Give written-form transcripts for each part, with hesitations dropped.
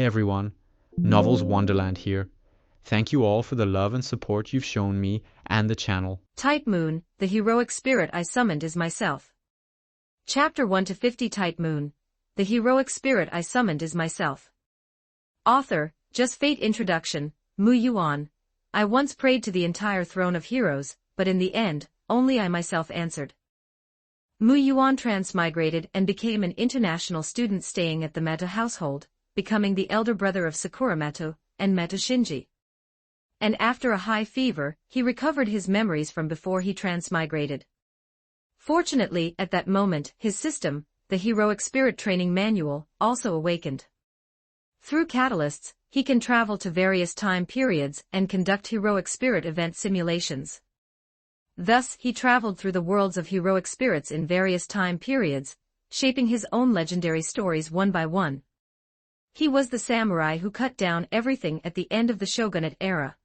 everyone, Novels Wonderland here. Thank you all for the love and support you've shown me and the channel. Type Moon, the heroic spirit I summoned is myself. Chapter 1 to 50 Type Moon, the heroic spirit I summoned is myself. Author, Just Fate. Introduction, Mu Yuan. I once prayed to the entire throne of heroes, but in the end, only I myself answered. Mu Yuan transmigrated and became an international student staying at the Meta household, becoming the elder brother of Sakura Mato and Meta Shinji. And after a high fever, he recovered his memories from before he transmigrated. Fortunately, at that moment, his system, the Heroic Spirit Training Manual, also awakened. Through catalysts, he can travel to various time periods and conduct heroic spirit event simulations. Thus, he traveled through the worlds of heroic spirits in various time periods, shaping his own legendary stories one by one. He was the samurai who cut down everything at the end of the shogunate era.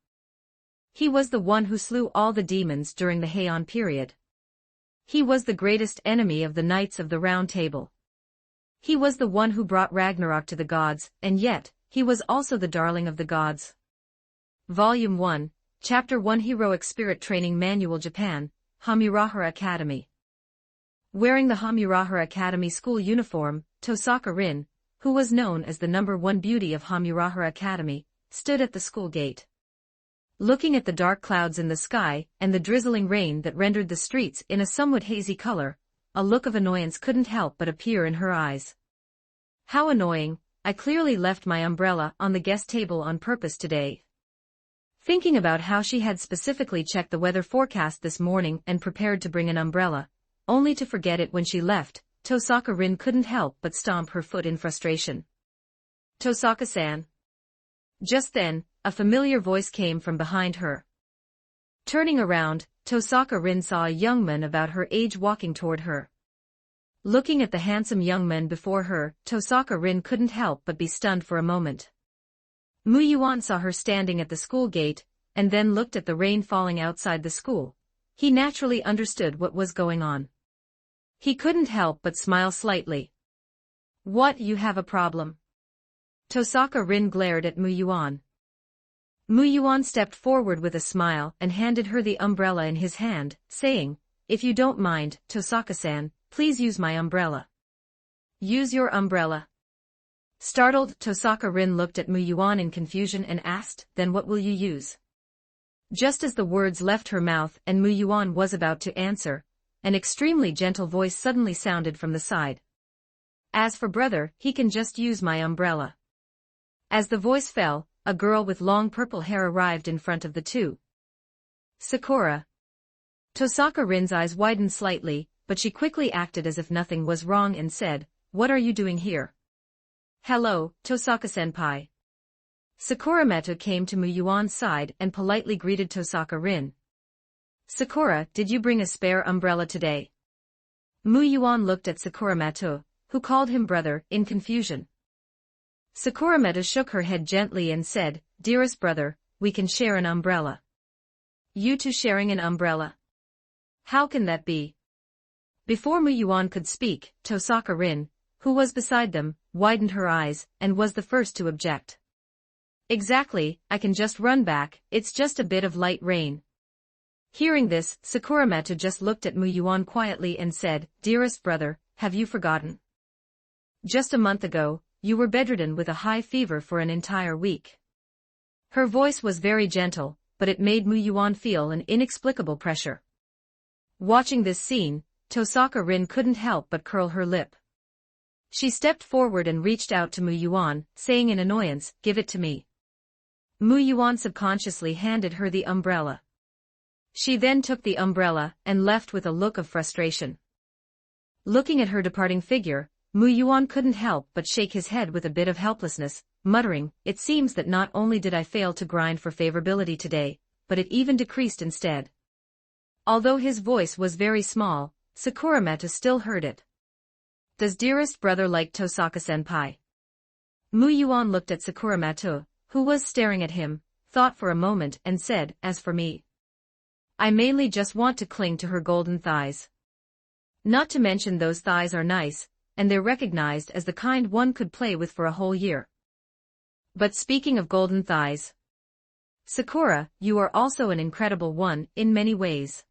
He was the one who slew all the demons during the Heian period. He was the greatest enemy of the Knights of the Round Table. He was the one who brought Ragnarok to the gods, and yet, he was also the darling of the gods. Volume 1, Chapter 1 Heroic Spirit Training Manual Japan, Hamurahara Academy. Wearing the Hamurahara Academy school uniform, Tosaka Rin, who was known as the #1 beauty of Hamurahara Academy, stood at the school gate. Looking at the dark clouds in the sky and the drizzling rain that rendered the streets in a somewhat hazy color, a look of annoyance couldn't help but appear in her eyes. How annoying, I clearly left my umbrella on the guest table on purpose today. Thinking about how she had specifically checked the weather forecast this morning and prepared to bring an umbrella, only to forget it when she left, Tosaka Rin couldn't help but stomp her foot in frustration. Tosaka-san. Just then, a familiar voice came from behind her. Turning around, Tosaka Rin saw a young man about her age walking toward her. Looking at the handsome young man before her, Tosaka Rin couldn't help but be stunned for a moment. Mu Yuan saw her standing at the school gate, and then looked at the rain falling outside the school. He naturally understood what was going on. He couldn't help but smile slightly. What, you have a problem? Tosaka Rin glared at Mu Yuan. Mu Yuan stepped forward with a smile and handed her the umbrella in his hand, saying, "If you don't mind, Tosaka-san, please use my umbrella." Use your umbrella? Startled, Tosaka Rin looked at Mu Yuan in confusion and asked, "Then what will you use?" Just as the words left her mouth and Mu Yuan was about to answer, an extremely gentle voice suddenly sounded from the side. "As for brother, he can just use my umbrella." As the voice fell, a girl with long purple hair arrived in front of the two. Sakura. Tosaka Rin's eyes widened slightly, but she quickly acted as if nothing was wrong and said, "What are you doing here?" "Hello, Tosaka-senpai." Sakura Mato came to Mu Yuan's side and politely greeted Tosaka Rin. "Sakura, did you bring a spare umbrella today?" Mu Yuan looked at Sakura Mato, who called him brother, in confusion. Sakura Mato shook her head gently and said, "Dearest brother, we can share an umbrella." "You two sharing an umbrella? How can that be?" Before Mu Yuan could speak, Tosaka Rin, who was beside them, widened her eyes, and was the first to object. "Exactly, I can just run back, it's just a bit of light rain." Hearing this, Sakura Mato just looked at Mu Yuan quietly and said, "Dearest brother, have you forgotten? Just a month ago, you were bedridden with a high fever for an entire week." Her voice was very gentle, but it made Mu Yuan feel an inexplicable pressure. Watching this scene, Tosaka Rin couldn't help but curl her lip. She stepped forward and reached out to Mu Yuan, saying in annoyance, "Give it to me." Mu Yuan subconsciously handed her the umbrella. She then took the umbrella and left with a look of frustration. Looking at her departing figure, Mu Yuan couldn't help but shake his head with a bit of helplessness, muttering, "It seems that not only did I fail to grind for favorability today, but it even decreased instead." Although his voice was very small, Sakura Mato still heard it. "Does dearest brother like Tosaka-senpai?" Mu Yuan looked at Sakura Mato, who was staring at him, thought for a moment and said, "As for me, I mainly just want to cling to her golden thighs. Not to mention those thighs are nice, and they're recognized as the kind one could play with for a whole year." But speaking of golden thighs, Sakura, you are also an incredible one in many ways.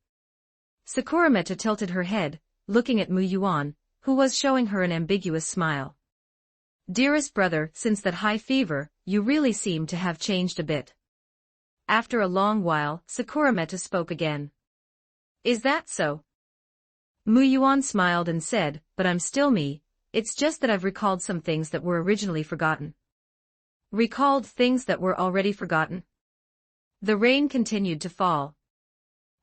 Sakura Meta tilted her head, looking at Mu Yuan, who was showing her an ambiguous smile. Dearest brother, since that high fever, you really seem to have changed a bit. After a long while, Sakura Meta spoke again. Is that so? Mu Yuan smiled and said, but I'm still me, it's just that I've recalled some things that were originally forgotten. Recalled things that were already forgotten? The rain continued to fall.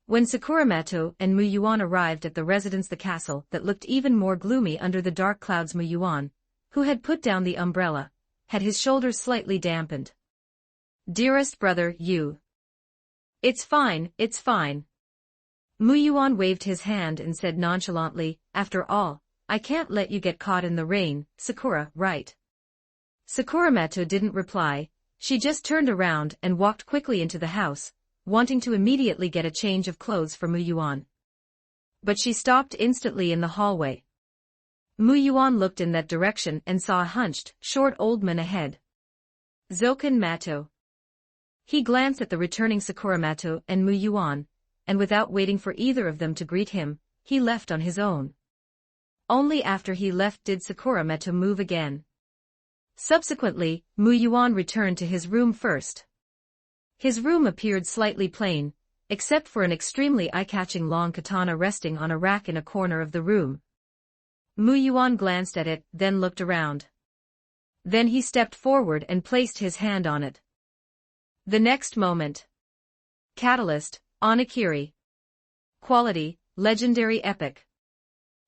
When Sakura Meta and Mu Yuan arrived at the residence, the castle that looked even more gloomy under the dark clouds, Mu Yuan, who had put down the umbrella, had his shoulders slightly dampened. Dearest brother, you. It's fine, it's fine. Mu Yuan waved his hand and said nonchalantly, after all, I can't let you get caught in the rain, Sakura, right? Sakura Meta didn't reply, she just turned around and walked quickly into the house, wanting to immediately get a change of clothes for Mu Yuan. But she stopped instantly in the hallway. Mu Yuan looked in that direction and saw a hunched, short old man ahead. Zoken Mato. He glanced at the returning Sakura Meta and Mu Yuan, and without waiting for either of them to greet him, he left on his own. Only after he left did Sakura Meta move again. Subsequently, Mu Yuan returned to his room first. His room appeared slightly plain, except for an extremely eye-catching long katana resting on a rack in a corner of the room. Mu Yuan glanced at it, then looked around. Then he stepped forward and placed his hand on it. The next moment. Catalyst, Onigiri. Quality, legendary epic.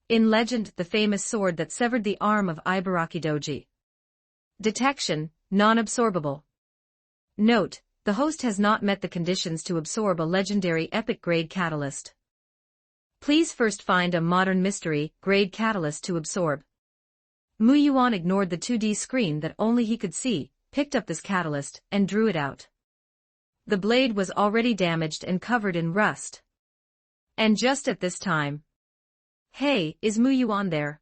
In legend, the famous sword that severed the arm of Ibaraki Doji. Detection, non-absorbable. Note, the host has not met the conditions to absorb a legendary epic grade catalyst. Please first find a modern mystery grade catalyst to absorb. Mu Yuan ignored the 2D screen that only he could see, picked up this catalyst, and drew it out. The blade was already damaged and covered in rust. And just at this time. Hey, is Mu Yuan there?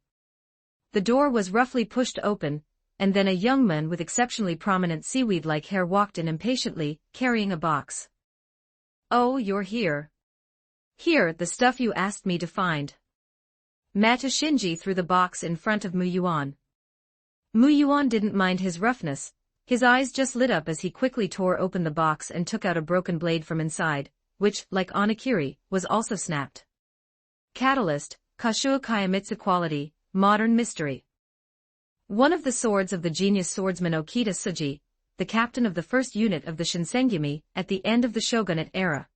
The door was roughly pushed open, and then a young man with exceptionally prominent seaweed-like hair walked in impatiently, carrying a box. Oh, you're here. Here, the stuff you asked me to find. Mata Shinji threw the box in front of Mu Yuan. Mu Yuan didn't mind his roughness, his eyes just lit up as he quickly tore open the box and took out a broken blade from inside, which, like Onigiri, was also snapped. Catalyst, Kashu Kayamitsu quality, modern mystery. One of the swords of the genius swordsman Okita Tsuji, the captain of the first unit of the Shinsengumi at the end of the shogunate era.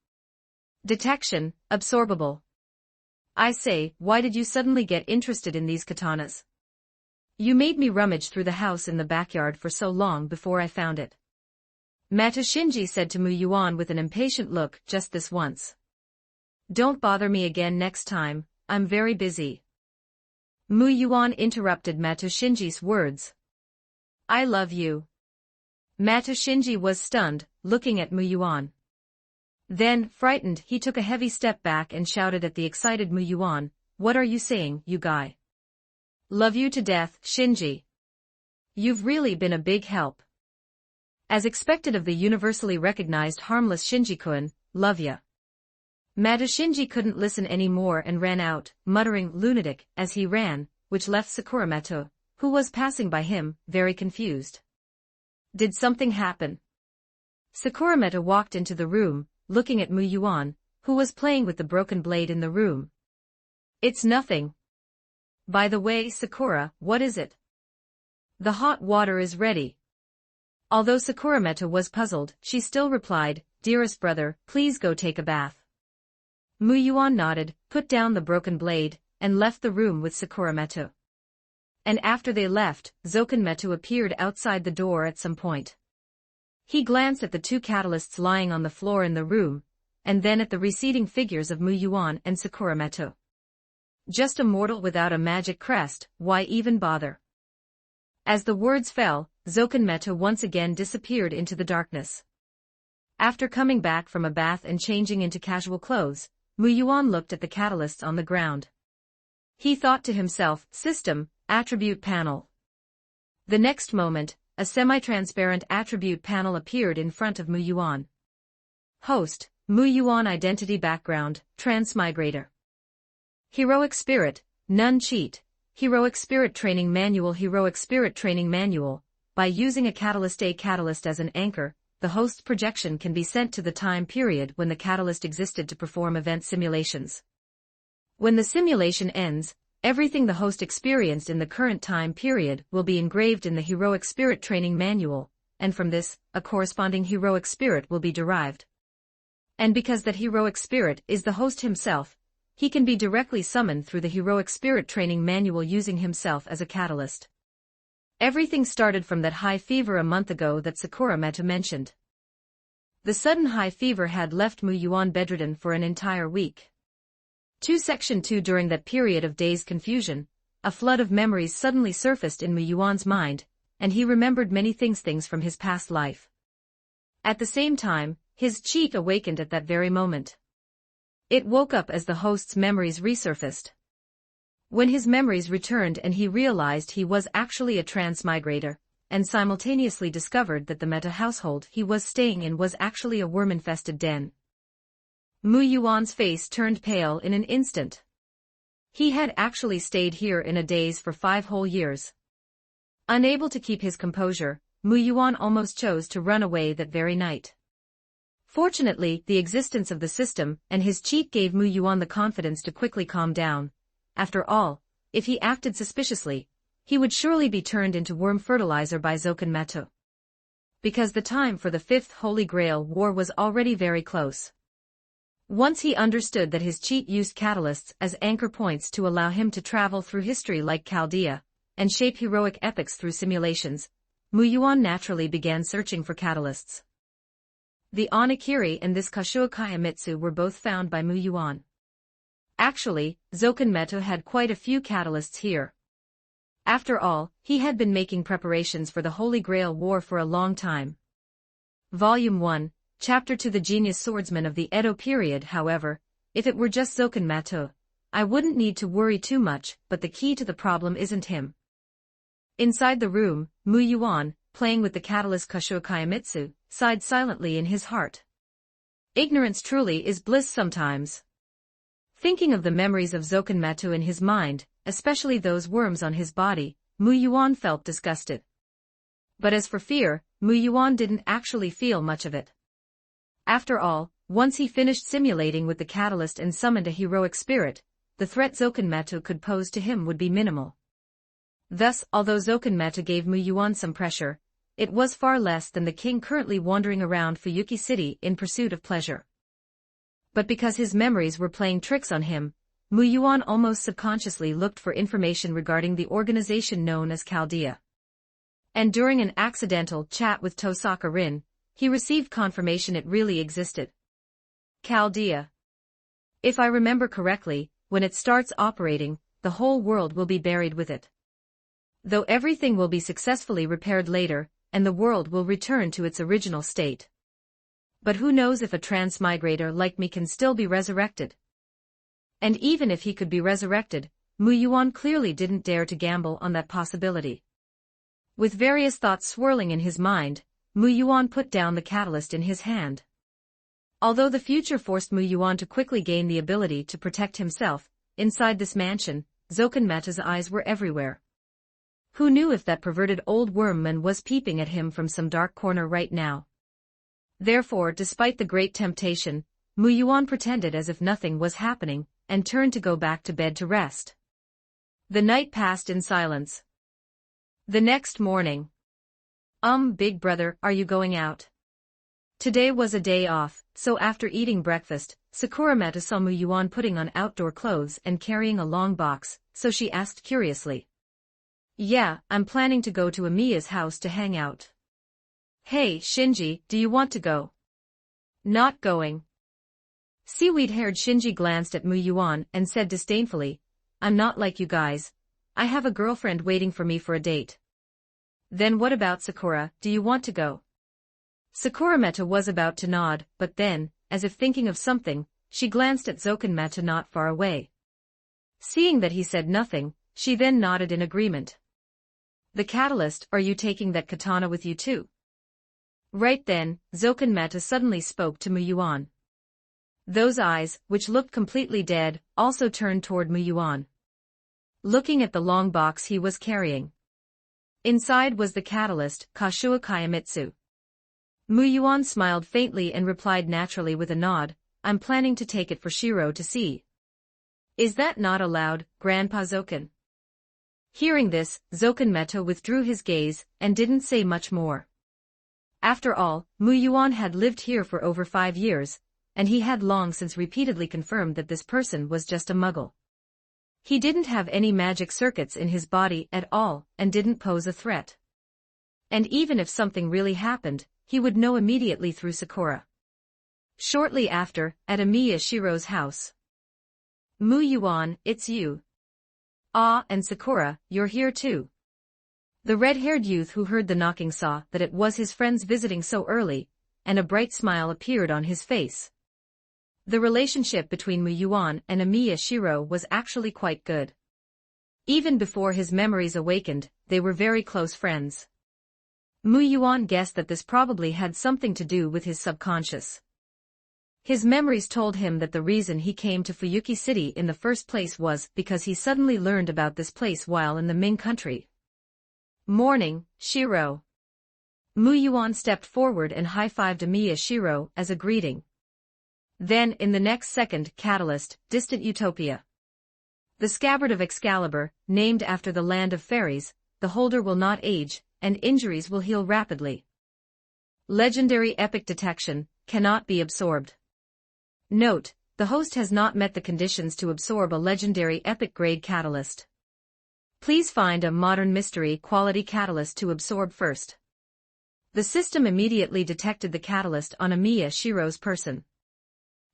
Detection, absorbable. I say, why did you suddenly get interested in these katanas? You made me rummage through the house in the backyard for so long before I found it. Mata Shinji said to Mu Yuan with an impatient look, just this once. Don't bother me again next time, I'm very busy. Mu Yuan interrupted Mata Shinji's words. I love you. Mata Shinji was stunned, looking at Mu Yuan. Then, frightened, he took a heavy step back and shouted at the excited Mu Yuan, what are you saying, you guy? Love you to death, Shinji. You've really been a big help. As expected of the universally recognized harmless Shinji-kun, love ya. Mata Shinji couldn't listen anymore and ran out, muttering lunatic as he ran, which left Sakura Meta, who was passing by him, very confused. Did something happen? Sakura Meta walked into the room, looking at Mu Yuan, who was playing with the broken blade in the room. It's nothing. By the way, Sakura, what is it? The hot water is ready. Although Sakura Meta was puzzled, she still replied, dearest brother, please go take a bath. Mu Yuan nodded, put down the broken blade, and left the room with Sakura Meta. And after they left, Zoken Meta appeared outside the door at some point. He glanced at the two catalysts lying on the floor in the room, and then at the receding figures of Mu Yuan and Sakura Meta. Just a mortal without a magic crest, why even bother? As the words fell, Zoken Meta once again disappeared into the darkness. After coming back from a bath and changing into casual clothes, Mu Yuan looked at the catalysts on the ground. He thought to himself, system, attribute panel. The next moment, a a semi-transparent attribute panel appeared in front of Mu Yuan. Host, Mu Yuan Identity Background, Transmigrator. Heroic Spirit, None Cheat, Heroic Spirit Training Manual. Heroic Spirit Training Manual. By using a catalyst as an anchor, the host's projection can be sent to the time period when the catalyst existed to perform event simulations. When the simulation ends, everything the host experienced in the current time period will be engraved in the Heroic Spirit Training Manual, and from this, a corresponding heroic spirit will be derived. And because that heroic spirit is the host himself, he can be directly summoned through the Heroic Spirit Training Manual using himself as a catalyst. Everything started from that high fever a month ago that Sakura Meta mentioned. The sudden high fever had left Mu Yuan bedridden for an entire week. Section 2. During that period of dazed confusion, a flood of memories suddenly surfaced in Mu Yuan's mind, and he remembered many things from his past life. At the same time, his cheek awakened at that very moment. It woke up as the host's memories resurfaced. When his memories returned and he realized he was actually a transmigrator, and simultaneously discovered that the meta household he was staying in was actually a worm-infested den. Mu Yuan's face turned pale in an instant. He had actually stayed here in a daze for 5 whole years. Unable to keep his composure, Mu Yuan almost chose to run away that very night. Fortunately, the existence of the system and his cheat gave Mu Yuan the confidence to quickly calm down. After all, if he acted suspiciously, he would surely be turned into worm fertilizer by Zoken Metu. Because the time for the 5th Holy Grail War was already very close. Once he understood that his cheat used catalysts as anchor points to allow him to travel through history like Chaldea, and shape heroic epics through simulations, Mu Yuan naturally began searching for catalysts. The Onigiri and this Kashuo Kayamitsu were both found by Mu Yuan. Actually, Zoken Metu had quite a few catalysts here. After all, he had been making preparations for the Holy Grail War for a long time. Volume 1, Chapter 2. The Genius Swordsman of the Edo period. However, if it were just Zoken Metu, I wouldn't need to worry too much, but the key to the problem isn't him. Inside the room, Mu Yuan, playing with the catalyst Kashuo Kayamitsu, sighed silently in his heart. Ignorance truly is bliss sometimes. Thinking of the memories of Zoken Metu in his mind, especially those worms on his body, Mu Yuan felt disgusted. But as for fear, Mu Yuan didn't actually feel much of it. After all, once he finished simulating with the catalyst and summoned a heroic spirit, the threat Zoken Metu could pose to him would be minimal. Thus, although Zoken Metu gave Mu Yuan some pressure, it was far less than the king currently wandering around Fuyuki City in pursuit of pleasure. But because his memories were playing tricks on him, Mu Yuan almost subconsciously looked for information regarding the organization known as Chaldea. And during an accidental chat with Tosaka Rin, he received confirmation it really existed. Chaldea. If I remember correctly, when it starts operating, the whole world will be buried with it. Though everything will be successfully repaired later, and the world will return to its original state. But who knows if a transmigrator like me can still be resurrected? And even if he could be resurrected, Mu Yuan clearly didn't dare to gamble on that possibility. With various thoughts swirling in his mind, Mu Yuan put down the catalyst in his hand. Although the future forced Mu Yuan to quickly gain the ability to protect himself, inside this mansion, Zoken Metu's eyes were everywhere. Who knew if that perverted old wormman was peeping at him from some dark corner right now? Therefore, despite the great temptation, Mu Yuan pretended as if nothing was happening, and turned to go back to bed to rest. The night passed in silence. The next morning. Big brother, are you going out? Today was a day off, so after eating breakfast, Sakura Meta saw Mu Yuan putting on outdoor clothes and carrying a long box, so she asked curiously. Yeah, I'm planning to go to Amiya's house to hang out. Hey, Shinji, do you want to go? Not going. Seaweed-haired Shinji glanced at Mu Yuan and said disdainfully, I'm not like you guys. I have a girlfriend waiting for me for a date. Then what about Sakura, do you want to go? Sakura Meta was about to nod, but then, as if thinking of something, she glanced at Zoken Meta not far away. Seeing that he said nothing, she then nodded in agreement. The catalyst, are you taking that katana with you too? Right then, Zoken Meta suddenly spoke to Muyuan. Those eyes, which looked completely dead, also turned toward Muyuan. Looking at the long box he was carrying. Inside was the catalyst, Kashua Kayamitsu. Muyuan smiled faintly and replied naturally with a nod, I'm planning to take it for Shiro to see. Is that not allowed, Grandpa Zoken? Hearing this, Zoken Meta withdrew his gaze and didn't say much more. After all, Muyuan had lived here for over 5 years, and he had long since repeatedly confirmed that this person was just a muggle. He didn't have any magic circuits in his body at all and didn't pose a threat. And even if something really happened, he would know immediately through Sakura. Shortly after, at Amiya Shiro's house. Muyuan, it's you. Ah, and Sakura, you're here too. The red-haired youth who heard the knocking saw that it was his friends visiting so early, and a bright smile appeared on his face. The relationship between Muyuan and Amiya Shiro was actually quite good. Even before his memories awakened, they were very close friends. Muyuan guessed that this probably had something to do with his subconscious. His memories told him that the reason he came to Fuyuki City in the first place was because he suddenly learned about this place while in the Ming country. Morning, Shiro. Muyuan stepped forward and high-fived Amiya Shiro as a greeting. Then, in the next second, Catalyst, Distant Utopia. The scabbard of Excalibur, named after the land of fairies, the holder will not age, and injuries will heal rapidly. Legendary epic detection, cannot be absorbed. Note, the host has not met the conditions to absorb a legendary epic grade catalyst. Please find a modern mystery quality catalyst to absorb first. The system immediately detected the catalyst on Amiya Shiro's person.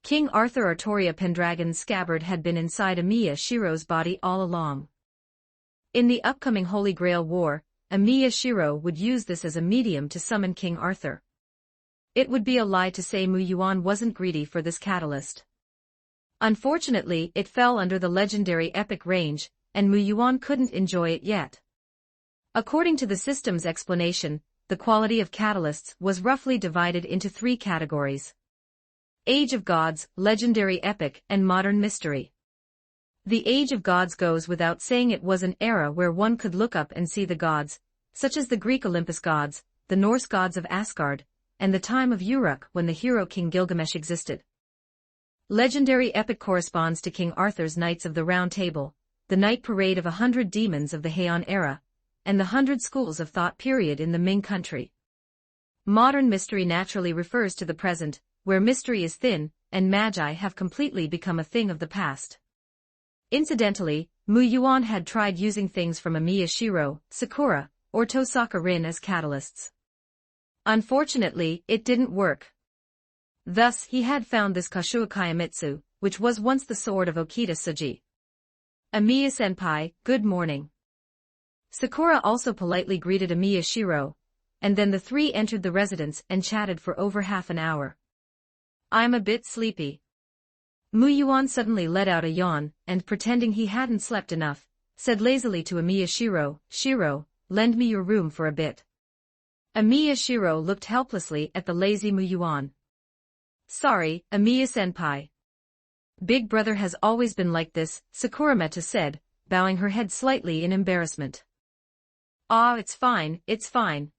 King Arthur Artoria Pendragon's scabbard had been inside Amiya Shiro's body all along. In the upcoming Holy Grail War, Amiya Shiro would use this as a medium to summon King Arthur. It would be a lie to say Muyuan wasn't greedy for this catalyst. Unfortunately, it fell under the legendary epic range, and Muyuan couldn't enjoy it yet. According to the system's explanation, the quality of catalysts was roughly divided into 3 categories. Age of Gods, Legendary Epic, and Modern Mystery. The Age of Gods goes without saying it was an era where one could look up and see the gods, such as the Greek Olympus gods, the Norse gods of Asgard, and the time of Uruk when the hero King Gilgamesh existed. Legendary Epic corresponds to King Arthur's Knights of the Round Table, the night parade of 100 demons of the Heian era, and the 100 schools of thought period in the Ming country. Modern mystery naturally refers to the present, where mystery is thin, and magi have completely become a thing of the past. Incidentally, Muyuan had tried using things from Amiya Shiro, Sakura, or Tosaka Rin as catalysts. Unfortunately, it didn't work. Thus, he had found this Kashua Kayamitsu, which was once the sword of Okita Suji. Amiya-senpai, good morning. Sakura also politely greeted Amiya Shiro, and then the 3 entered the residence and chatted for over half an hour. I'm a bit sleepy. Muyuan suddenly let out a yawn, and pretending he hadn't slept enough, said lazily to Amiya Shiro, Shiro, lend me your room for a bit. Amiya Shiro looked helplessly at the lazy Muyuan. Sorry, Amiya-senpai. Big brother has always been like this, Sakura Meta said, bowing her head slightly in embarrassment. Ah, it's fine, it's fine.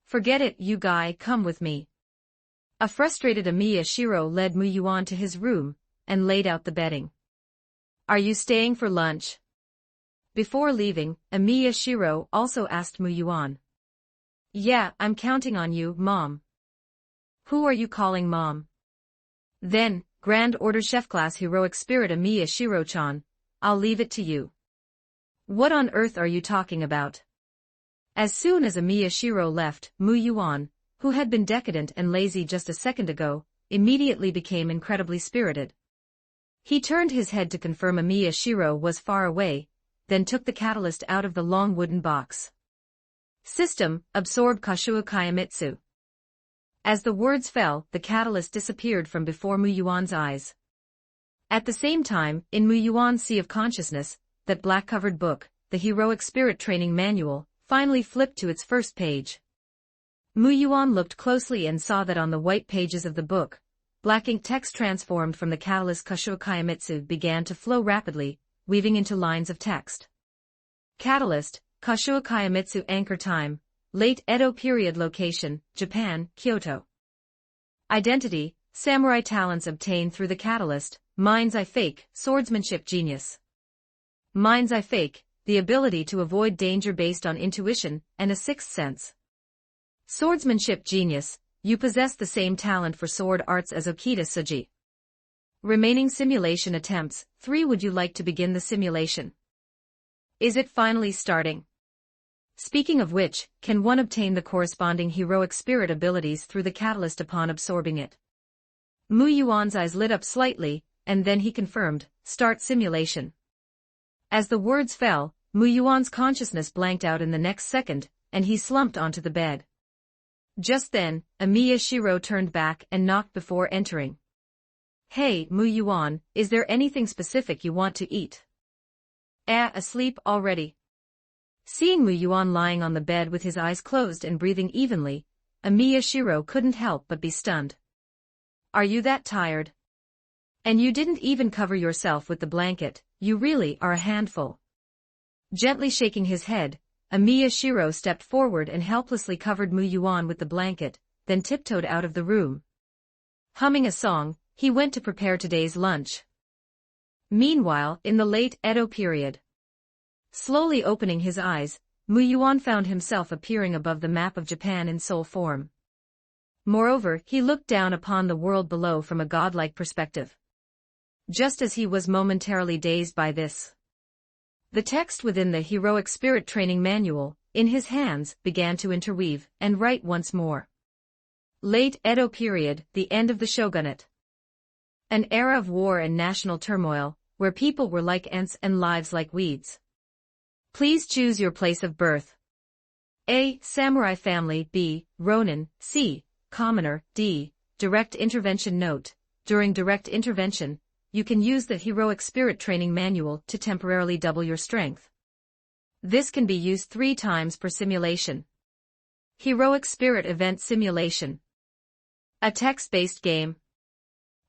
Forget it, you guy, come with me. A frustrated Amiya Shiro led Muyuan to his room, and laid out the bedding. Are you staying for lunch? Before leaving, Amiya Shiro also asked Muyuan. Yeah, I'm counting on you, Mom. Who are you calling Mom? Then, Grand Order Chef Class Heroic Spirit Amiya Shiro-chan, I'll leave it to you. What on earth are you talking about? As soon as Amiya Shiro left, Muyuan, who had been decadent and lazy just a second ago, immediately became incredibly spirited. He turned his head to confirm Amiya Shiro was far away, then took the catalyst out of the long wooden box. System, absorb Kashua Kayamitsu. As the words fell, the catalyst disappeared from before Muyuan's eyes. At the same time, in Muyuan's Sea of Consciousness, that black-covered book, the Heroic Spirit Training Manual, finally flipped to its first page. Mu Yuan looked closely and saw that on the white pages of the book, black ink text transformed from the catalyst Kashuo Kaimitsu began to flow rapidly, weaving into lines of text. Catalyst, Kashuo Kaimitsu anchor time, late Edo period location, Japan, Kyoto. Identity, samurai talents obtained through the catalyst, mind's eye fake, swordsmanship genius. Mind's eye fake, the ability to avoid danger based on intuition and a sixth sense. Swordsmanship genius, you possess the same talent for sword arts as Okita Suji. Remaining simulation attempts, 3. Would you like to begin the simulation? Is it finally starting? Speaking of which, can one obtain the corresponding heroic spirit abilities through the catalyst upon absorbing it? Mu Yuan's eyes lit up slightly, and then he confirmed, start simulation. As the words fell, Mu Yuan's consciousness blanked out in the next second, and he slumped onto the bed. Just then, Amiya Shiro turned back and knocked before entering. Hey, Mu Yuan, is there anything specific you want to eat? Asleep already? Seeing Mu Yuan lying on the bed with his eyes closed and breathing evenly, Amiya Shiro couldn't help but be stunned. Are you that tired? And you didn't even cover yourself with the blanket, you really are a handful. Gently shaking his head, Amiya Shiro stepped forward and helplessly covered Mu Yuan with the blanket, then tiptoed out of the room. Humming a song, he went to prepare today's lunch. Meanwhile, in the late Edo period. Slowly opening his eyes, Mu Yuan found himself appearing above the map of Japan in soul form. Moreover, he looked down upon the world below from a godlike perspective. Just as he was momentarily dazed by this, the text within the Heroic Spirit Training Manual, in his hands, began to interweave and write once more. Late Edo period, the end of the shogunate. An era of war and national turmoil, where people were like ants and lives like weeds. Please choose your place of birth. A. Samurai family. B. Ronin. C. Commoner. D. Direct intervention. Note: during direct intervention, you can use the Heroic Spirit Training Manual to temporarily double your strength. This can be used 3 times per simulation. Heroic Spirit Event Simulation. A text-based game.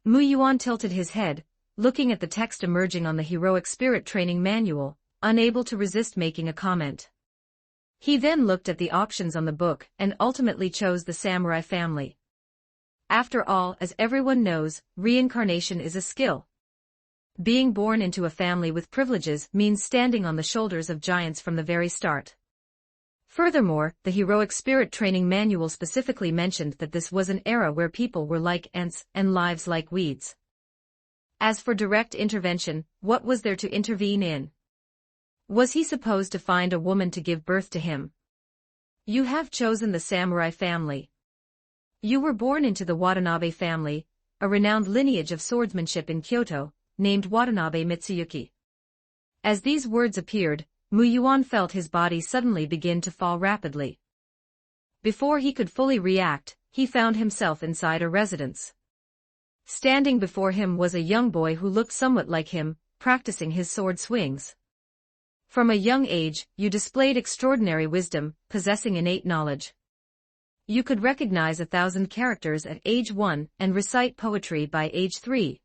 Mu Yuan tilted his head, looking at the text emerging on the Heroic Spirit Training Manual, unable to resist making a comment. He then looked at the options on the book and ultimately chose the samurai family. After all, as everyone knows, reincarnation is a skill. Being born into a family with privileges means standing on the shoulders of giants from the very start. Furthermore, the Heroic Spirit Training Manual specifically mentioned that this was an era where people were like ants and lives like weeds. As for direct intervention, what was there to intervene in? Was he supposed to find a woman to give birth to him? You have chosen the samurai family. You were born into the Watanabe family, a renowned lineage of swordsmanship in Kyoto, named Watanabe Mitsuyuki. As these words appeared, Mu Yuan felt his body suddenly begin to fall rapidly. Before he could fully react, he found himself inside a residence. Standing before him was a young boy who looked somewhat like him, practicing his sword swings. From a young age, you displayed extraordinary wisdom, possessing innate knowledge. You could recognize 1,000 characters at age 1 and recite poetry by age 3.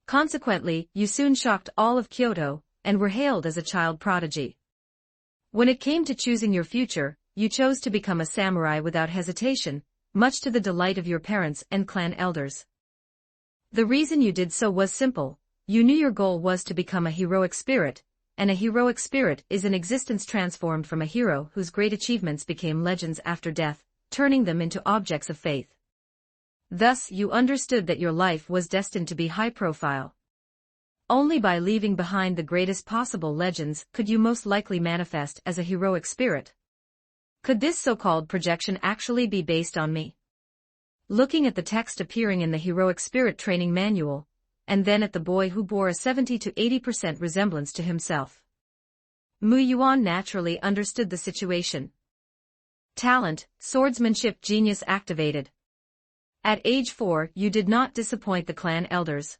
Consequently, you soon shocked all of Kyoto, and were hailed as a child prodigy. When it came to choosing your future, you chose to become a samurai without hesitation, much to the delight of your parents and clan elders. The reason you did so was simple: you knew your goal was to become a heroic spirit, and a heroic spirit is an existence transformed from a hero whose great achievements became legends after death, turning them into objects of faith. Thus, you understood that your life was destined to be high profile. Only by leaving behind the greatest possible legends could you most likely manifest as a heroic spirit. Could this so-called projection actually be based on me? Looking at the text appearing in the Heroic Spirit Training Manual, and then at the boy who bore a 70 to 80% resemblance to himself, Mu Yuan naturally understood the situation. Talent, swordsmanship genius activated. At age 4, you did not disappoint the clan elders.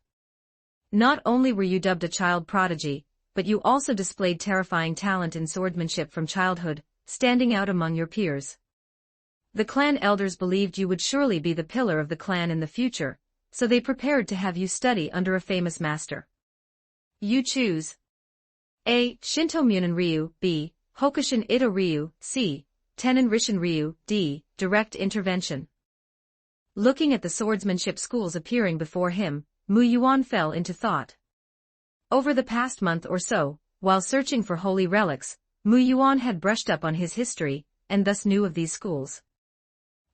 Not only were you dubbed a child prodigy, but you also displayed terrifying talent in swordsmanship from childhood, standing out among your peers. The clan elders believed you would surely be the pillar of the clan in the future, so they prepared to have you study under a famous master. You choose A. Shinto Munin Ryu, B. Hokushin Ito Ryu, C. Tenin Rishin Ryu, D. Direct intervention. Looking at the swordsmanship schools appearing before him, Mu Yuan fell into thought. Over the past month or so, while searching for holy relics, Mu Yuan had brushed up on his history, and thus knew of these schools.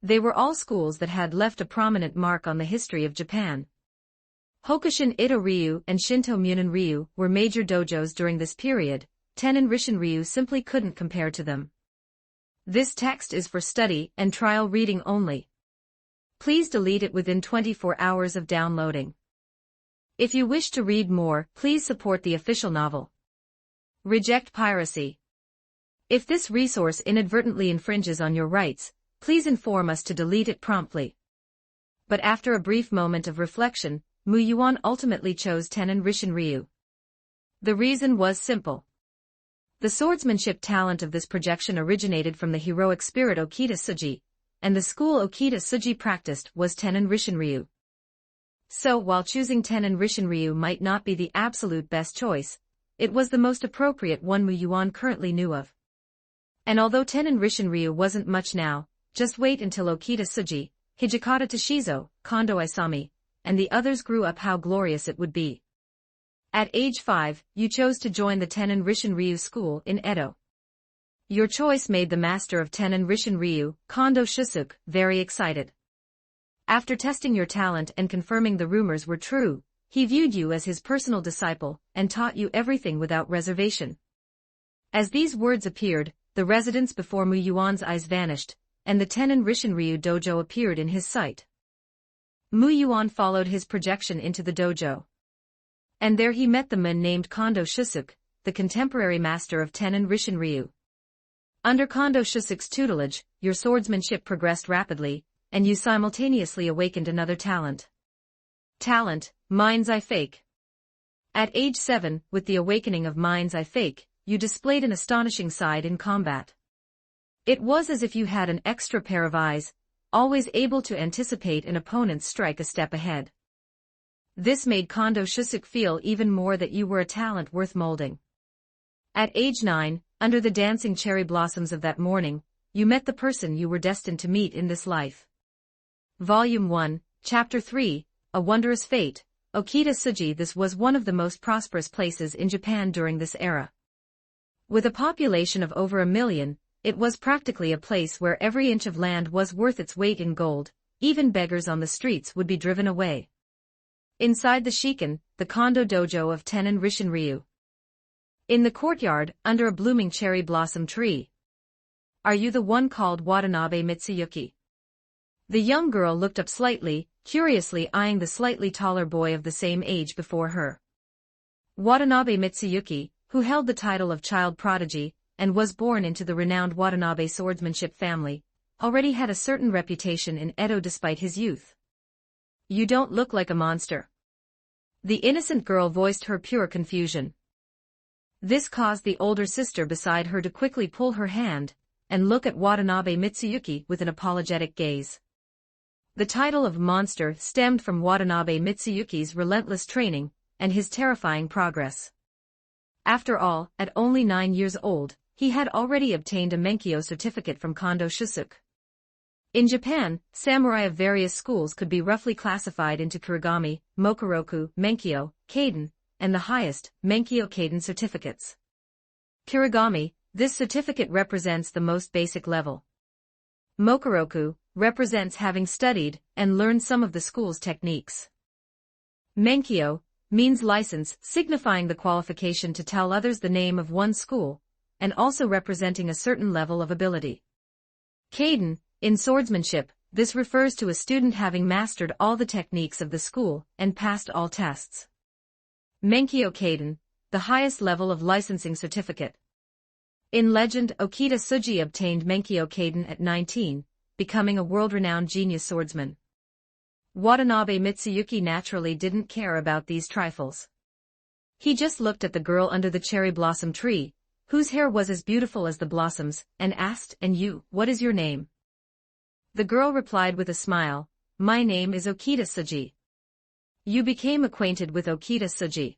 They were all schools that had left a prominent mark on the history of Japan. Hokushin Ito Ryu and Shinto Munin Ryu were major dojos during this period. Tenin Rishin Ryu simply couldn't compare to them. This text is for study and trial reading only. Please delete it within 24 hours of downloading. If you wish to read more, please support the official novel. Reject piracy. If this resource inadvertently infringes on your rights, please inform us to delete it promptly. But after a brief moment of reflection, Mu Yuan ultimately chose Tenin Rishin Ryu. The reason was simple. The swordsmanship talent of this projection originated from the heroic spirit Okita Tsuji, and the school Okita Tsuji practiced was Tenin Rishin Ryu. So while choosing Tenin Rishin Ryu might not be the absolute best choice, it was the most appropriate one Mu Yuan currently knew of. And although Tenin Rishin Ryu wasn't much now, just wait until Okita Tsuji, Hijikata Toshizo, Kondo Isami, and the others grew up, how glorious it would be. At age 5, you chose to join the Tenin Rishin Ryu school in Edo. Your choice made the master of Tenin Rishin Ryu, Kondo Shusuke, very excited. After testing your talent and confirming the rumors were true, he viewed you as his personal disciple and taught you everything without reservation. As these words appeared, the residence before Mu Yuan's eyes vanished, and the Tenin Rishin Ryu dojo appeared in his sight. Mu Yuan followed his projection into the dojo. And there he met the man named Kondo Shusuke, the contemporary master of Tenin Rishin Ryu. Under Kondo Shusuke's tutelage, your swordsmanship progressed rapidly, and you simultaneously awakened another talent. Talent, Mind's Eye Fake. At age 7, with the awakening of Mind's Eye Fake, you displayed an astonishing side in combat. It was as if you had an extra pair of eyes, always able to anticipate an opponent's strike a step ahead. This made Kondo Shusuke feel even more that you were a talent worth molding. At age 9, under the dancing cherry blossoms of that morning, you met the person you were destined to meet in this life. Volume 1, Chapter 3, A Wondrous Fate, Okita Tsuji. This was one of the most prosperous places in Japan during this era. With a population of over 1 million, it was practically a place where every inch of land was worth its weight in gold. Even beggars on the streets would be driven away. Inside the Shiken, the Kondo dojo of Tenin Rishin Ryu. In the courtyard, under a blooming cherry blossom tree. Are you the one called Watanabe Mitsuyuki? The young girl looked up slightly, curiously eyeing the slightly taller boy of the same age before her. Watanabe Mitsuyuki, who held the title of child prodigy, and was born into the renowned Watanabe swordsmanship family, already had a certain reputation in Edo despite his youth. You don't look like a monster. The innocent girl voiced her pure confusion. This caused the older sister beside her to quickly pull her hand, and look at Watanabe Mitsuyuki with an apologetic gaze. The title of monster stemmed from Watanabe Mitsuyuki's relentless training, and his terrifying progress. After all, at only 9 years old, he had already obtained a Menkyo certificate from Kondo Shusuke. In Japan, samurai of various schools could be roughly classified into Kirigami, Mokuroku, Menkyo, Kaden, and the highest, Menkyo Kaden certificates. Kirigami, this certificate represents the most basic level. Mokuroku represents having studied and learned some of the school's techniques. Menkyo means license, signifying the qualification to tell others the name of one's school, and also representing a certain level of ability. Kaden, in swordsmanship, this refers to a student having mastered all the techniques of the school and passed all tests. Menkyo Kaden, the highest level of licensing certificate. In legend, Okita Tsuji obtained Menkyo Kaden at 19, becoming a world-renowned genius swordsman. Watanabe Mitsuyuki naturally didn't care about these trifles. He just looked at the girl under the cherry blossom tree, whose hair was as beautiful as the blossoms, and asked, "And you, what is your name?" The girl replied with a smile, "My name is Okita Tsuji." You became acquainted with Okita Tsuji.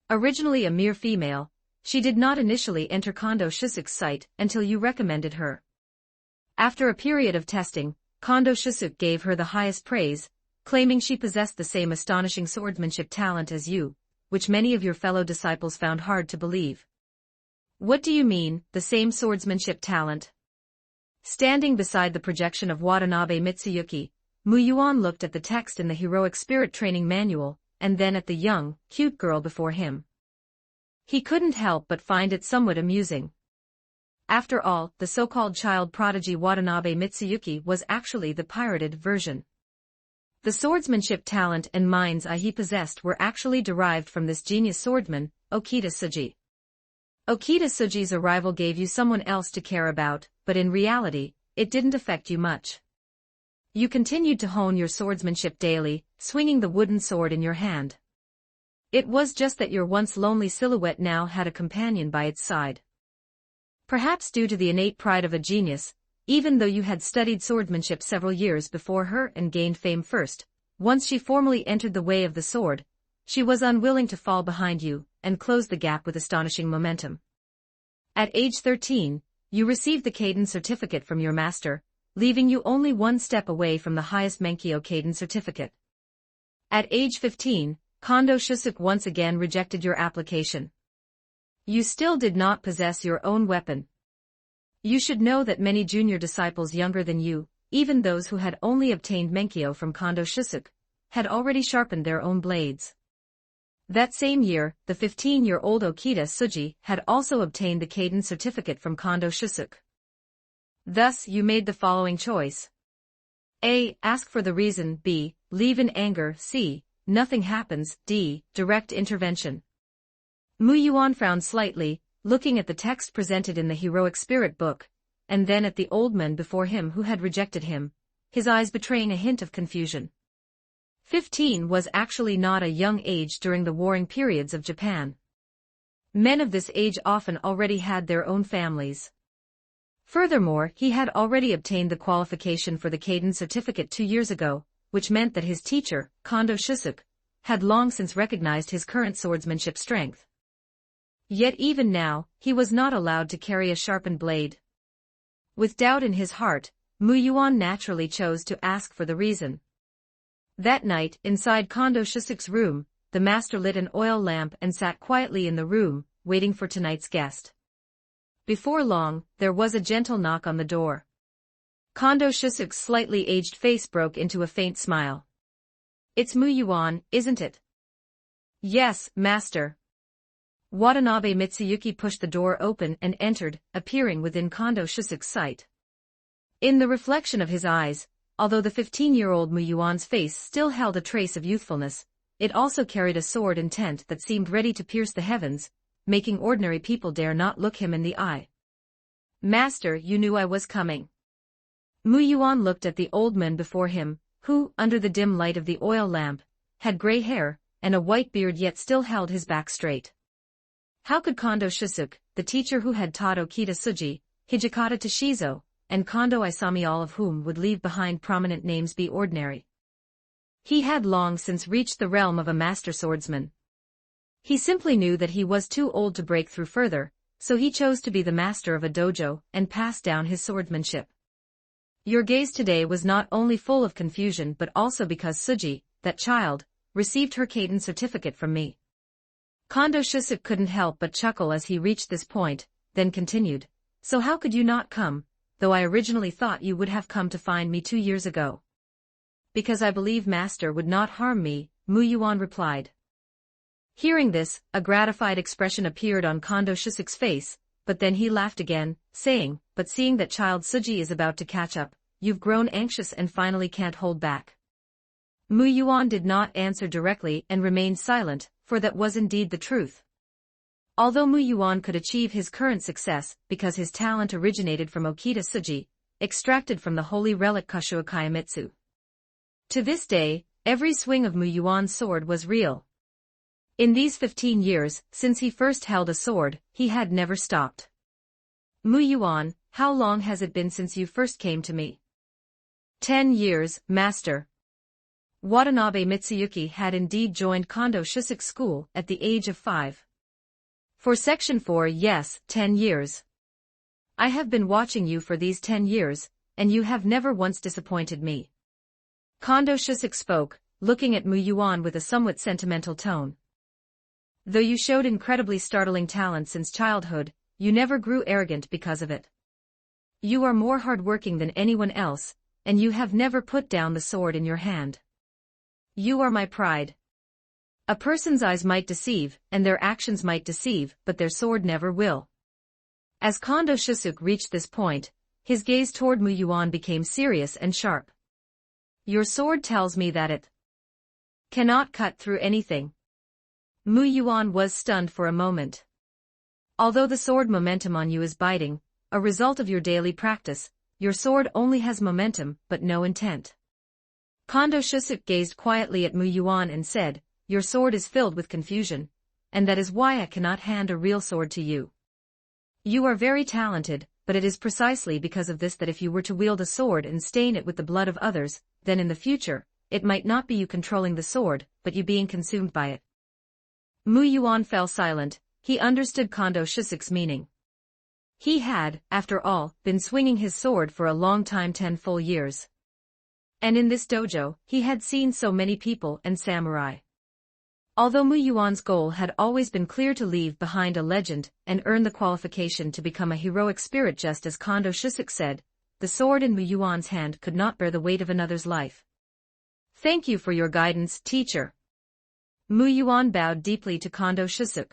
Originally a mere female, she did not initially enter Kondo Shusuke's sight until you recommended her. After a period of testing, Kondo Shusuke gave her the highest praise, claiming she possessed the same astonishing swordsmanship talent as you, which many of your fellow disciples found hard to believe. What do you mean, the same swordsmanship talent? Standing beside the projection of Watanabe Mitsuyuki, Muyuan looked at the text in the heroic spirit training manual, and then at the young, cute girl before him. He couldn't help but find it somewhat amusing. After all, the so-called child prodigy Watanabe Mitsuyuki was actually the pirated version. The swordsmanship talent and mind's eye he possessed were actually derived from this genius swordsman, Okita Tsuji. Okita Tsuji's arrival gave you someone else to care about, but in reality, it didn't affect you much. You continued to hone your swordsmanship daily, swinging the wooden sword in your hand. It was just that your once lonely silhouette now had a companion by its side. Perhaps due to the innate pride of a genius, even though you had studied swordsmanship several years before her and gained fame first, once she formally entered the way of the sword, she was unwilling to fall behind you and close the gap with astonishing momentum. At age 13, you received the Kaiden certificate from your master, leaving you only one step away from the highest Menkyo Kaiden certificate. At age 15, Kondo Shusuke once again rejected your application. You still did not possess your own weapon. You should know that many junior disciples younger than you, even those who had only obtained Menkyo from Kondo Shusuke, had already sharpened their own blades. That same year, the 15-year-old Okita Tsuji had also obtained the Kaiden certificate from Kondo Shusuke. Thus you made the following choice. A. Ask for the reason. B. Leave in anger. C. Nothing happens. D. Direct intervention. Muyuan frowned slightly, looking at the text presented in the heroic spirit book, and then at the old man before him who had rejected him, his eyes betraying a hint of confusion. 15 was actually not a young age during the warring periods of Japan. Men of this age often already had their own families. Furthermore, he had already obtained the qualification for the Kaiden certificate 2 years ago, which meant that his teacher, Kondo Shusuke, had long since recognized his current swordsmanship strength. Yet even now, he was not allowed to carry a sharpened blade. With doubt in his heart, Muyuan naturally chose to ask for the reason. That night, inside Kondo Shusuke's room, the master lit an oil lamp and sat quietly in the room, waiting for tonight's guest. Before long, there was a gentle knock on the door. Kondo Shusuke's slightly aged face broke into a faint smile. "It's Muyuan, isn't it?" "Yes, master." Watanabe Mitsuyuki pushed the door open and entered, appearing within Kondo Shusuke's sight. In the reflection of his eyes, although the 15-year-old Muyuan's face still held a trace of youthfulness, it also carried a sword intent that seemed ready to pierce the heavens, making ordinary people dare not look him in the eye. "Master, you knew I was coming." Muyuan looked at the old man before him, who, under the dim light of the oil lamp, had gray hair and a white beard yet still held his back straight. How could Kondo Shusuke, the teacher who had taught Okita Tsuji, Hijikata Toshizo, and Kondo Isami, all of whom would leave behind prominent names, be ordinary? He had long since reached the realm of a master swordsman. He simply knew that he was too old to break through further, so he chose to be the master of a dojo and pass down his swordsmanship. Your gaze today was not only full of confusion but also because Tsuji, that child, received her Kaiden certificate from me. Kondo Shusuke couldn't help but chuckle as he reached this point, then continued, "So how could you not come, though I originally thought you would have come to find me 2 years ago?" "Because I believe master would not harm me," Muyuan replied. Hearing this, a gratified expression appeared on Kondo Shusuke's face, but then he laughed again, saying, "But seeing that child Tsuji is about to catch up, you've grown anxious and finally can't hold back." Muyuan did not answer directly and remained silent, for that was indeed the truth. Although Muyuan could achieve his current success because his talent originated from Okita Tsuji, extracted from the holy relic Kashu Akayamitsu. To this day, every swing of Muyuan's sword was real. In these 15 years, since he first held a sword, he had never stopped. Mu Yuan, how long has it been since you first came to me? 10 years, master. Watanabe Mitsuyuki had indeed joined Kondo Shusuk's school at the age of 5. For Section 4, yes, 10 years. I have been watching you for these 10 years, and you have never once disappointed me. Kondo Shusuk spoke, looking at Mu Yuan with a somewhat sentimental tone. Though you showed incredibly startling talent since childhood, you never grew arrogant because of it. You are more hardworking than anyone else, and you have never put down the sword in your hand. You are my pride. A person's eyes might deceive, and their actions might deceive, but their sword never will. As Kondo Shusuk reached this point, his gaze toward Mu Yuan became serious and sharp. Your sword tells me that it cannot cut through anything. Mu Yuan was stunned for a moment. Although the sword momentum on you is biting, a result of your daily practice, your sword only has momentum but no intent. Kondo Shusuk gazed quietly at Mu Yuan and said, your sword is filled with confusion, and that is why I cannot hand a real sword to you. You are very talented, but it is precisely because of this that if you were to wield a sword and stain it with the blood of others, then in the future, it might not be you controlling the sword, but you being consumed by it. Mu Yuan fell silent. He understood Kondo Shusuk's meaning. He had, after all, been swinging his sword for a long time, 10 full years. And in this dojo, he had seen so many people and samurai. Although Mu Yuan's goal had always been clear to leave behind a legend and earn the qualification to become a heroic spirit, just as Kondo Shusuk said, the sword in Mu Yuan's hand could not bear the weight of another's life. Thank you for your guidance, teacher. Mu Yuan bowed deeply to Kondo Shusuk.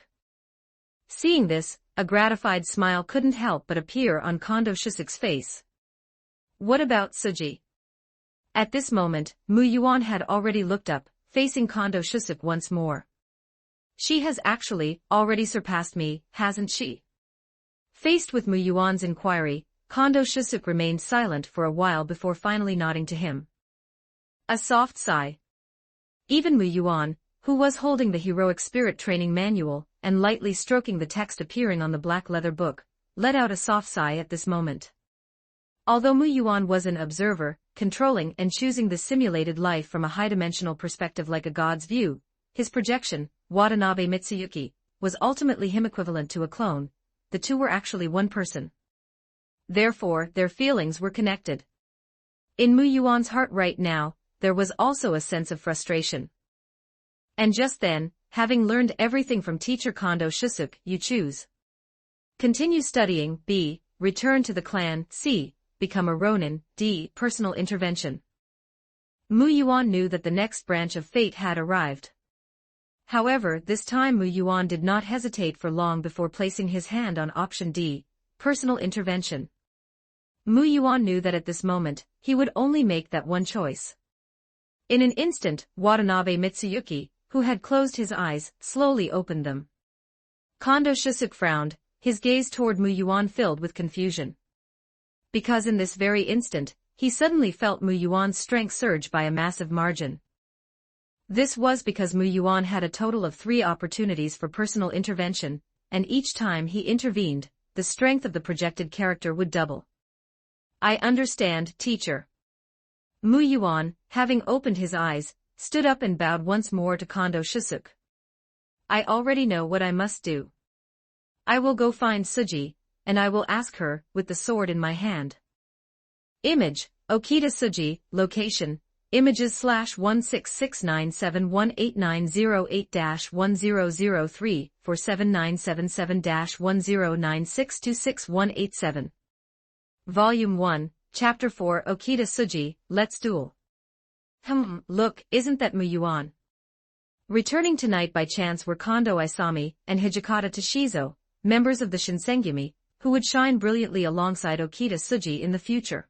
Seeing this, a gratified smile couldn't help but appear on Kondo Shusuk's face. What about Suji? At this moment, Mu Yuan had already looked up, facing Kondo Shusuk once more. She has actually already surpassed me, hasn't she? Faced with Mu Yuan's inquiry, Kondo Shusuk remained silent for a while before finally nodding to him. A soft sigh. Even Mu Yuan, who was holding the heroic spirit training manual and lightly stroking the text appearing on the black leather book, let out a soft sigh at this moment. Although Mu Yuan was an observer, controlling and choosing the simulated life from a high-dimensional perspective like a god's view, his projection, Watanabe Mitsuyuki, was ultimately him equivalent to a clone. The two were actually one person. Therefore, their feelings were connected. In Mu Yuan's heart right now, there was also a sense of frustration. And just then, having learned everything from teacher Kondo Shusuk, you choose. Continue studying, B. Return to the clan, C. Become a ronin, D. Personal intervention. Mu Yuan knew that the next branch of fate had arrived. However, this time Mu Yuan did not hesitate for long before placing his hand on option D. Personal intervention. Mu Yuan knew that at this moment, he would only make that one choice. In an instant, Watanabe Mitsuyuki, who had closed his eyes, slowly opened them. Kondo Shusuk frowned, his gaze toward Mu Yuan filled with confusion. Because in this very instant, he suddenly felt Mu Yuan's strength surge by a massive margin. This was because Mu Yuan had a total of 3 opportunities for personal intervention, and each time he intervened, the strength of the projected character would double. I understand, teacher. Mu Yuan, having opened his eyes, stood up and bowed once more to Kondo Shusuk. I already know what I must do. I will go find Suji, and I will ask her, with the sword in my hand. Image, Okita Suji, location, images/16697189008-1003, 47977-1096266187. Volume 1, Chapter 4, Okita Suji, Let's Duel. Look, isn't that Mu Yuan? Returning tonight by chance were Kondo Isami and Hijikata Toshizo, members of the Shinsengumi, who would shine brilliantly alongside Okita Suji in the future.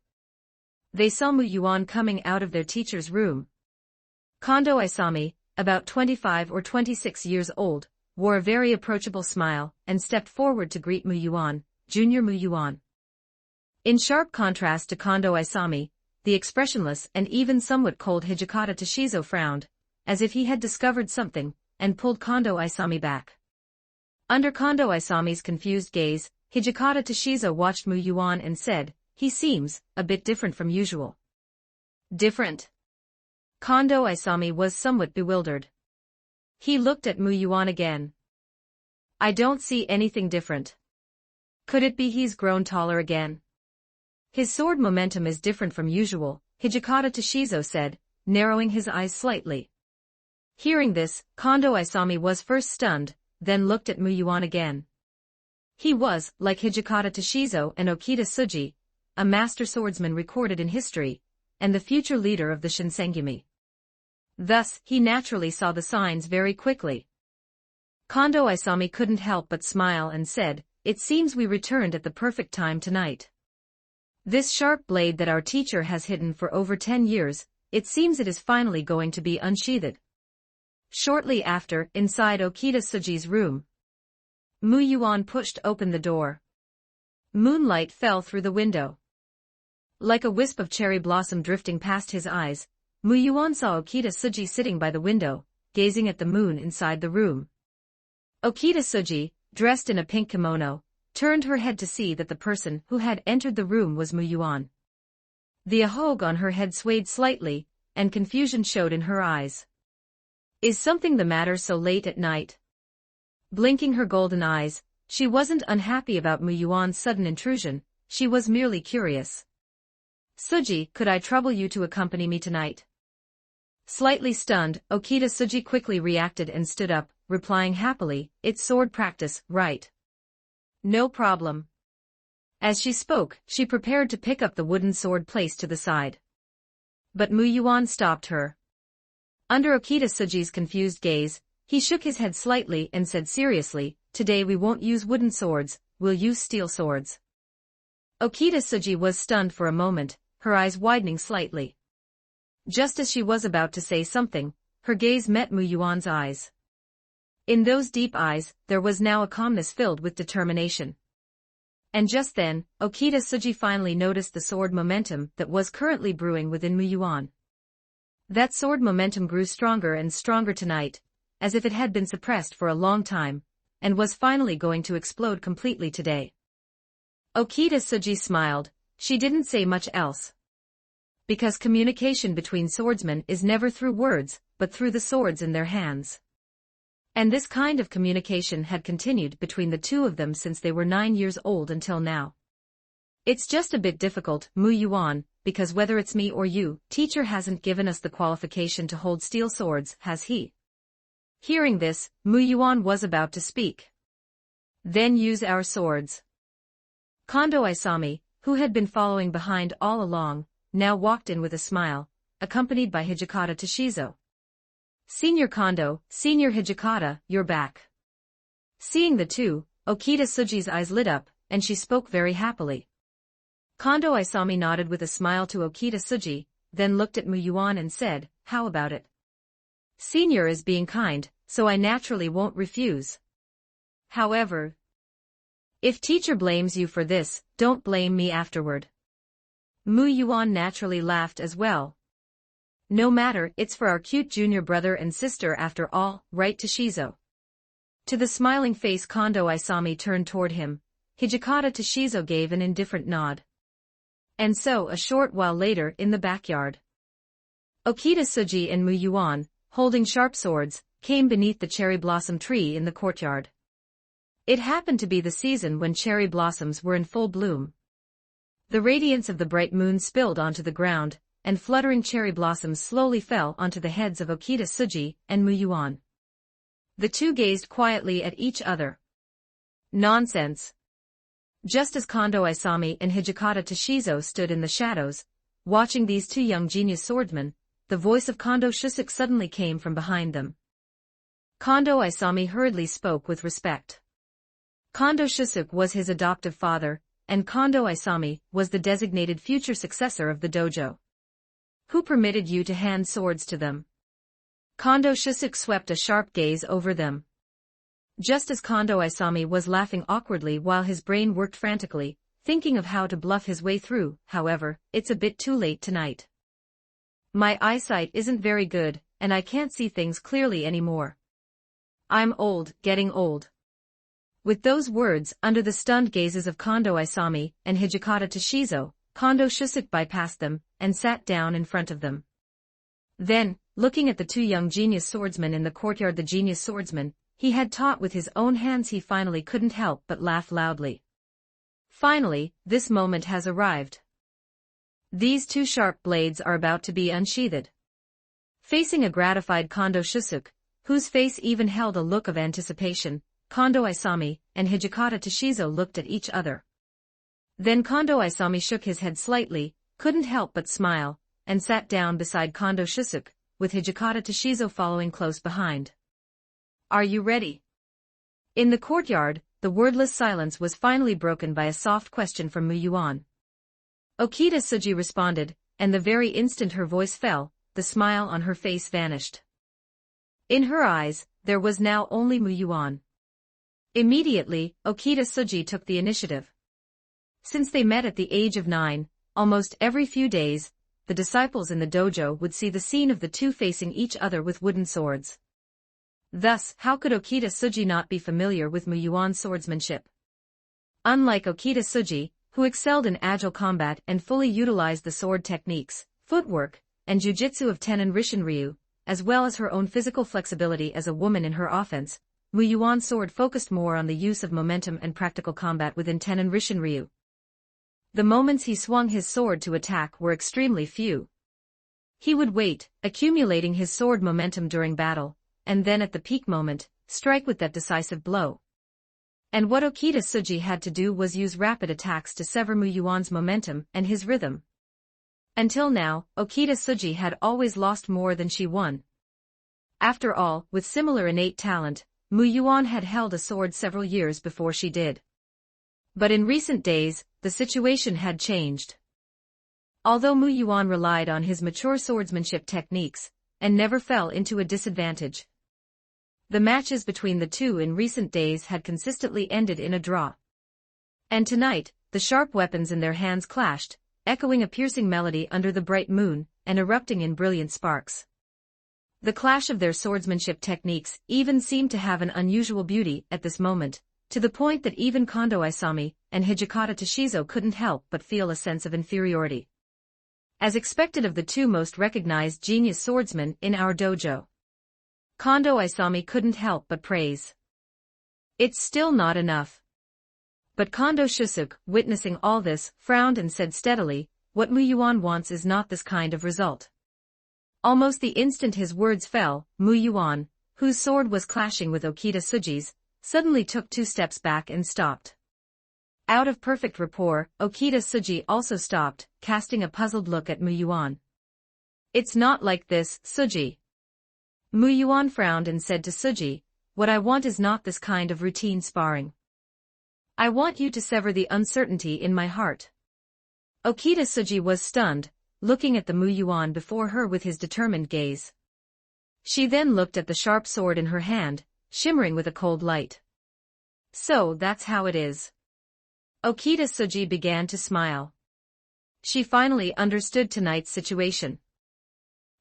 They saw Mu Yuan coming out of their teacher's room. Kondo Isami, about 25 or 26 years old, wore a very approachable smile and stepped forward to greet Mu Yuan, Junior Mu Yuan. In sharp contrast to Kondo Isami, the expressionless and even somewhat cold Hijikata Toshizo frowned, as if he had discovered something, and pulled Kondo Isami back. Under Kondo Isami's confused gaze, Hijikata Toshizo watched Mu Yuan and said, "He seems a bit different from usual." Different? Kondo Isami was somewhat bewildered. He looked at Mu Yuan again. "I don't see anything different. Could it be he's grown taller again?" "His sword momentum is different from usual," Hijikata Toshizo said, narrowing his eyes slightly. Hearing this, Kondo Isami was first stunned, then looked at Mu Yuan again. He was, like Hijikata Toshizo and Okita Tsuji, a master swordsman recorded in history, and the future leader of the Shinsengumi. Thus, he naturally saw the signs very quickly. Kondo Isami couldn't help but smile and said, "It seems we returned at the perfect time tonight. This sharp blade that our teacher has hidden for over 10 years, it seems it is finally going to be unsheathed." Shortly after, inside Okita Tsuji's room, Mu Yuan pushed open the door. Moonlight fell through the window. Like a wisp of cherry blossom drifting past his eyes, Mu Yuan saw Okita Tsuji sitting by the window, gazing at the moon inside the room. Okita Tsuji, dressed in a pink kimono, turned her head to see that the person who had entered the room was Mu Yuan. The ahogue on her head swayed slightly, and confusion showed in her eyes. "Is something the matter so late at night?" Blinking her golden eyes, she wasn't unhappy about Mu Yuan's sudden intrusion, she was merely curious. "Tsuji, could I trouble you to accompany me tonight?" Slightly stunned, Okita Tsuji quickly reacted and stood up, replying happily, "It's sword practice, right? No problem." As she spoke, she prepared to pick up the wooden sword placed to the side. But Mu Yuan stopped her. Under Okita Tsuji's confused gaze, he shook his head slightly and said seriously, "Today we won't use wooden swords, we'll use steel swords." Okita Tsuji was stunned for a moment, her eyes widening slightly. Just as she was about to say something, her gaze met Mu Yuan's eyes. In those deep eyes, there was now a calmness filled with determination. And just then, Okita Tsuji finally noticed the sword momentum that was currently brewing within Mu Yuan. That sword momentum grew stronger and stronger tonight, as if it had been suppressed for a long time, and was finally going to explode completely today. Okita Tsuji smiled, she didn't say much else. Because communication between swordsmen is never through words, but through the swords in their hands. And this kind of communication had continued between the two of them since they were 9 years old until now. "It's just a bit difficult, Mu Yuan, because whether it's me or you, teacher hasn't given us the qualification to hold steel swords, has he?" Hearing this, Mu Yuan was about to speak. "Then use our swords." Kondo Isami, who had been following behind all along, now walked in with a smile, accompanied by Hijikata Toshizo. "Senior Kondo, Senior Hijikata, you're back." Seeing the two, Okita Tsuji's eyes lit up, and she spoke very happily. Kondo Isami nodded with a smile to Okita Tsuji, then looked at Mu Yuan and said, "How about it? Senior is being kind, so I naturally won't refuse. However, if teacher blames you for this, don't blame me afterward." Mu Yuan naturally laughed as well. "No matter, it's for our cute junior brother and sister after all, right Toshizo?" To the smiling face Kondo Isami turned toward him, Hijikata Toshizo gave an indifferent nod. And so a short while later in the backyard, Okita Tsuji and Mu Yuan, holding sharp swords, came beneath the cherry blossom tree in the courtyard. It happened to be the season when cherry blossoms were in full bloom. The radiance of the bright moon spilled onto the ground, and fluttering cherry blossoms slowly fell onto the heads of Okita Tsuji and Mu Yuan. The two gazed quietly at each other. Nonsense. Just as Kondo Isami and Hijikata Toshizo stood in the shadows, watching these two young genius swordsmen, the voice of Kondo Shusuk suddenly came from behind them. Kondo Isami hurriedly spoke with respect. Kondo Shusuk was his adoptive father, and Kondo Isami was the designated future successor of the dojo. "Who permitted you to hand swords to them?" Kondo Shusuk swept a sharp gaze over them. Just as Kondo Isami was laughing awkwardly while his brain worked frantically, thinking of how to bluff his way through, however, "It's a bit too late tonight. My eyesight isn't very good, and I can't see things clearly anymore. I'm old, getting old. With those words, under the stunned gazes of Kondo Isami and Hijikata Toshizo, Kondo Shusuke bypassed them, and sat down in front of them. Then, looking at the two young genius swordsmen in the courtyard, the genius swordsman he had taught with his own hands, he finally couldn't help but laugh loudly. Finally, this moment has arrived. These two sharp blades are about to be unsheathed. Facing a gratified Kondo Shusuke, whose face even held a look of anticipation, Kondo Isami and Hijikata Toshizo looked at each other. Then Kondo Isami shook his head slightly, couldn't help but smile, and sat down beside Kondo Shusuke, with Hijikata Toshizo following close behind. Are you ready? In the courtyard, the wordless silence was finally broken by a soft question from Muyuan. Okita Tsuji responded, and the very instant her voice fell, the smile on her face vanished. In her eyes, there was now only Muyuan. Immediately, Okita Tsuji took the initiative. Since they met at the age of 9, almost every few days, the disciples in the dojo would see the scene of the two facing each other with wooden swords. Thus, how could Okita Tsuji not be familiar with Muyuan's swordsmanship? Unlike Okita Tsuji, who excelled in agile combat and fully utilized the sword techniques, footwork, and jujitsu of Tenin Rishin-ryu, as well as her own physical flexibility as a woman in her offense, Muyuan's sword focused more on the use of momentum and practical combat within Tenin Rishin-ryu. The moments he swung his sword to attack were extremely few. He would wait, accumulating his sword momentum during battle, and then at the peak moment, strike with that decisive blow. And what Okita Tsuji had to do was use rapid attacks to sever Muyuan's momentum and his rhythm. Until now, Okita Tsuji had always lost more than she won. After all, with similar innate talent, Muyuan had held a sword several years before she did. But in recent days, the situation had changed. Although Muyuan relied on his mature swordsmanship techniques, and never fell into a disadvantage, the matches between the two in recent days had consistently ended in a draw. And tonight, the sharp weapons in their hands clashed, echoing a piercing melody under the bright moon, and erupting in brilliant sparks. The clash of their swordsmanship techniques even seemed to have an unusual beauty at this moment, to the point that even Kondo Isami and Hijikata Toshizo couldn't help but feel a sense of inferiority. As expected of the two most recognized genius swordsmen in our dojo, Kondo Isami couldn't help but praise. It's still not enough. But Kondo Shusuke, witnessing all this, frowned and said steadily, what Muyuan wants is not this kind of result. Almost the instant his words fell, Muyuan, whose sword was clashing with Okita Tsuji's, suddenly took 2 steps back and stopped. Out of perfect rapport, Okita Tsuji also stopped, casting a puzzled look at Muyuan. It's not like this, Tsuji. Muyuan frowned and said to Tsuji, what I want is not this kind of routine sparring. I want you to sever the uncertainty in my heart. Okita Tsuji was stunned, looking at the Muyuan before her with his determined gaze. She then looked at the sharp sword in her hand, shimmering with a cold light. So that's how it is. Okita Tsuji began to smile. She finally understood tonight's situation.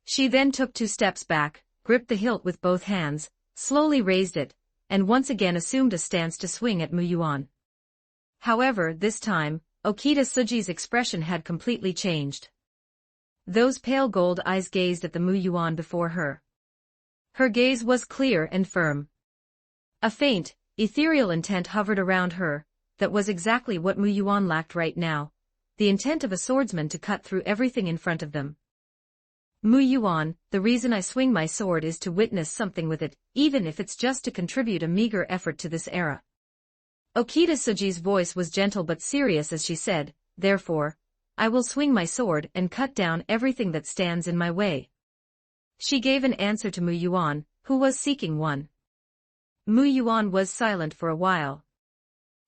She then took 2 steps back, gripped the hilt with both hands, slowly raised it, and once again assumed a stance to swing at Muyuan. However, this time, Okita Tsuji's expression had completely changed. Those pale gold eyes gazed at the Muyuan before her. Her gaze was clear and firm. A faint, ethereal intent hovered around her, that was exactly what Muyuan lacked right now, the intent of a swordsman to cut through everything in front of them. Muyuan, the reason I swing my sword is to witness something with it, even if it's just to contribute a meager effort to this era. Okita Tsuji's voice was gentle but serious as she said, therefore, I will swing my sword and cut down everything that stands in my way. She gave an answer to Muyuan, who was seeking one. Muyuan was silent for a while.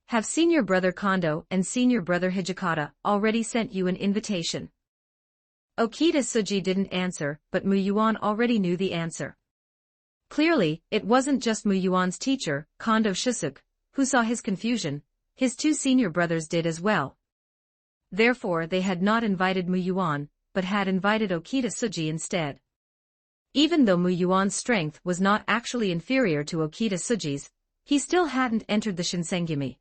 Have senior brother Kondo and senior brother Hijikata already sent you an invitation? Okita Tsuji didn't answer, but Muyuan already knew the answer. Clearly, it wasn't just Muyuan's teacher, Kondo Shusuke, who saw his confusion, his 2 senior brothers did as well. Therefore they had not invited Muyuan, but had invited Okita Tsuji instead. Even though Mu Yuan's strength was not actually inferior to Okita Tsuji's, he still hadn't entered the Shinsengumi.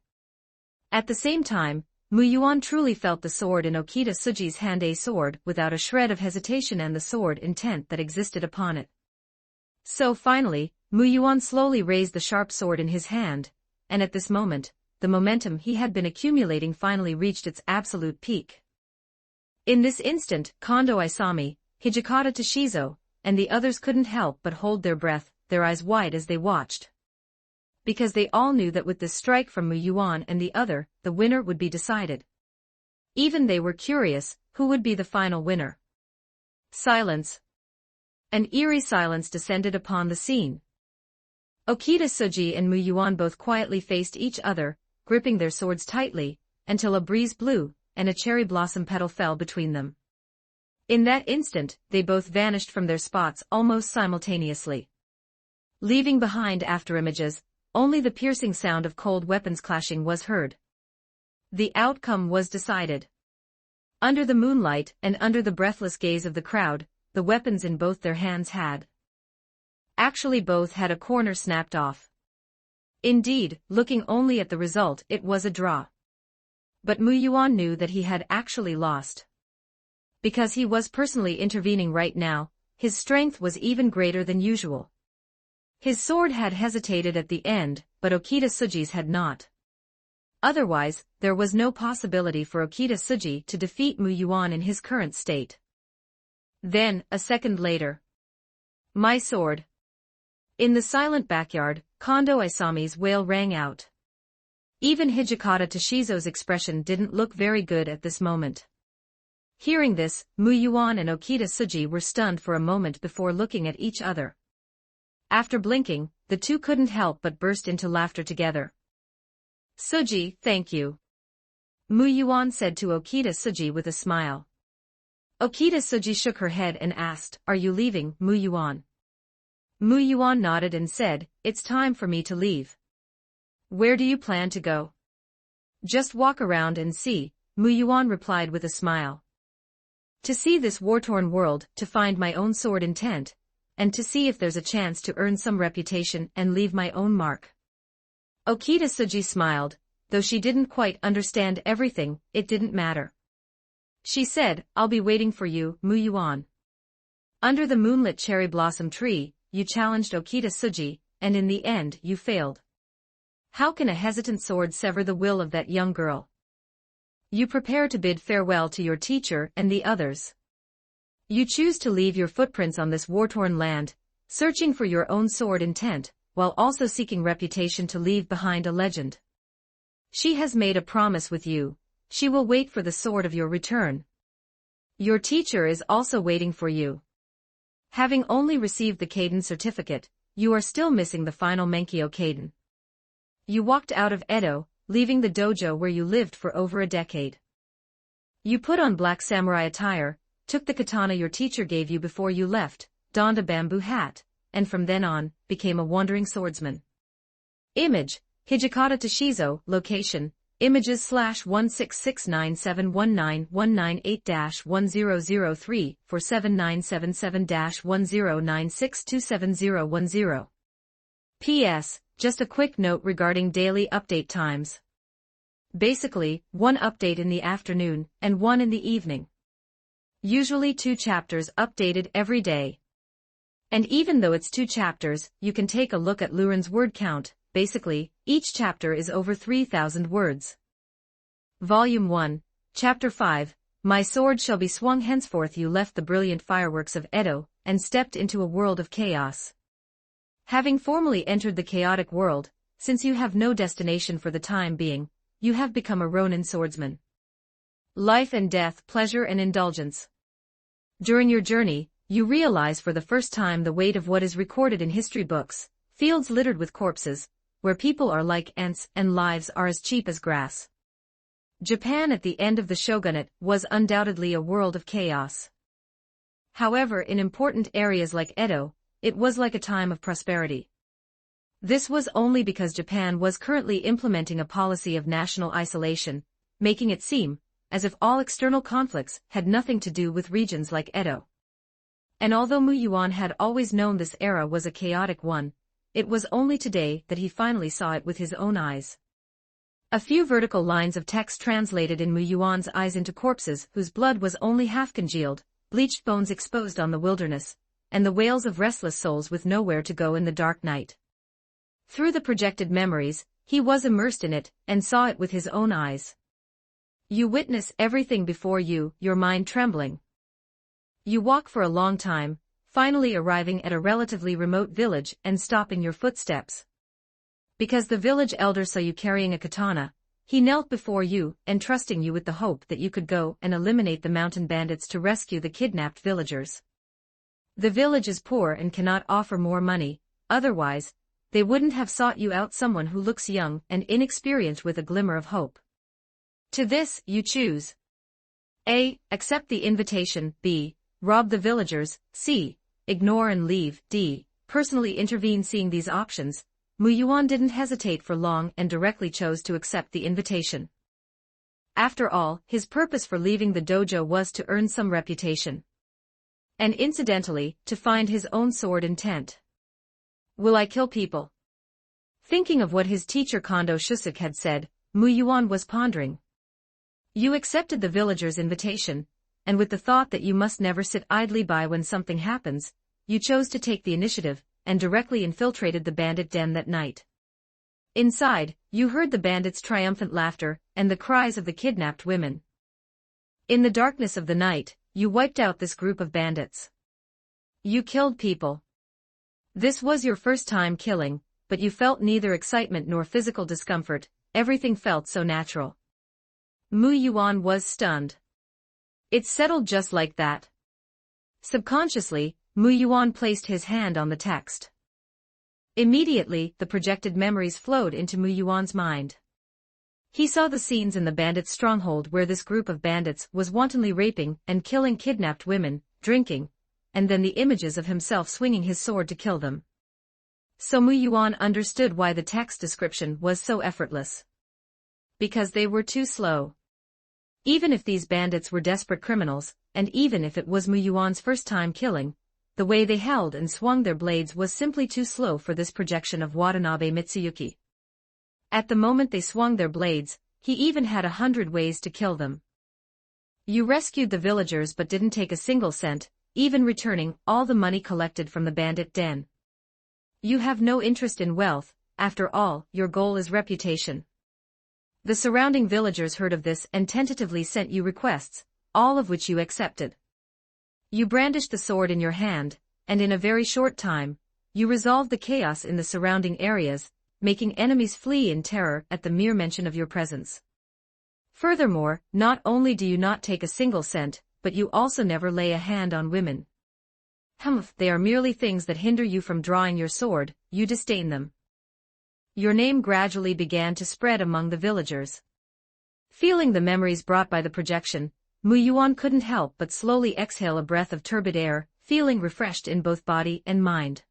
At the same time, Mu Yuan truly felt the sword in Okita Tsuji's hand, a sword without a shred of hesitation and the sword intent that existed upon it. So finally, Mu Yuan slowly raised the sharp sword in his hand, and at this moment, the momentum he had been accumulating finally reached its absolute peak. In this instant, Kondo Isami, Hijikata Toshizo, and the others couldn't help but hold their breath, their eyes wide as they watched. Because they all knew that with this strike from Mu Yuan and the other, the winner would be decided. Even they were curious, who would be the final winner? Silence. An eerie silence descended upon the scene. Okita Tsuji and Mu Yuan both quietly faced each other, gripping their swords tightly, until a breeze blew, and a cherry blossom petal fell between them. In that instant, they both vanished from their spots almost simultaneously. Leaving behind afterimages, only the piercing sound of cold weapons clashing was heard. The outcome was decided. Under the moonlight and under the breathless gaze of the crowd, the weapons in both their hands had. Actually, both had a corner snapped off. Indeed, looking only at the result, it was a draw. But Mu Yuan knew that he had actually lost. Because he was personally intervening right now, his strength was even greater than usual. His sword had hesitated at the end, but Okita Tsuji's had not. Otherwise, there was no possibility for Okita Tsuji to defeat Mu Yuan in his current state. Then, a second later. My sword. In the silent backyard, Kondo Isami's wail rang out. Even Hijikata Toshizo's expression didn't look very good at this moment. Hearing this, Mu Yuan and Okita Tsuji were stunned for a moment before looking at each other. After blinking, the two couldn't help but burst into laughter together. Tsuji, thank you. Mu Yuan said to Okita Tsuji with a smile. Okita Tsuji shook her head and asked, Are you leaving, Mu Yuan? Mu Yuan nodded and said, It's time for me to leave. Where do you plan to go? Just walk around and see, Mu Yuan replied with a smile. To see this war-torn world, to find my own sword intent, and to see if there's a chance to earn some reputation and leave my own mark. Okita Tsuji smiled, though she didn't quite understand everything, it didn't matter. She said, I'll be waiting for you, Mu Yuan. Under the moonlit cherry blossom tree, you challenged Okita Tsuji, and in the end you failed. How can a hesitant sword sever the will of that young girl? You prepare to bid farewell to your teacher and the others. You choose to leave your footprints on this war-torn land, searching for your own sword intent, while also seeking reputation to leave behind a legend. She has made a promise with you. She will wait for the sword of your return. Your teacher is also waiting for you. Having only received the Kaiden certificate, you are still missing the final Menkyo Kaiden. You walked out of Edo, leaving the dojo where you lived for over a decade. You put on black samurai attire, took the katana your teacher gave you before you left, donned a bamboo hat, and from then on, became a wandering swordsman. Image, Hijikata Toshizo, location, images/1669719198198-1003 for 7977-1096271010. P.S. Just a quick note regarding daily update times. Basically, one update in the afternoon, and one in the evening. Usually 2 chapters updated every day. And even though it's 2 chapters, you can take a look at Luren's word count. Basically, each chapter is over 3,000 words. Volume 1, Chapter 5, My sword shall be swung henceforth. You left the brilliant fireworks of Edo, and stepped into a world of chaos. Having formally entered the chaotic world, since you have no destination for the time being, you have become a Ronin swordsman. Life and death, pleasure and indulgence. During your journey, you realize for the first time the weight of what is recorded in history books, fields littered with corpses, where people are like ants and lives are as cheap as grass. Japan at the end of the shogunate was undoubtedly a world of chaos. However, in important areas like Edo, it was like a time of prosperity. This was only because Japan was currently implementing a policy of national isolation, making it seem as if all external conflicts had nothing to do with regions like Edo. And although Mu Yuan had always known this era was a chaotic one, it was only today that he finally saw it with his own eyes. A few vertical lines of text translated in Mu Yuan's eyes into corpses whose blood was only half congealed, bleached bones exposed on the wilderness, and the wails of restless souls with nowhere to go in the dark night. Through the projected memories, he was immersed in it, and saw it with his own eyes. You witness everything before you, your mind trembling. You walk for a long time, finally arriving at a relatively remote village and stopping your footsteps. Because the village elder saw you carrying a katana, he knelt before you, entrusting you with the hope that you could go and eliminate the mountain bandits to rescue the kidnapped villagers. The village is poor and cannot offer more money, otherwise, they wouldn't have sought you out, someone who looks young and inexperienced with a glimmer of hope. To this, you choose A. Accept the invitation, B. Rob the villagers, C. Ignore and leave, D. Personally intervene. Seeing these options, Mu Yuan didn't hesitate for long and directly chose to accept the invitation. After all, his purpose for leaving the dojo was to earn some reputation. And incidentally, to find his own sword intent. Will I kill people? Thinking of what his teacher Kondo Shusuk had said, Mu Yuan was pondering. You accepted the villagers' invitation, and with the thought that you must never sit idly by when something happens, you chose to take the initiative, and directly infiltrated the bandit den that night. Inside, you heard the bandits' triumphant laughter, and the cries of the kidnapped women. In the darkness of the night, you wiped out this group of bandits. You killed people. This was your first time killing, but you felt neither excitement nor physical discomfort, everything felt so natural. Mu Yuan was stunned. It settled just like that. Subconsciously, Mu Yuan placed his hand on the text. Immediately, the projected memories flowed into Mu Yuan's mind. He saw the scenes in the bandits' stronghold where this group of bandits was wantonly raping and killing kidnapped women, drinking, and then the images of himself swinging his sword to kill them. So Mu Yuan understood why the text description was so effortless. Because they were too slow. Even if these bandits were desperate criminals, and even if it was Mu Yuan's first time killing, the way they held and swung their blades was simply too slow for this projection of Watanabe Mitsuyuki. At the moment they swung their blades, he even had 100 ways to kill them. You rescued the villagers but didn't take a single cent, even returning all the money collected from the bandit den. You have no interest in wealth, after all, your goal is reputation. The surrounding villagers heard of this and tentatively sent you requests, all of which you accepted. You brandished the sword in your hand, and in a very short time, you resolved the chaos in the surrounding areas, making enemies flee in terror at the mere mention of your presence. Furthermore, not only do you not take a single cent, but you also never lay a hand on women. They are merely things that hinder you from drawing your sword, you disdain them. Your name gradually began to spread among the villagers. Feeling the memories brought by the projection, Mu Yuan couldn't help but slowly exhale a breath of turbid air, feeling refreshed in both body and mind.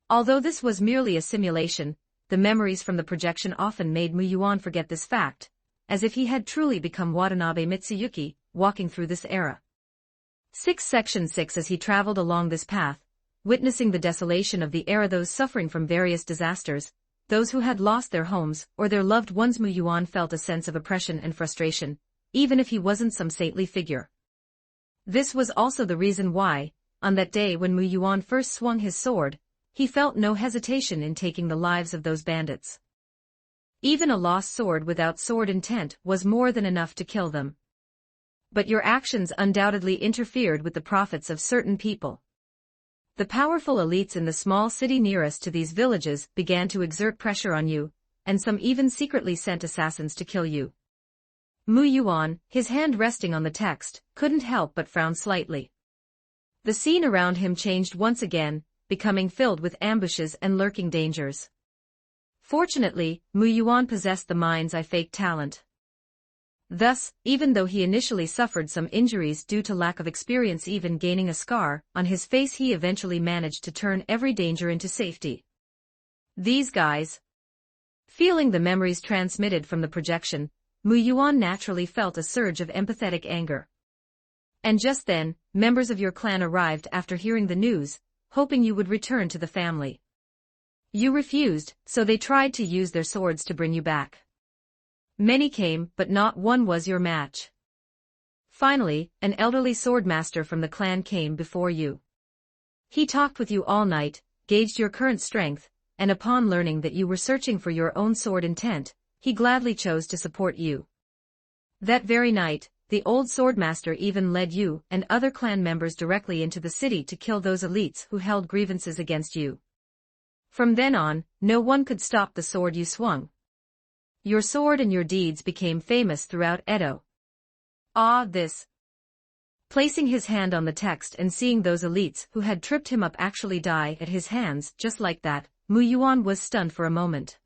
Although this was merely a simulation, the memories from the projection often made Mu Yuan forget this fact, as if he had truly become Watanabe Mitsuyuki, walking through this era. Section 6 As he traveled along this path, witnessing the desolation of the era, those suffering from various disasters, those who had lost their homes or their loved ones, Mu Yuan felt a sense of oppression and frustration, even if he wasn't some saintly figure. This was also the reason why, on that day when Mu Yuan first swung his sword, he felt no hesitation in taking the lives of those bandits. Even a lost sword without sword intent was more than enough to kill them. But your actions undoubtedly interfered with the profits of certain people. The powerful elites in the small city nearest to these villages began to exert pressure on you, and some even secretly sent assassins to kill you. Mu Yuan, his hand resting on the text, couldn't help but frown slightly. The scene around him changed once again, becoming filled with ambushes and lurking dangers. Fortunately, Mu Yuan possessed the mind's eye fake talent. Thus, even though he initially suffered some injuries due to lack of experience, even gaining a scar on his face, he eventually managed to turn every danger into safety. These guys. Feeling the memories transmitted from the projection, Mu Yuan naturally felt a surge of empathetic anger. And just then, members of your clan arrived after hearing the news, hoping you would return to the family. You refused, so they tried to use their swords to bring you back. Many came, but not one was your match. Finally, an elderly swordmaster from the clan came before you. He talked with you all night, gauged your current strength, and upon learning that you were searching for your own sword intent, he gladly chose to support you. That very night, the old swordmaster even led you and other clan members directly into the city to kill those elites who held grievances against you. From then on, no one could stop the sword you swung. Your sword and your deeds became famous throughout Edo. This. Placing his hand on the text and seeing those elites who had tripped him up actually die at his hands just like that, Mu Yuan was stunned for a moment.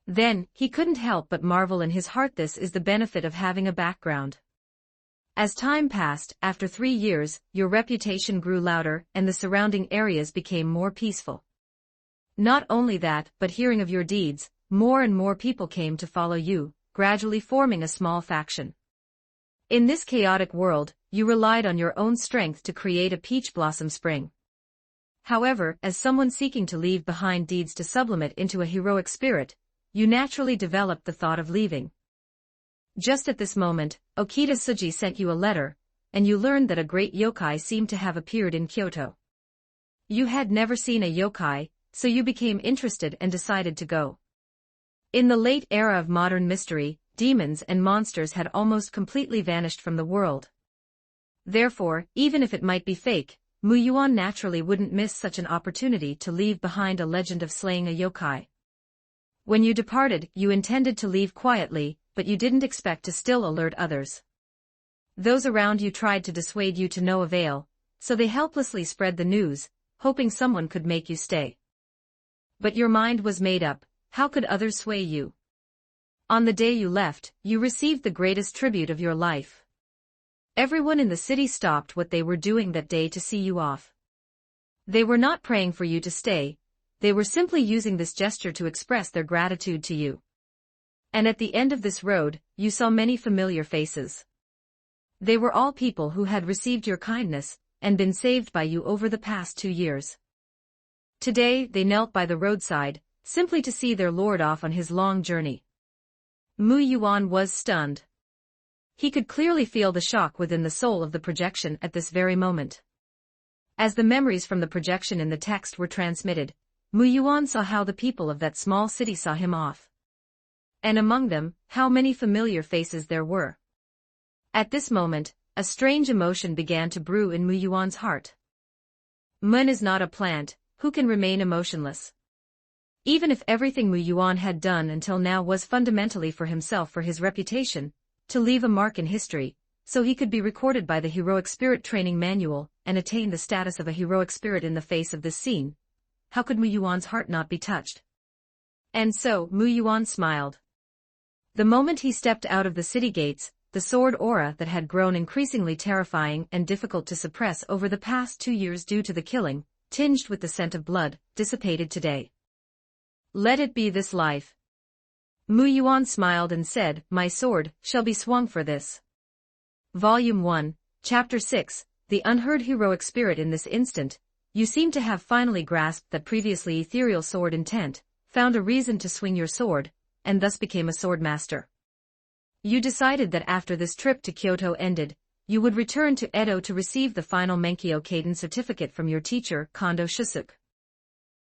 Then, he couldn't help but marvel in his heart. This is the benefit of having a background. As time passed, after 3 years, your reputation grew louder and the surrounding areas became more peaceful. Not only that, but hearing of your deeds, more and more people came to follow you, gradually forming a small faction. In this chaotic world, you relied on your own strength to create a peach blossom spring. However, as someone seeking to leave behind deeds to sublimate into a heroic spirit, you naturally developed the thought of leaving. Just at this moment, Okita Tsuji sent you a letter, and you learned that a great yokai seemed to have appeared in Kyoto. You had never seen a yokai, so you became interested and decided to go. In the late era of modern mystery, demons and monsters had almost completely vanished from the world. Therefore, even if it might be fake, Mu Yuan naturally wouldn't miss such an opportunity to leave behind a legend of slaying a yokai. When you departed, you intended to leave quietly, but you didn't expect to still alert others. Those around you tried to dissuade you to no avail, so they helplessly spread the news, hoping someone could make you stay. But your mind was made up. How could others sway you? On the day you left, you received the greatest tribute of your life. Everyone in the city stopped what they were doing that day to see you off. They were not praying for you to stay, they were simply using this gesture to express their gratitude to you. And at the end of this road, you saw many familiar faces. They were all people who had received your kindness, and been saved by you over the past 2 years. Today, they knelt by the roadside, simply to see their lord off on his long journey. Mu Yuan was stunned. He could clearly feel the shock within the soul of the projection at this very moment. As the memories from the projection in the text were transmitted, Mu Yuan saw how the people of that small city saw him off. And among them, how many familiar faces there were. At this moment, a strange emotion began to brew in Mu Yuan's heart. Mun is not a plant, who can remain emotionless. Even if everything Mu Yuan had done until now was fundamentally for himself, for his reputation, to leave a mark in history, so he could be recorded by the Heroic Spirit Training Manual and attain the status of a heroic spirit in the face of this scene, how could Mu Yuan's heart not be touched? And so, Mu Yuan smiled. The moment he stepped out of the city gates, the sword aura that had grown increasingly terrifying and difficult to suppress over the past 2 years due to the killing, tinged with the scent of blood, dissipated today. Let it be this life. Mu Yuan smiled and said, my sword shall be swung for this. Volume 1, Chapter 6, The Unheard Heroic Spirit. In this instant, you seem to have finally grasped that previously ethereal sword intent, found a reason to swing your sword, and thus became a sword master. You decided that after this trip to Kyoto ended, you would return to Edo to receive the final Menkyo Kaiden certificate from your teacher, Kondo Shusuke.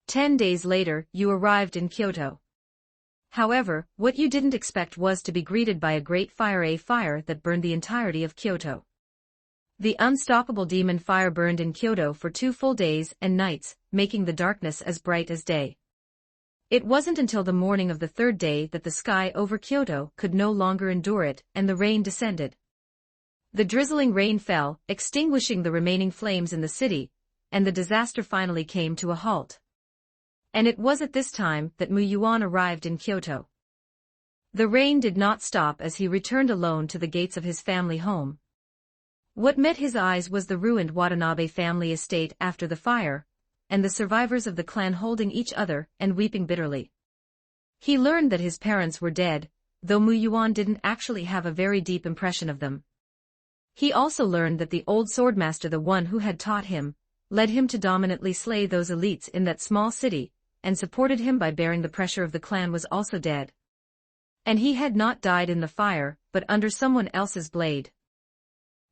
10 days later, you arrived in Kyoto. However, what you didn't expect was to be greeted by a great fire, a fire that burned the entirety of Kyoto. The unstoppable demon fire burned in Kyoto for 2 full days and nights, making the darkness as bright as day. It wasn't until the morning of the 3rd day that the sky over Kyoto could no longer endure it, and the rain descended. The drizzling rain fell, extinguishing the remaining flames in the city, and the disaster finally came to a halt. And it was at this time that Mu Yuan arrived in Kyoto. The rain did not stop as he returned alone to the gates of his family home. What met his eyes was the ruined Watanabe family estate after the fire, and the survivors of the clan holding each other and weeping bitterly. He learned that his parents were dead, though Mu Yuan didn't actually have a very deep impression of them. He also learned that the old swordmaster, the one who had taught him, led him to dominantly slay those elites in that small city, and supported him by bearing the pressure of the clan, was also dead. And he had not died in the fire, but under someone else's blade.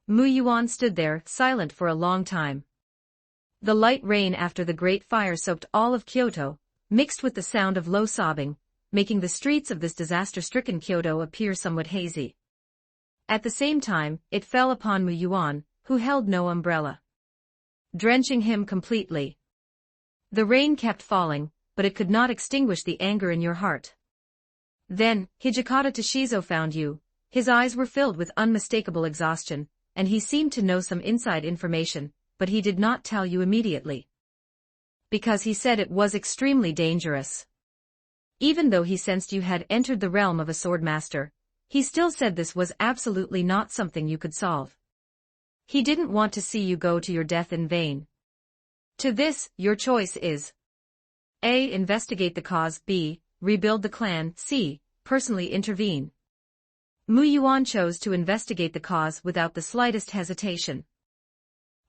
Mu Yuan stood there, silent for a long time. The light rain after the great fire soaked all of Kyoto, mixed with the sound of low sobbing, making the streets of this disaster-stricken Kyoto appear somewhat hazy. At the same time, it fell upon Mu Yuan, who held no umbrella, drenching him completely. The rain kept falling, but it could not extinguish the anger in your heart. Then, Hijikata Toshizo found you. His eyes were filled with unmistakable exhaustion, and he seemed to know some inside information, but he did not tell you immediately. Because he said it was extremely dangerous. Even though he sensed you had entered the realm of a swordmaster, he still said this was absolutely not something you could solve. He didn't want to see you go to your death in vain. To this, your choice is: A. Investigate the cause, B. Rebuild the clan, C. Personally intervene. Mu Yuan chose to investigate the cause without the slightest hesitation.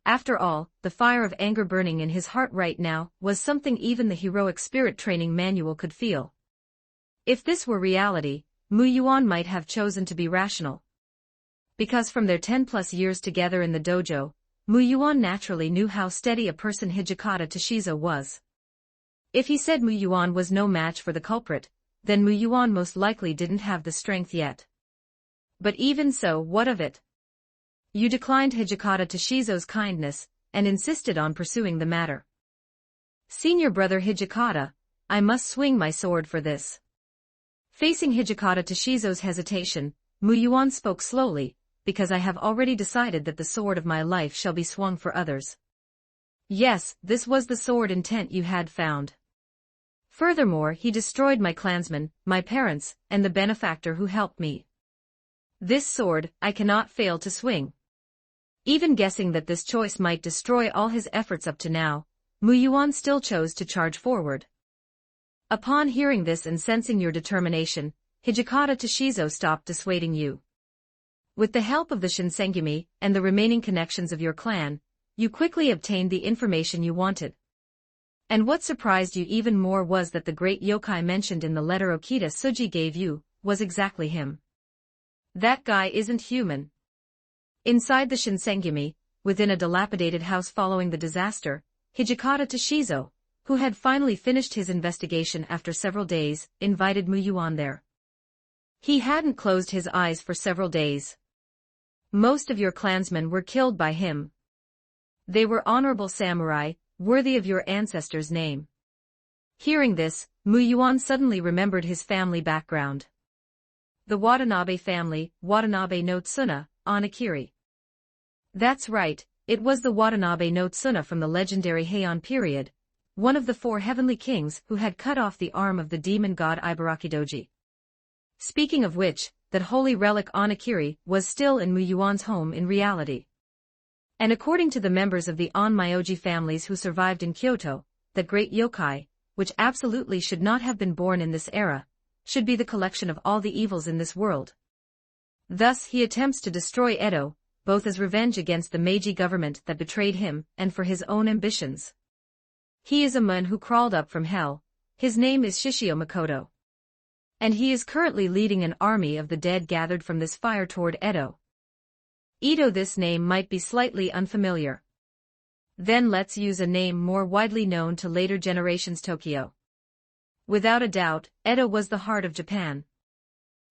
After all, the fire of anger burning in his heart right now was something even the heroic spirit training manual could feel. If this were reality, Mu Yuan might have chosen to be rational. Because from their 10+ years together in the dojo, Mu Yuan naturally knew how steady a person Hijikata Toshizo was. If he said Mu Yuan was no match for the culprit, then Mu Yuan most likely didn't have the strength yet. But even so, what of it? You declined Hijikata Toshizo's kindness, and insisted on pursuing the matter. Senior brother Hijikata, I must swing my sword for this. Facing Hijikata Toshizo's hesitation, Mu Yuan spoke slowly, because I have already decided that the sword of my life shall be swung for others. Yes, this was the sword intent you had found. Furthermore, he destroyed my clansmen, my parents, and the benefactor who helped me. This sword, I cannot fail to swing. Even guessing that this choice might destroy all his efforts up to now, Mu Yuan still chose to charge forward. Upon hearing this and sensing your determination, Hijikata Toshizo stopped dissuading you. With the help of the Shinsengumi and the remaining connections of your clan, you quickly obtained the information you wanted. And what surprised you even more was that the great yokai mentioned in the letter Okita Tsuji gave you was exactly him. That guy isn't human. Inside the Shinsengumi, within a dilapidated house following the disaster, Hijikata Toshizo, who had finally finished his investigation after several days, invited Mu Yuan there. He hadn't closed his eyes for several days. Most of your clansmen were killed by him. They were honorable samurai, worthy of your ancestors' name. Hearing this, Mu Yuan suddenly remembered his family background. The Watanabe family, Watanabe no Tsuna, Onakiri. That's right, it was the Watanabe no Tsuna from the legendary Heian period, one of the 4 heavenly kings who had cut off the arm of the demon god Ibarakidoji. Speaking of which, that holy relic Onakiri was still in Mu Yuan's home in reality. And according to the members of the On-Myoji families who survived in Kyoto, that great yokai, which absolutely should not have been born in this era, should be the collection of all the evils in this world. Thus he attempts to destroy Edo, both as revenge against the Meiji government that betrayed him and for his own ambitions. He is a man who crawled up from hell. His name is Shishio Makoto. And he is currently leading an army of the dead gathered from this fire toward Edo. Edo, this name might be slightly unfamiliar. Then let's use a name more widely known to later generations: Tokyo. Without a doubt, Edo was the heart of Japan.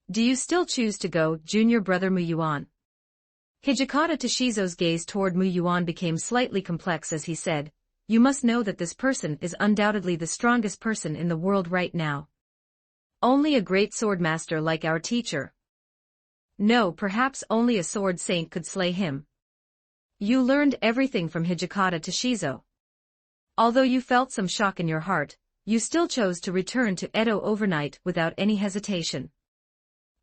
Do you still choose to go, junior brother Mu Yuan? Hijikata Toshizo's gaze toward Mu Yuan became slightly complex as he said, you must know that this person is undoubtedly the strongest person in the world right now. Only a great swordmaster like our teacher. No, perhaps only a sword saint could slay him. You learned everything from Hijikata Toshizo. Although you felt some shock in your heart, you still chose to return to Edo overnight without any hesitation.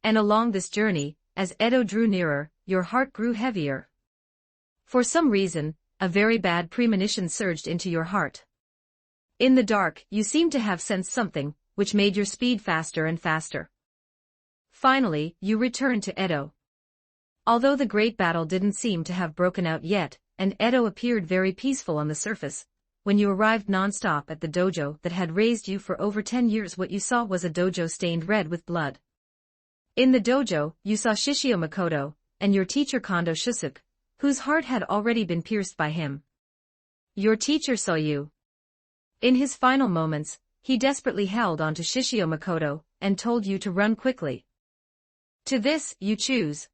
And along this journey, as Edo drew nearer, your heart grew heavier. For some reason, a very bad premonition surged into your heart. In the dark, you seemed to have sensed something, which made your speed faster and faster. Finally, you returned to Edo. Although the great battle didn't seem to have broken out yet, and Edo appeared very peaceful on the surface, when you arrived non-stop at the dojo that had raised you for over 10 years, what you saw was a dojo stained red with blood. In the dojo, you saw Shishio Makoto, and your teacher Kondo Shusuke, whose heart had already been pierced by him. Your teacher saw you. In his final moments, he desperately held on to Shishio Makoto, and told you to run quickly. To this, you choose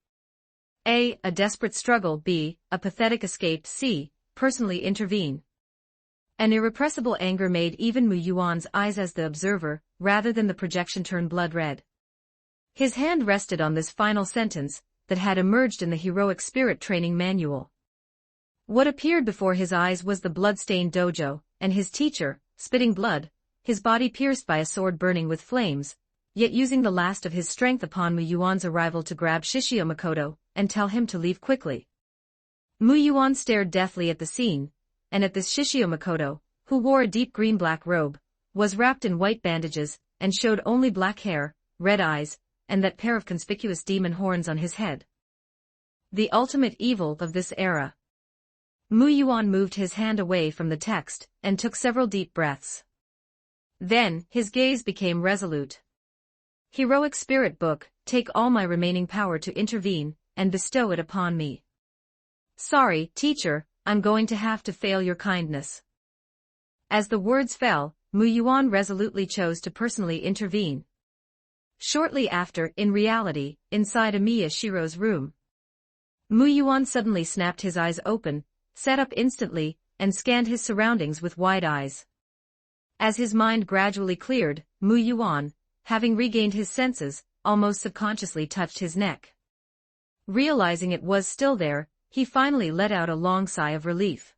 A. A desperate struggle, B. A pathetic escape, C. Personally intervene. An irrepressible anger made even Mu Yuan's eyes as the observer, rather than the projection, turn blood red. His hand rested on this final sentence, that had emerged in the heroic spirit training manual. What appeared before his eyes was the blood-stained dojo, and his teacher, spitting blood, his body pierced by a sword burning with flames, yet using the last of his strength upon Mu Yuan's arrival to grab Shishio Makoto, and tell him to leave quickly. Mu Yuan stared deathly at the scene, and at this Shishio Makoto, who wore a deep green-black robe, was wrapped in white bandages, and showed only black hair, red eyes, and that pair of conspicuous demon horns on his head. The ultimate evil of this era. Mu Yuan moved his hand away from the text, and took several deep breaths. Then, his gaze became resolute. Heroic Spirit Book, take all my remaining power to intervene, and bestow it upon me. Sorry, teacher, I'm going to have to fail your kindness. As the words fell, Mu Yuan resolutely chose to personally intervene. Shortly after, in reality, inside Amiya Shiro's room, Mu Yuan suddenly snapped his eyes open, sat up instantly, and scanned his surroundings with wide eyes. As his mind gradually cleared, Mu Yuan, having regained his senses, almost subconsciously touched his neck. Realizing it was still there, he finally let out a long sigh of relief.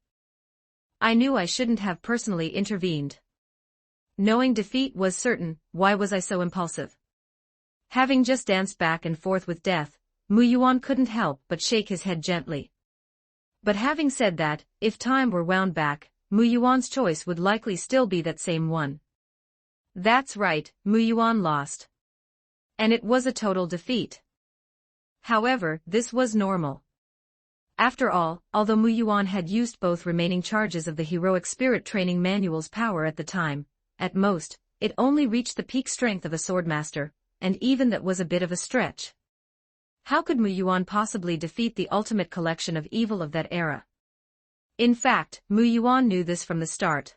I knew I shouldn't have personally intervened. Knowing defeat was certain, why was I so impulsive? Having just danced back and forth with death, Mu Yuan couldn't help but shake his head gently. But having said that, if time were wound back, Mu Yuan's choice would likely still be that same one. That's right, Mu Yuan lost. And it was a total defeat. However, this was normal. After all, although Mu Yuan had used both remaining charges of the Heroic Spirit Training Manual's power at the time, at most, it only reached the peak strength of a swordmaster, and even that was a bit of a stretch. How could Mu Yuan possibly defeat the ultimate collection of evil of that era? In fact, Mu Yuan knew this from the start.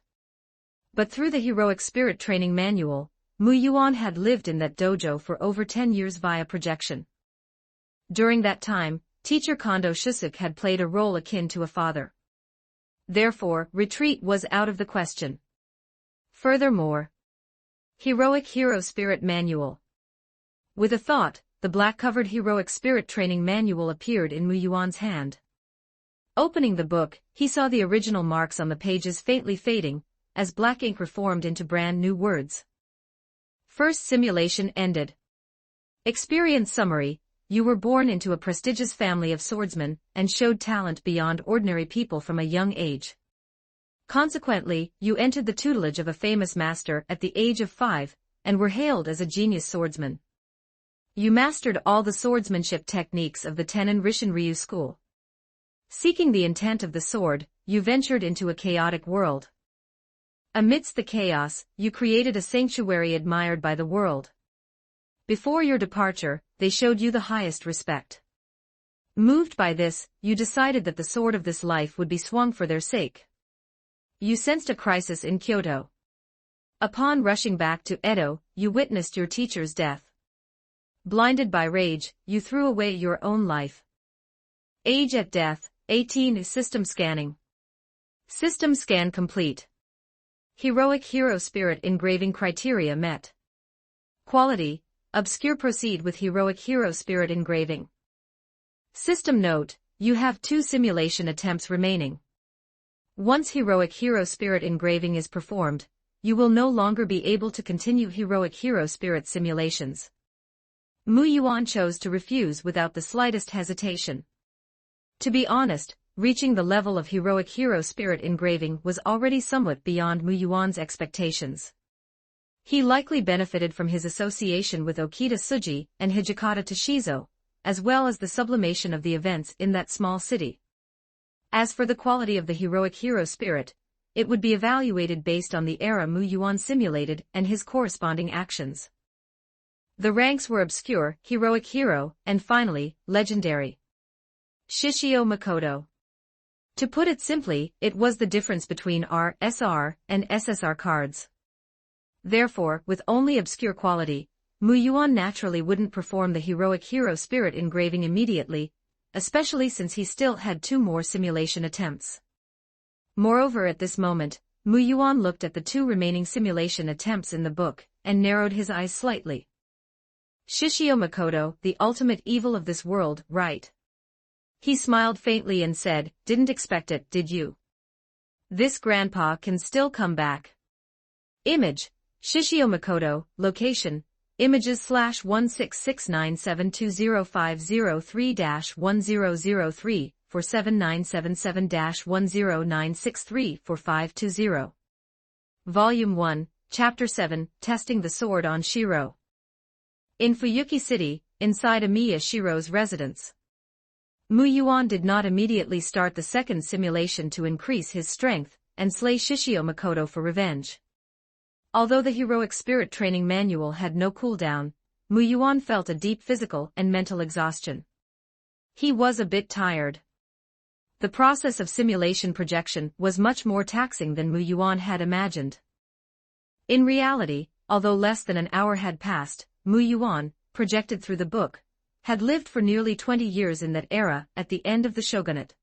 But through the Heroic Spirit Training Manual, Mu Yuan had lived in that dojo for over 10 years via projection. During that time, teacher Kondo Shusuke had played a role akin to a father. Therefore, retreat was out of the question. Furthermore, Heroic Hero Spirit Manual. With a thought, the black-covered Heroic Spirit Training Manual appeared in Mu Yuan's hand. Opening the book, he saw the original marks on the pages faintly fading, as black ink reformed into brand new words. First simulation ended. Experience summary: you were born into a prestigious family of swordsmen, and showed talent beyond ordinary people from a young age. Consequently, you entered the tutelage of a famous master at the age of 5, and were hailed as a genius swordsman. You mastered all the swordsmanship techniques of the Tenin Rishin Ryu school. Seeking the intent of the sword, you ventured into a chaotic world. Amidst the chaos, you created a sanctuary admired by the world. Before your departure, they showed you the highest respect. Moved by this, you decided that the sword of this life would be swung for their sake. You sensed a crisis in Kyoto. Upon rushing back to Edo, you witnessed your teacher's death. Blinded by rage, you threw away your own life. Age at death, 18. System scanning. System scan complete. Heroic Hero Spirit engraving criteria met. Quality: obscure. Proceed with Heroic Hero Spirit engraving. System note: you have 2 simulation attempts remaining. Once Heroic Hero Spirit engraving is performed, you will no longer be able to continue Heroic Hero Spirit simulations. Mu Yuan chose to refuse without the slightest hesitation. To be honest, reaching the level of Heroic Hero Spirit engraving was already somewhat beyond Mu Yuan's expectations. He likely benefited from his association with Okita Tsuji and Hijikata Toshizo, as well as the sublimation of the events in that small city. As for the quality of the heroic hero spirit, it would be evaluated based on the era Mu Yuan simulated and his corresponding actions. The ranks were obscure, heroic hero, and finally, legendary. Shishio Makoto. To put it simply, it was the difference between R, SR, and SSR cards. Therefore, with only obscure quality, Mu Yuan naturally wouldn't perform the heroic hero spirit engraving immediately, especially since he still had 2 more simulation attempts. Moreover, at this moment, Mu Yuan looked at the 2 remaining simulation attempts in the book, and narrowed his eyes slightly. Shishio Makoto, the ultimate evil of this world, right? He smiled faintly and said, "Didn't expect it, did you? This grandpa can still come back." Image, Shishio Makoto, location, images/16697205003-1003 for 7977-10963 for 520. Volume 1, Chapter 7, Testing the Sword on Shiro. In Fuyuki City, inside Amiya Shiro's residence. Mu Yuan did not immediately start the second simulation to increase his strength and slay Shishio Makoto for revenge. Although the heroic spirit training manual had no cooldown, Mu Yuan felt a deep physical and mental exhaustion. He was a bit tired. The process of simulation projection was much more taxing than Mu Yuan had imagined. In reality, although less than an hour had passed, Mu Yuan, projected through the book, had lived for nearly 20 years in that era at the end of the shogunate.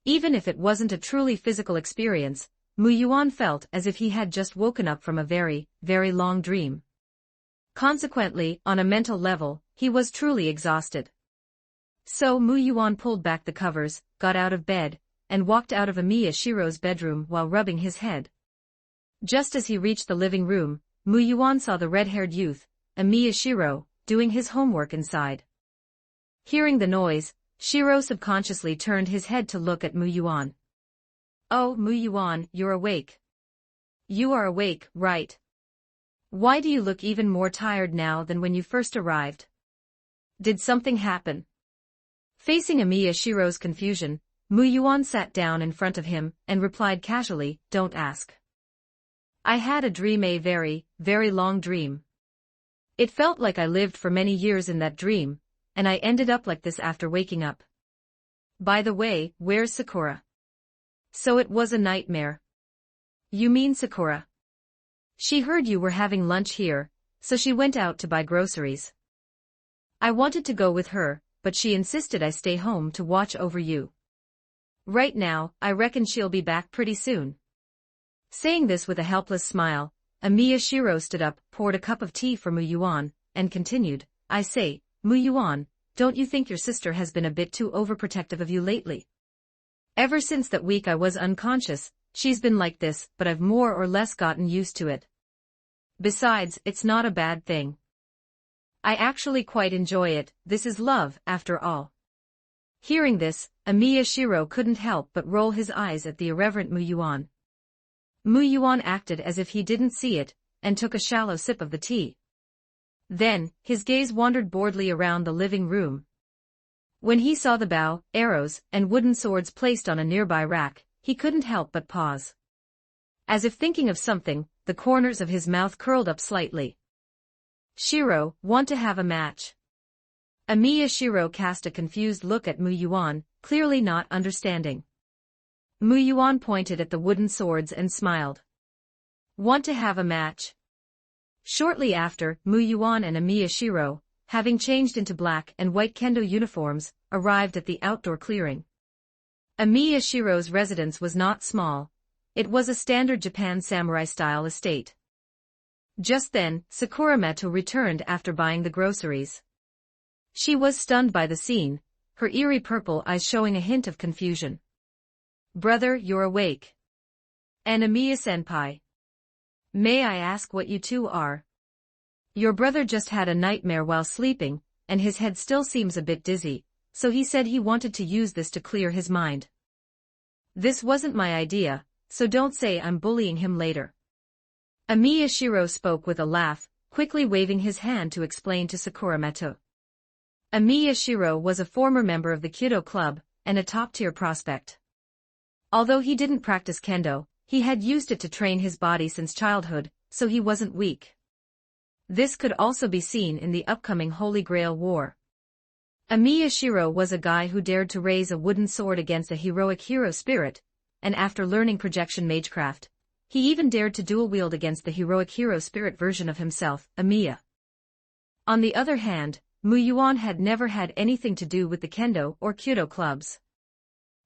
Even if it wasn't a truly physical experience, Mu Yuan felt as if he had just woken up from a very, very long dream. Consequently, on a mental level, he was truly exhausted. So Mu Yuan pulled back the covers, got out of bed, and walked out of Amiya Shiro's bedroom while rubbing his head. Just as he reached the living room, Mu Yuan saw the red-haired youth, Amiya Shiro, doing his homework inside. Hearing the noise, Shiro subconsciously turned his head to look at Mu Yuan. "Oh, Mu Yuan, you're awake. You are awake, right? Why do you look even more tired now than when you first arrived? Did something happen?" Facing Amiya Shiro's confusion, Mu Yuan sat down in front of him and replied casually, "Don't ask. I had a dream, a very, very long dream. It felt like I lived for many years in that dream, and I ended up like this after waking up. By the way, where's Sakura?" "So it was a nightmare." "You mean Sakura? She heard you were having lunch here, so she went out to buy groceries. I wanted to go with her, but she insisted I stay home to watch over you. Right now, I reckon she'll be back pretty soon." Saying this with a helpless smile, Amiya Shiro stood up, poured a cup of tea for Mu Yuan, and continued, "I say, Mu Yuan, don't you think your sister has been a bit too overprotective of you lately? Ever since that week I was unconscious, she's been like this, but I've more or less gotten used to it. Besides, it's not a bad thing. I actually quite enjoy it, this is love, after all." Hearing this, Amiya Shiro couldn't help but roll his eyes at the irreverent Mu Yuan. Mu Yuan acted as if he didn't see it, and took a shallow sip of the tea. Then, his gaze wandered boredly around the living room. When he saw the bow, arrows, and wooden swords placed on a nearby rack, he couldn't help but pause. As if thinking of something, the corners of his mouth curled up slightly. "Shiro, want to have a match?" Amiya Shiro cast a confused look at Mu Yuan, clearly not understanding. Mu Yuan pointed at the wooden swords and smiled. "Want to have a match?" Shortly after, Mu Yuan and Amiya Shiro, having changed into black and white kendo uniforms, arrived at the outdoor clearing. Amiya Shiro's residence was not small. It was a standard Japan samurai-style estate. Just then, Sakura Meto returned after buying the groceries. She was stunned by the scene, her eerie purple eyes showing a hint of confusion. "Brother, you're awake. And Amiya-senpai. May I ask what you two are? Your brother just had a nightmare while sleeping, and his head still seems a bit dizzy, so he said he wanted to use this to clear his mind. This wasn't my idea, so don't say I'm bullying him later." Amiya Shiro spoke with a laugh, quickly waving his hand to explain to Sakura Meto. Amiya Shiro was a former member of the Kyudo Club, and a top-tier prospect. Although he didn't practice kendo, he had used it to train his body since childhood, so he wasn't weak. This could also be seen in the upcoming Holy Grail War. Amiya Shiro was a guy who dared to raise a wooden sword against a heroic hero spirit, and after learning projection magecraft, he even dared to dual-wield against the heroic hero spirit version of himself, Amiya. On the other hand, Muyuan had never had anything to do with the kendo or kyudo clubs.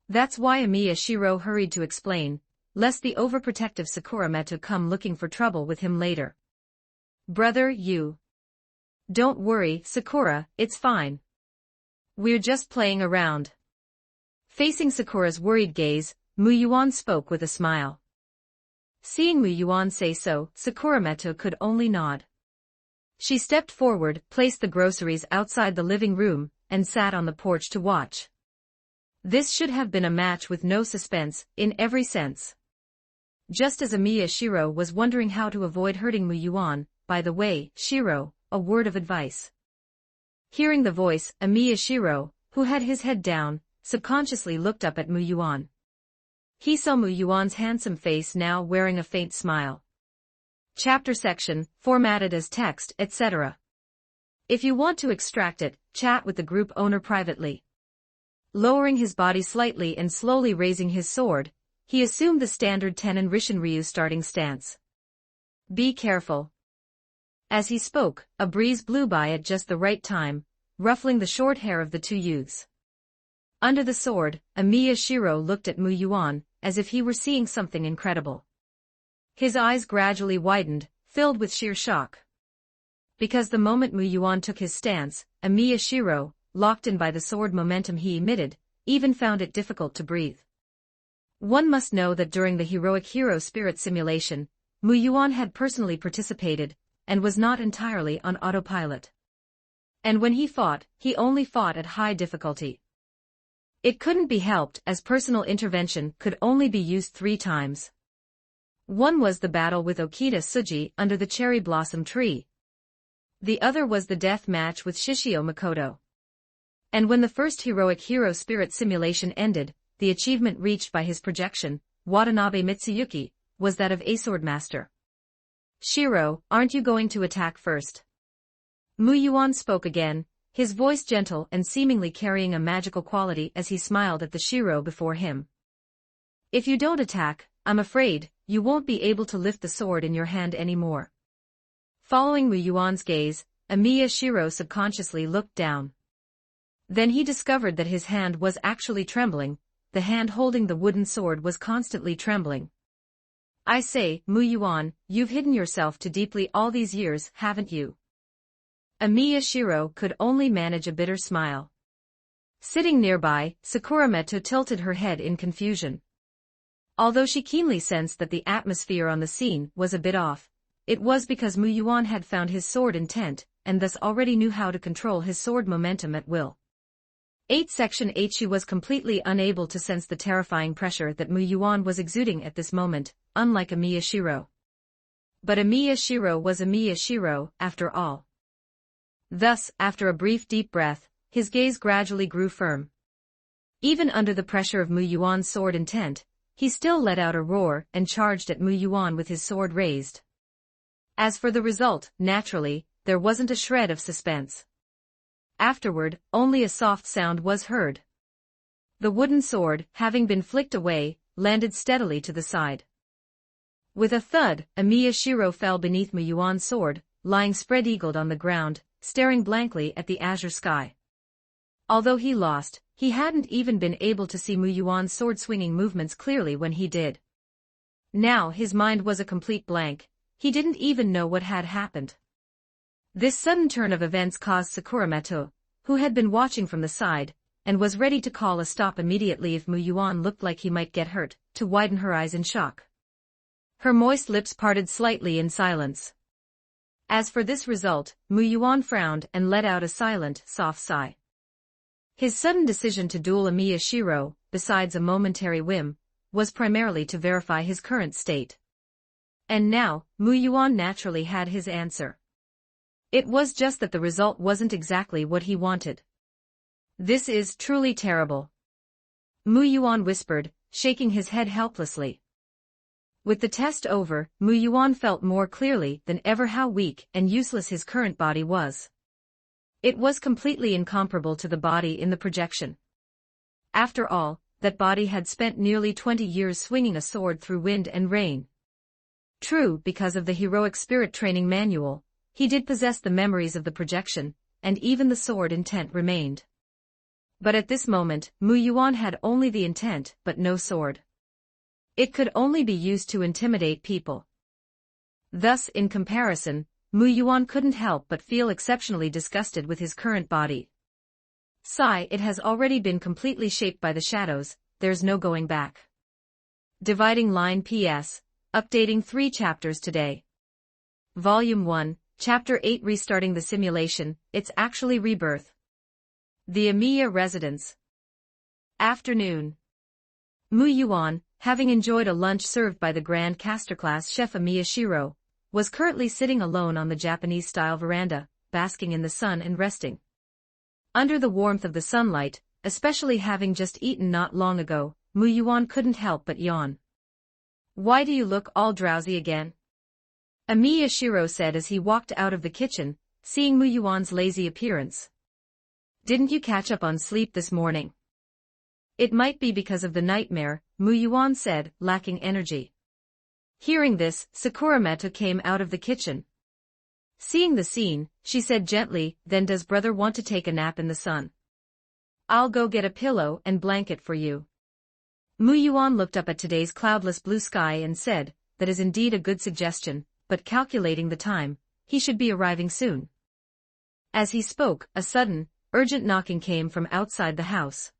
That's why Amiya Shiro hurried to explain, lest the overprotective Sakura Meto come looking for trouble with him later. Brother, you. Don't worry, Sakura, it's fine. We're just playing around. Facing Sakura's worried gaze, Muyuan spoke with a smile. Seeing Muyuan say so, Sakura Meto could only nod. She stepped forward, placed the groceries outside the living room, and sat on the porch to watch. This should have been a match with no suspense, in every sense. Just as Amiya Shiro was wondering how to avoid hurting Muyuan, by the way, Shiro, a word of advice. Hearing the voice, Amiya Shiro, who had his head down, subconsciously looked up at Muyuan. He saw Muyuan's handsome face now wearing a faint smile. Chapter section, formatted as text, etc. If you want to extract it, chat with the group owner privately. Lowering his body slightly and slowly raising his sword, he assumed the standard Tenon Rishinryu starting stance. Be careful. As he spoke, a breeze blew by at just the right time, ruffling the short hair of the two youths. Under the sword, Amiya Shiro looked at Muyuan, as if he were seeing something incredible. His eyes gradually widened, filled with sheer shock. Because the moment Muyuan took his stance, Amiya Shiro, locked in by the sword momentum he emitted, even found it difficult to breathe. One must know that during the heroic hero spirit simulation, Muyuan had personally participated, and was not entirely on autopilot. And when he fought, he only fought at high difficulty. It couldn't be helped as personal intervention could only be used 3 times. One was the battle with Okita Tsuji under the cherry blossom tree. The other was the death match with Shishio Makoto. And when the first heroic hero spirit simulation ended, the achievement reached by his projection, Watanabe Mitsuyuki, was that of a swordmaster. Shiro, aren't you going to attack first? Muyuan spoke again, his voice gentle and seemingly carrying a magical quality as he smiled at the Shiro before him. If you don't attack, I'm afraid, you won't be able to lift the sword in your hand anymore. Following Muyuan's gaze, Amiya Shiro subconsciously looked down. Then he discovered that his hand was actually trembling, the hand holding the wooden sword was constantly trembling. I say, Muyuan, you've hidden yourself too deeply all these years, haven't you? Amiya Shiro could only manage a bitter smile. Sitting nearby, Sakura Meto tilted her head in confusion. Although she keenly sensed that the atmosphere on the scene was a bit off, it was because Muyuan had found his sword intent, and thus already knew how to control his sword momentum at will. 8 Section 8 She was completely unable to sense the terrifying pressure that Muyuan was exuding at this moment, unlike Amiya Shiro. But Amiya Shiro was Amiya Shiro, after all. Thus, after a brief deep breath, his gaze gradually grew firm. Even under the pressure of Muyuan's sword intent, he still let out a roar and charged at Muyuan with his sword raised. As for the result, naturally, there wasn't a shred of suspense. Afterward, only a soft sound was heard. The wooden sword, having been flicked away, landed steadily to the side. With a thud, Amiya Shiro fell beneath Muyuan's sword, lying spread-eagled on the ground, staring blankly at the azure sky. Although he lost, he hadn't even been able to see Muyuan's sword-swinging movements clearly when he did. Now his mind was a complete blank, he didn't even know what had happened. This sudden turn of events caused Sakura Meto, who had been watching from the side, and was ready to call a stop immediately if Muyuan looked like he might get hurt, to widen her eyes in shock. Her moist lips parted slightly in silence. As for this result, Muyuan frowned and let out a silent, soft sigh. His sudden decision to duel Amiya Shiro, besides a momentary whim, was primarily to verify his current state. And now, Muyuan naturally had his answer. It was just that the result wasn't exactly what he wanted. This is truly terrible. Mu Yuan whispered, shaking his head helplessly. With the test over, Mu Yuan felt more clearly than ever how weak and useless his current body was. It was completely incomparable to the body in the projection. After all, that body had spent nearly 20 years swinging a sword through wind and rain. True, because of the heroic spirit training manual, he did possess the memories of the projection, and even the sword intent remained. But at this moment, Mu Yuan had only the intent but no sword. It could only be used to intimidate people. Thus, in comparison, Mu Yuan couldn't help but feel exceptionally disgusted with his current body. Sigh, it has already been completely shaped by the shadows, there's no going back. Dividing line PS. Updating 3 chapters today. Volume 1, Chapter 8 Restarting the Simulation, It's Actually Rebirth. The Amiya Residence. Afternoon. Mu Yuan, having enjoyed a lunch served by the Grand Casterclass chef Amiya Shiro, was currently sitting alone on the Japanese-style veranda, basking in the sun and resting. Under the warmth of the sunlight, especially having just eaten not long ago, Mu Yuan couldn't help but yawn. Why do you look all drowsy again? Amiya Shiro said as he walked out of the kitchen, seeing Mu Yuan's lazy appearance. Didn't you catch up on sleep this morning? It might be because of the nightmare, Mu Yuan said, lacking energy. Hearing this, Sakurameta came out of the kitchen. Seeing the scene, she said gently, then does brother want to take a nap in the sun? I'll go get a pillow and blanket for you. Mu Yuan looked up at today's cloudless blue sky and said, that is indeed a good suggestion, but calculating the time, he should be arriving soon. As he spoke, a sudden, urgent knocking came from outside the house.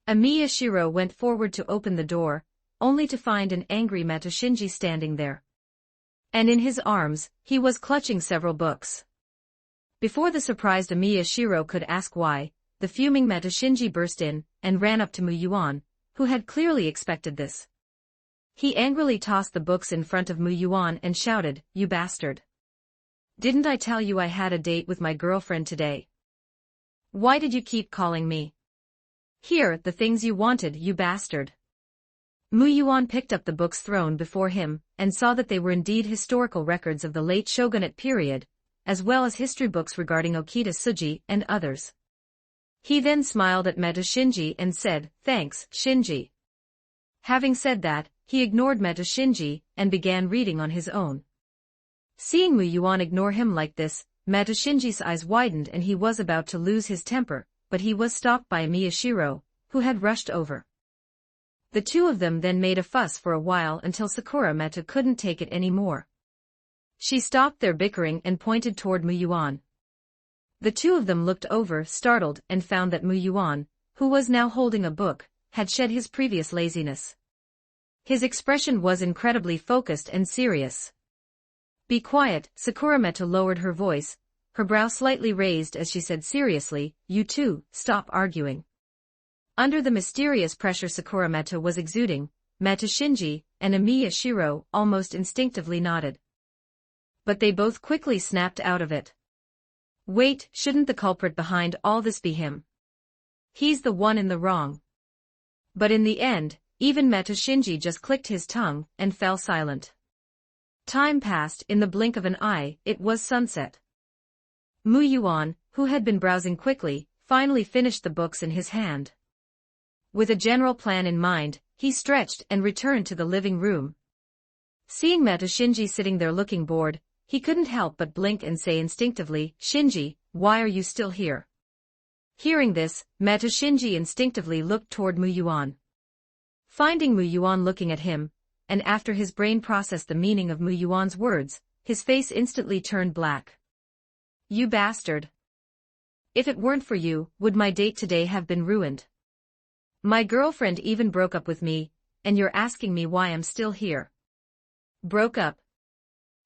Amiya Shiro went forward to open the door, only to find an angry Meta Shinji standing there. And in his arms, he was clutching several books. Before the surprised Amiya Shiro could ask why, the fuming Meta Shinji burst in, and ran up to Mu Yuan, who had clearly expected this. He angrily tossed the books in front of Mu Yuan and shouted, "You bastard! Didn't I tell you I had a date with my girlfriend today? Why did you keep calling me? Here, the things you wanted, you bastard!" Mu Yuan picked up the books thrown before him, and saw that they were indeed historical records of the late shogunate period, as well as history books regarding Okita Tsuji and others. He then smiled at Meta Shinji and said, "Thanks, Shinji." Having said that, he ignored Meta Shinji and began reading on his own. Seeing Mu Yuan ignore him like this, Meta Shinji's eyes widened and he was about to lose his temper, but he was stopped by Amiya Shiro, who had rushed over. The two of them then made a fuss for a while until Sakura Meta couldn't take it any more. She stopped their bickering and pointed toward Mu Yuan. The two of them looked over, startled, and found that Mu Yuan, who was now holding a book, had shed his previous laziness. His expression was incredibly focused and serious. "Be quiet," Sakurameta lowered her voice, her brow slightly raised as she said seriously, "You two, stop arguing." Under the mysterious pressure Sakurameta was exuding, Meta Shinji and Amiya Shiro almost instinctively nodded. But they both quickly snapped out of it. Wait, shouldn't the culprit behind all this be him? He's the one in the wrong. But in the end, even Meta Shinji just clicked his tongue and fell silent. Time passed. In the blink of an eye, it was sunset. Mu Yuan, who had been browsing quickly, finally finished the books in his hand. With a general plan in mind, he stretched and returned to the living room. Seeing Meta Shinji sitting there looking bored, he couldn't help but blink and say instinctively, "Shinji, why are you still here?" Hearing this, Meta Shinji instinctively looked toward Mu Yuan. Finding Mu Yuan looking at him, and after his brain processed the meaning of Mu Yuan's words, his face instantly turned black. "You bastard! If it weren't for you, would my date today have been ruined? My girlfriend even broke up with me, and you're asking me why I'm still here." "Broke up?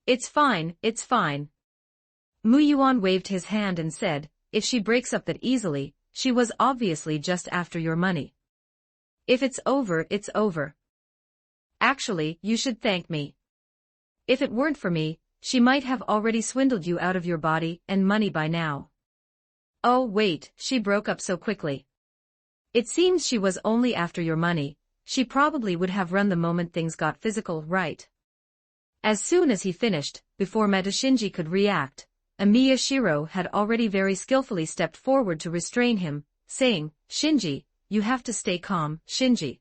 It's fine, it's fine." Mu Yuan waved his hand and said, "If she breaks up that easily, she was obviously just after your money. If it's over, it's over. Actually, you should thank me. If it weren't for me, she might have already swindled you out of your body and money by now." Oh wait, she broke up so quickly. It seems she was only after your money. She probably would have run the moment things got physical, right? As soon as he finished, before Shinji could react, Amiya Shiro had already very skillfully stepped forward to restrain him, saying, Shinji, you have to stay calm, Shinji.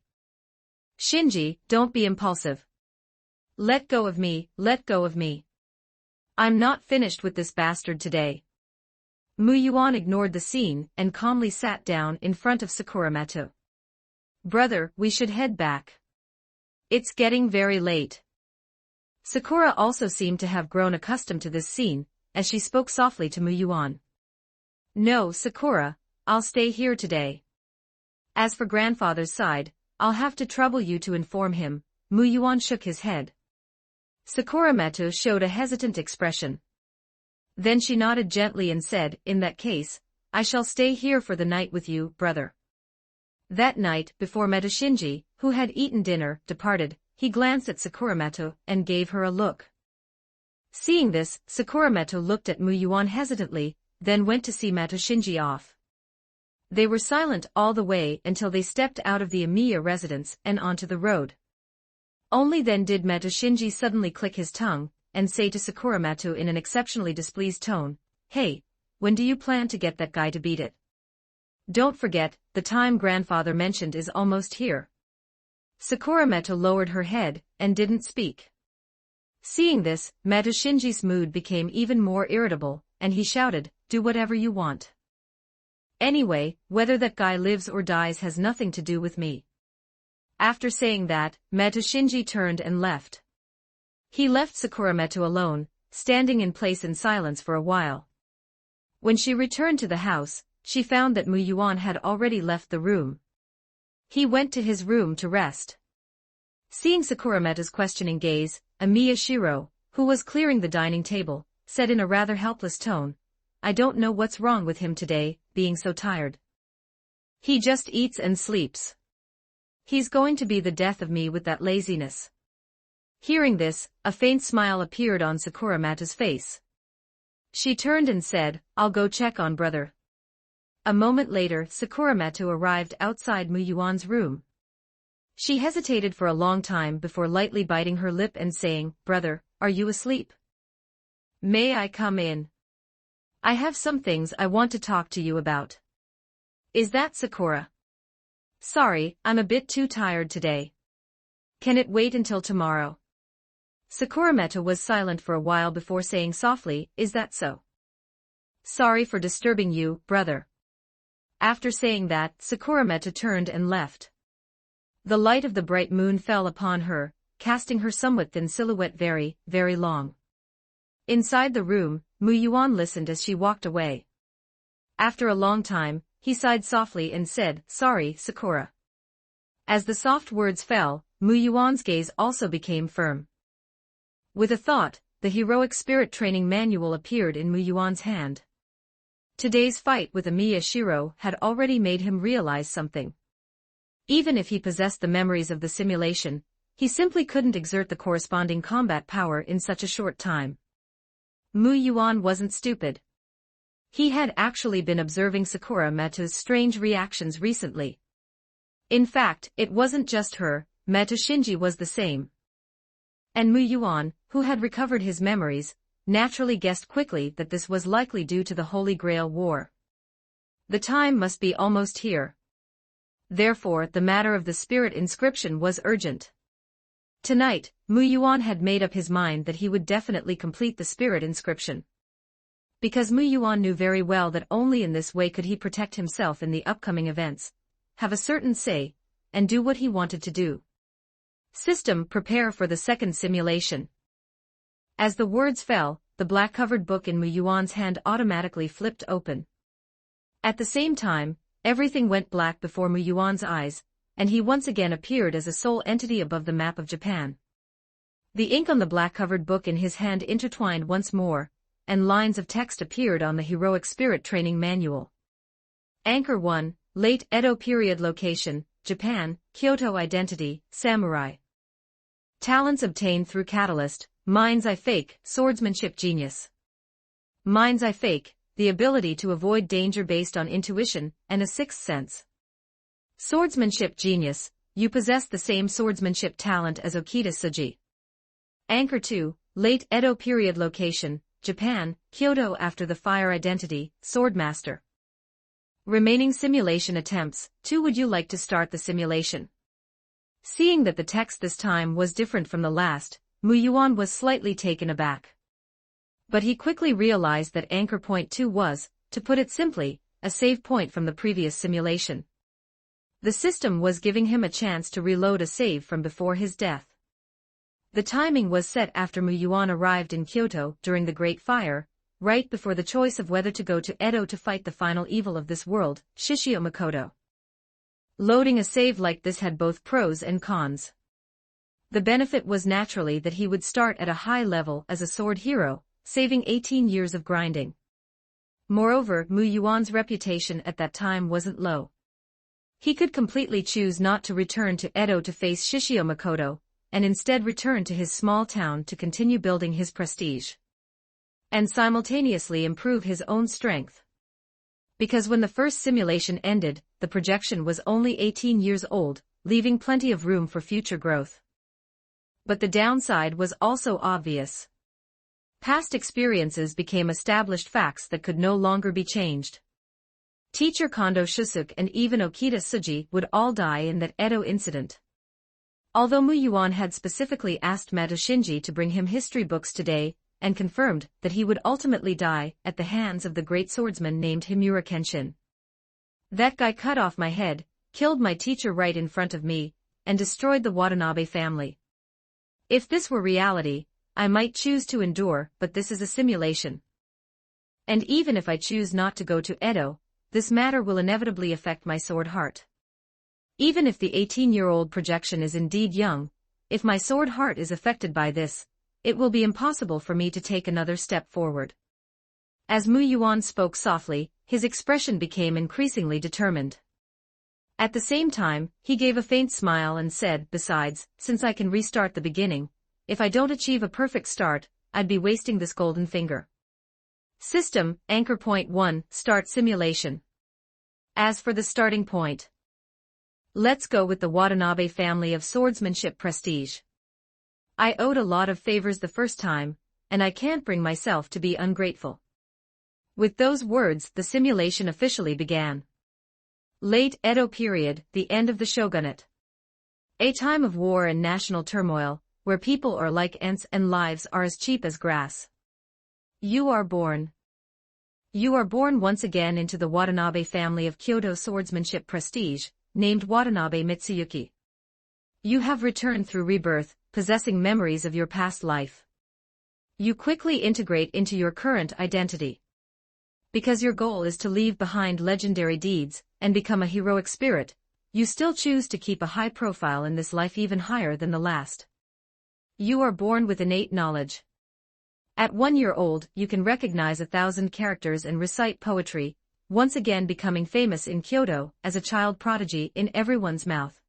Shinji, don't be impulsive. Let go of me, let go of me. I'm not finished with this bastard today. Muyuan ignored the scene and calmly sat down in front of Sakurameto. Brother, we should head back. It's getting very late. Sakura also seemed to have grown accustomed to this scene, as she spoke softly to Muyuan. No, Sakura, I'll stay here today. As for grandfather's side, I'll have to trouble you to inform him. Muyuan shook his head. Sakurameto showed a hesitant expression. Then she nodded gently and said, in that case, I shall stay here for the night with you, brother. That night, before Shinji, who had eaten dinner, departed, he glanced at Sakurameto and gave her a look. Seeing this, Sakurameto looked at Muyuan hesitantly, then went to see Shinji off. They were silent all the way until they stepped out of the Amiya residence and onto the road. Only then did Shinji suddenly click his tongue, and say to Sakurameto in an exceptionally displeased tone, Hey, when do you plan to get that guy to beat it? Don't forget, the time grandfather mentioned is almost here. Sakurameto lowered her head, and didn't speak. Seeing this, Shinji's mood became even more irritable, and he shouted, Do whatever you want. Anyway, whether that guy lives or dies has nothing to do with me. After saying that, Shinji turned and left. He left Sakurameto alone, standing in place in silence for a while. When she returned to the house, she found that Muyuan had already left the room. He went to his room to rest. Seeing Sakurameto's questioning gaze, Amiya Shiro, who was clearing the dining table, said in a rather helpless tone, I don't know what's wrong with him today, being so tired. He just eats and sleeps. He's going to be the death of me with that laziness. Hearing this, a faint smile appeared on Sakurameto's face. She turned and said, I'll go check on brother. A moment later, Sakurameto arrived outside Muyuan's room. She hesitated for a long time before lightly biting her lip and saying, Brother, are you asleep? May I come in? I have some things I want to talk to you about. Is that Sakura? Sorry, I'm a bit too tired today. Can it wait until tomorrow? Sakurameto was silent for a while before saying softly, Is that so? Sorry for disturbing you, brother. After saying that, Sakurameto turned and left. The light of the bright moon fell upon her, casting her somewhat thin silhouette very, very long. Inside the room, Muyuan listened as she walked away. After a long time, he sighed softly and said, Sorry, Sakura. As the soft words fell, Muyuan's gaze also became firm. With a thought, the heroic spirit training manual appeared in Muyuan's hand. Today's fight with Amiya Shiro had already made him realize something. Even if he possessed the memories of the simulation, he simply couldn't exert the corresponding combat power in such a short time. Muyuan wasn't stupid. He had actually been observing Sakurameto's strange reactions recently. In fact, it wasn't just her, Shinji was the same. And Muyuan, who had recovered his memories, naturally guessed quickly that this was likely due to the Holy Grail War. The time must be almost here. Therefore, the matter of the spirit inscription was urgent. Tonight, Muyuan had made up his mind that he would definitely complete the spirit inscription. Because Muyuan knew very well that only in this way could he protect himself in the upcoming events, have a certain say, and do what he wanted to do. System, prepare for the second simulation. As the words fell, the black-covered book in Muyuan's hand automatically flipped open. At the same time, everything went black before Muyuan's eyes, and he once again appeared as a sole entity above the map of Japan. The ink on the black-covered book in his hand intertwined once more, and lines of text appeared on the heroic spirit training manual. Anchor 1, Late Edo period location, Japan, Kyoto identity, samurai. Talents obtained through Catalyst, Mind's Eye Fake, Swordsmanship Genius. Mind's Eye Fake, the ability to avoid danger based on intuition and a sixth sense. Swordsmanship genius, you possess the same swordsmanship talent as Okita Tsuji. Anchor 2, late Edo period location, Japan, Kyoto after the fire identity, Swordmaster. Remaining simulation attempts, 2. Would you like to start the simulation? Seeing that the text this time was different from the last, Mu Yuan was slightly taken aback. But he quickly realized that anchor point 2 was, to put it simply, a save point from the previous simulation. The system was giving him a chance to reload a save from before his death. The timing was set after Mu Yuan arrived in Kyoto during the Great Fire, right before the choice of whether to go to Edo to fight the final evil of this world, Shishio Makoto. Loading a save like this had both pros and cons. The benefit was naturally that he would start at a high level as a sword hero, saving 18 years of grinding. Moreover, Mu Yuan's reputation at that time wasn't low. He could completely choose not to return to Edo to face Shishio Makoto, and instead return to his small town to continue building his prestige. And simultaneously improve his own strength. Because when the first simulation ended, the projection was only 18 years old, leaving plenty of room for future growth. But the downside was also obvious. Past experiences became established facts that could no longer be changed. Teacher Kondo Shusuke and even Okita Tsuji would all die in that Edo incident. Although Mu Yuan had specifically asked Mato Shinji to bring him history books today, and confirmed that he would ultimately die at the hands of the great swordsman named Himura Kenshin. That guy cut off my head, killed my teacher right in front of me, and destroyed the Watanabe family. If this were reality, I might choose to endure, but this is a simulation. And even if I choose not to go to Edo, this matter will inevitably affect my sword heart. Even if the 18-year-old projection is indeed young, if my sword heart is affected by this, it will be impossible for me to take another step forward. As Mu Yuan spoke softly, his expression became increasingly determined. At the same time, he gave a faint smile and said, besides, since I can restart the beginning, if I don't achieve a perfect start, I'd be wasting this golden finger. System, Anchor Point 1, Start Simulation. As for the starting point, let's go with the Watanabe family of swordsmanship prestige. I owed a lot of favors the first time, and I can't bring myself to be ungrateful. With those words, the simulation officially began. Late Edo period, the end of the shogunate. A time of war and national turmoil, where people are like ants and lives are as cheap as grass. You are born. You are born once again into the Watanabe family of Kyoto swordsmanship prestige, named Watanabe Mitsuyuki. You have returned through rebirth, possessing memories of your past life. You quickly integrate into your current identity. Because your goal is to leave behind legendary deeds and become a heroic spirit, you still choose to keep a high profile in this life, even higher than the last. You are born with innate knowledge. At 1 year old, you can recognize 1,000 characters and recite poetry, once again becoming famous in Kyoto as a child prodigy in everyone's mouth.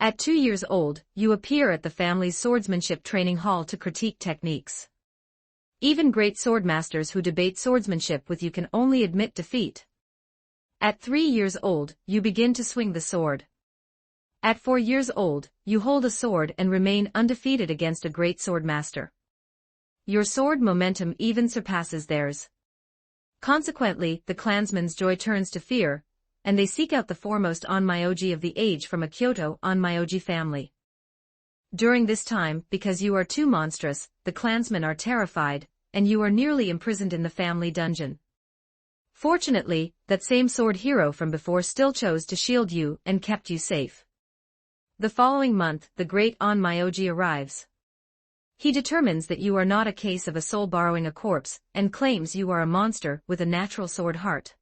At 2 years old, you appear at the family's swordsmanship training hall to critique techniques. Even great swordmasters who debate swordsmanship with you can only admit defeat. At 3 years old, you begin to swing the sword. At 4 years old, you hold a sword and remain undefeated against a great swordmaster. Your sword momentum even surpasses theirs. Consequently, the clansman's joy turns to fear, and they seek out the foremost onmyoji of the age from a Kyoto onmyoji family. During this time, because you are too monstrous, the clansmen are terrified, and you are nearly imprisoned in the family dungeon. Fortunately, that same sword hero from before still chose to shield you and kept you safe. The following month, the great onmyoji arrives. He determines that you are not a case of a soul borrowing a corpse, and claims you are a monster with a natural sword heart.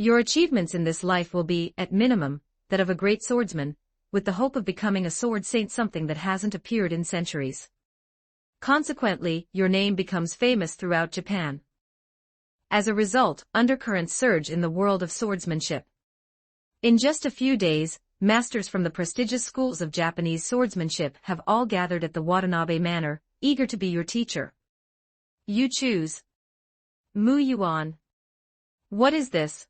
Your achievements in this life will be, at minimum, that of a great swordsman, with the hope of becoming a sword saint, something that hasn't appeared in centuries. Consequently, your name becomes famous throughout Japan. As a result, undercurrents surge in the world of swordsmanship. In just a few days, masters from the prestigious schools of Japanese swordsmanship have all gathered at the Watanabe Manor, eager to be your teacher. You choose. Mu Yuan. What is this?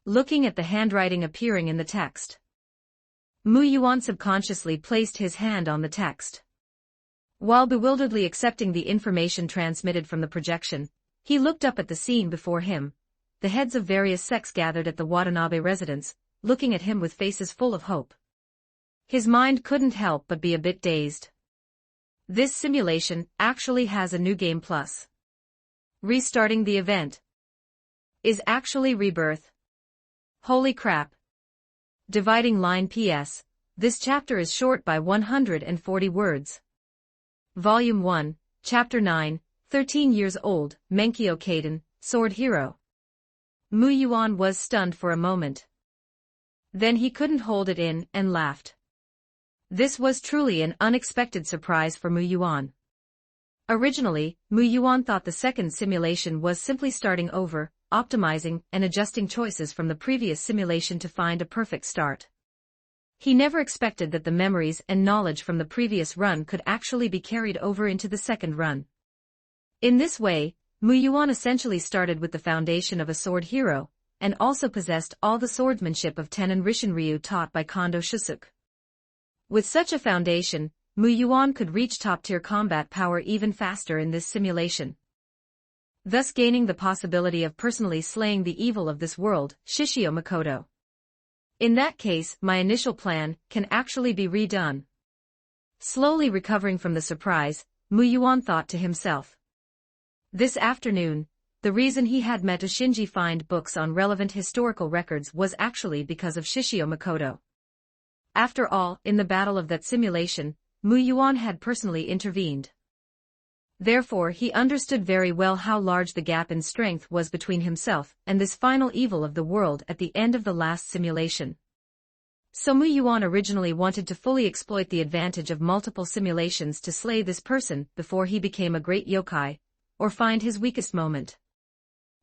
Looking at the handwriting appearing in the text, Mu Yuan subconsciously placed his hand on the text. While bewilderedly accepting the information transmitted from the projection, he looked up at the scene before him. The heads of various sects gathered at the Watanabe residence, looking at him with faces full of hope. His mind couldn't help but be a bit dazed. This simulation actually has a new game plus. Restarting the event is actually rebirth. Holy crap. Dividing line PS. This chapter is short by 140 words. Volume 1, Chapter 9, 13 years old, Menkyo Kaden, Sword Hero. Mu Yuan was stunned for a moment. Then he couldn't hold it in and laughed. This was truly an unexpected surprise for Mu Yuan. Originally, Mu Yuan thought the second simulation was simply starting over, optimizing and adjusting choices from the previous simulation to find a perfect start. He never expected that the memories and knowledge from the previous run could actually be carried over into the second run. In this way, Mu Yuan essentially started with the foundation of a sword hero, and also possessed all the swordsmanship of Tenon Rishinryu taught by Kondo Shusuk. With such a foundation, Mu Yuan could reach top-tier combat power even faster in this simulation, thus gaining the possibility of personally slaying the evil of this world, Shishio Makoto. In that case, my initial plan can actually be redone. Slowly recovering from the surprise, Mu Yuan thought to himself. This afternoon, the reason he had met Shinji find books on relevant historical records was actually because of Shishio Makoto. After all, in the battle of that simulation, Mu Yuan had personally intervened. Therefore he understood very well how large the gap in strength was between himself and this final evil of the world at the end of the last simulation. So Mu Yuan originally wanted to fully exploit the advantage of multiple simulations to slay this person before he became a great yokai, or find his weakest moment.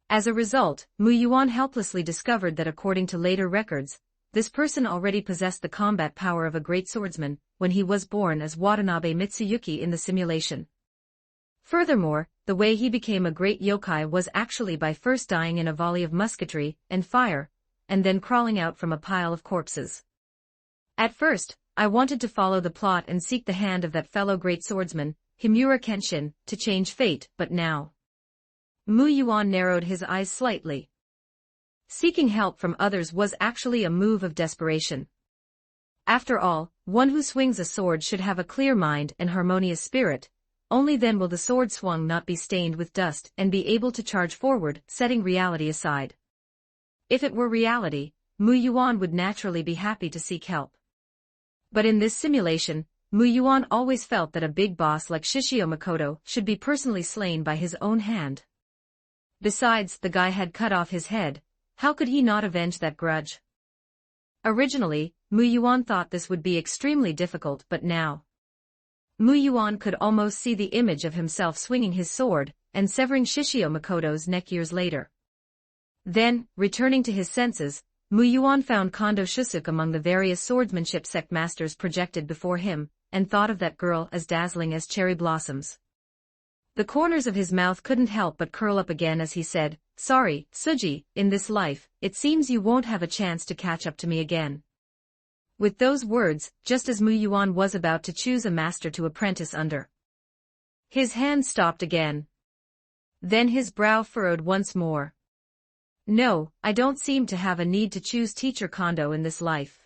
As a result, Mu Yuan helplessly discovered that according to later records, this person already possessed the combat power of a great swordsman when he was born as Watanabe Mitsuyuki in the simulation. Furthermore, the way he became a great yokai was actually by first dying in a volley of musketry and fire, and then crawling out from a pile of corpses. At first, I wanted to follow the plot and seek the hand of that fellow great swordsman, Himura Kenshin, to change fate, but now. Mu Yuan narrowed his eyes slightly. Seeking help from others was actually a move of desperation. After all, one who swings a sword should have a clear mind and harmonious spirit. Only then will the sword swung not be stained with dust and be able to charge forward, setting reality aside. If it were reality, Mu Yuan would naturally be happy to seek help. But in this simulation, Mu Yuan always felt that a big boss like Shishio Makoto should be personally slain by his own hand. Besides, the guy had cut off his head. How could he not avenge that grudge? Originally, Mu Yuan thought this would be extremely difficult, but now Mu Yuan could almost see the image of himself swinging his sword and severing Shishio Makoto's neck years later. Then, returning to his senses, Mu Yuan found Kondo Shusuk among the various swordsmanship sect masters projected before him, and thought of that girl as dazzling as cherry blossoms. The corners of his mouth couldn't help but curl up again as he said, "Sorry, Suji, in this life, it seems you won't have a chance to catch up to me again." With those words, just as Mu Yuan was about to choose a master to apprentice under, his hand stopped again. Then his brow furrowed once more. "No, I don't seem to have a need to choose teacher Kondo in this life.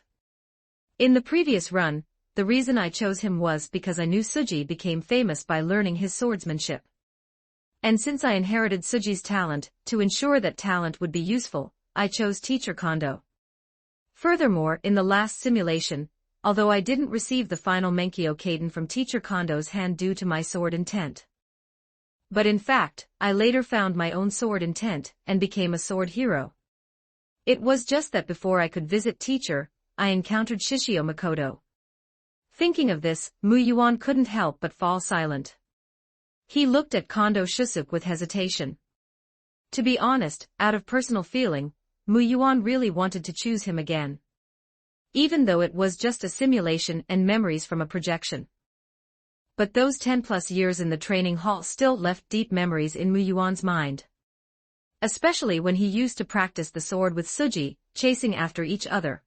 In the previous run, the reason I chose him was because I knew Suji became famous by learning his swordsmanship. And since I inherited Suji's talent, to ensure that talent would be useful, I chose teacher Kondo. Furthermore, in the last simulation, although I didn't receive the final Menkyo Kaden from teacher Kondo's hand due to my sword intent, but in fact, I later found my own sword intent and became a sword hero. It was just that before I could visit teacher, I encountered Shishio Makoto." Thinking of this, Mu Yuan couldn't help but fall silent. He looked at Kondo Shusuk with hesitation. To be honest, out of personal feeling, Mu Yuan really wanted to choose him again, even though it was just a simulation and memories from a projection. But those 10+ years in the training hall still left deep memories in Mu Yuan's mind. especially when he used to practice the sword with Suji, chasing after each other.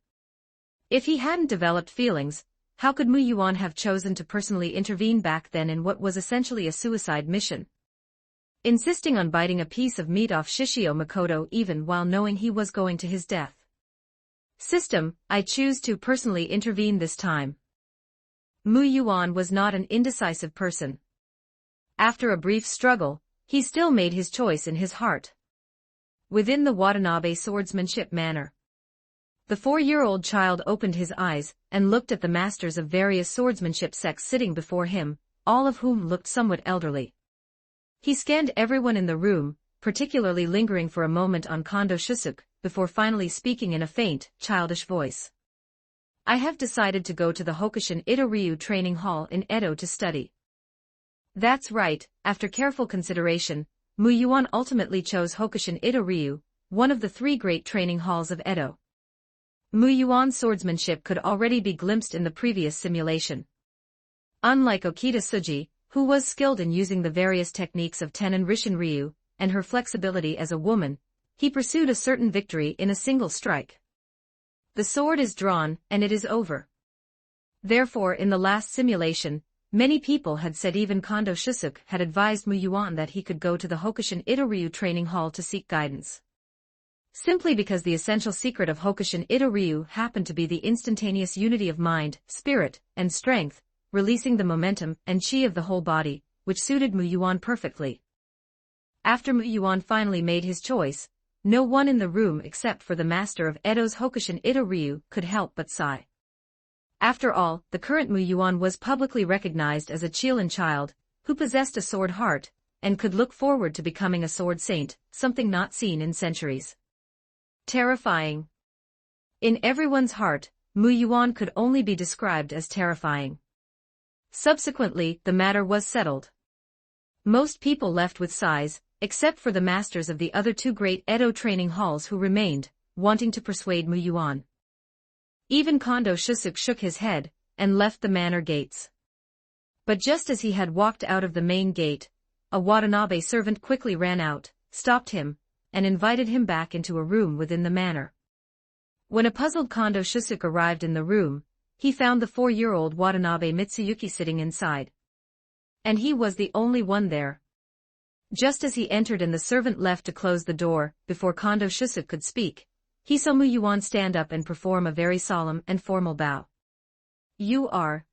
If he hadn't developed feelings, how could Mu Yuan have chosen to personally intervene back then in what was essentially a suicide mission? Insisting on biting a piece of meat off Shishio Makoto even while knowing he was going to his death. System, I choose to personally intervene this time. Mu Yuan was not an indecisive person. After a brief struggle, he still made his choice in his heart. Within the Watanabe swordsmanship manner. The 4-year-old child opened his eyes and looked at the masters of various swordsmanship sects sitting before him, all of whom looked somewhat elderly. He scanned everyone in the room, particularly lingering for a moment on Kondo Shusuke, before finally speaking in a faint, childish voice. I have decided to go to the Hokushin Ito-ryu training hall in Edo to study. That's right, after careful consideration, Mu Yuan ultimately chose Hokushin Ito-ryu, one of the 3 great training halls of Edo. Mu Yuan's swordsmanship could already be glimpsed in the previous simulation. Unlike Okita Tsuji, who was skilled in using the various techniques of Tenin Rishin Ryu, and her flexibility as a woman, he pursued a certain victory in a single strike. The sword is drawn, and it is over. Therefore in the last simulation, many people had said even Kondo Shusuke had advised Mu Yuan that he could go to the Hokushin Ito-ryu training hall to seek guidance. Simply because the essential secret of Hokushin Ito-ryu happened to be the instantaneous unity of mind, spirit, and strength, releasing the momentum and chi of the whole body, which suited Mu Yuan perfectly. After Mu Yuan finally made his choice, no one in the room except for the master of Edo's Hokushin Ito-ryu could help but sigh. After all, the current Mu Yuan was publicly recognized as a Chilean child, who possessed a sword heart, and could look forward to becoming a sword saint, something not seen in centuries. Terrifying. In everyone's heart, Mu Yuan could only be described as terrifying. Subsequently, the matter was settled. Most people left with sighs, except for the masters of the other 2 great Edo training halls who remained, wanting to persuade Mu Yuan. Even Kondo Shusuke shook his head, and left the manor gates. But just as he had walked out of the main gate, a Watanabe servant quickly ran out, stopped him, and invited him back into a room within the manor. When a puzzled Kondo Shusuke arrived in the room, he found the 4-year-old Watanabe Mitsuyuki sitting inside. And he was the only one there. Just as he entered and the servant left to close the door, before Kondo Shusuke could speak, he saw Mu Yuan stand up and perform a very solemn and formal bow. You are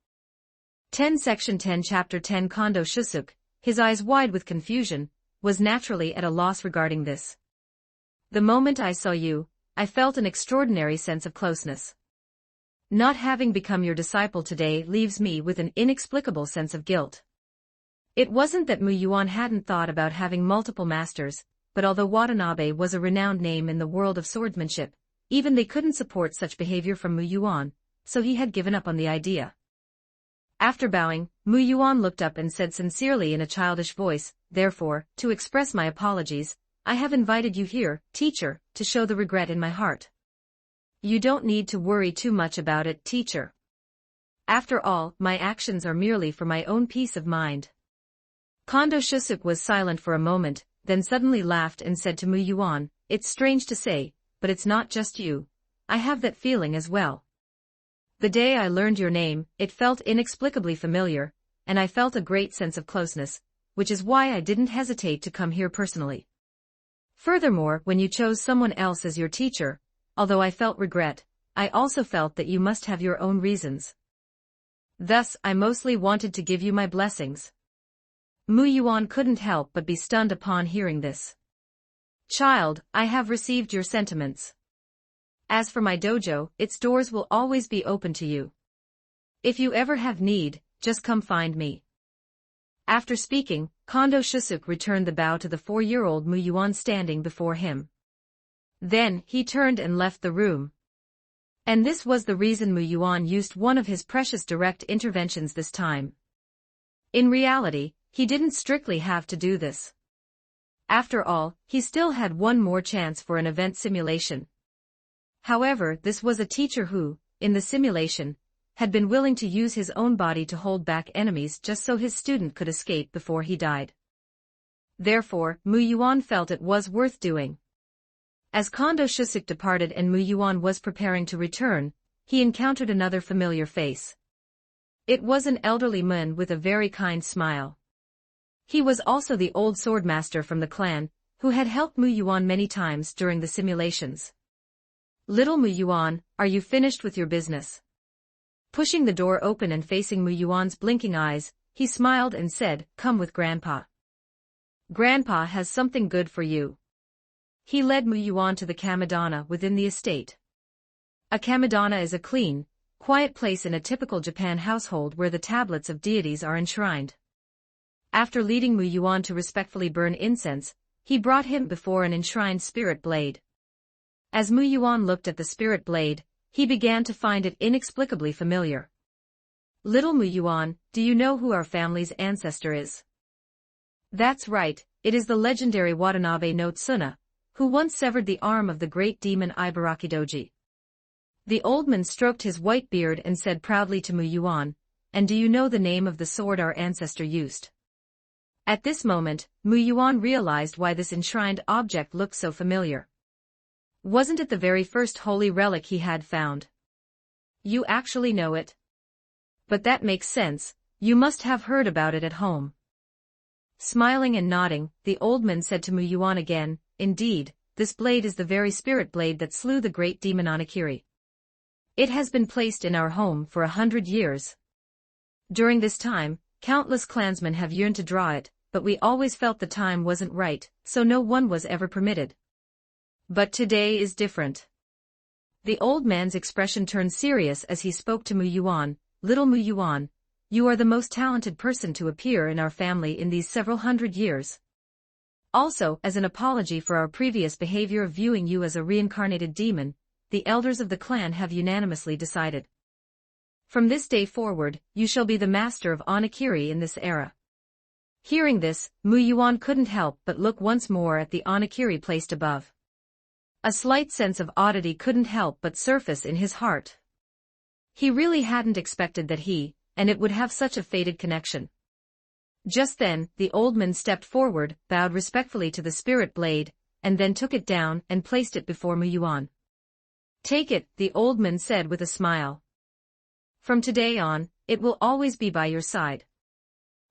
10 Section 10 Chapter 10 Kondo Shusuke, his eyes wide with confusion, was naturally at a loss regarding this. The moment I saw you, I felt an extraordinary sense of closeness. Not having become your disciple today leaves me with an inexplicable sense of guilt. It wasn't that Mu Yuan hadn't thought about having multiple masters, but although Watanabe was a renowned name in the world of swordsmanship, even they couldn't support such behavior from Mu Yuan, so he had given up on the idea. After bowing, Mu Yuan looked up and said sincerely in a childish voice, therefore, to express my apologies, I have invited you here, teacher, to show the regret in my heart. You don't need to worry too much about it, teacher. After all, my actions are merely for my own peace of mind. Kondo Shusuke was silent for a moment, then suddenly laughed and said to Mu Yuan, it's strange to say, but it's not just you. I have that feeling as well. The day I learned your name, it felt inexplicably familiar, and I felt a great sense of closeness, which is why I didn't hesitate to come here personally. Furthermore, when you chose someone else as your teacher, although I felt regret, I also felt that you must have your own reasons. Thus, I mostly wanted to give you my blessings. Mu Yuan couldn't help but be stunned upon hearing this. Child, I have received your sentiments. As for my dojo, its doors will always be open to you. If you ever have need, just come find me. After speaking, Kondo Shusuke returned the bow to the 4-year-old Mu Yuan standing before him. Then, he turned and left the room. And this was the reason Mu Yuan used one of his precious direct interventions this time. In reality, he didn't strictly have to do this. After all, he still had one more chance for an event simulation. However, this was a teacher who, in the simulation, had been willing to use his own body to hold back enemies just so his student could escape before he died. Therefore, Mu Yuan felt it was worth doing. As Kondo Shusik departed and Mu Yuan was preparing to return, he encountered another familiar face. It was an elderly man with a very kind smile. He was also the old swordmaster from the clan, who had helped Mu Yuan many times during the simulations. "Little Mu Yuan, are you finished with your business?" Pushing the door open and facing Mu Yuan's blinking eyes, he smiled and said, "Come with Grandpa. Grandpa has something good for you." He led Mu Yuan to the Kamidana within the estate. A Kamidana is a clean, quiet place in a typical Japan household where the tablets of deities are enshrined. After leading Mu Yuan to respectfully burn incense, he brought him before an enshrined spirit blade. As Mu Yuan looked at the spirit blade, he began to find it inexplicably familiar. "Little Mu Yuan, do you know who our family's ancestor is?" "That's right, it is the legendary Watanabe no Tsuna, who once severed the arm of the great demon Ibarakidoji." The old man stroked his white beard and said proudly to Mu Yuan, "And do you know the name of the sword our ancestor used?" At this moment, Mu Yuan realized why this enshrined object looked so familiar. Wasn't it the very first holy relic he had found? "You actually know it? But that makes sense, you must have heard about it at home." Smiling and nodding, the old man said to Mu Yuan again, "Indeed, this blade is the very spirit blade that slew the great demon Onakiri. It has been placed in our home for 100 years. During this time, countless clansmen have yearned to draw it, but we always felt the time wasn't right, so no one was ever permitted. But today is different." The old man's expression turned serious as he spoke to Mu Yuan. "Little Mu Yuan, you are the most talented person to appear in our family in these several hundred years. Also, as an apology for our previous behavior of viewing you as a reincarnated demon, the elders of the clan have unanimously decided. From this day forward, you shall be the master of Onakiri in this era." Hearing this, Mu Yuan couldn't help but look once more at the Onakiri placed above. A slight sense of oddity couldn't help but surface in his heart. He really hadn't expected that he and it would have such a fated connection. Just then, the old man stepped forward, bowed respectfully to the spirit blade, and then took it down and placed it before Mu Yuan. "Take it," the old man said with a smile. "From today on, it will always be by your side."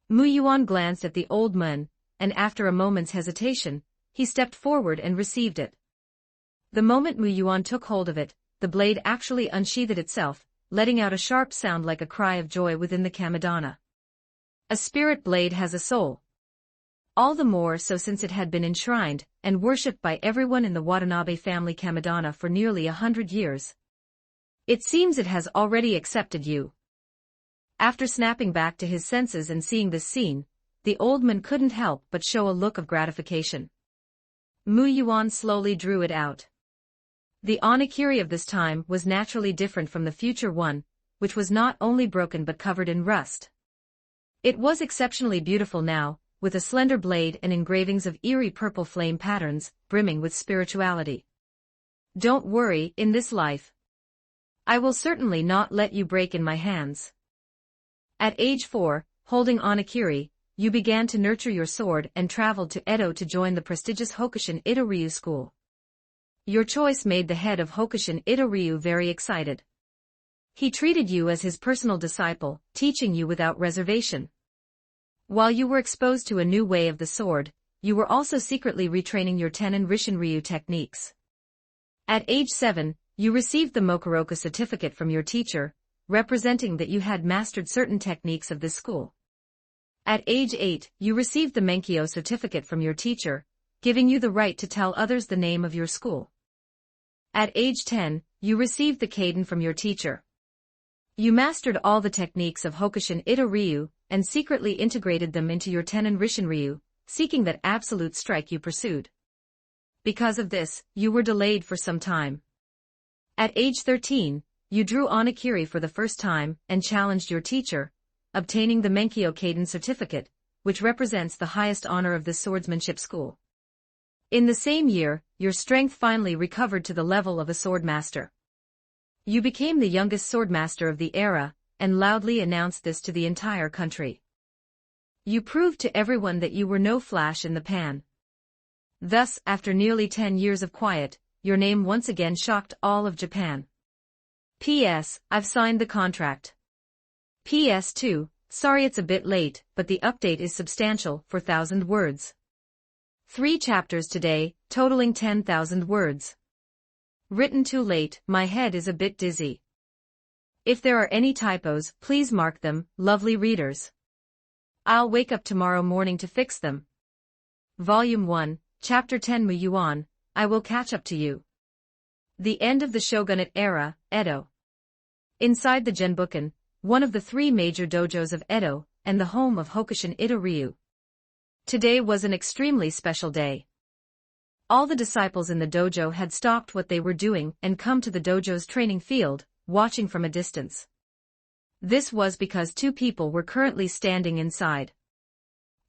Mu Yuan glanced at the old man, and after a moment's hesitation, he stepped forward and received it. The moment Mu Yuan took hold of it, the blade actually unsheathed itself, letting out a sharp sound like a cry of joy within the Kamidana. A spirit blade has a soul. All the more so since it had been enshrined and worshipped by everyone in the Watanabe family Kamidana for nearly 100 years. "It seems it has already accepted you." After snapping back to his senses and seeing this scene, the old man couldn't help but show a look of gratification. Mu Yuan slowly drew it out. The Onakiri of this time was naturally different from the future one, which was not only broken but covered in rust. It was exceptionally beautiful now, with a slender blade and engravings of eerie purple flame patterns, brimming with spirituality. "Don't worry, in this life, I will certainly not let you break in my hands." At age 4, holding Onakiri, you began to nurture your sword and traveled to Edo to join the prestigious Hokushin Ito-ryu school. Your choice made the head of Hokushin Ito-ryu very excited. He treated you as his personal disciple, teaching you without reservation. While you were exposed to a new way of the sword, you were also secretly retraining your Tenin Rishin-ryu techniques. At age 7, you received the Mokuroku certificate from your teacher, representing that you had mastered certain techniques of this school. At age 8, you received the Menkyo certificate from your teacher, giving you the right to tell others the name of your school. At age 10, you received the Kaiden from your teacher. You mastered all the techniques of Hokushin Ito-ryu, and secretly integrated them into your Tenin Rishin-ryu, seeking that absolute strike you pursued. Because of this, you were delayed for some time. At age 13, you drew Onakiri for the first time and challenged your teacher, obtaining the Menkyo Kaiden certificate, which represents the highest honor of this swordsmanship school. In the same year, your strength finally recovered to the level of a swordmaster. You became the youngest swordmaster of the era, and loudly announced this to the entire country. You proved to everyone that you were no flash in the pan. Thus, after nearly 10 years of quiet, your name once again shocked all of Japan. P.S. I've signed the contract. P.S. 2. Sorry it's a bit late, but the update is substantial, 4,000 words. 3 chapters today, totaling 10,000 words. Written too late, my head is a bit dizzy. If there are any typos, please mark them, lovely readers. I'll wake up tomorrow morning to fix them. Volume 1, Chapter 10 Muyuan, I will catch up to you. The end of the shogunate era, Edo. Inside the Genbuken, one of the 3 major dojos of Edo, and the home of Hokushin Ito-ryu. Today was an extremely special day. All the disciples in the dojo had stopped what they were doing and come to the dojo's training field, watching from a distance. This was because 2 people were currently standing inside.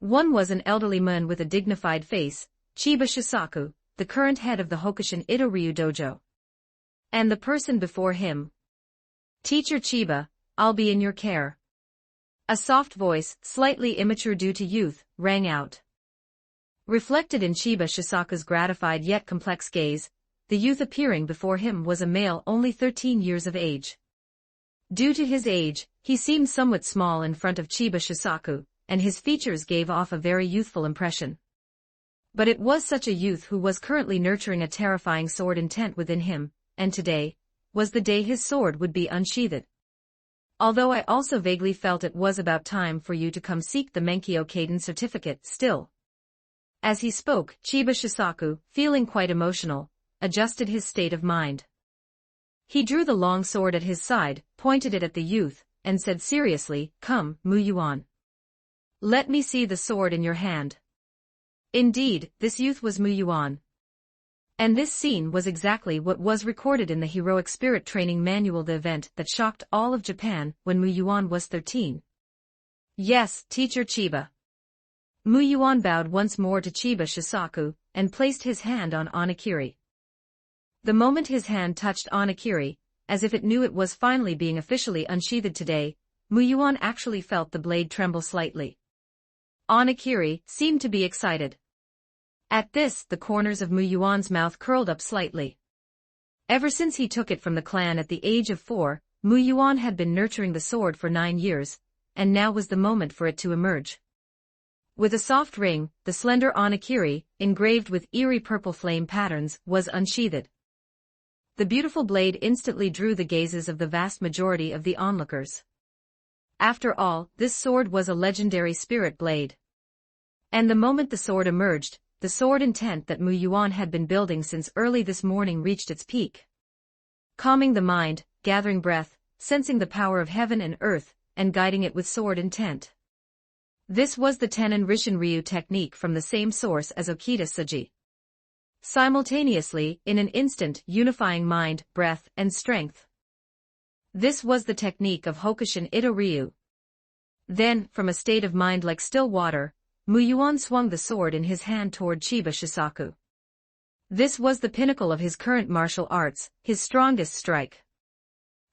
One was an elderly man with a dignified face, Chiba Shisaku, the current head of the Hokushin Ito-ryu dojo. And the person before him. Teacher Chiba, I'll be in your care. A soft voice, slightly immature due to youth, rang out. Reflected in Chiba Shisaku's gratified yet complex gaze, the youth appearing before him was a male only 13 years of age. Due to his age, he seemed somewhat small in front of Chiba Shisaku, and his features gave off a very youthful impression. But it was such a youth who was currently nurturing a terrifying sword intent within him, and today was the day his sword would be unsheathed. Although I also vaguely felt it was about time for you to come seek the Menkyo Kaiden certificate still. As he spoke, Chiba Shisaku, feeling quite emotional, adjusted his state of mind. He drew the long sword at his side, pointed it at the youth, and said seriously, "Come, Muyuan. Let me see the sword in your hand." Indeed, this youth was Muyuan. And this scene was exactly what was recorded in the Heroic Spirit Training Manual, the event that shocked all of Japan when Muyuan was 13. Yes, Teacher Chiba. Muyuan bowed once more to Chiba Shisaku, and placed his hand on Onakiri. The moment his hand touched Onakiri, as if it knew it was finally being officially unsheathed today, Muyuan actually felt the blade tremble slightly. Onakiri seemed to be excited. At this, the corners of Muyuan's mouth curled up slightly. Ever since he took it from the clan at the age of 4, Muyuan had been nurturing the sword for 9 years, and now was the moment for it to emerge. With a soft ring, the slender Onakiri, engraved with eerie purple flame patterns, was unsheathed. The beautiful blade instantly drew the gazes of the vast majority of the onlookers. After all, this sword was a legendary spirit blade. And the moment the sword emerged, the sword intent that Muyuan had been building since early this morning reached its peak. Calming the mind, gathering breath, sensing the power of heaven and earth, and guiding it with sword intent. This was the Tenon Rishin Ryu technique from the same source as Okita Suji. Simultaneously, in an instant, unifying mind, breath, and strength. This was the technique of Hokushin Ito-ryu. Then, from a state of mind like still water, Muyuan swung the sword in his hand toward Chiba Shisaku. This was the pinnacle of his current martial arts, his strongest strike.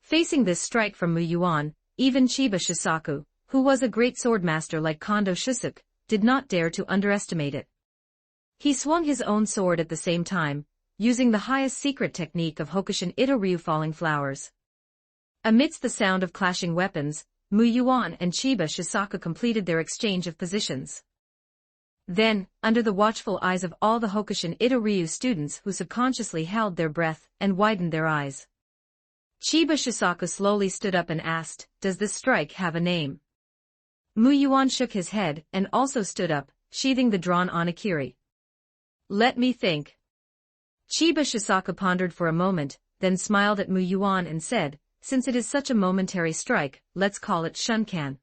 Facing this strike from Muyuan, even Chiba Shisaku, who was a great swordmaster like Kondo Shusuke, did not dare to underestimate it. He swung his own sword at the same time, using the highest secret technique of Hokushin Ito-ryu falling flowers. Amidst the sound of clashing weapons, Muyuan and Chiba Shisaku completed their exchange of positions. Then, under the watchful eyes of all the Hokushin Ito-ryu students who subconsciously held their breath and widened their eyes, Chiba Shisaku slowly stood up and asked, "Does this strike have a name?" Muyuan shook his head and also stood up, sheathing the drawn Onakiri. "Let me think." Chiba Shisaku pondered for a moment, then smiled at Muyuan and said, "Since it is such a momentary strike, let's call it Shunkan."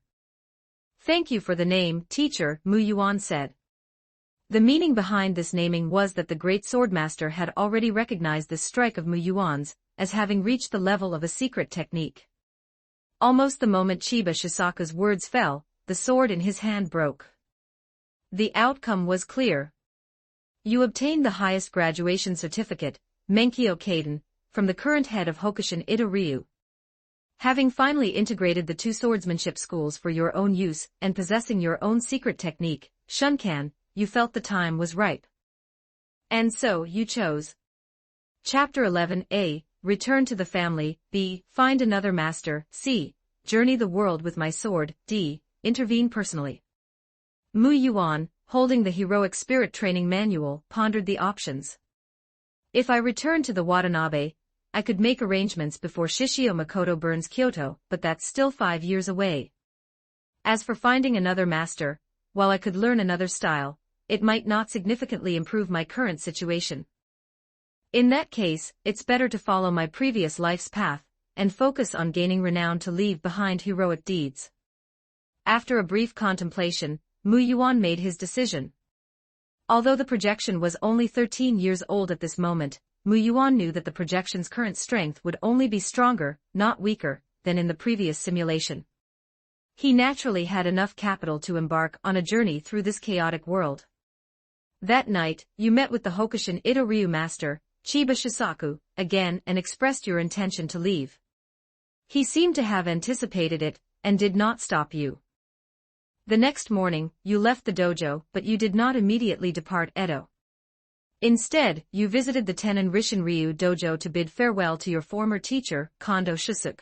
"Thank you for the name, teacher," Muyuan said. The meaning behind this naming was that the great swordmaster had already recognized this strike of Muyuan's as having reached the level of a secret technique. Almost the moment Chiba Shisaku's words fell, the sword in his hand broke. The outcome was clear. You obtained the highest graduation certificate, Menkyo Kaiden, from the current head of Hokushin Ito-ryu. Having finally integrated the two swordsmanship schools for your own use and possessing your own secret technique, Shunkan, you felt the time was ripe. And so you chose. Chapter 11 A. Return to the family. B. Find another master. C. Journey the world with my sword. D. Intervene personally. Mu Yuan, holding the heroic spirit training manual, pondered the options. If I return to the Watanabe, I could make arrangements before Shishio Makoto burns Kyoto, but that's still 5 years away. As for finding another master, while I could learn another style, it might not significantly improve my current situation. In that case, it's better to follow my previous life's path, and focus on gaining renown to leave behind heroic deeds. After a brief contemplation, Mu Yuan made his decision. Although the projection was only 13 years old at this moment, Mu Yuan knew that the projection's current strength would only be stronger, not weaker, than in the previous simulation. He naturally had enough capital to embark on a journey through this chaotic world. That night, you met with the Hokushin Ito-ryu master, Chiba Shisaku, again and expressed your intention to leave. He seemed to have anticipated it, and did not stop you. The next morning, you left the dojo, but you did not immediately depart Edo. Instead, you visited the Tenin Rishin-ryu dojo to bid farewell to your former teacher, Kondo Shusuke.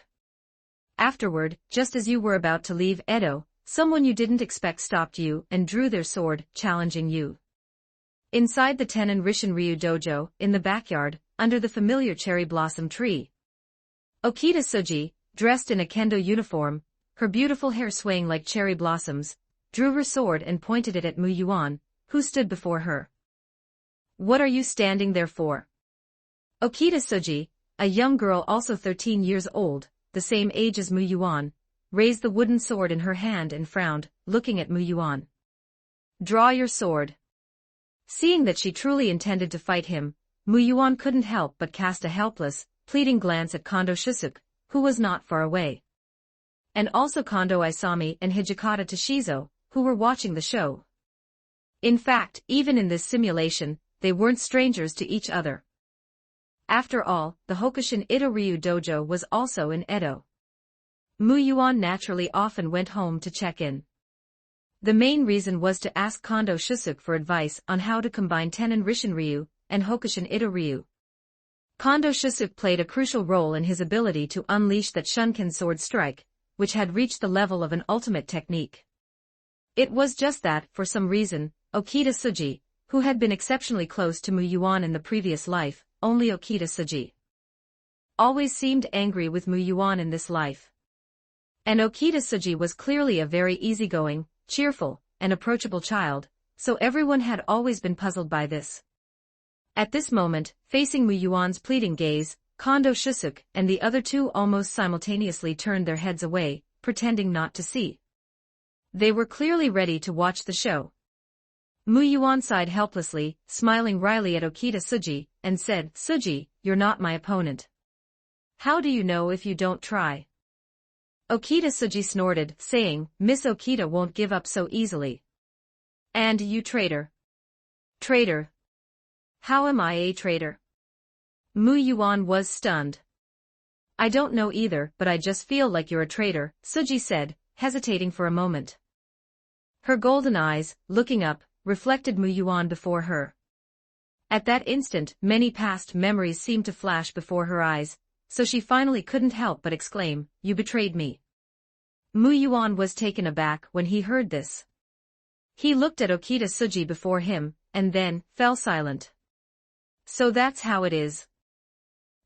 Afterward, just as you were about to leave Edo, someone you didn't expect stopped you and drew their sword, challenging you. Inside the Tenin Rishin-ryu dojo, in the backyard, under the familiar cherry blossom tree, Okita Tsuji, dressed in a kendo uniform, her beautiful hair swaying like cherry blossoms, drew her sword and pointed it at Mu Yuan, who stood before her. What are you standing there for? Okita Tsuji, a young girl also 13 years old, the same age as Mu Yuan, raised the wooden sword in her hand and frowned, looking at Mu Yuan. Draw your sword. Seeing that she truly intended to fight him, Mu Yuan couldn't help but cast a helpless, pleading glance at Kondo Shusuke, who was not far away. And also Kondo Isami and Hijikata Toshizo, who were watching the show. In fact, even in this simulation, they weren't strangers to each other. After all, the Hokushin Ito-ryu dojo was also in Edo. Mu Yuan naturally often went home to check in. The main reason was to ask Kondo Shusuke for advice on how to combine Tenin Rishin-ryu and Hokushin Ito-ryu. Kondo Shusuke played a crucial role in his ability to unleash that Shunken sword strike, which had reached the level of an ultimate technique. It was just that, for some reason, Okita Tsuji, who had been exceptionally close to Mu Yuan in the previous life, only Okita Tsuji always seemed angry with Mu Yuan in this life. And Okita Tsuji was clearly a very easygoing, cheerful, and approachable child, so everyone had always been puzzled by this. At this moment, facing Mu Yuan's pleading gaze, Kondo Shusuke and the other two almost simultaneously turned their heads away, pretending not to see. They were clearly ready to watch the show. Mu Yuan sighed helplessly, smiling wryly at Okita Tsuji, and said, Tsuji, you're not my opponent. How do you know if you don't try? Okita Tsuji snorted, saying, Miss Okita won't give up so easily. And you traitor. Traitor. How am I a traitor? Mu Yuan was stunned. I don't know either, but I just feel like you're a traitor, Tsuji said, hesitating for a moment. Her golden eyes, looking up, reflected Mu Yuan before her. At that instant, many past memories seemed to flash before her eyes, so she finally couldn't help but exclaim, You betrayed me. Mu Yuan was taken aback when he heard this. He looked at Okita Tsuji before him, and then, fell silent. So that's how it is.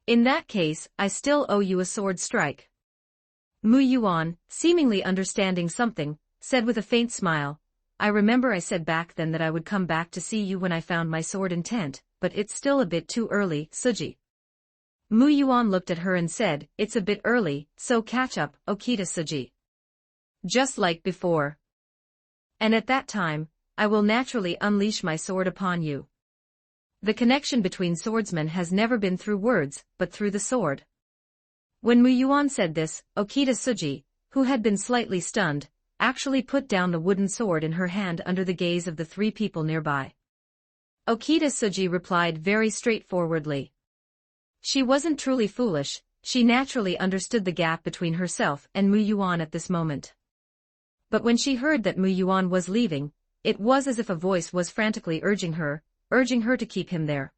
In that case, I still owe you a sword strike. Mu Yuan, seemingly understanding something, said with a faint smile, I remember I said back then that I would come back to see you when I found my sword in tent, but it's still a bit too early, Tsuji. Mu Yuan looked at her and said, It's a bit early, so catch up, Okita Tsuji. Just like before. And at that time, I will naturally unleash my sword upon you. The connection between swordsmen has never been through words, but through the sword. When Mu Yuan said this, Okita Tsuji, who had been slightly stunned, actually put down the wooden sword in her hand under the gaze of the three people nearby. Okita Tsuji replied very straightforwardly. She wasn't truly foolish, she naturally understood the gap between herself and Mu Yuan at this moment. But when she heard that Mu Yuan was leaving, it was as if a voice was frantically urging her to keep him there.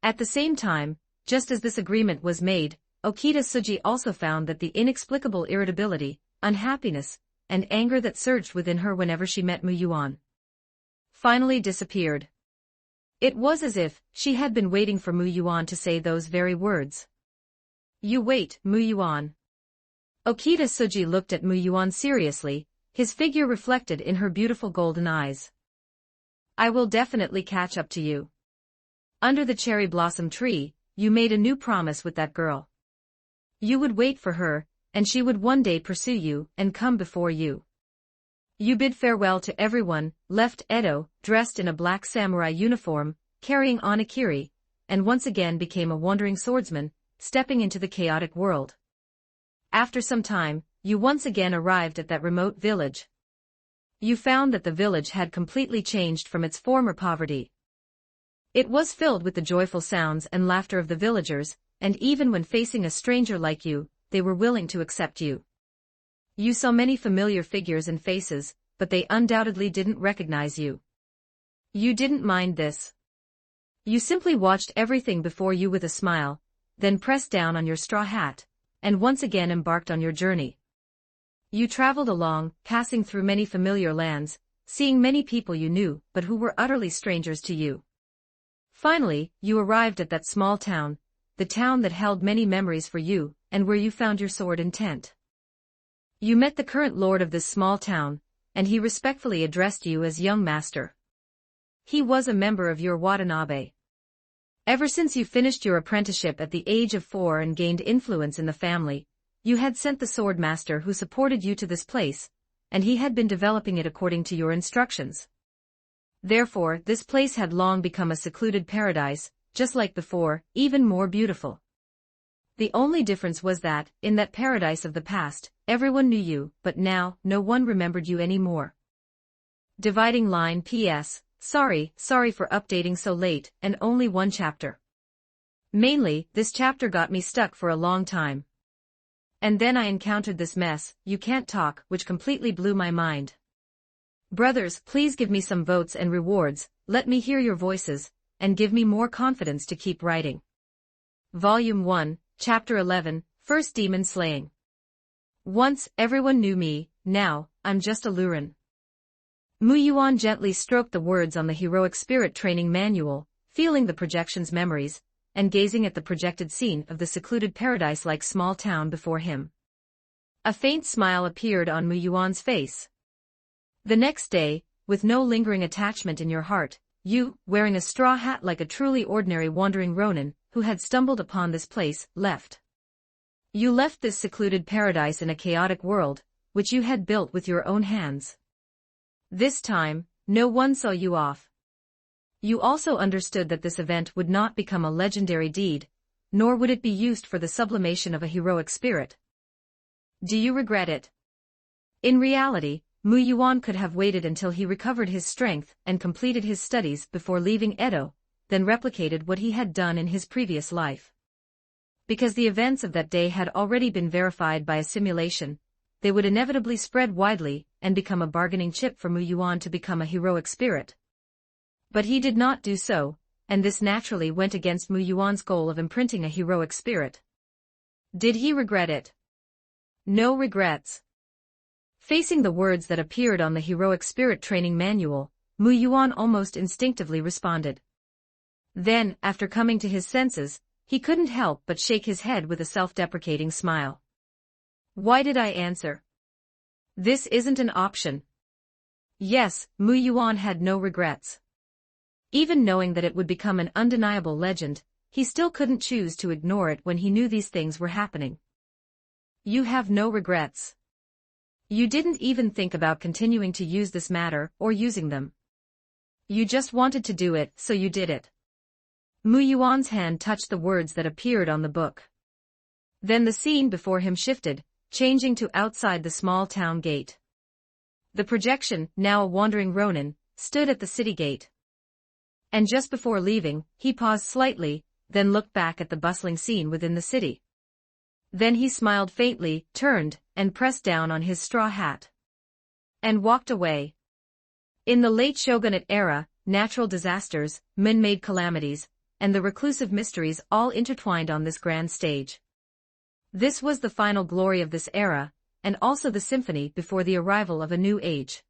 At the same time, just as this agreement was made, Okita Tsuji also found that the inexplicable irritability, unhappiness, and anger that surged within her whenever she met Mu Yuan finally disappeared. It was as if she had been waiting for Mu Yuan to say those very words. "You wait, Mu Yuan." Okita Tsuji looked at Mu Yuan seriously, his figure reflected in her beautiful golden eyes. "I will definitely catch up to you. Under the cherry blossom tree, you made a new promise with that girl. You would wait for her, and she would one day pursue you and come before you. You bid farewell to everyone, left Edo, dressed in a black samurai uniform, carrying Onakiri, and once again became a wandering swordsman, stepping into the chaotic world. After some time, you once again arrived at that remote village. You found that the village had completely changed from its former poverty. It was filled with the joyful sounds and laughter of the villagers, and even when facing a stranger like you, they were willing to accept you. You saw many familiar figures and faces, but they undoubtedly didn't recognize you. You didn't mind this. You simply watched everything before you with a smile, then pressed down on your straw hat, and once again embarked on your journey. You traveled along, passing through many familiar lands, seeing many people you knew but who were utterly strangers to you. Finally, you arrived at that small town, the town that held many memories for you, and where you found your sword and tent. You met the current lord of this small town, and he respectfully addressed you as young master. He was a member of your Watanabe. Ever since you finished your apprenticeship at the age of 4 and gained influence in the family, you had sent the sword master who supported you to this place, and he had been developing it according to your instructions. Therefore, this place had long become a secluded paradise, just like before, even more beautiful. The only difference was that, in that paradise of the past, everyone knew you, but now, no one remembered you anymore. Dividing line P.S. Sorry for updating so late, and only one chapter. Mainly, this chapter got me stuck for a long time. And then I encountered this mess, You Can't Talk, which completely blew my mind. Brothers, please give me some votes and rewards, let me hear your voices, and give me more confidence to keep writing. Volume 1, Chapter 11, First Demon Slaying. Once, everyone knew me, now, I'm just a Lurin. Mu Yuan gently stroked the words on the heroic spirit training manual, feeling the projection's memories, and gazing at the projected scene of the secluded paradise-like small town before him. A faint smile appeared on Mu Yuan's face. The next day, with no lingering attachment in your heart, you, wearing a straw hat like a truly ordinary wandering ronin, who had stumbled upon this place, left. You left this secluded paradise in a chaotic world, which you had built with your own hands. This time, no one saw you off. You also understood that this event would not become a legendary deed, nor would it be used for the sublimation of a heroic spirit. Do you regret it? In reality, Mu Yuan could have waited until he recovered his strength and completed his studies before leaving Edo, then replicated what he had done in his previous life. Because the events of that day had already been verified by a simulation, they would inevitably spread widely and become a bargaining chip for Mu Yuan to become a heroic spirit. But he did not do so, and this naturally went against Mu Yuan's goal of imprinting a heroic spirit. Did he regret it? No regrets. Facing the words that appeared on the heroic spirit training manual, Mu Yuan almost instinctively responded. Then, after coming to his senses, he couldn't help but shake his head with a self-deprecating smile. Why did I answer? This isn't an option. Yes, Mu Yuan had no regrets. Even knowing that it would become an undeniable legend, he still couldn't choose to ignore it when he knew these things were happening. You have no regrets. You didn't even think about continuing to use this matter or using them. You just wanted to do it, so you did it. Mu Yuan's hand touched the words that appeared on the book. Then the scene before him shifted, changing to outside the small town gate. The projection, now a wandering ronin, stood at the city gate. And just before leaving, he paused slightly, then looked back at the bustling scene within the city. Then he smiled faintly, turned, and pressed down on his straw hat. And walked away. In the late shogunate era, natural disasters, man-made calamities, and the reclusive mysteries all intertwined on this grand stage. This was the final glory of this era, and also the symphony before the arrival of a new age.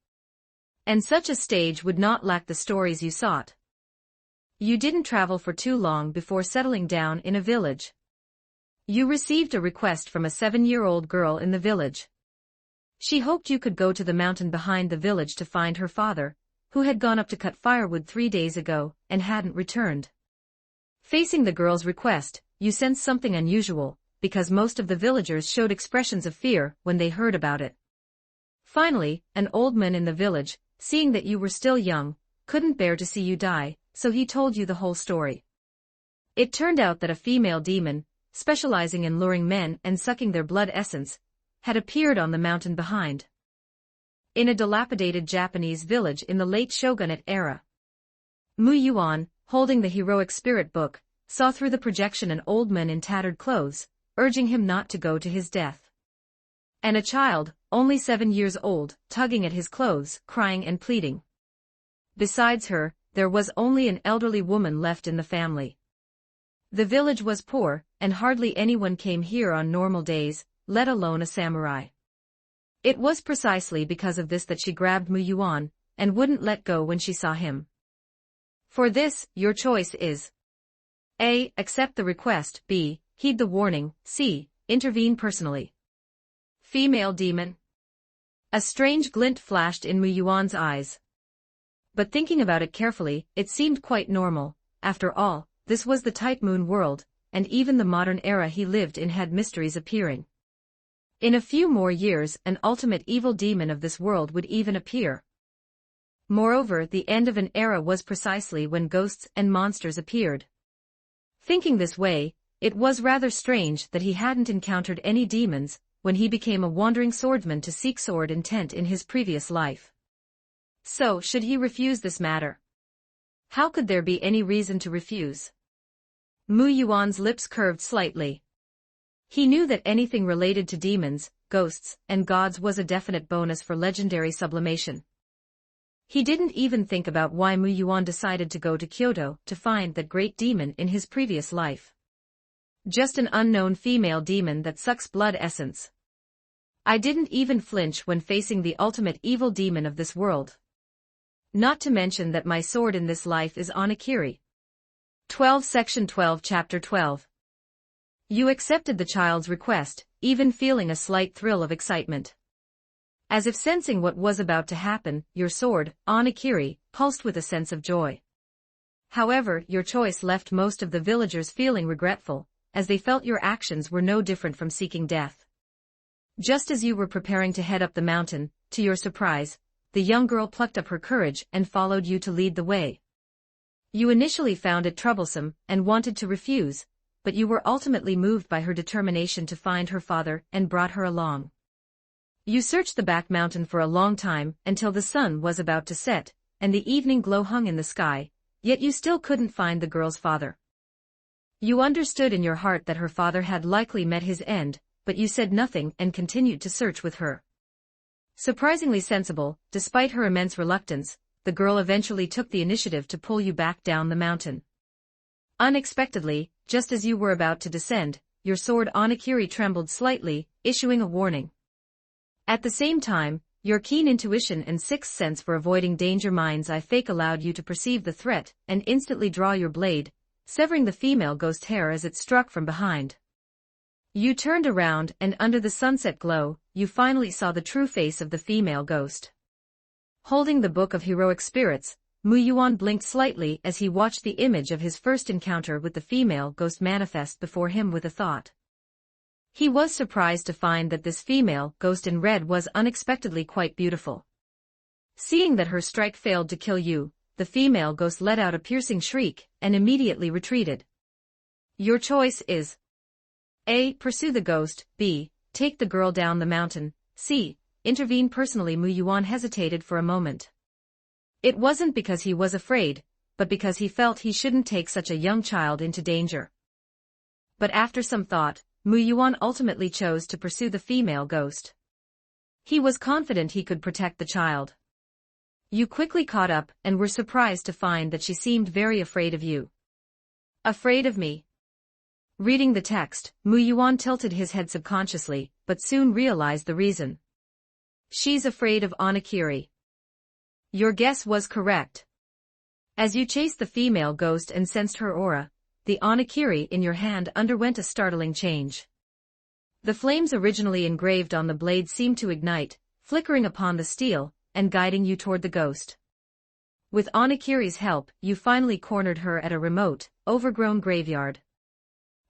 And such a stage would not lack the stories you sought. You didn't travel for too long before settling down in a village. You received a request from a 7-year-old girl in the village. She hoped you could go to the mountain behind the village to find her father, who had gone up to cut firewood 3 days ago, and hadn't returned. Facing the girl's request, you sensed something unusual, because most of the villagers showed expressions of fear when they heard about it. Finally, an old man in the village, seeing that you were still young, couldn't bear to see you die, so he told you the whole story. It turned out that a female demon, specializing in luring men and sucking their blood essence, had appeared on the mountain behind. In a dilapidated Japanese village in the late shogunate era. Mu Yuan, holding the heroic spirit book, saw through the projection an old man in tattered clothes, urging him not to go to his death. And a child, only 7 years old, tugging at his clothes, crying and pleading. Besides her, there was only an elderly woman left in the family. The village was poor, and hardly anyone came here on normal days, let alone a samurai. It was precisely because of this that she grabbed Mu Yuan, and wouldn't let go when she saw him. For this, your choice is A. Accept the request, B. Heed the warning, C. Intervene personally. Female demon. A strange glint flashed in Mu Yuan's eyes. But thinking about it carefully, it seemed quite normal. After all, this was the Type Moon world, and even the modern era he lived in had mysteries appearing. In a few more years, an ultimate evil demon of this world would even appear. Moreover, the end of an era was precisely when ghosts and monsters appeared. Thinking this way, it was rather strange that he hadn't encountered any demons when he became a wandering swordsman to seek sword intent in his previous life. So, should he refuse this matter? How could there be any reason to refuse? Mu Yuan's lips curved slightly. He knew that anything related to demons, ghosts, and gods was a definite bonus for legendary sublimation. He didn't even think about why Mu Yuan decided to go to Kyoto to find that great demon in his previous life. Just an unknown female demon that sucks blood essence. I didn't even flinch when facing the ultimate evil demon of this world. Not to mention that my sword in this life is Onakiri. 12 Section 12 Chapter 12. You accepted the child's request, even feeling a slight thrill of excitement. As if sensing what was about to happen, your sword, Onakiri, pulsed with a sense of joy. However, your choice left most of the villagers feeling regretful, as they felt your actions were no different from seeking death. Just as you were preparing to head up the mountain, to your surprise, the young girl plucked up her courage and followed you to lead the way. You initially found it troublesome and wanted to refuse, but you were ultimately moved by her determination to find her father and brought her along. You searched the back mountain for a long time until the sun was about to set, and the evening glow hung in the sky, yet you still couldn't find the girl's father. You understood in your heart that her father had likely met his end, but you said nothing and continued to search with her. Surprisingly sensible, despite her immense reluctance, the girl eventually took the initiative to pull you back down the mountain. Unexpectedly, just as you were about to descend, your sword Onakiri trembled slightly, issuing a warning. At the same time, your keen intuition and sixth sense for avoiding danger mind's eye fake allowed you to perceive the threat and instantly draw your blade, severing the female ghost hair as it struck from behind. You turned around and under the sunset glow, you finally saw the true face of the female ghost. Holding the Book of Heroic Spirits, Mu Yuan blinked slightly as he watched the image of his first encounter with the female ghost manifest before him with a thought. He was surprised to find that this female ghost in red was unexpectedly quite beautiful. Seeing that her strike failed to kill you, the female ghost let out a piercing shriek and immediately retreated. Your choice is A. Pursue the ghost, B. Take the girl down the mountain, C. Intervene personally. Mu Yuan hesitated for a moment. It wasn't because he was afraid, but because he felt he shouldn't take such a young child into danger. But after some thought, Mu Yuan ultimately chose to pursue the female ghost. He was confident he could protect the child. You quickly caught up and were surprised to find that she seemed very afraid of you. Afraid of me? Reading the text, Mu Yuan tilted his head subconsciously, but soon realized the reason. She's afraid of Onakiri. Your guess was correct. As you chased the female ghost and sensed her aura, the Onakiri in your hand underwent a startling change. The flames originally engraved on the blade seemed to ignite, flickering upon the steel, and guiding you toward the ghost. With Onakiri's help, you finally cornered her at a remote, overgrown graveyard.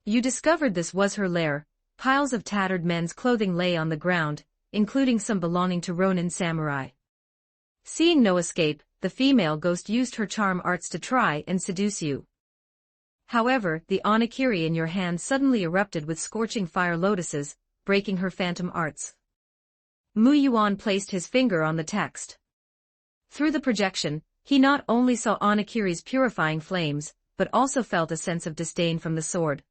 You discovered this was her lair. Piles of tattered men's clothing lay on the ground, including some belonging to Ronin samurai. Seeing no escape, the female ghost used her charm arts to try and seduce you. However, the Onakiri in your hand suddenly erupted with scorching fire lotuses, breaking her phantom arts. Mu Yuan placed his finger on the text. Through the projection, he not only saw Onakiri's purifying flames, but also felt a sense of disdain from the sword.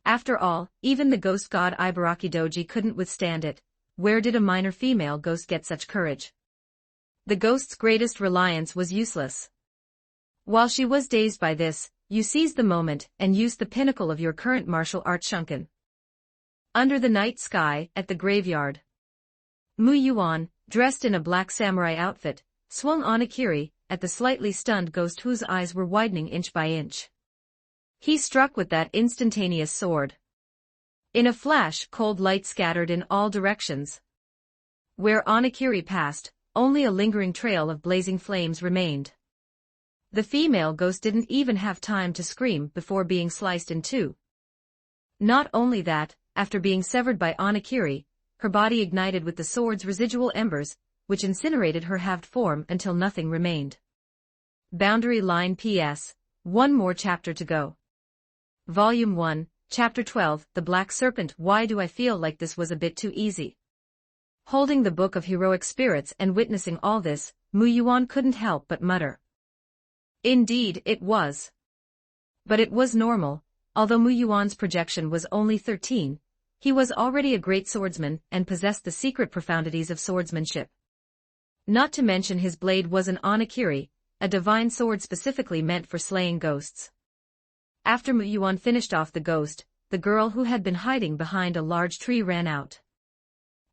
After all, even the ghost god Ibaraki Doji couldn't withstand it. Where did a minor female ghost get such courage? The ghost's greatest reliance was useless. While she was dazed by this, you seized the moment and used the pinnacle of your current martial art shunken. Under the night sky, at the graveyard, Mu Yuan, dressed in a black samurai outfit, swung Onakiri at the slightly stunned ghost whose eyes were widening inch by inch. He struck with that instantaneous sword. In a flash, cold light scattered in all directions. Where Onakiri passed, only a lingering trail of blazing flames remained. The female ghost didn't even have time to scream before being sliced in two. Not only that, after being severed by Onakiri, her body ignited with the sword's residual embers, which incinerated her halved form until nothing remained. Boundary line P.S. One more chapter to go. Volume 1, Chapter 12, The Black Serpent. Why do I feel like this was a bit too easy? Holding the book of heroic spirits and witnessing all this, Mu Yuan couldn't help but mutter. Indeed, it was. But it was normal. Although Mu Yuan's projection was only 13, he was already a great swordsman and possessed the secret profundities of swordsmanship. Not to mention his blade was an Onakiri, a divine sword specifically meant for slaying ghosts. After Mu Yuan finished off the ghost, the girl who had been hiding behind a large tree ran out.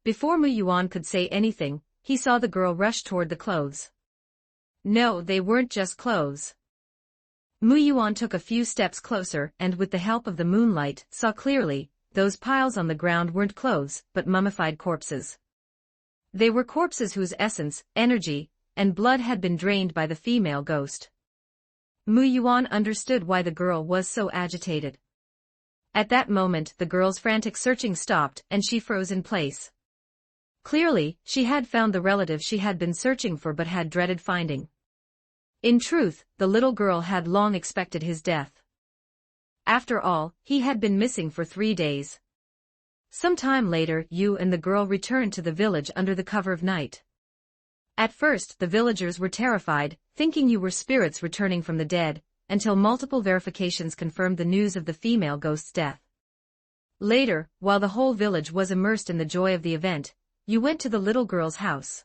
Before Mu Yuan could say anything, he saw the girl rush toward the clothes. No, they weren't just clothes. Mu Yuan took a few steps closer and with the help of the moonlight saw clearly, those piles on the ground weren't clothes, but mummified corpses. They were corpses whose essence, energy, and blood had been drained by the female ghost. Mu Yuan understood why the girl was so agitated. At that moment the girl's frantic searching stopped and she froze in place. Clearly, she had found the relative she had been searching for but had dreaded finding. In truth, the little girl had long expected his death. After all, he had been missing for 3 days. Some time later, you and the girl returned to the village under the cover of night. At first, the villagers were terrified, thinking you were spirits returning from the dead, until multiple verifications confirmed the news of the female ghost's death. Later, while the whole village was immersed in the joy of the event, you went to the little girl's house.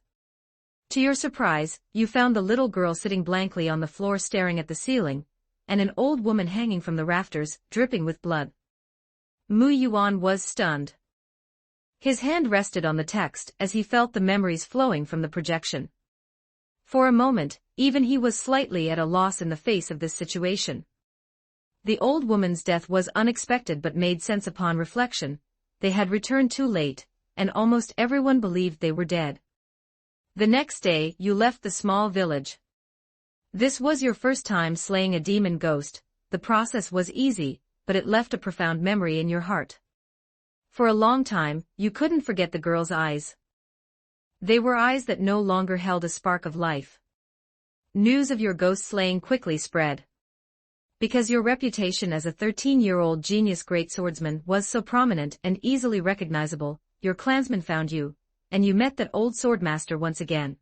To your surprise, you found the little girl sitting blankly on the floor staring at the ceiling, and an old woman hanging from the rafters, dripping with blood. Mu Yuan was stunned. His hand rested on the text as he felt the memories flowing from the projection. For a moment, even he was slightly at a loss in the face of this situation. The old woman's death was unexpected but made sense upon reflection. They had returned too late, and almost everyone believed they were dead. The next day, you left the small village. This was your first time slaying a demon ghost. The process was easy, but it left a profound memory in your heart. For a long time, you couldn't forget the girl's eyes. They were eyes that no longer held a spark of life. News of your ghost slaying quickly spread. Because your reputation as a 13-year-old genius great swordsman was so prominent and easily recognizable, your clansmen found you, and you met that old swordmaster once again.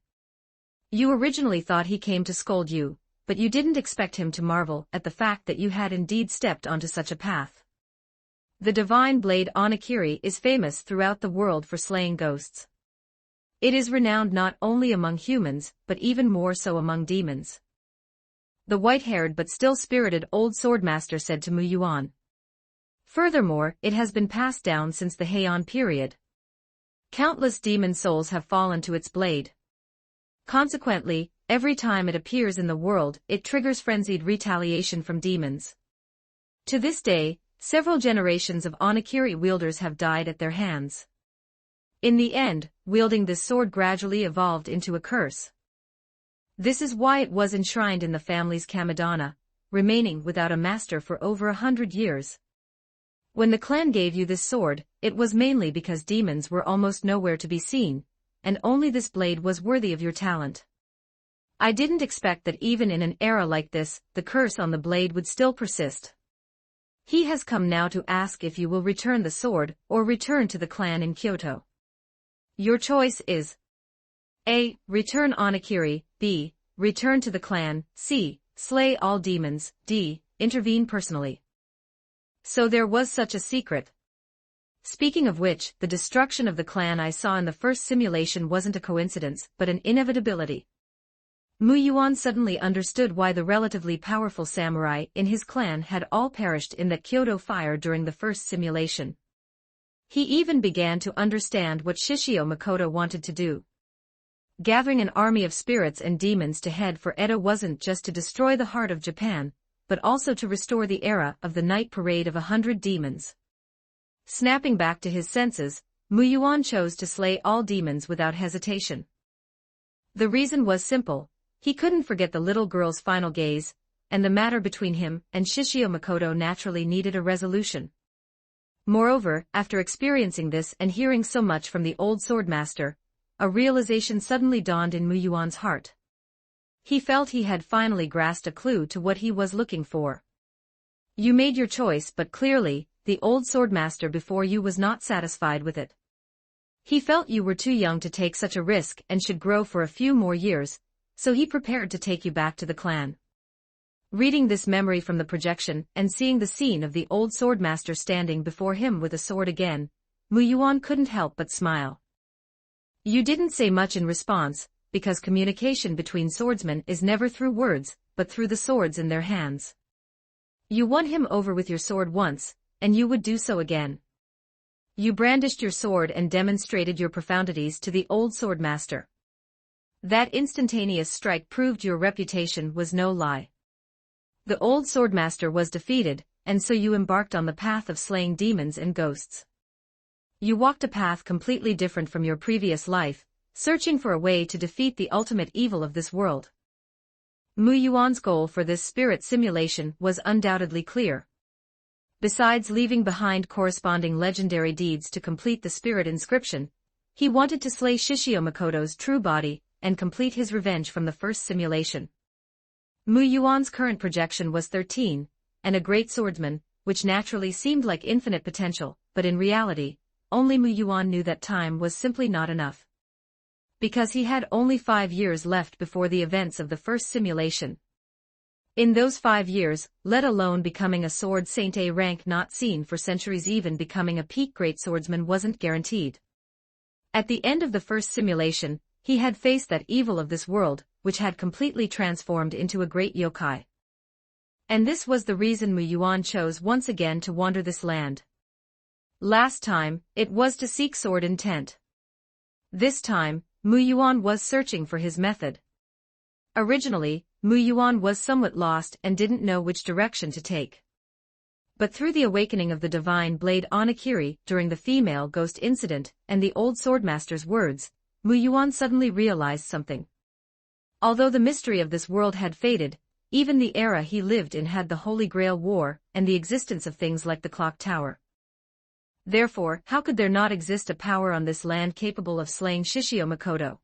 You originally thought he came to scold you, but you didn't expect him to marvel at the fact that you had indeed stepped onto such a path. The divine blade Onakiri is famous throughout the world for slaying ghosts. It is renowned not only among humans, but even more so among demons. The white-haired but still spirited old swordmaster said to Mu Yuan. Furthermore, it has been passed down since the Heian period. Countless demon souls have fallen to its blade. Consequently, every time it appears in the world, it triggers frenzied retaliation from demons. To this day, several generations of Onakiri wielders have died at their hands. In the end, wielding this sword gradually evolved into a curse. This is why it was enshrined in the family's kamidana, remaining without a master for over 100 years. When the clan gave you this sword, it was mainly because demons were almost nowhere to be seen, and only this blade was worthy of your talent. I didn't expect that even in an era like this, the curse on the blade would still persist. He has come now to ask if you will return the sword, or return to the clan in Kyoto. Your choice is A. Return Onakiri, B. Return to the clan, C. Slay all demons, D. Intervene personally. So there was such a secret. Speaking of which, the destruction of the clan I saw in the first simulation wasn't a coincidence, but an inevitability. Mu Yuan suddenly understood why the relatively powerful samurai in his clan had all perished in that Kyoto fire during the first simulation. He even began to understand what Shishio Makoto wanted to do. Gathering an army of spirits and demons to head for Edo wasn't just to destroy the heart of Japan, but also to restore the era of the night parade of 100 demons. Snapping back to his senses, Mu Yuan chose to slay all demons without hesitation. The reason was simple: he couldn't forget the little girl's final gaze, and the matter between him and Shishio Makoto naturally needed a resolution. Moreover, after experiencing this and hearing so much from the old swordmaster, a realization suddenly dawned in Mu Yuan's heart. He felt he had finally grasped a clue to what he was looking for. You made your choice, but clearly, the old swordmaster before you was not satisfied with it. He felt you were too young to take such a risk and should grow for a few more years, so he prepared to take you back to the clan. Reading this memory from the projection and seeing the scene of the old swordmaster standing before him with a sword again, Mu Yuan couldn't help but smile. You didn't say much in response, because communication between swordsmen is never through words, but through the swords in their hands. You won him over with your sword once, and you would do so again. You brandished your sword and demonstrated your profundities to the old swordmaster. That instantaneous strike proved your reputation was no lie. The old swordmaster was defeated, and so you embarked on the path of slaying demons and ghosts. You walked a path completely different from your previous life, searching for a way to defeat the ultimate evil of this world. Mu Yuan's goal for this spirit simulation was undoubtedly clear. Besides leaving behind corresponding legendary deeds to complete the spirit inscription, he wanted to slay Shishio Makoto's true body and complete his revenge from the first simulation. Mu Yuan's current projection was 13, and a great swordsman, which naturally seemed like infinite potential, but in reality, only Mu Yuan knew that time was simply not enough. Because he had only 5 years left before the events of the first simulation. In those 5 years, let alone becoming a sword saint, a rank not seen for centuries, even becoming a peak great swordsman wasn't guaranteed. At the end of the first simulation, he had faced that evil of this world, which had completely transformed into a great yokai. And this was the reason Mu Yuan chose once again to wander this land. Last time, it was to seek sword intent. This time, Mu Yuan was searching for his method. Originally, Mu Yuan was somewhat lost and didn't know which direction to take. But through the awakening of the divine blade Onakiri during the female ghost incident and the old swordmaster's words, Mu Yuan suddenly realized something. Although the mystery of this world had faded, even the era he lived in had the Holy Grail War and the existence of things like the Clock Tower. Therefore, how could there not exist a power on this land capable of slaying Shishio Makoto?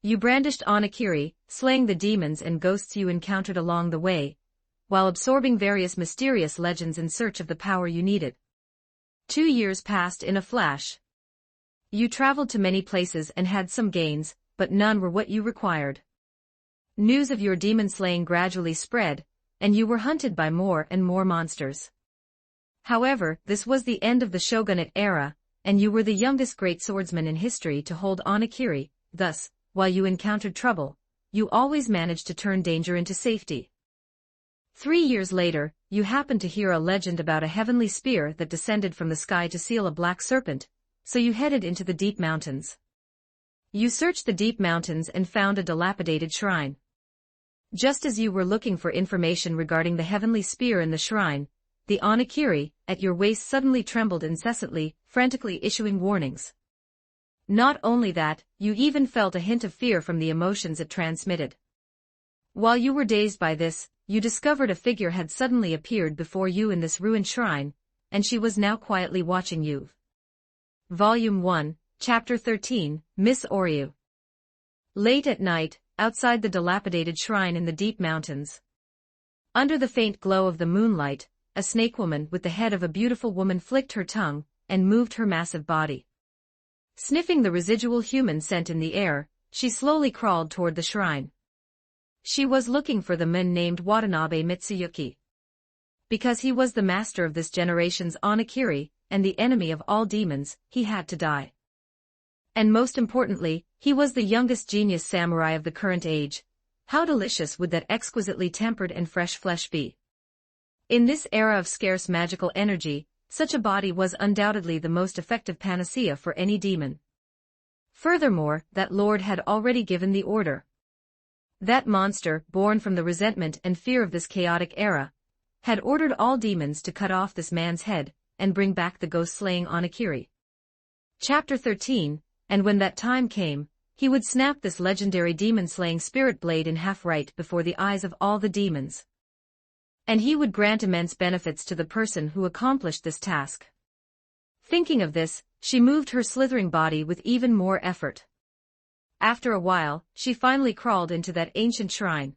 You brandished Onakiri, slaying the demons and ghosts you encountered along the way, while absorbing various mysterious legends in search of the power you needed. 2 years passed in a flash. You traveled to many places and had some gains, but none were what you required. News of your demon slaying gradually spread, and you were hunted by more and more monsters. However, this was the end of the shogunate era, and you were the youngest great swordsman in history to hold Onakiri. Thus, while you encountered trouble, you always managed to turn danger into safety. 3 years later, you happened to hear a legend about a heavenly spear that descended from the sky to seal a black serpent, so you headed into the deep mountains. You searched the deep mountains and found a dilapidated shrine. Just as you were looking for information regarding the heavenly spear in the shrine, the Onakiri at your waist suddenly trembled incessantly, frantically issuing warnings. Not only that, you even felt a hint of fear from the emotions it transmitted. While you were dazed by this, you discovered a figure had suddenly appeared before you in this ruined shrine, and she was now quietly watching you. Volume 1, Chapter 13, Miss Oryu. Late at night, outside the dilapidated shrine in the deep mountains. Under the faint glow of the moonlight, a snake woman with the head of a beautiful woman flicked her tongue and moved her massive body. Sniffing the residual human scent in the air, she slowly crawled toward the shrine. She was looking for the man named Watanabe Mitsuyuki. Because he was the master of this generation's Onakiri, and the enemy of all demons, he had to die. And most importantly, he was the youngest genius samurai of the current age. How delicious would that exquisitely tempered and fresh flesh be? In this era of scarce magical energy, such a body was undoubtedly the most effective panacea for any demon. Furthermore, that lord had already given the order. That monster, born from the resentment and fear of this chaotic era, had ordered all demons to cut off this man's head and bring back the ghost-slaying Onakiri. Chapter 13, and when that time came, he would snap this legendary demon-slaying spirit blade in half right before the eyes of all the demons. And he would grant immense benefits to the person who accomplished this task. Thinking of this, she moved her slithering body with even more effort. After a while, she finally crawled into that ancient shrine.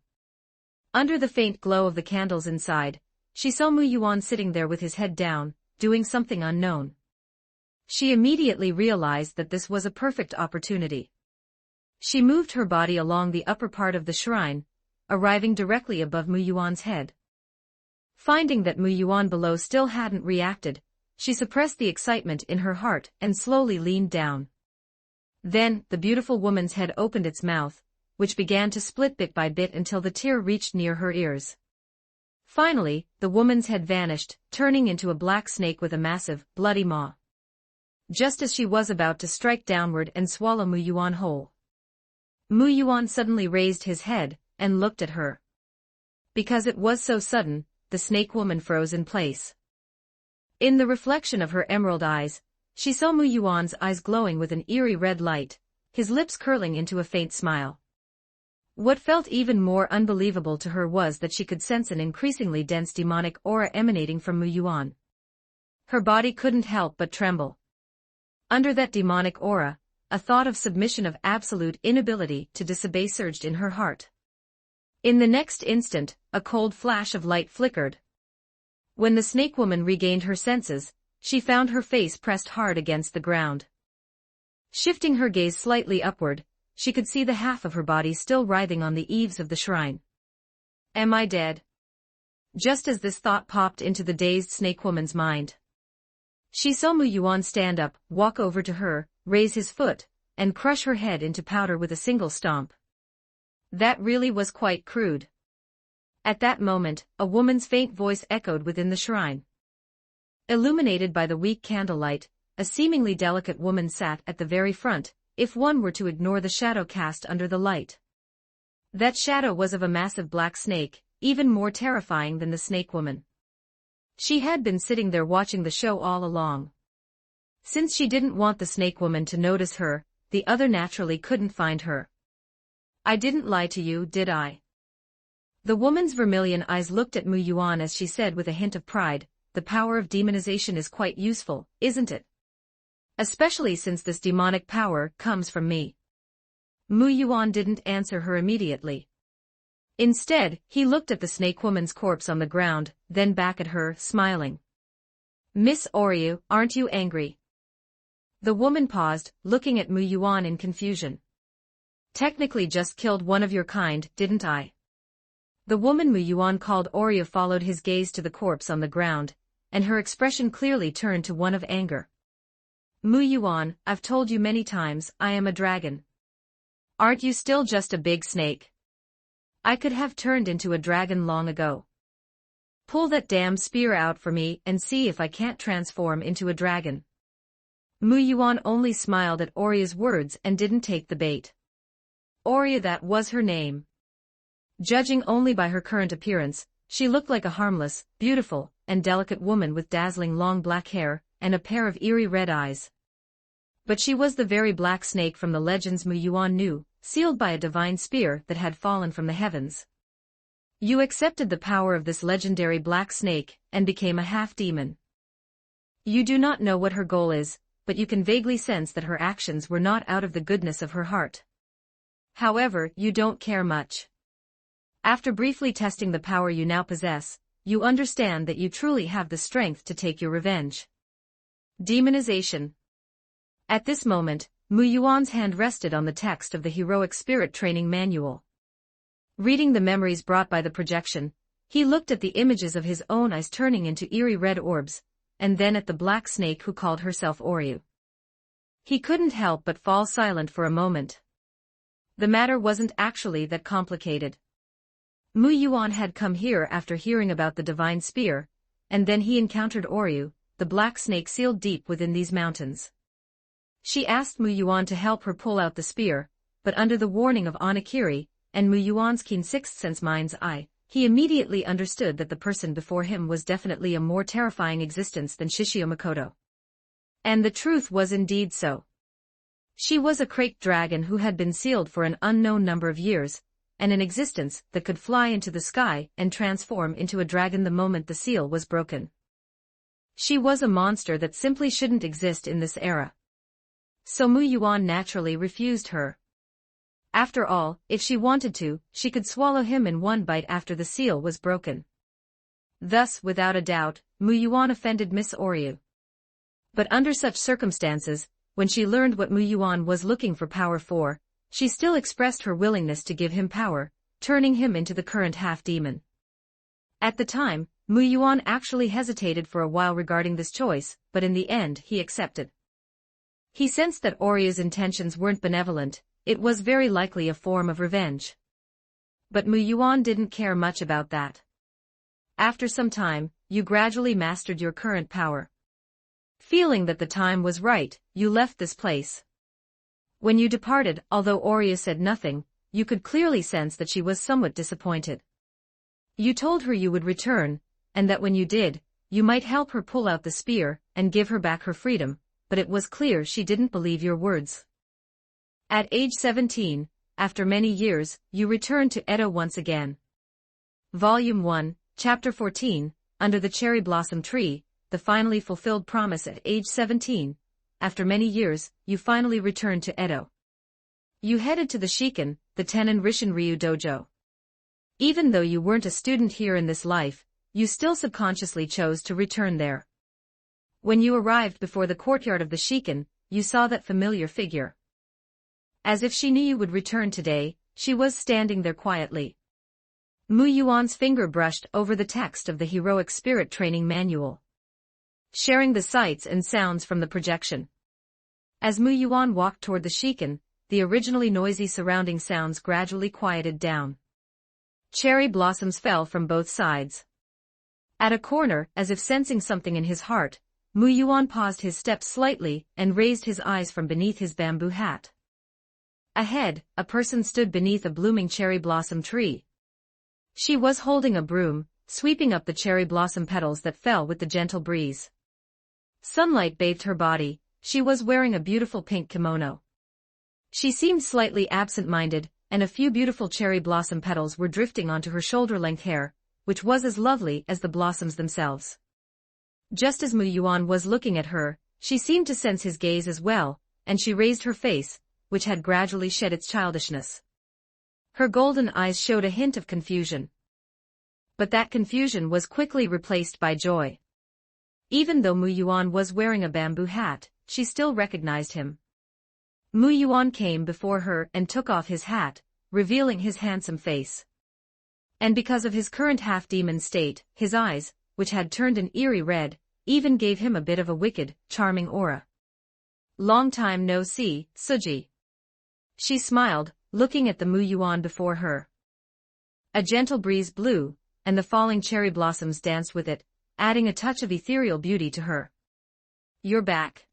Under the faint glow of the candles inside, she saw Mu Yuan sitting there with his head down, doing something unknown. She immediately realized that this was a perfect opportunity. She moved her body along the upper part of the shrine, arriving directly above Mu Yuan's head. Finding that Mu Yuan below still hadn't reacted, she suppressed the excitement in her heart and slowly leaned down. Then, the beautiful woman's head opened its mouth, which began to split bit by bit until the tear reached near her ears. Finally, the woman's head vanished, turning into a black snake with a massive, bloody maw. Just as she was about to strike downward and swallow Mu Yuan whole, Mu Yuan suddenly raised his head and looked at her. Because it was so sudden, the snake woman froze in place. In the reflection of her emerald eyes, she saw Mu Yuan's eyes glowing with an eerie red light, his lips curling into a faint smile. What felt even more unbelievable to her was that she could sense an increasingly dense demonic aura emanating from Mu Yuan. Her body couldn't help but tremble. Under that demonic aura, a thought of submission of absolute inability to disobey surged in her heart. In the next instant, a cold flash of light flickered. When the snake woman regained her senses, she found her face pressed hard against the ground. Shifting her gaze slightly upward, she could see the half of her body still writhing on the eaves of the shrine. Am I dead? Just as this thought popped into the dazed snake woman's mind, she saw Mu Yuan stand up, walk over to her, raise his foot, and crush her head into powder with a single stomp. That really was quite crude. At that moment, a woman's faint voice echoed within the shrine. Illuminated by the weak candlelight, a seemingly delicate woman sat at the very front, if one were to ignore the shadow cast under the light. That shadow was of a massive black snake, even more terrifying than the snake woman. She had been sitting there watching the show all along. Since she didn't want the snake woman to notice her, the other naturally couldn't find her. I didn't lie to you, did I? The woman's vermilion eyes looked at Mu Yuan as she said with a hint of pride, the power of demonization is quite useful, isn't it? Especially since this demonic power comes from me. Mu Yuan didn't answer her immediately. Instead, he looked at the snake woman's corpse on the ground, then back at her, smiling. Miss Oryu, aren't you angry? The woman paused, looking at Mu Yuan in confusion. Technically just killed one of your kind, didn't I? The woman Mu Yuan called Oryu followed his gaze to the corpse on the ground, and her expression clearly turned to one of anger. Mu Yuan, I've told you many times, I am a dragon. Aren't you still just a big snake? I could have turned into a dragon long ago. Pull that damn spear out for me and see if I can't transform into a dragon. Mu Yuan only smiled at Oria's words and didn't take the bait. Oria, that was her name. Judging only by her current appearance, she looked like a harmless, beautiful, and delicate woman with dazzling long black hair and a pair of eerie red eyes. But she was the very black snake from the legends Mu Yuan knew, sealed by a divine spear that had fallen from the heavens. You accepted the power of this legendary black snake and became a half-demon. You do not know what her goal is, but you can vaguely sense that her actions were not out of the goodness of her heart. However, you don't care much. After briefly testing the power you now possess, you understand that you truly have the strength to take your revenge. Demonization. At this moment, Mu Yuan's hand rested on the text of the Heroic Spirit Training Manual. Reading the memories brought by the projection, he looked at the images of his own eyes turning into eerie red orbs, and then at the black snake who called herself Oryu. He couldn't help but fall silent for a moment. The matter wasn't actually that complicated. Mu Yuan had come here after hearing about the divine spear, and then he encountered Oryu, the black snake sealed deep within these mountains. She asked Mu Yuan to help her pull out the spear, but under the warning of Anakiri, and Mu Yuan's keen sixth sense mind's eye, he immediately understood that the person before him was definitely a more terrifying existence than Shishio Makoto. And the truth was indeed so. She was a crate dragon who had been sealed for an unknown number of years, and an existence that could fly into the sky and transform into a dragon the moment the seal was broken. She was a monster that simply shouldn't exist in this era. So Mu Yuan naturally refused her. After all, if she wanted to, she could swallow him in one bite after the seal was broken. Thus, without a doubt, Mu Yuan offended Miss Oryu. But under such circumstances, when she learned what Mu Yuan was looking for power for, she still expressed her willingness to give him power, turning him into the current half-demon. At the time, Mu Yuan actually hesitated for a while regarding this choice, but in the end he accepted. He sensed that Oryu's intentions weren't benevolent, it was very likely a form of revenge. But Mu Yuan didn't care much about that. After some time, you gradually mastered your current power. Feeling that the time was right, you left this place. When you departed, although Oryu said nothing, you could clearly sense that she was somewhat disappointed. You told her you would return, and that when you did, you might help her pull out the spear and give her back her freedom, but it was clear she didn't believe your words. At age 17, after many years, you returned to Edo once again. Volume 1, Chapter 14, Under the Cherry Blossom Tree, the finally fulfilled promise. At age 17, after many years, you finally returned to Edo. You headed to the Shiken, the Tenin Rishin Ryu Dojo. Even though you weren't a student here in this life, you still subconsciously chose to return there. When you arrived before the courtyard of the Shiken, you saw that familiar figure. As if she knew you would return today, she was standing there quietly. Mu Yuan's finger brushed over the text of the Heroic Spirit Training Manual, sharing the sights and sounds from the projection. As Mu Yuan walked toward the Shiken, the originally noisy surrounding sounds gradually quieted down. Cherry blossoms fell from both sides. At a corner, as if sensing something in his heart, Mu Yuan paused his steps slightly and raised his eyes from beneath his bamboo hat. Ahead, a person stood beneath a blooming cherry blossom tree. She was holding a broom, sweeping up the cherry blossom petals that fell with the gentle breeze. Sunlight bathed her body, she was wearing a beautiful pink kimono. She seemed slightly absent-minded, and a few beautiful cherry blossom petals were drifting onto her shoulder-length hair, which was as lovely as the blossoms themselves. Just as Mu Yuan was looking at her, she seemed to sense his gaze as well, and she raised her face, which had gradually shed its childishness. Her golden eyes showed a hint of confusion. But that confusion was quickly replaced by joy. Even though Mu Yuan was wearing a bamboo hat, she still recognized him. Mu Yuan came before her and took off his hat, revealing his handsome face. And because of his current half-demon state, his eyes, which had turned an eerie red, even gave him a bit of a wicked, charming aura. "Long time no see, Suji." She smiled, looking at the Mu Yuan before her. A gentle breeze blew, and the falling cherry blossoms danced with it, adding a touch of ethereal beauty to her. "You're back."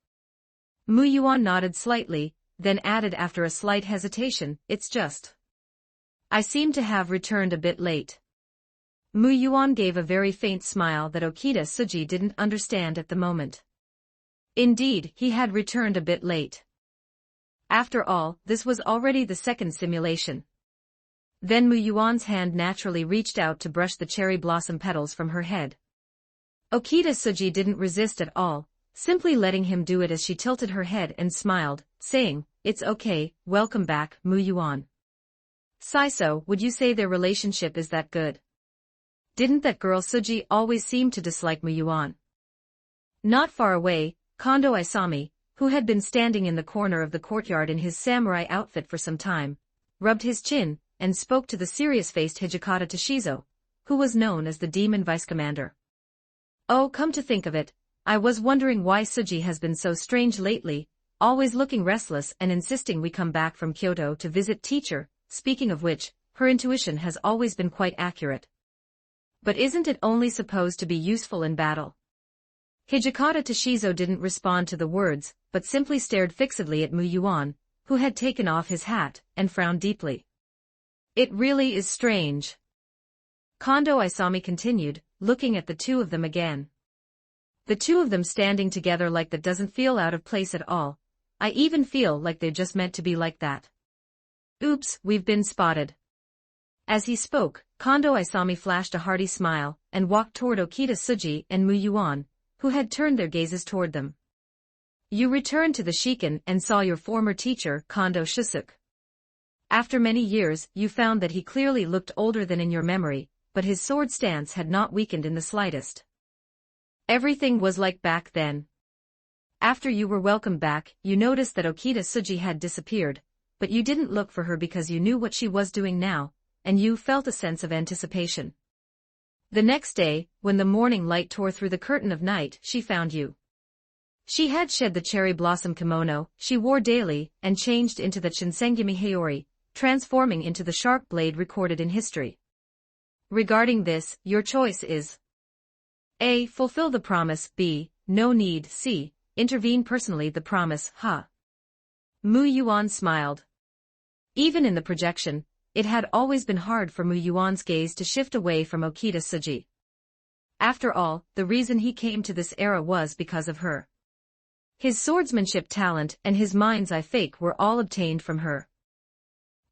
Mu Yuan nodded slightly, then added after a slight hesitation, "It's just I seem to have returned a bit late." Mu Yuan gave a very faint smile that Okita Suji didn't understand at the moment. Indeed, he had returned a bit late. After all, this was already the second simulation. Then Mu Yuan's hand naturally reached out to brush the cherry blossom petals from her head. Okita Suji didn't resist at all, simply letting him do it as she tilted her head and smiled, saying, "It's okay, welcome back, Mu Yuan." "Saiso, would you say their relationship is that good? Didn't that girl Suji always seem to dislike Mu Yuan?" Not far away, Kondo Isami, who had been standing in the corner of the courtyard in his samurai outfit for some time, rubbed his chin, and spoke to the serious-faced Hijikata Toshizo, who was known as the Demon Vice-Commander. "Oh, come to think of it, I was wondering why Suji has been so strange lately, always looking restless and insisting we come back from Kyoto to visit teacher, speaking of which, her intuition has always been quite accurate. But isn't it only supposed to be useful in battle?" Hijikata Toshizo didn't respond to the words, but simply stared fixedly at Mu Yuan, who had taken off his hat, and frowned deeply. "It really is strange." Kondo Isami continued, looking at the two of them again. "The two of them standing together like that doesn't feel out of place at all. I even feel like they're just meant to be like that. Oops, we've been spotted." As he spoke, Kondo Isami flashed a hearty smile, and walked toward Okita Suji and Mu Yuan, who had turned their gazes toward them. "You returned to the Shiken and saw your former teacher, Kondo Shusuk. After many years, you found that he clearly looked older than in your memory, but his sword stance had not weakened in the slightest. Everything was like back then. After you were welcomed back, you noticed that Okita Suji had disappeared, but you didn't look for her because you knew what she was doing now, and you felt a sense of anticipation. The next day, when the morning light tore through the curtain of night, she found you. She had shed the cherry blossom kimono she wore daily and changed into the Shinsengumi Hayori, transforming into the sharp blade recorded in history. Regarding this, your choice is A. Fulfill the promise, B. No need, C. Intervene personally the promise, ha. Mu Yuan smiled. Even in the projection, it had always been hard for Mu Yuan's gaze to shift away from Okita Suji. After all, the reason he came to this era was because of her. His swordsmanship talent and his mind's eye fake were all obtained from her.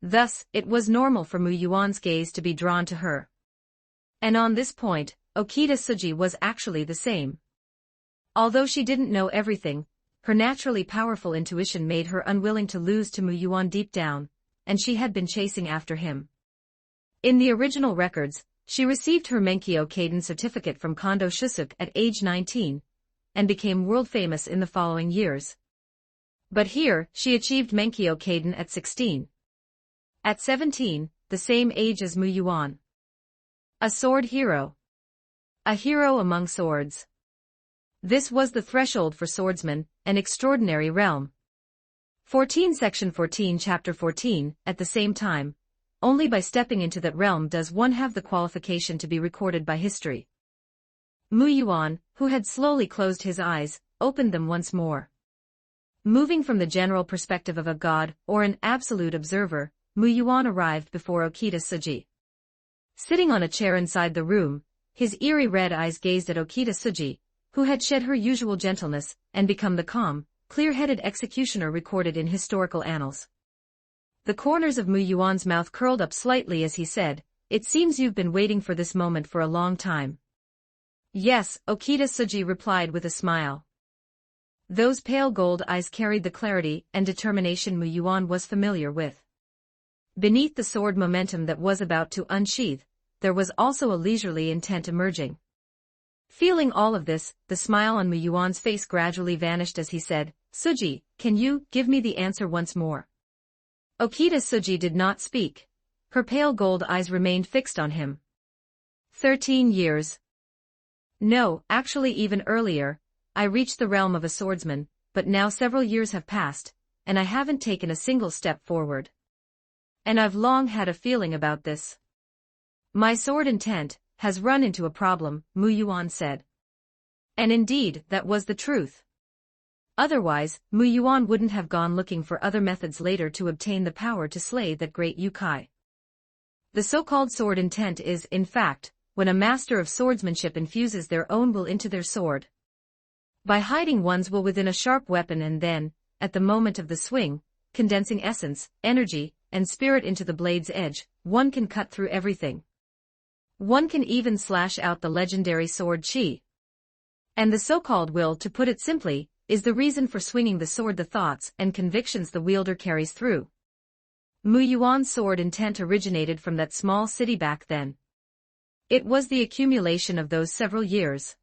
Thus, it was normal for Mu Yuan's gaze to be drawn to her. And on this point, Okita Suji was actually the same. Although she didn't know everything, her naturally powerful intuition made her unwilling to lose to Mu Yuan deep down, and she had been chasing after him. In the original records, she received her Menkyo Kaiden certificate from Kondo Shusuk at age 19, and became world-famous in the following years. But here, she achieved Menkyo Kaiden at 16. At 17, the same age as Mu Yuan. A sword hero. A hero among swords. This was the threshold for swordsmen, an extraordinary realm. 14 Section 14 Chapter 14, at the same time, only by stepping into that realm does one have the qualification to be recorded by history. Mu Yuan, who had slowly closed his eyes, opened them once more. Moving from the general perspective of a god or an absolute observer, Mu Yuan arrived before Okita Suji. Sitting on a chair inside the room, his eerie red eyes gazed at Okita Suji, who had shed her usual gentleness and become the calm, clear-headed executioner recorded in historical annals. The corners of Mu Yuan's mouth curled up slightly as he said, "It seems you've been waiting for this moment for a long time." "Yes," Okita Suji replied with a smile. Those pale gold eyes carried the clarity and determination Mu Yuan was familiar with. Beneath the sword momentum that was about to unsheath, there was also a leisurely intent emerging. Feeling all of this, the smile on Mu Yuan's face gradually vanished as he said, "Suji, can you give me the answer once more?" Okita Suji did not speak. Her pale gold eyes remained fixed on him. 13 years. No, actually even earlier, I reached the realm of a swordsman, but now several years have passed, and I haven't taken a single step forward. And I've long had a feeling about this. My sword intent has run into a problem, Mu Yuan said. And indeed, that was the truth. Otherwise, Mu Yuan wouldn't have gone looking for other methods later to obtain the power to slay that great Yukai. The so-called sword intent is, in fact, when a master of swordsmanship infuses their own will into their sword. By hiding one's will within a sharp weapon and then, at the moment of the swing, condensing essence, energy, and spirit into the blade's edge, one can cut through everything. One can even slash out the legendary sword Qi. And the so-called will, to put it simply, is the reason for swinging the sword, the thoughts and convictions the wielder carries through. Mu Yuan's sword intent originated from that small city back then. It was the accumulation of those several years.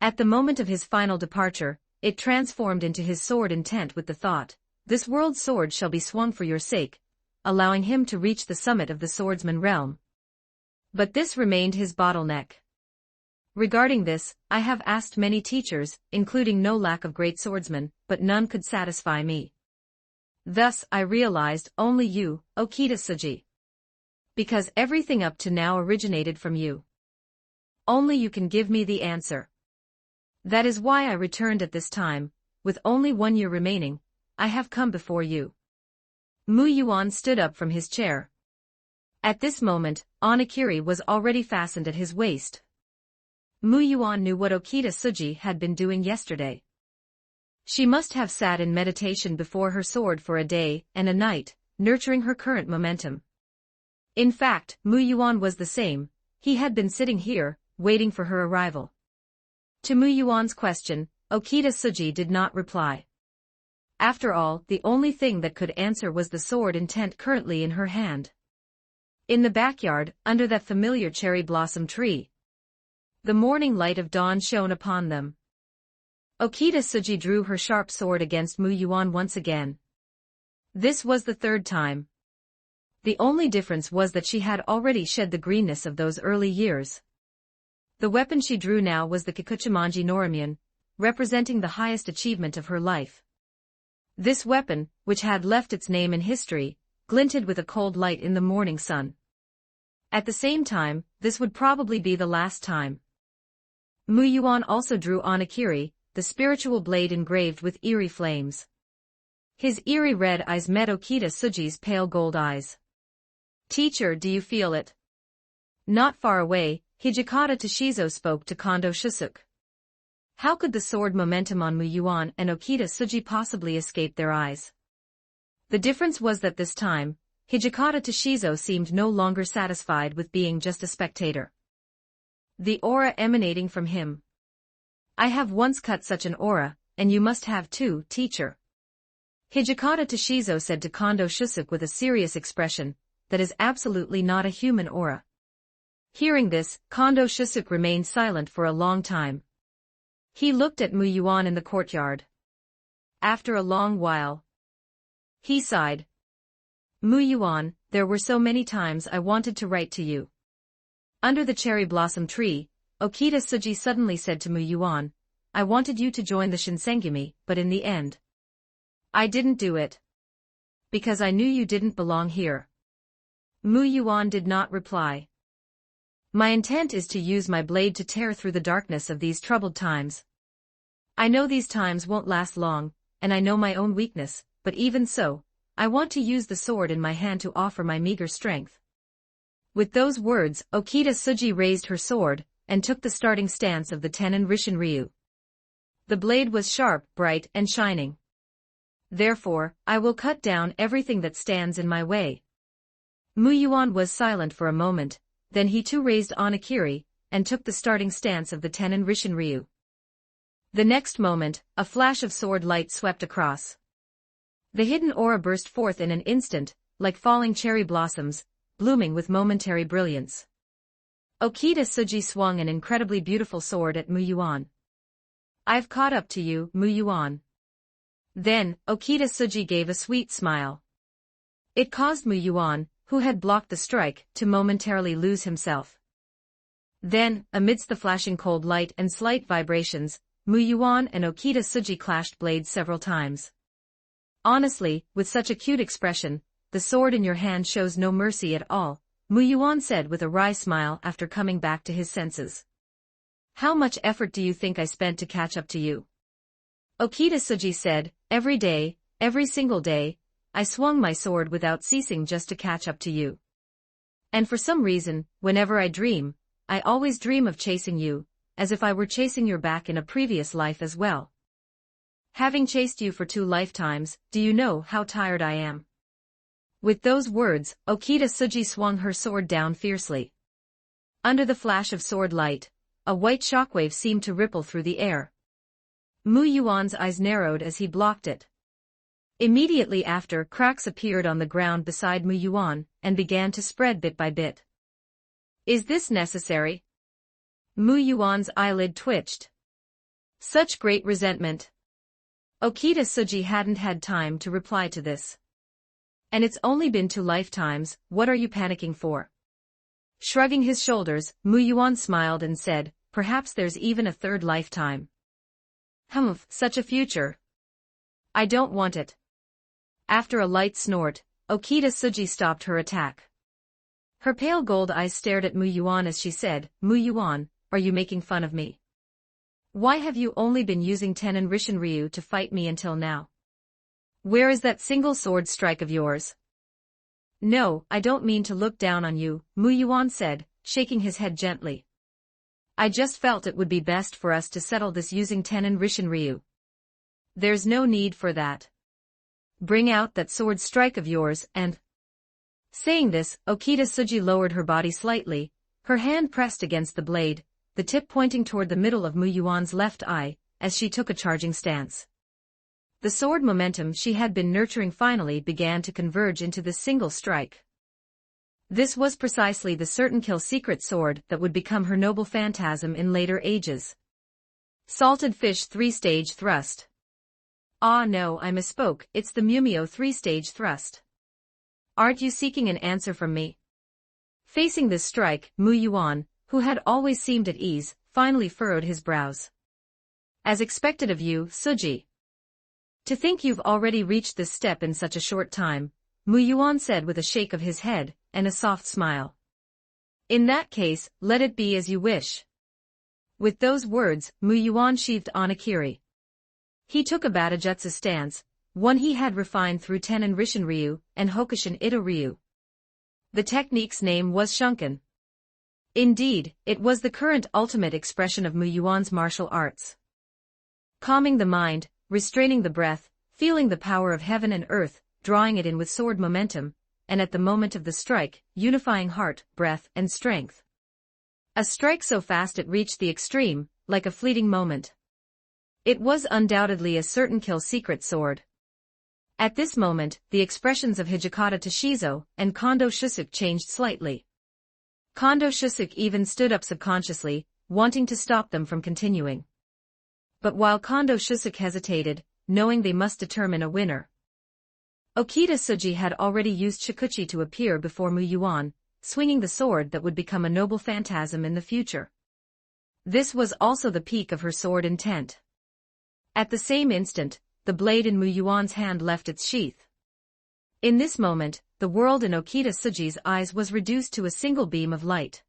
At the moment of his final departure, it transformed into his sword intent with the thought, "This world's sword shall be swung for your sake," allowing him to reach the summit of the swordsman realm. But this remained his bottleneck. Regarding this, I have asked many teachers, including no lack of great swordsmen, but none could satisfy me. Thus, I realized only you, Okita Tsuji. Because everything up to now originated from you. Only you can give me the answer. That is why I returned at this time, with only 1 year remaining, I have come before you. Mu Yuan stood up from his chair. At this moment, Onakiri was already fastened at his waist. Mu Yuan knew what Okita Tsuji had been doing yesterday. She must have sat in meditation before her sword for a day and a night, nurturing her current momentum. In fact, Mu Yuan was the same, he had been sitting here, waiting for her arrival. To Mu Yuan's question, Okita Tsuji did not reply. After all, the only thing that could answer was the sword intent currently in her hand. In the backyard, under that familiar cherry blossom tree. The morning light of dawn shone upon them. Okita Tsuji drew her sharp sword against Mu Yuan once again. This was the third time. The only difference was that she had already shed the greenness of those early years. The weapon she drew now was the Kikuchimanji Noramyun, representing the highest achievement of her life. This weapon, which had left its name in history, glinted with a cold light in the morning sun. At the same time, this would probably be the last time. Mu Yuan also drew Onakiri, the spiritual blade engraved with eerie flames. His eerie red eyes met Okita Tsuji's pale gold eyes. "Teacher, do you feel it?" Not far away, Hijikata Toshizo spoke to Kondo Shusuk. How could the sword momentum on Mu Yuan and Okita Tsuji possibly escape their eyes? The difference was that this time, Hijikata Toshizo seemed no longer satisfied with being just a spectator. The aura emanating from him. "I have once cut such an aura, and you must have too, teacher." Hijikata Toshizo said to Kondo Shusuk with a serious expression, "That is absolutely not a human aura." Hearing this, Kondo Shusuk remained silent for a long time. He looked at Mu Yuan in the courtyard. After a long while, he sighed. "Mu Yuan, there were so many times I wanted to write to you." Under the cherry blossom tree, Okita Tsuji suddenly said to Mu Yuan, "I wanted you to join the Shinsengumi, but in the end, I didn't do it. Because I knew you didn't belong here." Mu Yuan did not reply. "My intent is to use my blade to tear through the darkness of these troubled times. I know these times won't last long, and I know my own weakness, but even so, I want to use the sword in my hand to offer my meager strength." With those words, Okita Tsuji raised her sword, and took the starting stance of the Tenin Rishin Ryu. The blade was sharp, bright, and shining. "Therefore, I will cut down everything that stands in my way." Mu Yuan was silent for a moment, then he too raised Onakiri, and took the starting stance of the Tenin Rishin Ryu. The next moment, a flash of sword light swept across. The hidden aura burst forth in an instant, like falling cherry blossoms, blooming with momentary brilliance. Okita Tsuji swung an incredibly beautiful sword at Mu Yuan. "I've caught up to you, Mu Yuan." Then, Okita Tsuji gave a sweet smile. It caused Mu Yuan, who had blocked the strike, to momentarily lose himself. Then, amidst the flashing cold light and slight vibrations, Mu Yuan and Okita Tsuji clashed blades several times. Honestly, with such a cute expression, the sword in your hand shows no mercy at all, Mu Yuan said with a wry smile after coming back to his senses. How much effort do you think I spent to catch up to you? Okita Tsuji said, every day, every single day, I swung my sword without ceasing just to catch up to you. And for some reason, whenever I dream, I always dream of chasing you, as if I were chasing your back in a previous life as well. Having chased you for 2 lifetimes, do you know how tired I am? With those words, Okita Tsuji swung her sword down fiercely. Under the flash of sword light, a white shockwave seemed to ripple through the air. Mu Yuan's eyes narrowed as he blocked it. Immediately after, cracks appeared on the ground beside Mu Yuan, and began to spread bit by bit. Is this necessary? Mu Yuan's eyelid twitched. Such great resentment. Okita Tsuji hadn't had time to reply to this. And it's only been 2 lifetimes, what are you panicking for? Shrugging his shoulders, Mu Yuan smiled and said, perhaps there's even a 3rd lifetime. Humph, such a future. I don't want it. After a light snort, Okita Tsuji stopped her attack. Her pale gold eyes stared at Mu Yuan as she said, Mu Yuan, are you making fun of me? Why have you only been using Tenon Rishin Ryu to fight me until now? Where is that single sword strike of yours? No, I don't mean to look down on you, Mu Yuan said, shaking his head gently. I just felt it would be best for us to settle this using Tenon Rishin Ryu. There's no need for that. Bring out that sword strike of yours and... Saying this, Okita Tsuji lowered her body slightly, her hand pressed against the blade, the tip pointing toward the middle of Mu Yuan's left eye, as she took a charging stance. The sword momentum she had been nurturing finally began to converge into this single strike. This was precisely the certain kill secret sword that would become her noble phantasm in later ages. Salted fish 3-stage thrust. Ah no, I misspoke, it's the Mumio 3-stage thrust. Aren't you seeking an answer from me? Facing this strike, Mu Yuan, who had always seemed at ease, finally furrowed his brows. As expected of you, Tsuji. To think you've already reached this step in such a short time, Mu Yuan said with a shake of his head, and a soft smile. In that case, let it be as you wish. With those words, Mu Yuan sheathed Onakiri. He took a Batajutsu stance, one he had refined through Tenon Rishin Ryu and Hokushin Ito Ryu. The technique's name was Shunken. Indeed, it was the current ultimate expression of Mu Yuan's martial arts. Calming the mind, restraining the breath, feeling the power of heaven and earth, drawing it in with sword momentum, and at the moment of the strike, unifying heart, breath, and strength. A strike so fast it reached the extreme, like a fleeting moment. It was undoubtedly a certain kill secret sword. At this moment, the expressions of Hijikata Toshizo and Kondo Shusuke changed slightly. Kondo Shusuke even stood up subconsciously, wanting to stop them from continuing. But while Kondo Shusuke hesitated, knowing they must determine a winner, Okita Tsuji had already used Shikuchi to appear before Mu Yuan, swinging the sword that would become a noble phantasm in the future. This was also the peak of her sword intent. At the same instant, the blade in Mu Yuan's hand left its sheath. In this moment, the world in Okita Tsuji's eyes was reduced to a single beam of light.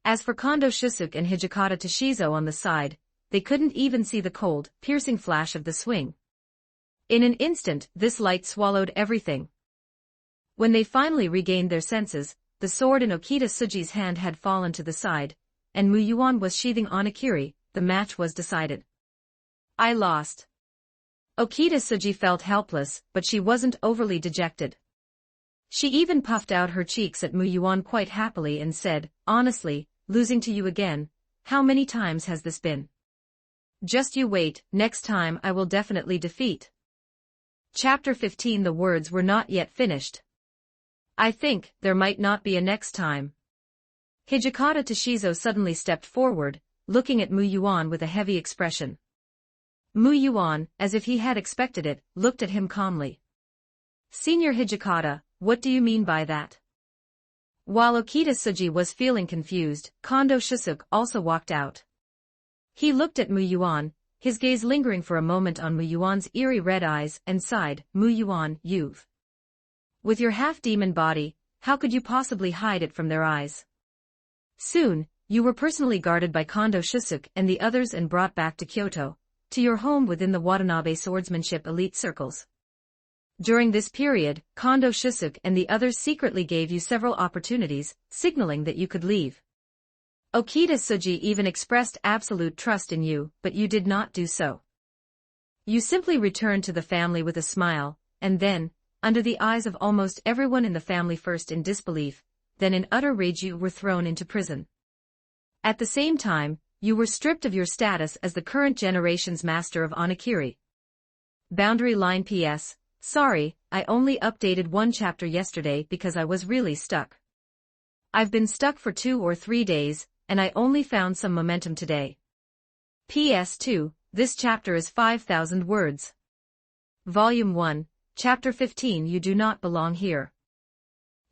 As for Kondo Shusuke and Hijikata Toshizo on the side, they couldn't even see the cold, piercing flash of the swing. In an instant, this light swallowed everything. When they finally regained their senses, the sword in Okita Tsuji's hand had fallen to the side, and Mu Yuan was sheathing Onakiri. The match was decided. I lost. Okita Tsuji felt helpless, but she wasn't overly dejected. She even puffed out her cheeks at Mu Yuan quite happily and said, honestly, losing to you again, how many times has this been? Just you wait, next time I will definitely defeat. Chapter 15. The words were not yet finished. I think there might not be a next time. Hijikata Toshizo suddenly stepped forward, looking at Mu Yuan with a heavy expression. Mu Yuan, as if he had expected it, looked at him calmly. Senior Hijikata, what do you mean by that? While Okita Tsuji was feeling confused, Kondo Shisuke also walked out. He looked at Muyuan, his gaze lingering for a moment on Muyuan's eerie red eyes, and sighed, "Muyuan, with your half-demon body, how could you possibly hide it from their eyes? Soon, you were personally guarded by Kondo Shisuke and the others and brought back to Kyoto, to your home within the Watanabe swordsmanship elite circles. During this period, Kondo Shisuke and the others secretly gave you several opportunities, signaling that you could leave. Okita Tsuji even expressed absolute trust in you, but you did not do so. You simply returned to the family with a smile, and then, under the eyes of almost everyone in the family, first in disbelief, then in utter rage, you were thrown into prison. At the same time, you were stripped of your status as the current generation's master of Onigiri. Boundary line PS, sorry, I only updated one chapter yesterday because I was really stuck. I've been stuck for 2 or 3 days, and I only found some momentum today. PS2, this chapter is 5,000 words. Volume 1, Chapter 15. You do not belong here.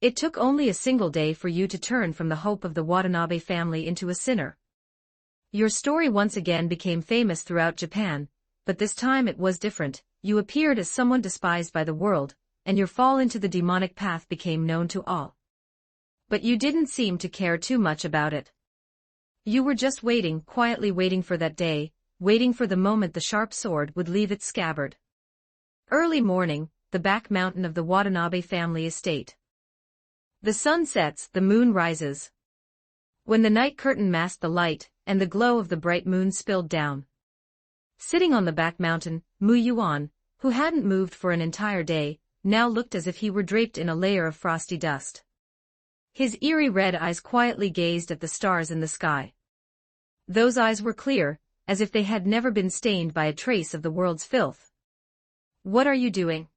It took only a single day for you to turn from the hope of the Watanabe family into a sinner. Your story once again became famous throughout Japan, but this time it was different. You appeared as someone despised by the world, and your fall into the demonic path became known to all. But you didn't seem to care too much about it. You were just waiting, quietly waiting for that day, waiting for the moment the sharp sword would leave its scabbard. Early morning, the back mountain of the Watanabe family estate. The sun sets, the moon rises. When the night curtain masked the light, and the glow of the bright moon spilled down. Sitting on the back mountain, Muyuan, who hadn't moved for an entire day, now looked as if he were draped in a layer of frosty dust. His eerie red eyes quietly gazed at the stars in the sky. Those eyes were clear, as if they had never been stained by a trace of the world's filth. "What are you doing?"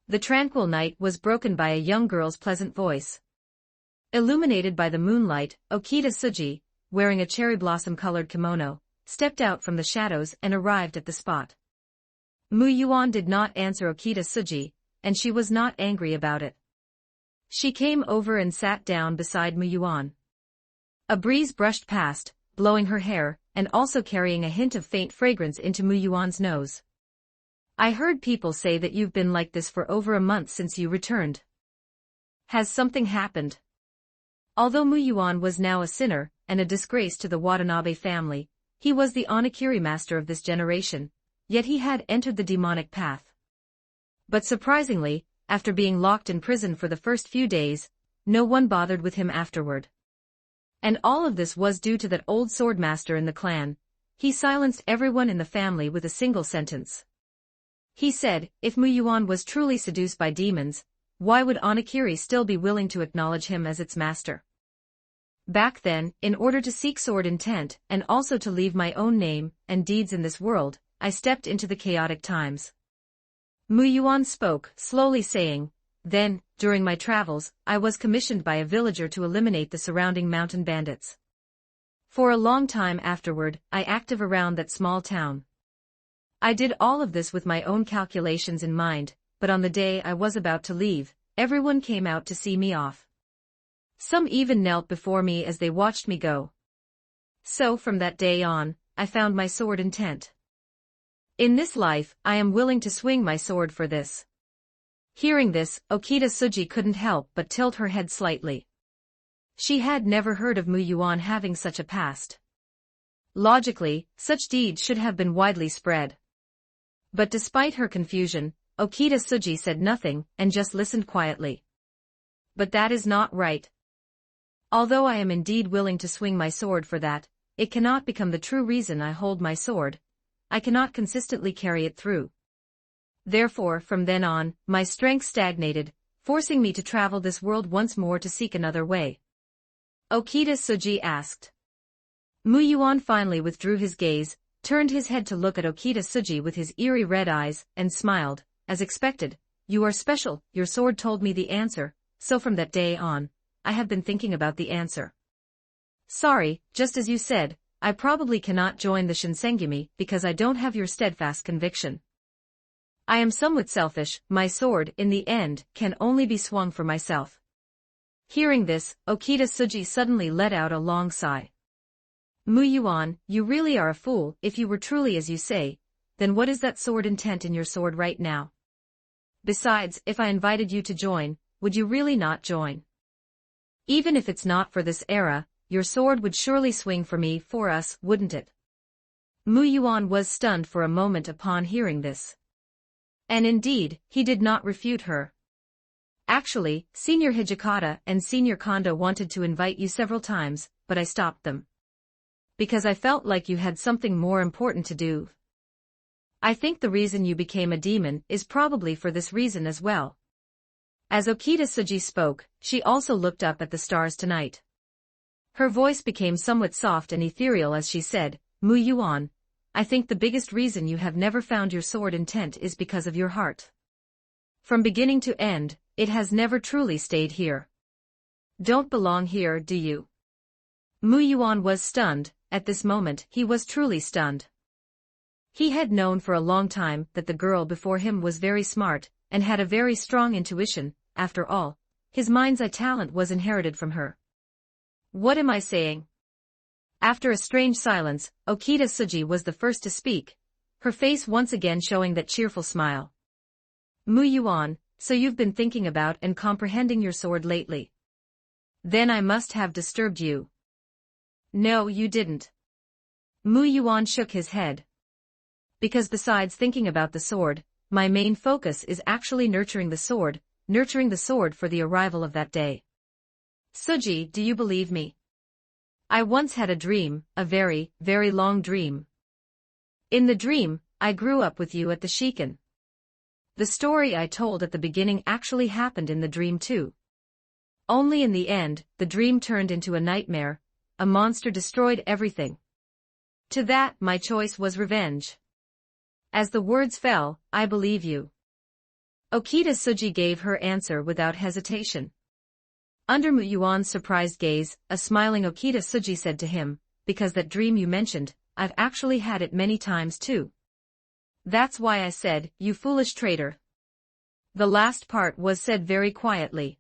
The tranquil night was broken by a young girl's pleasant voice. Illuminated by the moonlight, Okita Tsuji, wearing a cherry blossom-colored kimono, stepped out from the shadows and arrived at the spot. Muyuan did not answer Okita Tsuji, and she was not angry about it. She came over and sat down beside Muyuan. A breeze brushed past, blowing her hair, and also carrying a hint of faint fragrance into Muyuan's nose. "I heard people say that you've been like this for over a month since you returned. Has something happened?" Although Muyuan was now a sinner, and a disgrace to the Watanabe family, he was the Onigiri master of this generation, yet he had entered the demonic path. But surprisingly, after being locked in prison for the first few days, no one bothered with him afterward. And all of this was due to that old swordmaster in the clan. He silenced everyone in the family with a single sentence. He said, if Muyuan was truly seduced by demons, why would Onigiri still be willing to acknowledge him as its master? Back then, in order to seek sword intent, and also to leave my own name and deeds in this world, I stepped into the chaotic times. Muyuan spoke, slowly saying, then, during my travels, I was commissioned by a villager to eliminate the surrounding mountain bandits. For a long time afterward, I active around that small town. I did all of this with my own calculations in mind, but on the day I was about to leave, everyone came out to see me off. Some even knelt before me as they watched me go. So from that day on, I found my sword intent. In this life, I am willing to swing my sword for this. Hearing this, Okita Tsuji couldn't help but tilt her head slightly. She had never heard of Muyuan having such a past. Logically, such deeds should have been widely spread. But despite her confusion, Okita Tsuji said nothing and just listened quietly. But that is not right. Although I am indeed willing to swing my sword for that, it cannot become the true reason I hold my sword. I cannot consistently carry it through. Therefore, from then on, my strength stagnated, forcing me to travel this world once more to seek another way. Okita Tsuji asked. Muyuan finally withdrew his gaze, turned his head to look at Okita Tsuji with his eerie red eyes, and smiled, as expected. You are special, your sword told me the answer, so from that day on, I have been thinking about the answer. Sorry, just as you said, I probably cannot join the Shinsengumi because I don't have your steadfast conviction. I am somewhat selfish, my sword, in the end, can only be swung for myself. Hearing this, Okita Tsuji suddenly let out a long sigh. Mu Yuan, you really are a fool. If you were truly as you say, then what is that sword intent in your sword right now? Besides, if I invited you to join, would you really not join? Even if it's not for this era, your sword would surely swing for us, wouldn't it? Mu Yuan was stunned for a moment upon hearing this. And indeed, he did not refute her. Actually, Senior Hijikata and Senior Kondo wanted to invite you several times, but I stopped them. Because I felt like you had something more important to do. I think the reason you became a demon is probably for this reason as well. As Okita Tsuji spoke, she also looked up at the stars tonight. Her voice became somewhat soft and ethereal as she said, Mu Yuan, I think the biggest reason you have never found your sword intent is because of your heart. From beginning to end, it has never truly stayed here. Don't belong here, do you? Mu Yuan was stunned. At this moment he was truly stunned. He had known for a long time that the girl before him was very smart, and had a very strong intuition. After all, his mind's eye talent was inherited from her. What am I saying? After a strange silence, Okita Tsuji was the first to speak, her face once again showing that cheerful smile. Mu Yuan, so you've been thinking about and comprehending your sword lately. Then I must have disturbed you. No, you didn't. Mu Yuan shook his head. Because besides thinking about the sword, my main focus is actually nurturing the sword for the arrival of that day. Tsuji, do you believe me? I once had a dream, a very, very long dream. In the dream, I grew up with you at the Shiken. The story I told at the beginning actually happened in the dream too. Only in the end, the dream turned into a nightmare, a monster destroyed everything. To that, my choice was revenge. As the words fell, I believe you. Okita Tsuji gave her answer without hesitation. Under Mu Yuan's surprised gaze, a smiling Okita Tsuji said to him, because that dream you mentioned, I've actually had it many times too. That's why I said, you foolish traitor. The last part was said very quietly.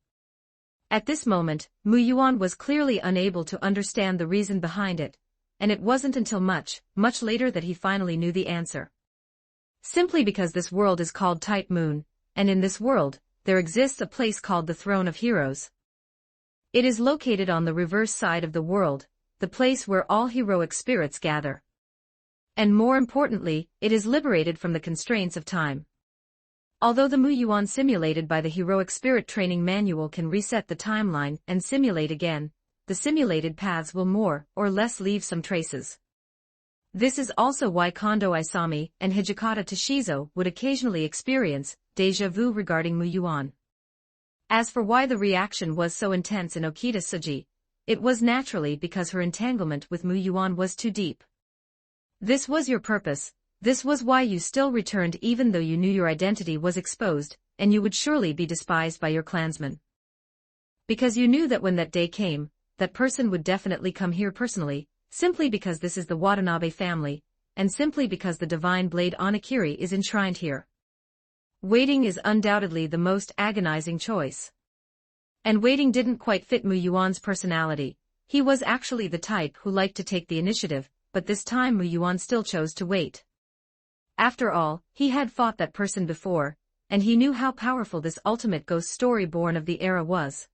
At this moment, Mu Yuan was clearly unable to understand the reason behind it, and it wasn't until much, much later that he finally knew the answer. Simply because this world is called Type Moon, and in this world, there exists a place called the Throne of Heroes. It is located on the reverse side of the world, the place where all heroic spirits gather. And more importantly, it is liberated from the constraints of time. Although the Mu Yuan simulated by the Heroic Spirit Training Manual can reset the timeline and simulate again, the simulated paths will more or less leave some traces. This is also why Kondo Isami and Hijikata Toshizo would occasionally experience déjà vu regarding Mu Yuan. As for why the reaction was so intense in Okita Tsuji, it was naturally because her entanglement with Mu Yuan was too deep. This was your purpose, this was why you still returned even though you knew your identity was exposed, and you would surely be despised by your clansmen. Because you knew that when that day came, that person would definitely come here personally, simply because this is the Watanabe family, and simply because the divine blade Onakiri is enshrined here. Waiting is undoubtedly the most agonizing choice. And waiting didn't quite fit Mu Yuan's personality. He was actually the type who liked to take the initiative, but this time Mu Yuan still chose to wait. After all, he had fought that person before, and he knew how powerful this ultimate ghost story born of the era was.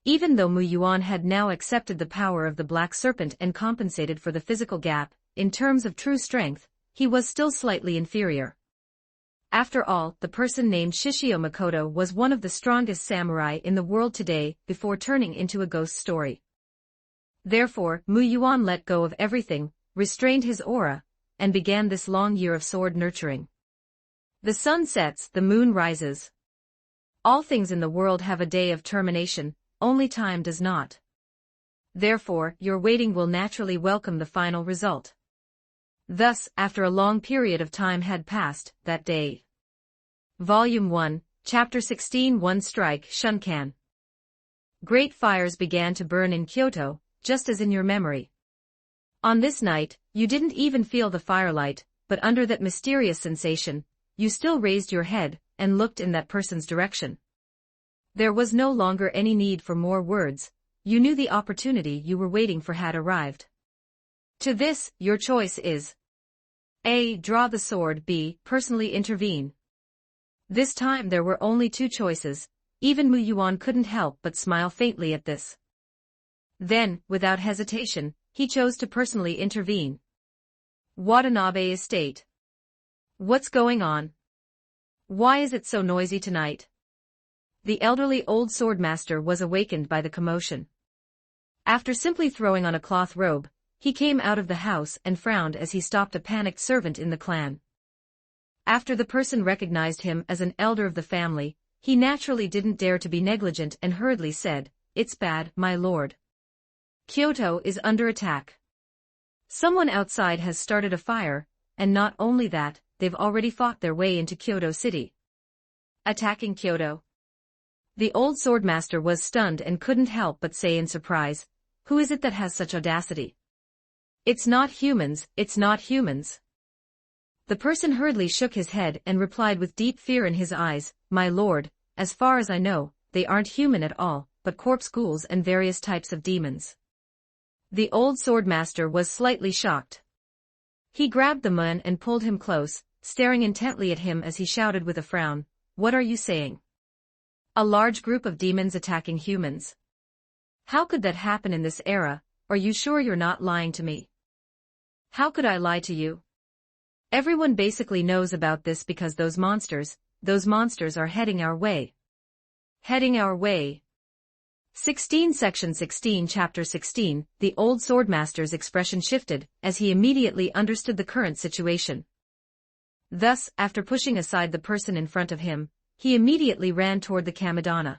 Even though Mu Yuan had now accepted the power of the Black Serpent and compensated for the physical gap, in terms of true strength, he was still slightly inferior. After all, the person named Shishio Makoto was one of the strongest samurai in the world today before turning into a ghost story. Therefore, Mu Yuan let go of everything, restrained his aura, and began this long year of sword nurturing. The sun sets, the moon rises. All things in the world have a day of termination, only time does not. Therefore, your waiting will naturally welcome the final result. Thus, after a long period of time had passed, that day. Volume 1, Chapter 16 One Strike Shunkan. Great fires began to burn in Kyoto, just as in your memory. On this night, you didn't even feel the firelight, but under that mysterious sensation, you still raised your head and looked in that person's direction. There was no longer any need for more words. You knew the opportunity you were waiting for had arrived. To this, your choice is A. Draw the sword, B. Personally intervene. This time there were only two choices. Even Mu Yuan couldn't help but smile faintly at this. Then, without hesitation, he chose to personally intervene. Watanabe Estate. What's going on? Why is it so noisy tonight? The elderly old swordmaster was awakened by the commotion. After simply throwing on a cloth robe, he came out of the house and frowned as he stopped a panicked servant in the clan. After the person recognized him as an elder of the family, he naturally didn't dare to be negligent and hurriedly said, "It's bad, my lord. Kyoto is under attack. Someone outside has started a fire, and not only that, they've already fought their way into Kyoto City." Attacking Kyoto? The old swordmaster was stunned and couldn't help but say in surprise, "Who is it that has such audacity? It's not humans, it's not humans." The person hurriedly shook his head and replied with deep fear in his eyes, "My lord, as far as I know, they aren't human at all, but corpse ghouls and various types of demons." The old swordmaster was slightly shocked. He grabbed the man and pulled him close, staring intently at him as he shouted with a frown, "What are you saying? A large group of demons attacking humans? How could that happen in this era? Are you sure you're not lying to me?" "How could I lie to you? Everyone basically knows about this because those monsters are heading our way." Heading our way. 16 Section 16 Chapter 16 The old swordmaster's expression shifted as he immediately understood the current situation. Thus, after pushing aside the person in front of him, he immediately ran toward the Kamidana.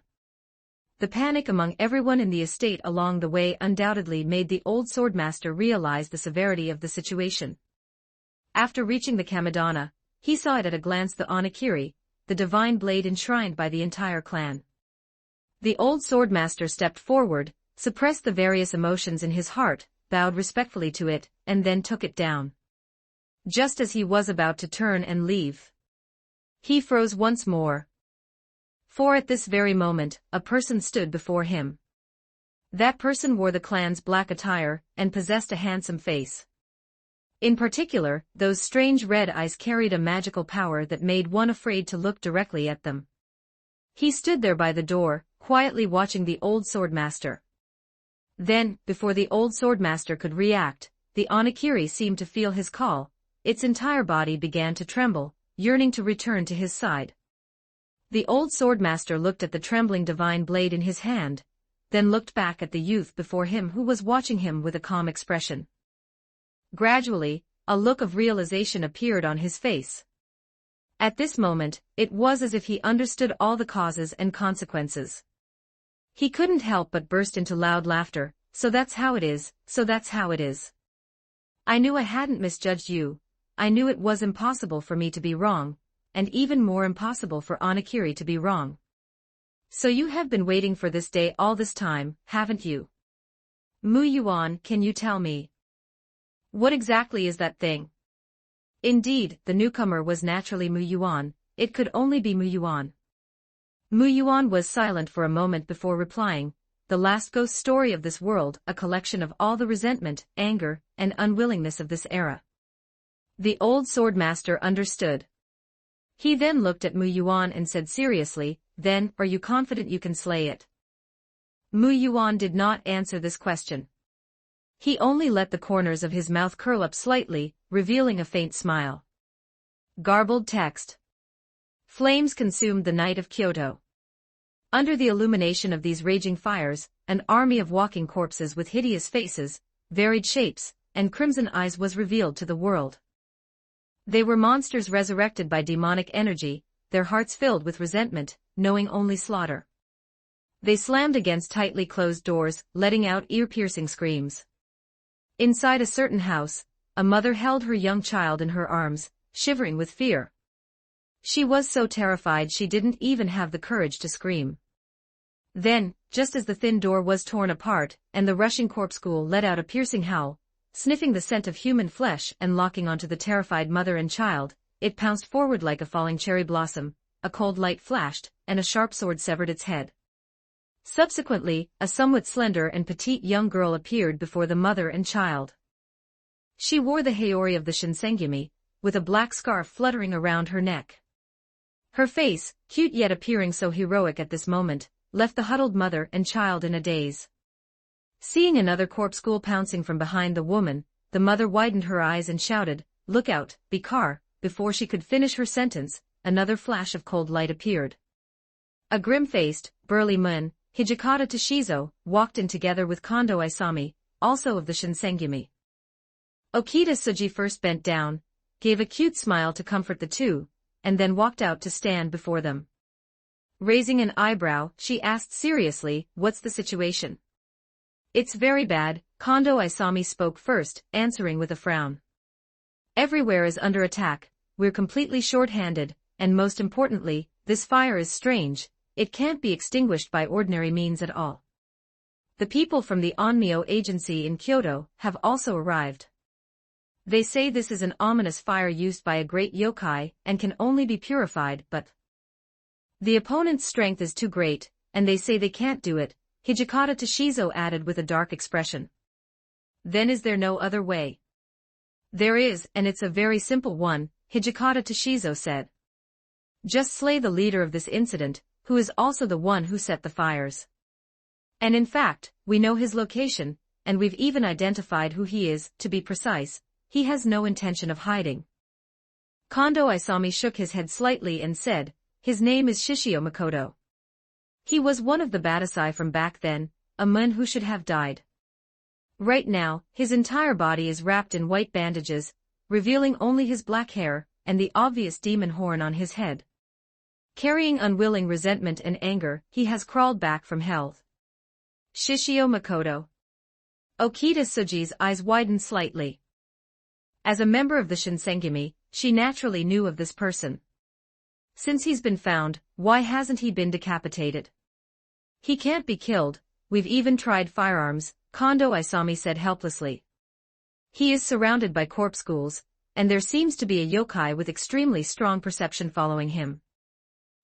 The panic among everyone in the estate along the way undoubtedly made the old swordmaster realize the severity of the situation. After reaching the Kamidana, he saw it at a glance, the Onakiri, the divine blade enshrined by the entire clan. The old swordmaster stepped forward, suppressed the various emotions in his heart, bowed respectfully to it, and then took it down. Just as he was about to turn and leave, he froze once more. For at this very moment, a person stood before him. That person wore the clan's black attire and possessed a handsome face. In particular, those strange red eyes carried a magical power that made one afraid to look directly at them. He stood there by the door, quietly watching the old swordmaster. Then, before the old swordmaster could react, the Onakiri seemed to feel his call. Its entire body began to tremble, yearning to return to his side. The old swordmaster looked at the trembling divine blade in his hand, then looked back at the youth before him who was watching him with a calm expression. Gradually, a look of realization appeared on his face. At this moment, it was as if he understood all the causes and consequences. He couldn't help but burst into loud laughter. "So that's how it is, so that's how it is. I knew I hadn't misjudged you. I knew it was impossible for me to be wrong, and even more impossible for Onakiri to be wrong. So you have been waiting for this day all this time, haven't you? Mu Yuan, can you tell me? What exactly is that thing?" Indeed, the newcomer was naturally Mu Yuan. It could only be Mu Yuan. Mu Yuan was silent for a moment before replying, "The last ghost story of this world, a collection of all the resentment, anger, and unwillingness of this era." The old swordmaster understood. He then looked at Mu Yuan and said seriously, "Then, are you confident you can slay it?" Mu Yuan did not answer this question. He only let the corners of his mouth curl up slightly, revealing a faint smile. Garbled text. Flames consumed the night of Kyoto. Under the illumination of these raging fires, an army of walking corpses with hideous faces, varied shapes, and crimson eyes was revealed to the world. They were monsters resurrected by demonic energy, their hearts filled with resentment, knowing only slaughter. They slammed against tightly closed doors, letting out ear-piercing screams. Inside a certain house, a mother held her young child in her arms, shivering with fear. She was so terrified she didn't even have the courage to scream. Then, just as the thin door was torn apart, and the rushing corpse ghoul let out a piercing howl, sniffing the scent of human flesh and locking onto the terrified mother and child, it pounced forward like a falling cherry blossom, a cold light flashed, and a sharp sword severed its head. Subsequently, a somewhat slender and petite young girl appeared before the mother and child. She wore the haori of the Shinsengumi, with a black scarf fluttering around her neck. Her face, cute yet appearing so heroic at this moment, left the huddled mother and child in a daze. Seeing another corpse ghoul pouncing from behind the woman, the mother widened her eyes and shouted, "Look out, Bikar!" Before she could finish her sentence, another flash of cold light appeared. A grim-faced, burly man, Hijikata Toshizo, walked in together with Kondo Isami, also of the Shinsengumi. Okita Tsuji first bent down, gave a cute smile to comfort the two, and then walked out to stand before them. Raising an eyebrow, she asked seriously, "What's the situation?" "It's very bad," Kondo Isami spoke first, answering with a frown. "Everywhere is under attack, we're completely short-handed, and most importantly, this fire is strange, it can't be extinguished by ordinary means at all. The people from the Onmyo agency in Kyoto have also arrived. They say this is an ominous fire used by a great yokai and can only be purified, but the opponent's strength is too great, and they say they can't do it," Hijikata Toshizo added with a dark expression. "Then is there no other way?" "There is, and it's a very simple one," Hijikata Toshizo said. "Just slay the leader of this incident, who is also the one who set the fires. And in fact, we know his location, and we've even identified who he is, to be precise, he has no intention of hiding." Kondo Isami shook his head slightly and said, "His name is Shishio Makoto. He was one of the Badasai from back then, a man who should have died. Right now, his entire body is wrapped in white bandages, revealing only his black hair, and the obvious demon horn on his head. Carrying unwilling resentment and anger, he has crawled back from hell." Shishio Makoto. Okita Tsuji's eyes widened slightly. As a member of the Shinsengumi, she naturally knew of this person. Since he's been found, why hasn't he been decapitated? "He can't be killed, we've even tried firearms," Kondo Isami said helplessly. "He is surrounded by corpse ghouls, and there seems to be a yokai with extremely strong perception following him.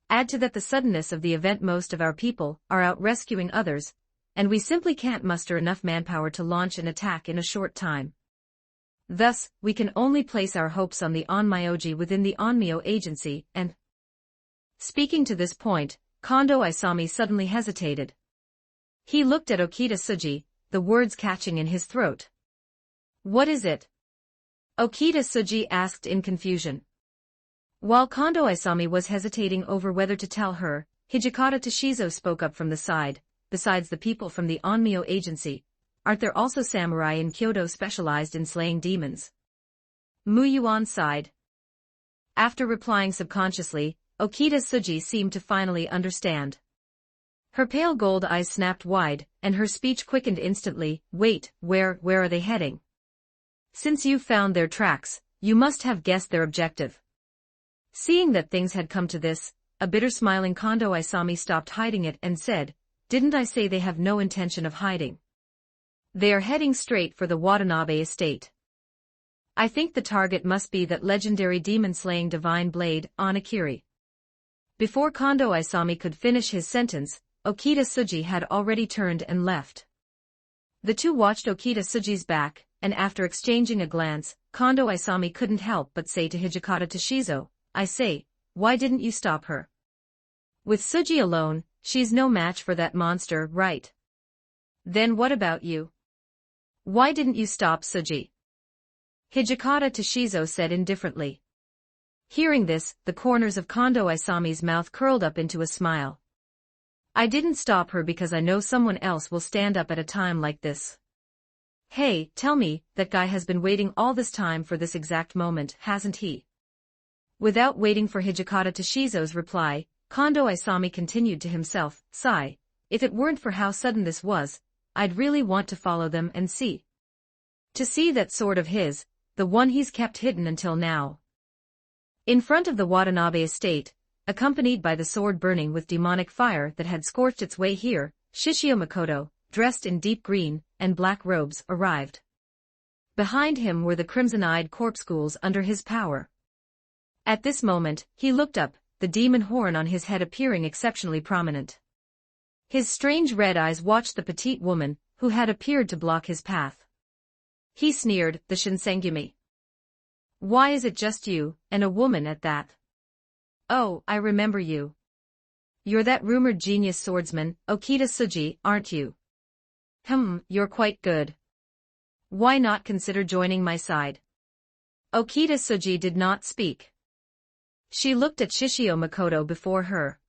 Add to that the suddenness of the event, most of our people are out rescuing others, and we simply can't muster enough manpower to launch an attack in a short time. Thus, we can only place our hopes on the Onmyoji within the Onmyo agency, and..." Speaking to this point, Kondo Isami suddenly hesitated. He looked at Okita Tsuji, the words catching in his throat. "What is it?" Okita Tsuji asked in confusion. While Kondo Isami was hesitating over whether to tell her, Hijikata Toshizo spoke up from the side, "Besides the people from the Onmyo agency, aren't there also samurai in Kyoto specialized in slaying demons?" Muyuan sighed. After replying subconsciously, Okita Tsuji seemed to finally understand. Her pale gold eyes snapped wide, and her speech quickened instantly. "Wait, where are they heading? Since you found their tracks, you must have guessed their objective." Seeing that things had come to this, a bitter smiling Kondo Isami stopped hiding it and said, "Didn't I say they have no intention of hiding? They are heading straight for the Watanabe estate. I think the target must be that legendary demon-slaying divine blade, Onakiri." Before Kondo Isami could finish his sentence, Okita Tsuji had already turned and left. The two watched Okita Tsuji's back, and after exchanging a glance, Kondo Isami couldn't help but say to Hijikata Toshizo, "I say, why didn't you stop her? With Tsuji alone, she's no match for that monster, right? Then what about you? Why didn't you stop Tsuji?" Hijikata Toshizo said indifferently. Hearing this, the corners of Kondo Isami's mouth curled up into a smile. "I didn't stop her because I know someone else will stand up at a time like this. Hey, tell me, that guy has been waiting all this time for this exact moment, hasn't he?" Without waiting for Hijikata Toshizo's reply, Kondo Isami continued to himself, "Sigh, if it weren't for how sudden this was, I'd really want to follow them and see. To see that sword of his, the one he's kept hidden until now." In front of the Watanabe estate, accompanied by the sword burning with demonic fire that had scorched its way here, Shishio Makoto, dressed in deep green and black robes, arrived. Behind him were the crimson-eyed corpse ghouls under his power. At this moment, he looked up, the demon horn on his head appearing exceptionally prominent. His strange red eyes watched the petite woman, who had appeared to block his path. He sneered, the Shinsengumi. Why is it just you, and a woman at that? Oh, I remember you. You're that rumored genius swordsman, Okita Tsuji, aren't you? You're quite good. Why not consider joining my side? Okita Tsuji did not speak. She looked at Shishio Makoto before her.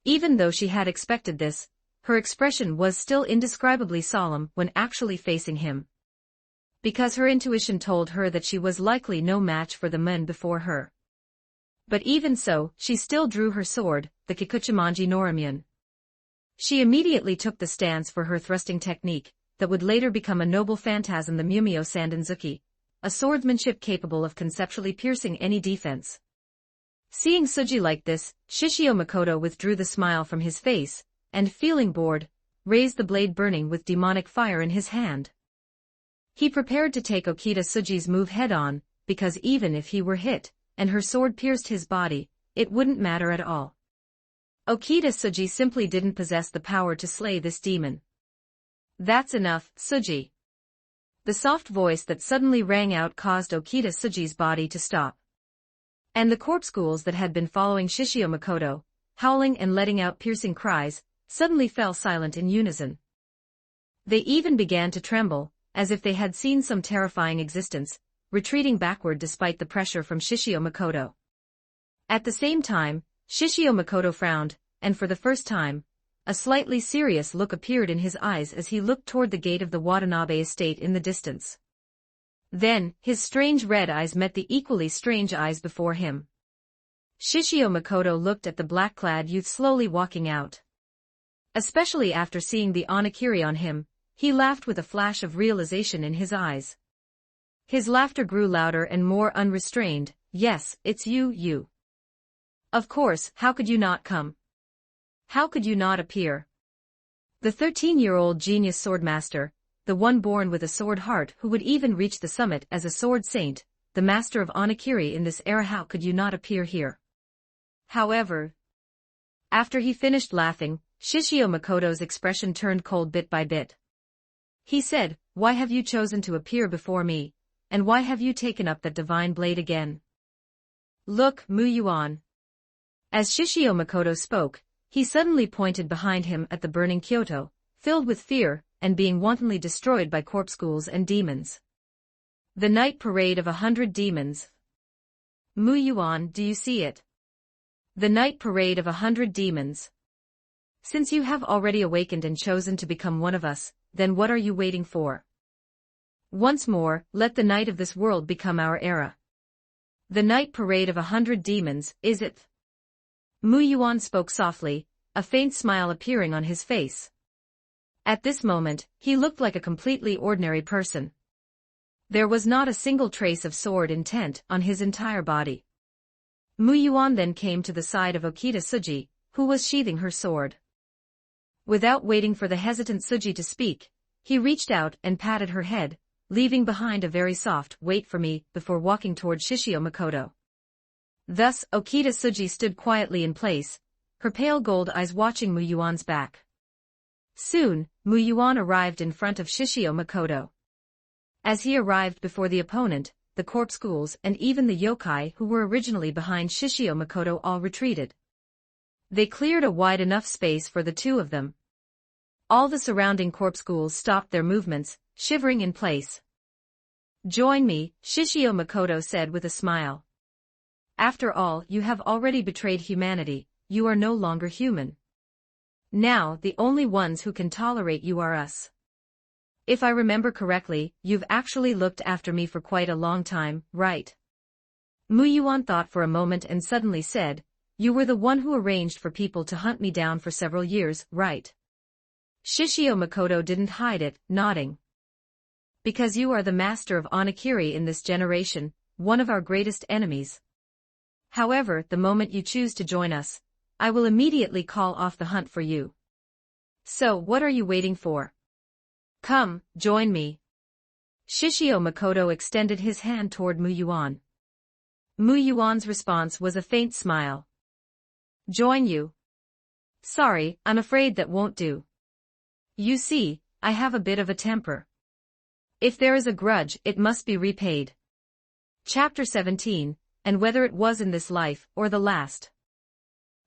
Even though she had expected this, her expression was still indescribably solemn when actually facing him. Because her intuition told her that she was likely no match for the men before her. But even so, she still drew her sword, the Kikuchimanji Norimyun. She immediately took the stance for her thrusting technique, that would later become a noble phantasm, the Mumio Sandanzuki, a swordsmanship capable of conceptually piercing any defense. Seeing Tsuji like this, Shishio Makoto withdrew the smile from his face, and feeling bored, raised the blade burning with demonic fire in his hand. He prepared to take Okita Tsuji's move head-on, because even if he were hit, and her sword pierced his body, it wouldn't matter at all. Okita Tsuji simply didn't possess the power to slay this demon. That's enough, Tsuji. The soft voice that suddenly rang out caused Okita Tsuji's body to stop. And the corpse ghouls that had been following Shishio Makoto, howling and letting out piercing cries, suddenly fell silent in unison. They even began to tremble, as if they had seen some terrifying existence, retreating backward despite the pressure from Shishio Makoto. At the same time, Shishio Makoto frowned, and for the first time, a slightly serious look appeared in his eyes as he looked toward the gate of the Watanabe estate in the distance. Then, his strange red eyes met the equally strange eyes before him. Shishio Makoto looked at the black-clad youth slowly walking out. Especially after seeing the onigiri on him, he laughed with a flash of realization in his eyes. His laughter grew louder and more unrestrained. Yes, it's you. Of course, how could you not come? How could you not appear? The 13-year-old genius swordmaster, the one born with a sword heart who would even reach the summit as a sword saint, the master of onigiri in this era, how could you not appear here? However, after he finished laughing, Shishio Makoto's expression turned cold bit by bit. He said, why have you chosen to appear before me, and why have you taken up that divine blade again? Look, Muyuan. As Shishio Makoto spoke, he suddenly pointed behind him at the burning Kyoto, filled with fear, and being wantonly destroyed by corpse ghouls and demons. The night parade of 100 demons. Muyuan, do you see it? The night parade of 100 demons. Since you have already awakened and chosen to become one of us, then what are you waiting for? Once more, let the night of this world become our era. The night parade of 100 demons, is it? Muyuan spoke softly, a faint smile appearing on his face. At this moment, he looked like a completely ordinary person. There was not a single trace of sword intent on his entire body. Muyuan then came to the side of Okita Tsuji, who was sheathing her sword. Without waiting for the hesitant Tsuji to speak, he reached out and patted her head, leaving behind a very soft "wait for me" before walking toward Shishio Makoto. Thus, Okita Tsuji stood quietly in place, her pale gold eyes watching Muyuan's back. Soon, Muyuan arrived in front of Shishio Makoto. As he arrived before the opponent, the corpse ghouls and even the yokai who were originally behind Shishio Makoto all retreated. They cleared a wide enough space for the two of them. All the surrounding corpse ghouls stopped their movements, shivering in place. Join me, Shishio Makoto said with a smile. After all, you have already betrayed humanity, you are no longer human. Now, the only ones who can tolerate you are us. If I remember correctly, you've actually looked after me for quite a long time, right? Muyuan thought for a moment and suddenly said, you were the one who arranged for people to hunt me down for several years, right? Shishio Makoto didn't hide it, nodding. Because you are the master of onigiri in this generation, one of our greatest enemies. However, the moment you choose to join us, I will immediately call off the hunt for you. So, what are you waiting for? Come, join me. Shishio Makoto extended his hand toward Muyuan. Muyuan's response was a faint smile. Join you? Sorry, I'm afraid that won't do. You see, I have a bit of a temper. If there is a grudge, it must be repaid. Chapter 17, and whether it was in this life or the last.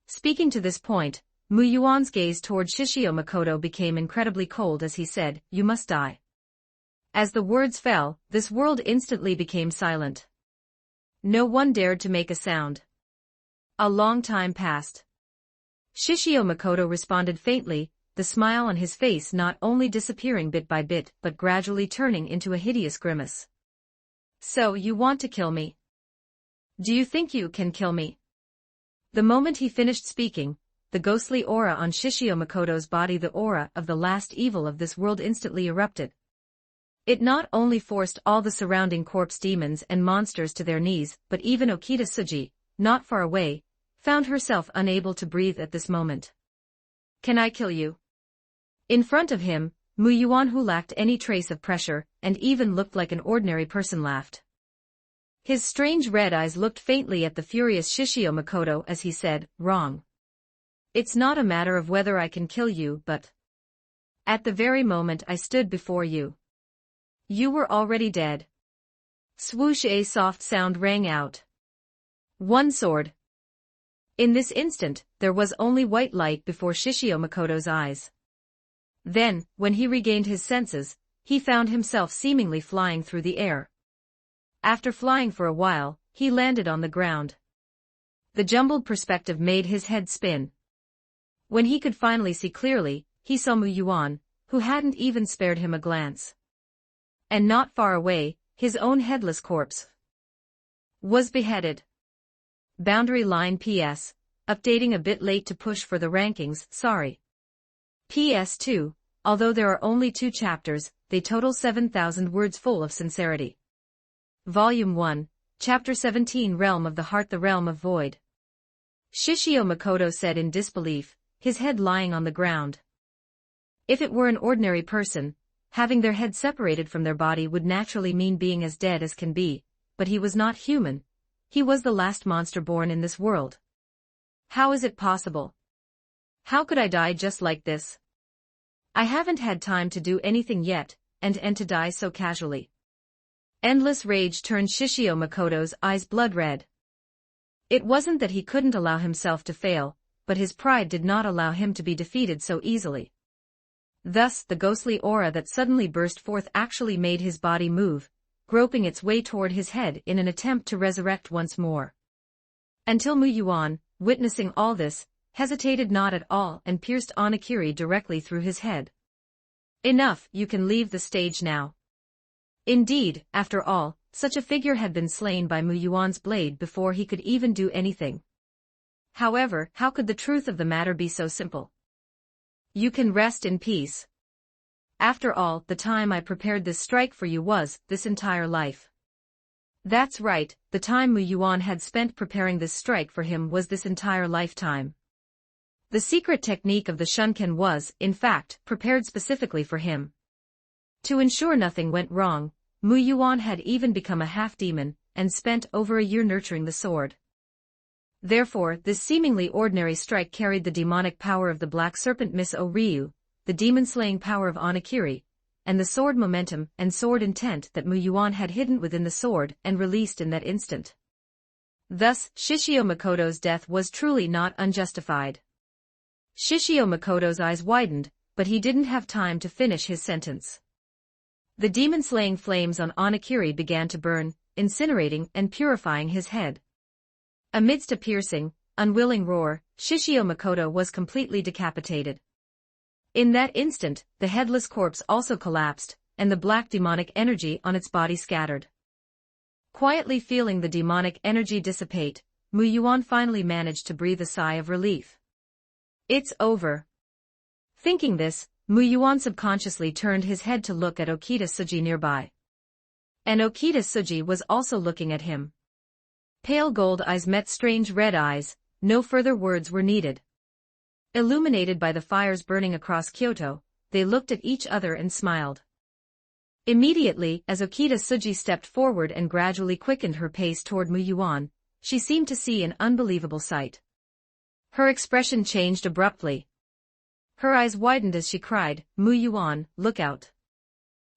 Speaking to this point, Mu Yuan's gaze toward Shishio Makoto became incredibly cold as he said, "You must die." As the words fell, this world instantly became silent. No one dared to make a sound. A long time passed. Shishio Makoto responded faintly, the smile on his face not only disappearing bit by bit but gradually turning into a hideous grimace. "So you want to kill me? Do you think you can kill me?" The moment he finished speaking, the ghostly aura on Shishio Makoto's body, the aura of the last evil of this world, instantly erupted. It not only forced all the surrounding corpse demons and monsters to their knees, but even Okita Tsuji, not far away, found herself unable to breathe at this moment. "Can I kill you?" In front of him, Mu Yuan, who lacked any trace of pressure, and even looked like an ordinary person, laughed. His strange red eyes looked faintly at the furious Shishio Makoto as he said, "Wrong. It's not a matter of whether I can kill you, but at the very moment I stood before you, you were already dead." Swoosh! A soft sound rang out. One sword. In this instant, there was only white light before Shishio Makoto's eyes. Then, when he regained his senses, he found himself seemingly flying through the air. After flying for a while, he landed on the ground. The jumbled perspective made his head spin. When he could finally see clearly, he saw Mu Yuan, who hadn't even spared him a glance. And not far away, his own headless corpse was beheaded. Boundary line PS. Updating a bit late to push for the rankings, sorry. PS2, although there are only 2 chapters, they total 7,000 words full of sincerity. Volume 1, Chapter 17, Realm of the Heart, the Realm of Void. Shishio Makoto said in disbelief, his head lying on the ground. If it were an ordinary person, having their head separated from their body would naturally mean being as dead as can be, but he was not human. He was the last monster born in this world. How is it possible? How could I die just like this? I haven't had time to do anything yet, and to die so casually. Endless rage turned Shishio Makoto's eyes blood red. It wasn't that he couldn't allow himself to fail, but his pride did not allow him to be defeated so easily. Thus, the ghostly aura that suddenly burst forth actually made his body move, groping its way toward his head in an attempt to resurrect once more. Until Mu Yuan, witnessing all this, hesitated not at all and pierced Onigiri directly through his head. "Enough, you can leave the stage now." Indeed, after all, such a figure had been slain by Mu Yuan's blade before he could even do anything. However, how could the truth of the matter be so simple? "You can rest in peace. After all, the time I prepared this strike for you was this entire life." That's right, the time Mu Yuan had spent preparing this strike for him was this entire lifetime. The secret technique of the Shunken was, in fact, prepared specifically for him. To ensure nothing went wrong, Mu Yuan had even become a half-demon, and spent over a year nurturing the sword. Therefore, this seemingly ordinary strike carried the demonic power of the Black Serpent Miso Ryu, the demon-slaying power of Onigiri, and the sword momentum and sword intent that Mu Yuan had hidden within the sword and released in that instant. Thus, Shishio Makoto's death was truly not unjustified. Shishio Makoto's eyes widened, but he didn't have time to finish his sentence. The demon-slaying flames on Onigiri began to burn, incinerating and purifying his head. Amidst a piercing, unwilling roar, Shishio Makoto was completely decapitated. In that instant, the headless corpse also collapsed, and the black demonic energy on its body scattered. Quietly feeling the demonic energy dissipate, Mu Yuan finally managed to breathe a sigh of relief. It's over. Thinking this, Mu Yuan subconsciously turned his head to look at Okita Tsuji nearby. And Okita Tsuji was also looking at him. Pale gold eyes met strange red eyes, no further words were needed. Illuminated by the fires burning across Kyoto, they looked at each other and smiled. Immediately, as Okita Tsuji stepped forward and gradually quickened her pace toward Mu Yuan, she seemed to see an unbelievable sight. Her expression changed abruptly. Her eyes widened as she cried, Mu Yuan, look out.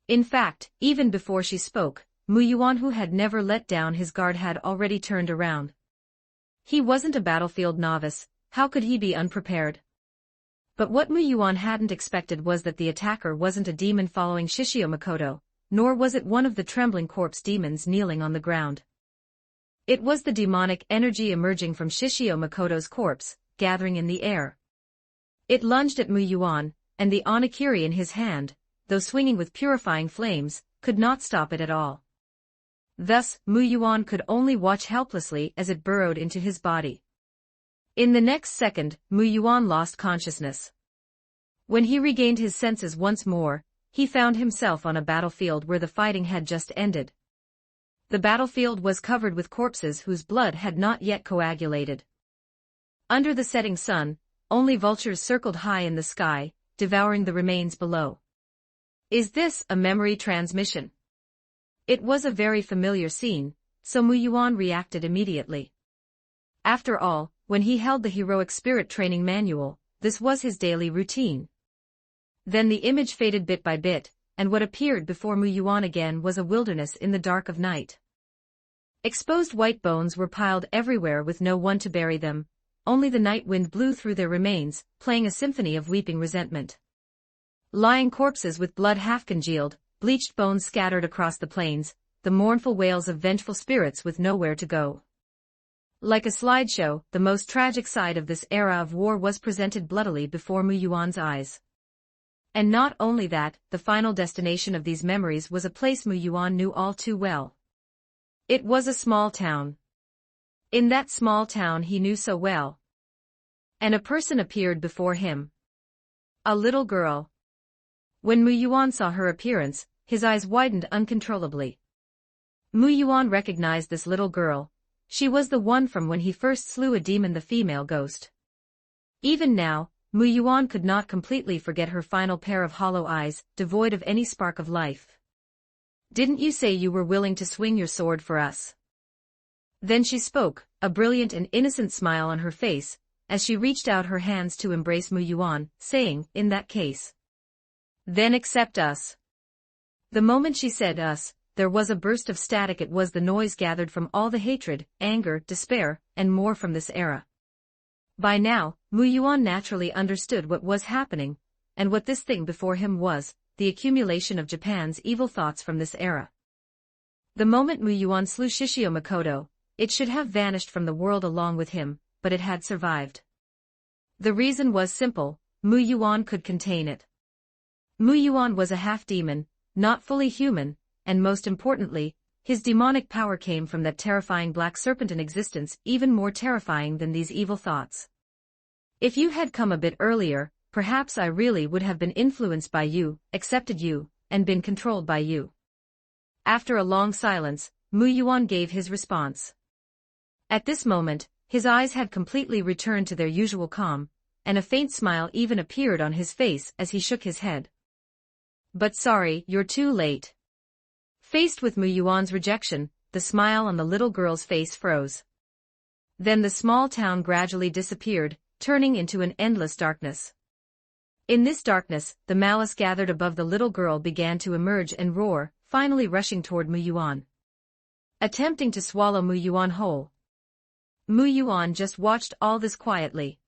In fact, even before she spoke, Mu Yuan, who had never let down his guard, had already turned around. He wasn't a battlefield novice, how could he be unprepared? But what Mu Yuan hadn't expected was that the attacker wasn't a demon following Shishio Makoto, nor was it one of the trembling corpse demons kneeling on the ground. It was the demonic energy emerging from Shishio Makoto's corpse, gathering in the air. It lunged at Mu Yuan, and the Onakiri in his hand, though swinging with purifying flames, could not stop it at all. Thus, Mu Yuan could only watch helplessly as it burrowed into his body. In the next second, Mu Yuan lost consciousness. When he regained his senses once more, he found himself on a battlefield where the fighting had just ended. The battlefield was covered with corpses whose blood had not yet coagulated. Under the setting sun, only vultures circled high in the sky, devouring the remains below. Is this a memory transmission? It was a very familiar scene, so Mu Yuan reacted immediately. After all, when he held the heroic spirit training manual, this was his daily routine. Then the image faded bit by bit, and what appeared before Mu Yuan again was a wilderness in the dark of night. Exposed white bones were piled everywhere with no one to bury them, only the night wind blew through their remains, playing a symphony of weeping resentment. Lying corpses with blood half congealed, bleached bones scattered across the plains, the mournful wails of vengeful spirits with nowhere to go. Like a slideshow, the most tragic side of this era of war was presented bloodily before Mu Yuan's eyes. And not only that, the final destination of these memories was a place Mu Yuan knew all too well. It was a small town. In that small town he knew so well. And a person appeared before him. A little girl. When Mu Yuan saw her appearance, his eyes widened uncontrollably. Mu Yuan recognized this little girl. She was the one from when he first slew a demon, the female ghost. Even now, Mu Yuan could not completely forget her final pair of hollow eyes, devoid of any spark of life. Didn't you say you were willing to swing your sword for us? Then she spoke, a brilliant and innocent smile on her face, as she reached out her hands to embrace Mu Yuan, saying, in that case. Then accept us. The moment she said us, there was a burst of static. It was the noise gathered from all the hatred, anger, despair, and more from this era. By now, Mu Yuan naturally understood what was happening, and what this thing before him was, the accumulation of Japan's evil thoughts from this era. The moment Mu Yuan slew Shishio Makoto, it should have vanished from the world along with him, but it had survived. The reason was simple, Mu Yuan could contain it. Mu Yuan was a half-demon, not fully human, and most importantly, his demonic power came from that terrifying black serpent in existence, even more terrifying than these evil thoughts. If you had come a bit earlier, perhaps I really would have been influenced by you, accepted you, and been controlled by you. After a long silence, Mu Yuan gave his response. At this moment, his eyes had completely returned to their usual calm, and a faint smile even appeared on his face as he shook his head. But sorry, you're too late. Faced with Mu Yuan's rejection, the smile on the little girl's face froze. Then the small town gradually disappeared, turning into an endless darkness. In this darkness, the malice gathered above the little girl began to emerge and roar, finally rushing toward Mu Yuan. Attempting to swallow Mu Yuan whole. Mu Yuan just watched all this quietly.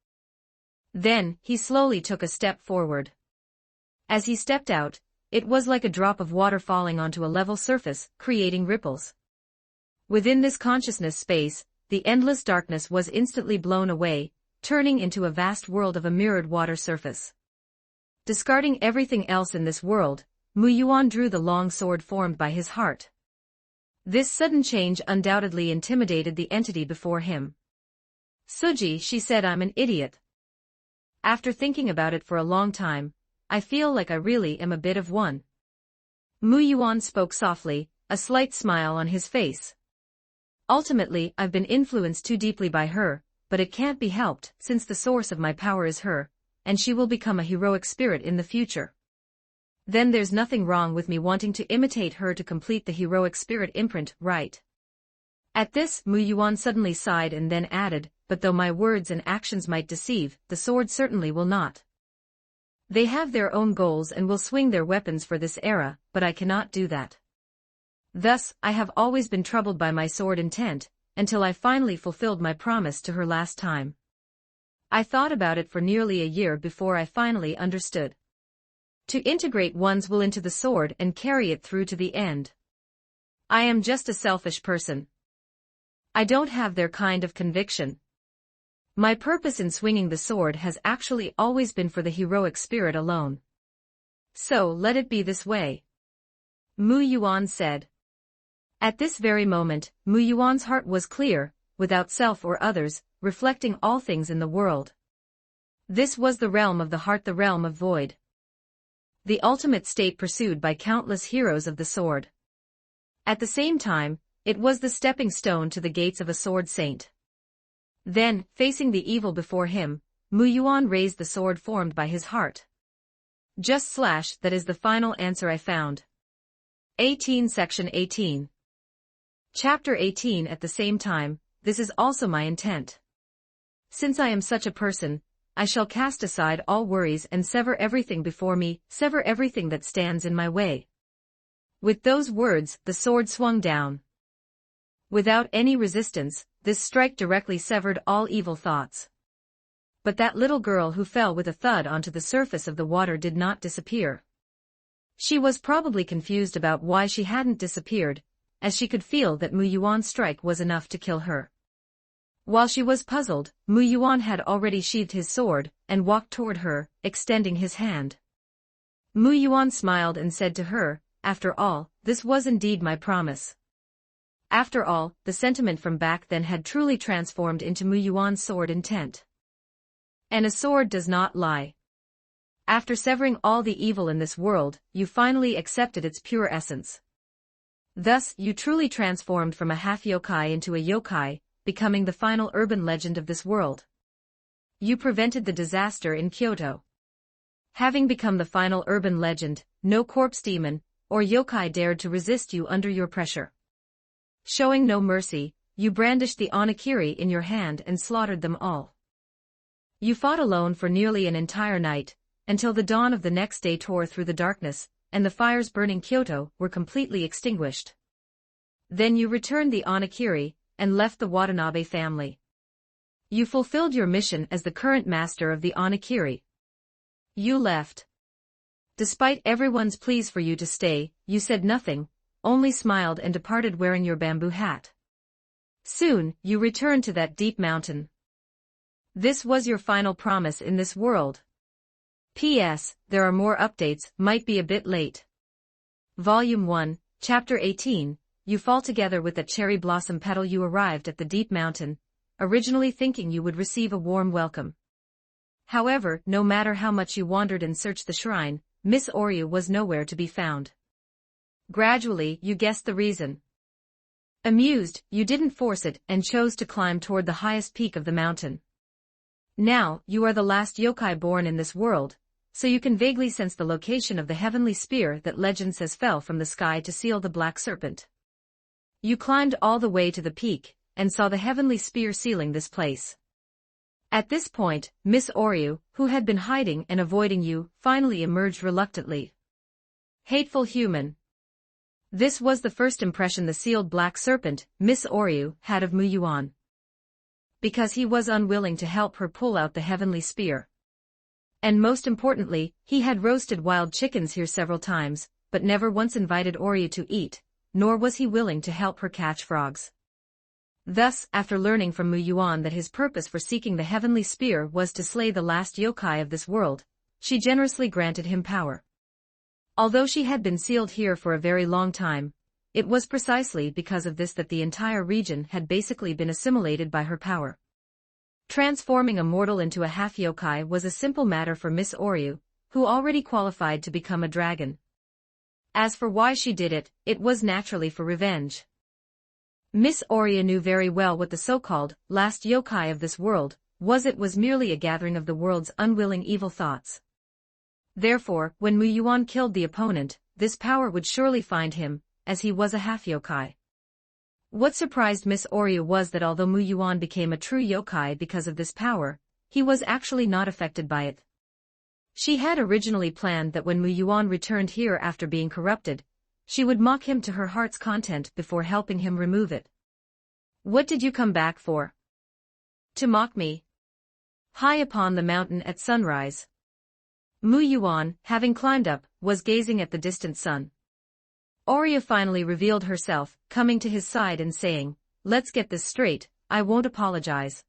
Then, he slowly took a step forward. As he stepped out, it was like a drop of water falling onto a level surface, creating ripples. Within this consciousness space, the endless darkness was instantly blown away, turning into a vast world of a mirrored water surface. Discarding everything else in this world, Mu Yuan drew the long sword formed by his heart. This sudden change undoubtedly intimidated the entity before him. Suji, she said, I'm an idiot. After thinking about it for a long time, I feel like I really am a bit of one. Mu Yuan spoke softly, a slight smile on his face. Ultimately, I've been influenced too deeply by her, but it can't be helped, since the source of my power is her, and she will become a heroic spirit in the future. Then there's nothing wrong with me wanting to imitate her to complete the heroic spirit imprint, right? At this, Mu Yuan suddenly sighed and then added, but though my words and actions might deceive, the sword certainly will not. They have their own goals and will swing their weapons for this era, but I cannot do that. Thus, I have always been troubled by my sword intent, until I finally fulfilled my promise to her last time. I thought about it for nearly a year before I finally understood. To integrate one's will into the sword and carry it through to the end. I am just a selfish person. I don't have their kind of conviction. My purpose in swinging the sword has actually always been for the heroic spirit alone. So let it be this way. Mu Yuan said. At this very moment, Mu Yuan's heart was clear, without self or others, reflecting all things in the world. This was the realm of the heart, the realm of void. The ultimate state pursued by countless heroes of the sword. At the same time, it was the stepping stone to the gates of a sword saint. Then, facing the evil before him, Mu Yuan raised the sword formed by his heart. That is the final answer I found. 18 Section 18. Chapter 18. At the same time, this is also my intent. Since I am such a person, I shall cast aside all worries and sever everything before me, sever everything that stands in my way. With those words, the sword swung down. Without any resistance, this strike directly severed all evil thoughts. But that little girl who fell with a thud onto the surface of the water did not disappear. She was probably confused about why she hadn't disappeared, as she could feel that Mu Yuan's strike was enough to kill her. While she was puzzled, Mu Yuan had already sheathed his sword, and walked toward her, extending his hand. Mu Yuan smiled and said to her, "After all, this was indeed my promise." After all, the sentiment from back then had truly transformed into Mu Yuan's sword intent. And a sword does not lie. After severing all the evil in this world, you finally accepted its pure essence. Thus, you truly transformed from a half-yokai into a yokai, becoming the final urban legend of this world. You prevented the disaster in Kyoto. Having become the final urban legend, no corpse demon, or yokai dared to resist you under your pressure. Showing no mercy, you brandished the onakiri in your hand and slaughtered them all. You fought alone for nearly an entire night, until the dawn of the next day tore through the darkness, and the fires burning Kyoto were completely extinguished. Then you returned the onakiri, and left the Watanabe family. You fulfilled your mission as the current master of the onakiri. You left. Despite everyone's pleas for you to stay, you said nothing, only smiled and departed wearing your bamboo hat. Soon, you returned to that deep mountain. This was your final promise in this world. P.S. There are more updates, might be a bit late. Volume 1, Chapter 18, you fall together with that cherry blossom petal. You arrived at the deep mountain, originally thinking you would receive a warm welcome. However, no matter how much you wandered and searched the shrine, Miss Oryu was nowhere to be found. Gradually, you guessed the reason. Amused, you didn't force it and chose to climb toward the highest peak of the mountain. Now, you are the last yokai born in this world, so you can vaguely sense the location of the heavenly spear that legend says fell from the sky to seal the black serpent. You climbed all the way to the peak, and saw the heavenly spear sealing this place. At this point, Miss Oryu, who had been hiding and avoiding you, finally emerged reluctantly. Hateful human. This was the first impression the sealed black serpent, Miss Oryu, had of Mu Yuan. Because he was unwilling to help her pull out the heavenly spear. And most importantly, he had roasted wild chickens here several times, but never once invited Oryu to eat, nor was he willing to help her catch frogs. Thus, after learning from Mu Yuan that his purpose for seeking the heavenly spear was to slay the last yokai of this world, she generously granted him power. Although she had been sealed here for a very long time, it was precisely because of this that the entire region had basically been assimilated by her power. Transforming a mortal into a half-yokai was a simple matter for Miss Oryu, who already qualified to become a dragon. As for why she did it, it was naturally for revenge. Miss Oryu knew very well what the so-called last yokai of this world was. It was merely a gathering of the world's unwilling evil thoughts. Therefore, when Mu Yuan killed the opponent, this power would surely find him, as he was a half-yokai. What surprised Miss Oryu was that although Mu Yuan became a true yokai because of this power, he was actually not affected by it. She had originally planned that when Mu Yuan returned here after being corrupted, she would mock him to her heart's content before helping him remove it. What did you come back for? To mock me? High upon the mountain at sunrise, Mu Yuan, having climbed up, was gazing at the distant sun. Oryu finally revealed herself, coming to his side and saying, "Let's get this straight, I won't apologize.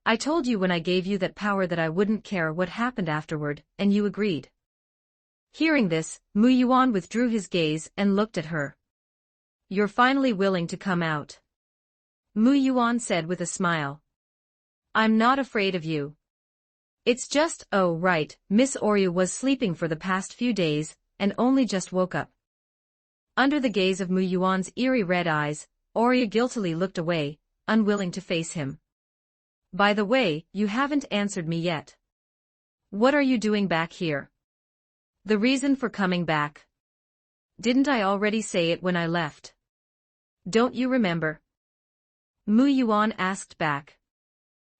I told you when I gave you that power that I wouldn't care what happened afterward, and you agreed." Hearing this, Mu Yuan withdrew his gaze and looked at her. "You're finally willing to come out," Mu Yuan said with a smile. "I'm not afraid of you. It's just, oh right, Miss Oryu was sleeping for the past few days, and only just woke up." Under the gaze of Mu Yuan's eerie red eyes, Oryu guiltily looked away, unwilling to face him. "By the way, you haven't answered me yet. What are you doing back here? The reason for coming back? Didn't I already say it when I left? Don't you remember?" Mu Yuan asked back.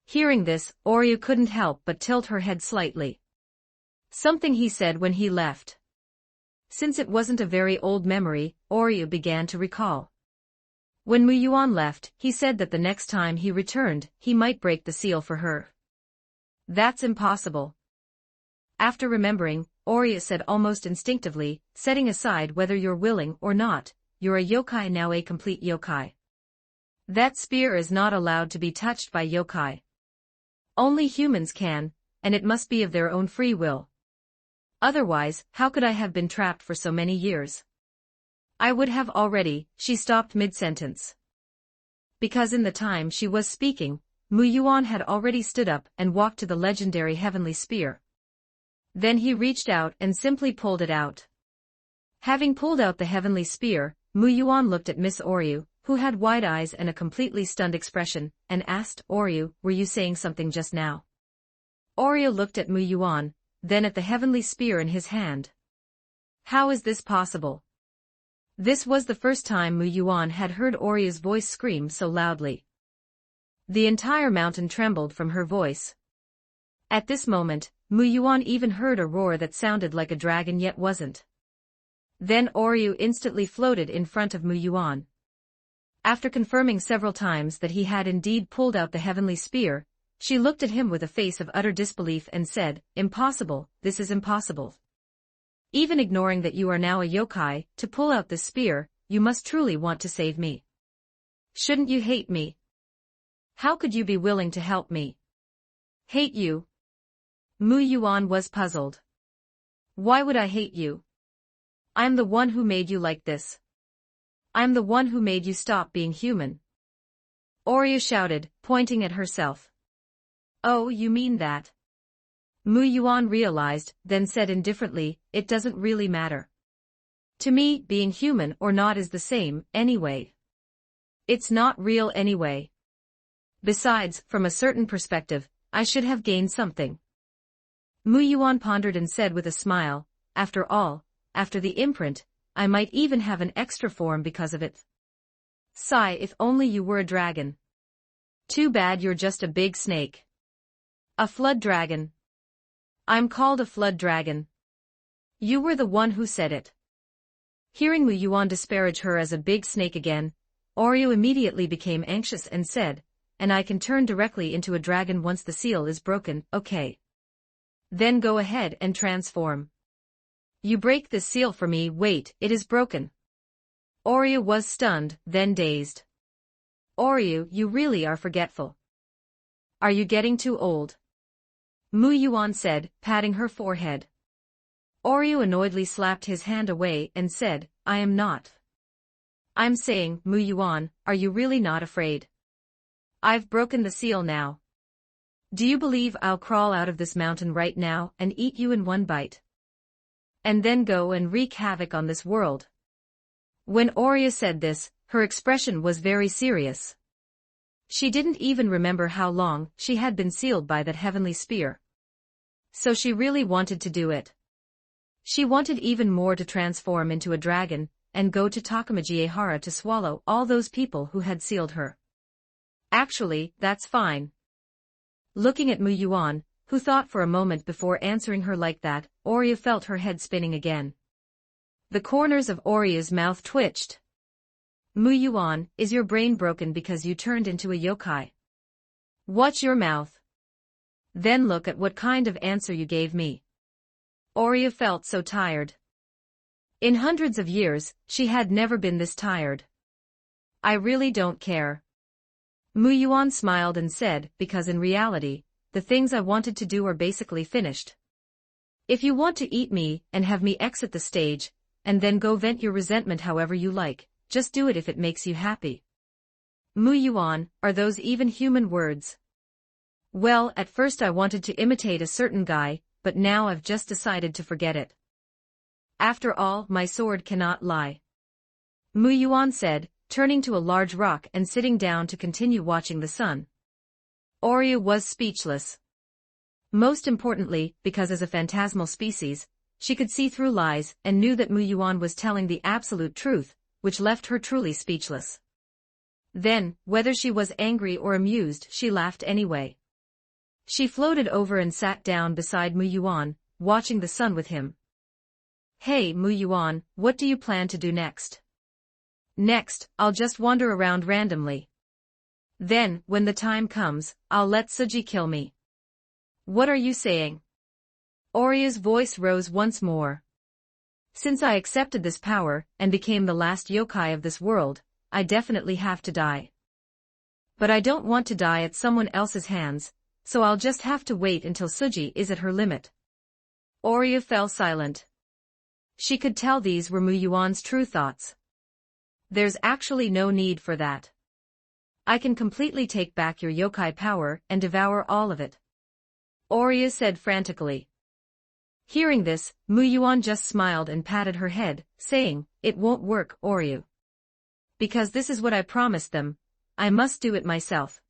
Hearing this, Oryu couldn't help but tilt her head slightly. Something he said when he left. Since it wasn't a very old memory, Oryu began to recall. When Mu Yuan left, he said that the next time he returned, he might break the seal for her. "That's impossible." After remembering, Oryu said almost instinctively, "Setting aside whether you're willing or not, you're a yokai now, a complete yokai. That spear is not allowed to be touched by yokai. Only humans can, and it must be of their own free will. Otherwise, how could I have been trapped for so many years? I would have already." She stopped mid-sentence. Because in the time she was speaking, Mu Yuan had already stood up and walked to the legendary heavenly spear. Then he reached out and simply pulled it out. Having pulled out the heavenly spear, Mu Yuan looked at Miss Oryu, who had wide eyes and a completely stunned expression, and asked, "Oryu, were you saying something just now?" Oryu looked at Mu Yuan, then at the heavenly spear in his hand. How is this possible? This was the first time Mu Yuan had heard Oryu's voice scream so loudly. The entire mountain trembled from her voice. At this moment, Mu Yuan even heard a roar that sounded like a dragon yet wasn't. Then Oryu instantly floated in front of Mu Yuan. After confirming several times that he had indeed pulled out the heavenly spear, she looked at him with a face of utter disbelief and said, "Impossible, this is impossible. Even ignoring that you are now a yokai, to pull out this spear, you must truly want to save me. Shouldn't you hate me? How could you be willing to help me?" "Hate you?" Mu Yuan was puzzled. "Why would I hate you? I'm the one who made you like this. I'm the one who made you stop being human." Oryu shouted, pointing at herself. "Oh, you mean that?" Mu Yuan realized, then said indifferently, "It doesn't really matter. To me, being human or not is the same, anyway. It's not real anyway. Besides, from a certain perspective, I should have gained something." Mu Yuan pondered and said with a smile, "After all, after the imprint, I might even have an extra form because of it. Sigh, if only you were a dragon. Too bad you're just a big snake. A flood dragon. I'm called a flood dragon. You were the one who said it." Hearing Mu Yuan disparage her as a big snake again, Oryu immediately became anxious and said, "And I can turn directly into a dragon once the seal is broken, okay? Then go ahead and transform. You break this seal for me. Wait, it is broken." Oryu was stunned, then dazed. "Oryu, you really are forgetful. Are you getting too old?" Mu Yuan said, patting her forehead. Oryu annoyedly slapped his hand away and said, "I am not. I'm saying, Mu Yuan, are you really not afraid? I've broken the seal now. Do you believe I'll crawl out of this mountain right now and eat you in one bite? And then go and wreak havoc on this world?" When Oryu said this, her expression was very serious. She didn't even remember how long she had been sealed by that heavenly spear. So she really wanted to do it. She wanted even more to transform into a dragon, and go to Takamajiehara to swallow all those people who had sealed her. Actually, that's fine. Looking at Mu Yuan, who thought for a moment before answering her like that, Oria felt her head spinning again. The corners of Oria's mouth twitched. Mu Yuan, is your brain broken because you turned into a yokai? Watch your mouth. Then look at what kind of answer you gave me. Oria felt so tired. In hundreds of years, she had never been this tired. I really don't care. Mu Yuan smiled and said, because in reality, the things I wanted to do are basically finished. If you want to eat me and have me exit the stage, and then go vent your resentment however you like, just do it if it makes you happy. Mu Yuan, are those even human words? Well, at first I wanted to imitate a certain guy, but now I've just decided to forget it. After all, my sword cannot lie. Mu Yuan said, turning to a large rock and sitting down to continue watching the sun. Oria was speechless. Most importantly, because as a phantasmal species, she could see through lies and knew that Mu Yuan was telling the absolute truth, which left her truly speechless. Then, whether she was angry or amused, she laughed anyway. She floated over and sat down beside Mu Yuan, watching the sun with him. Hey Mu Yuan, what do you plan to do next? Next, I'll just wander around randomly. Then, when the time comes, I'll let Suji kill me. What are you saying? Oria's voice rose once more. Since I accepted this power, and became the last yokai of this world, I definitely have to die. But I don't want to die at someone else's hands, so I'll just have to wait until Suji is at her limit. Oria fell silent. She could tell these were Mu Yuan's true thoughts. There's actually no need for that. I can completely take back your yokai power and devour all of it. Oria said frantically. Hearing this, Mu Yuan just smiled and patted her head, saying, it won't work, Oria. Because this is what I promised them, I must do it myself.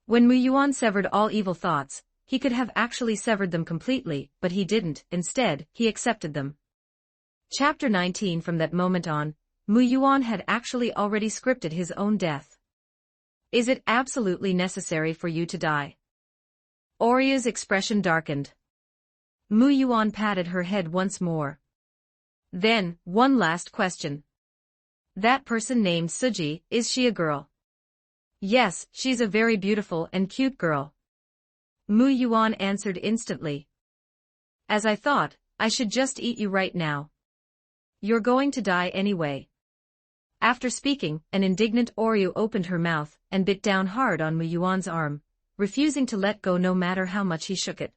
When Mu Yuan severed all evil thoughts, he could have actually severed them completely, but he didn't. Instead, he accepted them. Chapter 19. From that moment on, Mu Yuan had actually already scripted his own death. Is it absolutely necessary for you to die? Oria's expression darkened. Mu Yuan patted her head once more. Then, one last question. That person named Suji, is she a girl? Yes, she's a very beautiful and cute girl. Mu Yuan answered instantly. As I thought, I should just eat you right now. You're going to die anyway. After speaking, an indignant Oryu opened her mouth and bit down hard on Mu Yuan's arm, refusing to let go no matter how much he shook it.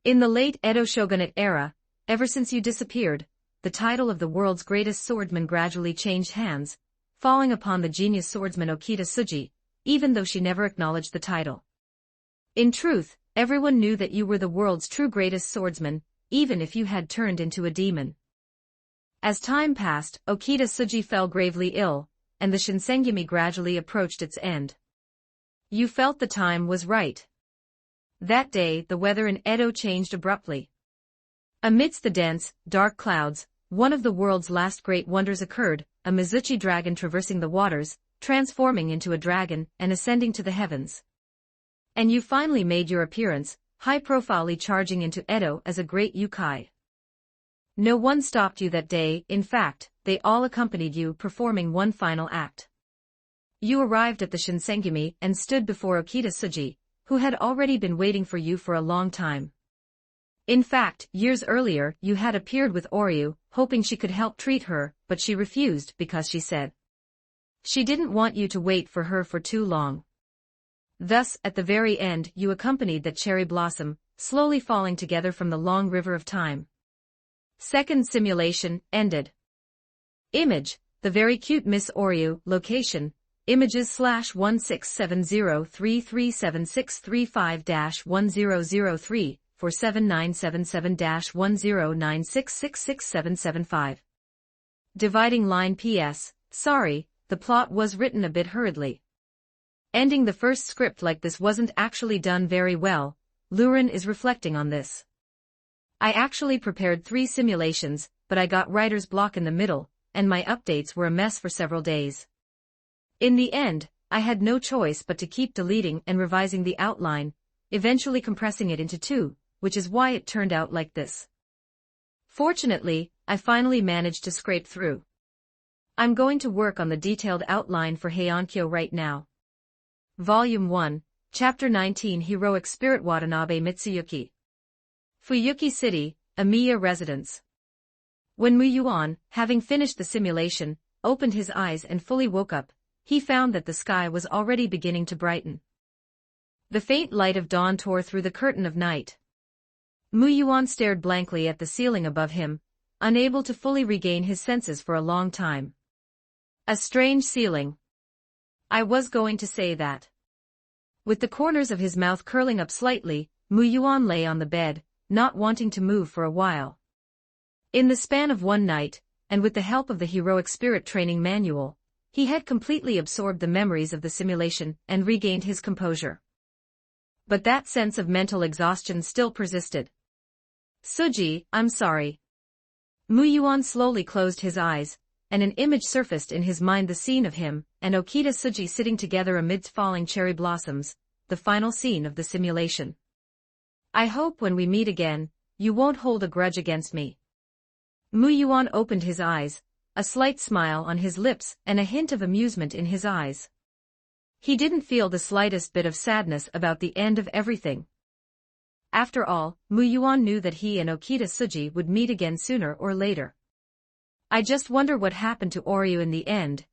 In the late Edo shogunate era, ever since you disappeared, the title of the world's greatest swordsman gradually changed hands, falling upon the genius swordsman Okita Tsuji, even though she never acknowledged the title. In truth, everyone knew that you were the world's true greatest swordsman, even if you had turned into a demon. As time passed, Okita Tsuji fell gravely ill, and the Shinsengumi gradually approached its end. You felt the time was right. That day the weather in Edo changed abruptly. Amidst the dense, dark clouds, one of the world's last great wonders occurred, a Mizuchi dragon traversing the waters, transforming into a dragon and ascending to the heavens. And you finally made your appearance, high-profilely charging into Edo as a great yokai. No one stopped you that day. In fact, they all accompanied you, performing one final act. You arrived at the Shinsengumi and stood before Okita Tsuji, who had already been waiting for you for a long time. In fact, years earlier you had appeared with Oryu, hoping she could help treat her, but she refused because she said she didn't want you to wait for her for too long. Thus, at the very end you accompanied that cherry blossom, slowly falling together from the long river of time. Second simulation ended. Image, the very cute Miss Oryu. Location, images/167033765-1003 47977-1096666775. Dividing line. PS, sorry, the plot was written a bit hurriedly. Ending the first script like this wasn't actually done very well. Lurin is reflecting on this. I actually prepared 3 simulations, but I got writer's block in the middle, and my updates were a mess for several days. In the end, I had no choice but to keep deleting and revising the outline, eventually compressing it into 2, which is why it turned out like this. Fortunately, I finally managed to scrape through. I'm going to work on the detailed outline for Heiankyo right now. Volume 1, Chapter 19 Heroic Spirit Watanabe Mitsuyuki. Fuyuki City, Amiya Residence. When Muyuan, having finished the simulation, opened his eyes and fully woke up, he found that the sky was already beginning to brighten. The faint light of dawn tore through the curtain of night. Muyuan stared blankly at the ceiling above him, unable to fully regain his senses for a long time. A strange ceiling. I was going to say that. With the corners of his mouth curling up slightly, Muyuan lay on the bed, not wanting to move for a while. In the span of one night, and with the help of the Heroic Spirit Training Manual, he had completely absorbed the memories of the simulation and regained his composure. But that sense of mental exhaustion still persisted. Suji, I'm sorry. Muyuan slowly closed his eyes, and an image surfaced in his mind, the scene of him and Okita Suji sitting together amidst falling cherry blossoms, the final scene of the simulation. I hope when we meet again, you won't hold a grudge against me. Muyuan opened his eyes, a slight smile on his lips and a hint of amusement in his eyes. He didn't feel the slightest bit of sadness about the end of everything. After all, Muyuan knew that he and Okita Suji would meet again sooner or later. I just wonder what happened to Oryu in the end,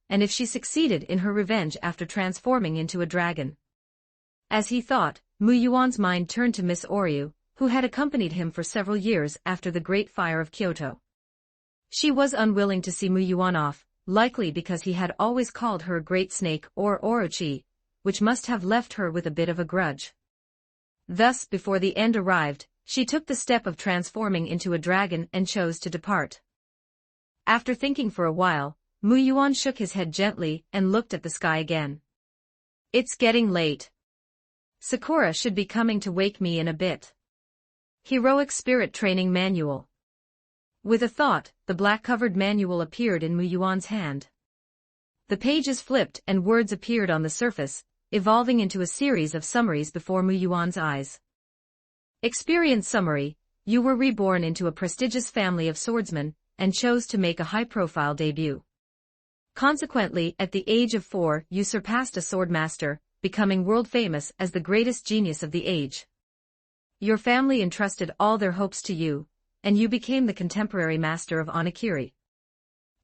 and if she succeeded in her revenge after transforming into a dragon. As he thought, Muyuan's mind turned to Miss Oryu, who had accompanied him for several years after the Great Fire of Kyoto. She was unwilling to see Muyuan off, likely because he had always called her a great snake or Orochi, which must have left her with a bit of a grudge. Thus, before the end arrived, she took the step of transforming into a dragon and chose to depart. After thinking for a while, Muyuan shook his head gently and looked at the sky again. It's getting late. Sakura should be coming to wake me in a bit. Heroic Spirit Training Manual. With a thought, the black-covered manual appeared in Muyuan's hand. The pages flipped and words appeared on the surface, evolving into a series of summaries before Muyuan's eyes. Experience summary: you were reborn into a prestigious family of swordsmen, and chose to make a high-profile debut. Consequently, at the age of 4, you surpassed a swordmaster, becoming world-famous as the greatest genius of the age. Your family entrusted all their hopes to you, and you became the contemporary master of Onigiri.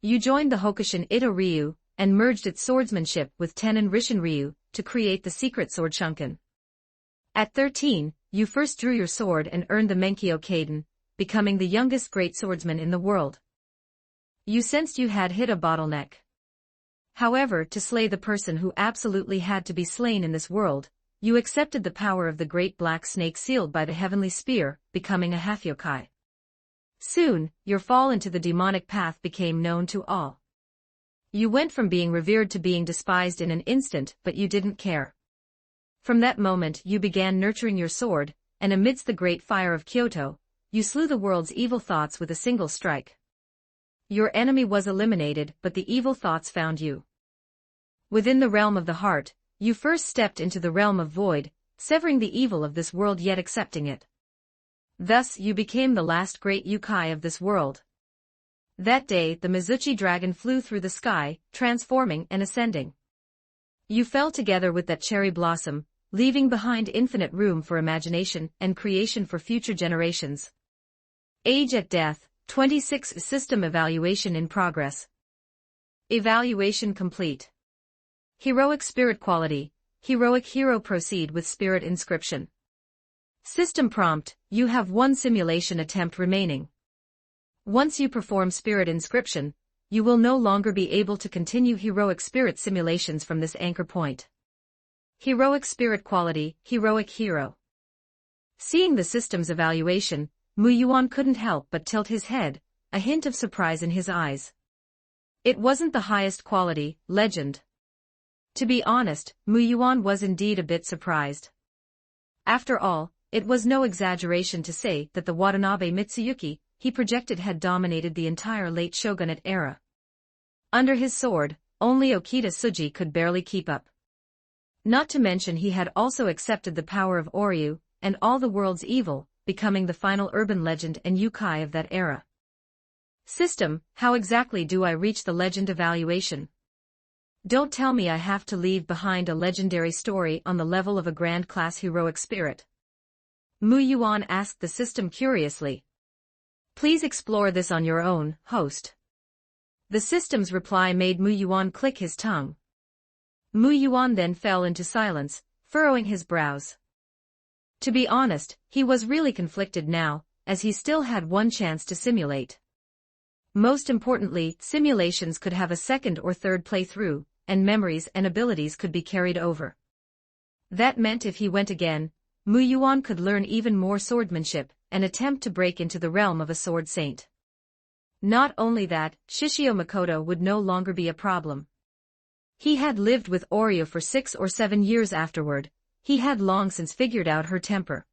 You joined the Hokushin Ito Ryu, and merged its swordsmanship with Tenin Rishin Ryu, to create the secret sword Shunken. At 13, you first drew your sword and earned the Menkyo Kaiden, becoming the youngest great swordsman in the world. You sensed you had hit a bottleneck. However, to slay the person who absolutely had to be slain in this world, you accepted the power of the great black snake sealed by the heavenly spear, becoming a half-yokai. Soon, your fall into the demonic path became known to all. You went from being revered to being despised in an instant, but you didn't care. From that moment you began nurturing your sword, and amidst the great fire of Kyoto, you slew the world's evil thoughts with a single strike. Your enemy was eliminated, but the evil thoughts found you. Within the realm of the heart, you first stepped into the realm of void, severing the evil of this world yet accepting it. Thus you became the last great yokai of this world. That day the Mizuchi dragon flew through the sky, transforming and ascending. You fell together with that cherry blossom, leaving behind infinite room for imagination and creation for future generations. Age at death, 26. System evaluation in progress. Evaluation complete. Heroic spirit quality. Heroic hero proceed with spirit inscription. System prompt: you have one simulation attempt remaining. Once you perform spirit inscription, you will no longer be able to continue heroic spirit simulations from this anchor point. Heroic spirit quality. Heroic hero. Seeing the system's evaluation, Muyuan couldn't help but tilt his head, a hint of surprise in his eyes. It wasn't the highest quality, legend. To be honest, Muyuan was indeed a bit surprised. After all, it was no exaggeration to say that the Watanabe Mitsuyuki he projected had dominated the entire late shogunate era. Under his sword, only Okita Tsuji could barely keep up. Not to mention he had also accepted the power of Oryu, and all the world's evil, becoming the final urban legend and yokai of that era. System, how exactly do I reach the legend evaluation? Don't tell me I have to leave behind a legendary story on the level of a grand class heroic spirit. Mu Yuan asked the system curiously. Please explore this on your own, host. The system's reply made Mu Yuan click his tongue. Mu Yuan then fell into silence, furrowing his brows. To be honest, he was really conflicted now, as he still had one chance to simulate. Most importantly, simulations could have a second or third playthrough, and memories and abilities could be carried over. That meant if he went again, Mu Yuan could learn even more swordsmanship, and attempt to break into the realm of a sword saint. Not only that, Shishio Makoto would no longer be a problem. He had lived with Oryu for 6 or 7 years afterward, he had long since figured out her temper.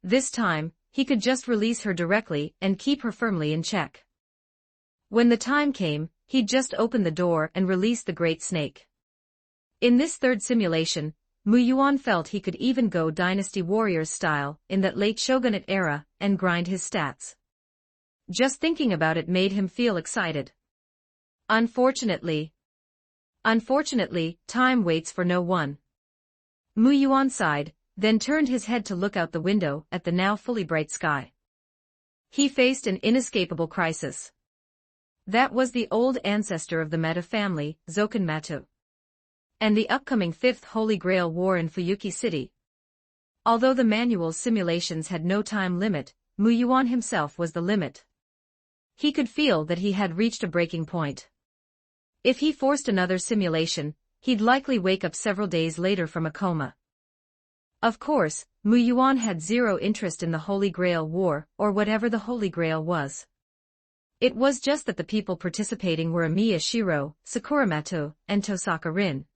This time, he could just release her directly and keep her firmly in check. When the time came, he'd just open the door and release the Great Snake. In this third simulation, Mu Yuan felt he could even go Dynasty Warriors style in that late shogunate era and grind his stats. Just thinking about it made him feel excited. Unfortunately, time waits for no one. Mu Yuan sighed, then turned his head to look out the window at the now fully bright sky. He faced an inescapable crisis. That was the old ancestor of the Meta family, Zokenmatu. And the upcoming 5th Holy Grail War in Fuyuki City. Although the manual's simulations had no time limit, Mu Yuan himself was the limit. He could feel that he had reached a breaking point. If he forced another simulation, he'd likely wake up several days later from a coma. Of course, Mu Yuan had zero interest in the Holy Grail War or whatever the Holy Grail was. It was just that the people participating were Amiya Shiro, Sakuramato, and Tosaka Rin.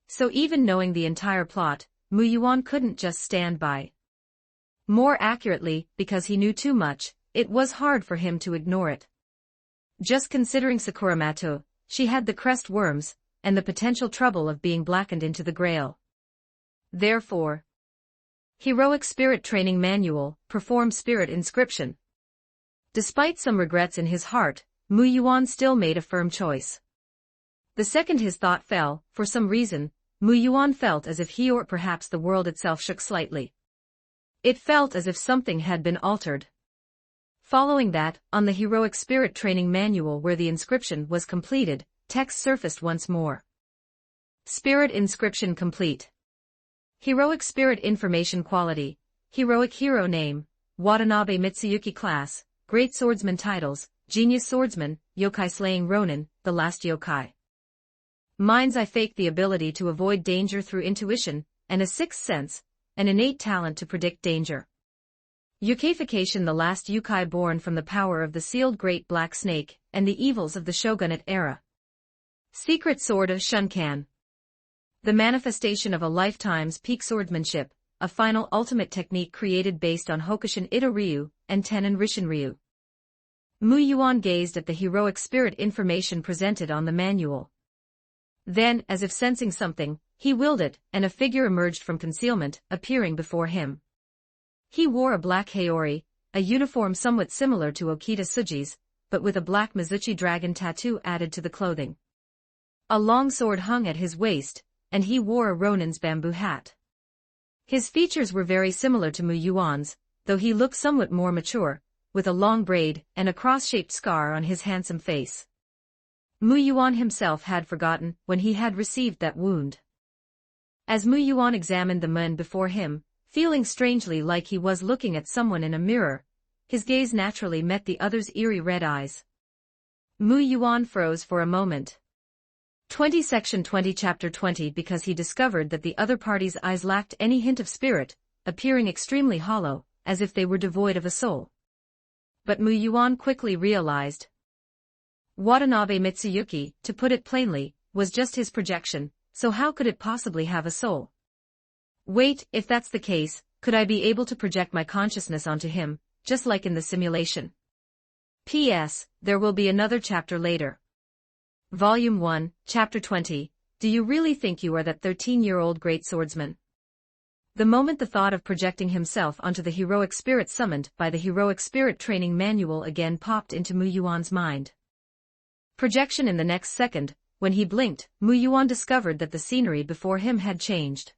So even knowing the entire plot, Mu Yuan couldn't just stand by. More accurately, because he knew too much, it was hard for him to ignore it. Just considering Sakuramato, she had the crest worms, and the potential trouble of being blackened into the Grail. Therefore, Heroic Spirit Training Manual, Perform Spirit Inscription. Despite some regrets in his heart, Mu Yuan still made a firm choice. The second his thought fell, for some reason, Mu Yuan felt as if he or perhaps the world itself shook slightly. It felt as if something had been altered. Following that, on the Heroic Spirit Training Manual where the inscription was completed, text surfaced once more. Spirit Inscription Complete. Heroic Spirit Information Quality, Heroic Hero Name, Watanabe Mitsuyuki Class, Great Swordsman Titles, Genius Swordsman, Yokai Slaying Ronin, The Last Yokai. Mind's Eye Fake, the ability to avoid danger through intuition, and a sixth sense, an innate talent to predict danger. Yukaification, the last yokai born from the power of the sealed Great Black Snake, and the evils of the shogunate era. Secret Sword of Shunkan. The manifestation of a lifetime's peak swordsmanship, a final ultimate technique created based on Hokushin Ito Ryu and Tenon Rishin Ryu. Mu Yuan gazed at the heroic spirit information presented on the manual. Then, as if sensing something, he willed it, and a figure emerged from concealment, appearing before him. He wore a black haori, a uniform somewhat similar to Okita Tsuji's, but with a black Mizuchi dragon tattoo added to the clothing. A long sword hung at his waist, and he wore a Ronin's bamboo hat. His features were very similar to Mu Yuan's, though he looked somewhat more mature, with a long braid and a cross-shaped scar on his handsome face. Mu Yuan himself had forgotten when he had received that wound. As Mu Yuan examined the men before him, feeling strangely like he was looking at someone in a mirror, his gaze naturally met the other's eerie red eyes. Mu Yuan froze for a moment. 20 Section 20 Chapter 20 because he discovered that the other party's eyes lacked any hint of spirit, appearing extremely hollow, as if they were devoid of a soul. But Mu Yuan quickly realized. Watanabe Mitsuyuki, to put it plainly, was just his projection, so how could it possibly have a soul? Wait, if that's the case, could I be able to project my consciousness onto him, just like in the simulation? P.S. There will be another chapter later. Volume 1, Chapter 20, Do you really think you are that 13-year-old great swordsman? The moment the thought of projecting himself onto the heroic spirit summoned by the heroic spirit training manual again popped into Mu Yuan's mind. Projection in the next second, when he blinked, Mu Yuan discovered that the scenery before him had changed.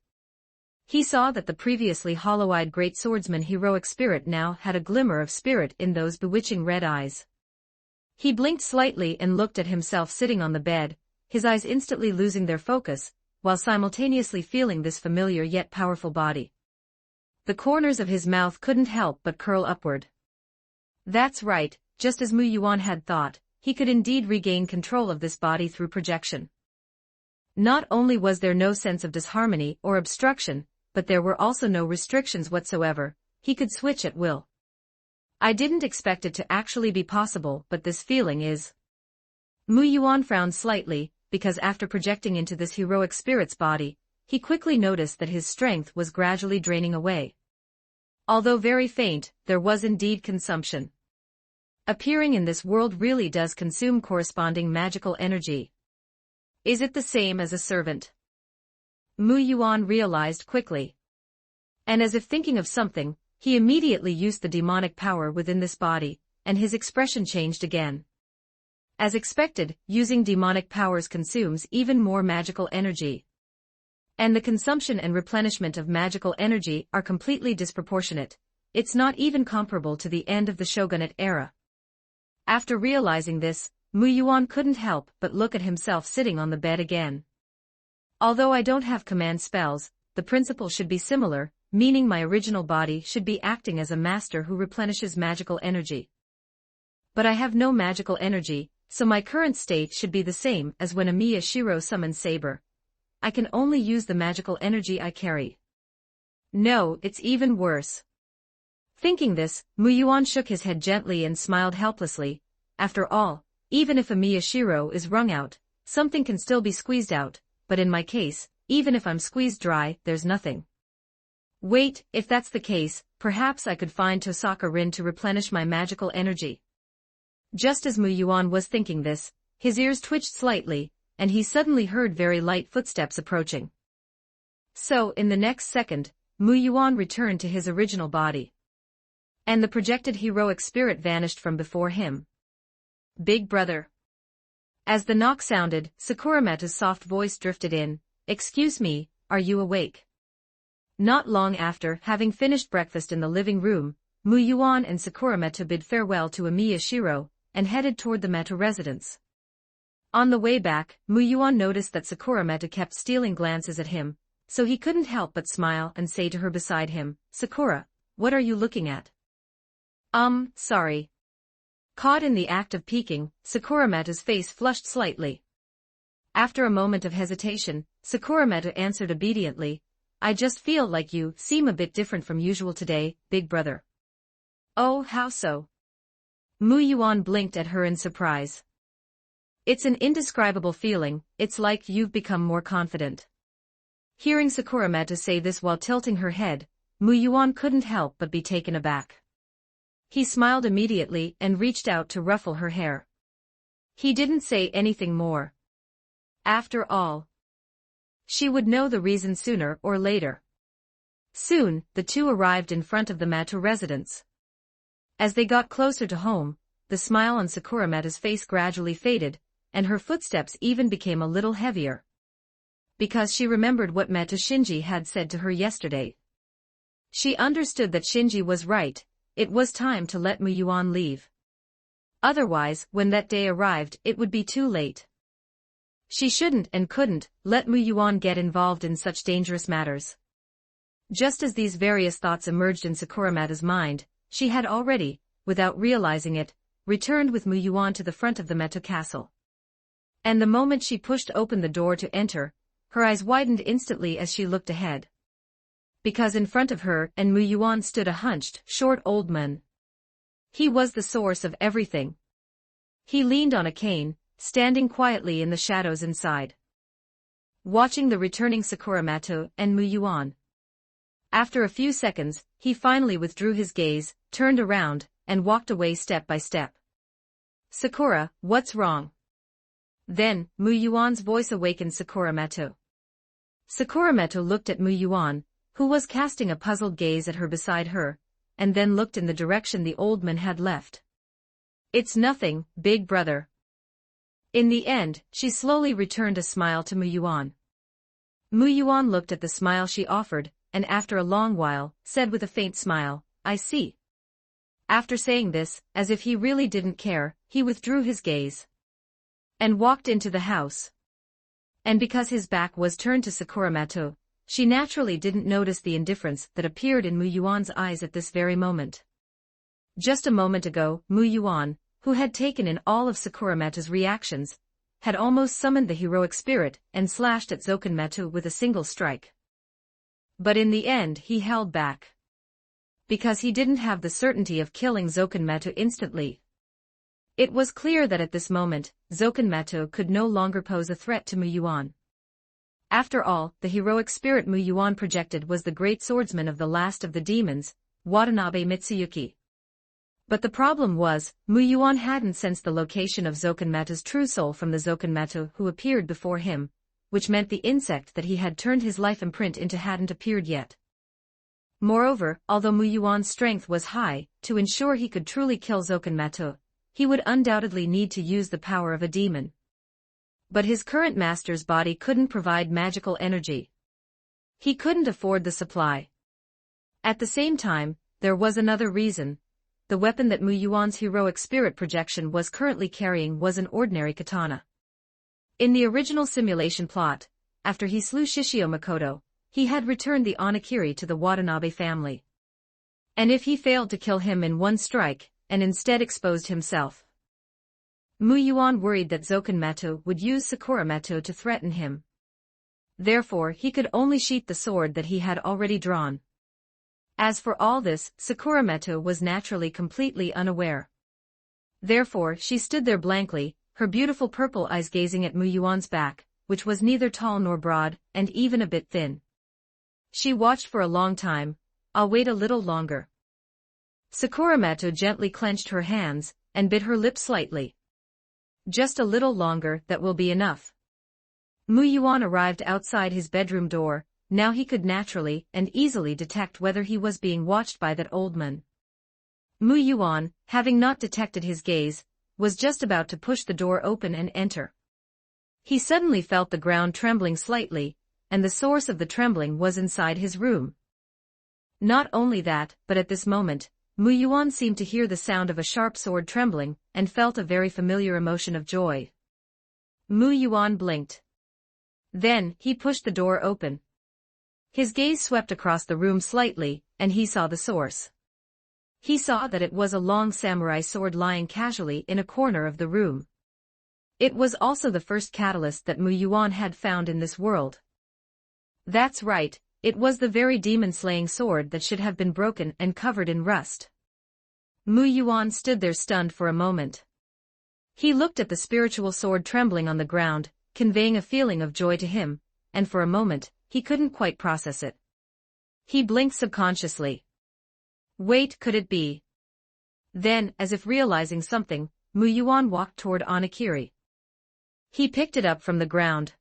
He saw that the previously hollow-eyed great swordsman heroic spirit now had a glimmer of spirit in those bewitching red eyes. He blinked slightly and looked at himself sitting on the bed, his eyes instantly losing their focus, while simultaneously feeling this familiar yet powerful body. The corners of his mouth couldn't help but curl upward. That's right, just as Mu Yuan had thought, he could indeed regain control of this body through projection. Not only was there no sense of disharmony or obstruction, but there were also no restrictions whatsoever, he could switch at will. I didn't expect it to actually be possible, but this feeling is. Mu Yuan frowned slightly, because after projecting into this heroic spirit's body, he quickly noticed that his strength was gradually draining away. Although very faint, there was indeed consumption. Appearing in this world really does consume corresponding magical energy. Is it the same as a servant? Mu Yuan realized quickly. And as if thinking of something, he immediately used the demonic power within this body, and his expression changed again. As expected, using demonic powers consumes even more magical energy. And the consumption and replenishment of magical energy are completely disproportionate. It's not even comparable to the end of the shogunate era. After realizing this, Mu Yuan couldn't help but look at himself sitting on the bed again. Although I don't have command spells, the principle should be similar, meaning my original body should be acting as a master who replenishes magical energy. But I have no magical energy, so my current state should be the same as when Amiya Shiro summons Saber. I can only use the magical energy I carry. No, it's even worse. Thinking this, Mu Yuan shook his head gently and smiled helplessly. After all, even if Amiya Shiro is wrung out, something can still be squeezed out, but in my case, even if I'm squeezed dry, there's nothing. Wait, if that's the case, perhaps I could find Tosaka Rin to replenish my magical energy. Just as Mu Yuan was thinking this, his ears twitched slightly, and he suddenly heard very light footsteps approaching. So, in the next second, Mu Yuan returned to his original body. And the projected heroic spirit vanished from before him. Big brother. As the knock sounded, Sakuramata's soft voice drifted in, Excuse me, are you awake? Not long after, having finished breakfast in the living room, Mu Yuan and Sakuramata bid farewell to Amiya Shiro, and headed toward the Meta residence. On the way back, Mu Yuan noticed that Sakuramata kept stealing glances at him, so he couldn't help but smile and say to her beside him, Sakura, what are you looking at? Sorry. Caught in the act of peeking, Sakuramata's face flushed slightly. After a moment of hesitation, Sakuramata answered obediently, I just feel like you seem a bit different from usual today, big brother. Oh, how so? Mu Yuan blinked at her in surprise. It's an indescribable feeling, it's like you've become more confident. Hearing Sakuramata say this while tilting her head, Mu Yuan couldn't help but be taken aback. He smiled immediately and reached out to ruffle her hair. He didn't say anything more. After all, she would know the reason sooner or later. Soon, the two arrived in front of the Mata residence. As they got closer to home, the smile on Sakuramata's face gradually faded, and her footsteps even became a little heavier. Because she remembered what Meta Shinji had said to her yesterday. She understood that Shinji was right, it was time to let Mu Yuan leave. Otherwise, when that day arrived, it would be too late. She shouldn't and couldn't let Mu Yuan get involved in such dangerous matters. Just as these various thoughts emerged in Sakuramata's mind, she had already, without realizing it, returned with Mu Yuan to the front of the Meta castle. And the moment she pushed open the door to enter, her eyes widened instantly as she looked ahead. Because in front of her and Mu Yuan stood a hunched, short old man. He was the source of everything. He leaned on a cane, standing quietly in the shadows inside, watching the returning Sakuramata and Mu Yuan. After a few seconds, he finally withdrew his gaze, turned around, and walked away step by step. Sakura, what's wrong? Then, Muyuan's voice awakened Sakurameto. Sakurameto looked at Muyuan, who was casting a puzzled gaze at her beside her, and then looked in the direction the old man had left. "It's nothing, big brother." In the end, she slowly returned a smile to Muyuan. Muyuan looked at the smile she offered, and after a long while, said with a faint smile, "I see." After saying this, as if he really didn't care, he withdrew his gaze and walked into the house. And because his back was turned to Sakurameto, she naturally didn't notice the indifference that appeared in Muyuan's eyes at this very moment. Just a moment ago, Muyuan, who had taken in all of Sakurameto's reactions, had almost summoned the heroic spirit and slashed at Zokanmeto with a single strike. But in the end he held back, because he didn't have the certainty of killing Zokanmeto instantly. It was clear that at this moment, Zokanmeto could no longer pose a threat to Muyuan. After all, the heroic spirit Muyuan projected was the great swordsman of the last of the demons, Watanabe Mitsuyuki. But the problem was, Muyuan hadn't sensed the location of Zokanmeto's true soul from the Zokanmeto who appeared before him, which meant the insect that he had turned his life imprint into hadn't appeared yet. Moreover, although Muyuan's strength was high, to ensure he could truly kill Zokanmeto, he would undoubtedly need to use the power of a demon. But his current master's body couldn't provide magical energy. He couldn't afford the supply. At the same time, there was another reason. The weapon that Muyuan's heroic spirit projection was currently carrying was an ordinary katana. In the original simulation plot, after he slew Shishio Makoto, he had returned the Onakiri to the Watanabe family. And if he failed to kill him in one strike, and instead exposed himself, Muyuan worried that Zokanmeto would use Sakurameto to threaten him. Therefore he could only sheath the sword that he had already drawn. As for all this, Sakurameto was naturally completely unaware. Therefore she stood there blankly, her beautiful purple eyes gazing at Muyuan's back, which was neither tall nor broad, and even a bit thin. She watched for a long time. "I'll wait a little longer." Sakurameto gently clenched her hands, and bit her lip slightly. "Just a little longer, that will be enough." Muyuan arrived outside his bedroom door. Now he could naturally and easily detect whether he was being watched by that old man. Muyuan, having not detected his gaze, was just about to push the door open and enter. He suddenly felt the ground trembling slightly, and the source of the trembling was inside his room. Not only that, but at this moment, Muyuan seemed to hear the sound of a sharp sword trembling, and felt a very familiar emotion of joy. Muyuan blinked. Then, he pushed the door open. His gaze swept across the room slightly, and he saw the source. He saw that it was a long samurai sword lying casually in a corner of the room. It was also the first catalyst that Muyuan had found in this world. That's right, it was the very demon-slaying sword that should have been broken and covered in rust. Muyuan stood there stunned for a moment. He looked at the spiritual sword trembling on the ground, conveying a feeling of joy to him, and for a moment, he couldn't quite process it. He blinked subconsciously. Wait, could it be? Then, as if realizing something, Muyuan walked toward Onakiri. He picked it up from the ground.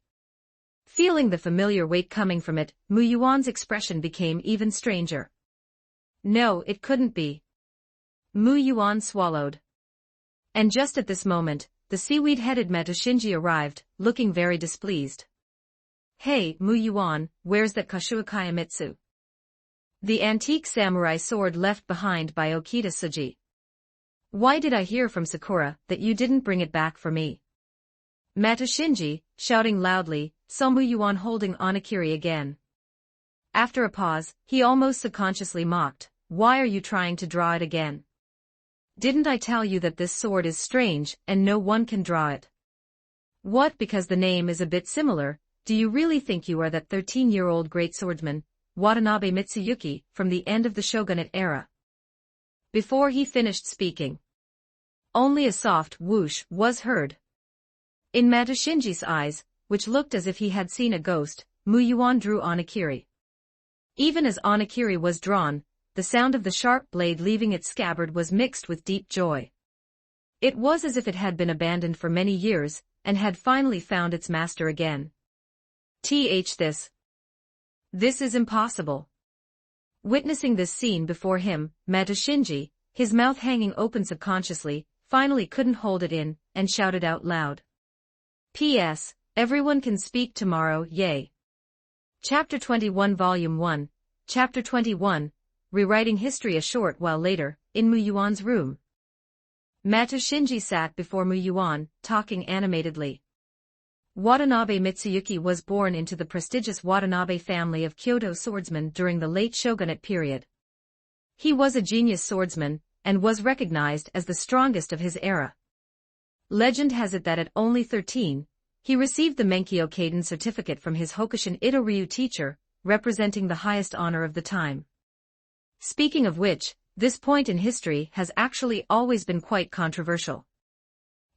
Feeling the familiar weight coming from it, Muyuan's expression became even stranger. No, it couldn't be. Muyuan swallowed. And just at this moment, the seaweed-headed Meta Shinji arrived, looking very displeased. Hey, Muyuan, where's that Kashuakayamitsu? The antique samurai sword left behind by Okita Tsuji. Why did I hear from Sakura that you didn't bring it back for me? Meta Shinji, shouting loudly, saw Muyuan holding Onakiri again. After a pause, he almost subconsciously mocked, why are you trying to draw it again? Didn't I tell you that this sword is strange and no one can draw it? What, because the name is a bit similar? Do you really think you are that 13-year-old great swordsman, Watanabe Mitsuyuki, from the end of the shogunate era? Before he finished speaking, only a soft whoosh was heard. In Mata Shinji's eyes, which looked as if he had seen a ghost, Muyuan drew Onakiri. Even as Onakiri was drawn, the sound of the sharp blade leaving its scabbard was mixed with deep joy. It was as if it had been abandoned for many years, and had finally found its master again. This is impossible. Witnessing this scene before him, Mato Shinji, his mouth hanging open subconsciously, finally couldn't hold it in, and shouted out loud. P.S. Everyone can speak tomorrow, yay. Chapter 21 Volume 1, Chapter 21, Rewriting History. A short while later, in Muyuan's room. Mato Shinji sat before Muyuan, talking animatedly. Watanabe Mitsuyuki was born into the prestigious Watanabe family of Kyoto swordsmen during the late shogunate period. He was a genius swordsman, and was recognized as the strongest of his era. Legend has it that at only 13, he received the Menkyo Kaiden certificate from his Hokushin Ito-ryu teacher, representing the highest honor of the time. Speaking of which, this point in history has actually always been quite controversial.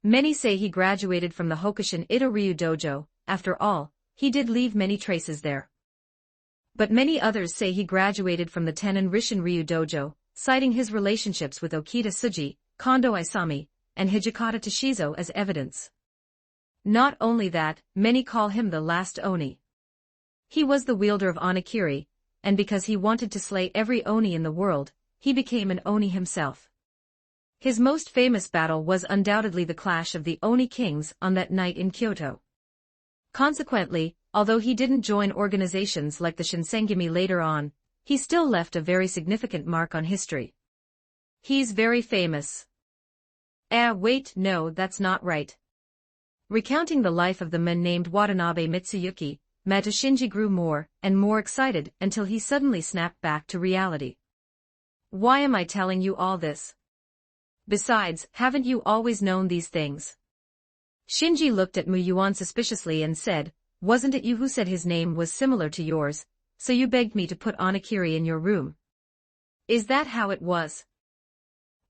Many say he graduated from the Hokushin Ito-ryu dojo. After all, he did leave many traces there. But many others say he graduated from the Tenin Rishin Ryu dojo, citing his relationships with Okita Tsuji, Kondo Isami, and Hijikata Toshizo as evidence. Not only that, many call him the last Oni. He was the wielder of Onigiri, and because he wanted to slay every Oni in the world, he became an Oni himself. His most famous battle was undoubtedly the clash of the Oni kings on that night in Kyoto. Consequently, although he didn't join organizations like the Shinsengumi later on, he still left a very significant mark on history. He's very famous. Wait, no, that's not right. Recounting the life of the man named Watanabe Mitsuyuki, Mato Shinji grew more and more excited until he suddenly snapped back to reality. Why am I telling you all this? Besides, haven't you always known these things? Shinji looked at Muyuan suspiciously and said, wasn't it you who said his name was similar to yours, so you begged me to put Onigiri in your room? Is that how it was?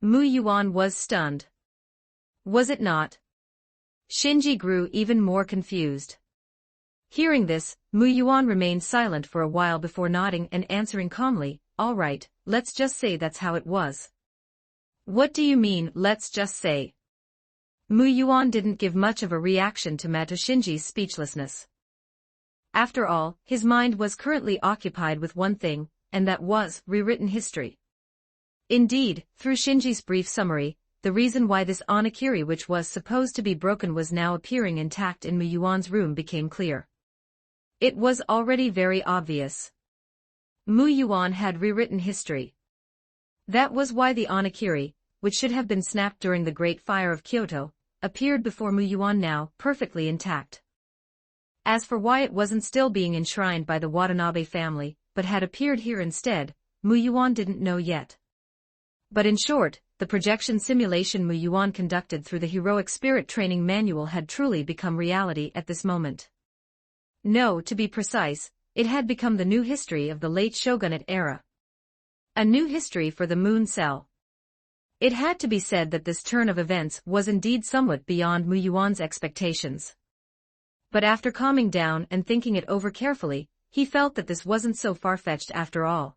Muyuan was stunned. Was it not? Shinji grew even more confused. Hearing this, Muyuan remained silent for a while before nodding and answering calmly, all right, let's just say that's how it was. What do you mean, let's just say? Muyuan didn't give much of a reaction to Mato Shinji's speechlessness. After all, his mind was currently occupied with one thing, and that was rewritten history. Indeed, through Shinji's brief summary, the reason why this Onigiri which was supposed to be broken was now appearing intact in Muyuan's room became clear. It was already very obvious. Muyuan had rewritten history. That was why the Onigiri, which should have been snapped during the Great Fire of Kyoto, appeared before Muyuan now, perfectly intact. As for why it wasn't still being enshrined by the Watanabe family, but had appeared here instead, Muyuan didn't know yet. But in short, the projection simulation Muyuan conducted through the Heroic Spirit Training Manual had truly become reality at this moment. No, to be precise, it had become the new history of the late shogunate era. A new history for the Moon Cell. It had to be said that this turn of events was indeed somewhat beyond Muyuan's expectations. But after calming down and thinking it over carefully, he felt that this wasn't so far-fetched after all.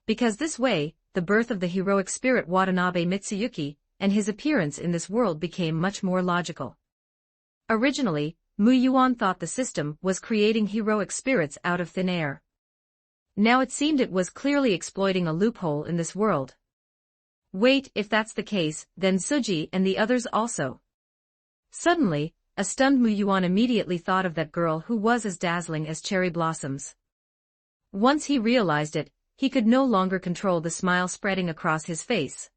Because this way, the birth of the heroic spirit Watanabe Mitsuyuki, and his appearance in this world became much more logical. Originally, Muyuan thought the system was creating heroic spirits out of thin air. Now it seemed it was clearly exploiting a loophole in this world. Wait, if that's the case, then Tsuji and the others also. Suddenly, a stunned Muyuan immediately thought of that girl who was as dazzling as cherry blossoms. Once he realized it, he could no longer control the smile spreading across his face.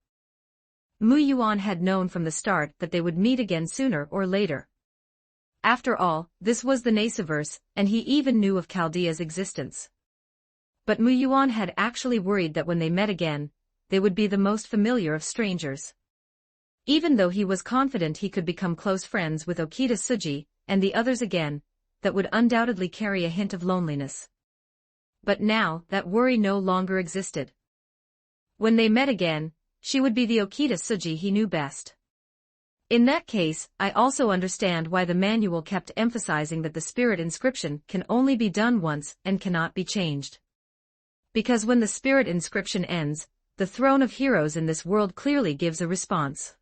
Muyuan had known from the start that they would meet again sooner or later. After all, this was the Nesaverse, and he even knew of Chaldea's existence. But Muyuan had actually worried that when they met again, they would be the most familiar of strangers. Even though he was confident he could become close friends with Okita Tsuji and the others again, that would undoubtedly carry a hint of loneliness. But now, that worry no longer existed. When they met again, she would be the Okita Tsuji he knew best. In that case, I also understand why the manual kept emphasizing that the spirit inscription can only be done once and cannot be changed. Because when the spirit inscription ends, the throne of heroes in this world clearly gives a response.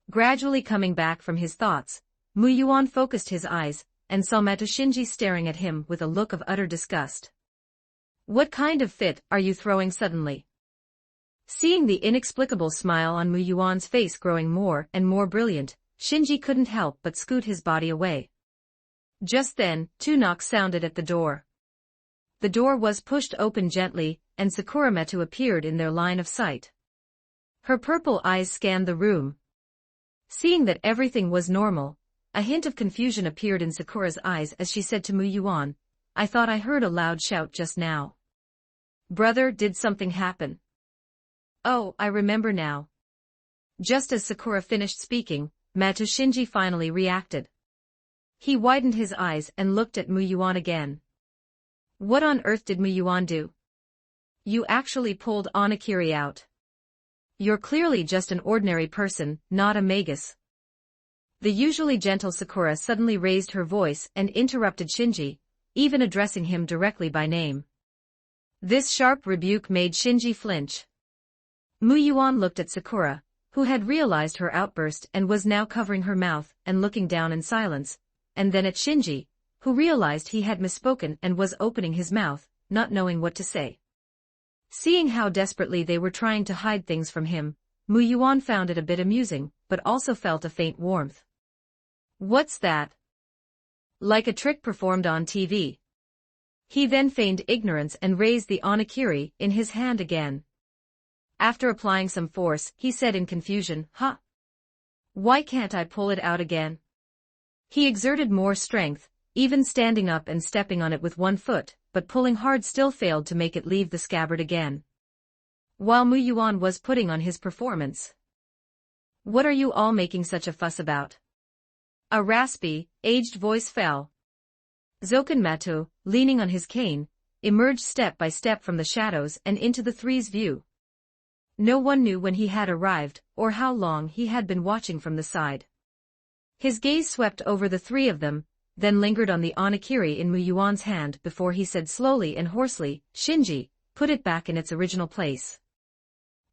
Gradually coming back from his thoughts, Muyuan focused his eyes, and saw Mato Shinji staring at him with a look of utter disgust. What kind of fit are you throwing suddenly? Seeing the inexplicable smile on Muyuan's face growing more and more brilliant, Shinji couldn't help but scoot his body away. Just then, 2 knocks sounded at the door. The door was pushed open gently, and Sakura Metu appeared in their line of sight. Her purple eyes scanned the room. Seeing that everything was normal, a hint of confusion appeared in Sakura's eyes as she said to Muyuan, "I thought I heard a loud shout just now. Brother, did something happen?" "Oh, I remember now." Just as Sakura finished speaking, Mato Shinji finally reacted. He widened his eyes and looked at Muyuan again. "What on earth did Muyuan do? You actually pulled Onakiri out. You're clearly just an ordinary person, not a magus." The usually gentle Sakura suddenly raised her voice and interrupted Shinji, even addressing him directly by name. This sharp rebuke made Shinji flinch. Muyuan looked at Sakura, who had realized her outburst and was now covering her mouth and looking down in silence, and then at Shinji, who realized he had misspoken and was opening his mouth, not knowing what to say. Seeing how desperately they were trying to hide things from him, Muyuan found it a bit amusing, but also felt a faint warmth. "What's that?" "Like a trick performed on TV." He then feigned ignorance and raised the Onakiri in his hand again. After applying some force, he said in confusion, "Huh? Why can't I pull it out again?" He exerted more strength, even standing up and stepping on it with one foot, but pulling hard still failed to make it leave the scabbard again. While Muyuan was putting on his performance. "What are you all making such a fuss about?" A raspy, aged voice fell. Zoken Mato, leaning on his cane, emerged step by step from the shadows and into the three's view. No one knew when he had arrived, or how long he had been watching from the side. His gaze swept over the 3 of them, then lingered on the Onakiri in Muyuan's hand before he said slowly and hoarsely, "Shinji, put it back in its original place."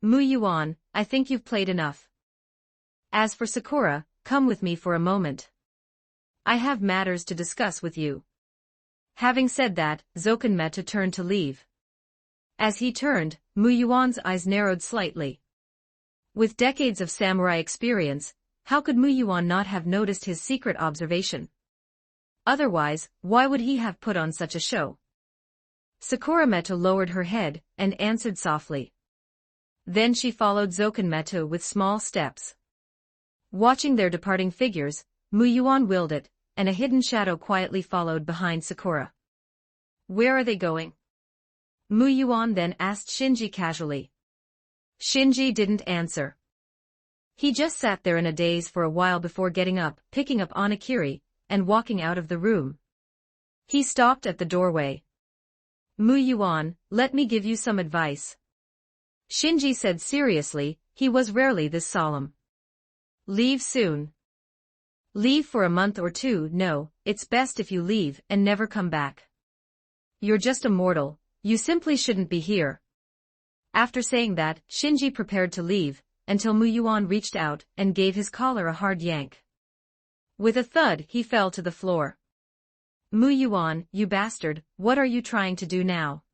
"Muyuan, I think you've played enough. As for Sakura, come with me for a moment. I have matters to discuss with you." Having said that, Zoken Meta turned to leave. As he turned, Muyuan's eyes narrowed slightly. With decades of samurai experience, how could Muyuan not have noticed his secret observation? Otherwise, why would he have put on such a show? Sakura Meta lowered her head and answered softly. Then she followed Zoken Meta with small steps. Watching their departing figures, Muyuan willed it, and a hidden shadow quietly followed behind Sakura. "Where are they going?" Muyuan then asked Shinji casually. Shinji didn't answer. He just sat there in a daze for a while before getting up, picking up Onakiri, and walking out of the room. He stopped at the doorway. "Muyuan, let me give you some advice," Shinji said seriously. He was rarely this solemn. "Leave soon. Leave for a month or 2. No, it's best if you leave and never come back. You're just a mortal, you simply shouldn't be here." After saying that, Shinji prepared to leave, until Muyuan reached out and gave his collar a hard yank. With a thud, he fell to the floor. "Muyuan, you bastard, what are you trying to do now?"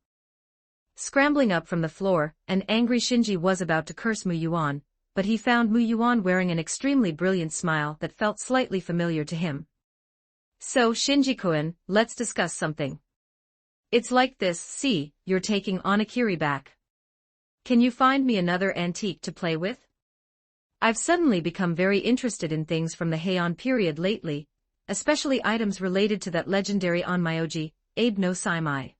Scrambling up from the floor, an angry Shinji was about to curse Muyuan, but he found Muyuan wearing an extremely brilliant smile that felt slightly familiar to him. "So Shinji-kun, let's discuss something. It's like this, see, you're taking Onakiri back. Can you find me another antique to play with? I've suddenly become very interested in things from the Heian period lately, especially items related to that legendary Onmyoji, Abe no Saimai."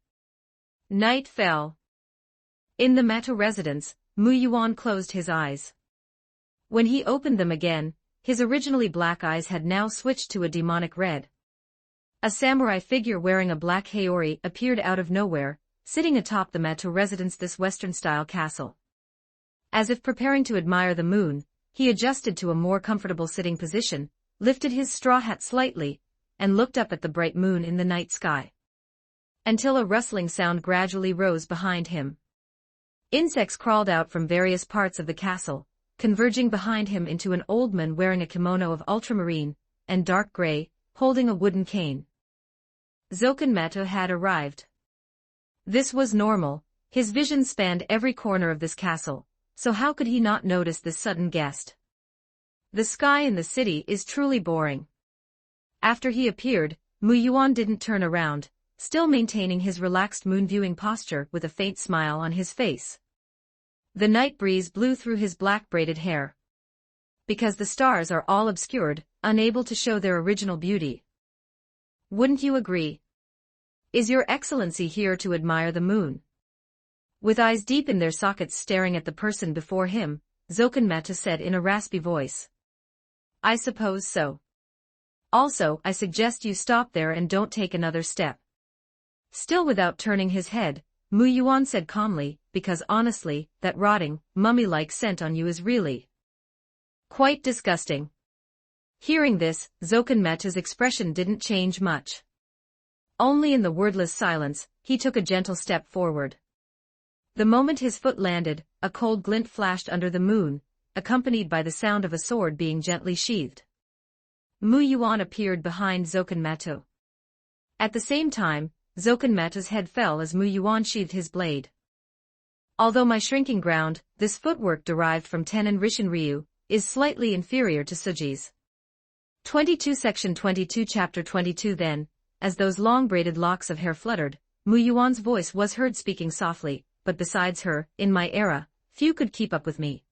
Night fell. In the Mato residence, Muyuan closed his eyes. When he opened them again, his originally black eyes had now switched to a demonic red. A samurai figure wearing a black haori appeared out of nowhere, sitting atop the Mato residence, this Western-style castle. As if preparing to admire the moon, he adjusted to a more comfortable sitting position, lifted his straw hat slightly, and looked up at the bright moon in the night sky. Until a rustling sound gradually rose behind him. Insects crawled out from various parts of the castle, converging behind him into an old man wearing a kimono of ultramarine, and dark gray, holding a wooden cane. Zokenmeto had arrived. This was normal, his vision spanned every corner of this castle, so how could he not notice this sudden guest? The sky in the city is truly boring. After he appeared, Mu Yuan didn't turn around, still maintaining his relaxed moon-viewing posture with a faint smile on his face. The night breeze blew through his black braided hair. Because the stars are all obscured, unable to show their original beauty. Wouldn't you agree? Is your excellency here to admire the moon? With eyes deep in their sockets staring at the person before him, Zokenmeto said in a raspy voice. I suppose so. Also, I suggest you stop there and don't take another step. Still without turning his head, Mu Yuan said calmly, because honestly, that rotting, mummy-like scent on you is really quite disgusting. Hearing this, Zokenmeto's expression didn't change much. Only in the wordless silence, he took a gentle step forward. The moment his foot landed, a cold glint flashed under the moon, accompanied by the sound of a sword being gently sheathed. Mu Yuan appeared behind Zokenmeto. At the same time, Zokenmeto's head fell as Mu Yuan sheathed his blade. Although my shrinking ground, this footwork derived from Tenon Rishin Ryu, is slightly inferior to Suji's. 22 Section 22 Chapter 22 Then, as those long braided locks of hair fluttered, Mu Yuan's voice was heard speaking softly, but besides her, in my era, few could keep up with me.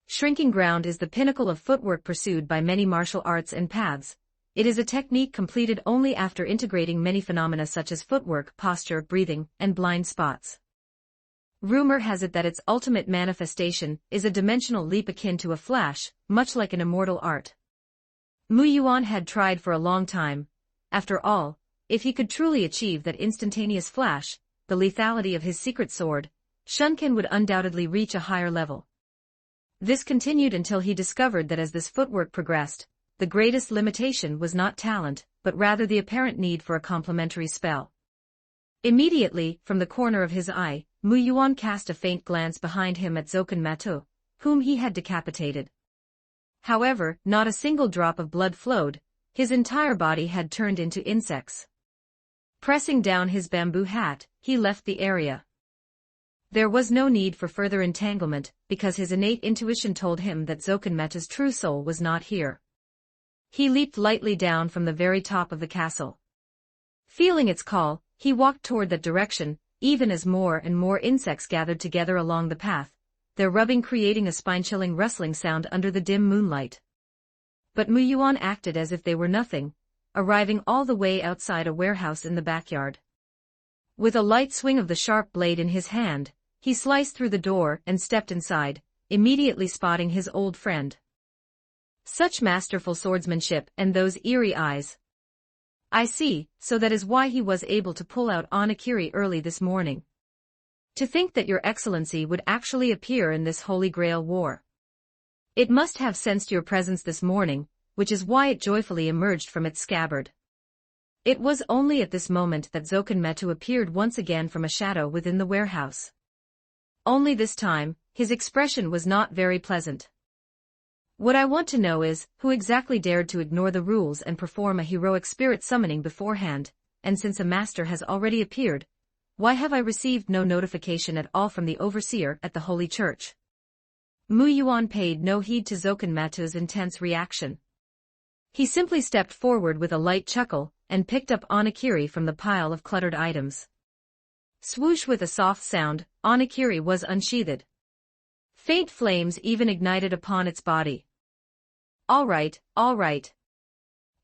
Shrinking ground is the pinnacle of footwork pursued by many martial arts and paths. It is a technique completed only after integrating many phenomena such as footwork, posture, breathing, and blind spots. Rumor has it that its ultimate manifestation is a dimensional leap akin to a flash, much like an immortal art. Mu Yuan had tried for a long time. After all, if he could truly achieve that instantaneous flash, the lethality of his secret sword, Shunken would undoubtedly reach a higher level. This continued until he discovered that as this footwork progressed, the greatest limitation was not talent, but rather the apparent need for a complementary spell. Immediately, from the corner of his eye, Mu Yuan cast a faint glance behind him at Zokenmeto, whom he had decapitated. However, not a single drop of blood flowed, his entire body had turned into insects. Pressing down his bamboo hat, he left the area. There was no need for further entanglement, because his innate intuition told him that Zokenmeto's true soul was not here. He leaped lightly down from the very top of the castle. Feeling its call, he walked toward that direction, even as more and more insects gathered together along the path, their rubbing creating a spine-chilling rustling sound under the dim moonlight. But Mu Yuan acted as if they were nothing, arriving all the way outside a warehouse in the backyard. With a light swing of the sharp blade in his hand, he sliced through the door and stepped inside, immediately spotting his old friend. Such masterful swordsmanship and those eerie eyes. I see, so that is why he was able to pull out Onakiri early this morning. To think that your excellency would actually appear in this Holy Grail war. It must have sensed your presence this morning, which is why it joyfully emerged from its scabbard. It was only at this moment that Zokenmeto appeared once again from a shadow within the warehouse. Only this time, his expression was not very pleasant. What I want to know is, who exactly dared to ignore the rules and perform a heroic spirit summoning beforehand, and since a master has already appeared, why have I received no notification at all from the overseer at the Holy Church? Mu Yuan paid no heed to Zokenmeto's intense reaction. He simply stepped forward with a light chuckle, and picked up Onakiri from the pile of cluttered items. Swoosh with a soft sound, Onakiri was unsheathed. Faint flames even ignited upon its body. All right, all right.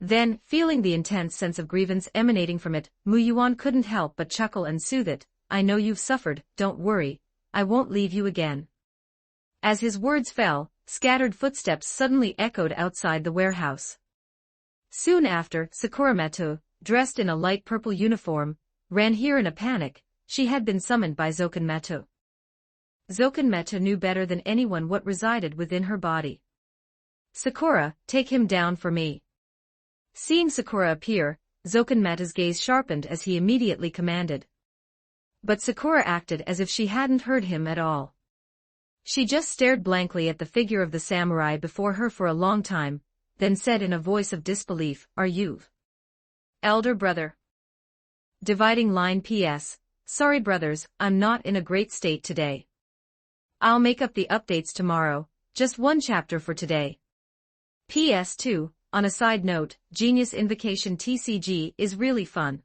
Then, feeling the intense sense of grievance emanating from it, Mu Yuan couldn't help but chuckle and soothe it. I know you've suffered, don't worry, I won't leave you again. As his words fell, scattered footsteps suddenly echoed outside the warehouse. Soon after, Sakurameto, dressed in a light purple uniform, ran here in a panic. She had been summoned by Zokenmeto. Zokenmeto knew better than anyone what resided within her body. Sakura, take him down for me. Seeing Sakura appear, Zokenmeto's gaze sharpened as he immediately commanded. But Sakura acted as if she hadn't heard him at all. She just stared blankly at the figure of the samurai before her for a long time, then said in a voice of disbelief, "Are you elder brother?" Dividing line PS. Sorry brothers, I'm not in a great state today. I'll make up the updates tomorrow, just one chapter for today. PS2, on a side note, Genius Invocation TCG is really fun.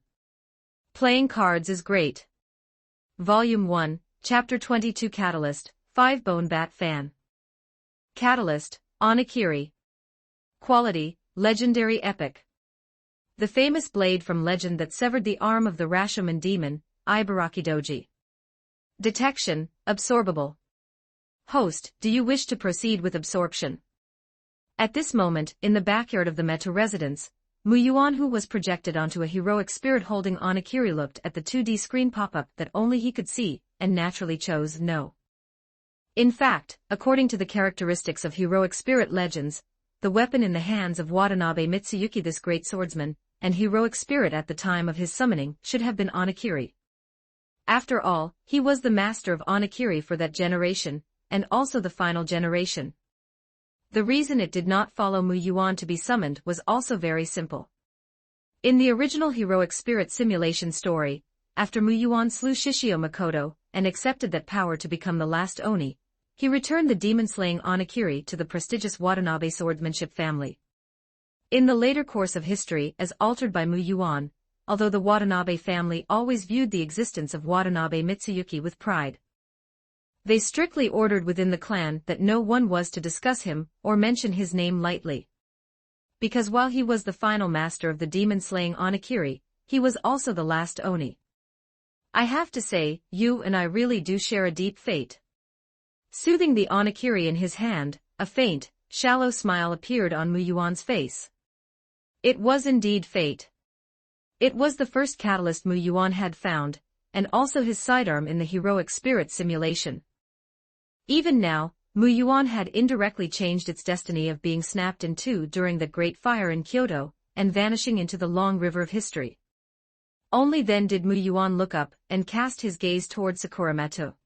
Playing cards is great. Volume 1, Chapter 22 Catalyst, 5 Bone Bat Fan. Catalyst, Onakiri. Quality, Legendary Epic. The famous blade from legend that severed the arm of the Rashomon demon, Ibaraki Doji. Detection, Absorbable. Host, do you wish to proceed with absorption? At this moment, in the backyard of the Meto residence, Muyuan, who was projected onto a heroic spirit holding Onakiri, looked at the 2D screen pop-up that only he could see, and naturally chose no. In fact, according to the characteristics of heroic spirit legends, the weapon in the hands of Watanabe Mitsuyuki, this great swordsman, and heroic spirit at the time of his summoning, should have been Onakiri. After all, he was the master of Onakiri for that generation, and also the final generation. The reason it did not follow Muyuan to be summoned was also very simple. In the original heroic spirit simulation story, after Muyuan slew Shishio Makoto, and accepted that power to become the last Oni, he returned the demon-slaying Onakiri to the prestigious Watanabe swordsmanship family. In the later course of history, as altered by Muyuan, although the Watanabe family always viewed the existence of Watanabe Mitsuyuki with pride, they strictly ordered within the clan that no one was to discuss him or mention his name lightly. Because while he was the final master of the demon-slaying Onakiri, he was also the last Oni. I have to say, you and I really do share a deep fate. Soothing the Onakiri in his hand, a faint, shallow smile appeared on Muyuan's face. It was indeed fate. It was the first catalyst Muyuan had found, and also his sidearm in the heroic spirit simulation. Even now, Muyuan had indirectly changed its destiny of being snapped in two during the Great Fire in Kyoto, and vanishing into the long river of history. Only then did Muyuan look up and cast his gaze toward Sakura-mato.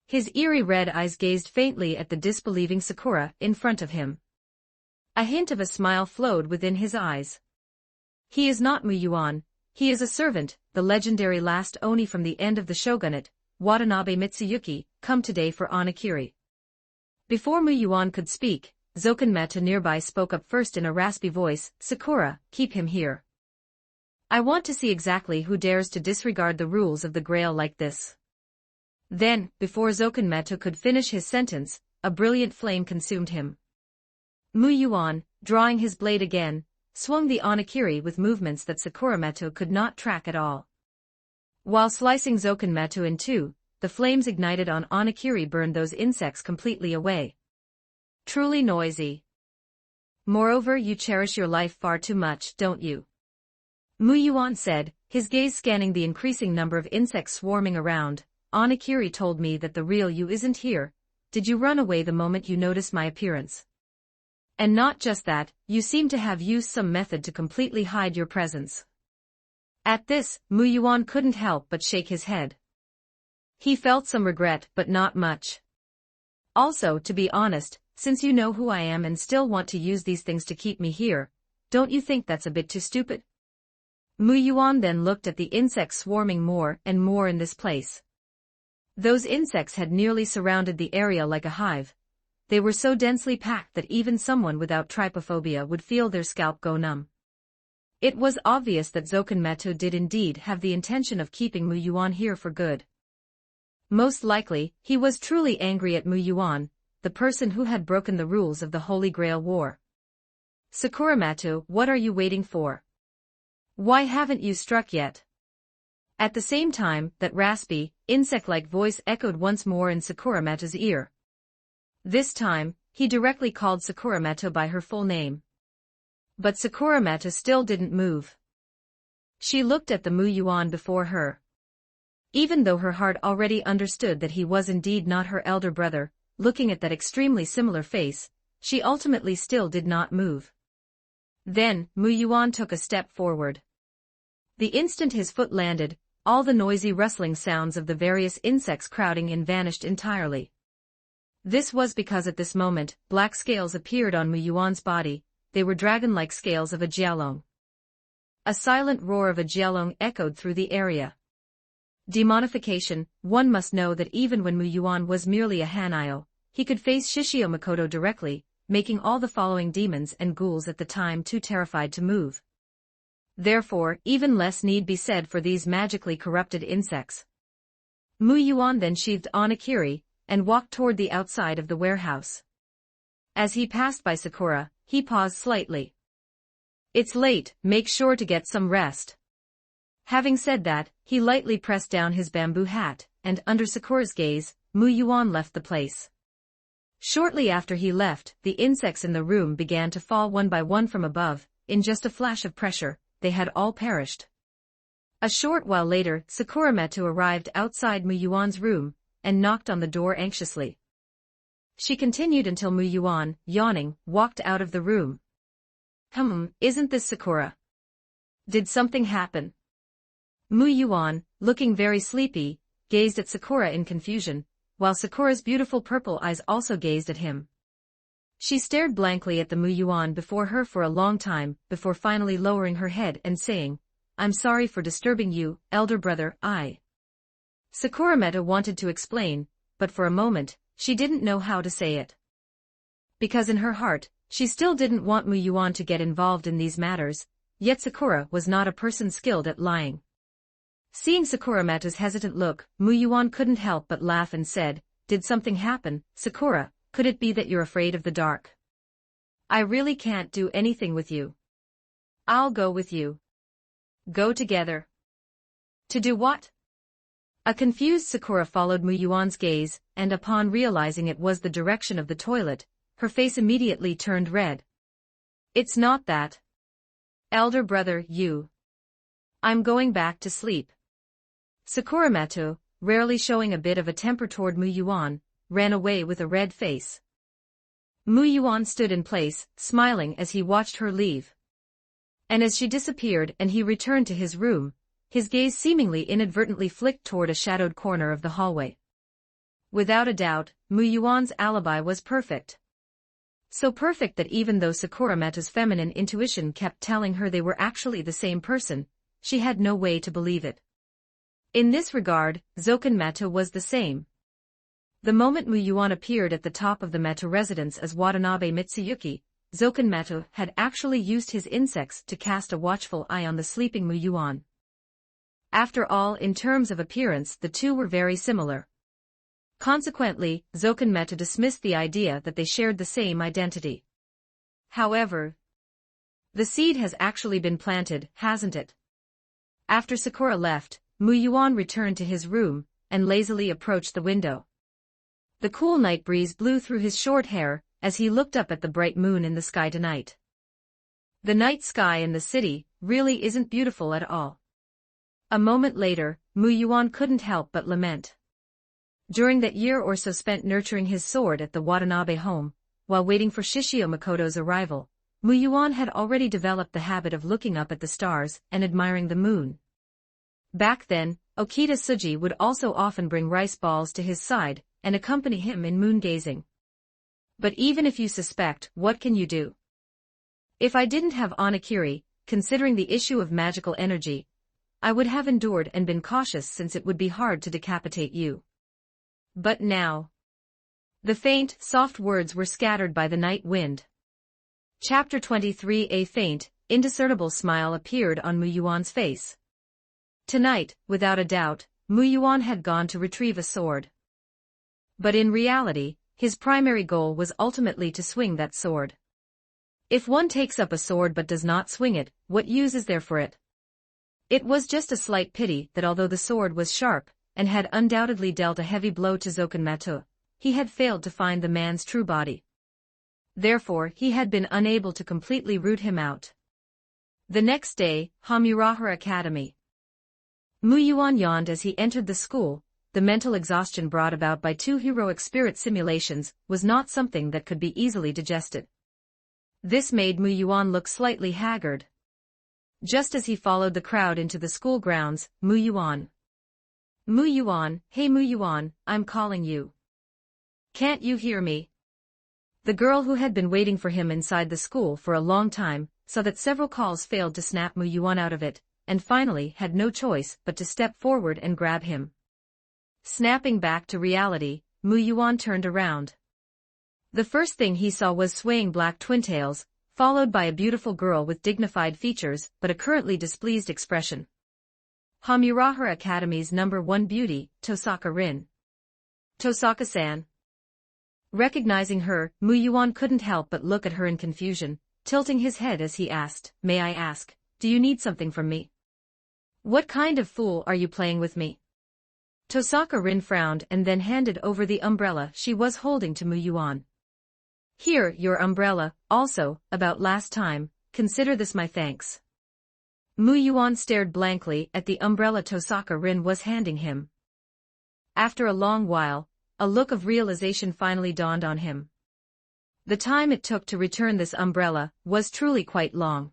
His eerie red eyes gazed faintly at the disbelieving Sakura in front of him. A hint of a smile flowed within his eyes. He is not Muyuan, he is a servant, the legendary last Oni from the end of the shogunate, Watanabe Mitsuyuki, come today for Onakiri. Before Muyuan could speak, Zokenmeta nearby spoke up first in a raspy voice, "Sakura, keep him here. I want to see exactly who dares to disregard the rules of the Grail like this." Then, before Zokenmeta could finish his sentence, a brilliant flame consumed him. Muyuan, drawing his blade again, swung the Onakiri with movements that Sakura-mato could not track at all. While slicing Zokenmeta in two, the flames ignited on Onakiri burned those insects completely away. Truly noisy. Moreover, you cherish your life far too much, don't you? Muyuan said, his gaze scanning the increasing number of insects swarming around. Onakiri told me that the real you isn't here. Did you run away the moment you noticed my appearance? And not just that, you seem to have used some method to completely hide your presence. At this, Muyuan couldn't help but shake his head. He felt some regret, but not much. Also, to be honest, since you know who I am and still want to use these things to keep me here, don't you think that's a bit too stupid? Muyuan then looked at the insects swarming more and more in this place. Those insects had nearly surrounded the area like a hive. They were so densely packed that even someone without trypophobia would feel their scalp go numb. It was obvious that Zokenmeta did indeed have the intention of keeping Muyuan here for good. Most likely, he was truly angry at Muyuan, the person who had broken the rules of the Holy Grail War. Sakura-mato, what are you waiting for? Why haven't you struck yet? At the same time, that raspy, insect-like voice echoed once more in Sakura-mato's ear. This time, he directly called Sakura-mato by her full name. But Sakura-mato still didn't move. She looked at the Muyuan before her. Even though her heart already understood that he was indeed not her elder brother, looking at that extremely similar face, she ultimately still did not move. Then, Muyuan took a step forward. The instant his foot landed, all the noisy rustling sounds of the various insects crowding in vanished entirely. This was because at this moment, black scales appeared on Muyuan's body. they were dragon-like scales of a jialong. A silent roar of a jialong echoed through the area. Demonification. One must know that even when Mu Yuan was merely a Hanio, he could face Shishio Makoto directly, making all the following demons and ghouls at the time too terrified to move. Therefore, even less need be said for these magically corrupted insects. Mu Yuan then sheathed Onakiri, and walked toward the outside of the warehouse. As he passed by Sakura, he paused slightly. "It's late, make sure to get some rest." Having said that, he lightly pressed down his bamboo hat, and under Sakura's gaze, Mu Yuan left the place. Shortly after he left, the insects in the room began to fall one by one from above. In just a flash of pressure, they had all perished. A short while later, Sakura Metu arrived outside Mu Yuan's room, and knocked on the door anxiously. She continued until Mu Yuan, yawning, walked out of the room. Isn't this Sakura? Did something happen?" Mu Yuan, looking very sleepy, gazed at Sakura in confusion, while Sakura's beautiful purple eyes also gazed at him. She stared blankly at the Mu Yuan before her for a long time, before finally lowering her head and saying, "I'm sorry for disturbing you, elder brother, Sakura Meta wanted to explain, but for a moment, she didn't know how to say it. Because in her heart, she still didn't want Mu Yuan to get involved in these matters, yet Sakura was not a person skilled at lying. Seeing Sakura Meta's hesitant look, Mu Yuan couldn't help but laugh and said, "Did something happen, Sakura? Could it be that you're afraid of the dark? I really can't do anything with you. I'll go with you." "Go together." "To do what?" A confused Sakura followed Mu Yuan's gaze, and upon realizing it was the direction of the toilet, her face immediately turned red. "It's not that. Elder brother, I'm going back to sleep." Sakura Metu, rarely showing a bit of a temper toward Mu Yuan, ran away with a red face. Mu Yuan stood in place, smiling as he watched her leave. And as she disappeared and he returned to his room, his gaze seemingly inadvertently flicked toward a shadowed corner of the hallway. Without a doubt, Mu Yuan's alibi was perfect. So perfect that even though Sakura Metu's feminine intuition kept telling her they were actually the same person, she had no way to believe it. In this regard, Zoken Metu was the same. The moment Mu Yuan appeared at the top of the Metu residence as Watanabe Mitsuyuki, Zoken Metu had actually used his insects to cast a watchful eye on the sleeping Mu Yuan. After all, in terms of appearance, the two were very similar. Consequently, Zoken Metu dismissed the idea that they shared the same identity. However, the seed has actually been planted, hasn't it? After Sakura left, Mu Yuan returned to his room, and lazily approached the window. The cool night breeze blew through his short hair, as he looked up at the bright moon in the sky tonight. The night sky in the city really isn't beautiful at all. A moment later, Mu Yuan couldn't help but lament. During that year or so spent nurturing his sword at the Watanabe home, while waiting for Shishio Makoto's arrival, Mu Yuan had already developed the habit of looking up at the stars and admiring the moon. Back then, Okita Tsuji would also often bring rice balls to his side, and accompany him in moon-gazing. But even if you suspect, what can you do? If I didn't have Onakiri, considering the issue of magical energy, I would have endured and been cautious since it would be hard to decapitate you. But now... The faint, soft words were scattered by the night wind. Chapter 23. A faint, indiscernible smile appeared on Mu Yuan's face. Tonight, without a doubt, Mu Yuan had gone to retrieve a sword. But in reality, his primary goal was ultimately to swing that sword. If one takes up a sword but does not swing it, what use is there for it? It was just a slight pity that although the sword was sharp, and had undoubtedly dealt a heavy blow to Zoken Metu, he had failed to find the man's true body. Therefore, he had been unable to completely root him out. The next day, Hamurahara Academy. Mu Yuan yawned as he entered the school. The mental exhaustion brought about by 2 heroic spirit simulations was not something that could be easily digested. This made Mu Yuan look slightly haggard. Just as he followed the crowd into the school grounds, Mu Yuan, hey Mu Yuan, I'm calling you. Can't you hear me? The girl who had been waiting for him inside the school for a long time, saw that several calls failed to snap Mu Yuan out of it, and finally had no choice but to step forward and grab him. Snapping back to reality, Mu Yuan turned around. The first thing he saw was swaying black twintails, followed by a beautiful girl with dignified features but a currently displeased expression. Hamurahara Academy's #1 beauty, Tosaka Rin. Tosaka-san. Recognizing her, Mu Yuan couldn't help but look at her in confusion, tilting his head as he asked, "May I ask, do you need something from me? What kind of fool are you playing with me?" Tosaka Rin frowned and then handed over the umbrella she was holding to Mu Yuan. "Here, your umbrella, also, about last time, consider this my thanks." Mu Yuan stared blankly at the umbrella Tosaka Rin was handing him. After a long while, a look of realization finally dawned on him. The time it took to return this umbrella was truly quite long.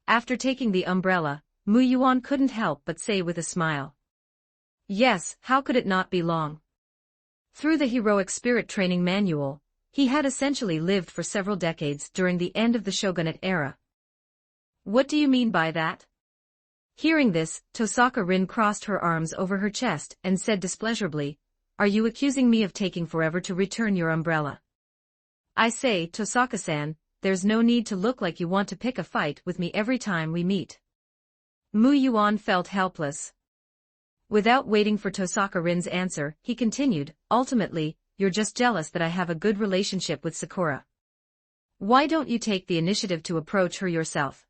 After taking the umbrella, Mu Yuan couldn't help but say with a smile, "Yes, how could it not be long?" Through the heroic spirit training manual, he had essentially lived for several decades during the end of the shogunate era. "What do you mean by that?" Hearing this, Tosaka Rin crossed her arms over her chest and said displeasurably, "Are you accusing me of taking forever to return your umbrella?" "I say, Tosaka-san, there's no need to look like you want to pick a fight with me every time we meet." Mu Yuan felt helpless. Without waiting for Tosaka Rin's answer, he continued, "Ultimately, you're just jealous that I have a good relationship with Sakura. Why don't you take the initiative to approach her yourself?"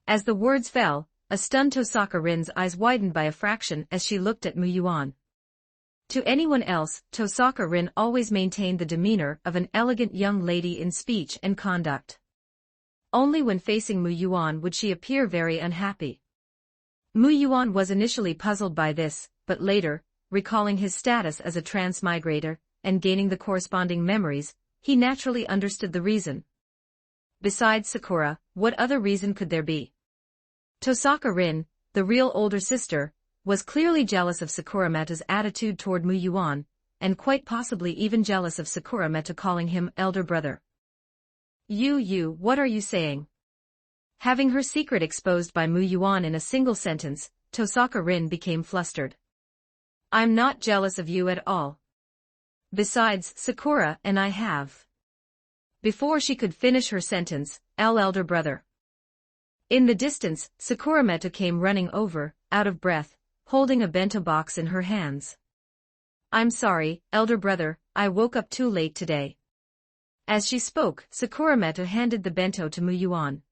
As the words fell, a stunned Tosaka Rin's eyes widened by a fraction as she looked at Mu Yuan. To anyone else, Tosaka Rin always maintained the demeanor of an elegant young lady in speech and conduct. Only when facing Mu Yuan would she appear very unhappy. Mu Yuan was initially puzzled by this, but later, recalling his status as a transmigrator, and gaining the corresponding memories, he naturally understood the reason. Besides Sakura, what other reason could there be? Tosaka Rin, the real older sister, was clearly jealous of Sakura Meta's attitude toward Mu Yuan, and quite possibly even jealous of Sakura Meta calling him elder brother. What are you saying?" Having her secret exposed by Mu Yuan in a single sentence, Tosaka Rin became flustered. "I'm not jealous of you at all. Besides, Sakura and I have." Before she could finish her sentence, elder brother. In the distance, Sakura Meta came running over, out of breath, holding a bento box in her hands. "I'm sorry, elder brother, I woke up too late today." As she spoke, Sakura Meta handed the bento to Mu Yuan.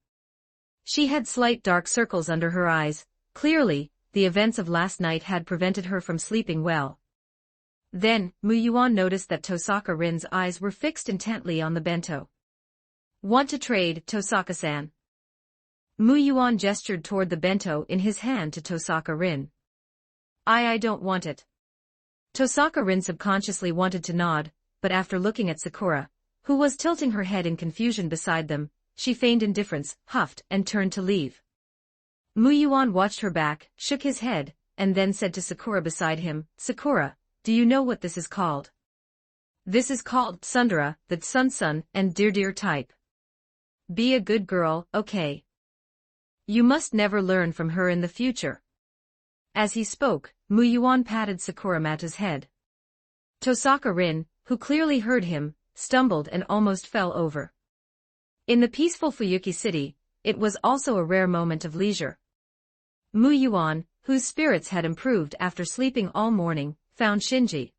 She had slight dark circles under her eyes. Clearly, the events of last night had prevented her from sleeping well. Then, Mu Yuan noticed that Tosaka Rin's eyes were fixed intently on the bento. "Want to trade, Tosaka-san?" Mu Yuan gestured toward the bento in his hand to Tosaka Rin. I don't want it." Tosaka Rin subconsciously wanted to nod, but after looking at Sakura, who was tilting her head in confusion beside them, she feigned indifference, huffed, and turned to leave. Mu Yuan watched her back, shook his head, and then said to Sakura beside him, "Sakura, do you know what this is called?" "This is called tsundere, the sun and dear type. Be a good girl, okay? You must never learn from her in the future." As he spoke, Mu Yuan patted Sakura Meta's head. Tosaka Rin, who clearly heard him, stumbled and almost fell over. In the peaceful Fuyuki city, it was also a rare moment of leisure. Mu Yuan, whose spirits had improved after sleeping all morning, found Shinji.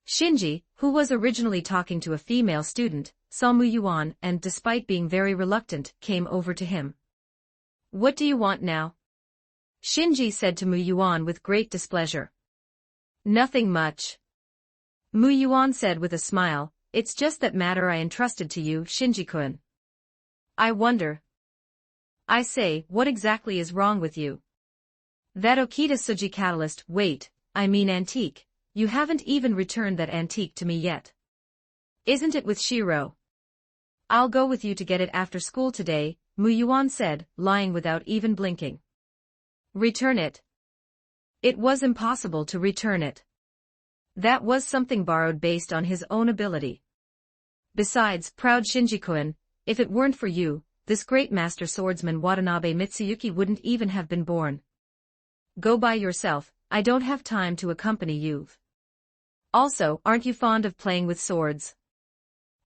Shinji, who was originally talking to a female student, saw Mu Yuan and, despite being very reluctant, came over to him. "What do you want now?" Shinji said to Mu Yuan with great displeasure. "Nothing much." Mu Yuan said with a smile, "It's just that matter I entrusted to you, Shinji-kun. I wonder. I say, what exactly is wrong with you? That Okita Suji catalyst, antique, you haven't even returned that antique to me yet. Isn't it with Shiro?" "I'll go with you to get it after school today," Mu Yuan said, lying without even blinking. "Return it." It was impossible to return it. That was something borrowed based on his own ability. Besides, proud Shinji-kun, if it weren't for you, this great master swordsman Watanabe Mitsuyuki wouldn't even have been born. Go by yourself, I don't have time to accompany you. Also, aren't you fond of playing with swords?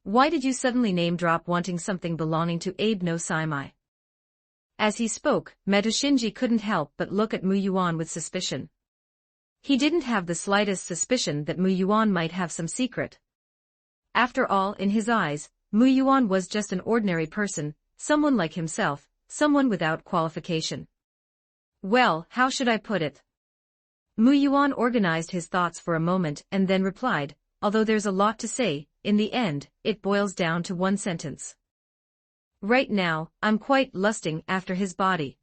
Why did you suddenly name-drop wanting something belonging to Abe no Saimai? As he spoke, Meto Shinji couldn't help but look at Mu Yuan with suspicion. He didn't have the slightest suspicion that Mu Yuan might have some secret. After all, in his eyes, Mu Yuan was just an ordinary person, someone like himself, someone without qualification. Well, how should I put it? Mu Yuan organized his thoughts for a moment and then replied, although there's a lot to say, in the end, it boils down to one sentence. Right now, I'm quite lusting after his body.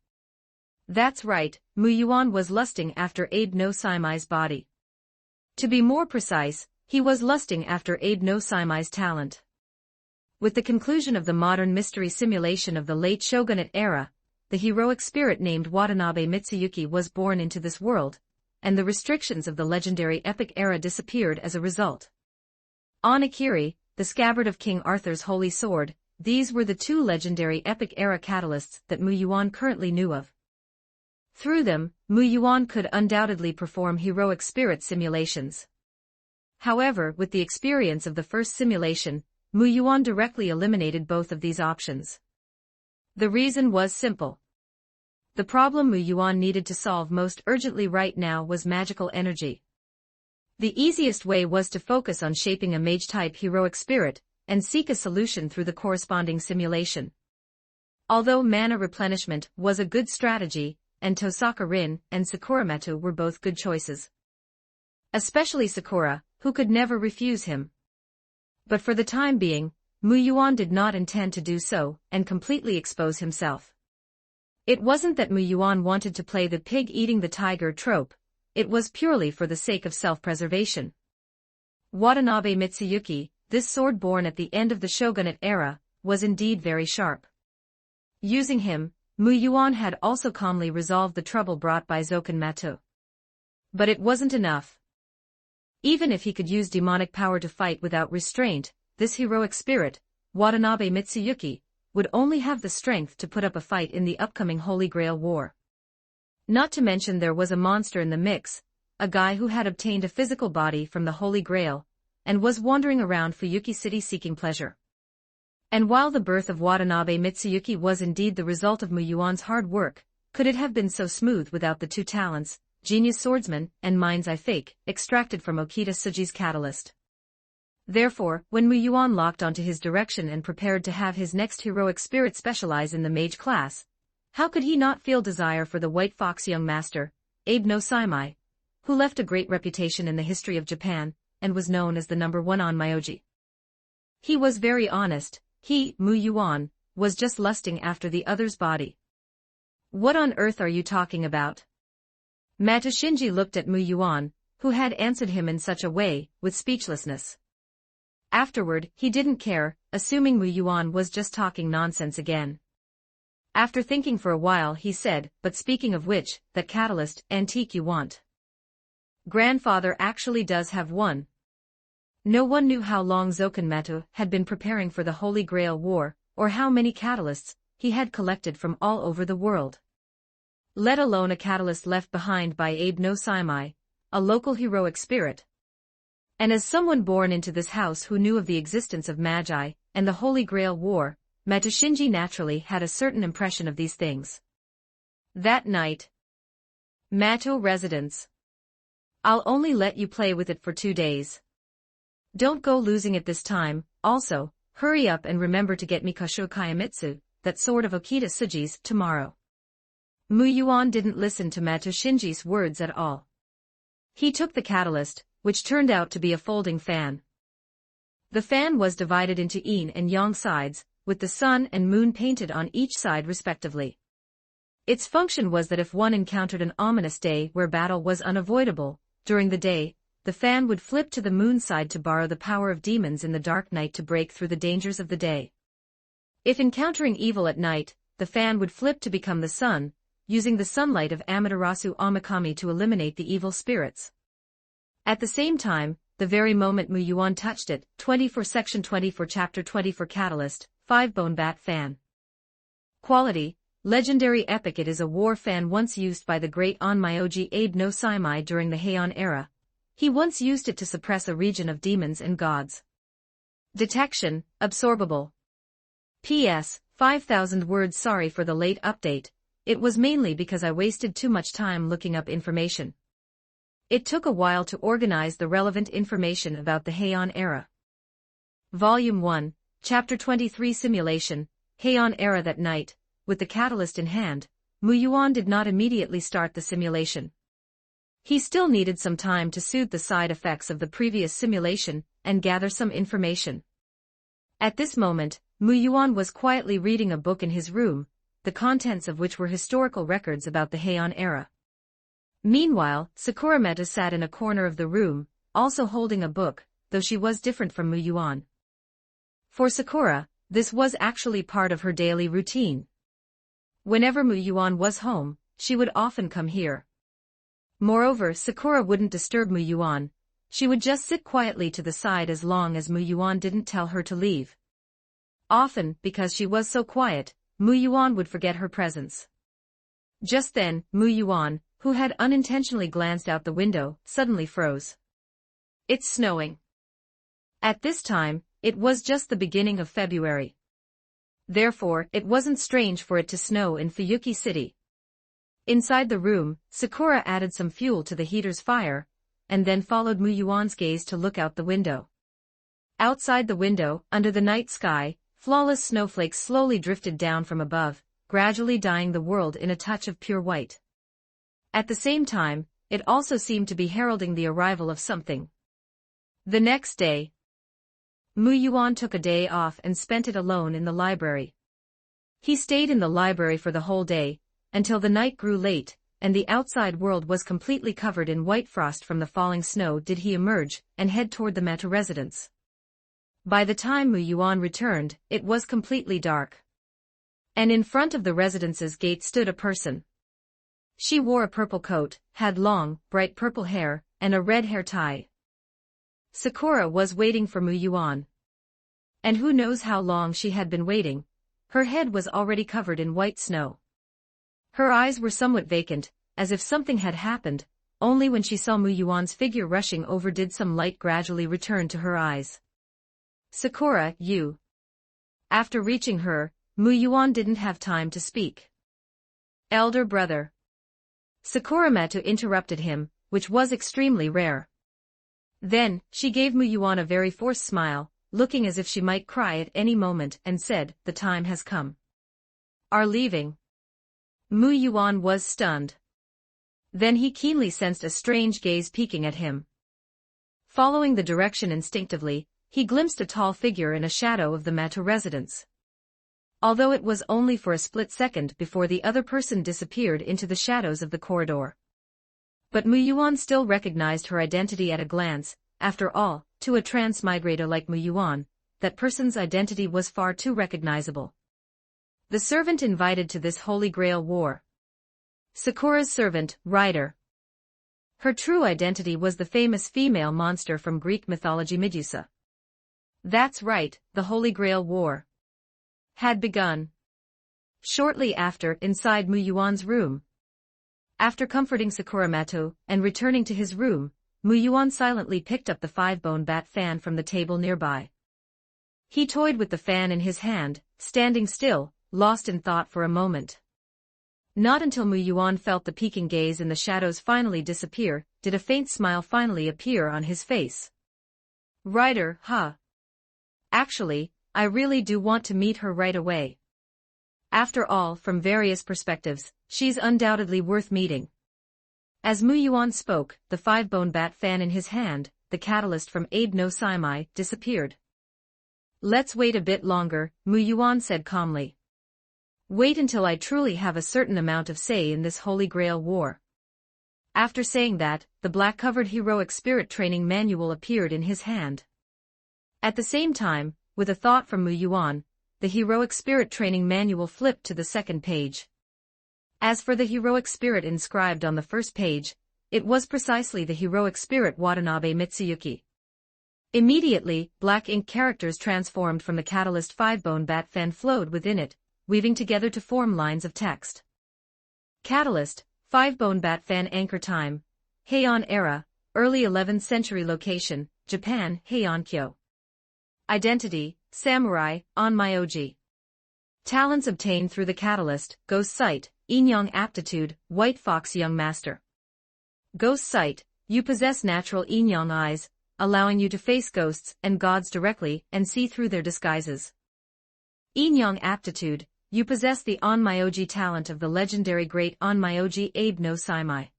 That's right, Mu Yuan was lusting after Abe no Saimai's body. To be more precise, he was lusting after Abe no Saimai's talent. With the conclusion of the modern mystery simulation of the late shogunate era, the heroic spirit named Watanabe Mitsuyuki was born into this world, and the restrictions of the legendary epic era disappeared as a result. Onigiri, the scabbard of King Arthur's holy sword, these were the two legendary epic era catalysts that Mu Yuan currently knew of. Through them, Mu Yuan could undoubtedly perform heroic spirit simulations. However, with the experience of the first simulation, Mu Yuan directly eliminated both of these options. The reason was simple. The problem Mu Yuan needed to solve most urgently right now was magical energy. The easiest way was to focus on shaping a mage-type heroic spirit, and seek a solution through the corresponding simulation. Although mana replenishment was a good strategy, and Tosaka Rin and Sakura Meto were both good choices. Especially Sakura, who could never refuse him. But for the time being, Mu Yuan did not intend to do so, and completely expose himself. It wasn't that Mu Yuan wanted to play the pig eating the tiger trope, it was purely for the sake of self-preservation. Watanabe Mitsuyuki, this sword born at the end of the shogunate era, was indeed very sharp. Using him, Mu Yuan had also calmly resolved the trouble brought by Zoken Mato. But it wasn't enough. Even if he could use demonic power to fight without restraint, this heroic spirit, Watanabe Mitsuyuki, would only have the strength to put up a fight in the upcoming Holy Grail War. Not to mention there was a monster in the mix, a guy who had obtained a physical body from the Holy Grail, and was wandering around Fuyuki City seeking pleasure. And while the birth of Watanabe Mitsuyuki was indeed the result of Mu Yuan's hard work, could it have been so smooth without the two talents, genius swordsman and mind's eye fake, extracted from Okita Tsuji's catalyst? Therefore, when Mu Yuan locked onto his direction and prepared to have his next heroic spirit specialize in the mage class, how could he not feel desire for the White Fox young master, Abe no Saimai, who left a great reputation in the history of Japan, and was known as the #1 on Myoji? He was very honest, he, Mu Yuan, was just lusting after the other's body. What on earth are you talking about? Mato Shinji looked at Mu Yuan, who had answered him in such a way, with speechlessness. Afterward, he didn't care, assuming Mu Yuan was just talking nonsense again. After thinking for a while he said, but speaking of which, that catalyst, antique you want. Grandfather actually does have one. No one knew how long Zoken Mato had been preparing for the Holy Grail War, or how many catalysts he had collected from all over the world. Let alone a catalyst left behind by Abe no Saimai, a local heroic spirit. And as someone born into this house who knew of the existence of Magi and the Holy Grail War, Mato Shinji naturally had a certain impression of these things. That night. Mato residence. I'll only let you play with it for 2 days. Don't go losing it this time, also, hurry up and remember to get me Kasho Kayamitsu, that sword of Okita Tsuji's, tomorrow. Mu Yuan didn't listen to Mato Shinji's words at all. He took the catalyst, which turned out to be a folding fan. The fan was divided into yin and yang sides, with the sun and moon painted on each side respectively. Its function was that if one encountered an ominous day where battle was unavoidable, during the day, the fan would flip to the moon side to borrow the power of demons in the dark night to break through the dangers of the day. If encountering evil at night, the fan would flip to become the sun, using the sunlight of Amaterasu Omikami to eliminate the evil spirits. At the same time, the very moment Mu Yuan touched it. 24 Section 24 Chapter 24 Catalyst, 5-bone bat fan. Quality, legendary epic. It is a war fan once used by the great Onmyoji Abe no Saimai during the Heian era. He once used it to suppress a region of demons and gods. Detection, absorbable. P.S. 5,000 words. Sorry for the late update, it was mainly because I wasted too much time looking up information. It took a while to organize the relevant information about the Heian era. Volume 1, Chapter 23 Simulation, Heian era. That night, with the catalyst in hand, Mu Yuan did not immediately start the simulation. He still needed some time to soothe the side effects of the previous simulation and gather some information. At this moment, Mu Yuan was quietly reading a book in his room, the contents of which were historical records about the Heian era. Meanwhile, Sakura Meta sat in a corner of the room, also holding a book, though she was different from Mu Yuan. For Sakura, this was actually part of her daily routine. Whenever Mu Yuan was home, she would often come here. Moreover, Sakura wouldn't disturb Mu Yuan. She would just sit quietly to the side as long as Mu Yuan didn't tell her to leave. Often, because she was so quiet, Mu Yuan would forget her presence. Just then, Mu Yuan, who had unintentionally glanced out the window, suddenly froze. It's snowing. At this time, it was just the beginning of February. Therefore, it wasn't strange for it to snow in Fuyuki City. Inside the room, Sakura added some fuel to the heater's fire, and then followed Mu Yuan's gaze to look out the window. Outside the window, under the night sky, flawless snowflakes slowly drifted down from above, gradually dyeing the world in a touch of pure white. At the same time, it also seemed to be heralding the arrival of something. The next day, Mu Yuan took a day off and spent it alone in the library. He stayed in the library for the whole day, until the night grew late, and the outside world was completely covered in white frost from the falling snow. Did he emerge and head toward the Meta residence? By the time Mu Yuan returned, it was completely dark. And in front of the residence's gate stood a person. She wore a purple coat, had long, bright purple hair, and a red hair tie. Sakura was waiting for Mu Yuan. And who knows how long she had been waiting. Her head was already covered in white snow. Her eyes were somewhat vacant, as if something had happened. Only when she saw Mu Yuan's figure rushing over did some light gradually return to her eyes. Sakura, you. After reaching her, Mu Yuan didn't have time to speak. Elder brother. Sakura Meta interrupted him, which was extremely rare. Then, she gave Mu Yuan a very forced smile, looking as if she might cry at any moment, and said, "The time has come. Are leaving." Mu Yuan was stunned. Then he keenly sensed a strange gaze peeking at him. Following the direction instinctively, he glimpsed a tall figure in a shadow of the Meta residence. Although it was only for a split second before the other person disappeared into the shadows of the corridor. But Mu Yuan still recognized her identity at a glance. After all, to a transmigrator like Mu Yuan, that person's identity was far too recognizable. The servant invited to this Holy Grail war. Sakura's servant, Rider. Her true identity was the famous female monster from Greek mythology Medusa. That's right, the Holy Grail war had begun. Shortly after, inside Mu Yuan's room. After comforting Sakura Meta and returning to his room, Mu Yuan silently picked up the 5-bone bat fan from the table nearby. He toyed with the fan in his hand, standing still, lost in thought for a moment. Not until Mu Yuan felt the peeking gaze in the shadows finally disappear, did a faint smile finally appear on his face. Rider, huh? Actually, I really do want to meet her right away. After all, from various perspectives, she's undoubtedly worth meeting. As Mu Yuan spoke, the 5-bone bat fan in his hand, the catalyst from Abe no Saimai, disappeared. Let's wait a bit longer, Mu Yuan said calmly. Wait until I truly have a certain amount of say in this Holy Grail war. After saying that, the black-covered heroic spirit training manual appeared in his hand. At the same time, with a thought from Mu Yuan, the heroic spirit training manual flipped to the second page. As for the heroic spirit inscribed on the first page, it was precisely the heroic spirit Watanabe Mitsuyuki. Immediately, black ink characters transformed from the catalyst 5-bone bat fan flowed within it, weaving together to form lines of text. Catalyst, 5-bone bat fan anchor time, Heian era, early 11th century location, Japan, Heian-kyo. Identity, samurai, Onmyoji. Talents obtained through the catalyst, ghost sight, Inyoung aptitude, white fox young master. Ghost sight, you possess natural Inyoung eyes, allowing you to face ghosts and gods directly and see through their disguises. Inyoung aptitude, you possess the Onmyoji talent of the legendary great Onmyoji Abe no Saimai.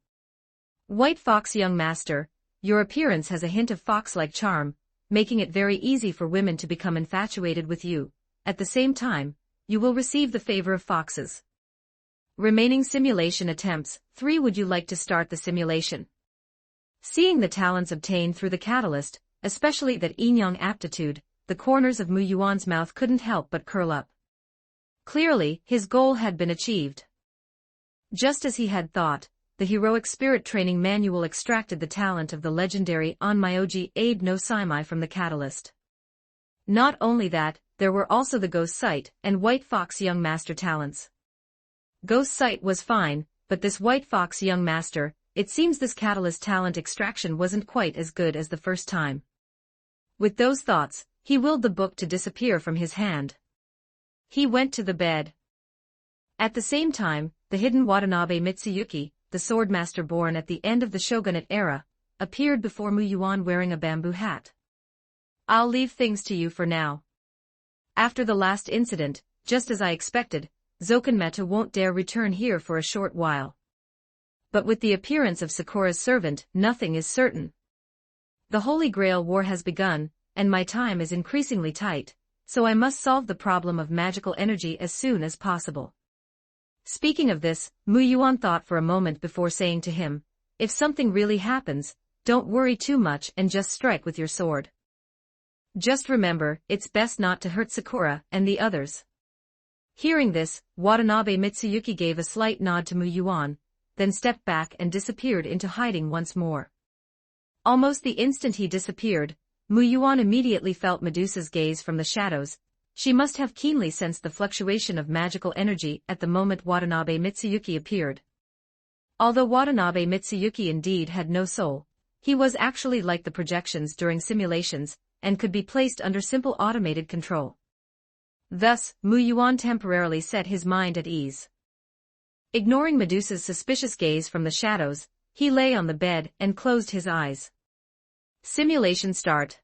White fox young master, your appearance has a hint of fox-like charm, making it very easy for women to become infatuated with you. At the same time, you will receive the favor of foxes. Remaining simulation attempts, 3. Would you like to start the simulation? Seeing the talents obtained through the catalyst, especially that Inyoung aptitude, the corners of Mu Yuan's mouth couldn't help but curl up. Clearly, his goal had been achieved. Just as he had thought, the heroic spirit training manual extracted the talent of the legendary Onmyoji Abe no Saimai from the catalyst. Not only that, there were also the ghost sight and white fox young master talents. Ghost sight was fine, but this white fox young master, it seems this catalyst talent extraction wasn't quite as good as the first time. With those thoughts, he willed the book to disappear from his hand. He went to the bed. At the same time, the hidden Watanabe Mitsuyuki, the swordmaster born at the end of the shogunate era, appeared before Mu Yuan wearing a bamboo hat. I'll leave things to you for now. After the last incident, just as I expected, Zokenmeta won't dare return here for a short while. But with the appearance of Sakura's servant, nothing is certain. The Holy Grail War has begun, and my time is increasingly tight, so I must solve the problem of magical energy as soon as possible. Speaking of this, Mu Yuan thought for a moment before saying to him, if something really happens, don't worry too much and just strike with your sword. Just remember, it's best not to hurt Sakura and the others. Hearing this, Watanabe Mitsuyuki gave a slight nod to Mu Yuan, then stepped back and disappeared into hiding once more. Almost the instant he disappeared, Mu Yuan immediately felt Medusa's gaze from the shadows. She must have keenly sensed the fluctuation of magical energy at the moment Watanabe Mitsuyuki appeared. Although Watanabe Mitsuyuki indeed had no soul, he was actually like the projections during simulations, and could be placed under simple automated control. Thus, Mu Yuan temporarily set his mind at ease. Ignoring Medusa's suspicious gaze from the shadows, he lay on the bed and closed his eyes. Simulation start.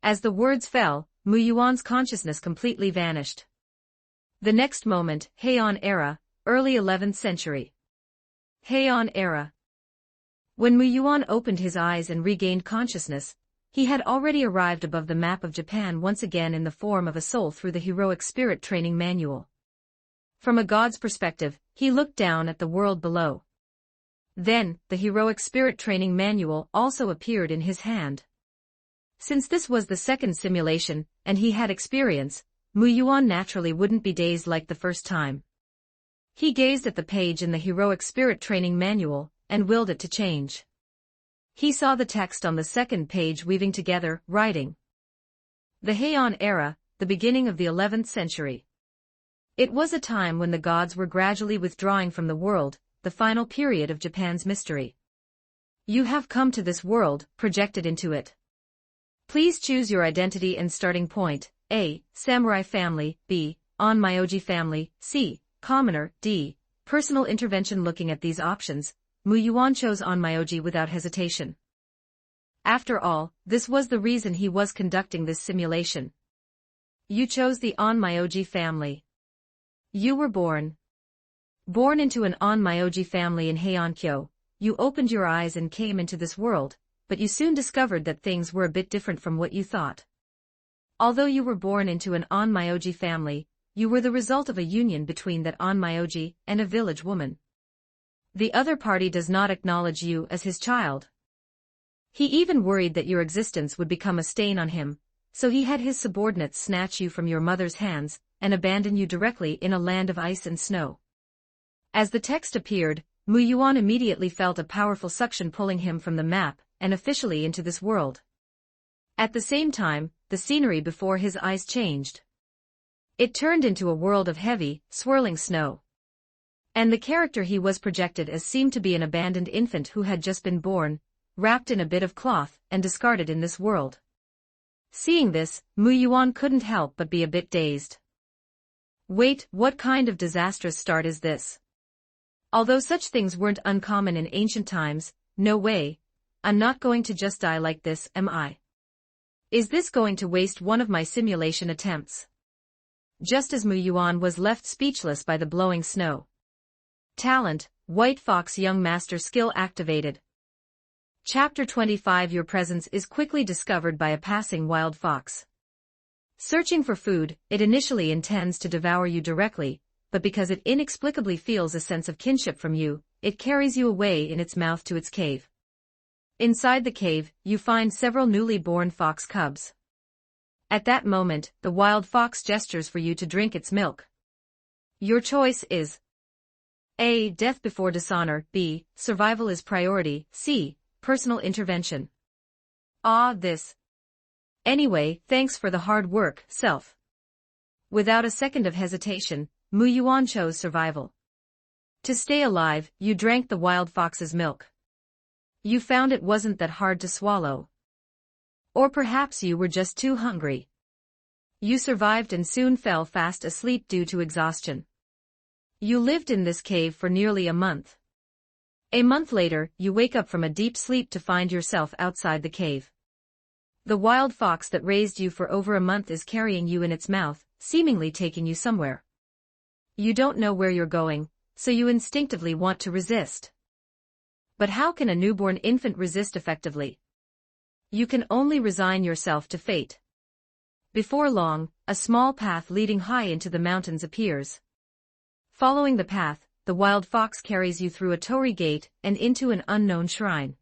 As the words fell, Mu Yuan's consciousness completely vanished. The next moment, Heian era, early 11th century. Heian era. When Mu Yuan opened his eyes and regained consciousness, he had already arrived above the map of Japan once again in the form of a soul through the heroic spirit training manual. From a god's perspective, he looked down at the world below. Then, the heroic spirit training manual also appeared in his hand. Since this was the second simulation, and he had experience, Mu Yuan naturally wouldn't be dazed like the first time. He gazed at the page in the heroic spirit training manual, and willed it to change. He saw the text on the second page weaving together, writing. The Heian era, the beginning of the 11th century. It was a time when the gods were gradually withdrawing from the world, the final period of Japan's mystery. You have come to this world, projected into it. Please choose your identity and starting point, A. Samurai family, B. Onmyoji family, C. Commoner, D. Personal intervention. Looking at these options, Mu Yuan chose Onmyoji without hesitation. After all, this was the reason he was conducting this simulation. You chose the Onmyoji family. You were born into an Onmyoji family in Heian-kyo. You opened your eyes and came into this world, but you soon discovered that things were a bit different from what you thought. Although you were born into an Onmyoji family, you were the result of a union between that Onmyoji and a village woman. The other party does not acknowledge you as his child. He even worried that your existence would become a stain on him, so he had his subordinates snatch you from your mother's hands and abandon you directly in a land of ice and snow. As the text appeared, Mu Yuan immediately felt a powerful suction pulling him from the map and officially into this world. At the same time, the scenery before his eyes changed. It turned into a world of heavy, swirling snow. And the character he was projected as seemed to be an abandoned infant who had just been born, wrapped in a bit of cloth, and discarded in this world. Seeing this, Mu Yuan couldn't help but be a bit dazed. Wait, what kind of disastrous start is this? Although such things weren't uncommon in ancient times, no way. I'm not going to just die like this, am I? Is this going to waste one of my simulation attempts? Just as Mu Yuan was left speechless by the blowing snow. Talent, White Fox Young Master skill activated. Chapter 25. Your presence is quickly discovered by a passing wild fox. Searching for food, it initially intends to devour you directly, but because it inexplicably feels a sense of kinship from you, it carries you away in its mouth to its cave. Inside the cave, you find several newly born fox cubs. At that moment, the wild fox gestures for you to drink its milk. Your choice is A. Death before dishonor, B. Survival is priority, C. Personal intervention. This. Anyway, thanks for the hard work, self. Without a second of hesitation, Mu Yuan chose survival. To stay alive, you drank the wild fox's milk. You found it wasn't that hard to swallow. Or perhaps you were just too hungry. You survived and soon fell fast asleep due to exhaustion. You lived in this cave for nearly a month. A month later, you wake up from a deep sleep to find yourself outside the cave. The wild fox that raised you for over a month is carrying you in its mouth, seemingly taking you somewhere. You don't know where you're going, so you instinctively want to resist. But how can a newborn infant resist effectively? You can only resign yourself to fate. Before long, a small path leading high into the mountains appears. Following the path, the wild fox carries you through a torii gate and into an unknown shrine.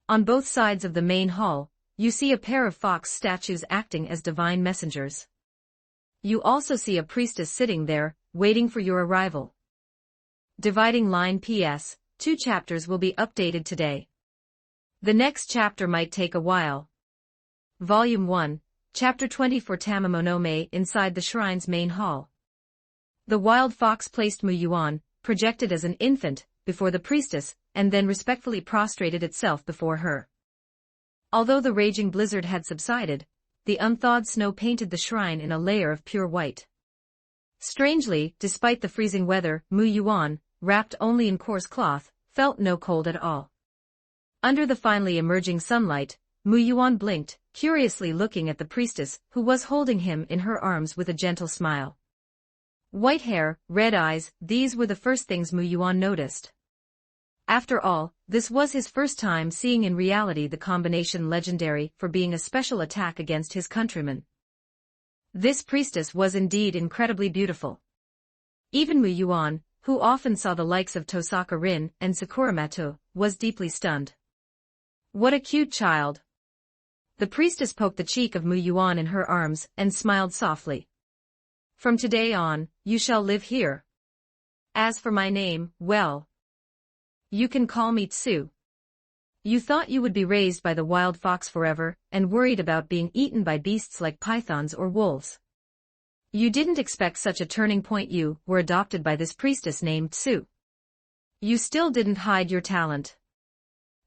On both sides of the main hall, you see a pair of fox statues acting as divine messengers. You also see a priestess sitting there, waiting for your arrival. Dividing line PS, 2 chapters will be updated today. The next chapter might take a while. Volume 1, Chapter 20 for Tamamonome inside the shrine's main hall. The wild fox placed Mu Yuan, projected as an infant, before the priestess, and then respectfully prostrated itself before her. Although the raging blizzard had subsided, the unthawed snow painted the shrine in a layer of pure white. Strangely, despite the freezing weather, Mu Yuan, wrapped only in coarse cloth, felt no cold at all. Under the finely emerging sunlight, Mu Yuan blinked, curiously looking at the priestess, who was holding him in her arms with a gentle smile. White hair, red eyes, these were the first things Mu Yuan noticed. After all, this was his first time seeing in reality the combination legendary for being a special attack against his countrymen. This priestess was indeed incredibly beautiful. Even Mu Yuan, who often saw the likes of Tosaka Rin and Sakuramato, was deeply stunned. What a cute child! The priestess poked the cheek of Mu Yuan in her arms and smiled softly. From today on, you shall live here. As for my name, well, you can call me Tsu. You thought you would be raised by the wild fox forever, and worried about being eaten by beasts like pythons or wolves. You didn't expect such a turning point. You were adopted by this priestess named Tsu. You still didn't hide your talent.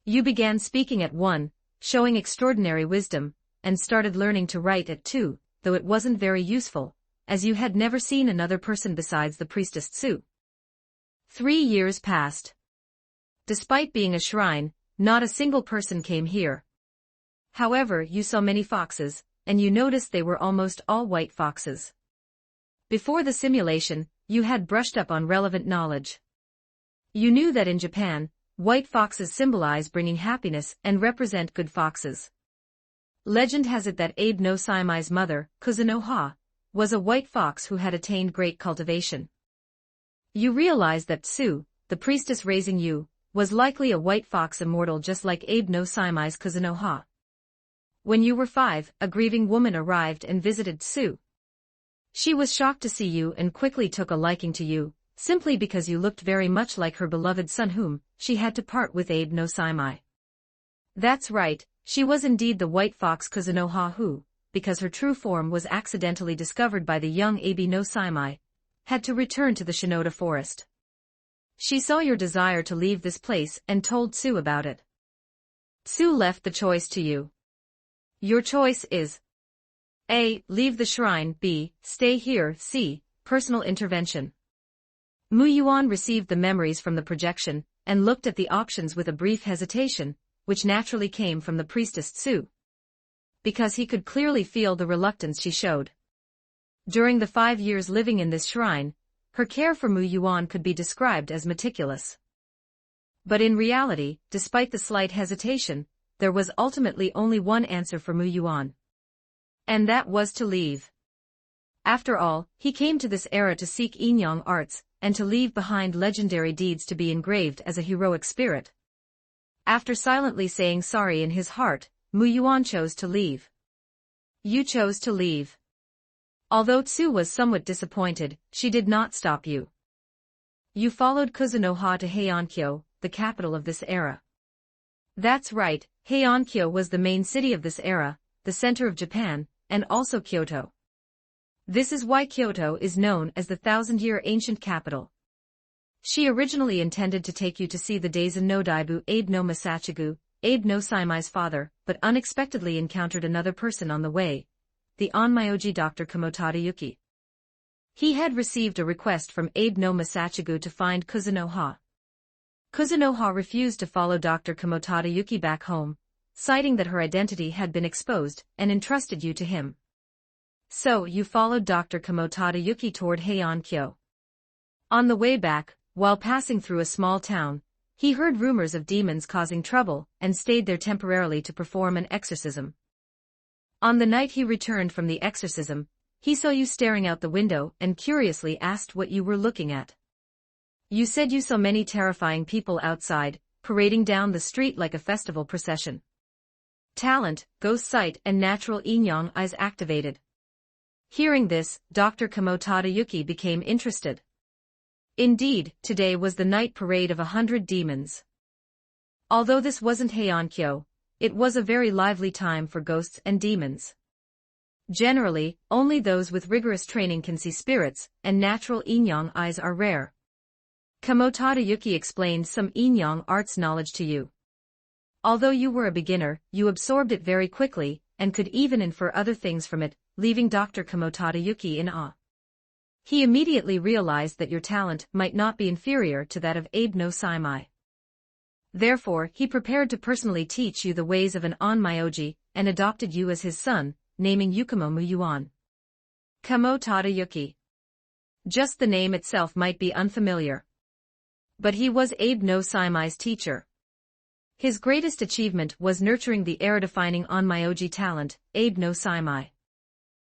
You began speaking at 1, showing extraordinary wisdom, and started learning to write at 2, though it wasn't very useful, as you had never seen another person besides the priestess Tsu. 3 years passed. Despite being a shrine, not a single person came here. However, you saw many foxes, and you noticed they were almost all white foxes. Before the simulation, you had brushed up on relevant knowledge. You knew that in Japan, white foxes symbolize bringing happiness and represent good foxes. Legend has it that Abe no Saimai's mother, Kuzunoha, was a white fox who had attained great cultivation. You realized that Tsu, the priestess raising you, was likely a white fox immortal just like Abe no Saimai's Kuzunoha. When you were 5, a grieving woman arrived and visited Tsu. She was shocked to see you and quickly took a liking to you, simply because you looked very much like her beloved son whom she had to part with Abe no Saimai. That's right, She was indeed the white fox Kuzunoha who, because her true form was accidentally discovered by the young Abi no Saimai, had to return to the Shinoda forest. She saw your desire to leave this place and told Tsu about it. Tsu left the choice to you. Your choice is A. Leave the shrine, B. Stay here, C. Personal intervention. Mu Yuan received the memories from the projection, and looked at the options with a brief hesitation, which naturally came from the priestess Tsu. Because he could clearly feel the reluctance she showed. During the 5 years living in this shrine, her care for Mu Yuan could be described as meticulous. But in reality, despite the slight hesitation, there was ultimately only one answer for Mu Yuan. And that was to leave. After all, he came to this era to seek Inyang arts, and to leave behind legendary deeds to be engraved as a heroic spirit. After silently saying sorry in his heart, Mu Yuan chose to leave. You chose to leave. Although Tsu was somewhat disappointed, she did not stop you. You followed Kuzunoha to Heiankyo, the capital of this era. That's right, Heiankyo was the main city of this era, the center of Japan, and also Kyoto. This is why Kyoto is known as the 1,000-year ancient capital. She originally intended to take you to see the Daisen no Daibu Abe no Masachigu, Abe no Saimai's father, but unexpectedly encountered another person on the way, the Onmyoji Dr. Kamotada Yuki. He had received a request from Abe no Masachigu to find Kuzunoha. Kuzunoha refused to follow Dr. Kamotada Yuki back home, citing that her identity had been exposed, and entrusted you to him. So you followed Dr. Kamotada Yuki toward Heiankyo. On the way back, while passing through a small town, he heard rumors of demons causing trouble, and stayed there temporarily to perform an exorcism. On the night he returned from the exorcism, he saw you staring out the window and curiously asked what you were looking at. You said you saw many terrifying people outside, parading down the street like a festival procession. Talent, ghost sight and natural Inyang eyes activated. Hearing this, Dr. Kamotada Yuki became interested. Indeed, today was the night parade of 100 demons. Although this wasn't Heiankyo, it was a very lively time for ghosts and demons. Generally, only those with rigorous training can see spirits, and natural Inyang eyes are rare. Kamotada Yuki explained some Inyang arts knowledge to you. Although you were a beginner, you absorbed it very quickly, and could even infer other things from it, leaving Dr. Kamotada Yuki in awe. He immediately realized that your talent might not be inferior to that of Abe no Saimai. Therefore, he prepared to personally teach you the ways of an Onmyoji, and adopted you as his son, naming Yukumo Mu Yuan. Kamotada Yuki. Just the name itself might be unfamiliar. But he was Abe no Saimai's teacher. His greatest achievement was nurturing the era-defining Onmyoji talent, Abe no Saimai.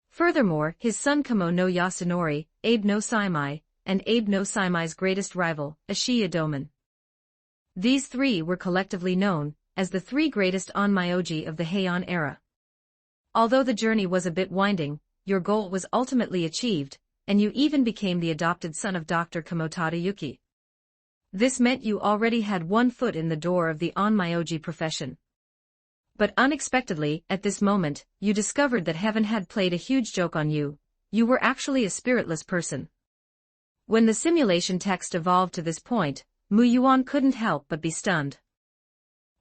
Furthermore, his son Kamo no Yasunori, Abe no Saimai, and Abe no Saimai's greatest rival, Ashiya Doman. These three were collectively known as the three greatest Onmyoji of the Heian era. Although the journey was a bit winding, your goal was ultimately achieved, and you even became the adopted son of Dr. Kamotada Yuki. This meant you already had one foot in the door of the Onmyoji profession. But unexpectedly, at this moment, you discovered that heaven had played a huge joke on you. You were actually a spiritless person. When the simulation text evolved to this point, Mu Yuan couldn't help but be stunned.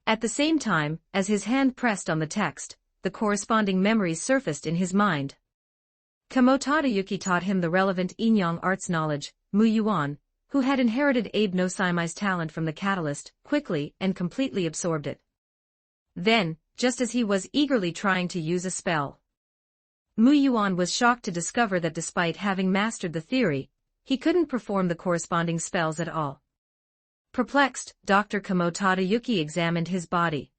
At the same time, as his hand pressed on the text, the corresponding memories surfaced in his mind. Kamotada Yuki taught him the relevant Inyang arts knowledge. Mu Yuan, who had inherited Abe no Saimai's talent from the catalyst, quickly and completely absorbed it. Then, just as he was eagerly trying to use a spell, Mu Yuan was shocked to discover that despite having mastered the theory, he couldn't perform the corresponding spells at all. Perplexed, Dr. Kamotada Yuki examined his body.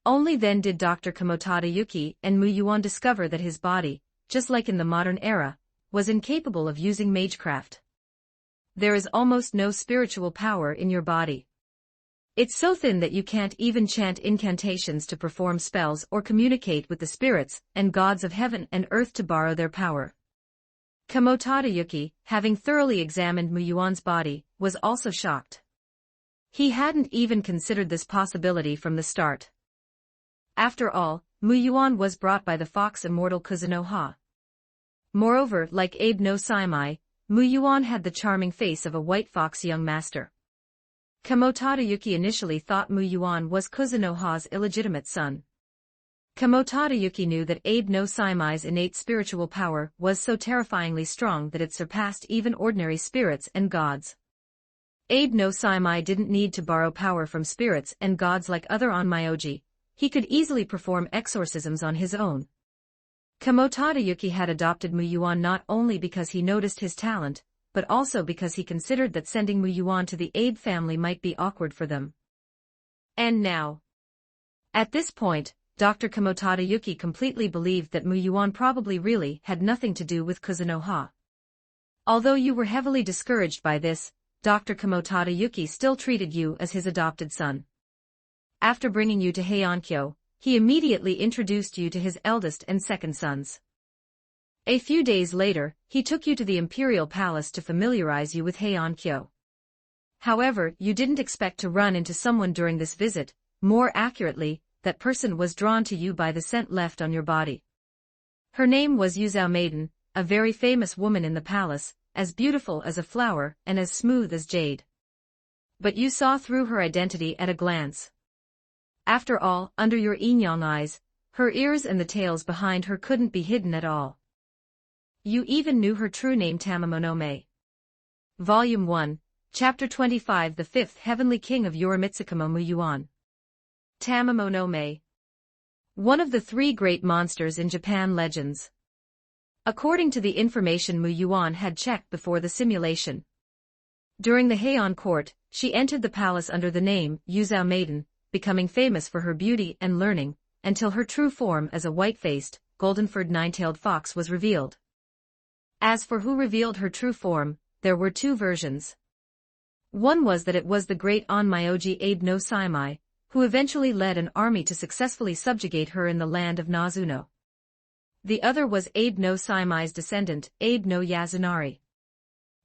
Only then did Dr. Kamotada Yuki and Mu Yuan discover that his body, just like in the modern era, was incapable of using magecraft. There is almost no spiritual power in your body. It's so thin that you can't even chant incantations to perform spells or communicate with the spirits and gods of heaven and earth to borrow their power. Kamotada Yuki, having thoroughly examined Mu Yuan's body, was also shocked. He hadn't even considered this possibility from the start. After all, Mu Yuan was brought by the fox immortal Kuzunoha. Moreover, like Abe no Saimai, Mu Yuan had the charming face of a white fox young master. Kamo Tadayuki initially thought Mu Yuan was Kuzunoha's illegitimate son. Kamo Tadayuki knew that Abe no Saimai's innate spiritual power was so terrifyingly strong that it surpassed even ordinary spirits and gods. Abe no Saimai didn't need to borrow power from spirits and gods like other onmyoji. He could easily perform exorcisms on his own. Kamo Tadayuki had adopted Mu Yuan not only because he noticed his talent, but also because he considered that sending Mu Yuan to the Abe family might be awkward for them. And now. At this point, Dr. Kamo Tadayuki completely believed that Mu Yuan probably really had nothing to do with Kuzunoha. Although you were heavily discouraged by this, Dr. Kamo Tadayuki still treated you as his adopted son. After bringing you to Heiankyo, he immediately introduced you to his eldest and second sons. A few days later, he took you to the imperial palace to familiarize you with Heiankyo. However, you didn't expect to run into someone during this visit. More accurately, that person was drawn to you by the scent left on your body. Her name was Yuzao Maiden, a very famous woman in the palace, as beautiful as a flower and as smooth as jade. But you saw through her identity at a glance. After all, under your Inyang eyes, her ears and the tails behind her couldn't be hidden at all. You even knew her true name, Tamamonome. Volume 1, Chapter 25, The Fifth Heavenly King of Yorimitsukamo Mu Yuan. Tamamonome. One of the three great monsters in Japan legends. According to the information Mu Yuan had checked before the simulation. During the Heian court, she entered the palace under the name Yuzao Maiden, becoming famous for her beauty and learning, until her true form as a white-faced, golden-furred nine-tailed fox was revealed. As for who revealed her true form, there were two versions. One was that it was the great onmyoji Abe no Saimai, who eventually led an army to successfully subjugate her in the land of Nazuno. The other was Abe no Saimai's descendant, Abe no Yazunari.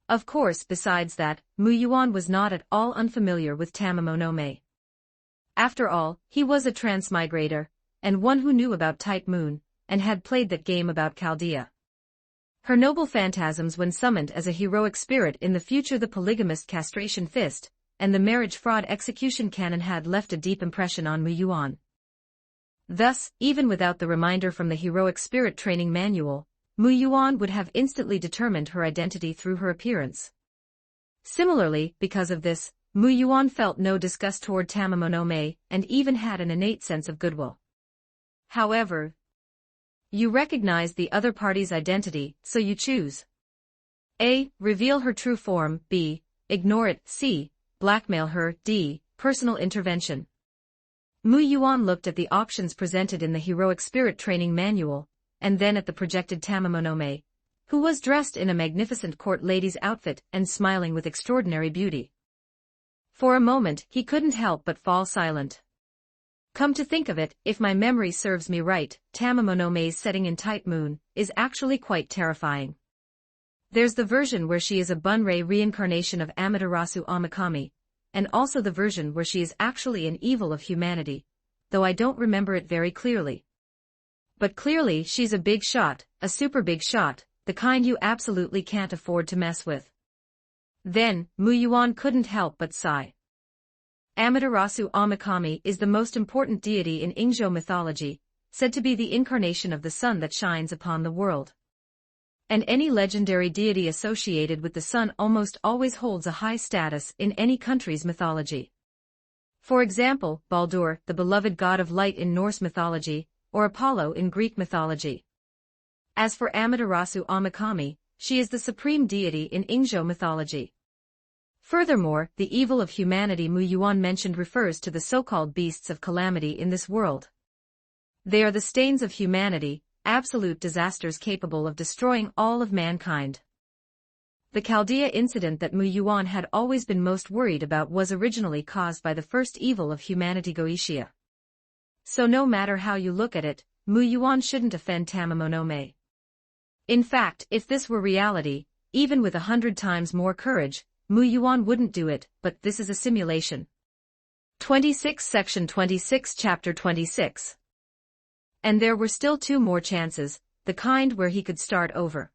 Of course, besides that, Mu Yuan was not at all unfamiliar with Tamamonome. After all, he was a transmigrator, and one who knew about Type Moon, and had played that game about Chaldea. Her noble phantasms when summoned as a heroic spirit in the future, the polygamist castration fist, and the marriage fraud execution cannon had left a deep impression on Mu Yuan. Thus, even without the reminder from the heroic spirit training manual, Mu Yuan would have instantly determined her identity through her appearance. Similarly, because of this, Mu Yuan felt no disgust toward Tamamonome, and even had an innate sense of goodwill. However, you recognize the other party's identity, so you choose A. Reveal her true form, B. Ignore it, C. Blackmail her, D. Personal intervention. Mu Yuan looked at the options presented in the heroic spirit training manual, and then at the projected Tamamonome, who was dressed in a magnificent court lady's outfit and smiling with extraordinary beauty. For a moment, he couldn't help but fall silent. Come to think of it, if my memory serves me right, Tamamonome's setting in Type Moon is actually quite terrifying. There's the version where she is a Bunrei reincarnation of Amaterasu Amakami, and also the version where she is actually an evil of humanity, though I don't remember it very clearly. But clearly she's a big shot, a super big shot, the kind you absolutely can't afford to mess with. Then, Mu Yuan couldn't help but sigh. Amaterasu Amakami is the most important deity in Ingzhou mythology, said to be the incarnation of the sun that shines upon the world. And any legendary deity associated with the sun almost always holds a high status in any country's mythology. For example, Baldur, the beloved god of light in Norse mythology, or Apollo in Greek mythology. As for Amaterasu Amakami, she is the supreme deity in Ingzhou mythology. Furthermore, the evil of humanity Mu Yuan mentioned refers to the so-called beasts of calamity in this world. They are the stains of humanity, absolute disasters capable of destroying all of mankind. The Chaldea incident that Mu Yuan had always been most worried about was originally caused by the first evil of humanity, Goetia. So no matter how you look at it, Mu Yuan shouldn't offend Tamamonome. In fact, if this were reality, even with 100 times more courage, Mu Yuan wouldn't do it, but this is a simulation. 26 Section 26 Chapter 26 And there were still 2 more chances, the kind where he could start over.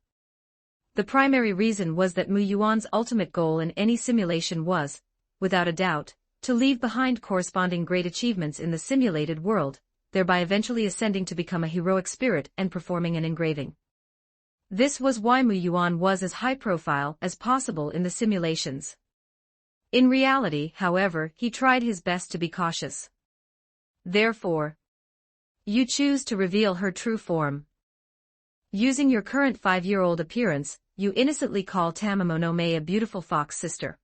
The primary reason was that Mu Yuan's ultimate goal in any simulation was, without a doubt, to leave behind corresponding great achievements in the simulated world, thereby eventually ascending to become a heroic spirit and performing an engraving. This was why Mu Yuan was as high profile as possible in the simulations. In reality, however, he tried his best to be cautious. Therefore, you choose to reveal her true form. Using your current 5-year-old appearance, you innocently call Tamamonome a beautiful fox sister.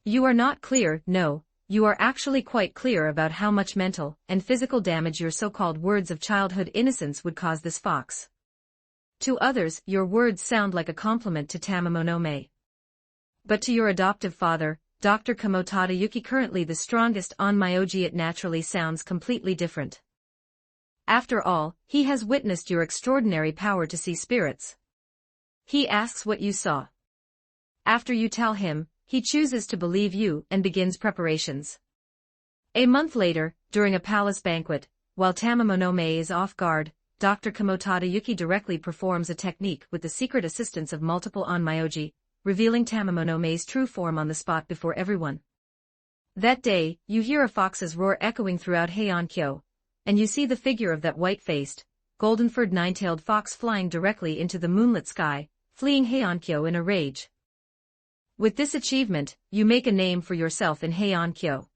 You are not clear, no, you are actually quite clear about how much mental and physical damage your so-called words of childhood innocence would cause this fox. To others, your words sound like a compliment to Tamamonome. But to your adoptive father, Dr. Kamotada Yuki, currently the strongest onmyoji, it naturally sounds completely different. After all, he has witnessed your extraordinary power to see spirits. He asks what you saw. After you tell him, he chooses to believe you and begins preparations. A month later, during a palace banquet, while Tamamonome is off guard, Dr. Kamotada Yuki directly performs a technique with the secret assistance of multiple onmyoji, revealing Tamamonome's true form on the spot before everyone. That day, you hear a fox's roar echoing throughout Heian-kyo, and you see the figure of that white-faced, golden-furred nine-tailed fox flying directly into the moonlit sky, fleeing Heian-kyo in a rage. With this achievement, you make a name for yourself in Heian-kyo.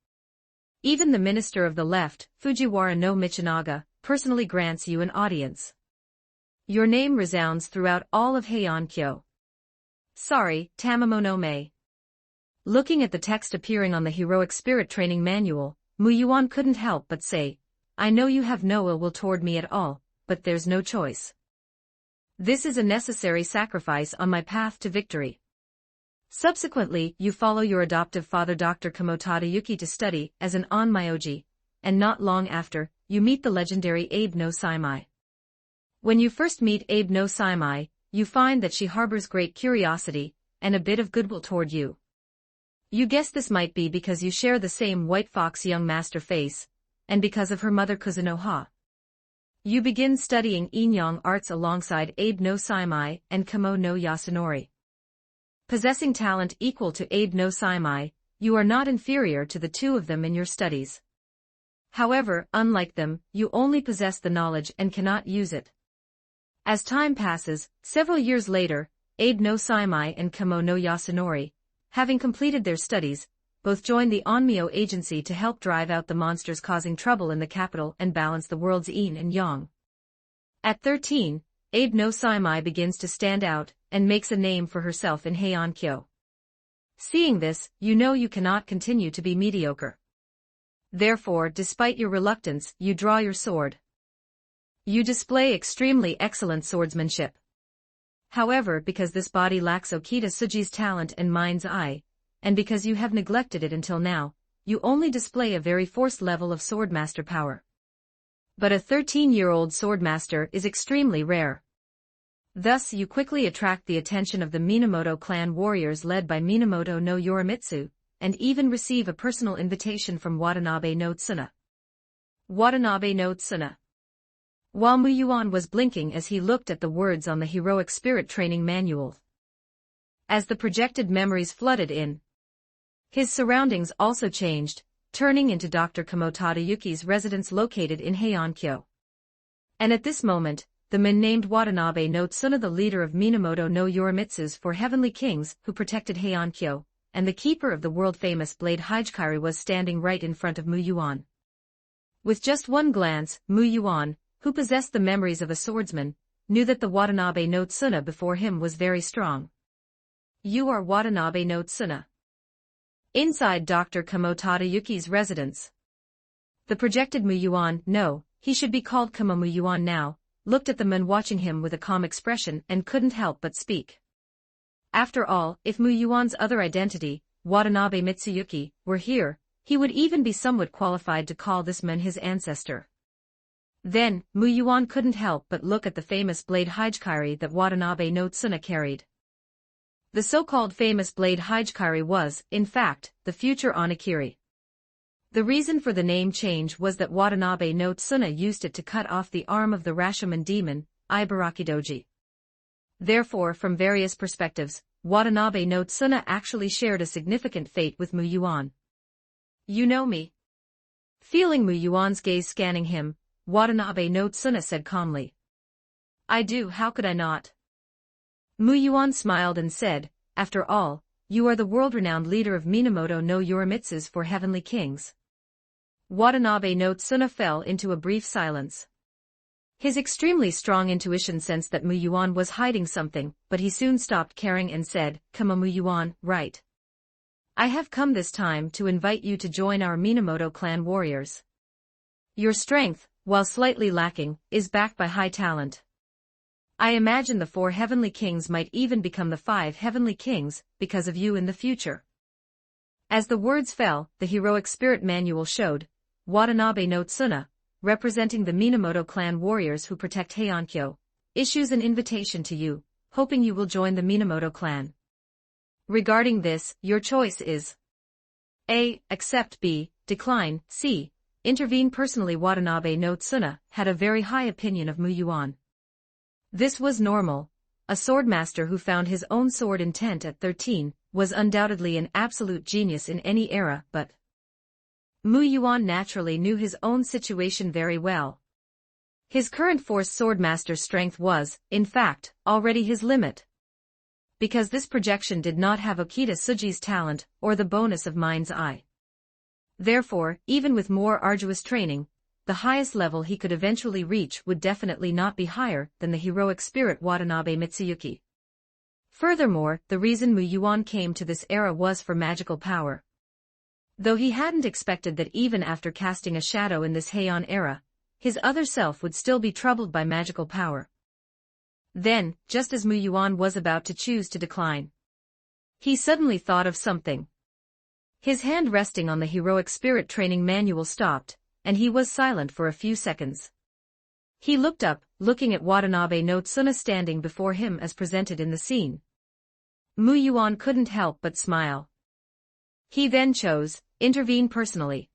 Even the minister of the left, Fujiwara no Michinaga, personally grants you an audience. Your name resounds throughout all of Heian-kyo. Sorry, Tamamonome. Looking at the text appearing on the Heroic Spirit Training Manual, Mu Yuan couldn't help but say, I know you have no ill will toward me at all, but there's no choice. This is a necessary sacrifice on my path to victory. Subsequently, you follow your adoptive father Dr. Kamotada Yuki to study as an onmyoji, and not long after, you meet the legendary Abe no Saimai. When you first meet Abe no Saimai, you find that she harbors great curiosity and a bit of goodwill toward you. You guess this might be because you share the same white fox young master face, and because of her mother Kuzunoha. You begin studying Inyang arts alongside Abe no Saimai and Kamo no Yasunori. Possessing talent equal to Abe no Saimai, you are not inferior to the 2 of them in your studies. However, unlike them, you only possess the knowledge and cannot use it. As time passes, several years later, Abe no Saimai and Kamo no Yasunori, having completed their studies, both join the Onmyo Agency to help drive out the monsters causing trouble in the capital and balance the world's yin and yang. At 13, Abe no Saimai begins to stand out and makes a name for herself in Heian-kyo. Seeing this, you know you cannot continue to be mediocre. Therefore, despite your reluctance, you draw your sword. You display extremely excellent swordsmanship. However, because this body lacks Okita Tsuji's talent and mind's eye, and because you have neglected it until now, you only display a very forced level of swordmaster power. But a 13-year-old swordmaster is extremely rare. Thus you quickly attract the attention of the Minamoto clan warriors led by Minamoto no Yorimitsu, and even receive a personal invitation from Watanabe no Tsuna. Watanabe no Tsuna. While Mu Yuan was blinking as he looked at the words on the Heroic Spirit Training Manual. As the projected memories flooded in, his surroundings also changed, turning into Dr. Kamotada Yuki's residence located in Heian-kyo. And at this moment, the man named Watanabe no Tsuna, the leader of Minamoto no Yorimitsu's 4 heavenly kings who protected Heian-kyo, and the keeper of the world-famous blade Hijikari, was standing right in front of Mu Yuan. With just one glance, Mu Yuan, who possessed the memories of a swordsman, knew that the Watanabe no Tsuna before him was very strong. You are Watanabe no Tsuna. Inside Dr. Kamotada Yuki's residence. The projected Mu Yuan, no, he should be called Kamo Mu Yuan now, looked at the man watching him with a calm expression and couldn't help but speak. After all, if Mu Yuan's other identity, Watanabe Mitsuyuki, were here, he would even be somewhat qualified to call this man his ancestor. Then, Mu Yuan couldn't help but look at the famous blade Hijikari that Watanabe no Tsuna carried. The so-called famous blade Hijikari was, in fact, the future Onakiri. The reason for the name change was that Watanabe no Tsuna used it to cut off the arm of the Rashomon demon, Ibarakidoji. Therefore, from various perspectives, Watanabe no Tsuna actually shared a significant fate with Mu Yuan. You know me. Feeling Mu Yuan's gaze scanning him, Watanabe no Tsuna said calmly. I do, how could I not? Mu Yuan smiled and said, after all, you are the world-renowned leader of Minamoto no Yorimitsu's four heavenly kings. Watanabe no Tsuna fell into a brief silence. His extremely strong intuition sensed that Mu Yuan was hiding something, but he soon stopped caring and said, Come on Mu Yuan, right. I have come this time to invite you to join our Minamoto clan warriors. Your strength, while slightly lacking, is backed by high talent. I imagine the four heavenly kings might even become the five heavenly kings, because of you in the future. As the words fell, the heroic spirit manual showed, Watanabe no Tsuna, representing the Minamoto clan warriors who protect Heiankyo, issues an invitation to you, hoping you will join the Minamoto clan. Regarding this, your choice is A. Accept, B. Decline, C. Intervene personally. Watanabe no Tsuna had a very high opinion of Mu Yuan. This was normal. A swordmaster who found his own sword intent at 13 was undoubtedly an absolute genius in any era, but Mu Yuan naturally knew his own situation very well. His current force swordmaster strength was, in fact, already his limit. Because this projection did not have Okita Tsuji's talent or the bonus of Mind's Eye. Therefore, even with more arduous training, the highest level he could eventually reach would definitely not be higher than the heroic spirit Watanabe Mitsuyuki. Furthermore, the reason Mu Yuan came to this era was for magical power. Though he hadn't expected that even after casting a shadow in this Heian era, his other self would still be troubled by magical power. Then, just as Mu Yuan was about to choose to decline, he suddenly thought of something. His hand resting on the heroic spirit training manual stopped, and he was silent for a few seconds. He looked up, looking at Watanabe no Tsuna standing before him as presented in the scene. Mu Yuan couldn't help but smile. He then chose, intervene personally.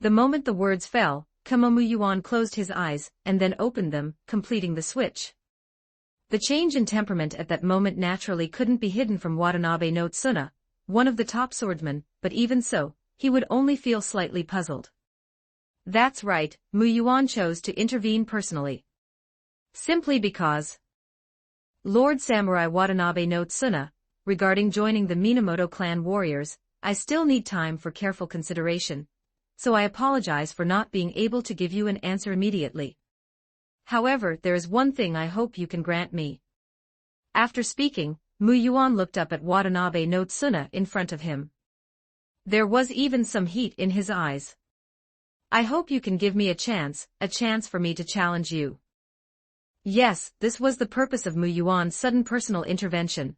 The moment the words fell, Mu Yuan closed his eyes, and then opened them, completing the switch. The change in temperament at that moment naturally couldn't be hidden from Watanabe no Tsuna, one of the top swordsmen, but even so, he would only feel slightly puzzled. That's right, Mu Yuan chose to intervene personally. Simply because Lord Samurai Watanabe no Tsuna, regarding joining the Minamoto clan warriors, I still need time for careful consideration, so I apologize for not being able to give you an answer immediately. However, there is one thing I hope you can grant me. After speaking, Mu Yuan looked up at Watanabe no Tsuna in front of him. There was even some heat in his eyes. I hope you can give me a chance for me to challenge you. Yes, this was the purpose of Mu Yuan's sudden personal intervention.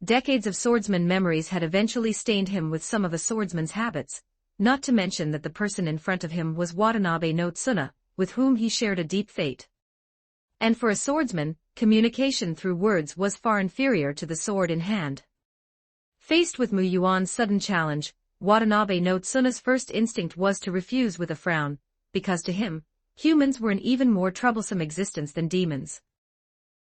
Decades of swordsman memories had eventually stained him with some of a swordsman's habits, not to mention that the person in front of him was Watanabe no Tsuna, with whom he shared a deep fate. And for a swordsman, communication through words was far inferior to the sword in hand. Faced with Mu Yuan's sudden challenge, Watanabe no Tsuna's first instinct was to refuse with a frown, because to him, humans were an even more troublesome existence than demons.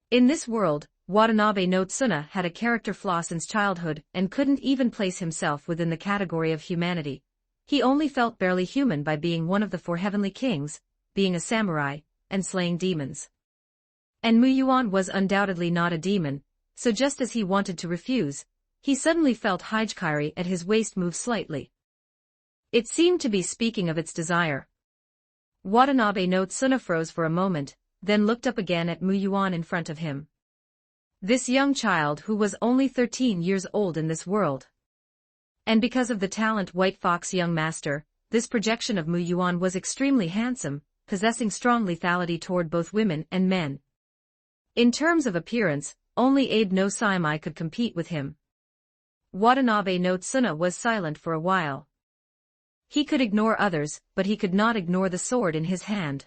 In this world, Watanabe no Tsuna had a character flaw since childhood and couldn't even place himself within the category of humanity. He only felt barely human by being one of the four heavenly kings, being a samurai, and slaying demons. And Mu Yuan was undoubtedly not a demon, so just as he wanted to refuse, he suddenly felt Hijikari at his waist move slightly. It seemed to be speaking of its desire. Watanabe no Tsuna froze for a moment, then looked up again at Mu Yuan in front of him. This young child who was only 13 years old in this world. And because of the talent White Fox young master, this projection of Mu Yuan was extremely handsome, possessing strong lethality toward both women and men. In terms of appearance, only Abe no Saimai could compete with him. Watanabe no Tsuna was silent for a while. He could ignore others, but he could not ignore the sword in his hand.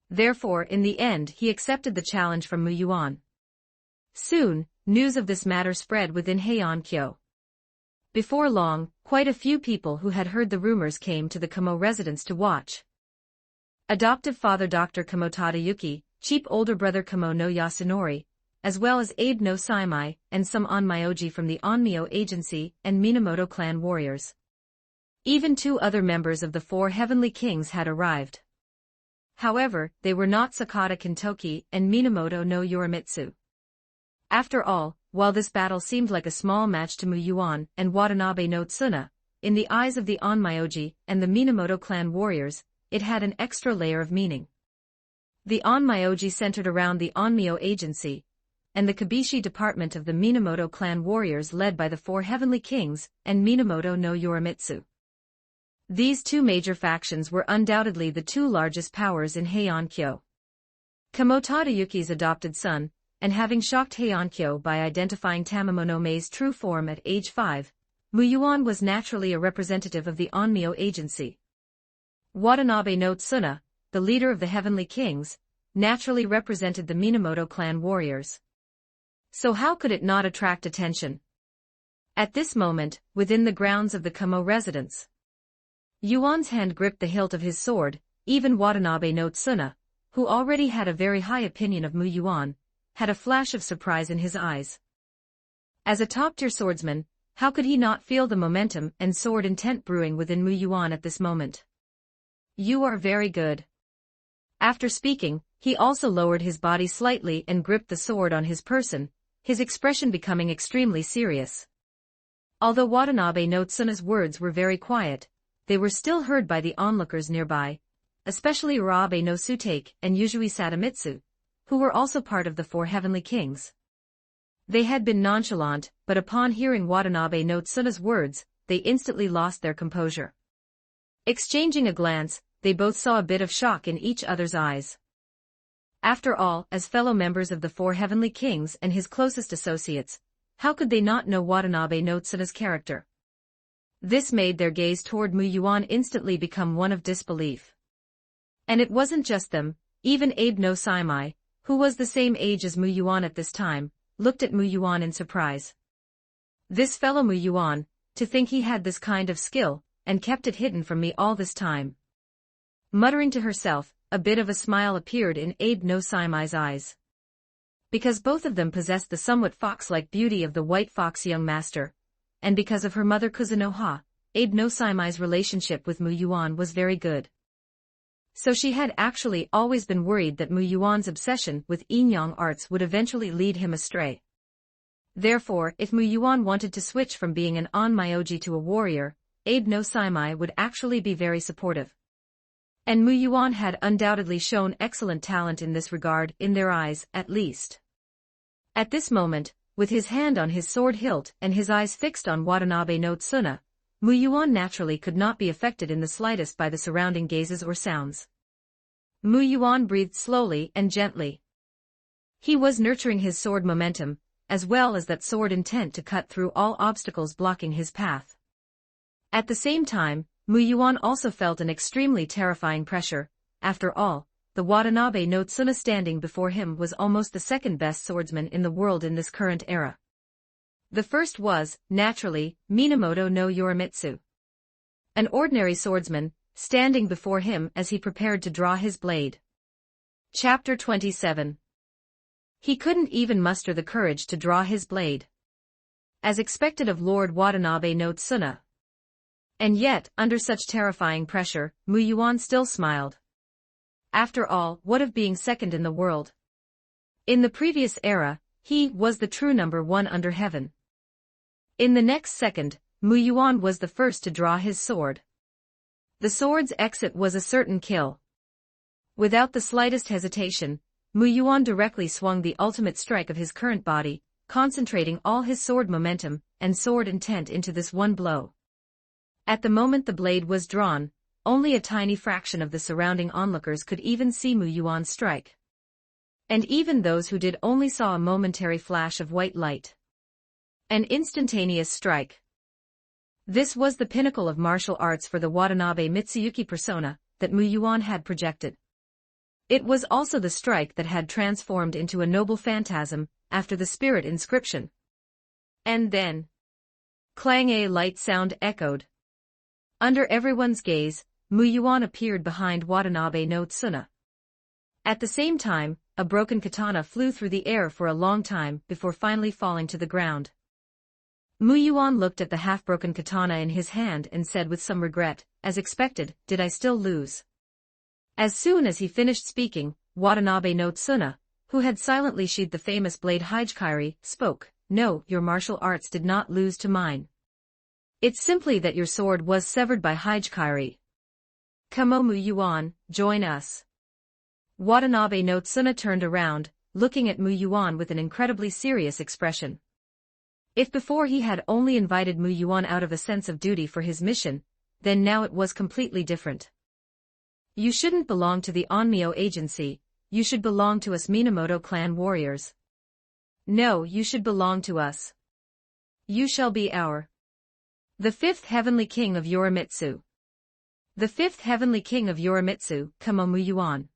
Therefore, in the end, he accepted the challenge from Mu Yuan. Soon, news of this matter spread within Heiankyo. Before long, quite a few people who had heard the rumors came to the Kamo residence to watch. Adoptive father Dr. Kamo Tadayuki, cheap older brother Kamo no Yasunori, as well as Abe no Saimai and some Onmyoji from the Onmyo Agency and Minamoto clan warriors. Even 2 other members of the 4 heavenly kings had arrived. However, they were not Sakata Kintoki and Minamoto no Yorimitsu. After all, while this battle seemed like a small match to Muyuan and Watanabe no Tsuna, in the eyes of the Onmyoji and the Minamoto clan warriors, it had an extra layer of meaning. The Onmyoji centered around the Onmyo Agency, and the Kabishi department of the Minamoto clan warriors led by the 4 heavenly kings and Minamoto no Yorimitsu. These 2 major factions were undoubtedly the 2 largest powers in Heian-kyo. Kamo Tadayuki's adopted son, and having shocked Heian-kyo by identifying Tamamo Mei's true form at age 5, Muyuan was naturally a representative of the Onmyo Agency. Watanabe no Tsuna, the leader of the Heavenly Kings, naturally represented the Minamoto clan warriors. So how could it not attract attention? At this moment, within the grounds of the Kamo residence, Yuan's hand gripped the hilt of his sword. Even Watanabe no Tsuna, who already had a very high opinion of Muyuan, had a flash of surprise in his eyes. As a top-tier swordsman, how could he not feel the momentum and sword intent brewing within Muyuan at this moment? You are very good. After speaking, he also lowered his body slightly and gripped the sword on his person, his expression becoming extremely serious. Although Watanabe no Tsuna's words were very quiet, they were still heard by the onlookers nearby, especially Urabe no Sutake and Yuzui Sadamitsu, who were also part of the 4 heavenly kings. They had been nonchalant, but upon hearing Watanabe no Tsuna's words, they instantly lost their composure. Exchanging a glance, they both saw a bit of shock in each other's eyes. After all, as fellow members of the 4 heavenly kings and his closest associates, how could they not know Watanabe no Tsuna's character? This made their gaze toward Muyuan instantly become one of disbelief. And it wasn't just them, even Abe no Saimai, who was the same age as Muyuan at this time, looked at Muyuan in surprise. This fellow Muyuan, to think he had this kind of skill, and kept it hidden from me all this time. Muttering to herself, a bit of a smile appeared in Abe no Saimai's eyes. Because both of them possessed the somewhat fox-like beauty of the white fox young master, and because of her mother Kuzunoha, Abe no Saimai's relationship with Muyuan was very good. So she had actually always been worried that Muyuan's obsession with Inyang arts would eventually lead him astray. Therefore, if Muyuan wanted to switch from being an Onmyoji to a warrior, Abe no Saimai would actually be very supportive. And Muyuan had undoubtedly shown excellent talent in this regard, in their eyes, at least. At this moment, with his hand on his sword hilt and his eyes fixed on Watanabe no Tsuna, Muyuan naturally could not be affected in the slightest by the surrounding gazes or sounds. Muyuan breathed slowly and gently. He was nurturing his sword momentum, as well as that sword intent to cut through all obstacles blocking his path. At the same time, Muyuan also felt an extremely terrifying pressure. After all, the Watanabe no Tsuna standing before him was almost the second best swordsman in the world in this current era. The first was, naturally, Minamoto no Yorimitsu. An ordinary swordsman, standing before him as he prepared to draw his blade. Chapter 27. He couldn't even muster the courage to draw his blade, as expected of Lord Watanabe no Tsuna. And yet, under such terrifying pressure, Muyuan still smiled. After all, what of being second in the world? In the previous era, he was the true number 1 under heaven. In the next second, Muyuan was the first to draw his sword. The sword's exit was a certain kill. Without the slightest hesitation, Muyuan directly swung the ultimate strike of his current body, concentrating all his sword momentum and sword intent into this one blow. At the moment the blade was drawn, only a tiny fraction of the surrounding onlookers could even see Muyuan strike. And even those who did only saw a momentary flash of white light. An instantaneous strike. This was the pinnacle of martial arts for the Watanabe Mitsuyuki persona that Muyuan had projected. It was also the strike that had transformed into a noble phantasm after the spirit inscription. And then, Clang, a light sound echoed. Under everyone's gaze, Muyuan appeared behind Watanabe no Tsuna. At the same time, a broken katana flew through the air for a long time before finally falling to the ground. Muyuan looked at the half-broken katana in his hand and said with some regret, as expected, did I still lose? As soon as he finished speaking, Watanabe no Tsuna, who had silently sheathed the famous blade Hijikiri, spoke, no, your martial arts did not lose to mine. It's simply that your sword was severed by Hijikiri. Come on Muyuan, join us. Watanabe no Tsuna turned around, looking at Muyuan with an incredibly serious expression. If before he had only invited Muyuan out of a sense of duty for his mission, then now it was completely different. You shouldn't belong to the Onmyo agency, you should belong to us Minamoto clan warriors. No, you should belong to us. You shall be the fifth heavenly king of Yorimitsu. The fifth heavenly king of Yorimitsu, Kamo Muyuan.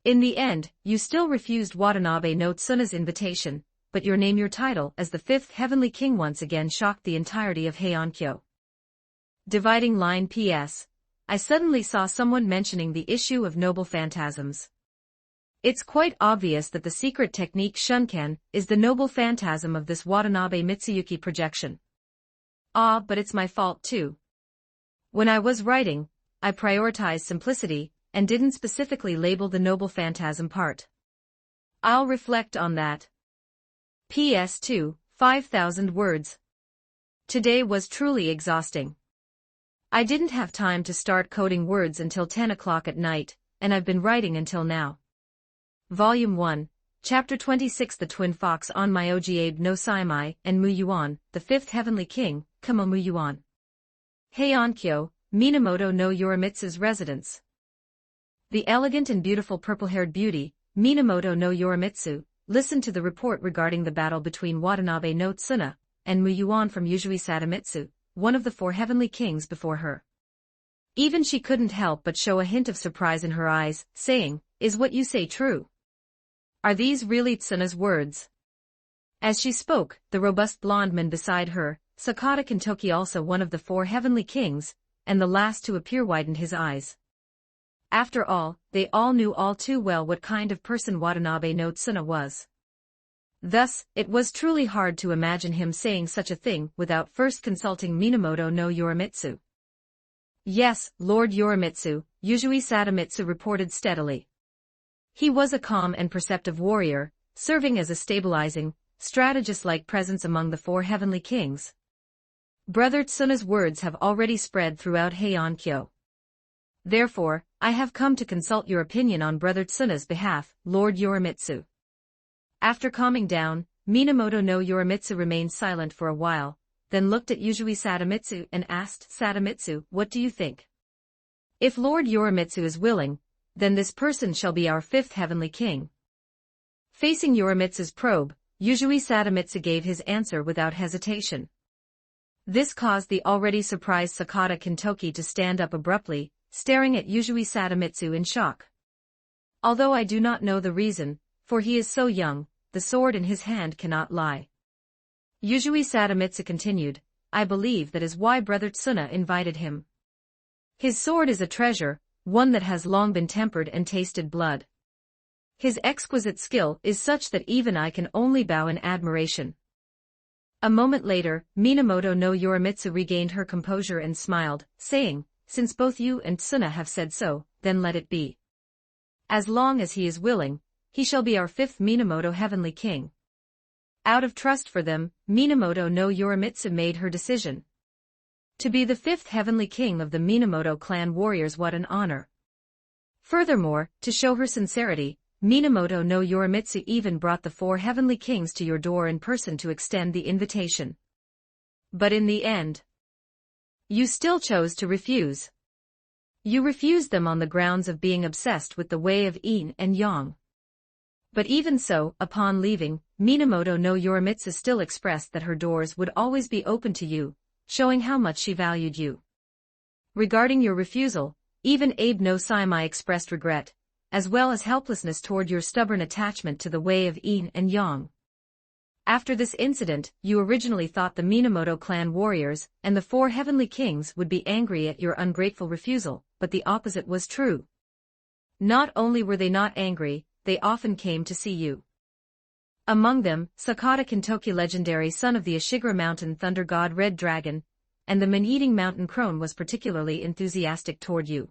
In the end, you still refused Watanabe no Tsuna's invitation, but your title as the fifth heavenly king once again shocked the entirety of Heiankyo. Dividing line P.S. I suddenly saw someone mentioning the issue of noble phantasms. It's quite obvious that the secret technique Shunken is the noble phantasm of this Watanabe Mitsuyuki projection. Ah, but it's my fault too. When I was writing, I prioritized simplicity, and didn't specifically label the noble phantasm part. I'll reflect on that. PS2, 5,000 words. Today was truly exhausting. I didn't have time to start coding words until 10 o'clock at night, and I've been writing until now. Volume 1, Chapter 26 The Twin Fox on Myoji Abe no Saimai and Muyuan, the Fifth Heavenly King, Kamo Muyuan. Heiankyo, Minamoto no Yorimitsu's residence. The elegant and beautiful purple-haired beauty, Minamoto no Yorimitsu, listened to the report regarding the battle between Watanabe no Tsuna and Muyuan from Yuzui Sadamitsu, one of the four heavenly kings before her. Even she couldn't help but show a hint of surprise in her eyes, saying, is what you say true? Are these really Tsuna's words? As she spoke, the robust blonde man beside her, Sakata Kintoki, also one of the four heavenly kings, and the last to appear, widened his eyes. After all, they all knew all too well what kind of person Watanabe no Tsuna was. Thus, it was truly hard to imagine him saying such a thing without first consulting Minamoto no Yorimitsu. Yes, Lord Yorimitsu, Yuzui Sadamitsu reported steadily. He was a calm and perceptive warrior, serving as a stabilizing, strategist-like presence among the four heavenly kings. Brother Tsuna's words have already spread throughout Heiankyo. Therefore, I have come to consult your opinion on Brother Tsuna's behalf, Lord Yorimitsu. After calming down, Minamoto no Yorimitsu remained silent for a while, then looked at Yuzui Sadamitsu and asked, Sadamitsu, what do you think? If Lord Yorimitsu is willing, then this person shall be our fifth heavenly king. Facing Yorimitsu's probe, Yuzui Sadamitsu gave his answer without hesitation. This caused the already surprised Sakata Kintoki to stand up abruptly, staring at Yuzui Sadamitsu in shock. Although I do not know the reason, for he is so young, the sword in his hand cannot lie. Yuzui Sadamitsu continued, I believe that is why Brother Tsuna invited him. His sword is a treasure, one that has long been tempered and tasted blood. His exquisite skill is such that even I can only bow in admiration. A moment later, Minamoto no Yorimitsu regained her composure and smiled, saying, since both you and Tsuna have said so, then let it be. As long as he is willing, he shall be our fifth Minamoto heavenly king. Out of trust for them, Minamoto no Yorimitsu made her decision. To be the fifth heavenly king of the Minamoto clan warriors, what an honor. Furthermore, to show her sincerity, Minamoto no Yorimitsu even brought the four heavenly kings to your door in person to extend the invitation. But in the end, you still chose to refuse. You refused them on the grounds of being obsessed with the way of yin and yang. But even so, upon leaving, Minamoto no Yorimitsu still expressed that her doors would always be open to you, showing how much she valued you. Regarding your refusal, even Abe no Saimai expressed regret, as well as helplessness toward your stubborn attachment to the way of yin and yang. After this incident, you originally thought the Minamoto clan warriors and the 4 heavenly kings would be angry at your ungrateful refusal, but the opposite was true. Not only were they not angry, they often came to see you. Among them, Sakata Kintoki, legendary son of the Ashigara mountain thunder god Red Dragon, and the man-eating mountain crone, was particularly enthusiastic toward you.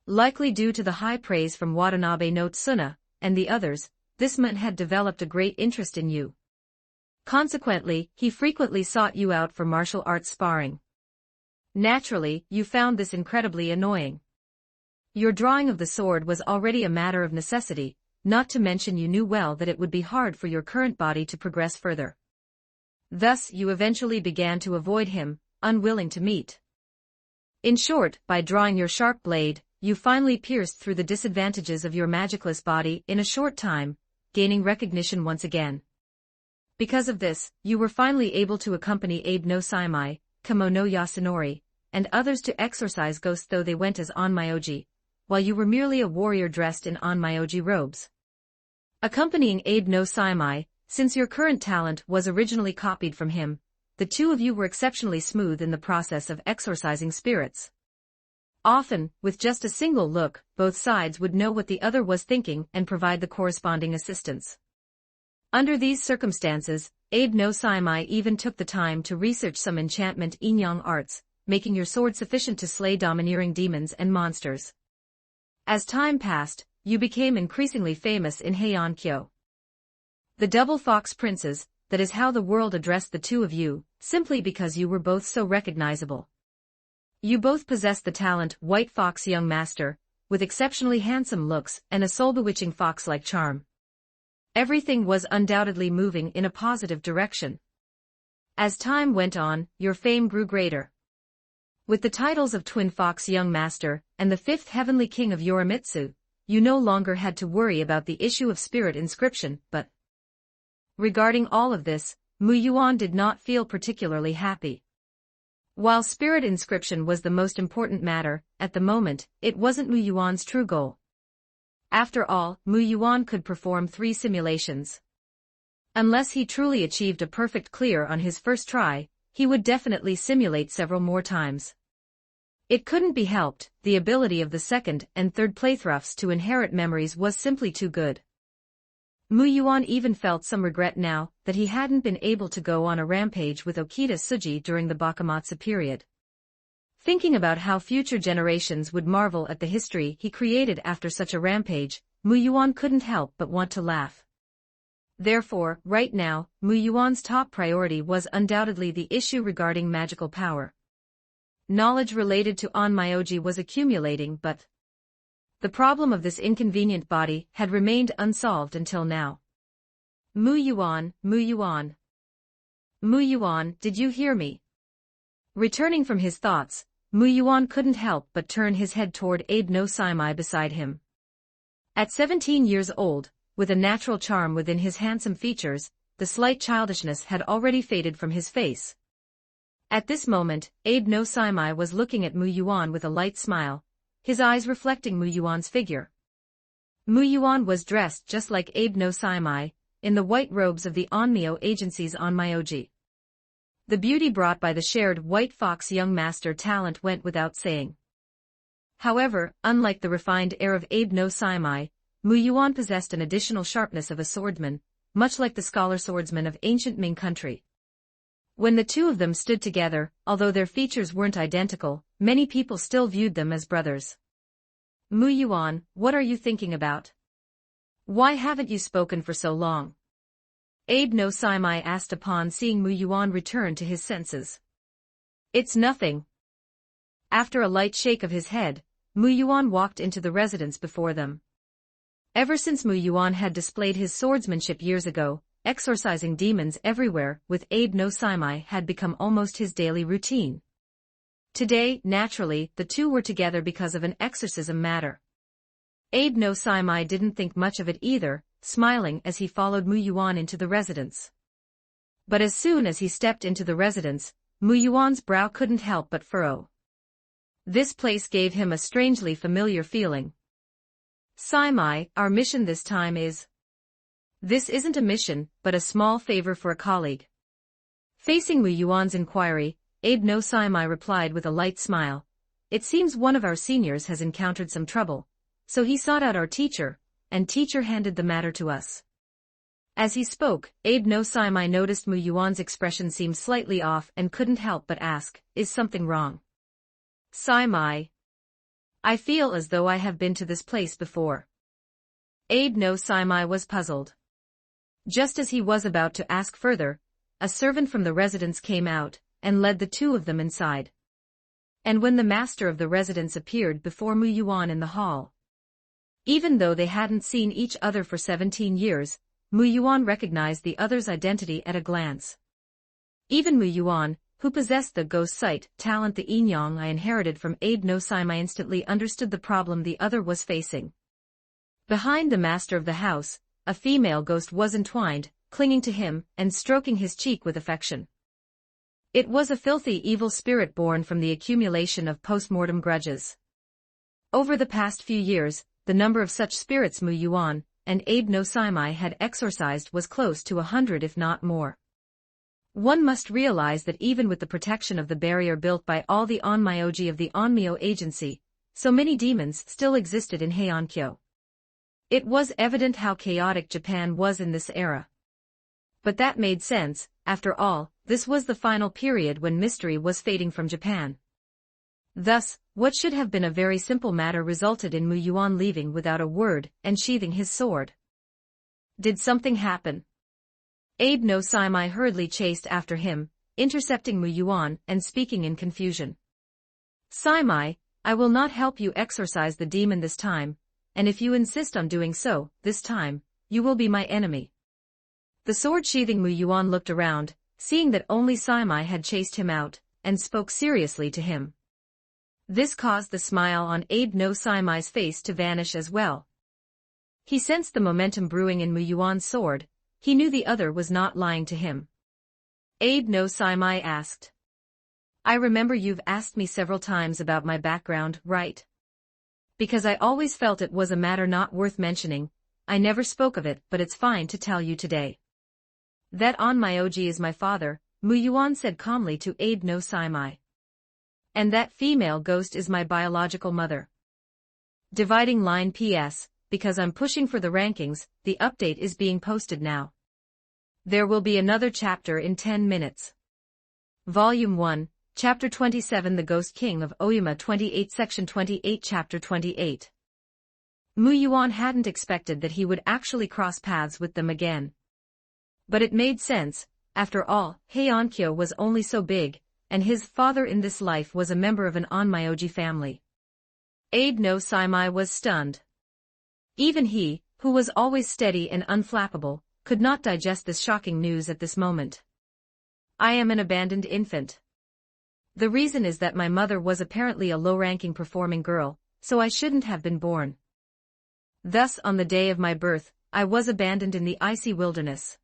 Likely due to the high praise from Watanabe no Tsuna and the others, this man had developed a great interest in you. Consequently, he frequently sought you out for martial arts sparring. Naturally, you found this incredibly annoying. Your drawing of the sword was already a matter of necessity, not to mention you knew well that it would be hard for your current body to progress further. Thus you eventually began to avoid him, unwilling to meet. In short, by drawing your sharp blade, you finally pierced through the disadvantages of your magicless body in a short time, gaining recognition once again. Because of this, you were finally able to accompany Abe no Saimai, Kamo no Yasunori, and others to exorcise ghosts, though they went as Onmyoji, while you were merely a warrior dressed in Onmyoji robes. Accompanying Abe no Saimai, since your current talent was originally copied from him, the two of you were exceptionally smooth in the process of exorcising spirits. Often, with just a single look, both sides would know what the other was thinking and provide the corresponding assistance. Under these circumstances, Abe no Saimai even took the time to research some enchantment Inyang arts, making your sword sufficient to slay domineering demons and monsters. As time passed, you became increasingly famous in Heian-kyo. The double fox princes, that is how the world addressed the two of you, simply because you were both so recognizable. You both possessed the talent White Fox Young Master, with exceptionally handsome looks and a soul-bewitching fox-like charm. Everything was undoubtedly moving in a positive direction. As time went on, your fame grew greater. With the titles of Twin Fox Young Master and the 5th Heavenly King of Yorimitsu, you no longer had to worry about the issue of spirit inscription, but regarding all of this, Mu Yuan did not feel particularly happy. While spirit inscription was the most important matter, at the moment, it wasn't Mu Yuan's true goal. After all, Mu Yuan could perform 3 simulations. Unless he truly achieved a perfect clear on his first try, he would definitely simulate several more times. It couldn't be helped, the ability of the second and third playthroughs to inherit memories was simply too good. Mu Yuan even felt some regret now that he hadn't been able to go on a rampage with Okita Tsuji during the Bakamatsu period. Thinking about how future generations would marvel at the history he created after such a rampage, Mu Yuan couldn't help but want to laugh. Therefore, right now, Mu Yuan's top priority was undoubtedly the issue regarding magical power. Knowledge related to Onmyoji was accumulating, but the problem of this inconvenient body had remained unsolved until now. Mu Yuan, Mu Yuan. Mu Yuan, did you hear me? Returning from his thoughts, Mu Yuan couldn't help but turn his head toward Abe no Saimai beside him. At 17 years old, with a natural charm within his handsome features, the slight childishness had already faded from his face. At this moment, Abe no Saimai was looking at Mu Yuan with a light smile, his eyes reflecting Mu Yuan's figure. Mu Yuan was dressed just like Abe no Saimai, in the white robes of the Onmyo agency's Onmyoji. The beauty brought by the shared White Fox Young Master talent went without saying. However, unlike the refined air of Abe no Saimai, Mu Yuan possessed an additional sharpness of a swordsman, much like the scholar swordsman of ancient Ming country. When the two of them stood together, although their features weren't identical, many people still viewed them as brothers. Mu Yuan, what are you thinking about? Why haven't you spoken for so long? Abe no Saimai asked upon seeing Mu Yuan return to his senses. It's nothing. After a light shake of his head, Mu Yuan walked into the residence before them. Ever since Mu Yuan had displayed his swordsmanship years ago, exorcising demons everywhere with Abe no Saimai had become almost his daily routine. Today, naturally, the two were together because of an exorcism matter. Abe no Saimai didn't think much of it either, smiling as he followed Mu Yuan into the residence. But as soon as he stepped into the residence, Mu Yuan's brow couldn't help but furrow. This place gave him a strangely familiar feeling. Saimai, our mission this time is... This isn't a mission, but a small favor for a colleague. Facing Mu Yuan's inquiry, Abe no Saimai replied with a light smile. It seems one of our seniors has encountered some trouble, so he sought out our teacher, and teacher handed the matter to us. As he spoke, Abe no Saimai noticed Mu Yuan's expression seemed slightly off and couldn't help but ask, is something wrong? Saimai. I feel as though I have been to this place before. Abe no Saimai was puzzled. Just as he was about to ask further, a servant from the residence came out, and led the two of them inside. And when the master of the residence appeared before Mu Yuan in the hall, even though they hadn't seen each other for 17 years, Mu Yuan recognized the other's identity at a glance. Even Mu Yuan, who possessed the ghost sight talent the Yin-Yang I inherited from Abe no Saimai, instantly understood the problem the other was facing. Behind the master of the house, a female ghost was entwined, clinging to him and stroking his cheek with affection. It was a filthy evil spirit born from the accumulation of post-mortem grudges. Over the past few years, the number of such spirits Mu Yuan and Abe no Saimai had exorcised was close to 100 if not more. One must realize that even with the protection of the barrier built by all the onmyoji of the Onmyo agency, so many demons still existed in Heiankyo. It was evident how chaotic Japan was in this era. But that made sense, after all, this was the final period when mystery was fading from Japan. Thus, what should have been a very simple matter resulted in Mu Yuan leaving without a word and sheathing his sword. Did something happen? Abe no Saimai hurriedly chased after him, intercepting Mu Yuan and speaking in confusion. Saimai, I will not help you exorcise the demon this time, and if you insist on doing so, this time, you will be my enemy. The sword-sheathing Mu Yuan looked around, seeing that only Saimai had chased him out, and spoke seriously to him. This caused the smile on Abe no Saimai's face to vanish as well. He sensed the momentum brewing in Mu Yuan's sword. He knew the other was not lying to him. Abe no Saimai asked. I remember you've asked me several times about my background, right? Because I always felt it was a matter not worth mentioning, I never spoke of it, but it's fine to tell you today. That Onmyoji is my father, Mu Yuan said calmly to Abe no Saimai. And that female ghost is my biological mother. Dividing line PS, because I'm pushing for the rankings, the update is being posted now. There will be another chapter in 10 minutes. Volume 1, Chapter 27 The Ghost King of Oyama 28 Section 28 Chapter 28. Mu Yuan hadn't expected that he would actually cross paths with them again. But it made sense, after all, Heiankyo was only so big, and his father in this life was a member of an Onmyoji family. Abe no Saimai was stunned. Even he, who was always steady and unflappable, could not digest this shocking news at this moment. I am an abandoned infant. The reason is that my mother was apparently a low-ranking performing girl, so I shouldn't have been born. Thus on the day of my birth, I was abandoned in the icy wilderness.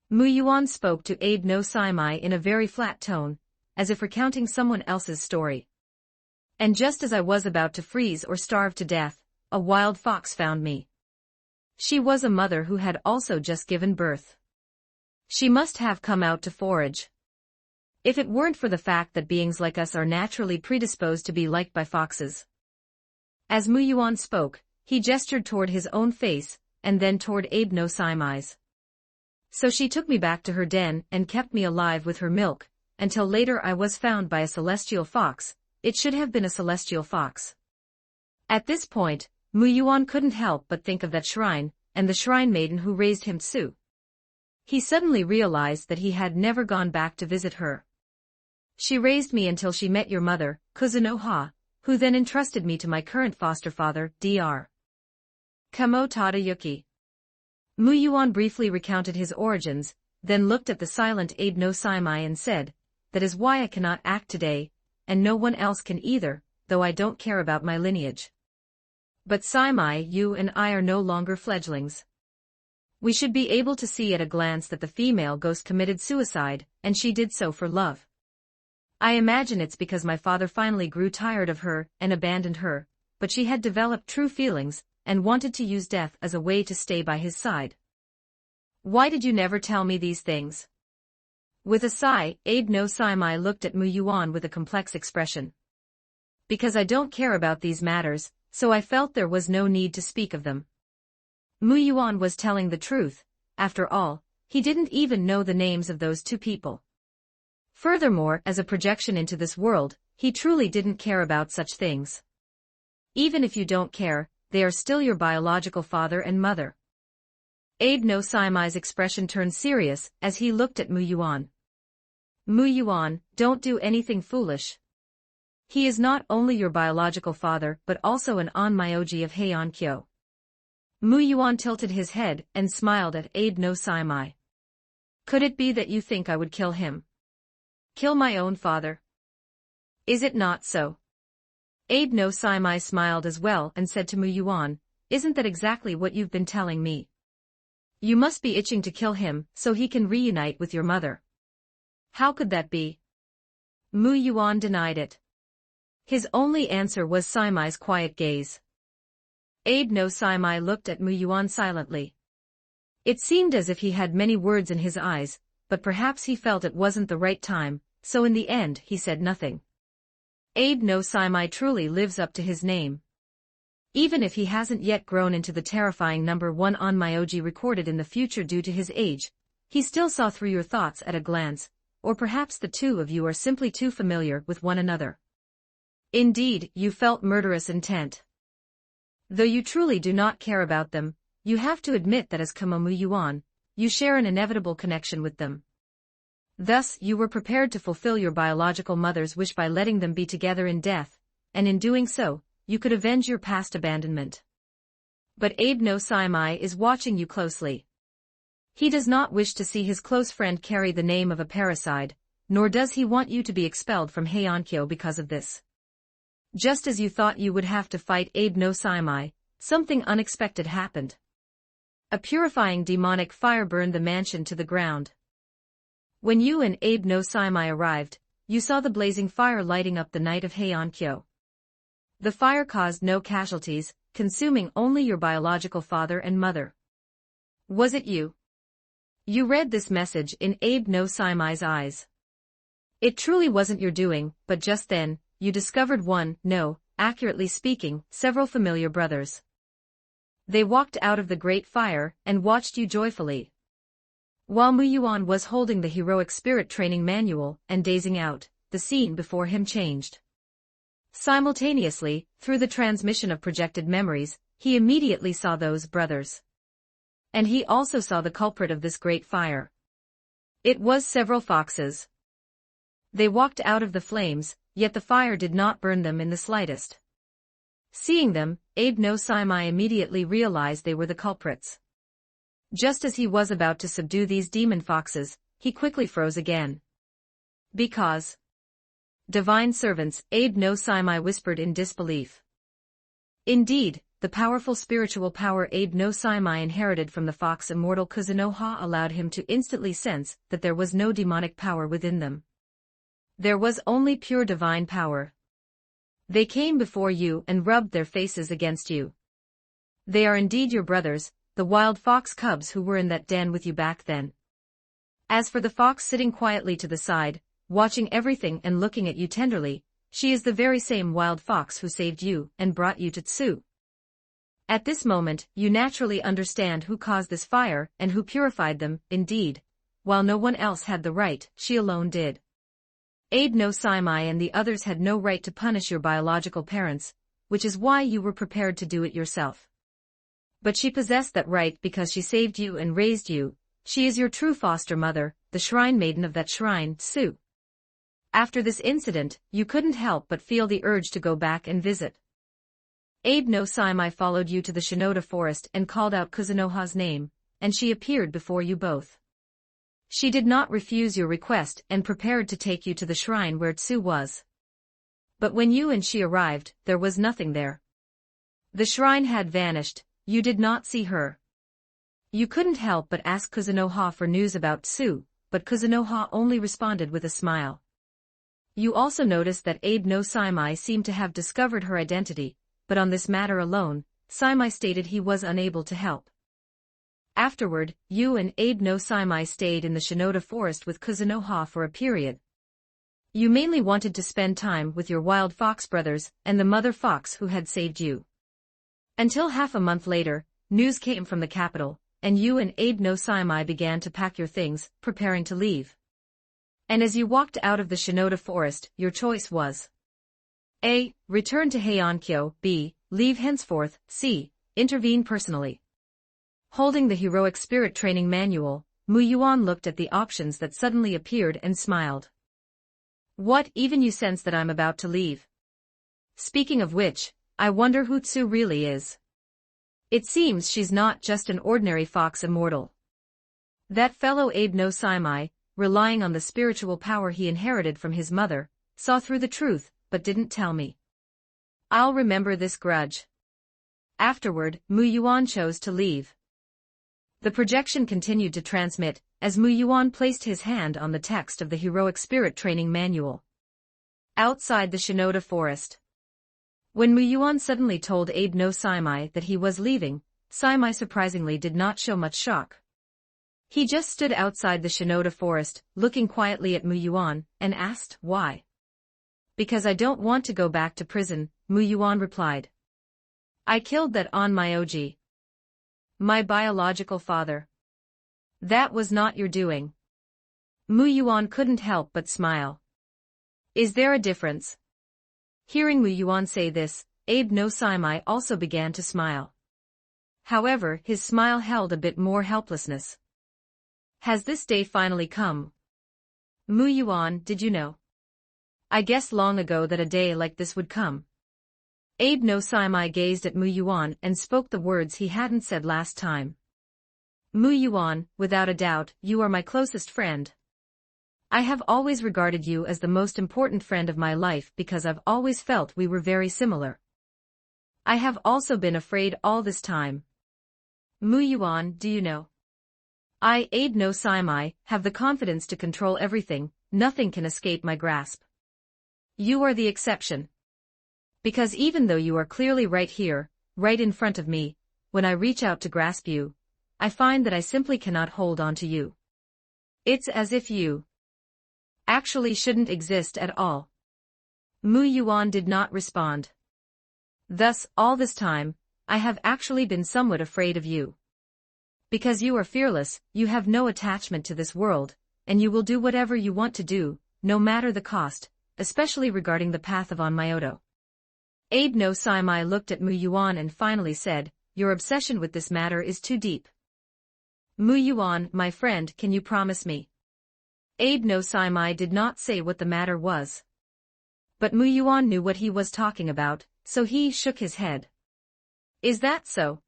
Mu Yuan spoke to Abe no Saimai in a very flat tone, as if recounting someone else's story. And just as I was about to freeze or starve to death, a wild fox found me. She was a mother who had also just given birth. She must have come out to forage. If it weren't for the fact that beings like us are naturally predisposed to be liked by foxes. As Mu Yuan spoke, he gestured toward his own face, and then toward Abe no Saimai's. So she took me back to her den and kept me alive with her milk, until later I was found by a celestial fox. It should have been a celestial fox. At this point, Mu Yuan couldn't help but think of that shrine, and the shrine maiden who raised him Tsu. He suddenly realized that he had never gone back to visit her. She raised me until she met your mother, Kuzunoha, who then entrusted me to my current foster father, Dr. Kamo Tadayuki. Mu Yuan briefly recounted his origins, then looked at the silent Abe no Saimai and said, that is why I cannot act today, and no one else can either, though I don't care about my lineage. But Saimai, you and I are no longer fledglings. We should be able to see at a glance that the female ghost committed suicide, and she did so for love. I imagine it's because my father finally grew tired of her and abandoned her, but she had developed true feelings, and wanted to use death as a way to stay by his side. Why did you never tell me these things? With a sigh, Abe no Saimai looked at Mu Yuan with a complex expression. Because I don't care about these matters, so I felt there was no need to speak of them. Mu Yuan was telling the truth. After all, he didn't even know the names of those two people. Furthermore, as a projection into this world, he truly didn't care about such things. Even if you don't care, they are still your biological father and mother. Abe no Saimai's expression turned serious as he looked at Mu Yuan. Mu Yuan, don't do anything foolish. He is not only your biological father but also an onmyoji of Heian-kyo. Mu Yuan tilted his head and smiled at Abe no Saimai. Could it be that you think I would kill him? Kill my own father? Is it not so? Abe no Saimai smiled as well and said to Mu Yuan, isn't that exactly what you've been telling me? You must be itching to kill him so he can reunite with your mother. How could that be? Mu Yuan denied it. His only answer was Saimai's quiet gaze. Abe no Saimai looked at Mu Yuan silently. It seemed as if he had many words in his eyes, but perhaps he felt it wasn't the right time, so in the end he said nothing. Abe no Saimai truly lives up to his name. Even if he hasn't yet grown into the terrifying number 1 onmyoji recorded in the future due to his age, he still saw through your thoughts at a glance, or perhaps the two of you are simply too familiar with one another. Indeed, you felt murderous intent. Though you truly do not care about them, you have to admit that as Kamomu Yuan, you share an inevitable connection with them. Thus, you were prepared to fulfill your biological mother's wish by letting them be together in death, and in doing so, you could avenge your past abandonment. But Abe no Saimai is watching you closely. He does not wish to see his close friend carry the name of a parricide, nor does he want you to be expelled from Heian-kyo because of this. Just as you thought you would have to fight Abe no Saimai, something unexpected happened. A purifying demonic fire burned the mansion to the ground. When you and Abe no Saimai arrived, you saw the blazing fire lighting up the night of Heian-kyo. The fire caused no casualties, consuming only your biological father and mother. Was it you? You read this message in Abe no Saimai's eyes. It truly wasn't your doing, but just then, you discovered accurately speaking, several familiar brothers. They walked out of the great fire and watched you joyfully. While Mu Yuan was holding the heroic spirit training manual and dazing out, the scene before him changed. Simultaneously, through the transmission of projected memories, he immediately saw those brothers. And he also saw the culprit of this great fire. It was several foxes. They walked out of the flames, yet the fire did not burn them in the slightest. Seeing them, Abe no Saimai immediately realized they were the culprits. Just as he was about to subdue these demon foxes, he quickly froze again. Because divine servants, Abe no Saimai whispered in disbelief. Indeed, the powerful spiritual power Abe no Saimai inherited from the fox immortal Kuzunoha allowed him to instantly sense that there was no demonic power within them. There was only pure divine power. They came before you and rubbed their faces against you. They are indeed your brothers, the wild fox cubs who were in that den with you back then. As for the fox sitting quietly to the side, watching everything and looking at you tenderly, she is the very same wild fox who saved you and brought you to Tsu. At this moment, you naturally understand who caused this fire and who purified them. Indeed, while no one else had the right, she alone did. Abe no Saimai and the others had no right to punish your biological parents, which is why you were prepared to do it yourself. But she possessed that right because she saved you and raised you. She is your true foster mother, the shrine maiden of that shrine, Tsu. After this incident, you couldn't help but feel the urge to go back and visit. Abe no Saimai followed you to the Shinoda forest and called out Kuzunoha's name, and she appeared before you both. She did not refuse your request and prepared to take you to the shrine where Tsu was. But when you and she arrived, there was nothing there. The shrine had vanished, you did not see her. You couldn't help but ask Kuzunoha for news about Tsu, but Kuzunoha only responded with a smile. You also noticed that Abe no Saimai seemed to have discovered her identity, but on this matter alone, Saimai stated he was unable to help. Afterward, you and Abe no Saimai stayed in the Shinoda forest with Kuzunoha for a period. You mainly wanted to spend time with your wild fox brothers and the mother fox who had saved you. Until half a month later, news came from the capital, and you and Abe no Saimai began to pack your things, preparing to leave. And as you walked out of the Shinoda forest, your choice was A. Return to Heiankyo, B. Leave henceforth, C. Intervene personally. Holding the heroic spirit training manual, Mu Yuan looked at the options that suddenly appeared and smiled. What, even you sense that I'm about to leave? Speaking of which, I wonder who Tsu really is. It seems she's not just an ordinary fox immortal. That fellow Abe no Saimai, relying on the spiritual power he inherited from his mother, saw through the truth, but didn't tell me. I'll remember this grudge. Afterward, Mu Yuan chose to leave. The projection continued to transmit, as Mu Yuan placed his hand on the text of the Heroic Spirit Training Manual. Outside the Shinoda forest. When Mu Yuan suddenly told Abe no Saimai that he was leaving, Saimai surprisingly did not show much shock. He just stood outside the Shinoda forest, looking quietly at Mu Yuan, and asked, why? Because I don't want to go back to prison, Mu Yuan replied. I killed that Onmyoji. My biological father. That was not your doing. Mu Yuan couldn't help but smile. Is there a difference? Hearing Mu Yuan say this, Abe no Saimai also began to smile. However, his smile held a bit more helplessness. Has this day finally come? Mu Yuan, did you know? I guessed long ago that a day like this would come. Abe no Saimai gazed at Mu Yuan and spoke the words he hadn't said last time. Mu Yuan, without a doubt, you are my closest friend. I have always regarded you as the most important friend of my life because I've always felt we were very similar. I have also been afraid all this time. Mu Yuan, do you know? I, Abe no Saimai, have the confidence to control everything, nothing can escape my grasp. You are the exception. Because even though you are clearly right here, right in front of me, when I reach out to grasp you, I find that I simply cannot hold on to you. It's as if you actually shouldn't exist at all. Mu Yuan did not respond. Thus, all this time, I have actually been somewhat afraid of you. Because you are fearless, you have no attachment to this world, and you will do whatever you want to do, no matter the cost, especially regarding the path of Onmyoto. Abe no Saimai looked at Mu Yuan and finally said, your obsession with this matter is too deep. Mu Yuan, my friend, can you promise me? Abe no Saimai did not say what the matter was. But Mu Yuan knew what he was talking about, so he shook his head. Is that so?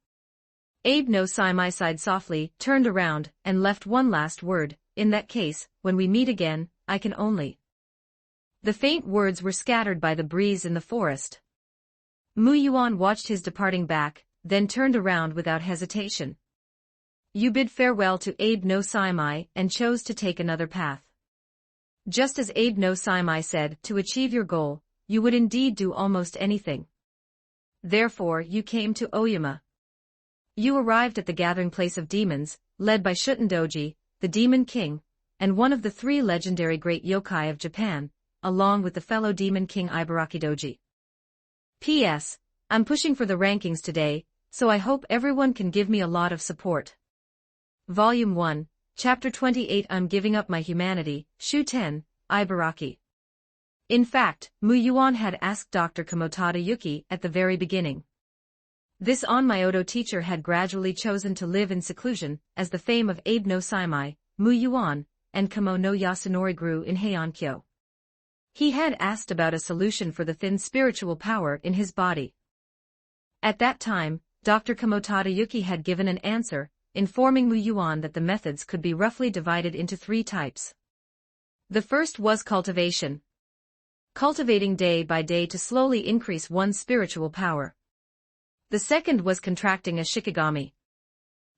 Abe no Saimai sighed softly, turned around, and left one last word, in that case, when we meet again, I can only. The faint words were scattered by the breeze in the forest. Mu Yuan watched his departing back, then turned around without hesitation. You bid farewell to Abe no Saimai and chose to take another path. Just as Abe no Saimai said, to achieve your goal, you would indeed do almost anything. Therefore you came to Oyama. You arrived at the gathering place of demons, led by Shutendoji, the Demon King, and one of the 3 legendary great yokai of Japan, along with the fellow Demon King Ibaraki Doji. P.S. I'm pushing for the rankings today, so I hope everyone can give me a lot of support. Volume 1, Chapter 28 I'm giving up my humanity, Shu 10, Ibaraki. In fact, Mu Yuan had asked Dr. Kamotada Yuki at the very beginning. This Onmyoto teacher had gradually chosen to live in seclusion, as the fame of Abe no Saimai, Mu Yuan, and Kamo no Yasunori grew in Heiankyo. He had asked about a solution for the thin spiritual power in his body. At that time, Dr. Kamotada Yuki had given an answer, informing Mu Yuan that the methods could be roughly divided into 3 types. The first was cultivation. Cultivating day by day to slowly increase one's spiritual power. The second was contracting a shikigami.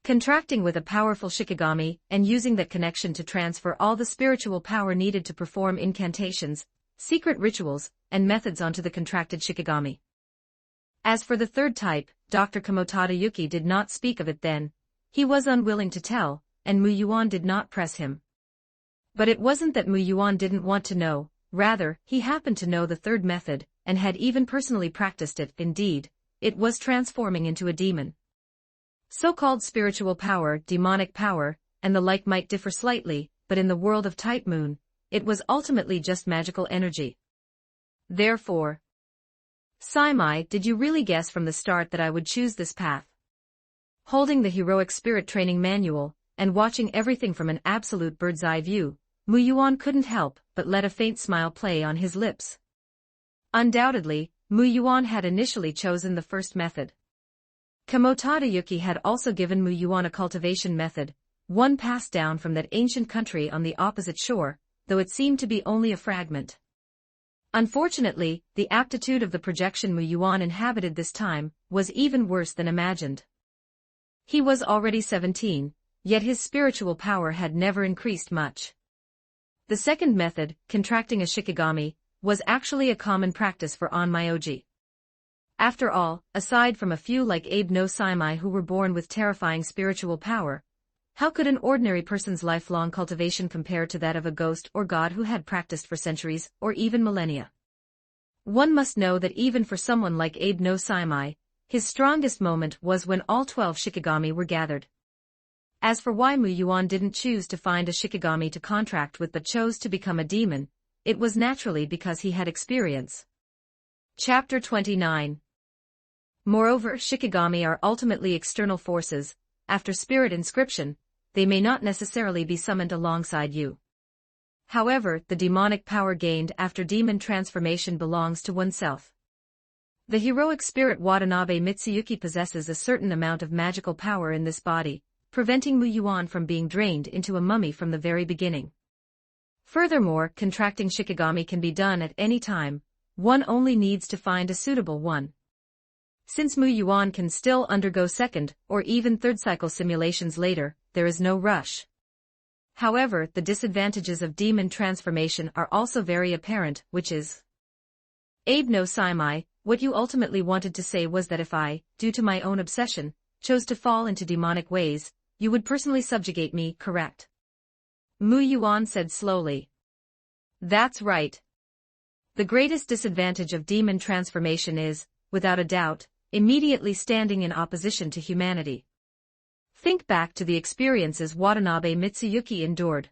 Contracting with a powerful shikigami and using that connection to transfer all the spiritual power needed to perform incantations, secret rituals, and methods onto the contracted shikigami. As for the third type, Dr. Kamotada Yuki did not speak of it then. He was unwilling to tell, and Mu Yuan did not press him. But it wasn't that Mu Yuan didn't want to know, rather, he happened to know the third method, and had even personally practiced it. Indeed, it was transforming into a demon. So-called spiritual power, demonic power, and the like might differ slightly, but in the world of Type Moon, it was ultimately just magical energy. Therefore, Saimai, did you really guess from the start that I would choose this path? Holding the heroic spirit training manual, and watching everything from an absolute bird's-eye view, Mu Yuan couldn't help but let a faint smile play on his lips. Undoubtedly, Mu Yuan had initially chosen the first method. Kamo Tadayuki had also given Mu Yuan a cultivation method, one passed down from that ancient country on the opposite shore, though it seemed to be only a fragment. Unfortunately, the aptitude of the projection Mu Yuan inhabited this time was even worse than imagined. He was already 17, yet his spiritual power had never increased much. The second method, contracting a shikigami, was actually a common practice for onmyoji. After all, aside from a few like Abe no Saimai who were born with terrifying spiritual power, how could an ordinary person's lifelong cultivation compare to that of a ghost or god who had practiced for centuries or even millennia? One must know that even for someone like Abe no Saimai, his strongest moment was when all 12 shikigami were gathered. As for why Mu Yuan didn't choose to find a shikigami to contract with but chose to become a demon, it was naturally because he had experience. Chapter 29. Moreover, shikigami are ultimately external forces. After spirit inscription, they may not necessarily be summoned alongside you. However, the demonic power gained after demon transformation belongs to oneself. The heroic spirit Watanabe Mitsuyuki possesses a certain amount of magical power in this body, preventing Mu Yuan from being drained into a mummy from the very beginning. Furthermore, contracting shikigami can be done at any time, one only needs to find a suitable one. Since Mu Yuan can still undergo second or even third cycle simulations later, there is no rush. However, the disadvantages of demon transformation are also very apparent, which is Abe no Saimai, what you ultimately wanted to say was that if I, due to my own obsession, chose to fall into demonic ways, you would personally subjugate me, correct? Mu Yuan said slowly. That's right. The greatest disadvantage of demon transformation is, without a doubt, immediately standing in opposition to humanity. Think back to the experiences Watanabe Mitsuyuki endured.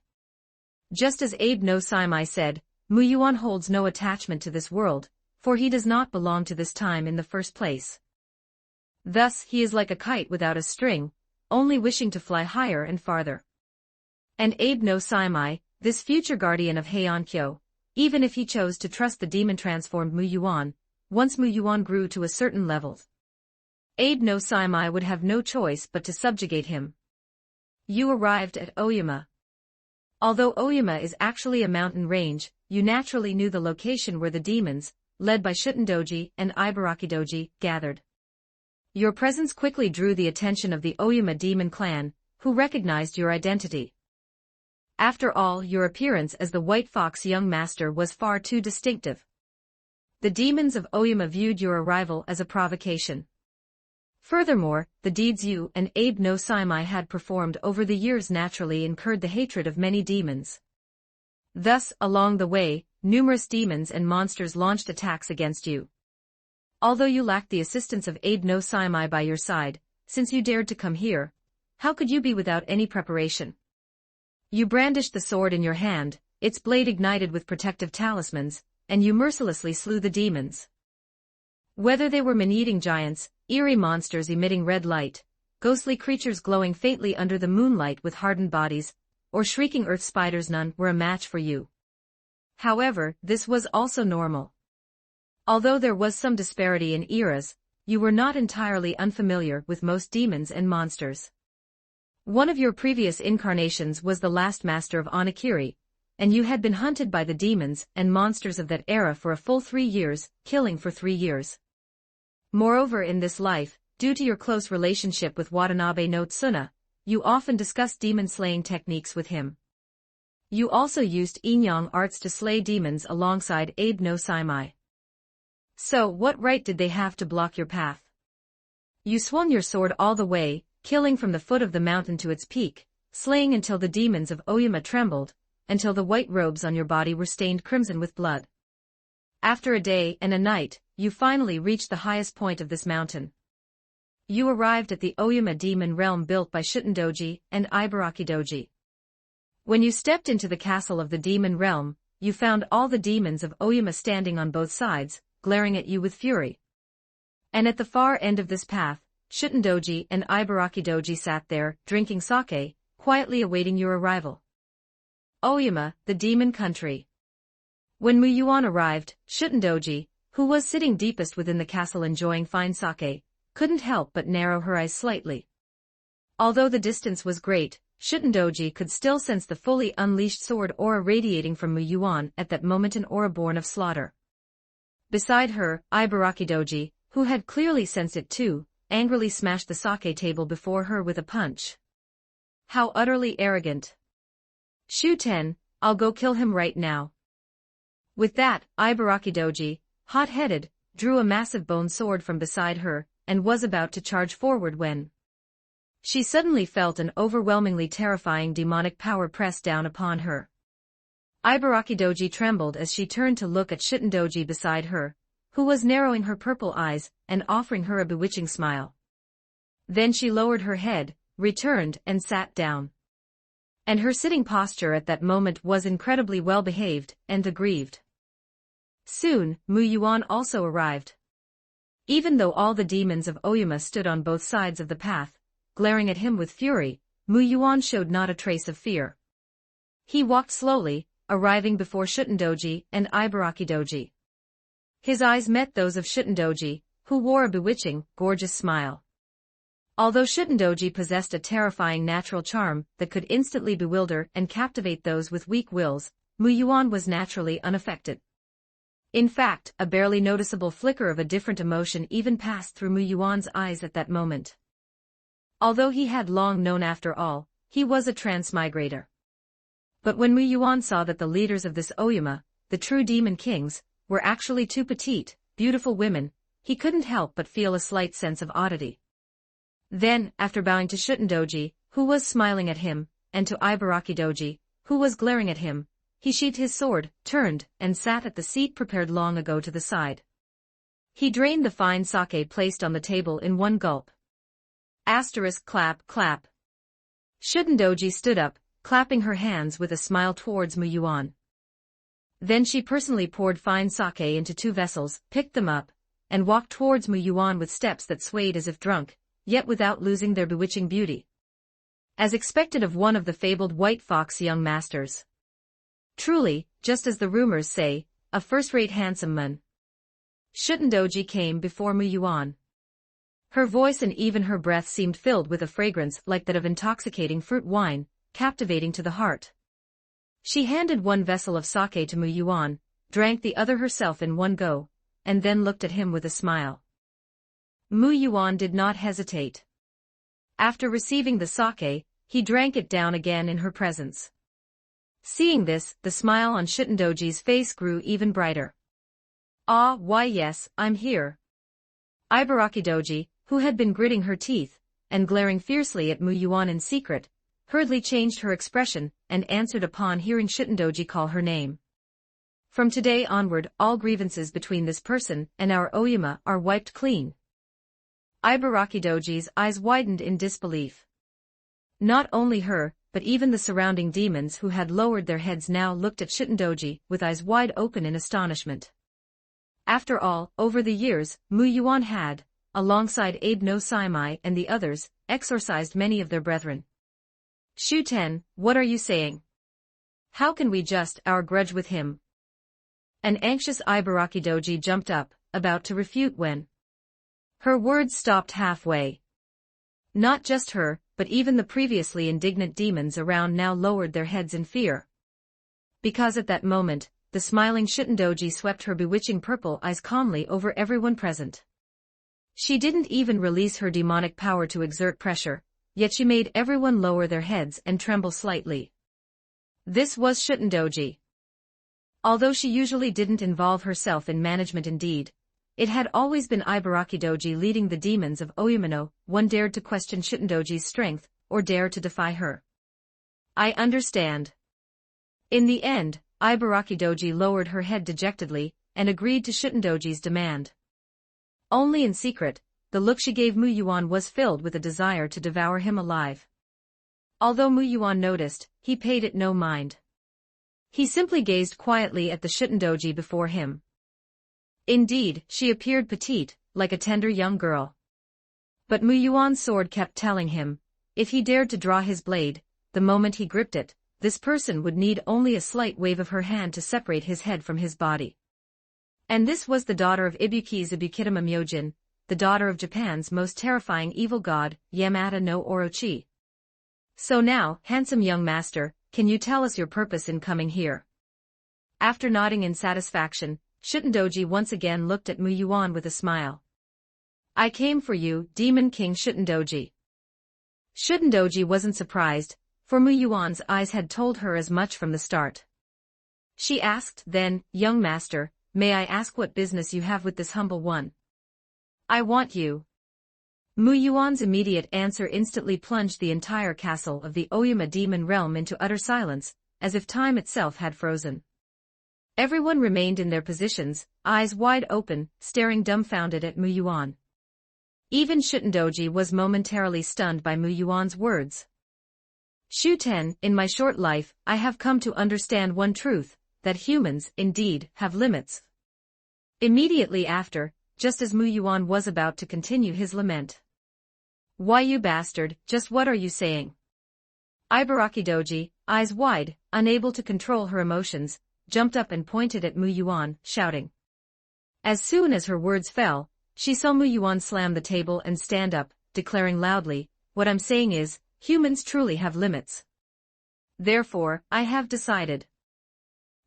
Just as Abe no Saimai said, Mu Yuan holds no attachment to this world, for he does not belong to this time in the first place. Thus he is like a kite without a string, only wishing to fly higher and farther. And Abe no Saimai, this future guardian of Heian-kyo, even if he chose to trust the demon-transformed Mu Yuan, once Mu Yuan grew to a certain level, Abe no Saimai would have no choice but to subjugate him. You arrived at Oyama. Although Oyama is actually a mountain range, you naturally knew the location where the demons, led by Shutendoji and Ibarakidoji, gathered. Your presence quickly drew the attention of the Oyama demon clan, who recognized your identity. After all, your appearance as the White Fox young master was far too distinctive. The demons of Oyama viewed your arrival as a provocation. Furthermore, the deeds you and Abe no Saimai had performed over the years naturally incurred the hatred of many demons. Thus, along the way, numerous demons and monsters launched attacks against you. Although you lacked the assistance of Abe no Saimai by your side, since you dared to come here, how could you be without any preparation? You brandished the sword in your hand, its blade ignited with protective talismans, and you mercilessly slew the demons. Whether they were man-eating giants, eerie monsters emitting red light, ghostly creatures glowing faintly under the moonlight with hardened bodies, or shrieking earth spiders, none were a match for you. However, this was also normal. Although there was some disparity in eras, you were not entirely unfamiliar with most demons and monsters. One of your previous incarnations was the last master of Onigiri, and you had been hunted by the demons and monsters of that era for a full 3 years, killing for 3 years. Moreover, in this life, due to your close relationship with Watanabe no Tsuna, you often discussed demon-slaying techniques with him. You also used Inyang arts to slay demons alongside Abe no Saimai. So, what right did they have to block your path? You swung your sword all the way, killing from the foot of the mountain to its peak, slaying until the demons of Oyama trembled, until the white robes on your body were stained crimson with blood. After a day and a night, you finally reached the highest point of this mountain. You arrived at the Oyama demon realm built by Shutendoji and Ibarakidoji. When you stepped into the castle of the demon realm, you found all the demons of Oyama standing on both sides, glaring at you with fury. And at the far end of this path, Shutendoji and Ibarakidoji sat there, drinking sake, quietly awaiting your arrival. Oyama, the demon country. When Muyuan arrived, Shutendoji, who was sitting deepest within the castle enjoying fine sake, couldn't help but narrow her eyes slightly. Although the distance was great, Shutendoji could still sense the fully unleashed sword aura radiating from Muyuan at that moment, an aura born of slaughter. Beside her, Ibarakidoji, who had clearly sensed it too, angrily smashed the sake table before her with a punch. How utterly arrogant. Shuten, I'll go kill him right now. With that, Ibarakidoji, hot-headed, drew a massive bone sword from beside her, and was about to charge forward when she suddenly felt an overwhelmingly terrifying demonic power press down upon her. Ibarakidoji trembled as she turned to look at Shutendoji beside her, who was narrowing her purple eyes and offering her a bewitching smile. Then she lowered her head, returned and sat down. And her sitting posture at that moment was incredibly well-behaved and aggrieved. Soon, Muyuan also arrived. Even though all the demons of Oyama stood on both sides of the path, glaring at him with fury, Muyuan showed not a trace of fear. He walked slowly, arriving before Shutendoji and Ibarakidoji. His eyes met those of Shutendoji, who wore a bewitching, gorgeous smile. Although Shutendoji possessed a terrifying natural charm that could instantly bewilder and captivate those with weak wills, Muyuan was naturally unaffected. In fact, a barely noticeable flicker of a different emotion even passed through Muyuan's eyes at that moment. Although he had long known after all, he was a transmigrator. But when Muyuan saw that the leaders of this Oyama, the true demon kings, were actually two petite, beautiful women, he couldn't help but feel a slight sense of oddity. Then, after bowing to Shutendoji, who was smiling at him, and to Ibarakidoji, who was glaring at him, he sheathed his sword, turned, and sat at the seat prepared long ago to the side. He drained the fine sake placed on the table in one gulp. Asterisk clap clap. Shutendoji stood up, clapping her hands with a smile towards Muyuan. Then she personally poured fine sake into 2 vessels, picked them up, and walked towards Muyuan with steps that swayed as if drunk, yet without losing their bewitching beauty. As expected of one of the fabled white fox young masters. Truly, just as the rumors say, a first-rate handsome man. Shutendoji came before Muyuan. Her voice and even her breath seemed filled with a fragrance like that of intoxicating fruit wine, captivating to the heart. She handed 1 vessel of sake to Muyuan, drank the other herself in one go, and then looked at him with a smile. Muyuan did not hesitate. After receiving the sake, he drank it down again in her presence. Seeing this, the smile on Shutendoji's face grew even brighter. Ah, why yes, I'm here. Ibarakidoji, who had been gritting her teeth, and glaring fiercely at Muyuan in secret, hurriedly changed her expression, and answered upon hearing Shutendoji call her name. From today onward, all grievances between this person and our Oyama are wiped clean. Ibarakidoji's eyes widened in disbelief. Not only her, but even the surrounding demons who had lowered their heads now looked at Shutendoji with eyes wide open in astonishment. After all, over the years, Muyuan had, alongside Abe no Saimai and the others, exorcised many of their brethren. Shuten, what are you saying? How can we just our grudge with him? An anxious Ibarakidoji jumped up, about to refute when her words stopped halfway. Not just her, but even the previously indignant demons around now lowered their heads in fear. Because at that moment, the smiling Shutendoji swept her bewitching purple eyes calmly over everyone present. She didn't even release her demonic power to exert pressure, yet she made everyone lower their heads and tremble slightly. This was Shutendoji. Although she usually didn't involve herself in management indeed, It had always been Ibarakidoji leading the demons of Oyumino. One dared to question Shitandoji's strength, or dare to defy her. I understand. In the end, Ibarakidoji lowered her head dejectedly, and agreed to Shitandoji's demand. Only in secret, the look she gave Mu Yuan was filled with a desire to devour him alive. Although Mu Yuan noticed, he paid it no mind. He simply gazed quietly at the Shitandoji before him. Indeed, she appeared petite, like a tender young girl. But Mu Yuan's sword kept telling him, if he dared to draw his blade, the moment he gripped it, this person would need only a slight wave of her hand to separate his head from his body. And this was the daughter of Ibuki's Ibukitama Myojin, the daughter of Japan's most terrifying evil god, Yamata no Orochi. So now, handsome young master, can you tell us your purpose in coming here? After nodding in satisfaction, Shitandoji once again looked at Mu Yuan with a smile. I came for you, Demon King Shitandoji. Shitandoji wasn't surprised, for Mu Yuan's eyes had told her as much from the start. She asked, then, young master, may I ask what business you have with this humble one? I want you. Mu Yuan's immediate answer instantly plunged the entire castle of the Oyama demon realm into utter silence, as if time itself had frozen. Everyone remained in their positions, eyes wide open, staring dumbfounded at Mu Yuan. Even Shitandoji was momentarily stunned by Mu Yuan's words. Shuten, in my short life, I have come to understand one truth, that humans, indeed, have limits. Immediately after, just as Mu Yuan was about to continue his lament. Why you bastard, just what are you saying? Ibarakidoji, eyes wide, unable to control her emotions, jumped up and pointed at Mu Yuan, shouting. As soon as her words fell, she saw Mu Yuan slam the table and stand up, declaring loudly, what I'm saying is, humans truly have limits. Therefore, I have decided.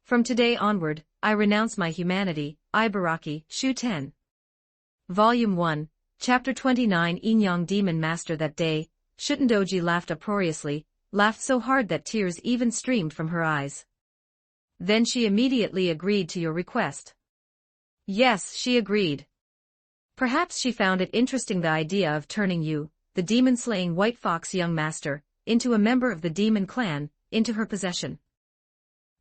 From today onward, I renounce my humanity, Ibaraki, Shuten. Volume 1, Chapter 29 Inyang Demon Master. That day, Shitandoji laughed uproariously, laughed so hard that tears even streamed from her eyes. Then she immediately agreed to your request. Yes, she agreed. Perhaps she found it interesting the idea of turning you, the demon-slaying white fox young master, into a member of the demon clan, into her possession.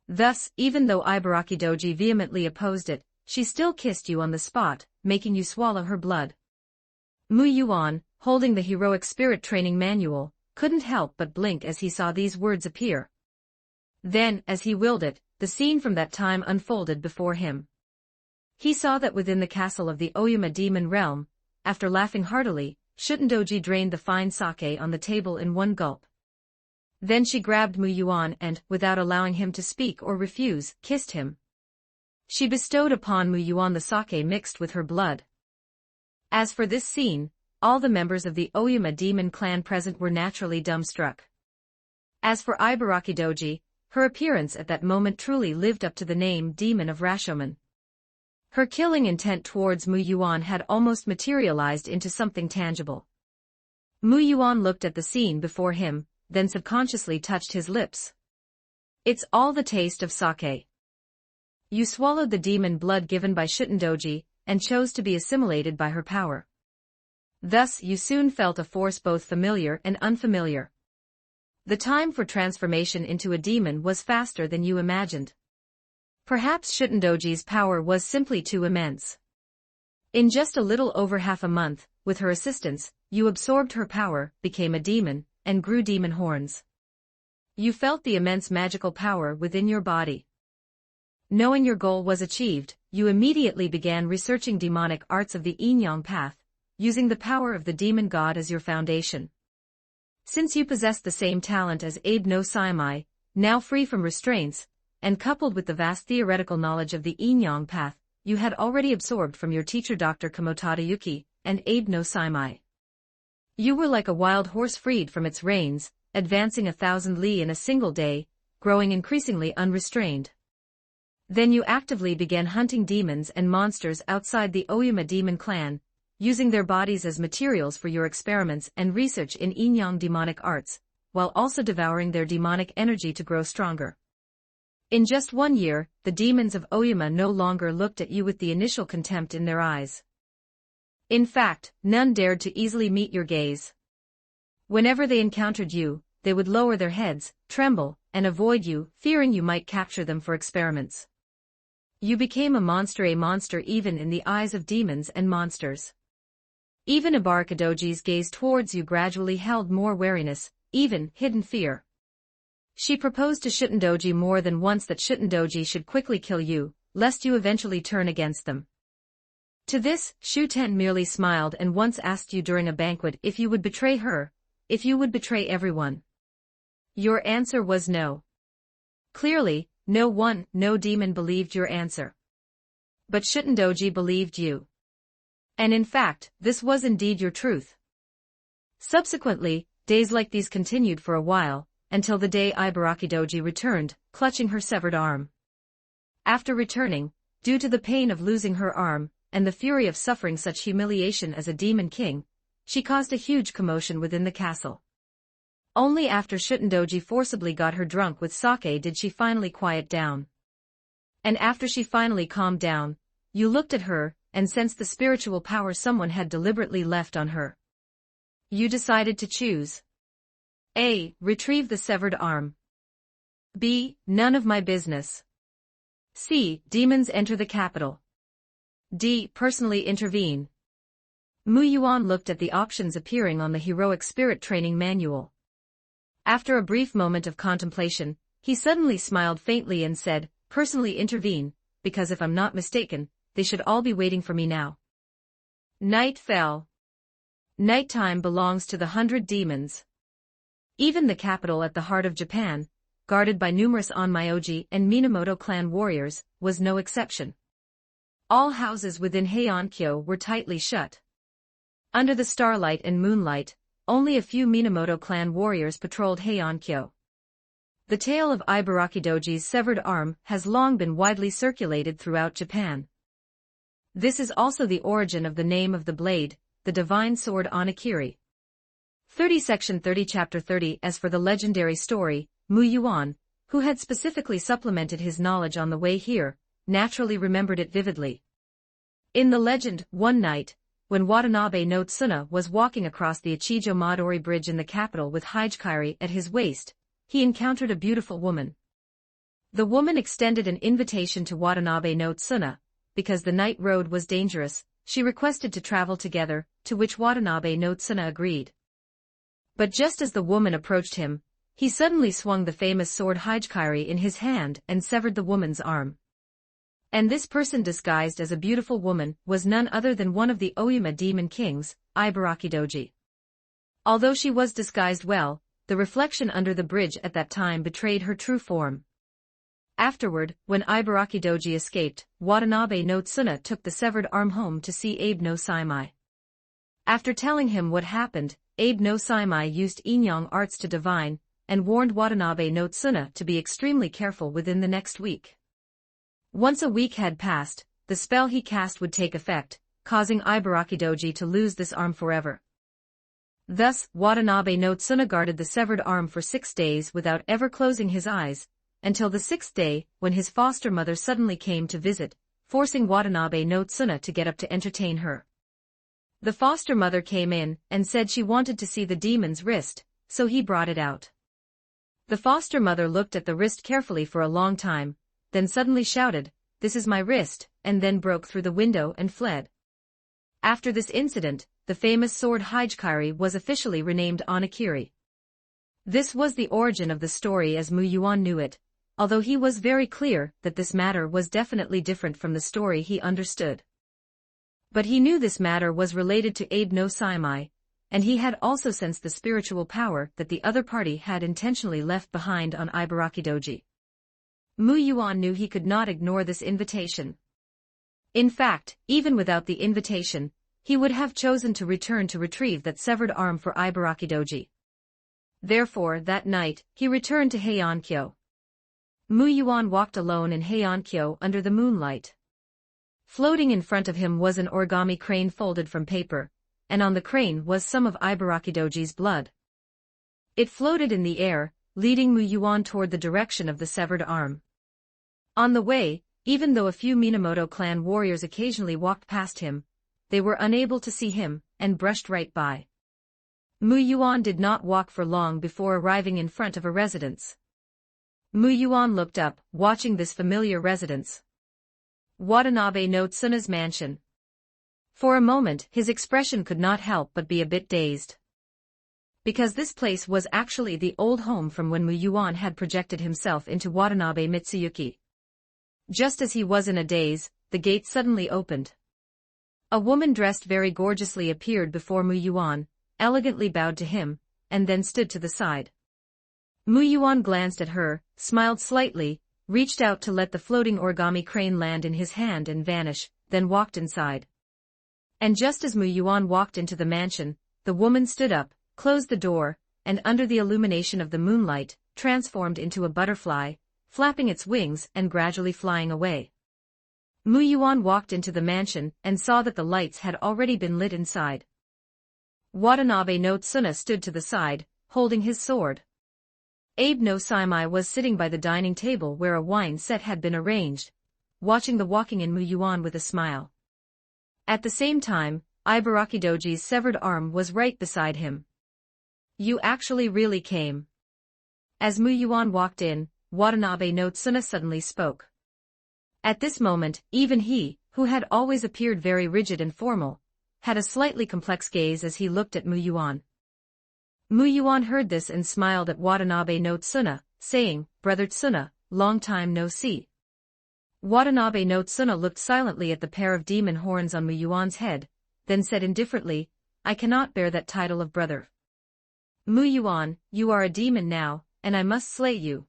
Thus, even though Ibarakidoji vehemently opposed it, she still kissed you on the spot, making you swallow her blood. Mu Yuan, holding the heroic spirit training manual, couldn't help but blink as he saw these words appear. Then, as he willed it, the scene from that time unfolded before him. He saw that within the castle of the Oyama demon realm, after laughing heartily, Shitandoji drained the fine sake on the table in one gulp. Then she grabbed Mu Yuan and, without allowing him to speak or refuse, kissed him. She bestowed upon Mu Yuan the sake mixed with her blood. As for this scene, all the members of the Oyama demon clan present were naturally dumbstruck. As for Ibarakidoji, her appearance at that moment truly lived up to the name Demon of Rashomon. Her killing intent towards Mu Yuan had almost materialized into something tangible. Mu Yuan looked at the scene before him, then subconsciously touched his lips. It's all the taste of sake. You swallowed the demon blood given by Shitandoji, and chose to be assimilated by her power. Thus you soon felt a force both familiar and unfamiliar. The time for transformation into a demon was faster than you imagined. Perhaps Shitandoji's power was simply too immense. In just a little over half a month, with her assistance, you absorbed her power, became a demon, and grew demon horns. You felt the immense magical power within your body. Knowing your goal was achieved, you immediately began researching demonic arts of the Inyang path, using the power of the demon god as your foundation. Since you possessed the same talent as Abe no Saimai, now free from restraints, and coupled with the vast theoretical knowledge of the Inyang path, you had already absorbed from your teacher Dr. Kamotada Yuki, and Abe no Saimai. You were like a wild horse freed from its reins, advancing 1,000 li in a single day, growing increasingly unrestrained. Then you actively began hunting demons and monsters outside the Oyama demon clan, using their bodies as materials for your experiments and research in Inyang demonic arts, while also devouring their demonic energy to grow stronger. In just 1 year, the demons of Oyama no longer looked at you with the initial contempt in their eyes. In fact, none dared to easily meet your gaze. Whenever they encountered you, they would lower their heads, tremble, and avoid you, fearing you might capture them for experiments. You became a monster even in the eyes of demons and monsters. Even Ibarakadoji's gaze towards you gradually held more wariness, even hidden fear. She proposed to Shutendoji more than once that Shutendoji should quickly kill you, lest you eventually turn against them. To this, Shuten merely smiled and once asked you during a banquet if you would betray her, if you would betray everyone. Your answer was no. Clearly, no demon believed your answer. But Shutendoji believed you. And in fact, this was indeed your truth. Subsequently, days like these continued for a while, until the day Ibarakidoji returned, clutching her severed arm. After returning, due to the pain of losing her arm, and the fury of suffering such humiliation as a demon king, she caused a huge commotion within the castle. Only after Shutendoji forcibly got her drunk with sake did she finally quiet down. And after she finally calmed down, you looked at her, and sensed the spiritual power someone had deliberately left on her. You decided to choose. A. Retrieve the severed arm. B. None of my business. C. Demons enter the capital. D. Personally intervene. Mu Yuan looked at the options appearing on the heroic spirit training manual. After a brief moment of contemplation, he suddenly smiled faintly and said, "Personally intervene, because if I'm not mistaken, they should all be waiting for me now." Night fell. Nighttime belongs to the 100 demons. Even the capital at the heart of Japan, guarded by numerous Onmyoji and Minamoto clan warriors, was no exception. All houses within Heiankyo were tightly shut. Under the starlight and moonlight, only a few Minamoto clan warriors patrolled Heiankyo. The tale of Ibarakidoji's severed arm has long been widely circulated throughout Japan. This is also the origin of the name of the blade, the divine sword Onakiri. 30 Section 30 Chapter 30 As for the legendary story, Mu Yuan, who had specifically supplemented his knowledge on the way here, naturally remembered it vividly. In the legend, one night, when Watanabe no Tsuna was walking across the Ichijo Madori Bridge in the capital with Hijikari at his waist, he encountered a beautiful woman. The woman extended an invitation to Watanabe no Tsuna, because the night road was dangerous. She requested to travel together, to which Watanabe no Tsuna agreed. But just as the woman approached him, he suddenly swung the famous sword Hijikari in his hand and severed the woman's arm. And this person disguised as a beautiful woman was none other than one of the Oyama demon kings, Ibarakidoji. Although she was disguised well, the reflection under the bridge at that time betrayed her true form. Afterward, when Ibarakidoji escaped, Watanabe no Tsuna took the severed arm home to see Abe no Saimai. After telling him what happened, Abe no Saimai used Inyang arts to divine, and warned Watanabe no Tsuna to be extremely careful within the next week. Once a week had passed, the spell he cast would take effect, causing Ibarakidoji to lose this arm forever. Thus, Watanabe no Tsuna guarded the severed arm for 6 days without ever closing his eyes, until the 6th day, when his foster mother suddenly came to visit, forcing Watanabe no Tsuna to get up to entertain her. The foster mother came in and said she wanted to see the demon's wrist, so he brought it out. The foster mother looked at the wrist carefully for a long time, then suddenly shouted, "This is my wrist," and then broke through the window and fled. After this incident, the famous sword Hijikari was officially renamed Onakiri. This was the origin of the story as Mu Yuan knew it, although he was very clear that this matter was definitely different from the story he understood. But he knew this matter was related to Abe no Saimai, and he had also sensed the spiritual power that the other party had intentionally left behind on Ibarakidoji. Mu Yuan knew he could not ignore this invitation. In fact, even without the invitation, he would have chosen to return to retrieve that severed arm for Ibarakidoji. Therefore, that night, he returned to Heiankyo. Mu Yuan walked alone in Heiankyo under the moonlight. Floating in front of him was an origami crane folded from paper, and on the crane was some of Ibarakidoji's blood. It floated in the air, leading Mu Yuan toward the direction of the severed arm. On the way, even though a few Minamoto clan warriors occasionally walked past him, they were unable to see him, and brushed right by. Mu Yuan did not walk for long before arriving in front of a residence. Mu Yuan looked up, watching this familiar residence. Watanabe no Tsuna's mansion. For a moment, his expression could not help but be a bit dazed. Because this place was actually the old home from when Mu Yuan had projected himself into Watanabe Mitsuyuki. Just as he was in a daze, the gate suddenly opened. A woman dressed very gorgeously appeared before Mu Yuan, elegantly bowed to him, and then stood to the side. Mu Yuan glanced at her, smiled slightly, reached out to let the floating origami crane land in his hand and vanish, then walked inside. And just as Mu Yuan walked into the mansion, the woman stood up, closed the door, and under the illumination of the moonlight, transformed into a butterfly, flapping its wings and gradually flying away. Mu Yuan walked into the mansion and saw that the lights had already been lit inside. Watanabe no Tsuna stood to the side, holding his sword. Abe no Saimai was sitting by the dining table where a wine set had been arranged, watching the walking in Mu Yuan with a smile. At the same time, Ibaraki Doji's severed arm was right beside him. You actually really came. As Mu Yuan walked in, Watanabe no Tsuna suddenly spoke. At this moment, even he, who had always appeared very rigid and formal, had a slightly complex gaze as he looked at Mu Yuan. Mu Yuan heard this and smiled at Watanabe no Tsuna, saying, "Brother Tsuna, long time no see." Watanabe no Tsuna looked silently at the pair of demon horns on Mu Yuan's head, then said indifferently, "I cannot bear that title of brother. Mu Yuan, you are a demon now, and I must slay you."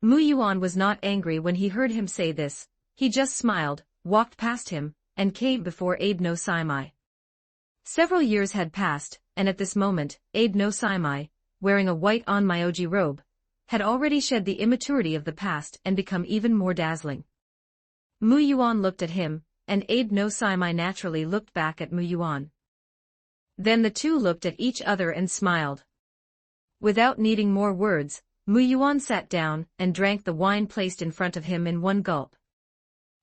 Mu Yuan was not angry when he heard him say this, he just smiled, walked past him, and came before Abe no Saimai. Several years had passed, and at this moment, Abe no Saimai, wearing a white onmyoji robe, had already shed the immaturity of the past and become even more dazzling. Mu Yuan looked at him, and Abe no Saimai naturally looked back at Mu Yuan. Then the two looked at each other and smiled. Without needing more words, Mu Yuan sat down and drank the wine placed in front of him in one gulp.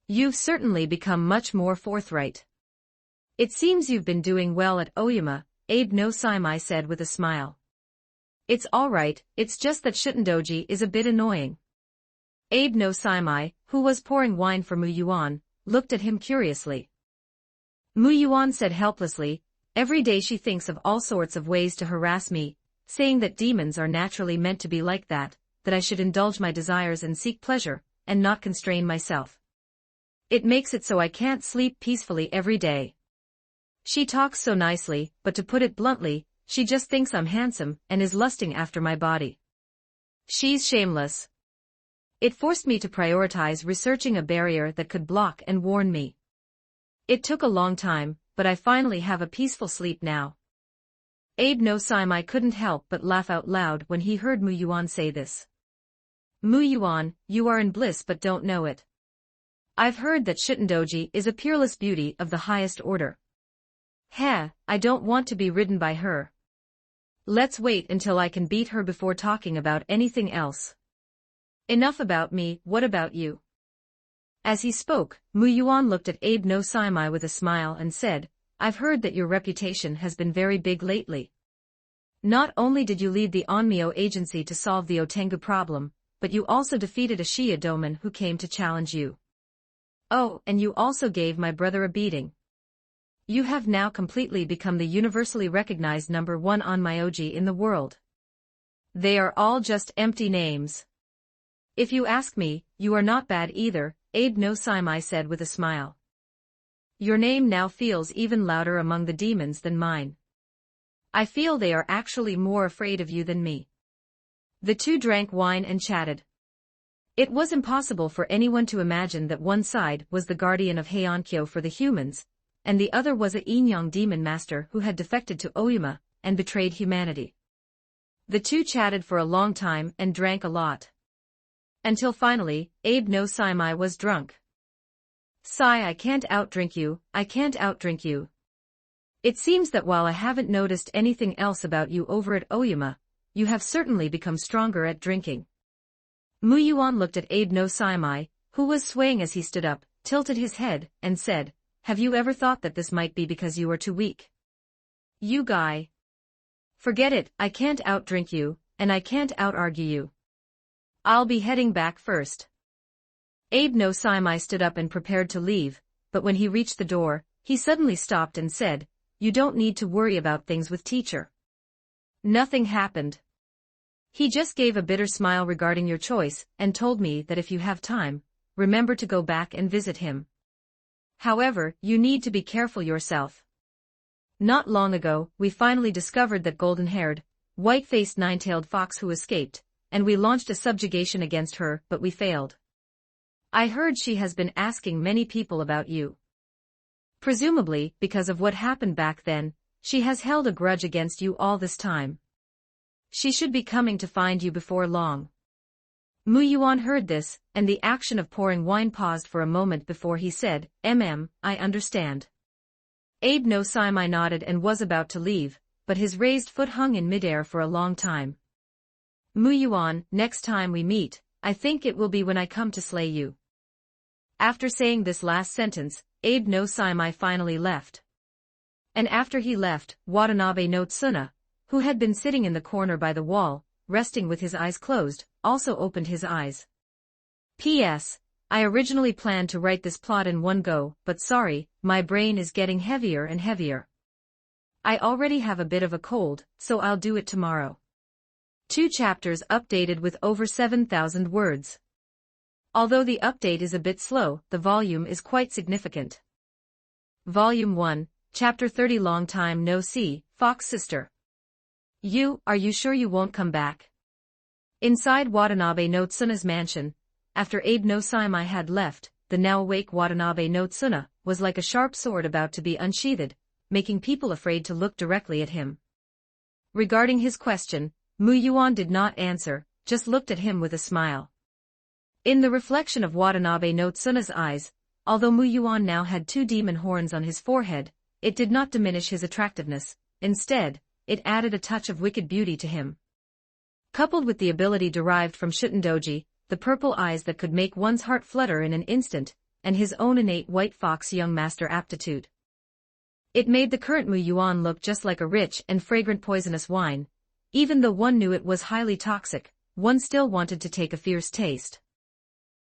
"You've certainly become much more forthright. It seems you've been doing well at Oyama," Abe no Saimai said with a smile. "It's alright, it's just that Shutendoji is a bit annoying." Abe no Saimai, who was pouring wine for Mu Yuan, looked at him curiously. Mu Yuan said helplessly, "Every day she thinks of all sorts of ways to harass me, saying that demons are naturally meant to be like that I should indulge my desires and seek pleasure, and not constrain myself. It makes it so I can't sleep peacefully every day. She talks so nicely, but to put it bluntly, she just thinks I'm handsome and is lusting after my body. She's shameless. It forced me to prioritize researching a barrier that could block and warn me. It took a long time, but I finally have a peaceful sleep now." Abe no Saimai couldn't help but laugh out loud when he heard Mu Yuan say this. "Mu Yuan, you are in bliss but don't know it. I've heard that Shutendoji is a peerless beauty of the highest order. Heh, I don't want to be ridden by her. Let's wait until I can beat her before talking about anything else. Enough about me, what about you?" As he spoke, Mu Yuan looked at Abe no Saimai with a smile and said, "I've heard that your reputation has been very big lately. Not only did you lead the Onmyo agency to solve the Otengu problem, but you also defeated a Shia Doman who came to challenge you. Oh, and you also gave my brother a beating. You have now completely become the universally recognized #1 Onmyoji in the world. They are all just empty names. If you ask me, you are not bad either," Abe no Saimai said with a smile. "Your name now feels even louder among the demons than mine. I feel they are actually more afraid of you than me." The two drank wine and chatted. It was impossible for anyone to imagine that one side was the guardian of Heiankyo for the humans, and the other was a Inyang demon master who had defected to Oyama and betrayed humanity. The two chatted for a long time and drank a lot. Until finally, Abe no Saimai was drunk. "Sai, I can't outdrink you, I can't outdrink you. It seems that while I haven't noticed anything else about you over at Oyama, you have certainly become stronger at drinking." Mu Yuan looked at Abe no Saimai, who was swaying as he stood up, tilted his head, and said, "Have you ever thought that this might be because you are too weak? You guy. Forget it, I can't outdrink you, and I can't out-argue you. I'll be heading back first." Abe no Saimai stood up and prepared to leave, but when he reached the door, he suddenly stopped and said, "You don't need to worry about things with teacher. Nothing happened. He just gave a bitter smile regarding your choice, and told me that if you have time, remember to go back and visit him. However, you need to be careful yourself. Not long ago, we finally discovered that golden-haired, white-faced nine-tailed fox who escaped, and we launched a subjugation against her, but we failed. I heard she has been asking many people about you. Presumably, because of what happened back then, she has held a grudge against you all this time. She should be coming to find you before long." Mu Yuan heard this, and the action of pouring wine paused for a moment before he said, I understand." Abe no Saimai nodded and was about to leave, but his raised foot hung in midair for a long time. "Mu Yuan, next time we meet, I think it will be when I come to slay you." After saying this last sentence, Abe no Saimai finally left. And after he left, Watanabe no Tsuna, who had been sitting in the corner by the wall, resting with his eyes closed, also opened his eyes. P.S. I originally planned to write this plot in one go, but sorry, my brain is getting heavier and heavier. I already have a bit of a cold, so I'll do it tomorrow. 2 chapters updated with over 7,000 words. Although the update is a bit slow, the volume is quite significant. Volume 1, Chapter 30. Long time no see, Fox Sister. Are you sure you won't come back? Inside Watanabe no Tsuna's mansion, after Abe no Saimai had left, the now awake Watanabe no Tsuna was like a sharp sword about to be unsheathed, making people afraid to look directly at him. Regarding his question, Mu Yuan did not answer, just looked at him with a smile. In the reflection of Watanabe no Tsuna's eyes, although Mu Yuan now had 2 demon horns on his forehead, it did not diminish his attractiveness. Instead, it added a touch of wicked beauty to him. Coupled with the ability derived from Shutendoji, the purple eyes that could make one's heart flutter in an instant, and his own innate white fox young master aptitude. It made the current Mu Yuan look just like a rich and fragrant poisonous wine. Even though one knew it was highly toxic, one still wanted to take a fierce taste.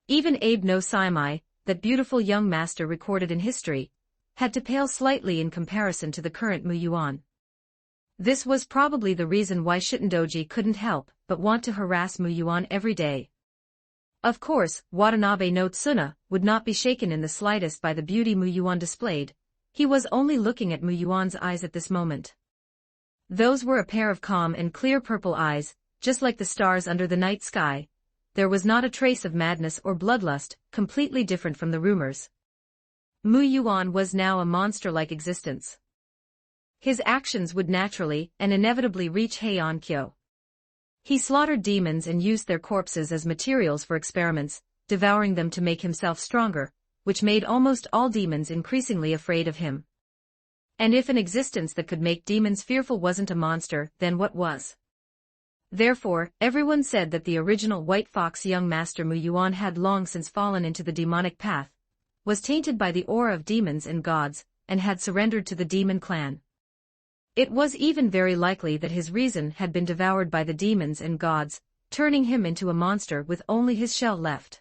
Even Abe no Saimai, that beautiful young master recorded in history, had to pale slightly in comparison to the current Mu Yuan. This was probably the reason why Shutendoji couldn't help but want to harass Mu Yuan every day. Of course, Watanabe no Tsuna would not be shaken in the slightest by the beauty Mu Yuan displayed. He was only looking at Mu Yuan's eyes at this moment. Those were a pair of calm and clear purple eyes, just like the stars under the night sky. There was not a trace of madness or bloodlust, completely different from the rumors. Mu Yuan was now a monster-like existence. His actions would naturally and inevitably reach Heian-kyo. He slaughtered demons and used their corpses as materials for experiments, devouring them to make himself stronger, which made almost all demons increasingly afraid of him. And if an existence that could make demons fearful wasn't a monster, then what was? Therefore, everyone said that the original White Fox young master Mu Yuan had long since fallen into the demonic path, was tainted by the aura of demons and gods, and had surrendered to the demon clan. It was even very likely that his reason had been devoured by the demons and gods, turning him into a monster with only his shell left.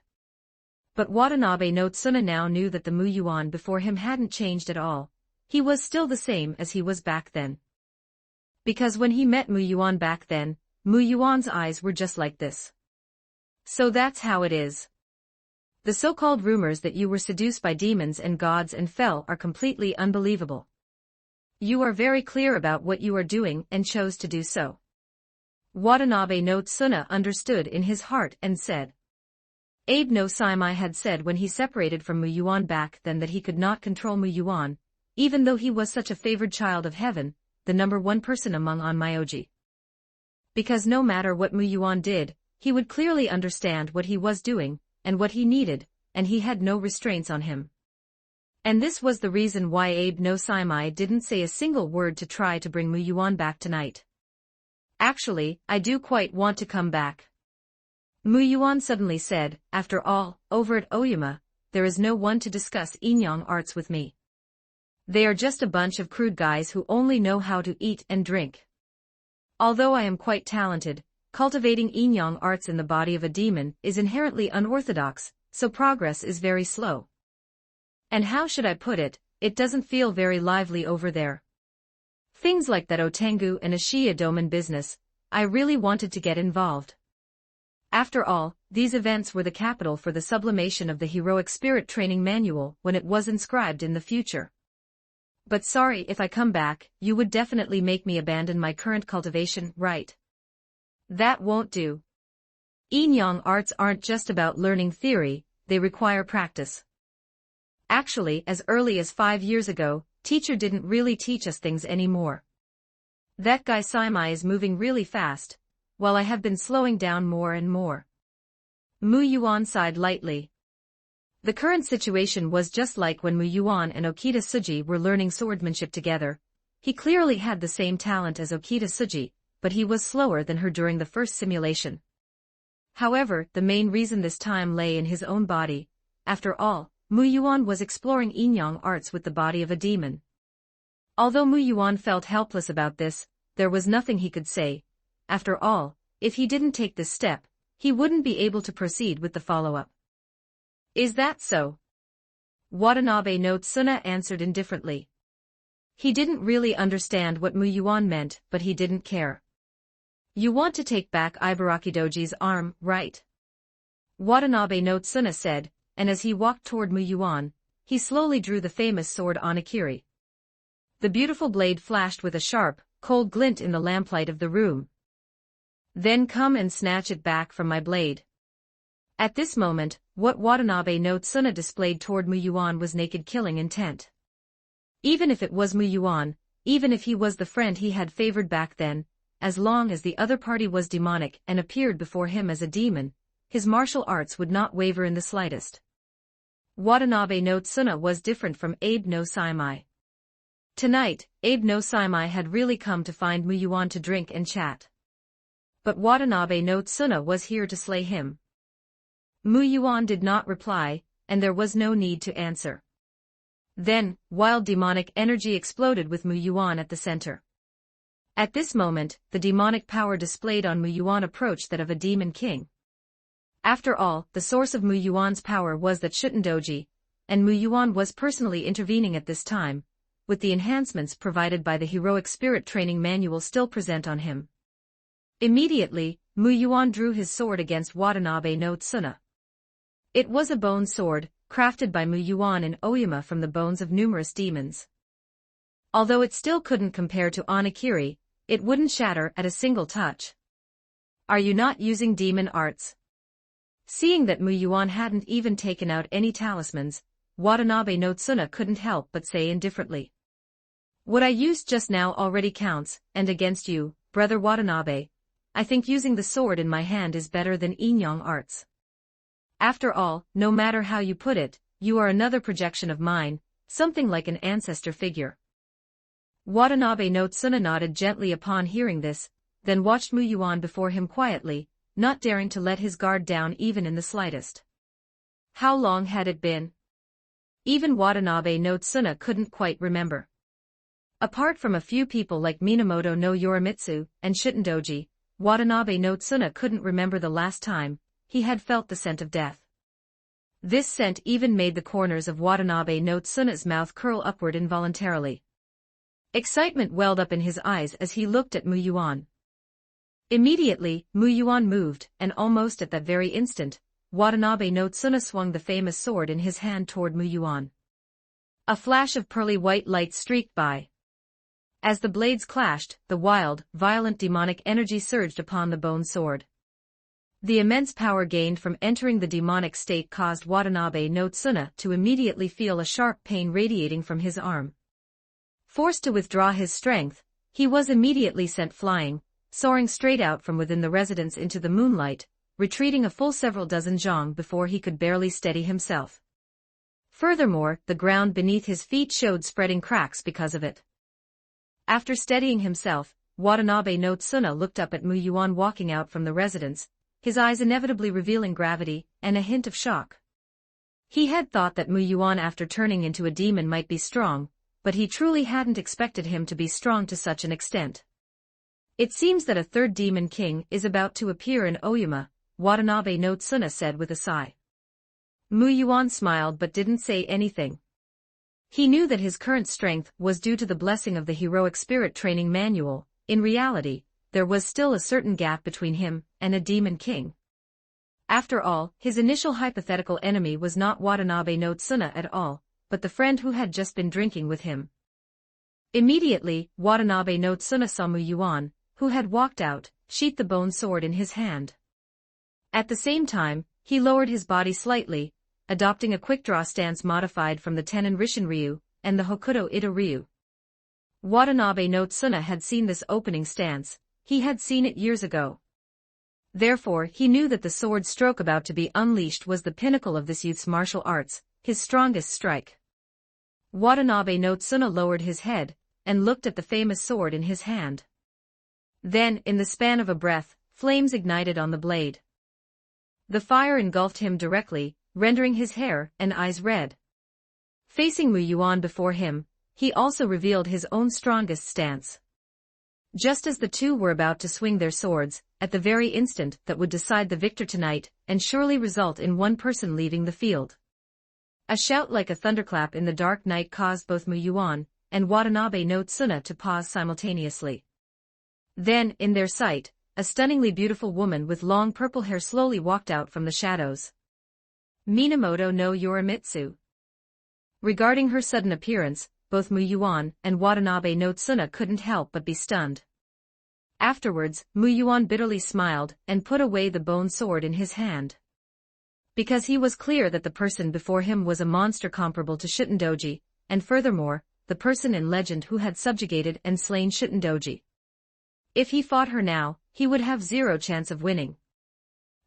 But Watanabe no Tsuna now knew that the Mu Yuan before him hadn't changed at all. He was still the same as he was back then. Because when he met Mu Yuan back then, Mu Yuan's eyes were just like this. So that's how it is. The so-called rumors that you were seduced by demons and gods and fell are completely unbelievable. You are very clear about what you are doing and chose to do so. Watanabe no Tsuna understood in his heart and said. Abe no Saimai had said when he separated from Mu Yuan back then that he could not control Mu Yuan, even though he was such a favored child of heaven, the #1 person among Onmyoji. Because no matter what Mu Yuan did, he would clearly understand what he was doing, and what he needed, and he had no restraints on him. And this was the reason why Abe no Saimai didn't say a single word to try to bring Mu Yuan back tonight. Actually, I do quite want to come back. Mu Yuan suddenly said, after all, over at Oyama, there is no one to discuss Inyang arts with me. They are just a bunch of crude guys who only know how to eat and drink. Although I am quite talented, cultivating Inyang arts in the body of a demon is inherently unorthodox, so progress is very slow. And how should I put it, it doesn't feel very lively over there. Things like that Otengu and Ashiya Doman business, I really wanted to get involved. After all, these events were the capital for the sublimation of the heroic spirit training manual when it was inscribed in the future. But sorry, if I come back, you would definitely make me abandon my current cultivation, right? That won't do. Inyang arts aren't just about learning theory, they require practice. Actually, as early as 5 years ago, teacher didn't really teach us things anymore. That guy Saimai is moving really fast, while I have been slowing down more and more. Mu Yuan sighed lightly. The current situation was just like when Mu Yuan and Okita Tsuji were learning swordsmanship together. He clearly had the same talent as Okita Tsuji, but he was slower than her during the first simulation. However, the main reason this time lay in his own body. After all, Mu Yuan was exploring Inyang arts with the body of a demon. Although Mu Yuan felt helpless about this, there was nothing he could say. After all, if he didn't take this step, he wouldn't be able to proceed with the follow-up. Is that so? Watanabe no Tsuna answered indifferently. He didn't really understand what Mu Yuan meant, but he didn't care. You want to take back Ibarakidoji's arm, right? Watanabe no Tsuna said, and as he walked toward Mu Yuan, he slowly drew the famous sword Onakiri. The beautiful blade flashed with a sharp, cold glint in the lamplight of the room. Then come and snatch it back from my blade. At this moment, what Watanabe no Tsuna displayed toward Mu Yuan was naked killing intent. Even if it was Mu Yuan, even if he was the friend he had favored back then, as long as the other party was demonic and appeared before him as a demon, his martial arts would not waver in the slightest. Watanabe no Tsuna was different from Abe no Saimai. Tonight, Abe no Saimai had really come to find Mu Yuan to drink and chat. But Watanabe no Tsuna was here to slay him. Mu Yuan did not reply, and there was no need to answer. Then, wild demonic energy exploded with Mu Yuan at the center. At this moment, the demonic power displayed on Mu Yuan approached that of a demon king. After all, the source of Mu Yuan's power was that Shutendoji, and Mu Yuan was personally intervening at this time, with the enhancements provided by the heroic spirit training manual still present on him. Immediately, Mu Yuan drew his sword against Watanabe no Tsuna. It was a bone sword, crafted by Mu Yuan in Oyama from the bones of numerous demons. Although it still couldn't compare to Onakiri, it wouldn't shatter at a single touch. Are you not using demon arts? Seeing that Mu Yuan hadn't even taken out any talismans, Watanabe no Tsuna couldn't help but say indifferently. What I used just now already counts, and against you, brother Watanabe, I think using the sword in my hand is better than Inyang arts. After all, no matter how you put it, you are another projection of mine, something like an ancestor figure. Watanabe no Tsuna nodded gently upon hearing this, then watched Mu Yuan before him quietly, not daring to let his guard down even in the slightest. How long had it been? Even Watanabe no Tsuna couldn't quite remember. Apart from a few people like Minamoto no Yorimitsu and Shutendoji, Watanabe no Tsuna couldn't remember the last time he had felt the scent of death. This scent even made the corners of Watanabe no Tsuna's mouth curl upward involuntarily. Excitement welled up in his eyes as he looked at Mu Yuan. Immediately, Mu Yuan moved, and almost at that very instant, Watanabe no Tsuna swung the famous sword in his hand toward Mu Yuan. A flash of pearly white light streaked by. As the blades clashed, the wild, violent demonic energy surged upon the bone sword. The immense power gained from entering the demonic state caused Watanabe no Tsuna to immediately feel a sharp pain radiating from his arm. Forced to withdraw his strength, he was immediately sent flying, soaring straight out from within the residence into the moonlight, retreating a full several dozen zhang before he could barely steady himself. Furthermore, the ground beneath his feet showed spreading cracks because of it. After steadying himself, Watanabe no Tsuna looked up at Mu Yuan walking out from the residence, his eyes inevitably revealing gravity and a hint of shock. He had thought that Mu Yuan after turning into a demon might be strong, but he truly hadn't expected him to be strong to such an extent. It seems that a third demon king is about to appear in Oyama, Watanabe no Tsuna said with a sigh. Mu Yuan smiled but didn't say anything. He knew that his current strength was due to the blessing of the heroic spirit training manual. In reality, there was still a certain gap between him and a demon king. After all, his initial hypothetical enemy was not Watanabe no Tsuna at all, but the friend who had just been drinking with him. Immediately, Watanabe no Tsuna saw Mu Yuan, who had walked out, sheathed the bone sword in his hand. At the same time, he lowered his body slightly, adopting a quick-draw stance modified from the Tenin Rishin Ryu and the Hokuto Ita Ryu. Watanabe no Tsuna had seen this opening stance, he had seen it years ago. Therefore he knew that the sword stroke about to be unleashed was the pinnacle of this youth's martial arts, his strongest strike. Watanabe no Tsuna lowered his head, and looked at the famous sword in his hand. Then, in the span of a breath, flames ignited on the blade. The fire engulfed him directly, rendering his hair and eyes red. Facing Mu Yuan before him, he also revealed his own strongest stance. Just as the two were about to swing their swords, at the very instant that would decide the victor tonight, and surely result in one person leaving the field. A shout like a thunderclap in the dark night caused both Mu Yuan and Watanabe no Tsuna to pause simultaneously. Then, in their sight, a stunningly beautiful woman with long purple hair slowly walked out from the shadows. Minamoto no Yorimitsu. Regarding her sudden appearance, both Mu Yuan and Watanabe no Tsuna couldn't help but be stunned. Afterwards, Mu Yuan bitterly smiled and put away the bone sword in his hand. Because he was clear that the person before him was a monster comparable to Shitandoji, and furthermore, the person in legend who had subjugated and slain Shitandoji. If he fought her now, he would have zero chance of winning.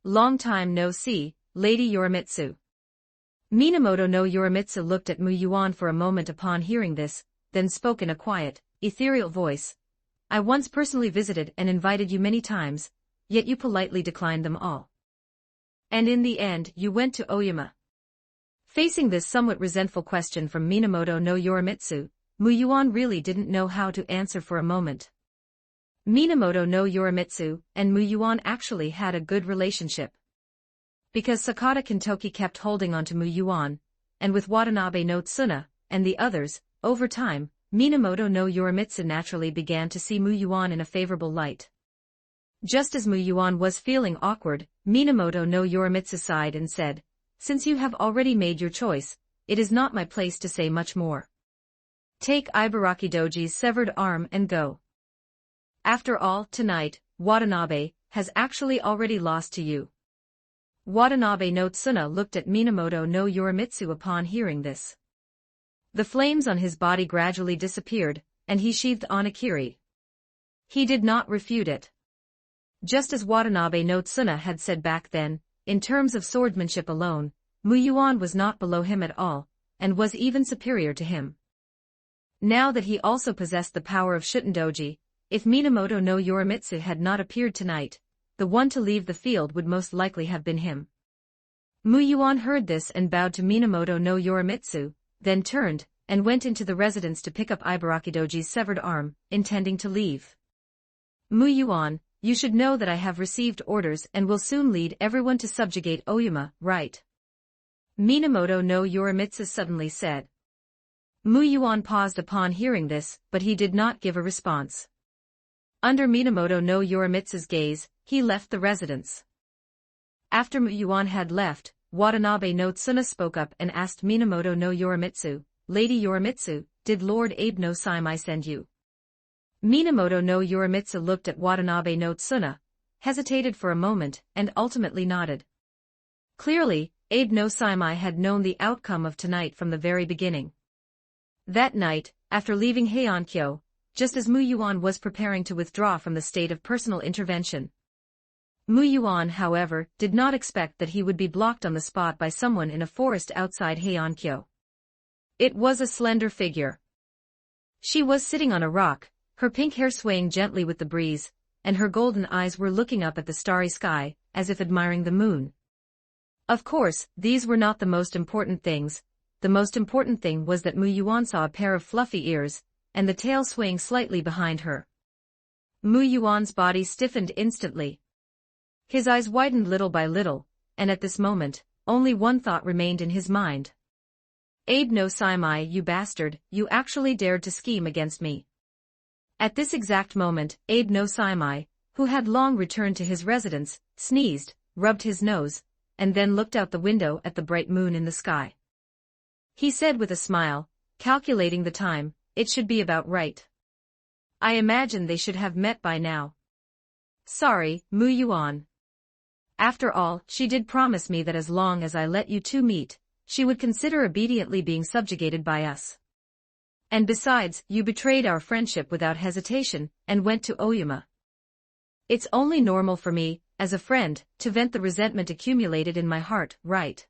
Long time no see, Lady Yorimitsu. Minamoto no Yorimitsu looked at Mu Yuan for a moment upon hearing this, then spoke in a quiet, ethereal voice. I once personally visited and invited you many times, yet you politely declined them all. And in the end you went to Oyama. Facing this somewhat resentful question from Minamoto no Yorimitsu, Mu Yuan really didn't know how to answer for a moment. Minamoto no Yorimitsu and Mu Yuan actually had a good relationship. Because Sakata Kintoki kept holding on to Mu Yuan, and with Watanabe no Tsuna, and the others, over time, Minamoto no Yorimitsu naturally began to see Mu Yuan in a favorable light. Just as Mu Yuan was feeling awkward, Minamoto no Yorimitsu sighed and said, Since you have already made your choice, it is not my place to say much more. Take Ibaraki Doji's severed arm and go. After all, tonight, Watanabe has actually already lost to you. Watanabe no Tsuna looked at Minamoto no Yorimitsu upon hearing this. The flames on his body gradually disappeared, and he sheathed on a kiri. He did not refute it. Just as Watanabe no Tsuna had said back then, in terms of swordsmanship alone, Mu Yuan was not below him at all, and was even superior to him. Now that he also possessed the power of Shitandoji, if Minamoto no Yorimitsu had not appeared tonight, the one to leave the field would most likely have been him. Mu Yuan heard this and bowed to Minamoto no Yorimitsu, then turned, and went into the residence to pick up Ibarakidoji's severed arm, intending to leave. Mu Yuan, you should know that I have received orders and will soon lead everyone to subjugate Oyama, right? Minamoto no Yorimitsu suddenly said. Mu Yuan paused upon hearing this, but he did not give a response. Under Minamoto no Yorimitsu's gaze, he left the residence. After Mu Yuan had left, Watanabe no Tsuna spoke up and asked Minamoto no Yorimitsu, Lady Yorimitsu, did Lord Abe no Saimai send you? Minamoto no Yorimitsu looked at Watanabe no Tsuna, hesitated for a moment, and ultimately nodded. Clearly, Abe no Saimai had known the outcome of tonight from the very beginning. That night, after leaving Heiankyo, just as Mu Yuan was preparing to withdraw from the state of personal intervention. Mu Yuan, however, did not expect that he would be blocked on the spot by someone in a forest outside Heiankyo. It was a slender figure. She was sitting on a rock, her pink hair swaying gently with the breeze, and her golden eyes were looking up at the starry sky, as if admiring the moon. Of course, these were not the most important things. The most important thing was that Mu Yuan saw a pair of fluffy ears, and the tail swaying slightly behind her. Mu Yuan's body stiffened instantly. His eyes widened little by little, and at this moment, only one thought remained in his mind. Abe no Saimai, you bastard, you actually dared to scheme against me. At this exact moment, Abe no Saimai, who had long returned to his residence, sneezed, rubbed his nose, and then looked out the window at the bright moon in the sky. He said with a smile, calculating the time, it should be about right. I imagine they should have met by now. Sorry, Mu Yuan. After all, she did promise me that as long as I let you two meet, she would consider obediently being subjugated by us. And besides, you betrayed our friendship without hesitation, and went to Oyama. It's only normal for me, as a friend, to vent the resentment accumulated in my heart, right?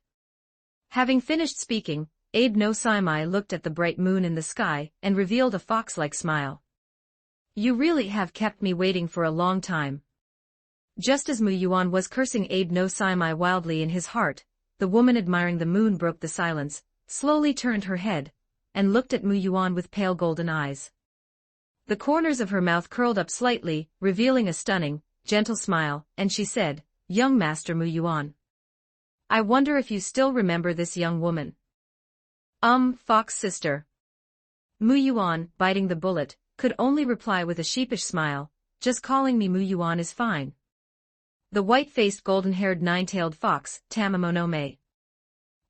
Having finished speaking, Abe no Saimai looked at the bright moon in the sky, and revealed a fox-like smile. You really have kept me waiting for a long time. Just as Mu Yuan was cursing Abe no Saimai wildly in his heart, the woman admiring the moon broke the silence, slowly turned her head, and looked at Mu Yuan with pale golden eyes. The corners of her mouth curled up slightly, revealing a stunning, gentle smile, and she said, Young Master Mu Yuan. I wonder if you still remember this young woman. Fox sister. Mu Yuan, biting the bullet, could only reply with a sheepish smile, just calling me Mu Yuan is fine. The white-faced golden-haired nine-tailed fox, Tamamonome.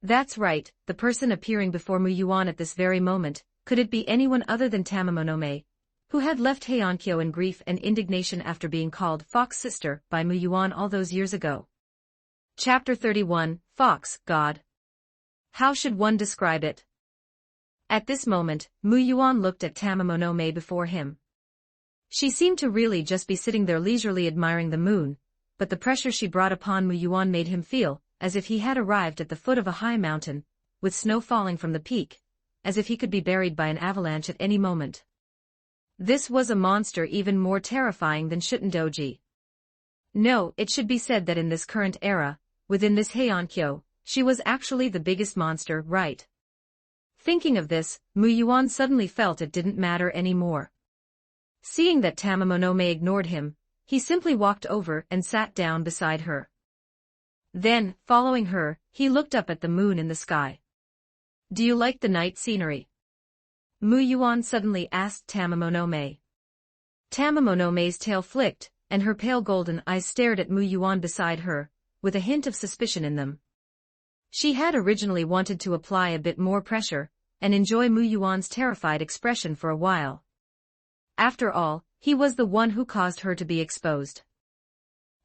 That's right, the person appearing before Mu Yuan at this very moment, could it be anyone other than Tamamonome, who had left Heiankyo in grief and indignation after being called Fox Sister by Mu Yuan all those years ago. Chapter 31, Fox, God. How should one describe it? At this moment, Mu Yuan looked at Tamamonome before him. She seemed to really just be sitting there leisurely admiring the moon, but the pressure she brought upon Mu Yuan made him feel as if he had arrived at the foot of a high mountain, with snow falling from the peak, as if he could be buried by an avalanche at any moment. This was a monster even more terrifying than Shutendoji. No, it should be said that in this current era, within this Heiankyo, she was actually the biggest monster, right? Thinking of this, Mu Yuan suddenly felt it didn't matter anymore. Seeing that Tamamonome ignored him, he simply walked over and sat down beside her. Then, following her, he looked up at the moon in the sky. Do you like the night scenery? Mu Yuan suddenly asked Tamamonome. Tamamonome's tail flicked, and her pale golden eyes stared at Mu Yuan beside her, with a hint of suspicion in them. She had originally wanted to apply a bit more pressure, and enjoy Mu Yuan's terrified expression for a while. After all, he was the one who caused her to be exposed.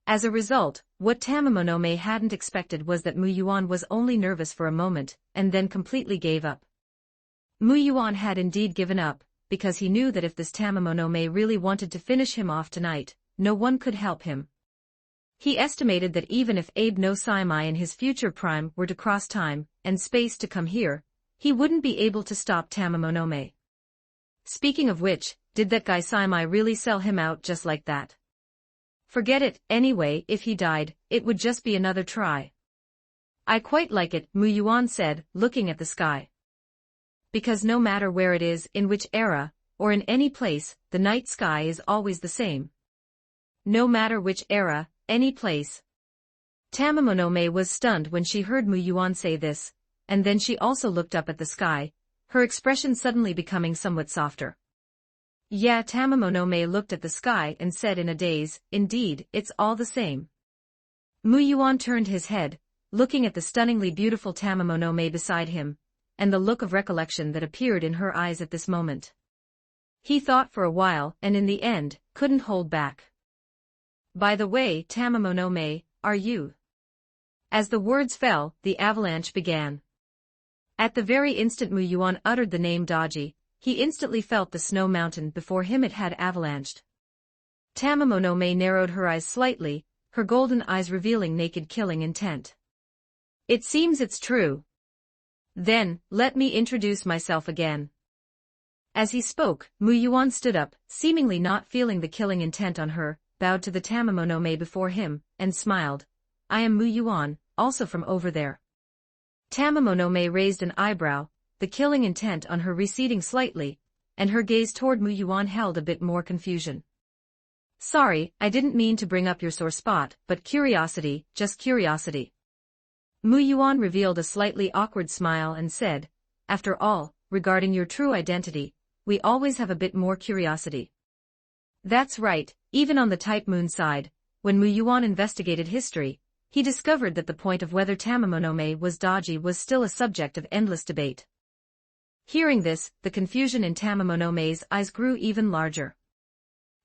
As a result, what Tamamonome hadn't expected was that Mu Yuan was only nervous for a moment, and then completely gave up. Mu Yuan had indeed given up, because he knew that if this Tamamonome really wanted to finish him off tonight, no one could help him. He estimated that even if Abe no Saimai in his future prime were to cross time and space to come here, he wouldn't be able to stop Tamamonome. Speaking of which, did that guy Saimai really sell him out just like that? Forget it, anyway, if he died, it would just be another try. I quite like it, Mu Yuan said, looking at the sky. Because no matter where it is, in which era, or in any place, the night sky is always the same. No matter which era, any place. Tamamonome was stunned when she heard Mu Yuan say this, and then she also looked up at the sky, her expression suddenly becoming somewhat softer. Yeah, Tamamonome looked at the sky and said in a daze, indeed, it's all the same. Mu Yuan turned his head, looking at the stunningly beautiful Tamamonome beside him, and the look of recollection that appeared in her eyes at this moment. He thought for a while and in the end, couldn't hold back. By the way, Tamamonome, are you? As the words fell, the avalanche began. At the very instant Mu Yuan uttered the name Daji, he instantly felt the snow mountain before him it had avalanched. Tamamonome narrowed her eyes slightly, her golden eyes revealing naked killing intent. It seems it's true. Then, let me introduce myself again. As he spoke, Mu Yuan stood up, seemingly not feeling the killing intent on her, bowed to the Tamamonome before him, and smiled. I am Mu Yuan, also from over there. Tamamonome raised an eyebrow, the killing intent on her receding slightly, and her gaze toward Mu Yuan held a bit more confusion. Sorry, I didn't mean to bring up your sore spot, but curiosity, just curiosity. Mu Yuan revealed a slightly awkward smile and said, after all, regarding your true identity, we always have a bit more curiosity. That's right, even on the Type Moon side, when Mu Yuan investigated history, he discovered that the point of whether Tamamonome was dodgy was still a subject of endless debate. Hearing this, the confusion in Tamamonome's eyes grew even larger.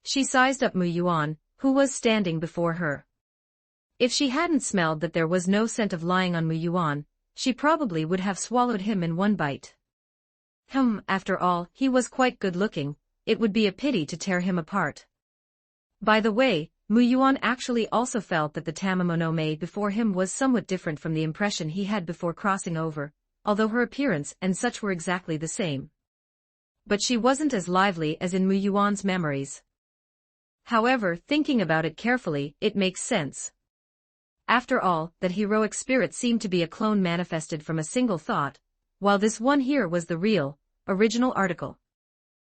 She sized up Mu Yuan, who was standing before her. If she hadn't smelled that there was no scent of lying on Mu Yuan, she probably would have swallowed him in one bite. After all, he was quite good-looking, it would be a pity to tear him apart. By the way, Mu Yuan actually also felt that the Tamamonome before him was somewhat different from the impression he had before crossing over, although her appearance and such were exactly the same. But she wasn't as lively as in Mu Yuan's memories. However, thinking about it carefully, it makes sense. After all, that heroic spirit seemed to be a clone manifested from a single thought, while this one here was the real, original article.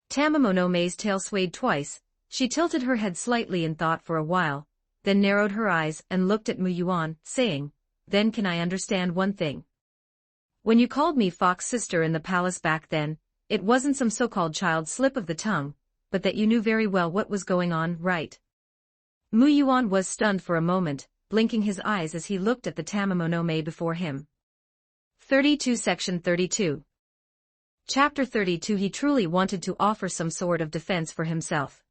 Tamamonome's tail swayed twice, she tilted her head slightly in thought for a while, then narrowed her eyes and looked at Mu Yuan, saying, then can I understand one thing? When you called me Fox Sister in the palace back then, it wasn't some so-called child slip of the tongue, but that you knew very well what was going on, right? Mu Yuan was stunned for a moment, blinking his eyes as he looked at the Tamamonome before him. 32 Section 32. Chapter 32. He truly wanted to offer some sort of defense for himself.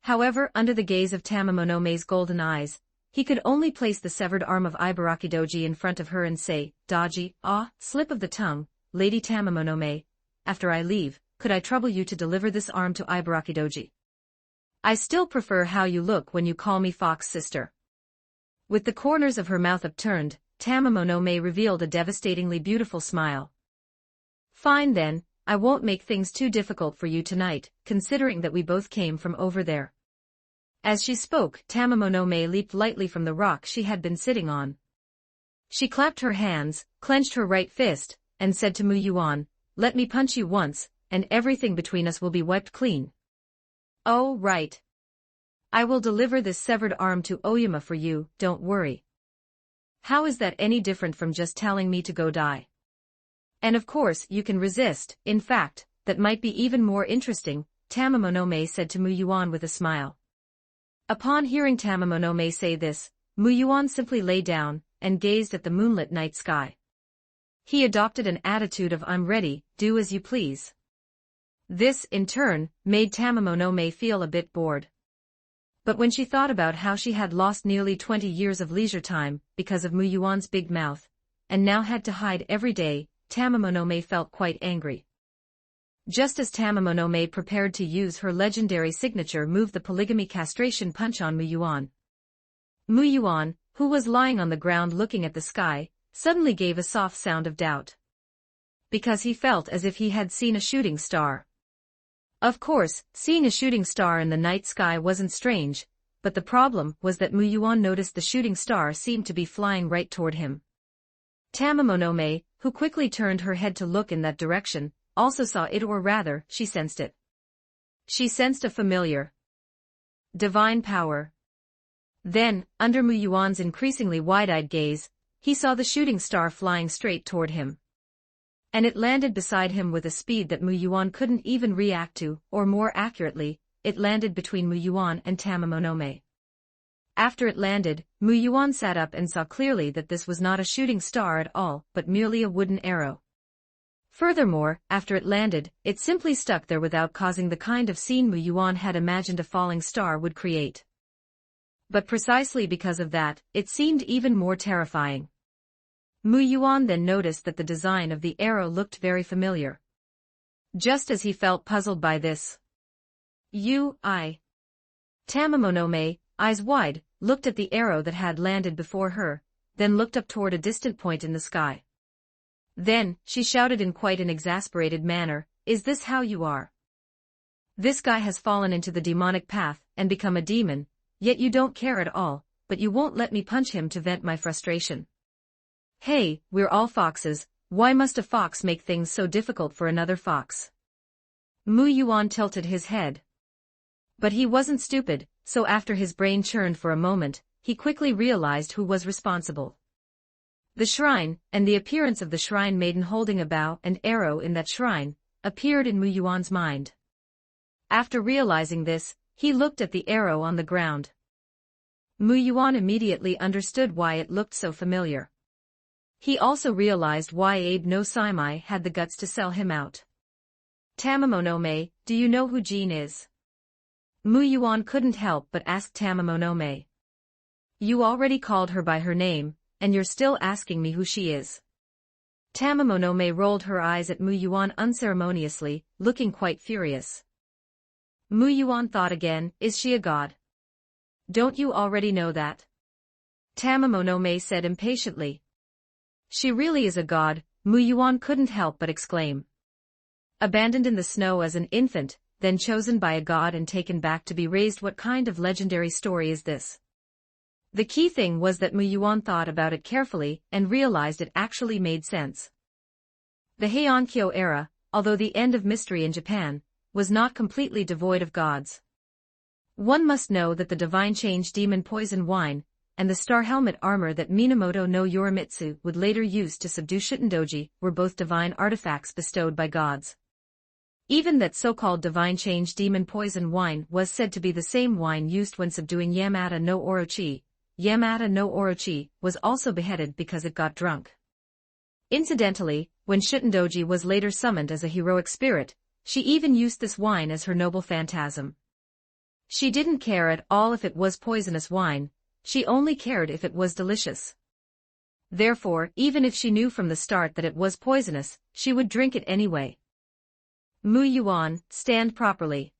However, under the gaze of Tamamonome's golden eyes, he could only place the severed arm of Ibarakidoji in front of her and say, dodgy, slip of the tongue, Lady Tamamonome, after I leave, could I trouble you to deliver this arm to Ibarakidoji? I still prefer how you look when you call me Fox Sister. With the corners of her mouth upturned, Tamamonome revealed a devastatingly beautiful smile. Fine then, I won't make things too difficult for you tonight, considering that we both came from over there. As she spoke, Tamamonome leaped lightly from the rock she had been sitting on. She clapped her hands, clenched her right fist, and said to Mu Yuan, let me punch you once, and everything between us will be wiped clean. Oh, right. I will deliver this severed arm to Oyama for you, don't worry. How is that any different from just telling me to go die? And of course you can resist, in fact, that might be even more interesting, Tamamonome said to Mu Yuan with a smile. Upon hearing Tamamonome say this, Mu Yuan simply lay down, and gazed at the moonlit night sky. He adopted an attitude of I'm ready, do as you please. This, in turn, made Tamamonome feel a bit bored. But when she thought about how she had lost nearly 20 years of leisure time, because of Mu Yuan's big mouth, and now had to hide every day, Tamamonome felt quite angry. Just as Tamamonome prepared to use her legendary signature move, the polygamy castration punch on Mu Yuan. Mu Yuan, who was lying on the ground looking at the sky, suddenly gave a soft sound of doubt. Because he felt as if he had seen a shooting star. Of course, seeing a shooting star in the night sky wasn't strange, but the problem was that Mu Yuan noticed the shooting star seemed to be flying right toward him. Tamamonome, who quickly turned her head to look in that direction, also saw it, or rather, she sensed it. She sensed a familiar divine power. Then, under Mu Yuan's increasingly wide-eyed gaze, he saw the shooting star flying straight toward him. And it landed beside him with a speed that Mu Yuan couldn't even react to, or more accurately, it landed between Mu Yuan and Tamamonome. After it landed, Mu Yuan sat up and saw clearly that this was not a shooting star at all, but merely a wooden arrow. Furthermore, after it landed, it simply stuck there without causing the kind of scene Mu Yuan had imagined a falling star would create. But precisely because of that, it seemed even more terrifying. Mu Yuan then noticed that the design of the arrow looked very familiar. Just as he felt puzzled by this, Tamamonome, eyes wide, looked at the arrow that had landed before her, then looked up toward a distant point in the sky. Then, she shouted in quite an exasperated manner, is this how you are? This guy has fallen into the demonic path, and become a demon, Yet you don't care at all, but you won't let me punch him to vent my frustration. Hey, we're all foxes, why must a fox make things so difficult for another fox? Mu Yuan tilted his head. But he wasn't stupid, so after his brain churned for a moment, he quickly realized who was responsible. The shrine, and the appearance of the shrine maiden holding a bow and arrow in that shrine, appeared in Mu Yuan's mind. After realizing this, he looked at the arrow on the ground. Mu Yuan immediately understood why it looked so familiar. He also realized why Abe no Saimai had the guts to sell him out. Tamamonome, do you know who Jean is? Mu Yuan couldn't help but ask Tamamonome. You already called her by her name, and you're still asking me who she is. Tamamonome rolled her eyes at Mu Yuan unceremoniously, looking quite furious. Mu Yuan thought again, is she a god? Don't you already know that? Tamamonome said impatiently. She really is a god, Mu Yuan couldn't help but exclaim. Abandoned in the snow as an infant, then chosen by a god and taken back to be raised, what kind of legendary story is this? The key thing was that Mu Yuan thought about it carefully and realized it actually made sense. The Heian-kyo era, although the end of mystery in Japan, was not completely devoid of gods. One must know that the divine change demon poison wine, and the star helmet armor that Minamoto no Yorimitsu would later use to subdue Shitandoji were both divine artifacts bestowed by gods. Even that so-called divine change demon poison wine was said to be the same wine used when subduing Yamata no Orochi. Yamata no Orochi was also beheaded because it got drunk. Incidentally, when Shitandoji was later summoned as a heroic spirit, she even used this wine as her noble phantasm. She didn't care at all if it was poisonous wine, she only cared if it was delicious. Therefore, even if she knew from the start that it was poisonous, she would drink it anyway. Mu Yuan, stand properly.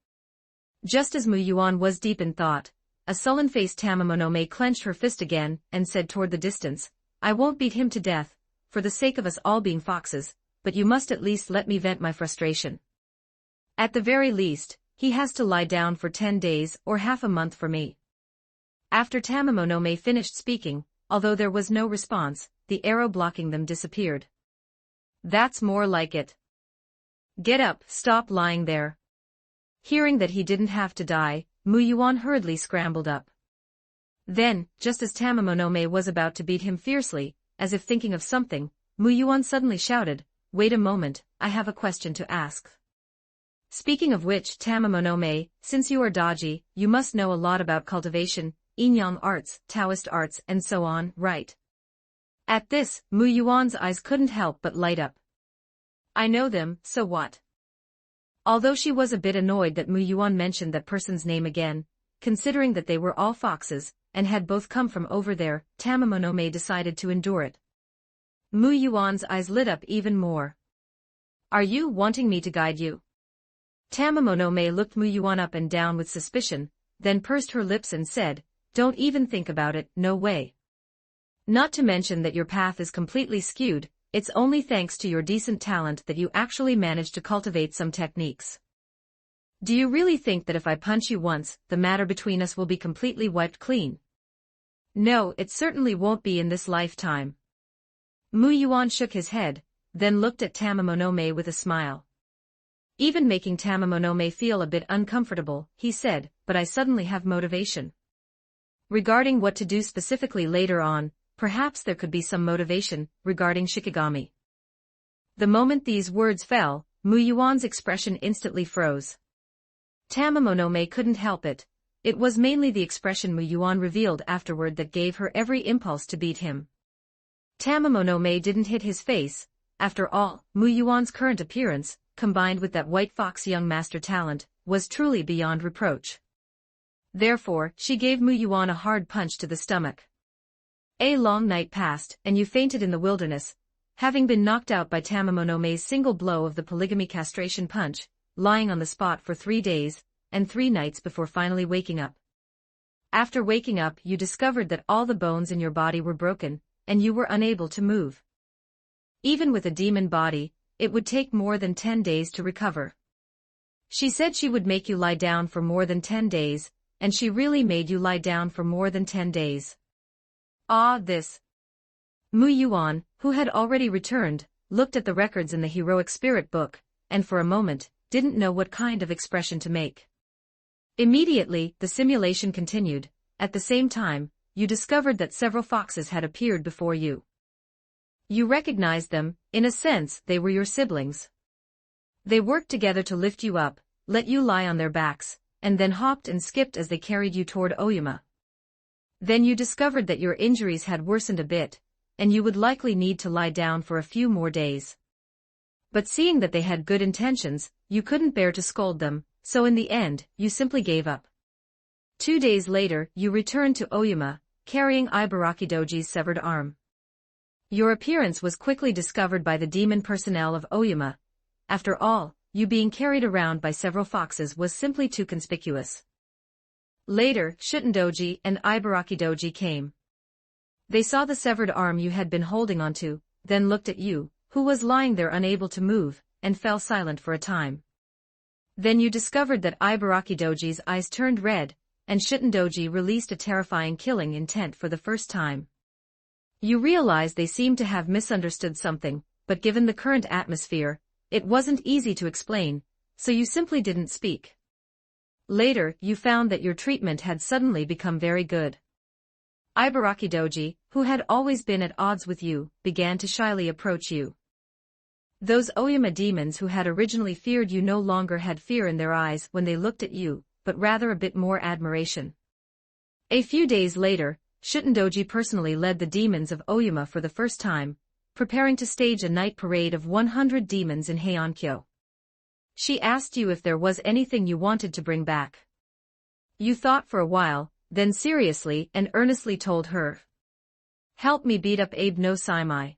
Just as Mu Yuan was deep in thought, a sullen-faced Tamamonome clenched her fist again and said toward the distance, I won't beat him to death, for the sake of us all being foxes, but you must at least let me vent my frustration. At the very least, he has to lie down for 10 days or half a month for me. After Tamamonome finished speaking, although there was no response, the arrow blocking them disappeared. That's more like it. Get up, stop lying there. Hearing that he didn't have to die, Mu Yuan hurriedly scrambled up. Then, just as Tamamonome was about to beat him fiercely, as if thinking of something, Mu Yuan suddenly shouted, wait a moment, I have a question to ask. Speaking of which, Tamamonome, since you are Daji, you must know a lot about cultivation, Yin-yang arts, Taoist arts and so on, right? At this, Mu Yuan's eyes couldn't help but light up. I know them, so what? Although she was a bit annoyed that Mu Yuan mentioned that person's name again, considering that they were all foxes, and had both come from over there, Tamamonome decided to endure it. Mu Yuan's eyes lit up even more. Are you wanting me to guide you? Tamamonome looked Mu Yuan up and down with suspicion, then pursed her lips and said, don't even think about it, no way. Not to mention that your path is completely skewed, it's only thanks to your decent talent that you actually managed to cultivate some techniques. Do you really think that if I punch you once, the matter between us will be completely wiped clean? No, it certainly won't be in this lifetime. Mu Yuan shook his head, then looked at Tamamonome with a smile. Even making Tamamonome feel a bit uncomfortable, he said, but I suddenly have motivation. Regarding what to do specifically later on, perhaps there could be some motivation, regarding Shikigami. The moment these words fell, Mu Yuan's expression instantly froze. Tamamonome couldn't help it. It was mainly the expression Mu Yuan revealed afterward that gave her every impulse to beat him. Tamamonome didn't hit his face. After all, Mu Yuan's current appearance, combined with that white fox young master talent, was truly beyond reproach. Therefore, she gave Mu Yuan a hard punch to the stomach. A long night passed, and you fainted in the wilderness, having been knocked out by Tamamonome's single blow of the polygamy castration punch, lying on the spot for 3 days, and 3 nights before finally waking up. After waking up, you discovered that all the bones in your body were broken, and you were unable to move. Even with a demon body, it would take more than 10 days to recover. She said she would make you lie down for more than 10 days, and she really made you lie down for more than 10 days. Ah, this. Mu Yuan, who had already returned, looked at the records in the heroic spirit book, and for a moment, didn't know what kind of expression to make. Immediately, the simulation continued. At the same time, you discovered that several foxes had appeared before you. You recognized them. In a sense, they were your siblings. They worked together to lift you up, let you lie on their backs, and then hopped and skipped as they carried you toward Oyama. Then you discovered that your injuries had worsened a bit, and you would likely need to lie down for a few more days. But seeing that they had good intentions, you couldn't bear to scold them, so in the end, you simply gave up. 2 days later, you returned to Oyama, carrying Ibaraki Doji's severed arm. Your appearance was quickly discovered by the demon personnel of Oyama. After all, you being carried around by several foxes was simply too conspicuous. Later, Shutendoji and Ibaraki Doji came. They saw the severed arm you had been holding onto, then looked at you, who was lying there unable to move, and fell silent for a time. Then you discovered that Ibaraki Doji's eyes turned red, and Shutendoji released a terrifying killing intent for the first time. You realized they seemed to have misunderstood something, but given the current atmosphere, it wasn't easy to explain, so you simply didn't speak. Later, you found that your treatment had suddenly become very good. Ibaraki Doji, who had always been at odds with you, began to shyly approach you. Those Oyama demons who had originally feared you no longer had fear in their eyes when they looked at you, but rather a bit more admiration. A few days later, Shutendoji personally led the demons of Oyama for the first time, preparing to stage a night parade of 100 demons in Heiankyo. She asked you if there was anything you wanted to bring back. You thought for a while, then seriously and earnestly told her. Help me beat up Abe no Saimai.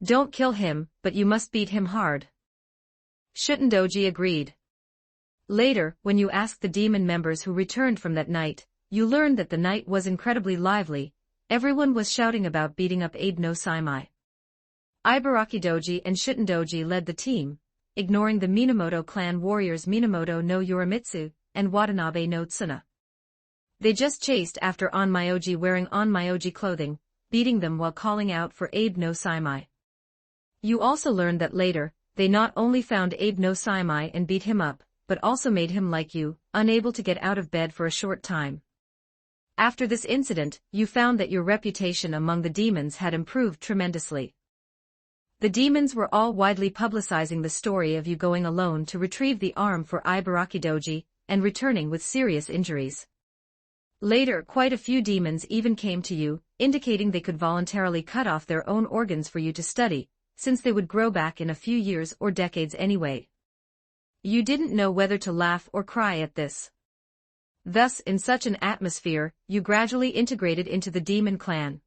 Don't kill him, but you must beat him hard. Shutendoji agreed. Later, when you asked the demon members who returned from that night, you learned that the night was incredibly lively. Everyone was shouting about beating up Abe no Saimai. Ibaraki Doji and Shutendoji led the team, ignoring the Minamoto clan warriors Minamoto no Yorimitsu and Watanabe no Tsuna. They just chased after Onmyoji wearing Onmyoji clothing, beating them while calling out for Abe no Saimai. You also learned that later, they not only found Abe no Saimai and beat him up, but also made him like you, unable to get out of bed for a short time. After this incident, you found that your reputation among the demons had improved tremendously. The demons were all widely publicizing the story of you going alone to retrieve the arm for Ibaraki Doji, and returning with serious injuries. Later, quite a few demons even came to you, indicating they could voluntarily cut off their own organs for you to study, since they would grow back in a few years or decades anyway. You didn't know whether to laugh or cry at this. Thus, in such an atmosphere, you gradually integrated into the demon clan.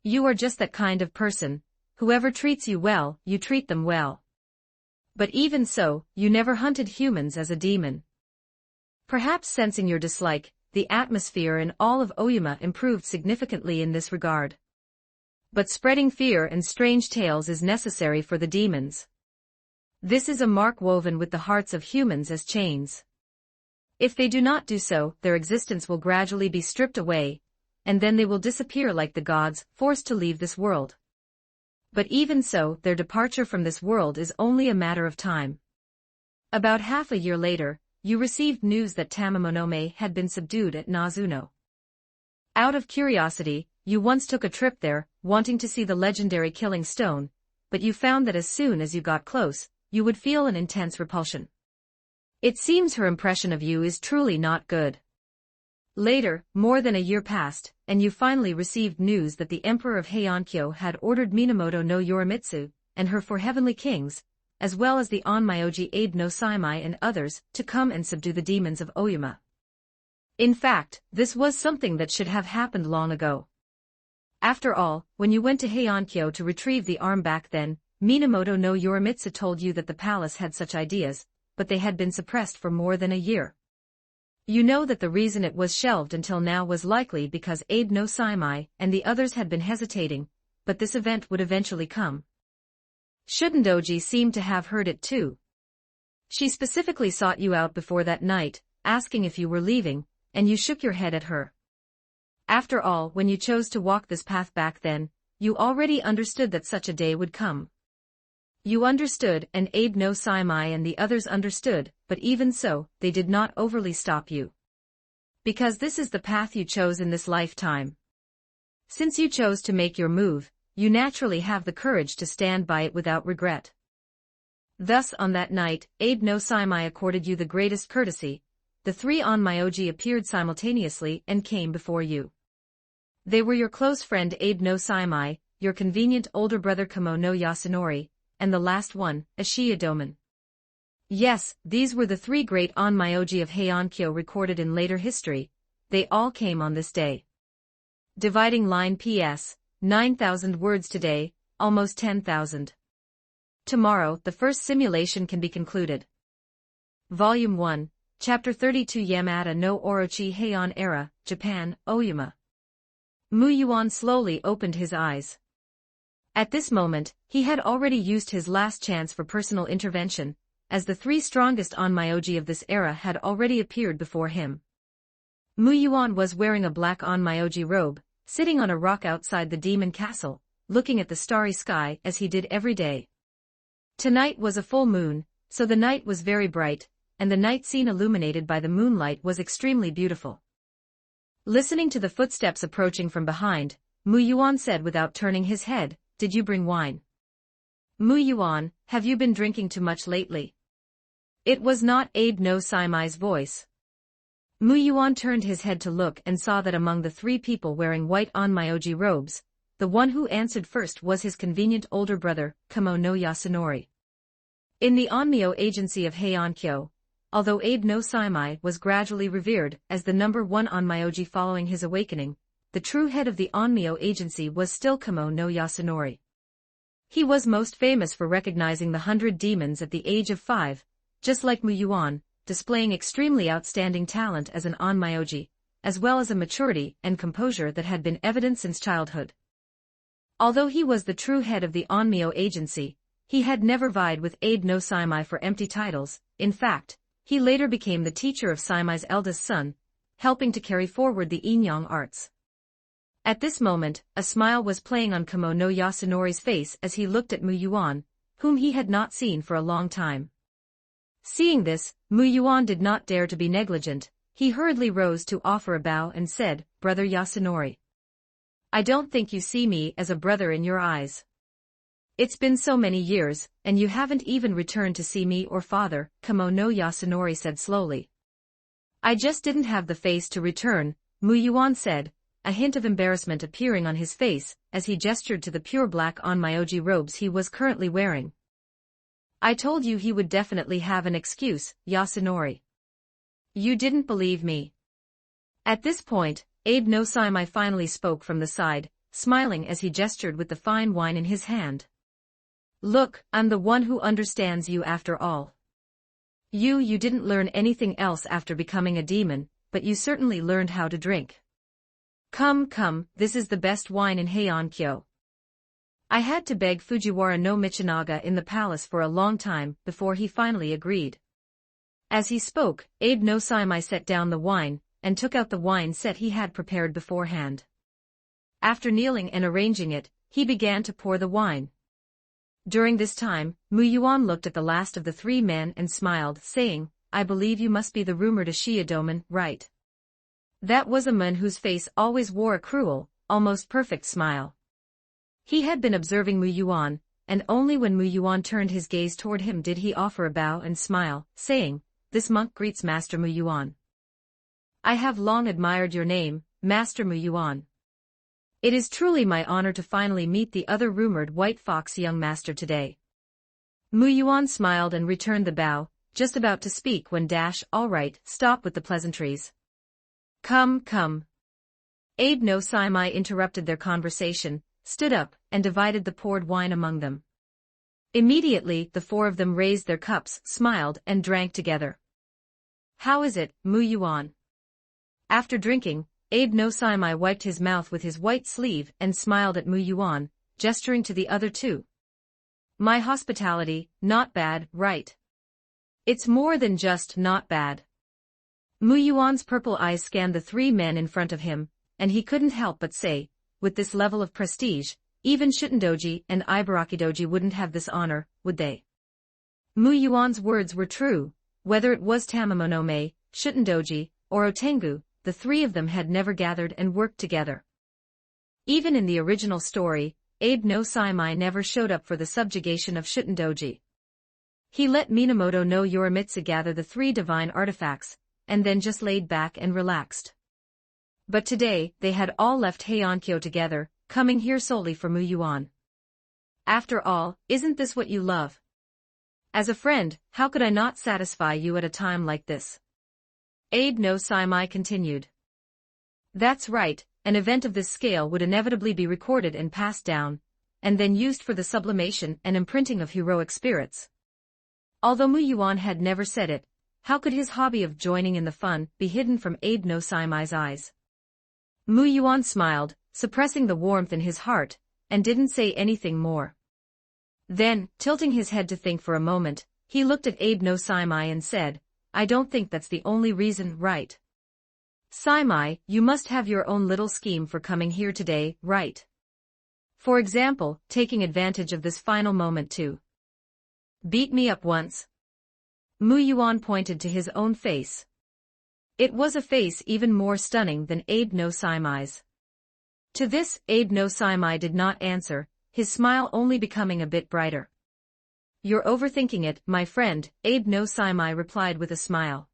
You are just that kind of person. Whoever treats you well, you treat them well. But even so, you never hunted humans as a demon. Perhaps sensing your dislike, the atmosphere in all of Oyama improved significantly in this regard. But spreading fear and strange tales is necessary for the demons. This is a mark woven with the hearts of humans as chains. If they do not do so, their existence will gradually be stripped away, and then they will disappear like the gods, forced to leave this world. But even so, their departure from this world is only a matter of time. About half a year later, you received news that Tamamonome had been subdued at Nazuno. Out of curiosity, you once took a trip there, wanting to see the legendary killing stone, but you found that as soon as you got close, you would feel an intense repulsion. It seems her impression of you is truly not good. Later, more than a year passed, and you finally received news that the Emperor of Heiankyo had ordered Minamoto no Yorimitsu, and her 4 heavenly kings, as well as the Onmyoji Abe no Saimai and others, to come and subdue the demons of Oyama. In fact, this was something that should have happened long ago. After all, when you went to Heiankyo to retrieve the arm back then, Minamoto no Yorimitsu told you that the palace had such ideas, but they had been suppressed for more than a year. You know that the reason it was shelved until now was likely because Abe no Saimai and the others had been hesitating, but this event would eventually come. Shutendoji seemed to have heard it too. She specifically sought you out before that night, asking if you were leaving, and you shook your head at her. After all, when you chose to walk this path back then, you already understood that such a day would come. You understood, and Abe no Saimai and the others understood, but even so, they did not overly stop you. Because this is the path you chose in this lifetime. Since you chose to make your move, you naturally have the courage to stand by it without regret. Thus on that night, Abe no Saimai accorded you the greatest courtesy. The three Onmyoji appeared simultaneously and came before you. They were your close friend Abe no Saimai, your convenient older brother Kamo no Yasunori, and the last one, Ashiya. Yes, these were the three great Onmyoji of Heiankyo recorded in later history. They all came on this day. Dividing line PS, 9,000 words today, almost 10,000. Tomorrow, the first simulation can be concluded. Volume 1, Chapter 32 Yamada no Orochi Heian Era, Japan, Oyama. Mu Yuan slowly opened his eyes. At this moment, he had already used his last chance for personal intervention, as the three strongest Onmyoji of this era had already appeared before him. Mu Yuan was wearing a black Onmyoji robe, sitting on a rock outside the demon castle, looking at the starry sky as he did every day. Tonight was a full moon, so the night was very bright, and the night scene illuminated by the moonlight was extremely beautiful. Listening to the footsteps approaching from behind, Mu Yuan said without turning his head, "Did you bring wine?" "Mu Yuan, have you been drinking too much lately?" It was not Abe no Saimai's voice. Mu Yuan turned his head to look and saw that among the three people wearing white Onmyoji robes, the one who answered first was his convenient older brother, Kamo no Yasunori. In the Onmyo agency of Heiankyo, although Abe no Saimai was gradually revered as the number one Onmyoji following his awakening, the true head of the Onmyo agency was still Kamo no Yasunori. He was most famous for recognizing the 100 demons at the age of 5, just like Mu Yuan, displaying extremely outstanding talent as an Onmyoji, as well as a maturity and composure that had been evident since childhood. Although he was the true head of the Onmyo agency, he had never vied with Abe no Saimai for empty titles. In fact, he later became the teacher of Saimai's eldest son, helping to carry forward the Inyang arts. At this moment, a smile was playing on Kamo no Yasunori's face as he looked at Mu Yuan, whom he had not seen for a long time. Seeing this, Mu Yuan did not dare to be negligent. He hurriedly rose to offer a bow and said, "Brother Yasunori. I don't think you see me as a brother in your eyes. It's been so many years, and you haven't even returned to see me or father," Kamo no Yasunori said slowly. "I just didn't have the face to return," Mu Yuan said, a hint of embarrassment appearing on his face as he gestured to the pure black Onmyoji robes he was currently wearing. "I told you he would definitely have an excuse, Yasunori. You didn't believe me." At this point, Abe no Saimai finally spoke from the side, smiling as he gestured with the fine wine in his hand. "Look, I'm the one who understands you after all. You didn't learn anything else after becoming a demon, but you certainly learned how to drink. Come, this is the best wine in Heiankyo. I had to beg Fujiwara no Michinaga in the palace for a long time before he finally agreed." As he spoke, Abe no Saimai set down the wine, and took out the wine set he had prepared beforehand. After kneeling and arranging it, he began to pour the wine. During this time, Mu Yuan looked at the last of the three men and smiled, saying, "I believe you must be the rumored Ashiya, right?" That was a man whose face always wore a cruel, almost perfect smile. He had been observing Mu Yuan, and only when Mu Yuan turned his gaze toward him did he offer a bow and smile, saying, "This monk greets Master Mu Yuan. I have long admired your name, Master Mu Yuan. It is truly my honor to finally meet the other rumored white fox young master today." Mu Yuan smiled and returned the bow, just about to speak when all right, stop with the pleasantries. Come. Abe no Saimai interrupted their conversation, stood up, and divided the poured wine among them. Immediately, the four of them raised their cups, smiled, and drank together. "How is it, Mu Yuan?" After drinking, Abe no Saimai wiped his mouth with his white sleeve and smiled at Mu Yuan, gesturing to the other two. "My hospitality, not bad, right? It's more than just not bad." Mu Yuan's purple eyes scanned the three men in front of him, and he couldn't help but say, with this level of prestige, even Shutendoji and Ibarakidoji wouldn't have this honor, would they? Mu Yuan's words were true. Whether it was Tamamonome, Shutendoji, or Otengu, the three of them had never gathered and worked together. Even in the original story, Abe no Saimai never showed up for the subjugation of Shutendoji. He let Minamoto no Yorimitsu gather the three divine artifacts, and then just laid back and relaxed. But today, they had all left Heiankyo together, coming here solely for Mu Yuan. After all, isn't this what you love? As a friend, how could I not satisfy you at a time like this? Abe no Saimai continued. That's right, an event of this scale would inevitably be recorded and passed down, and then used for the sublimation and imprinting of heroic spirits. Although Mu Yuan had never said it, how could his hobby of joining in the fun be hidden from Abe no Saimai's eyes? Mu Yuan smiled, suppressing the warmth in his heart, and didn't say anything more. Then, tilting his head to think for a moment, he looked at Abe no Saimai and said, I don't think that's the only reason, right? Saimai, you must have your own little scheme for coming here today, right? For example, taking advantage of this final moment to beat me up once. Mu Yuan pointed to his own face. It was a face even more stunning than Abe no Saimai's. To this, Abe no Saimai did not answer, his smile only becoming a bit brighter. You're overthinking it, my friend, Abe no Saimai replied with a smile.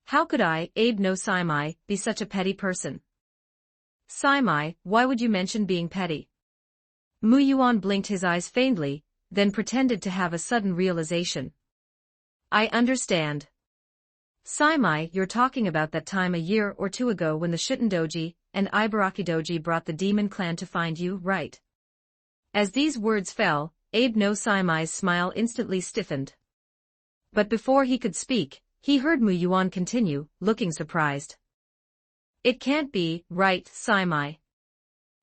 How could I, Abe no Saimai, be such a petty person? Saimai, why would you mention being petty? Mu Yuan blinked his eyes faintly, then pretended to have a sudden realization. I understand. Saimai, you're talking about that time a year or two ago when the Shutendoji and Ibarakidoji brought the demon clan to find you, right? As these words fell, Abe no Saimai's smile instantly stiffened. But before he could speak, he heard Mu Yuan continue, looking surprised. It can't be, right, Saimai?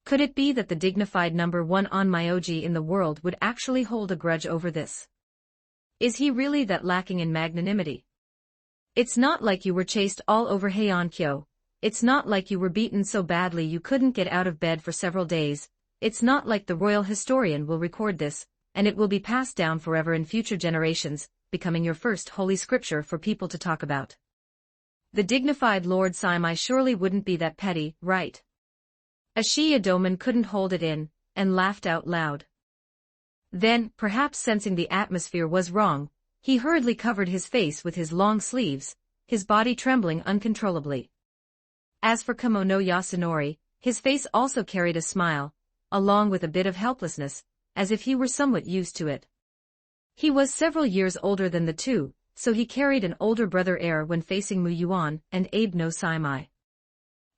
Could it be that the dignified number one onmyoji in the world would actually hold a grudge over this? Is he really that lacking in magnanimity? It's not like you were chased all over Heiankyo. It's not like you were beaten so badly you couldn't get out of bed for several days. It's not like the royal historian will record this, and it will be passed down forever in future generations, becoming your first holy scripture for people to talk about. The dignified Lord Saimai surely wouldn't be that petty, right? Ashiya Doman couldn't hold it in, and laughed out loud. Then, perhaps sensing the atmosphere was wrong, he hurriedly covered his face with his long sleeves, his body trembling uncontrollably. As for Kimono Yasunori, his face also carried a smile, along with a bit of helplessness, as if he were somewhat used to it. He was several years older than the two, so he carried an older brother air when facing Mu Yuan and Abe no Saimai.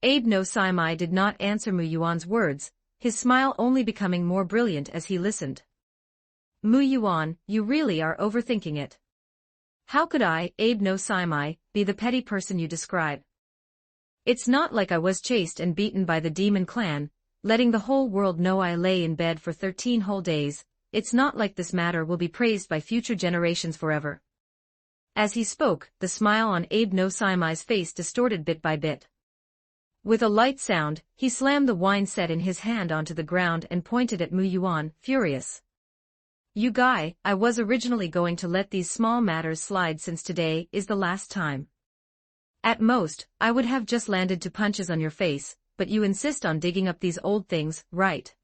Abe no Saimai did not answer Mu Yuan's words, his smile only becoming more brilliant as he listened. Mu Yuan, you really are overthinking it. How could I, Abe no Saimai, be the petty person you describe? It's not like I was chased and beaten by the demon clan, letting the whole world know I lay in bed for 13 whole days. It's not like this matter will be praised by future generations forever. As he spoke, the smile on Abe no Saimai's face distorted bit by bit. With a light sound, he slammed the wine set in his hand onto the ground and pointed at Mu Yuan, furious. You guy, I was originally going to let these small matters slide since today is the last time. At most, I would have just landed 2 punches on your face, but you insist on digging up these old things, right?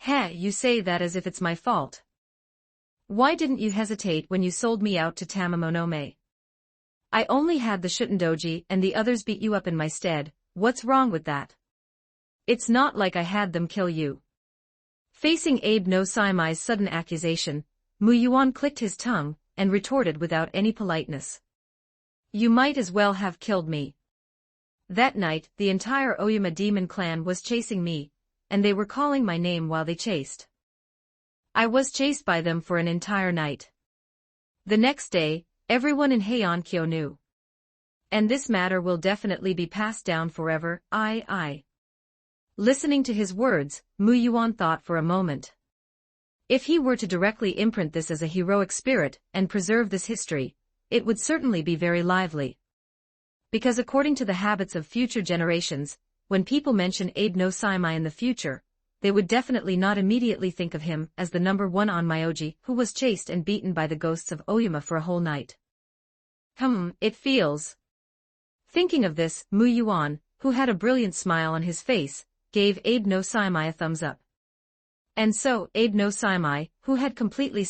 Heh, you say that as if it's my fault. Why didn't you hesitate when you sold me out to Tamamonome? I only had the Shutendoji and the others beat you up in my stead. What's wrong with that? It's not like I had them kill you. Facing Abe no Saimai's sudden accusation, Mu Yuan clicked his tongue, and retorted without any politeness. You might as well have killed me. That night, the entire Oyama demon clan was chasing me, and they were calling my name while they chased. I was chased by them for an entire night. The next day, everyone in Heiankyo knew. And this matter will definitely be passed down forever, I. Listening to his words, Mu Yuan thought for a moment. If he were to directly imprint this as a heroic spirit and preserve this history, it would certainly be very lively. Because according to the habits of future generations, when people mention Abe no Saimai in the future, they would definitely not immediately think of him as the number one onmyoji who was chased and beaten by the ghosts of Oyama for a whole night. It feels. Thinking of this, Mu Yuan, who had a brilliant smile on his face, gave Abe no Saimai a thumbs up. And so, Abe no Saimai, who had completely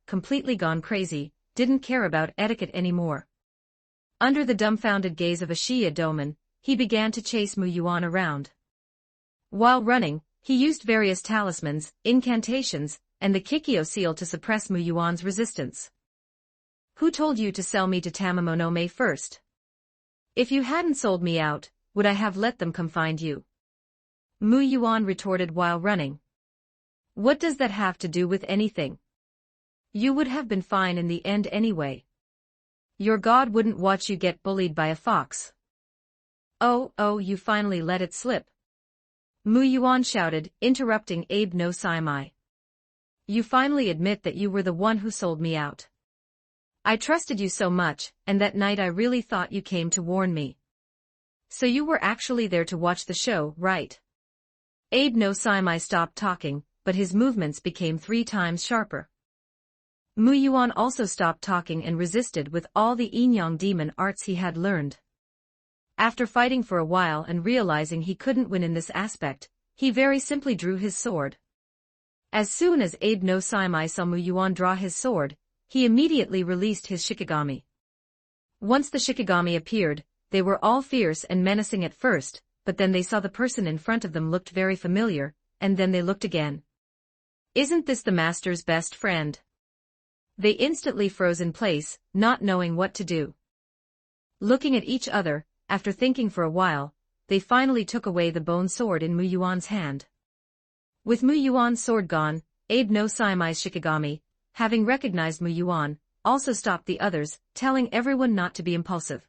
completely gone crazy, didn't care about etiquette anymore. Under the dumbfounded gaze of Ashiya Doman, he began to chase Mu Yuan around. While running, he used various talismans, incantations, and the Kikyo seal to suppress Mu Yuan's resistance. Who told you to sell me to Tamamonome first? If you hadn't sold me out, would I have let them come find you? Mu Yuan retorted while running. What does that have to do with anything? You would have been fine in the end anyway. Your god wouldn't watch you get bullied by a fox. Oh, you finally let it slip. Mu Yuan shouted, interrupting Abe no Saimai. You finally admit that you were the one who sold me out. I trusted you so much, and that night I really thought you came to warn me. So you were actually there to watch the show, right? Abe no Saimai stopped talking, but his movements became 3 times sharper. Mu Yuan also stopped talking and resisted with all the Yin-Yang demon arts he had learned. After fighting for a while and realizing he couldn't win in this aspect, he very simply drew his sword. As soon as Abe no Saimai saw Mu Yuan draw his sword, he immediately released his Shikigami. Once the Shikigami appeared, they were all fierce and menacing at first, but then they saw the person in front of them looked very familiar, and then they looked again. Isn't this the master's best friend? They instantly froze in place, not knowing what to do. Looking at each other, after thinking for a while, they finally took away the bone sword in Mu Yuan's hand. With Mu Yuan's sword gone, Abe no Saimai's Shikigami, having recognized Mu Yuan, also stopped the others, telling everyone not to be impulsive.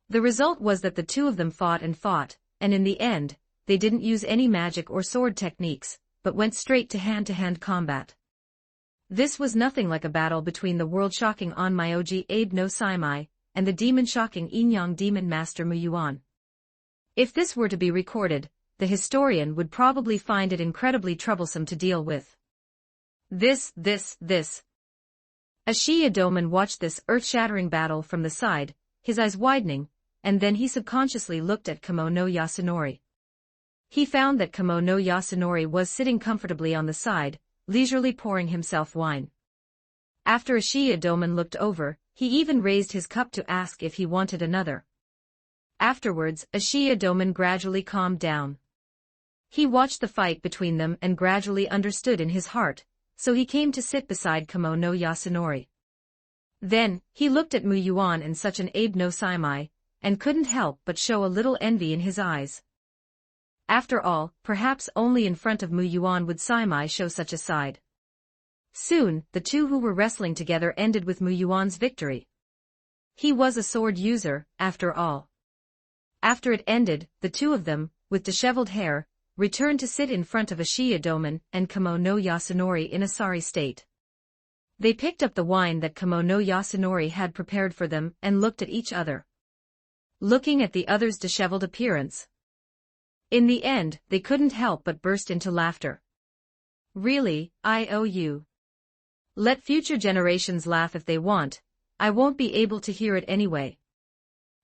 The result was that the two of them fought, and in the end, they didn't use any magic or sword techniques, but went straight to hand-to-hand combat. This was nothing like a battle between the world-shocking onmyoji Abe no Saimai, and the demon-shocking Yin-Yang demon master Mu Yuan. If this were to be recorded, the historian would probably find it incredibly troublesome to deal with. This. Ashiya Doman watched this earth-shattering battle from the side, his eyes widening, and then he subconsciously looked at Kamo no Yasunori. He found that Kamo no Yasunori was sitting comfortably on the side, leisurely pouring himself wine. After Ashiya Doman looked over, he even raised his cup to ask if he wanted another. Afterwards, Ashiya Doman gradually calmed down. He watched the fight between them and gradually understood in his heart, so he came to sit beside Kamo no Yasunori. Then, he looked at Mu Yuan and such an Abe no Saimai, and couldn't help but show a little envy in his eyes. After all, perhaps only in front of Mu Yuan would Saimai show such a side. Soon, the two who were wrestling together ended with Mu Yuan's victory. He was a sword user, after all. After it ended, the two of them, with disheveled hair, returned to sit in front of Ashiya Doman and Kamo no Yasunori in a sorry state. They picked up the wine that Kamo no Yasunori had prepared for them and looked at each other. Looking at the other's disheveled appearance. In the end, they couldn't help but burst into laughter. Really, I owe you. Let future generations laugh if they want, I won't be able to hear it anyway.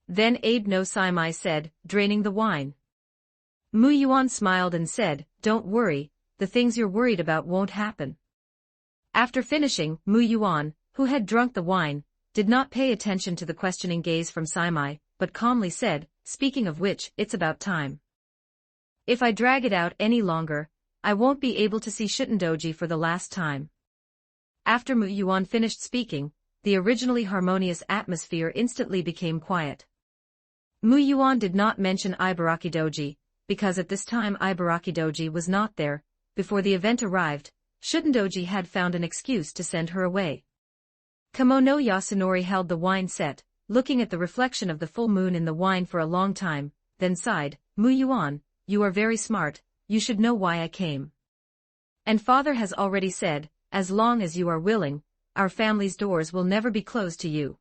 Then Abe no Saimai said, draining the wine. Mu Yuan smiled and said, don't worry, the things you're worried about won't happen. After finishing, Mu Yuan, who had drunk the wine, did not pay attention to the questioning gaze from Saimai, but calmly said, speaking of which, it's about time. If I drag it out any longer, I won't be able to see Shutendoji for the last time. After Mu Yuan finished speaking, the originally harmonious atmosphere instantly became quiet. Mu Yuan did not mention Ibaraki Doji, because at this time Ibaraki Doji was not there. Before the event arrived, Shutendoji had found an excuse to send her away. Kamo no Yasunori held the wine set, looking at the reflection of the full moon in the wine for a long time, then sighed, Mu Yuan, you are very smart, you should know why I came. And father has already said, as long as you are willing, our family's doors will never be closed to you.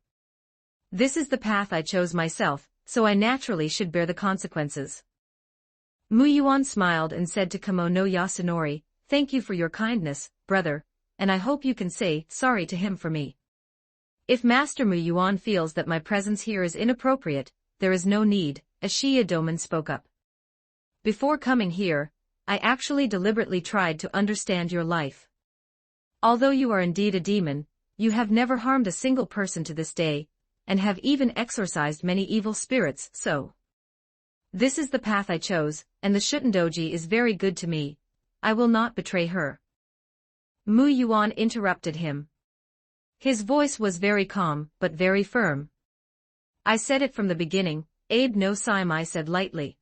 This is the path I chose myself, so I naturally should bear the consequences. Muyuan smiled and said to Kamo no Yasunori, "Thank you for your kindness, brother, and I hope you can say sorry to him for me. If Master Muyuan feels that my presence here is inappropriate, there is no need," Ashiya Doman spoke up. "Before coming here, I actually deliberately tried to understand your life. Although you are indeed a demon, you have never harmed a single person to this day, and have even exorcised many evil spirits, so this is the path I chose, and the Shutendoji is very good to me. I will not betray her." Muyuan interrupted him. His voice was very calm, but very firm. "I said it from the beginning," Abe no Saimai said lightly.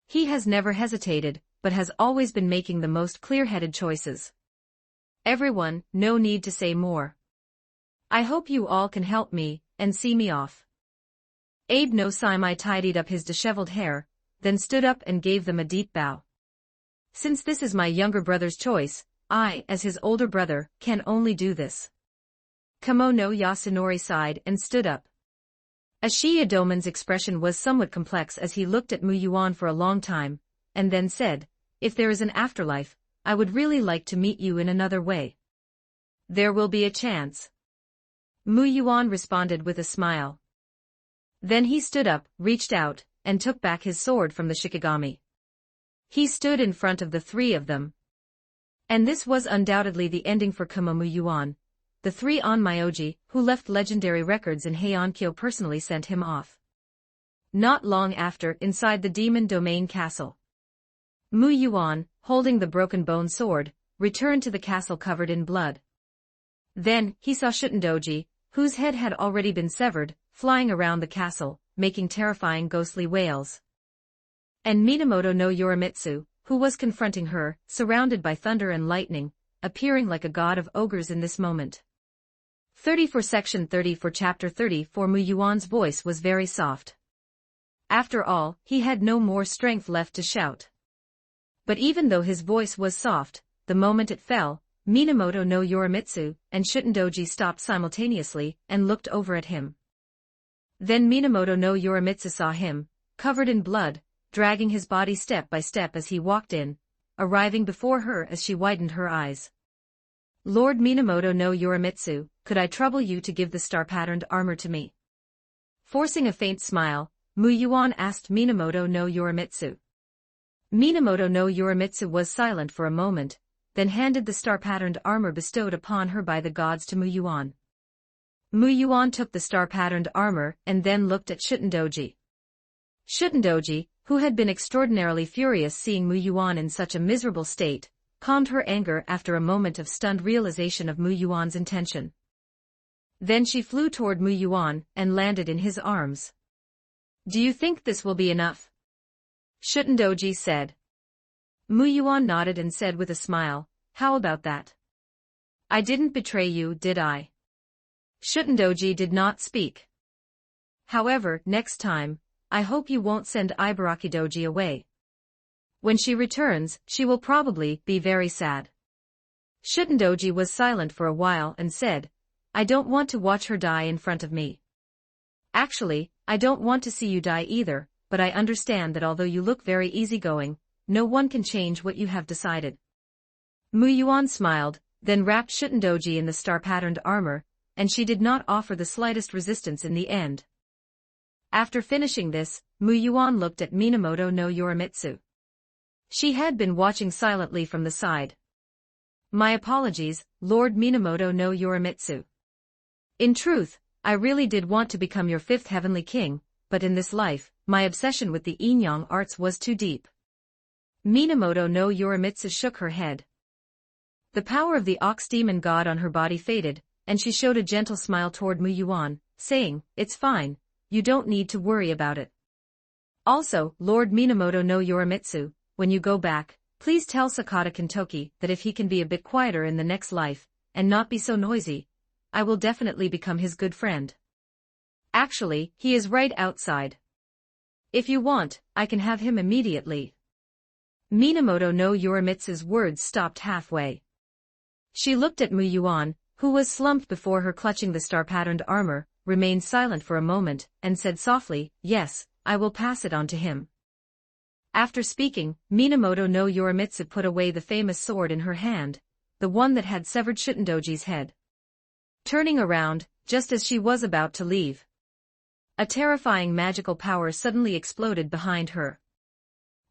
"He has never hesitated, but has always been making the most clear-headed choices. Everyone, no need to say more. I hope you all can help me, and see me off." Abe no Saimai tidied up his disheveled hair, then stood up and gave them a deep bow. "Since this is my younger brother's choice, I, as his older brother, can only do this." Kamo no Yasunori sighed and stood up. Ashiya Doman's expression was somewhat complex as he looked at Muyuan for a long time, and then said, "If there is an afterlife, I would really like to meet you in another way." "There will be a chance," Muyuan responded with a smile. Then he stood up, reached out, and took back his sword from the Shikigami. He stood in front of the three of them. And this was undoubtedly the ending for Kamo Muyuan. The three Onmyoji, who left legendary records in Heiankyo, personally sent him off. Not long after, inside the Demon Domain Castle, Muyuan, holding the broken bone sword, returned to the castle covered in blood. Then, he saw Shutendoji, whose head had already been severed, flying around the castle, making terrifying ghostly wails. And Minamoto no Yorimitsu, who was confronting her, surrounded by thunder and lightning, appearing like a god of ogres in this moment. 34 Section 34 Chapter 34 Muyuan's voice was very soft. After all, he had no more strength left to shout. But even though his voice was soft, the moment it fell, Minamoto no Yorimitsu and Shutendoji stopped simultaneously and looked over at him. Then Minamoto no Yorimitsu saw him, covered in blood, dragging his body step by step as he walked in, arriving before her as she widened her eyes. "Lord Minamoto no Yorimitsu, could I trouble you to give the star-patterned armor to me?" Forcing a faint smile, Muyuan asked Minamoto no Yorimitsu. Minamoto no Yorimitsu was silent for a moment, then handed the star-patterned armor bestowed upon her by the gods to Muyuan. Muyuan took the star-patterned armor and then looked at Shutendoji. Shutendoji, who had been extraordinarily furious seeing Muyuan in such a miserable state, calmed her anger after a moment of stunned realization of Muyuan's intention. Then she flew toward Muyuan and landed in his arms. "Do you think this will be enough?" Shutendoji said. Muyuan nodded and said with a smile, "How about that? I didn't betray you, did I?" Shutendoji did not speak. "However, next time, I hope you won't send Ibarakidoji away. When she returns, she will probably be very sad." Shutendoji was silent for a while and said, "I don't want to watch her die in front of me. Actually, I don't want to see you die either, but I understand that although you look very easygoing, no one can change what you have decided." Muyuan smiled, then wrapped Shutendoji in the star-patterned armor, and she did not offer the slightest resistance in the end. After finishing this, Muyuan looked at Minamoto no Yorimitsu. She had been watching silently from the side. "My apologies, Lord Minamoto no Yorimitsu. In truth, I really did want to become your fifth heavenly king, but in this life, my obsession with the Inyang arts was too deep." Minamoto no Yorimitsu shook her head. The power of the ox demon god on her body faded, and she showed a gentle smile toward Muyuan, saying, "It's fine, you don't need to worry about it. Also, Lord Minamoto no Yorimitsu, when you go back, please tell Sakata Kintoki that if he can be a bit quieter in the next life, and not be so noisy, I will definitely become his good friend. Actually, he is right outside. If you want, I can have him immediately." Minamoto no Yorimitsu's words stopped halfway. She looked at Muyuan, who was slumped before her clutching the star-patterned armor, remained silent for a moment, and said softly, "Yes, I will pass it on to him." After speaking, Minamoto no Yorimitsu put away the famous sword in her hand, the one that had severed Shitandoji's head. Turning around, just as she was about to leave, a terrifying magical power suddenly exploded behind her.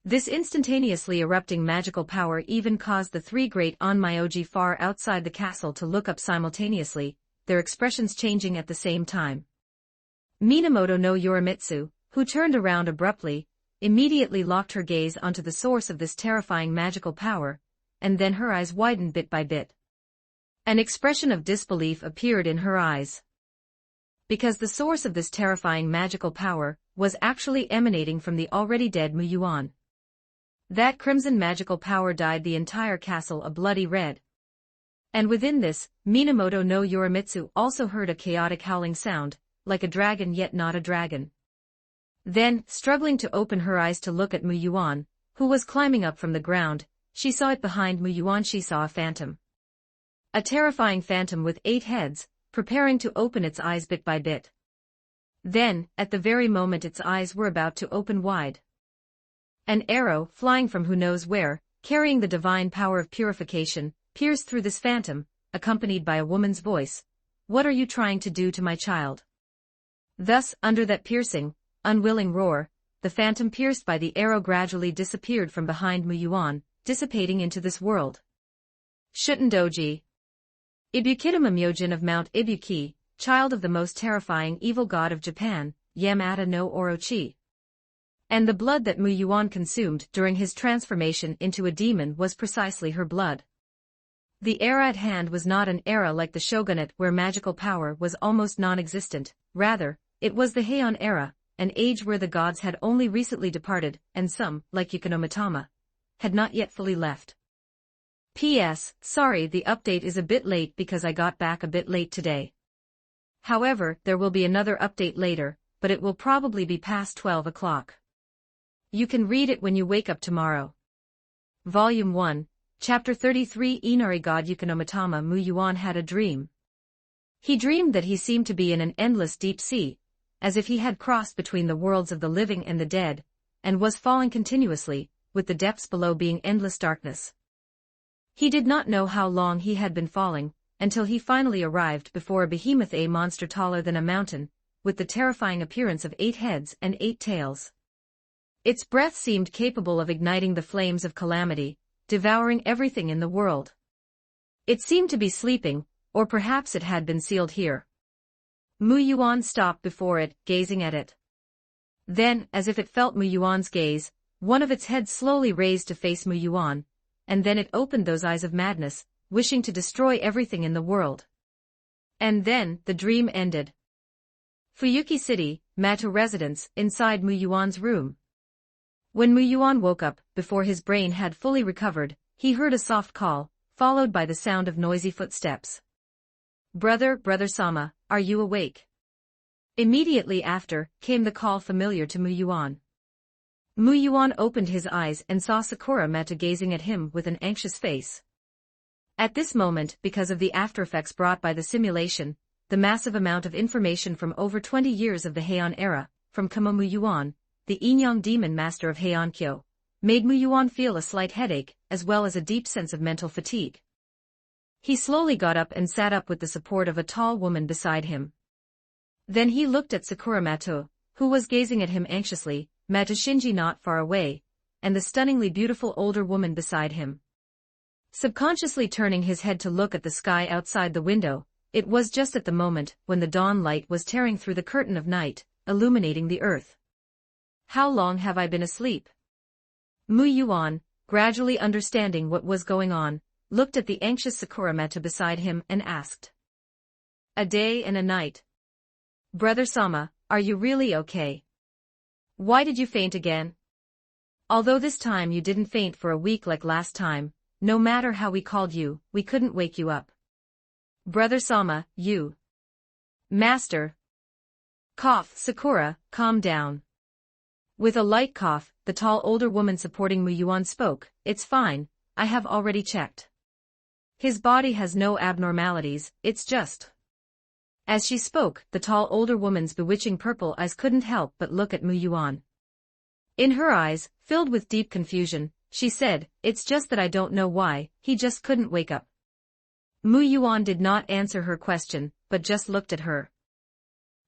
This instantaneously erupting magical power even caused the three great onmyoji far outside the castle to look up simultaneously, their expressions changing at the same time. Minamoto no Yorimitsu, who turned around abruptly, immediately locked her gaze onto the source of this terrifying magical power, and then her eyes widened bit by bit. An expression of disbelief appeared in her eyes. Because the source of this terrifying magical power was actually emanating from the already dead Muyuan. That crimson magical power dyed the entire castle a bloody red. And within this, Minamoto no Yorimitsu also heard a chaotic howling sound, like a dragon yet not a dragon. Then, struggling to open her eyes to look at Muyuan, who was climbing up from the ground, she saw it behind Muyuan. She saw a phantom. A terrifying phantom with 8 heads, preparing to open its eyes bit by bit. Then, at the very moment its eyes were about to open wide, an arrow, flying from who knows where, carrying the divine power of purification, pierced through this phantom, accompanied by a woman's voice. "What are you trying to do to my child?" Thus, under that piercing, unwilling roar, the phantom pierced by the arrow gradually disappeared from behind Muyuan, dissipating into this world. Shutendoji. Ibukidama Myojin of Mount Ibuki, child of the most terrifying evil god of Japan, Yamata no Orochi. And the blood that Muyuan consumed during his transformation into a demon was precisely her blood. The era at hand was not an era like the shogunate where magical power was almost non-existent, rather, it was the Heian era, an age where the gods had only recently departed, and some, like Yukonomitama, had not yet fully left. P.S. Sorry, the update is a bit late because I got back a bit late today. However, there will be another update later, but it will probably be past 12 o'clock. You can read it when you wake up tomorrow. Volume 1, Chapter 33. Inari God Yukonomitama Muyuan had a dream. He dreamed that he seemed to be in an endless deep sea, as if he had crossed between the worlds of the living and the dead, and was falling continuously, with the depths below being endless darkness. He did not know how long he had been falling, until he finally arrived before a behemoth, a monster taller than a mountain, with the terrifying appearance of 8 heads and 8 tails. Its breath seemed capable of igniting the flames of calamity, devouring everything in the world. It seemed to be sleeping, or perhaps it had been sealed here. Muyuan stopped before it, gazing at it. Then, as if it felt Muyuan's gaze, one of its heads slowly raised to face Muyuan, and then it opened those eyes of madness, wishing to destroy everything in the world. And then, the dream ended. Fuyuki City, Mato residence, inside Muyuan's room. When Muyuan woke up, before his brain had fully recovered, he heard a soft call, followed by the sound of noisy footsteps. Brother Sama, are you awake?" Immediately after, came the call familiar to Muyuan. Muyuan opened his eyes and saw Sakura Mata gazing at him with an anxious face. At this moment, because of the aftereffects brought by the simulation, the massive amount of information from over 20 years of the Heian era, from Kamo Muyuan, the Inyang demon master of Heiankyo, made Muyuan feel a slight headache, as well as a deep sense of mental fatigue. He slowly got up and sat up with the support of a tall woman beside him. Then he looked at Sakura Mato, who was gazing at him anxiously, Mata Shinji not far away, and the stunningly beautiful older woman beside him. Subconsciously turning his head to look at the sky outside the window, it was just at the moment when the dawn light was tearing through the curtain of night, illuminating the earth. "How long have I been asleep?" Muyuan, gradually understanding what was going on, looked at the anxious Sakura Mata beside him and asked. "A day and a night. Brother Sama, are you really okay? Why did you faint again? Although this time you didn't faint for a week like last time, no matter how we called you, we couldn't wake you up. Brother Sama, you." "Master." "Cough, Sakura, calm down." With a light cough, the tall older woman supporting Muyuan spoke, "It's fine, I have already checked. His body has no abnormalities, it's just As she spoke, the tall older woman's bewitching purple eyes couldn't help but look at Mu Yuan. In her eyes, filled with deep confusion, she said, "It's just that I don't know why, he just couldn't wake up." Mu Yuan did not answer her question, but just looked at her.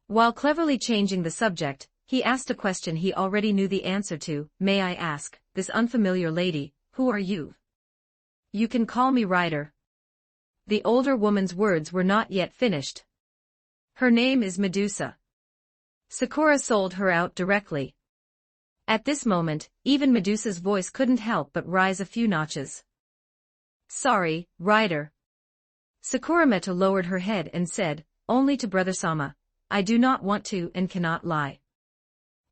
While cleverly changing the subject, he asked a question he already knew the answer to. "May I ask, this unfamiliar lady, who are you?" "You can call me Ryder." The older woman's words were not yet finished. "Her name is Medusa." Sakura sold her out directly. At this moment, even Medusa's voice couldn't help but rise a few notches. "Sorry, Ryder." Sakura Meta lowered her head and said, "Only to Brother Sama. I do not want to and cannot lie."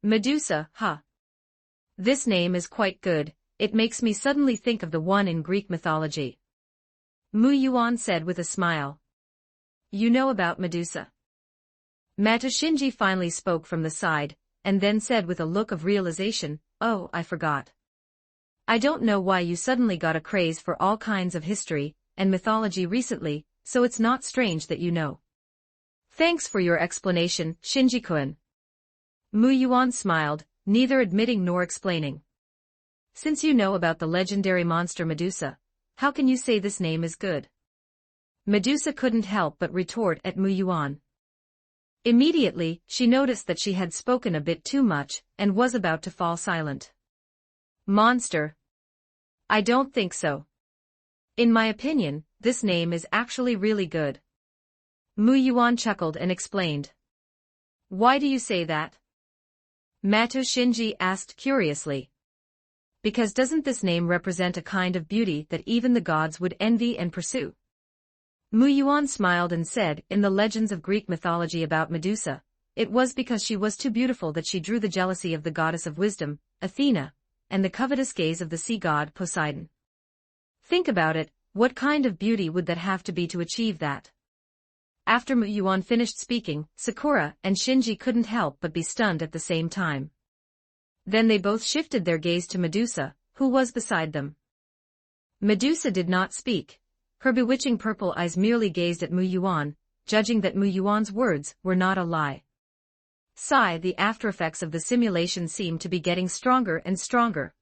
"Medusa, huh? This name is quite good, it makes me suddenly think of the one in Greek mythology." Mu Yuan said with a smile. "You know about Medusa?" Mata Shinji finally spoke from the side, and then said with a look of realization, "Oh, I forgot. I don't know why you suddenly got a craze for all kinds of history and mythology recently, so it's not strange that you know." "Thanks for your explanation, Shinji-kun." Mu Yuan smiled, neither admitting nor explaining. "Since you know about the legendary monster Medusa, how can you say this name is good?" Medusa couldn't help but retort at Mu Yuan. Immediately, she noticed that she had spoken a bit too much, and was about to fall silent. "Monster? I don't think so. In my opinion, this name is actually really good." Mu Yuan chuckled and explained. "Why do you say that?" Mato Shinji asked curiously. "Because doesn't this name represent a kind of beauty that even the gods would envy and pursue?" Mu Yuan smiled and said, "In the legends of Greek mythology about Medusa, it was because she was too beautiful that she drew the jealousy of the goddess of wisdom, Athena, and the covetous gaze of the sea god Poseidon. Think about it, what kind of beauty would that have to be to achieve that?" After Mu Yuan finished speaking, Sakura and Shinji couldn't help but be stunned at the same time. Then they both shifted their gaze to Medusa, who was beside them. Medusa did not speak. Her bewitching purple eyes merely gazed at Mu Yuan, judging that Mu Yuan's words were not a lie. Sigh, the aftereffects of the simulation seemed to be getting stronger and stronger.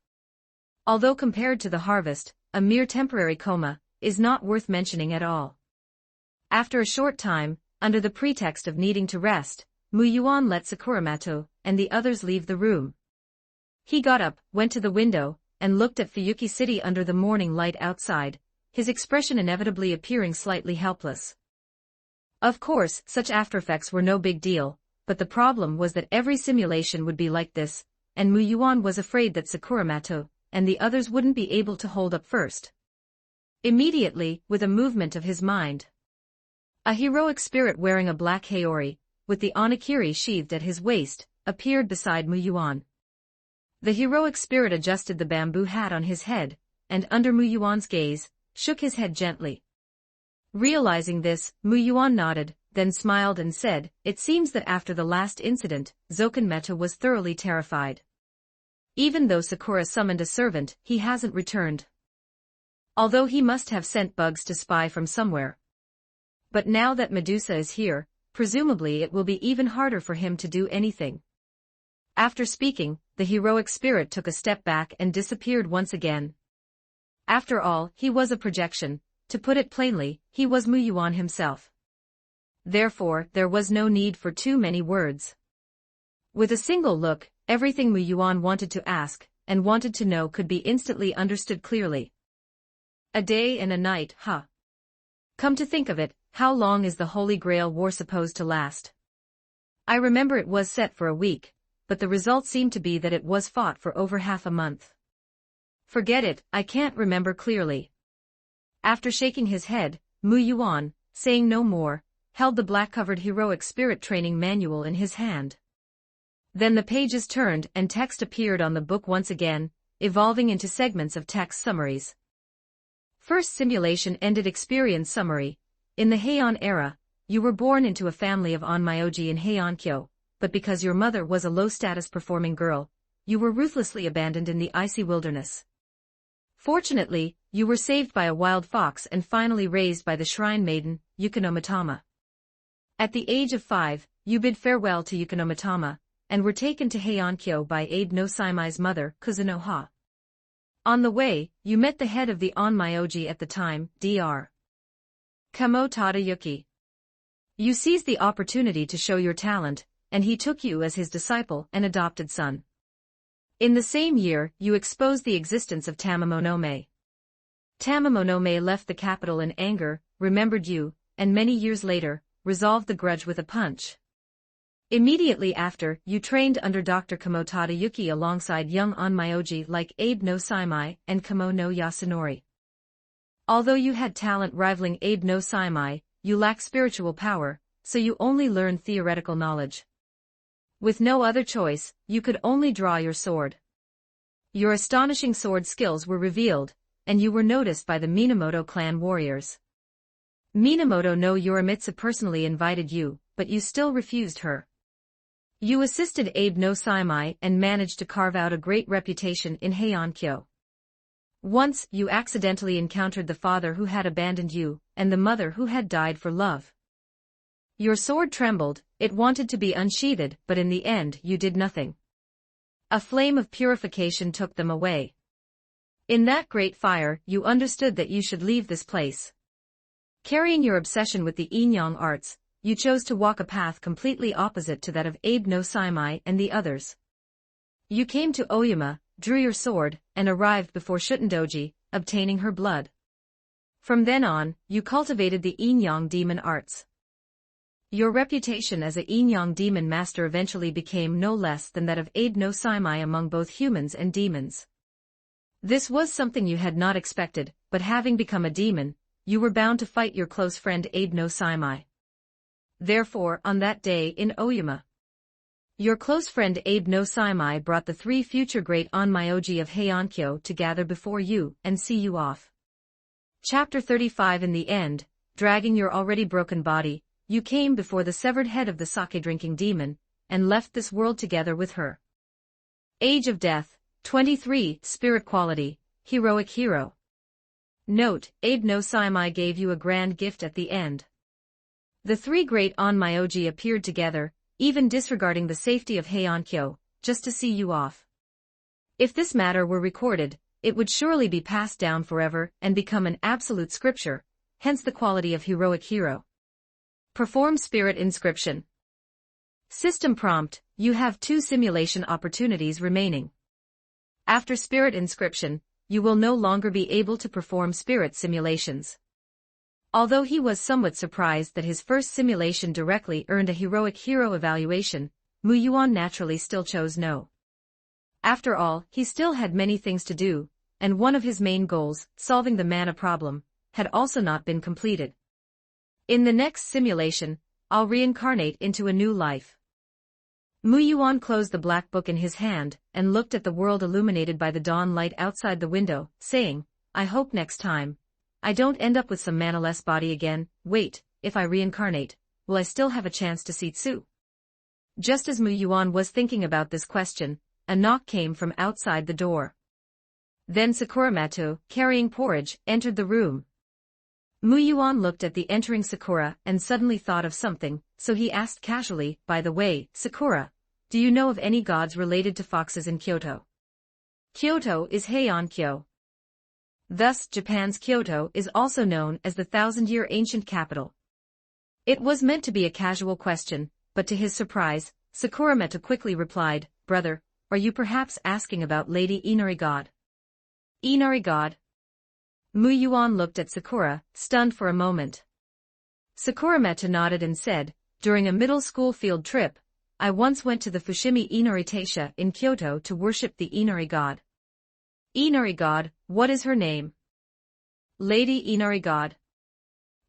Although compared to the harvest, a mere temporary coma is not worth mentioning at all. After a short time, under the pretext of needing to rest, Mu Yuan let Sakura-mato and the others leave the room. He got up, went to the window, and looked at Fuyuki City under the morning light outside, his expression inevitably appearing slightly helpless. Of course, such aftereffects were no big deal, but the problem was that every simulation would be like this, and Mu Yuan was afraid that Sakura-mato and the others wouldn't be able to hold up first. Immediately, with a movement of his mind, a heroic spirit wearing a black haori, with the onigiri sheathed at his waist, appeared beside Mu Yuan. The heroic spirit adjusted the bamboo hat on his head, and under Mu Yuan's gaze, shook his head gently. Realizing this, Mu Yuan nodded, then smiled and said, "It seems that after the last incident, Zoken Meta was thoroughly terrified. Even though Sakura summoned a servant, he hasn't returned. Although he must have sent bugs to spy from somewhere. But now that Medusa is here, presumably it will be even harder for him to do anything." After speaking, the heroic spirit took a step back and disappeared once again. After all, he was a projection. To put it plainly, he was Mu Yuan himself. Therefore, there was no need for too many words. With a single look, everything Mu Yuan wanted to ask, and wanted to know could be instantly understood clearly. A day and a night, huh? Come to think of it, how long is the Holy Grail War supposed to last? I remember it was set for a week, but the result seemed to be that it was fought for over half a month. Forget it, I can't remember clearly. After shaking his head, Mu Yuan, saying no more, held the black-covered heroic spirit training manual in his hand. Then the pages turned and text appeared on the book once again, evolving into segments of text summaries. First simulation ended experience summary. In the Heian era, you were born into a family of Onmyoji in Heiankyo, but because your mother was a low-status performing girl, you were ruthlessly abandoned in the icy wilderness. Fortunately, you were saved by a wild fox and finally raised by the shrine maiden, Yukino Mitama. At the age of 5, you bid farewell to Yukonomitama, and were taken to Heiankyo by Abe no Saimai's mother, Kuzunoha. On the way, you met the head of the Onmyoji at the time, Dr. Kamo Tadayuki. You seized the opportunity to show your talent, and he took you as his disciple and adopted son. In the same year, you exposed the existence of Tamamonome. Tamamonome left the capital in anger, remembered you, and many years later, resolved the grudge with a punch. Immediately after, you trained under Dr. Kamo Tadayuki alongside young Onmyoji like Abe no Saimai and Kamo no Yasunori. Although you had talent rivaling Abe no Saimai, you lacked spiritual power, so you only learned theoretical knowledge. With no other choice, you could only draw your sword. Your astonishing sword skills were revealed, and you were noticed by the Minamoto clan warriors. Minamoto no Yorimitsu personally invited you, but you still refused her. You assisted Abe no Saimai and managed to carve out a great reputation in Heiankyo. Once, you accidentally encountered the father who had abandoned you, and the mother who had died for love. Your sword trembled, it wanted to be unsheathed, but in the end you did nothing. A flame of purification took them away. In that great fire, you understood that you should leave this place. Carrying your obsession with the Inyang arts, you chose to walk a path completely opposite to that of Abe no Saimai and the others. You came to Oyama, drew your sword, and arrived before Shutendoji, obtaining her blood. From then on, you cultivated the Inyang demon arts. Your reputation as a Inyang demon master eventually became no less than that of Abe no Saimai among both humans and demons. This was something you had not expected, but having become a demon, you were bound to fight your close friend Abe no Saimai. Therefore, on that day in Oyama, your close friend Abe no Saimai brought the 3 future great Onmyoji of Heiankyo to gather before you and see you off. Chapter 35. In the end, dragging your already broken body, you came before the severed head of the sake-drinking demon, and left this world together with her. Age of death, 23, spirit quality, heroic hero. Note, Abe no Saimai gave you a grand gift at the end. The 3 great Onmyoji appeared together, even disregarding the safety of Heiankyo, just to see you off. If this matter were recorded, it would surely be passed down forever and become an absolute scripture, hence the quality of heroic hero. Perform spirit inscription. System prompt, you have 2 simulation opportunities remaining. After spirit inscription, you will no longer be able to perform spirit simulations. Although he was somewhat surprised that his first simulation directly earned a heroic hero evaluation, Mu Yuan naturally still chose no. After all, he still had many things to do, and one of his main goals, solving the mana problem, had also not been completed. In the next simulation, I'll reincarnate into a new life. Mu Yuan closed the black book in his hand, and looked at the world illuminated by the dawn light outside the window, saying, I hope next time I don't end up with some manaless body again. Wait, if I reincarnate, will I still have a chance to see Tsu? Just as Mu Yuan was thinking about this question, a knock came from outside the door. Then Sakura-mato, carrying porridge, entered the room. Mu Yuan looked at the entering Sakura and suddenly thought of something, so he asked casually, by the way, Sakura, do you know of any gods related to foxes in Kyoto? Kyoto is Heiankyo. Thus, Japan's Kyoto is also known as the 1,000-year ancient capital. It was meant to be a casual question, but to his surprise, Sakura-mato quickly replied, Brother, are you perhaps asking about Lady Inari God? Inari God? Mu Yuan looked at Sakura, stunned for a moment. Sakura-mato nodded and said, during a middle school field trip, I once went to the Fushimi Inari Taisha in Kyoto to worship the Inari God. Inari God, what is her name? Lady Inari God.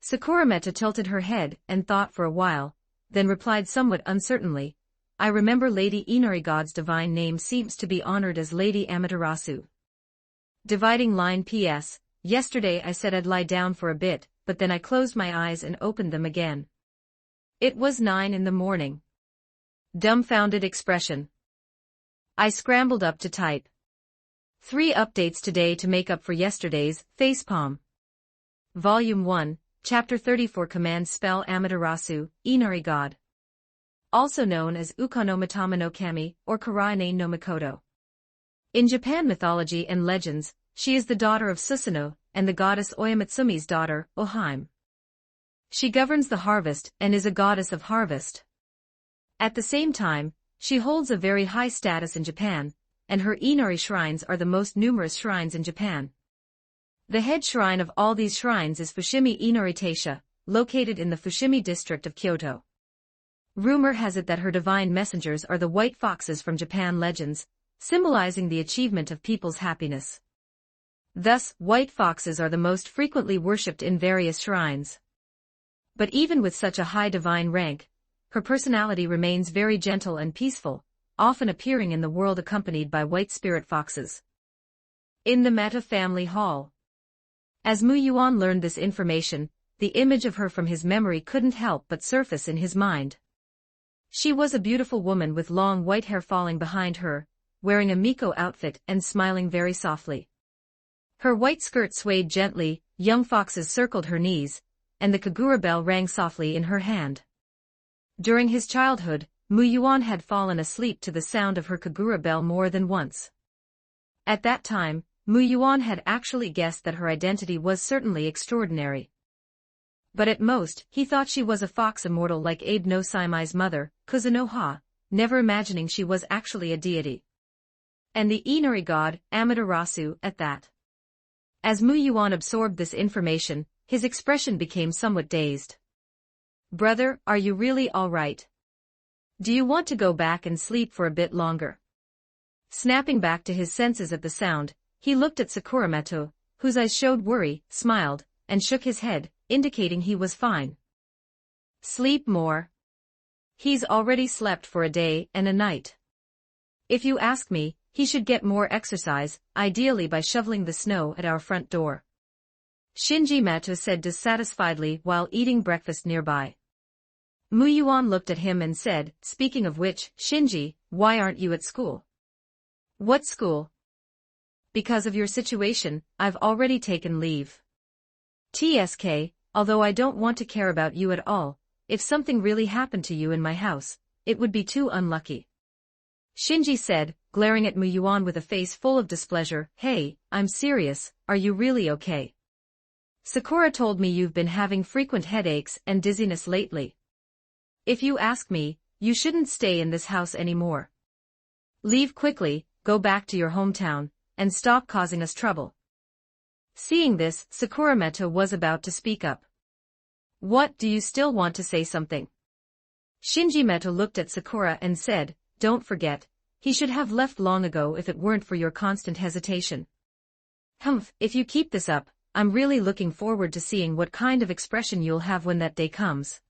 Sakura-mato tilted her head and thought for a while, then replied somewhat uncertainly, I remember Lady Inari God's divine name seems to be honored as Lady Amaterasu. Dividing line P.S. Yesterday I said I'd lie down for a bit, but then I closed my eyes and opened them again. It was 9 in the morning. Dumbfounded expression. I scrambled up to type. 3 updates today to make up for yesterday's facepalm. Volume 1, Chapter 34 Command Spell Amaterasu, Inari God. Also known as Ukano Matama no Kami, or Karaine no Mikoto. In Japan mythology and legends, she is the daughter of Susanoo, and the goddess Oyamatsumi's daughter, Ohaime. She governs the harvest and is a goddess of harvest. At the same time, she holds a very high status in Japan, and her Inari shrines are the most numerous shrines in Japan. The head shrine of all these shrines is Fushimi Inari Taisha, located in the Fushimi district of Kyoto. Rumor has it that her divine messengers are the white foxes from Japan legends, symbolizing the achievement of people's happiness. Thus, white foxes are the most frequently worshipped in various shrines. But even with such a high divine rank, her personality remains very gentle and peaceful, often appearing in the world accompanied by white spirit foxes. In the Meta family hall. As Mu Yuan learned this information, the image of her from his memory couldn't help but surface in his mind. She was a beautiful woman with long white hair falling behind her, wearing a Miko outfit and smiling very softly. Her white skirt swayed gently, young foxes circled her knees, and the Kagura bell rang softly in her hand. During his childhood, Mu Yuan had fallen asleep to the sound of her Kagura bell more than once. At that time, Mu Yuan had actually guessed that her identity was certainly extraordinary. But at most, he thought she was a fox immortal like Abe no Saimai's mother, Kuzunoha, never imagining she was actually a deity. And the Inari god, Amaterasu, at that. As Mu Yuan absorbed this information, his expression became somewhat dazed. "Brother, are you really all right? Do you want to go back and sleep for a bit longer?" Snapping back to his senses at the sound, he looked at Sakurameto, whose eyes showed worry, smiled, and shook his head, indicating he was fine. "Sleep more. He's already slept for a day and a night. If you ask me, he should get more exercise, ideally by shoveling the snow at our front door," Shinji Mato said dissatisfiedly while eating breakfast nearby. Mu Yuan looked at him and said, "Speaking of which, Shinji, why aren't you at school?" "What school?" "Because of your situation, I've already taken leave. TSK, although I don't want to care about you at all, if something really happened to you in my house, it would be too unlucky," Shinji said, glaring at Mu Yuan with a face full of displeasure. "Hey, I'm serious, are you really okay? Sakura told me you've been having frequent headaches and dizziness lately. If you ask me, you shouldn't stay in this house anymore. Leave quickly, go back to your hometown, and stop causing us trouble." Seeing this, Sakurameto was about to speak up. "What, do you still want to say something?" Shinji Meto looked at Sakura and said, "Don't forget, he should have left long ago if it weren't for your constant hesitation. Humph, if you keep this up, I'm really looking forward to seeing what kind of expression you'll have when that day comes."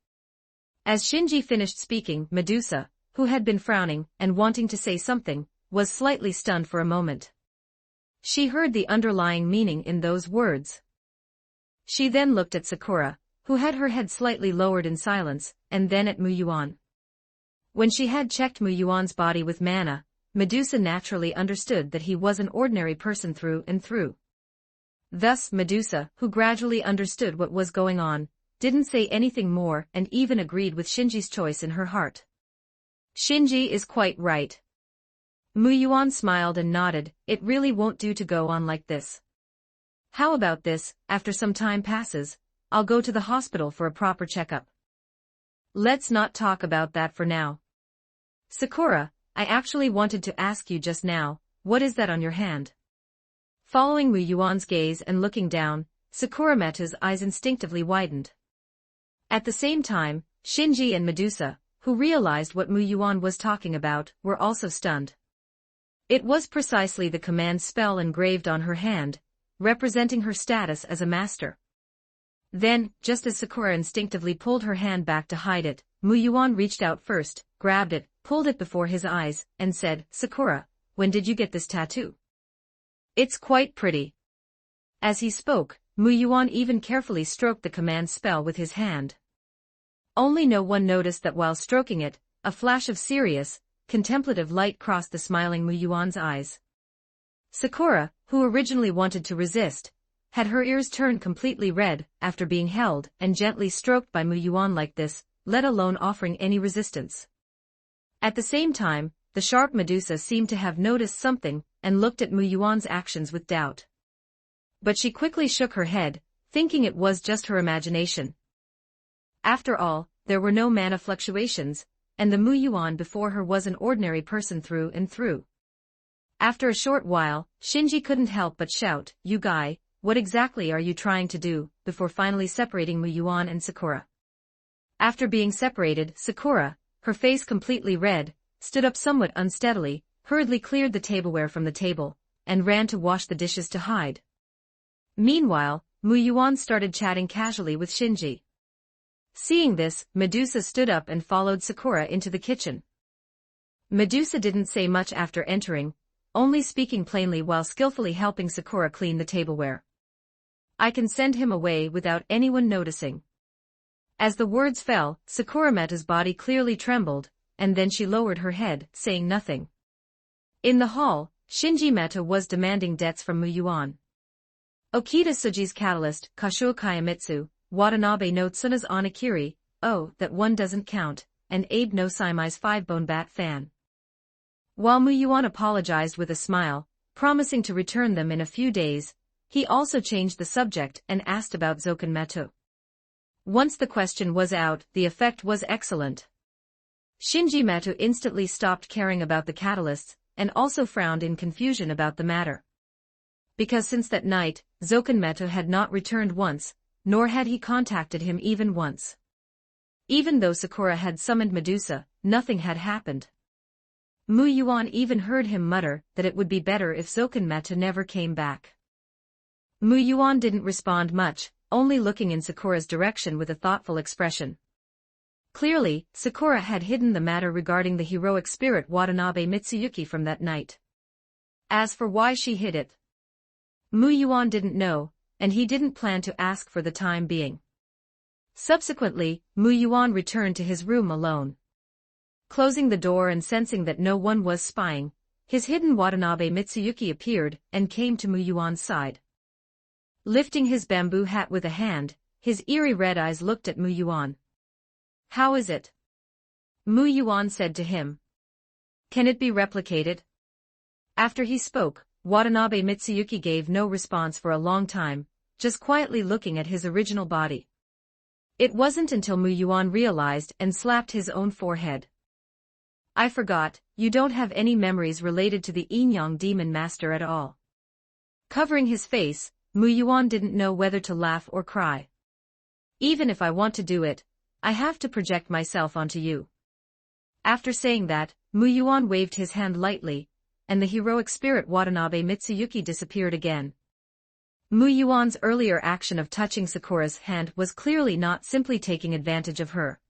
As Shinji finished speaking, Medusa, who had been frowning and wanting to say something, was slightly stunned for a moment. She heard the underlying meaning in those words. She then looked at Sakura, who had her head slightly lowered in silence, and then at Mu Yuan. When she had checked Mu Yuan's body with mana, Medusa naturally understood that he was an ordinary person through and through. Thus Medusa, who gradually understood what was going on, didn't say anything more and even agreed with Shinji's choice in her heart. "Shinji is quite right." Mu Yuan smiled and nodded. "It really won't do to go on like this. How about this, after some time passes, I'll go to the hospital for a proper checkup." "Let's not talk about that for now. Sakura, I actually wanted to ask you just now, what is that on your hand?" Following Mu Yuan's gaze and looking down, Sakurameta's eyes instinctively widened. At the same time, Shinji and Medusa, who realized what Mu Yuan was talking about, were also stunned. It was precisely the command spell engraved on her hand, representing her status as a master. Then, just as Sakura instinctively pulled her hand back to hide it, Mu Yuan reached out first, grabbed it, pulled it before his eyes, and said, "Sakura, when did you get this tattoo? It's quite pretty." As he spoke, Mu Yuan even carefully stroked the command spell with his hand. Only no one noticed that while stroking it, a flash of serious, contemplative light crossed the smiling Mu Yuan's eyes. Sakura, who originally wanted to resist, had her ears turned completely red after being held and gently stroked by Mu Yuan like this, let alone offering any resistance. At the same time, the sharp Medusa seemed to have noticed something and looked at Mu Yuan's actions with doubt. But she quickly shook her head, thinking it was just her imagination. After all, there were no mana fluctuations, and the Mu Yuan before her was an ordinary person through and through. After a short while, Shinji couldn't help but shout, "You guy, what exactly are you trying to do?" before finally separating Mu Yuan and Sakura. After being separated, Sakura, her face completely red, stood up somewhat unsteadily, hurriedly cleared the tableware from the table, and ran to wash the dishes to hide. Meanwhile, Mu Yuan started chatting casually with Shinji. Seeing this, Medusa stood up and followed Sakura into the kitchen. Medusa didn't say much after entering, only speaking plainly while skillfully helping Sakura clean the tableware. "I can send him away without anyone noticing." As the words fell, Sakura Meta's body clearly trembled, and then she lowered her head, saying nothing. In the hall, Shinji Meta was demanding debts from Mu Yuan. Okita Tsuji's catalyst, Kashuo Kayamitsu, Watanabe no Tsuna's Onigiri, oh, that one doesn't count, and Abe no Saimai's 5-bone bat fan. While Mu Yuan apologized with a smile, promising to return them in a few days, he also changed the subject and asked about Zoken Meto. Once the question was out, the effect was excellent. Shinji Meto instantly stopped caring about the catalysts, and also frowned in confusion about the matter. Because since that night, Zoken Meto had not returned once, nor had he contacted him even once. Even though Sakura had summoned Medusa, nothing had happened. Mu Yuan even heard him mutter that it would be better if Zoken Meto never came back. Mu Yuan didn't respond much, only looking in Sakura's direction with a thoughtful expression. Clearly, Sakura had hidden the matter regarding the heroic spirit Watanabe Mitsuyuki from that night. As for why she hid it, Mu Yuan didn't know, and he didn't plan to ask for the time being. Subsequently, Mu Yuan returned to his room alone. Closing the door and sensing that no one was spying, his hidden Watanabe Mitsuyuki appeared and came to Mu Yuan's side. Lifting his bamboo hat with a hand, his eerie red eyes looked at Mu Yuan. "How is it?" Mu Yuan said to him. "Can it be replicated?" After he spoke, Watanabe Mitsuyuki gave no response for a long time, just quietly looking at his original body. It wasn't until Mu Yuan realized and slapped his own forehead. "I forgot, you don't have any memories related to the Yin-Yang Demon Master at all." Covering his face, Mu Yuan didn't know whether to laugh or cry. "Even if I want to do it, I have to project myself onto you." After saying that, Mu Yuan waved his hand lightly, and the heroic spirit Watanabe Mitsuyuki disappeared again. Mu Yuan's earlier action of touching Sakura's hand was clearly not simply taking advantage of her.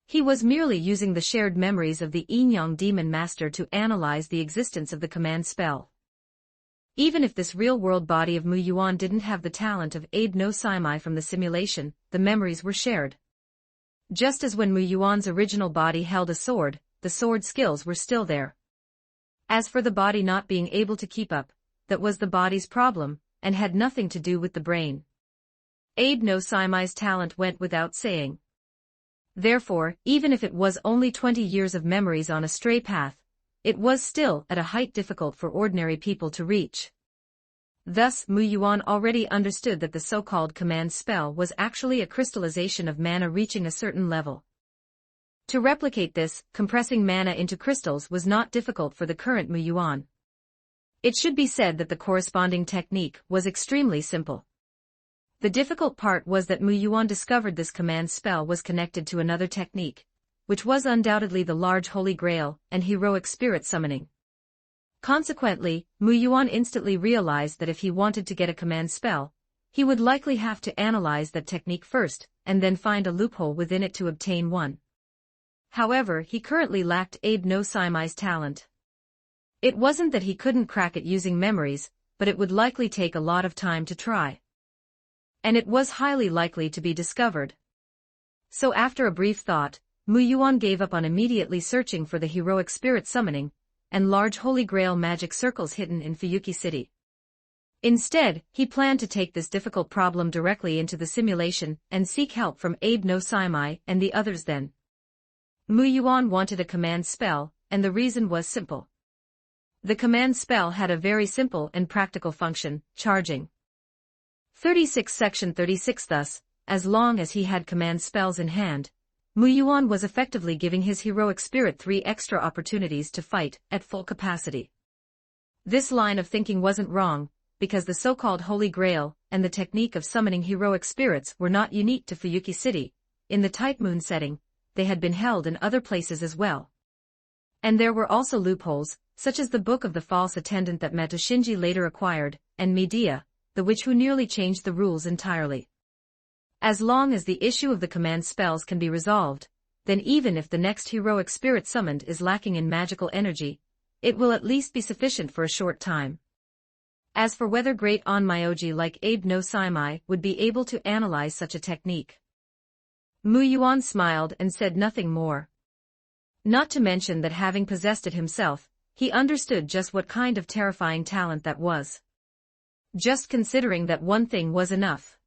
He was merely using the shared memories of the Yin-Yang Demon Master to analyze the existence of the command spell. Even if this real-world body of Mu Yuan didn't have the talent of Abe no Saimai from the simulation, the memories were shared. Just as when Mu Yuan's original body held a sword, the sword skills were still there. As for the body not being able to keep up, that was the body's problem, and had nothing to do with the brain. Abe no Saimai's talent went without saying. Therefore, even if it was only 20 years of memories on a stray path, it was still at a height difficult for ordinary people to reach. Thus, Mu Yuan already understood that the so-called command spell was actually a crystallization of mana reaching a certain level. To replicate this, compressing mana into crystals was not difficult for the current Mu Yuan. It should be said that the corresponding technique was extremely simple. The difficult part was that Mu Yuan discovered this command spell was connected to another technique, which was undoubtedly the large Holy Grail and heroic spirit summoning. Consequently, Mu Yuan instantly realized that if he wanted to get a command spell, he would likely have to analyze that technique first, and then find a loophole within it to obtain one. However, he currently lacked Abe no Saimai's talent. It wasn't that he couldn't crack it using memories, but it would likely take a lot of time to try. And it was highly likely to be discovered. So after a brief thought, Mu Yuan gave up on immediately searching for the heroic spirit summoning, and large Holy Grail magic circles hidden in Fuyuki City. Instead, he planned to take this difficult problem directly into the simulation and seek help from Abe no Saimai and the others then. Mu Yuan wanted a command spell, and the reason was simple. The command spell had a very simple and practical function, charging. 36 Section 36 Thus, as long as he had command spells in hand, Mu Yuan was effectively giving his heroic spirit 3 extra opportunities to fight at full capacity. This line of thinking wasn't wrong, because the so-called Holy Grail and the technique of summoning heroic spirits were not unique to Fuyuki City. In the Type Moon setting, they had been held in other places as well. And there were also loopholes, such as the Book of the False Attendant that Mato Shinji later acquired, and Medea, the witch who nearly changed the rules entirely. As long as the issue of the command spells can be resolved, then even if the next heroic spirit summoned is lacking in magical energy, it will at least be sufficient for a short time. As for whether great onmyoji like Abe no Saimai would be able to analyze such a technique, Mu Yuan smiled and said nothing more. Not to mention that having possessed it himself, he understood just what kind of terrifying talent that was. Just considering that one thing was enough.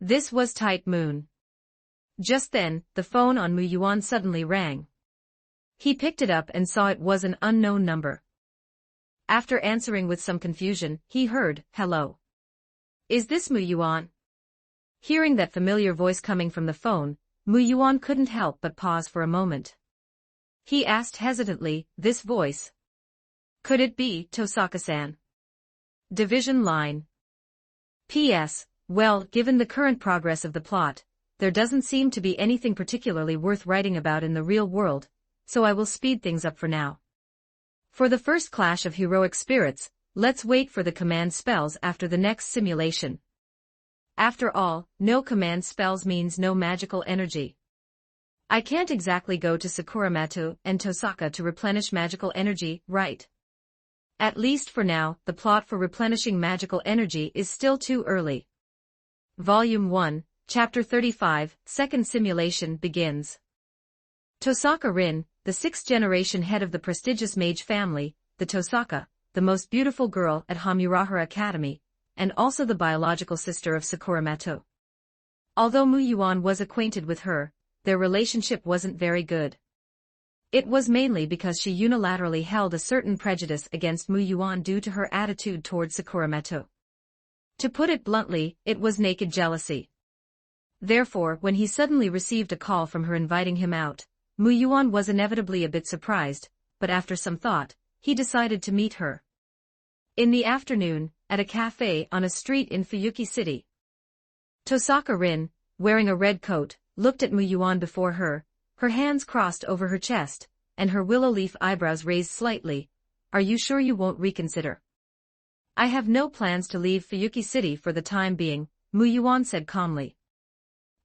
This was Type Moon. Just then, the phone on Mu Yuan suddenly rang. He picked it up and saw it was an unknown number. After answering with some confusion, he heard, "Hello. Is this Mu Yuan?" Hearing that familiar voice coming from the phone, Mu Yuan couldn't help but pause for a moment. He asked hesitantly, "This voice? Could it be Tosaka-san? Division line. P.S. Well, given the current progress of the plot, there doesn't seem to be anything particularly worth writing about in the real world, so I will speed things up for now. For the first clash of heroic spirits, let's wait for the command spells after the next simulation. After all, no command spells means no magical energy. I can't exactly go to Sakuramato and Tosaka to replenish magical energy, right? At least for now, the plot for replenishing magical energy is still too early." Volume 1, Chapter 35, Second Simulation begins. Tosaka Rin, the 6th-generation head of the prestigious mage family, the Tosaka, the most beautiful girl at Hamurahara Academy, and also the biological sister of Sakuramato. Although Mu Yuan was acquainted with her, their relationship wasn't very good. It was mainly because she unilaterally held a certain prejudice against Mu Yuan due to her attitude towards Sakuramato. To put it bluntly, it was naked jealousy. Therefore, when he suddenly received a call from her inviting him out, Mu Yuan was inevitably a bit surprised, but after some thought, he decided to meet her. In the afternoon, at a cafe on a street in Fuyuki City. Tosaka Rin, wearing a red coat, looked at Mu Yuan before her, her hands crossed over her chest, and her willow leaf eyebrows raised slightly. "Are you sure you won't reconsider?" "I have no plans to leave Fuyuki City for the time being," Mu Yuan said calmly.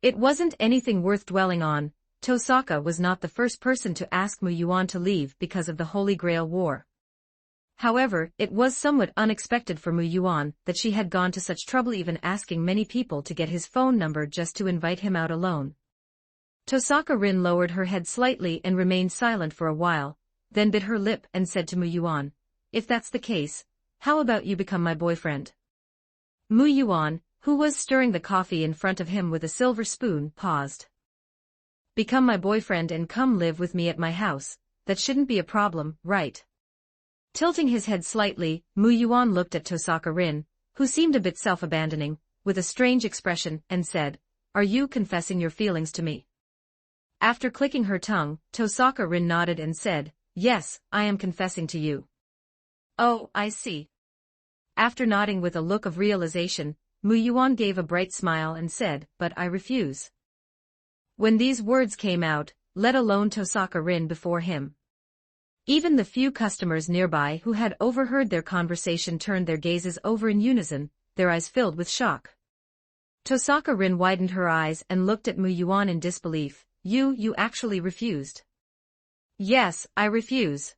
It wasn't anything worth dwelling on. Tosaka was not the first person to ask Mu Yuan to leave because of the Holy Grail War. However, it was somewhat unexpected for Mu Yuan that she had gone to such trouble even asking many people to get his phone number just to invite him out alone. Tosaka Rin lowered her head slightly and remained silent for a while, then bit her lip and said to Mu Yuan, "If that's the case, how about you become my boyfriend?" Mu Yuan, who was stirring the coffee in front of him with a silver spoon, paused. "Become my boyfriend and come live with me at my house, that shouldn't be a problem, right?" Tilting his head slightly, Mu Yuan looked at Tosaka Rin, who seemed a bit self-abandoning, with a strange expression, and said, "Are you confessing your feelings to me?" After clicking her tongue, Tosaka Rin nodded and said, "Yes, I am confessing to you." "Oh, I see." After nodding with a look of realization, Mu Yuan gave a bright smile and said, "But I refuse." When these words came out, let alone Tosaka Rin before him, even the few customers nearby who had overheard their conversation turned their gazes over in unison, their eyes filled with shock. Tosaka Rin widened her eyes and looked at Mu Yuan in disbelief. You actually refused?" "Yes, I refuse."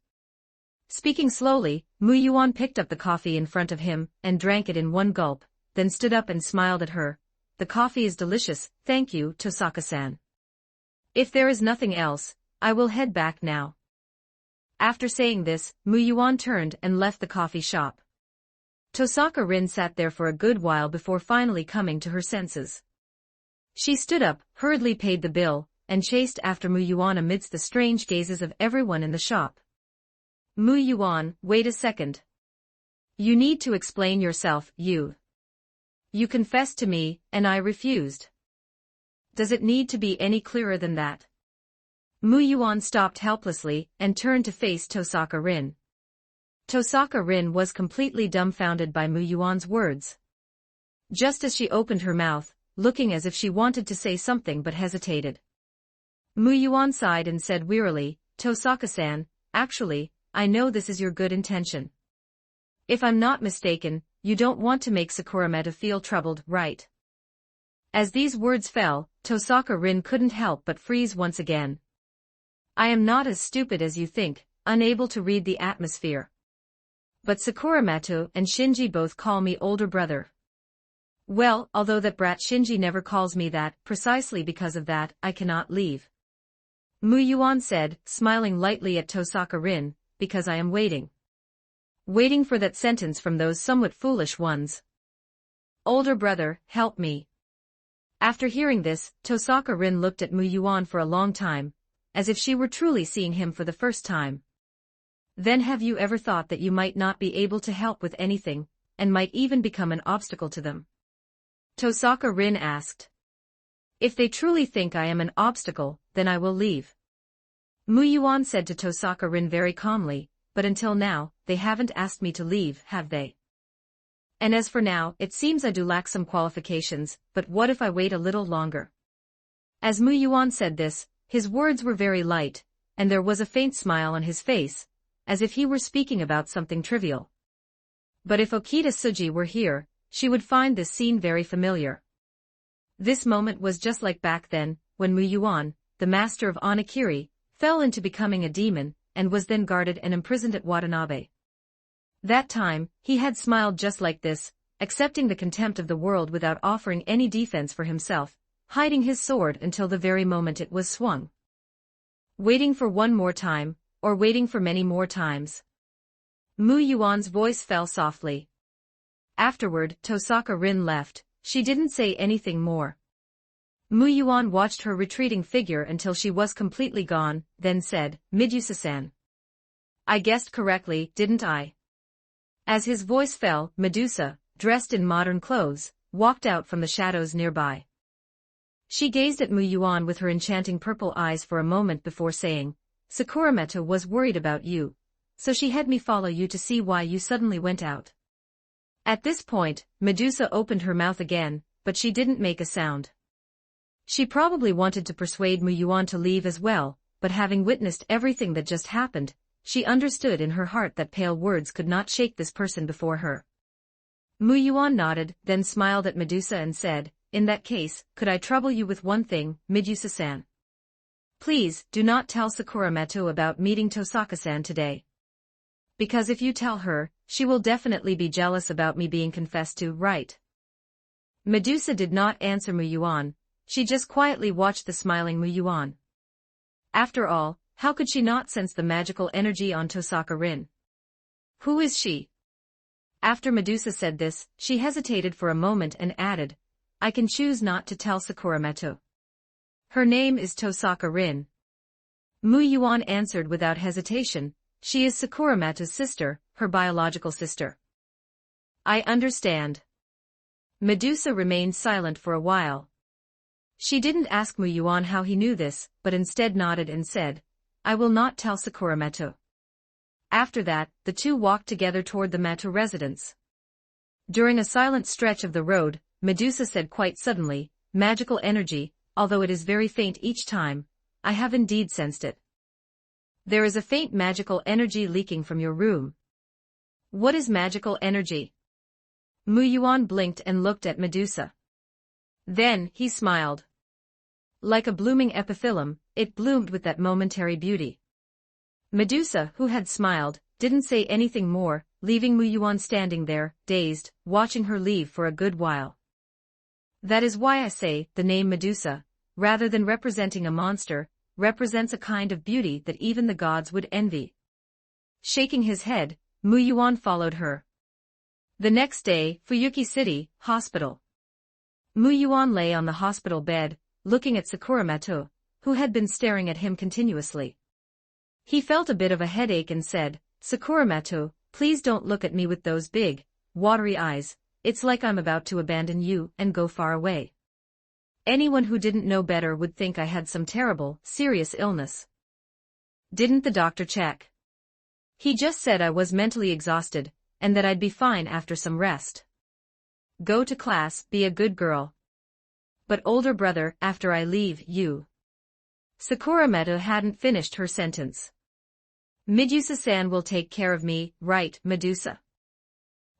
Speaking slowly, Mu Yuan picked up the coffee in front of him and drank it in one gulp, then stood up and smiled at her. "The coffee is delicious, thank you, Tosaka-san. If there is nothing else, I will head back now." After saying this, Mu Yuan turned and left the coffee shop. Tosaka Rin sat there for a good while before finally coming to her senses. She stood up, hurriedly paid the bill, and chased after Mu Yuan amidst the strange gazes of everyone in the shop. Mu Yuan, wait a second. You need to explain yourself, you. You confessed to me, and I refused. Does it need to be any clearer than that? Mu Yuan stopped helplessly and turned to face Tosaka Rin. Tosaka Rin was completely dumbfounded by Mu Yuan's words. Just as she opened her mouth, looking as if she wanted to say something but hesitated. Mu Yuan sighed and said wearily, Tosaka-san, actually, I know this is your good intention. If I'm not mistaken, you don't want to make Sakurameta feel troubled, right? As these words fell, Tosaka Rin couldn't help but freeze once again. I am not as stupid as you think, unable to read the atmosphere. But Sakurameta and Shinji both call me older brother. Well, although that brat Shinji never calls me that, precisely because of that, I cannot leave. Mu Yuan said, smiling lightly at Tosaka Rin, because I am waiting. Waiting for that sentence from those somewhat foolish ones. Older brother, help me. After hearing this, Tosaka Rin looked at Mu Yuan for a long time, as if she were truly seeing him for the first time. Then have you ever thought that you might not be able to help with anything, and might even become an obstacle to them? Tosaka Rin asked. If they truly think I am an obstacle, then I will leave. Mu Yuan said to Tosaka Rin very calmly, but until now, they haven't asked me to leave, have they? And as for now, it seems I do lack some qualifications, but what if I wait a little longer? As Mu Yuan said this, his words were very light, and there was a faint smile on his face, as if he were speaking about something trivial. But if Okita Tsuji were here, she would find this scene very familiar. This moment was just like back then, when Mu Yuan, the master of Onigiri, fell into becoming a demon, and was then guarded and imprisoned at Watanabe. That time, he had smiled just like this, accepting the contempt of the world without offering any defense for himself, hiding his sword until the very moment it was swung. Waiting for one more time, or waiting for many more times. Mu Yuan's voice fell softly. Afterward, Tosaka Rin left. She didn't say anything more. Mu Yuan watched her retreating figure until she was completely gone, then said, Medusa-san. I guessed correctly, didn't I? As his voice fell, Medusa, dressed in modern clothes, walked out from the shadows nearby. She gazed at Mu Yuan with her enchanting purple eyes for a moment before saying, Sakurameta was worried about you, so she had me follow you to see why you suddenly went out. At this point, Medusa opened her mouth again, but she didn't make a sound. She probably wanted to persuade Mu Yuan to leave as well, but having witnessed everything that just happened, she understood in her heart that pale words could not shake this person before her. Mu Yuan nodded, then smiled at Medusa and said, In that case, could I trouble you with one thing, Medusa-san? Please, do not tell Sakurameta about meeting Tosaka-san today. Because if you tell her, she will definitely be jealous about me being confessed to, right? Medusa did not answer Mu Yuan, she just quietly watched the smiling Mu Yuan. After all, how could she not sense the magical energy on Tosaka Rin? Who is she? After Medusa said this, she hesitated for a moment and added, I can choose not to tell Sakurameta. Her name is Tosaka Rin. Mu Yuan answered without hesitation, she is Sakurameta's sister, her biological sister. I understand. Medusa remained silent for a while. She didn't ask Mu Yuan how he knew this, but instead nodded and said, I will not tell Sakurameta. After that, the two walked together toward the Mata residence. During a silent stretch of the road, Medusa said quite suddenly, magical energy, although it is very faint each time, I have indeed sensed it. There is a faint magical energy leaking from your room. What is magical energy? Mu Yuan blinked and looked at Medusa. Then, he smiled. Like a blooming epiphyllum, it bloomed with that momentary beauty. Medusa, who had smiled, didn't say anything more, leaving Mu Yuan standing there, dazed, watching her leave for a good while. That is why I say, the name Medusa, rather than representing a monster, represents a kind of beauty that even the gods would envy. Shaking his head, Mu Yuan followed her. The next day, Fuyuki City, Hospital. Muyuan lay on the hospital bed, looking at Sakuramoto, who had been staring at him continuously. He felt a bit of a headache and said, "Sakuramoto, please don't look at me with those big, watery eyes, it's like I'm about to abandon you and go far away. Anyone who didn't know better would think I had some terrible, serious illness." "Didn't the doctor check?" "He just said I was mentally exhausted, and that I'd be fine after some rest. Go to class, be a good girl. But older brother, after I leave you." Sakuramoto hadn't finished her sentence. "Medusa-san will take care of me, right, Medusa?"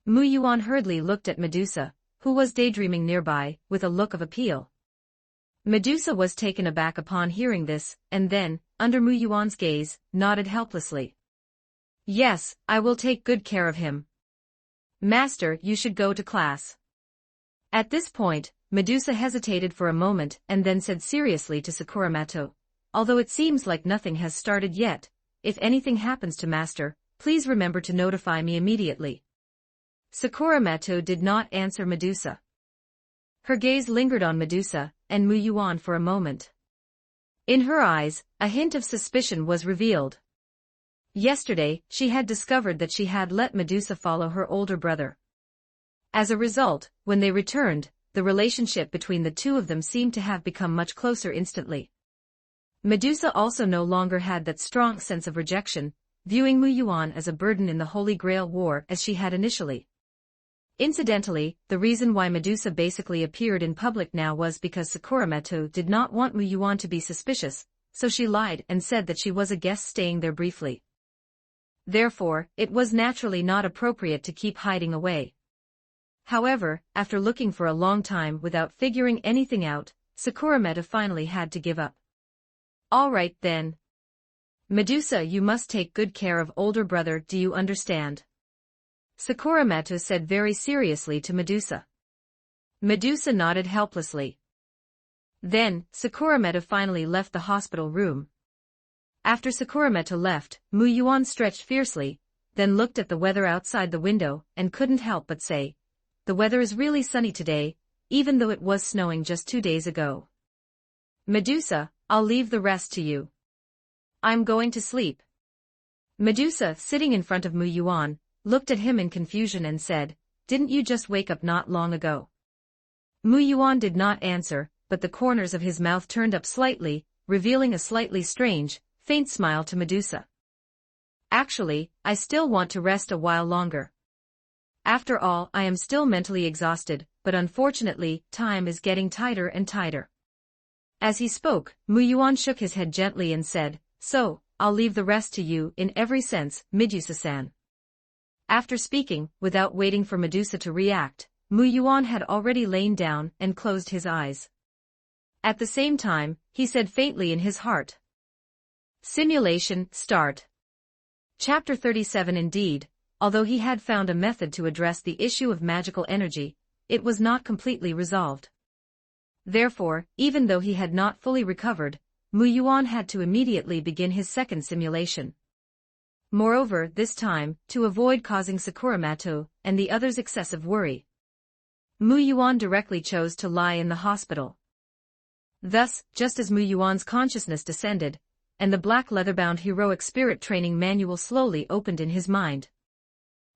Muyuan hurriedly looked at Medusa, who was daydreaming nearby, with a look of appeal. Medusa was taken aback upon hearing this, and then, under Muyuan's gaze, nodded helplessly. "Yes, I will take good care of him. Master, you should go to class." At this point, Medusa hesitated for a moment and then said seriously to Sakuramoto, "Although it seems like nothing has started yet, if anything happens to Master, please remember to notify me immediately." Sakuramoto did not answer Medusa. Her gaze lingered on Medusa and Muyuan for a moment. In her eyes, a hint of suspicion was revealed. Yesterday, she had discovered that she had let Medusa follow her older brother. As a result, when they returned, the relationship between the two of them seemed to have become much closer instantly. Medusa also no longer had that strong sense of rejection, viewing Muyuan as a burden in the Holy Grail War as she had initially. Incidentally, the reason why Medusa basically appeared in public now was because Sakuramoto did not want Muyuan to be suspicious, so she lied and said that she was a guest staying there briefly. Therefore, it was naturally not appropriate to keep hiding away. However, after looking for a long time without figuring anything out, Sakuramoto finally had to give up. "All right then. Medusa, you must take good care of older brother, do you understand?" Sakuramoto said very seriously to Medusa. Medusa nodded helplessly. Then, Sakuramoto finally left the hospital room. After Sakuramoto left, Muyuan stretched fiercely, then looked at the weather outside the window and couldn't help but say, "The weather is really sunny today, even though it was snowing just 2 days ago. Medusa, I'll leave the rest to you. I'm going to sleep." Medusa, sitting in front of Muyuan, looked at him in confusion and said, "Didn't you just wake up not long ago?" Muyuan did not answer, but the corners of his mouth turned up slightly, revealing a slightly strange, faint smile to Medusa. "Actually, I still want to rest a while longer. After all, I am still mentally exhausted, but unfortunately, time is getting tighter and tighter." As he spoke, Muyuan shook his head gently and said, "So, I'll leave the rest to you in every sense, Medusa-san." After speaking, without waiting for Medusa to react, Muyuan had already lain down and closed his eyes. At the same time, he said faintly in his heart, "Simulation, start." Chapter 37. Indeed, although he had found a method to address the issue of magical energy, it was not completely resolved. Therefore, even though he had not fully recovered, Muyuan had to immediately begin his second simulation. Moreover, this time, to avoid causing Sakuramoto and the others excessive worry, Muyuan directly chose to lie in the hospital. Thus, just as Muyuan's consciousness descended, and the black leather-bound heroic spirit training manual slowly opened in his mind,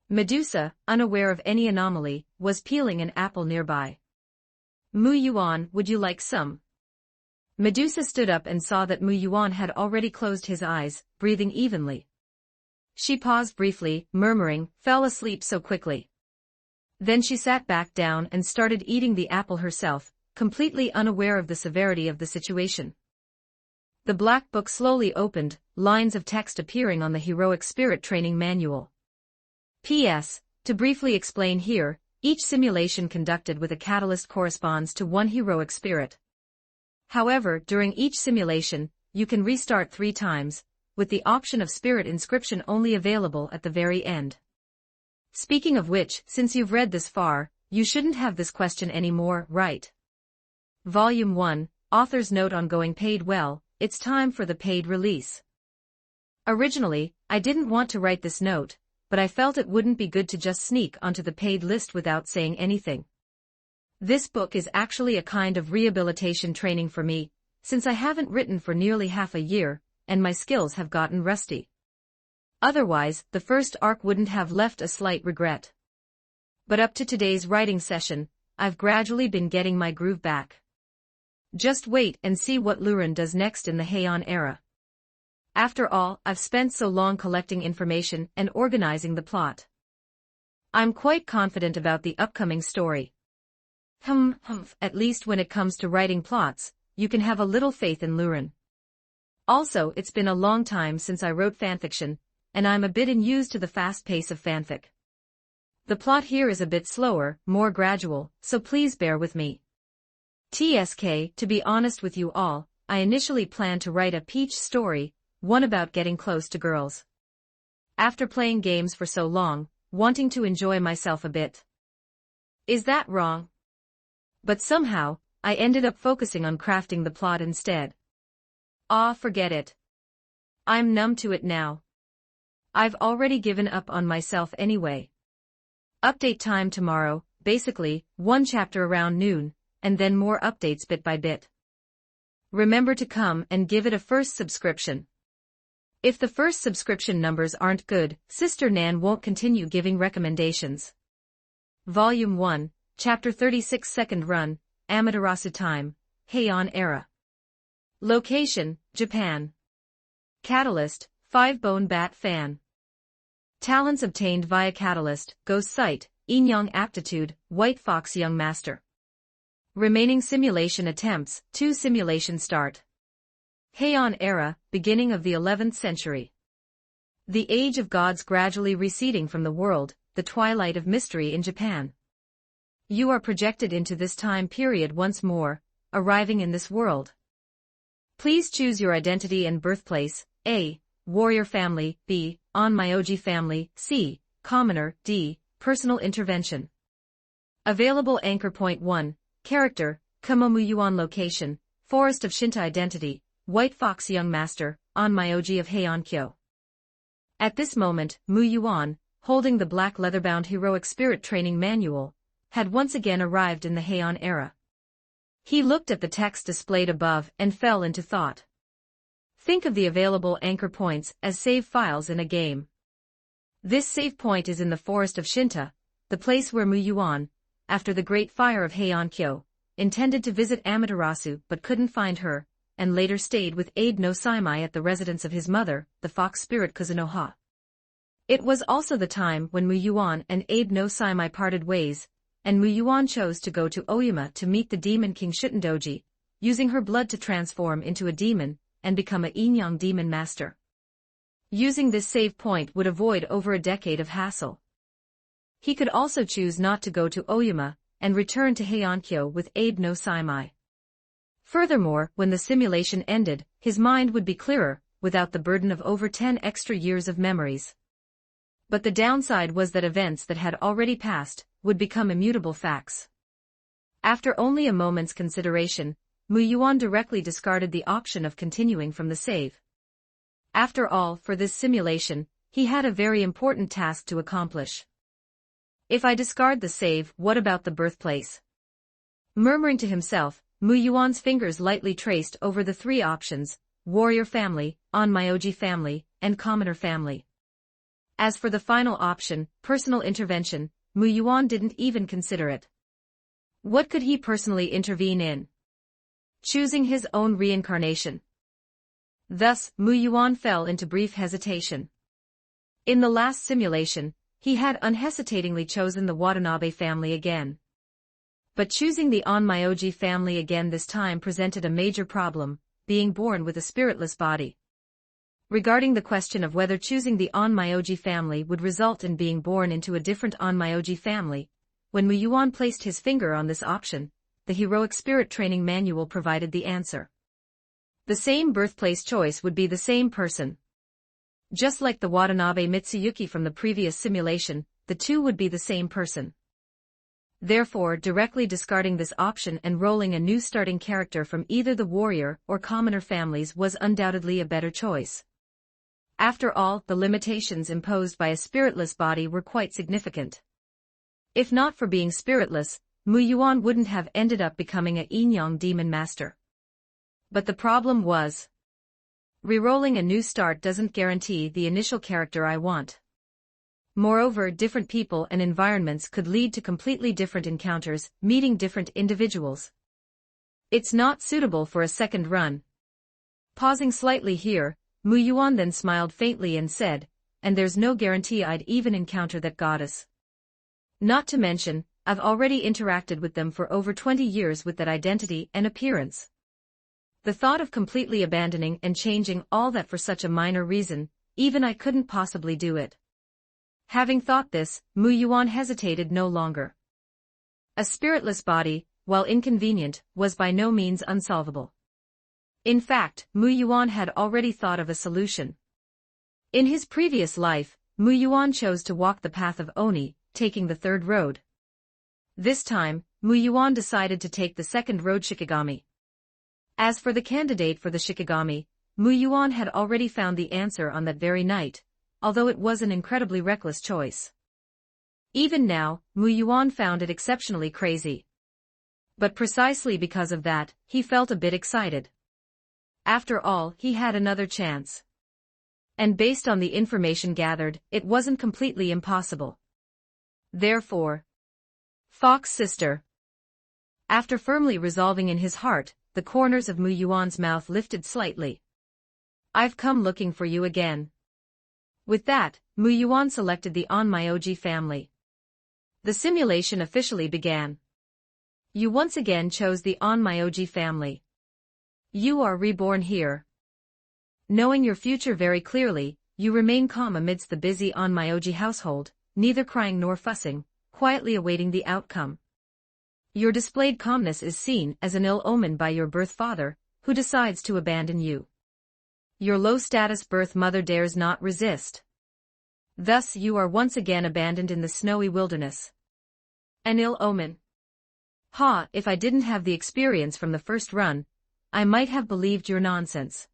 Medusa, unaware of any anomaly, was peeling an apple nearby. "Muyuan, would you like some?" Medusa stood up and saw that Muyuan had already closed his eyes, breathing evenly. She paused briefly, murmuring, "Fell asleep so quickly." Then she sat back down and started eating the apple herself, completely unaware of the severity of the situation. The black book slowly opened, lines of text appearing on the heroic spirit training manual. P.S. To briefly explain here, each simulation conducted with a catalyst corresponds to one heroic spirit. However, during each simulation, you can restart 3 times, with the option of spirit inscription only available at the very end. Speaking of which, since you've read this far, you shouldn't have this question anymore, right? Volume 1, Author's Note on Going Paid. Well, it's time for the paid release. Originally, I didn't want to write this note, but I felt it wouldn't be good to just sneak onto the paid list without saying anything. This book is actually a kind of rehabilitation training for me, since I haven't written for nearly half a year, and my skills have gotten rusty. Otherwise, the first arc wouldn't have left a slight regret. But up to today's writing session, I've gradually been getting my groove back. Just wait and see what Luren does next in the Heian era. After all, I've spent so long collecting information and organizing the plot. I'm quite confident about the upcoming story. At least when it comes to writing plots, you can have a little faith in Luren. Also, it's been a long time since I wrote fanfiction, and I'm a bit unused to the fast pace of fanfic. The plot here is a bit slower, more gradual, so please bear with me. TSK, to be honest with you all, I initially planned to write a peach story, one about getting close to girls. After playing games for so long, wanting to enjoy myself a bit. Is that wrong? But somehow, I ended up focusing on crafting the plot instead. Forget it. I'm numb to it now. I've already given up on myself anyway. Update time tomorrow, basically, one chapter around noon, and then more updates bit by bit. Remember to come and give it a first subscription. If the first subscription numbers aren't good, Sister Nan won't continue giving recommendations. Volume 1, Chapter 36 Second Run, Amaterasu Time, Heian Era. Location, Japan. Catalyst, 5-bone bat fan. Talents obtained via Catalyst, Ghost Sight, Yin-Yang Aptitude, White Fox Young Master. Remaining simulation attempts, 2 simulation start. Heian Era, beginning of the 11th century. The age of gods gradually receding from the world, the twilight of mystery in Japan. You are projected into this time period once more, arriving in this world. Please choose your identity and birthplace, A. Warrior family, B. On-Myoji family, C. Commoner, D. Personal intervention. Available anchor point 1, character, Kamomuyuan location, Forest of Shinta identity, White Fox Young Master, On-Myoji of Heiankyo. At this moment, Muyuan, holding the black leather-bound heroic spirit training manual, had once again arrived in the Heian era. He looked at the text displayed above and fell into thought. Think of the available anchor points as save files in a game. This save point is in the Forest of Shinta, the place where Muyuan, after the Great Fire of Heiankyo, intended to visit Amaterasu but couldn't find her, and later stayed with Abe no Saimai at the residence of his mother, the fox spirit Kuzunoha. It was also the time when Muyuan and Abe no Saimai parted ways, and Muyuan chose to go to Oyama to meet the demon king Shutendoji, using her blood to transform into a demon, and become a Yin-Yang demon master. Using this save point would avoid over a decade of hassle. He could also choose not to go to Oyama, and return to Heiankyo with Abe no Saimai. Furthermore, when the simulation ended, his mind would be clearer, without the burden of over 10 extra years of memories. But the downside was that events that had already passed would become immutable facts. After only a moment's consideration, Muyuan directly discarded the option of continuing from the save. After all, for this simulation, he had a very important task to accomplish. If I discard the save, what about the birthplace? Murmuring to himself, Muyuan's fingers lightly traced over the 3 options: warrior family, On-Myoji family, and commoner family. As for the final option, personal intervention, Muyuan didn't even consider it. What could he personally intervene in? Choosing his own reincarnation. Thus, Muyuan fell into brief hesitation. In the last simulation, he had unhesitatingly chosen the Watanabe family again. But choosing the On-Myoji family again this time presented a major problem, being born with a spiritless body. Regarding the question of whether choosing the On-Myoji family would result in being born into a different On-Myoji family, when Muyuan placed his finger on this option, the heroic spirit training manual provided the answer. The same birthplace choice would be the same person. Just like the Watanabe Mitsuyuki from the previous simulation, the two would be the same person. Therefore, directly discarding this option and rolling a new starting character from either the warrior or commoner families was undoubtedly a better choice. After all, the limitations imposed by a spiritless body were quite significant. If not for being spiritless, Mu Yuan wouldn't have ended up becoming a Yin-Yang demon master. But the problem was, rerolling a new start doesn't guarantee the initial character I want. Moreover, different people and environments could lead to completely different encounters, meeting different individuals. It's not suitable for a second run. Pausing slightly here, Mu Yuan then smiled faintly and said, and there's no guarantee I'd even encounter that goddess. Not to mention, I've already interacted with them for over 20 years with that identity and appearance. The thought of completely abandoning and changing all that for such a minor reason, even I couldn't possibly do it. Having thought this, Mu Yuan hesitated no longer. A spiritless body, while inconvenient, was by no means unsolvable. In fact, Mu Yuan had already thought of a solution. In his previous life, Mu Yuan chose to walk the path of Oni, taking the third road. This time, Mu Yuan decided to take the second road Shikigami. As for the candidate for the Shikigami, Mu Yuan had already found the answer on that very night, although it was an incredibly reckless choice. Even now, Mu Yuan found it exceptionally crazy. But precisely because of that, he felt a bit excited. After all, he had another chance. And based on the information gathered, it wasn't completely impossible. Therefore, Fox sister. After firmly resolving in his heart, the corners of Mu Yuan's mouth lifted slightly. I've come looking for you again. With that, Mu Yuan selected the Onmyoji family. The simulation officially began. You once again chose the Onmyoji family. You are reborn here. Knowing your future very clearly, you remain calm amidst the busy Onmyoji household, neither crying nor fussing, quietly awaiting the outcome. Your displayed calmness is seen as an ill omen by your birth father, who decides to abandon you. Your low-status birth mother dares not resist. Thus you are once again abandoned in the snowy wilderness. An ill omen. Ha, if I didn't have the experience from the first run, I might have believed your nonsense.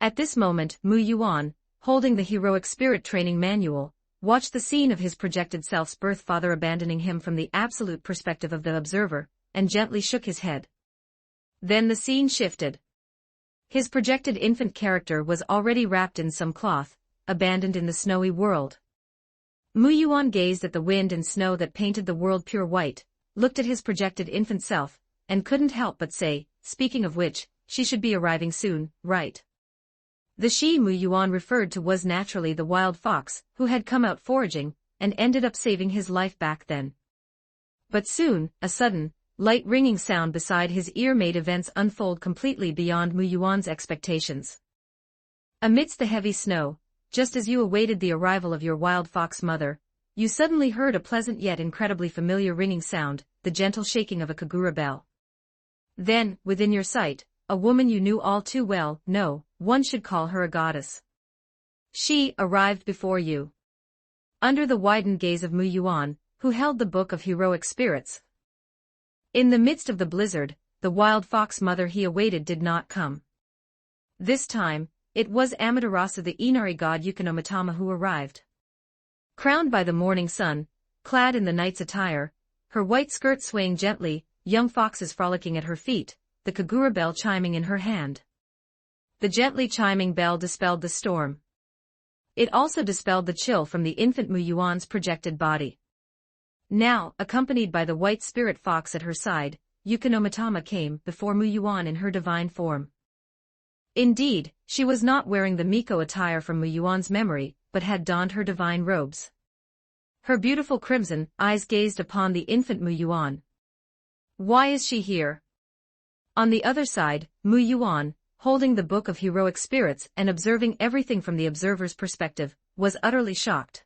At this moment, Mu Yuan, holding the heroic spirit training manual, watched the scene of his projected self's birth father abandoning him from the absolute perspective of the observer, and gently shook his head. Then the scene shifted. His projected infant character was already wrapped in some cloth, abandoned in the snowy world. Mu Yuan gazed at the wind and snow that painted the world pure white, looked at his projected infant self, and couldn't help but say, speaking of which, she should be arriving soon, right? The she Mu Yuan referred to was naturally the wild fox, who had come out foraging, and ended up saving his life back then. But soon, a sudden, light ringing sound beside his ear made events unfold completely beyond Mu Yuan's expectations. Amidst the heavy snow, just as you awaited the arrival of your wild fox mother, you suddenly heard a pleasant yet incredibly familiar ringing sound, the gentle shaking of a kagura bell. Then, within your sight, a woman you knew all too well, no, one should call her a goddess. She arrived before you. Under the widened gaze of Mu Yuan, who held the book of heroic spirits. In the midst of the blizzard, the wild fox mother he awaited did not come. This time, it was Amaterasu the Inari god Yukinomitama who arrived. Crowned by the morning sun, clad in the knight's attire, her white skirt swaying gently, young foxes frolicking at her feet, the kagura bell chiming in her hand. The gently chiming bell dispelled the storm. It also dispelled the chill from the infant Mu Yuan's projected body. Now, accompanied by the white spirit fox at her side, Yukinomitama came before Mu Yuan in her divine form. Indeed, she was not wearing the Miko attire from Mu Yuan's memory, but had donned her divine robes. Her beautiful crimson eyes gazed upon the infant Mu Yuan. Why is she here? On the other side, Mu Yuan, holding the book of heroic spirits and observing everything from the observer's perspective, was utterly shocked.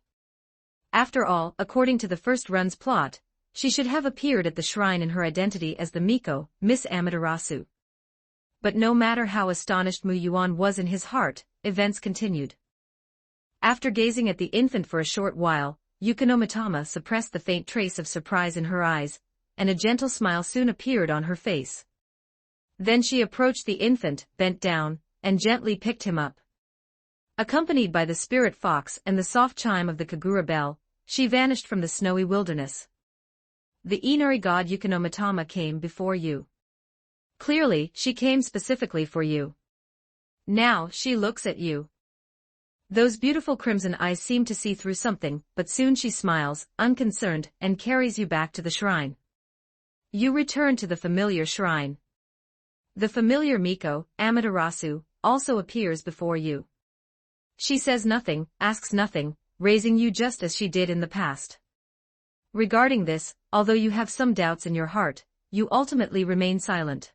After all, according to the first run's plot, she should have appeared at the shrine in her identity as the Miko, Miss Amaterasu. But no matter how astonished Mu Yuan was in his heart, events continued. After gazing at the infant for a short while, Yukinomitama suppressed the faint trace of surprise in her eyes, and a gentle smile soon appeared on her face. Then she approached the infant, bent down, and gently picked him up. Accompanied by the spirit fox and the soft chime of the Kagura bell, she vanished from the snowy wilderness. The Inari god Yukinomitama came before you. Clearly, she came specifically for you. Now she looks at you. Those beautiful crimson eyes seem to see through something, but soon she smiles, unconcerned, and carries you back to the shrine. You return to the familiar shrine. The familiar Miko, Amaterasu, also appears before you. She says nothing, asks nothing, raising you just as she did in the past. Regarding this, although you have some doubts in your heart, you ultimately remain silent.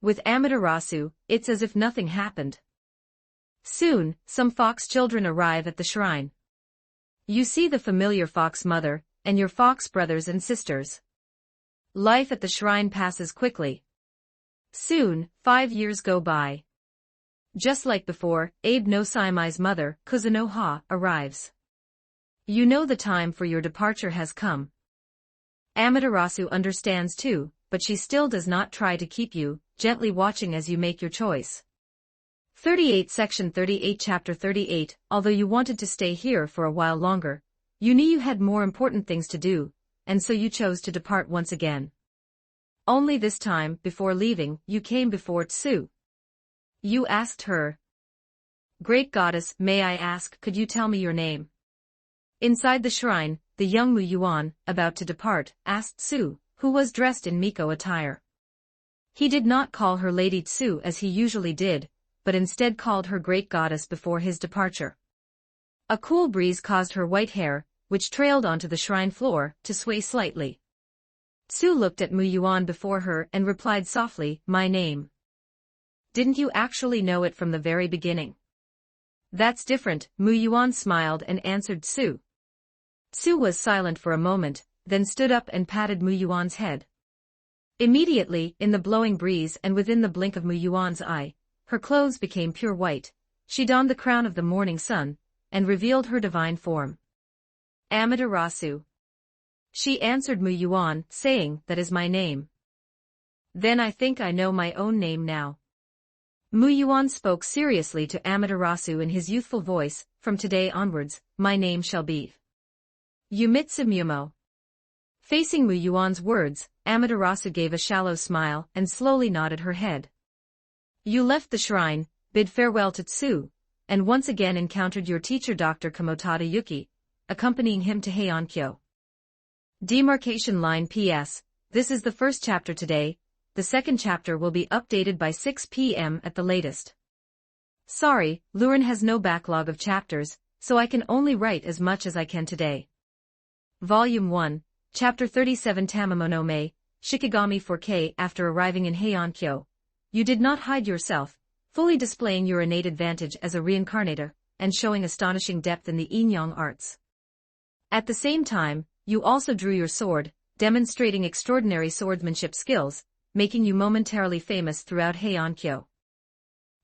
With Amaterasu, it's as if nothing happened. Soon, some fox children arrive at the shrine. You see the familiar fox mother, and your fox brothers and sisters. Life at the shrine passes quickly. Soon, 5 years go by. Just like before, Abe no Saimai's mother, Kuzuno Ha, arrives. You know the time for your departure has come. Amaterasu understands too, but she still does not try to keep you, gently watching as you make your choice. 38 Section 38 Chapter 38 Although you wanted to stay here for a while longer, you knew you had more important things to do, and so you chose to depart once again. Only this time, before leaving, you came before Tsu. You asked her, "Great goddess, may I ask, could you tell me your name?" Inside the shrine, the young Mu Yuan, about to depart, asked Tsu, who was dressed in Miko attire. He did not call her Lady Tsu as he usually did, but instead called her Great Goddess before his departure. A cool breeze caused her white hair, which trailed onto the shrine floor, to sway slightly. Tsu looked at Mu Yuan before her and replied softly, "My name. Didn't you actually know it from the very beginning?" "That's different," Mu Yuan smiled and answered Tsu. Tsu was silent for a moment, then stood up and patted Mu Yuan's head. Immediately, in the blowing breeze and within the blink of Mu Yuan's eye, her clothes became pure white. She donned the crown of the morning sun, and revealed her divine form. "Amaterasu." She answered Mu Yuan, saying, "That is my name." "Then I think I know my own name now." Mu Yuan spoke seriously to Amaterasu in his youthful voice, "From today onwards, my name shall be Yumitsu Mumo." Facing Mu Yuan's words, Amaterasu gave a shallow smile and slowly nodded her head. You left the shrine, bid farewell to Tsu, and once again encountered your teacher Dr. Kamotada Yuki, accompanying him to Heiankyo. Demarcation line P.S. This is the first chapter today. The second chapter will be updated by 6 p.m. at the latest. Sorry, Luren has no backlog of chapters, so I can only write as much as I can today. Volume 1, Chapter 37 Tamamonome, Shikigami 4K. After arriving in Heiankyo, you did not hide yourself, fully displaying your innate advantage as a reincarnator, and showing astonishing depth in the Inyang arts. At the same time, you also drew your sword, demonstrating extraordinary swordsmanship skills, making you momentarily famous throughout Heiankyo.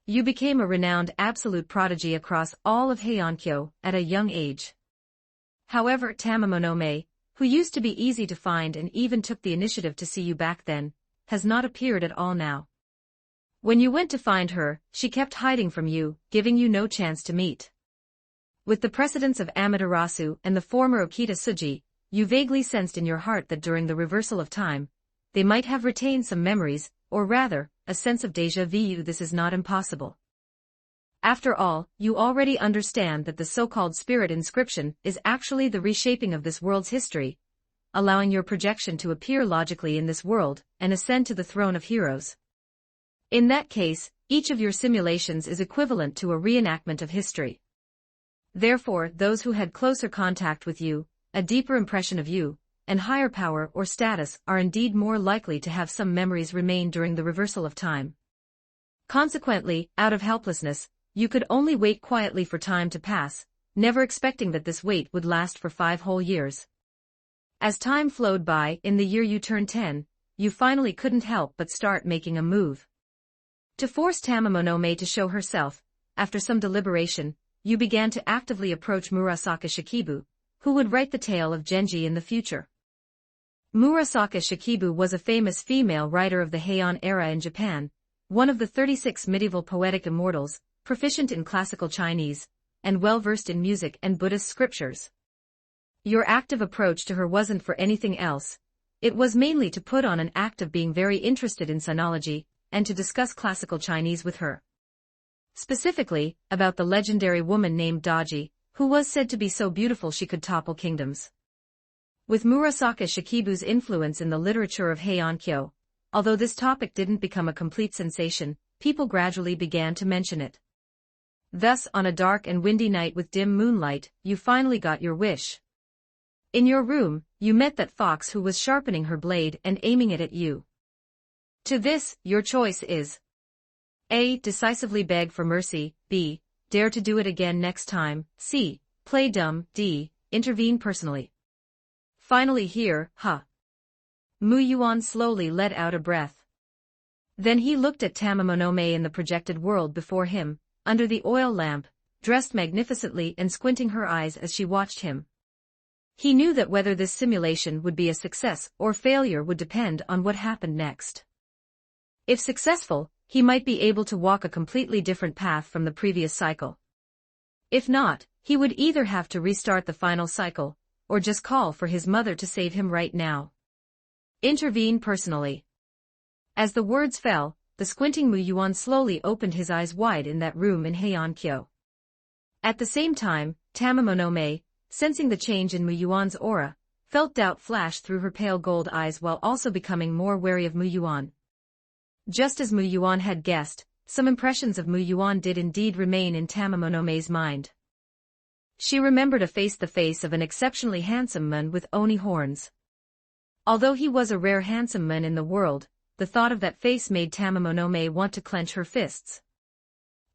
You became a renowned absolute prodigy across all of Heiankyo at a young age. However, Tamamonome, who used to be easy to find and even took the initiative to see you back then, has not appeared at all now. When you went to find her, she kept hiding from you, giving you no chance to meet. With the precedence of Amaterasu and the former Okita Tsuji, you vaguely sensed in your heart that during the reversal of time, they might have retained some memories, or rather, a sense of déjà vu. This is not impossible. After all, you already understand that the so-called spirit inscription is actually the reshaping of this world's history, allowing your projection to appear logically in this world and ascend to the throne of heroes. In that case, each of your simulations is equivalent to a reenactment of history. Therefore, those who had closer contact with you, a deeper impression of you, and higher power or status are indeed more likely to have some memories remain during the reversal of time. Consequently, out of helplessness, you could only wait quietly for time to pass, never expecting that this wait would last for 5 whole years. As time flowed by, in the year you turned 10, you finally couldn't help but start making a move. To force Tamamonome to show herself, after some deliberation, you began to actively approach Murasaka Shikibu, who would write the tale of Genji in the future. Murasaka Shikibu was a famous female writer of the Heian era in Japan, one of the 36 medieval poetic immortals, proficient in classical Chinese, and well-versed in music and Buddhist scriptures. Your active approach to her wasn't for anything else. It was mainly to put on an act of being very interested in sinology, and to discuss classical Chinese with her. Specifically, about the legendary woman named Daji, who was said to be so beautiful she could topple kingdoms. With Murasaka Shikibu's influence in the literature of Heian-kyo, although this topic didn't become a complete sensation, people gradually began to mention it. Thus, on a dark and windy night with dim moonlight, you finally got your wish. In your room, you met that fox who was sharpening her blade and aiming it at you. To this, your choice is A. Decisively beg for mercy, B. Dare to do it again next time, C. Play dumb, D. Intervene personally. Finally here, Mu Yuan slowly let out a breath. Then he looked at Tamamonome in the projected world before him, under the oil lamp, dressed magnificently and squinting her eyes as she watched him. He knew that whether this simulation would be a success or failure would depend on what happened next. If successful, he might be able to walk a completely different path from the previous cycle. If not, he would either have to restart the final cycle, or just call for his mother to save him right now. Intervene personally. As the words fell, the squinting Mu Yuan slowly opened his eyes wide in that room in Heian-kyo. At the same time, Tamamonome, sensing the change in Mu Yuan's aura, felt doubt flash through her pale gold eyes while also becoming more wary of Mu Yuan. Just as Mu Yuan had guessed, some impressions of Mu Yuan did indeed remain in Tamamonome's mind. She remembered the face of an exceptionally handsome man with oni horns. Although he was a rare handsome man in the world, the thought of that face made Tamamonome want to clench her fists.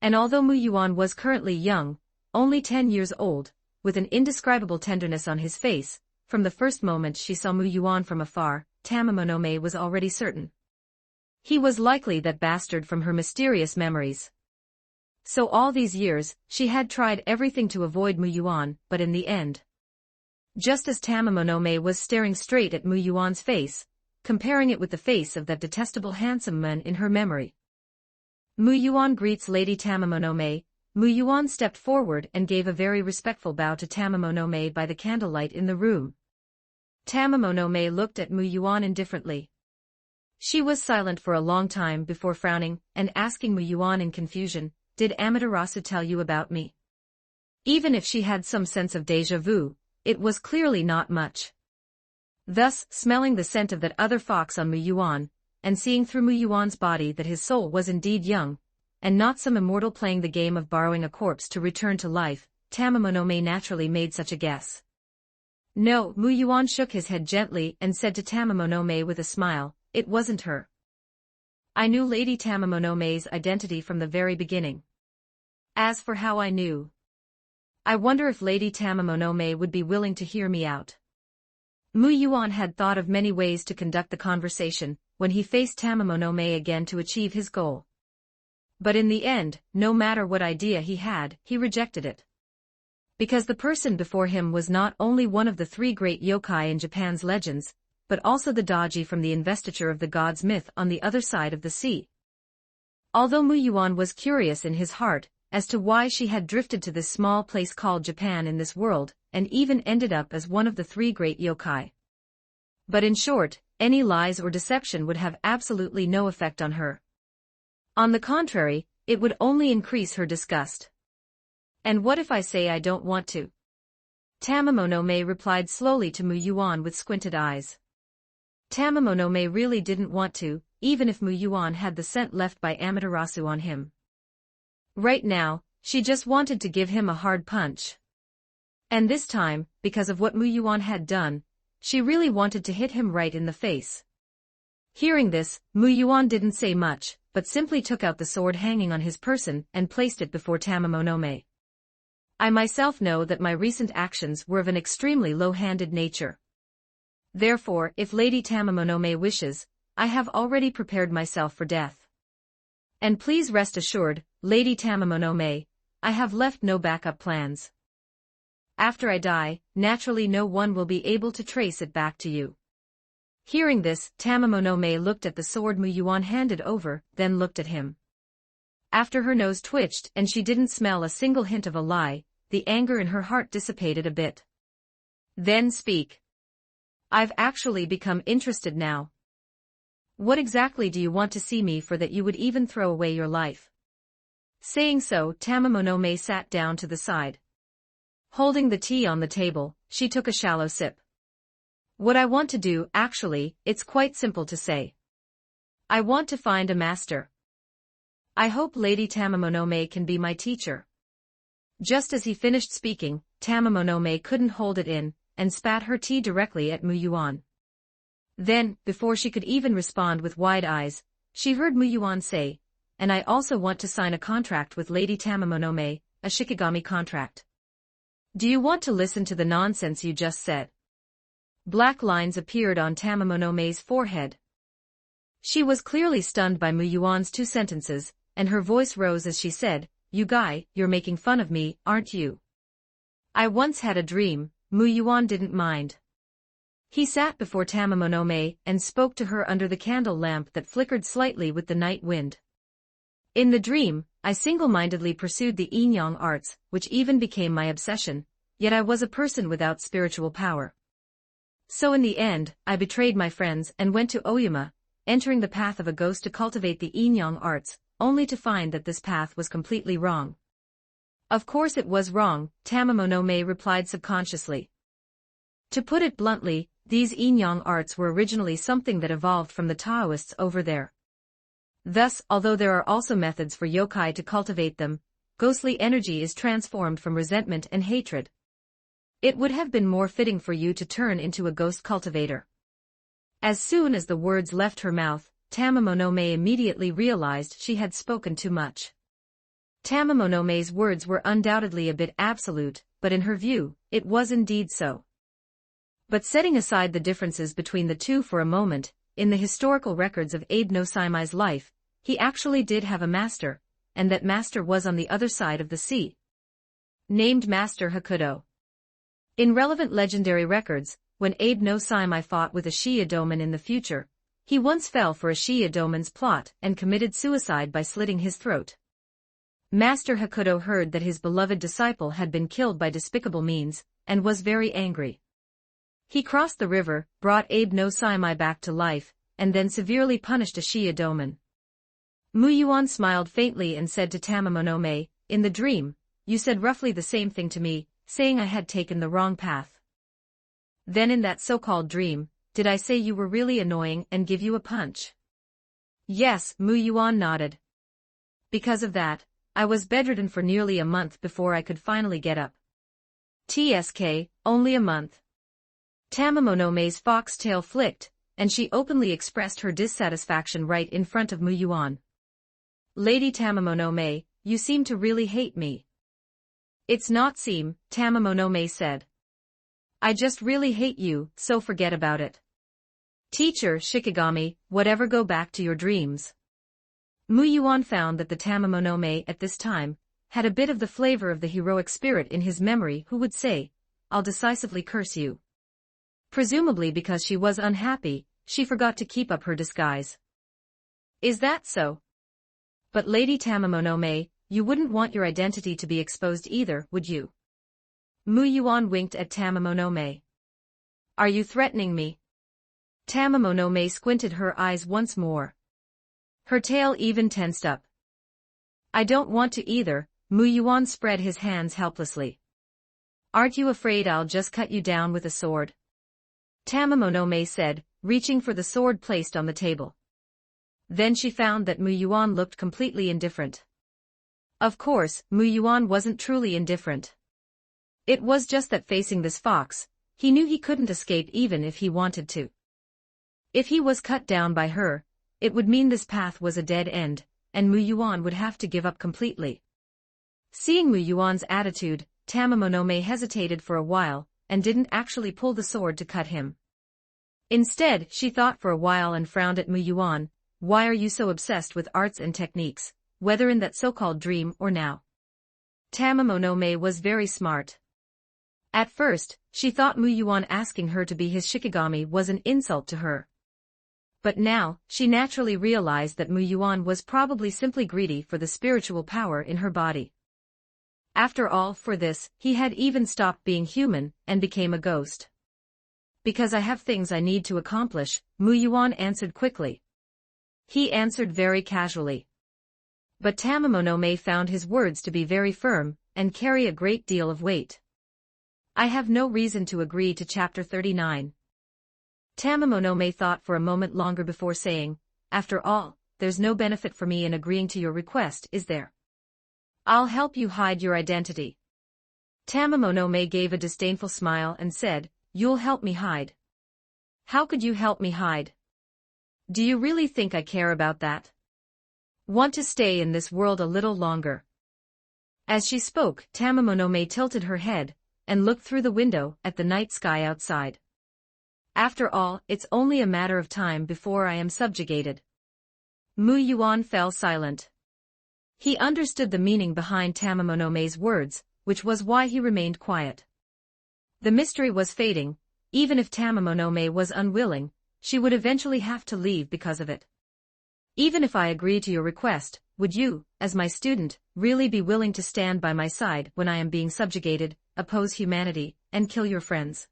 And although Mu Yuan was currently young, only 10 years old, with an indescribable tenderness on his face, from the first moment she saw Mu Yuan from afar, Tamamonome was already certain. He was likely that bastard from her mysterious memories. So all these years, she had tried everything to avoid Mu Yuan, but in the end. Just as Tamamonome was staring straight at Mu Yuan's face, comparing it with the face of that detestable handsome man in her memory. Mu Yuan greets Lady Tamamonome. Mu Yuan stepped forward and gave a very respectful bow to Tamamonome by the candlelight in the room. Tamamonome looked at Mu Yuan indifferently. She was silent for a long time before frowning and asking Mu Yuan in confusion, "Did Amaterasu tell you about me?" Even if she had some sense of déjà vu, it was clearly not much. Thus, smelling the scent of that other fox on Mu Yuan, and seeing through Mu Yuan's body that his soul was indeed young, and not some immortal playing the game of borrowing a corpse to return to life, Tamamonome naturally made such a guess. No, Mu Yuan shook his head gently and said to Tamamonome with a smile, "It wasn't her. I knew Lady Tamamonome's identity from the very beginning. As for how I knew, I wonder if Lady Tamamonome would be willing to hear me out." Mu Yuan had thought of many ways to conduct the conversation when he faced Tamamonome again to achieve his goal. But in the end, no matter what idea he had, he rejected it. Because the person before him was not only one of the 3 great yokai in Japan's legends, but also the Daji from the investiture of the gods myth on the other side of the sea. Although Mu Yuan was curious in his heart as to why she had drifted to this small place called Japan in this world, and even ended up as one of the 3 great yokai. But in short, any lies or deception would have absolutely no effect on her. On the contrary, it would only increase her disgust. "And what if I say I don't want to?" Tamamonome replied slowly to Mu Yuan with squinted eyes. Tamamonome really didn't want to, even if Mu Yuan had the scent left by Amaterasu on him. Right now, she just wanted to give him a hard punch. And this time, because of what Mu Yuan had done, she really wanted to hit him right in the face. Hearing this, Mu Yuan didn't say much, but simply took out the sword hanging on his person and placed it before Tamamonome. "I myself know that my recent actions were of an extremely low-handed nature. Therefore, if Lady Tamamonome wishes, I have already prepared myself for death. And please rest assured, Lady Tamamonome, I have left no backup plans. After I die, naturally no one will be able to trace it back to you." Hearing this, Tamamonome looked at the sword Mu Yuan handed over, then looked at him. After her nose twitched and she didn't smell a single hint of a lie, the anger in her heart dissipated a bit. Then speak. I've actually become interested now. What exactly do you want to see me for that you would even throw away your life? Saying so, Tamamonome sat down to the side. Holding the tea on the table, she took a shallow sip. What I want to do, actually, it's quite simple to say. I want to find a master. I hope Lady Tamamonome can be my teacher. Just as he finished speaking, Tamamonome couldn't hold it in, and spat her tea directly at Muyuan. Then, before she could even respond with wide eyes, she heard Muyuan say, and I also want to sign a contract with Lady Tamamonome, a Shikigami contract. Do you want to listen to the nonsense you just said? Black lines appeared on Tamamonome's forehead. She was clearly stunned by Muyuan's 2 sentences, and her voice rose as she said, You guy, you're making fun of me, aren't you? I once had a dream. Muyuan didn't mind. He sat before Tamamonome and spoke to her under the candle lamp that flickered slightly with the night wind. In the dream, I single-mindedly pursued the yin-yang arts, which even became my obsession, yet I was a person without spiritual power. So in the end, I betrayed my friends and went to Oyama, entering the path of a ghost to cultivate the yin-yang arts, only to find that this path was completely wrong. Of course it was wrong, Tamamonome replied subconsciously. To put it bluntly, these yin-yang arts were originally something that evolved from the Taoists over there. Thus, although there are also methods for yokai to cultivate them, ghostly energy is transformed from resentment and hatred. It would have been more fitting for you to turn into a ghost cultivator. As soon as the words left her mouth, Tamamonome immediately realized she had spoken too much. Tamamonome's words were undoubtedly a bit absolute, but in her view, it was indeed so. But setting aside the differences between the two for a moment, in the historical records of Abe no Saimai's life, he actually did have a master, and that master was on the other side of the sea. Named Master Hakudo. In relevant legendary records, when Abe no Saimai fought with a Shiya-doman in the future, he once fell for a Shiya-doman's plot and committed suicide by slitting his throat. Master Hakudo heard that his beloved disciple had been killed by despicable means, and was very angry. He crossed the river, brought Abe no Saimai back to life, and then severely punished a Shiya-doman. Muyuan smiled faintly and said to Tamamonome, In the dream, you said roughly the same thing to me, saying I had taken the wrong path. Then in that so-called dream, did I say you were really annoying and give you a punch? Yes, Muyuan nodded. Because of that, I was bedridden for nearly a month before I could finally get up. TSK, only a month. Tamamonome's fox-tail flicked, and she openly expressed her dissatisfaction right in front of Muyuan. Lady Tamamonome, you seem to really hate me. It's not seem, Tamamonome said. I just really hate you, so forget about it. Teacher Shikigami, whatever, go back to your dreams. Muyuan found that the Tamamonome at this time had a bit of the flavor of the heroic spirit in his memory who would say, I'll decisively curse you. Presumably because she was unhappy, she forgot to keep up her disguise. Is that so? But Lady Tamamonome, you wouldn't want your identity to be exposed either, would you? Muyuan winked at Tamamonome. Are you threatening me? Tamamonome squinted her eyes once more. Her tail even tensed up. I don't want to either, Muyuan spread his hands helplessly. Aren't you afraid I'll just cut you down with a sword? Tamamonome said, reaching for the sword placed on the table. Then she found that Muyuan looked completely indifferent. Of course, Muyuan wasn't truly indifferent. It was just that facing this fox, he knew he couldn't escape even if he wanted to. If he was cut down by her, it would mean this path was a dead end, and Muyuan would have to give up completely. Seeing Muyuan's attitude, Tamamonome hesitated for a while, and didn't actually pull the sword to cut him. Instead, she thought for a while and frowned at Muyuan. Why are you so obsessed with arts and techniques, whether in that so-called dream or now? Tamamonome was very smart. At first, she thought Muyuan asking her to be his Shikigami was an insult to her. But now, she naturally realized that Mu Yuan was probably simply greedy for the spiritual power in her body. After all, for this, he had even stopped being human and became a ghost. Because I have things I need to accomplish, Mu Yuan answered quickly. He answered very casually. But Tamamonome found his words to be very firm and carry a great deal of weight. I have no reason to agree to Chapter 39. Tamamonome thought for a moment longer before saying, after all, there's no benefit for me in agreeing to your request, is there? I'll help you hide your identity. Tamamonome gave a disdainful smile and said, you'll help me hide. How could you help me hide? Do you really think I care about that? Want to stay in this world a little longer? As she spoke, Tamamonome tilted her head and looked through the window at the night sky outside. After all, it's only a matter of time before I am subjugated. Mu Yuan fell silent. He understood the meaning behind Tamamonome's words, which was why he remained quiet. The mystery was fading. Even if Tamamonome was unwilling, she would eventually have to leave because of it. Even if I agree to your request, would you, as my student, really be willing to stand by my side when I am being subjugated, oppose humanity, and kill your friends?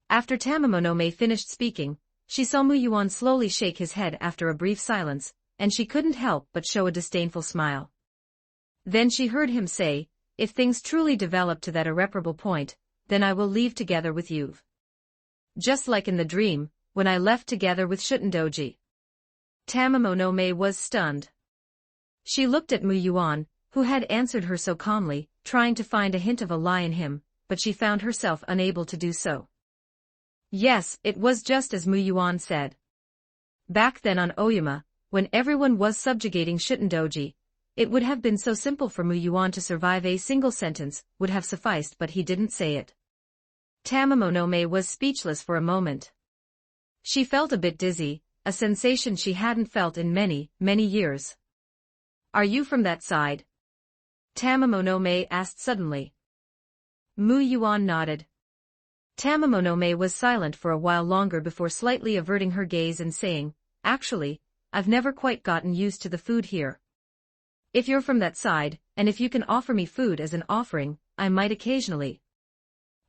After Tamamonome finished speaking, she saw Mu Yuan slowly shake his head after a brief silence, and she couldn't help but show a disdainful smile. Then she heard him say, if things truly develop to that irreparable point, then I will leave together with you. Just like in the dream, when I left together with Shutendoji. Tamamonome was stunned. She looked at Mu Yuan, who had answered her so calmly, trying to find a hint of a lie in him, but she found herself unable to do so. Yes, it was just as Mu Yuan said. Back then on Oyama, when everyone was subjugating Shutendoji, it would have been so simple for Mu Yuan to survive. A single sentence would have sufficed, but he didn't say it. Tamamonome was speechless for a moment. She felt a bit dizzy, a sensation she hadn't felt in many, many years. Are you from that side? Tamamonome asked suddenly. Mu Yuan nodded. Tamamonome was silent for a while longer before slightly averting her gaze and saying, actually, I've never quite gotten used to the food here. If you're from that side, and if you can offer me food as an offering, I might occasionally.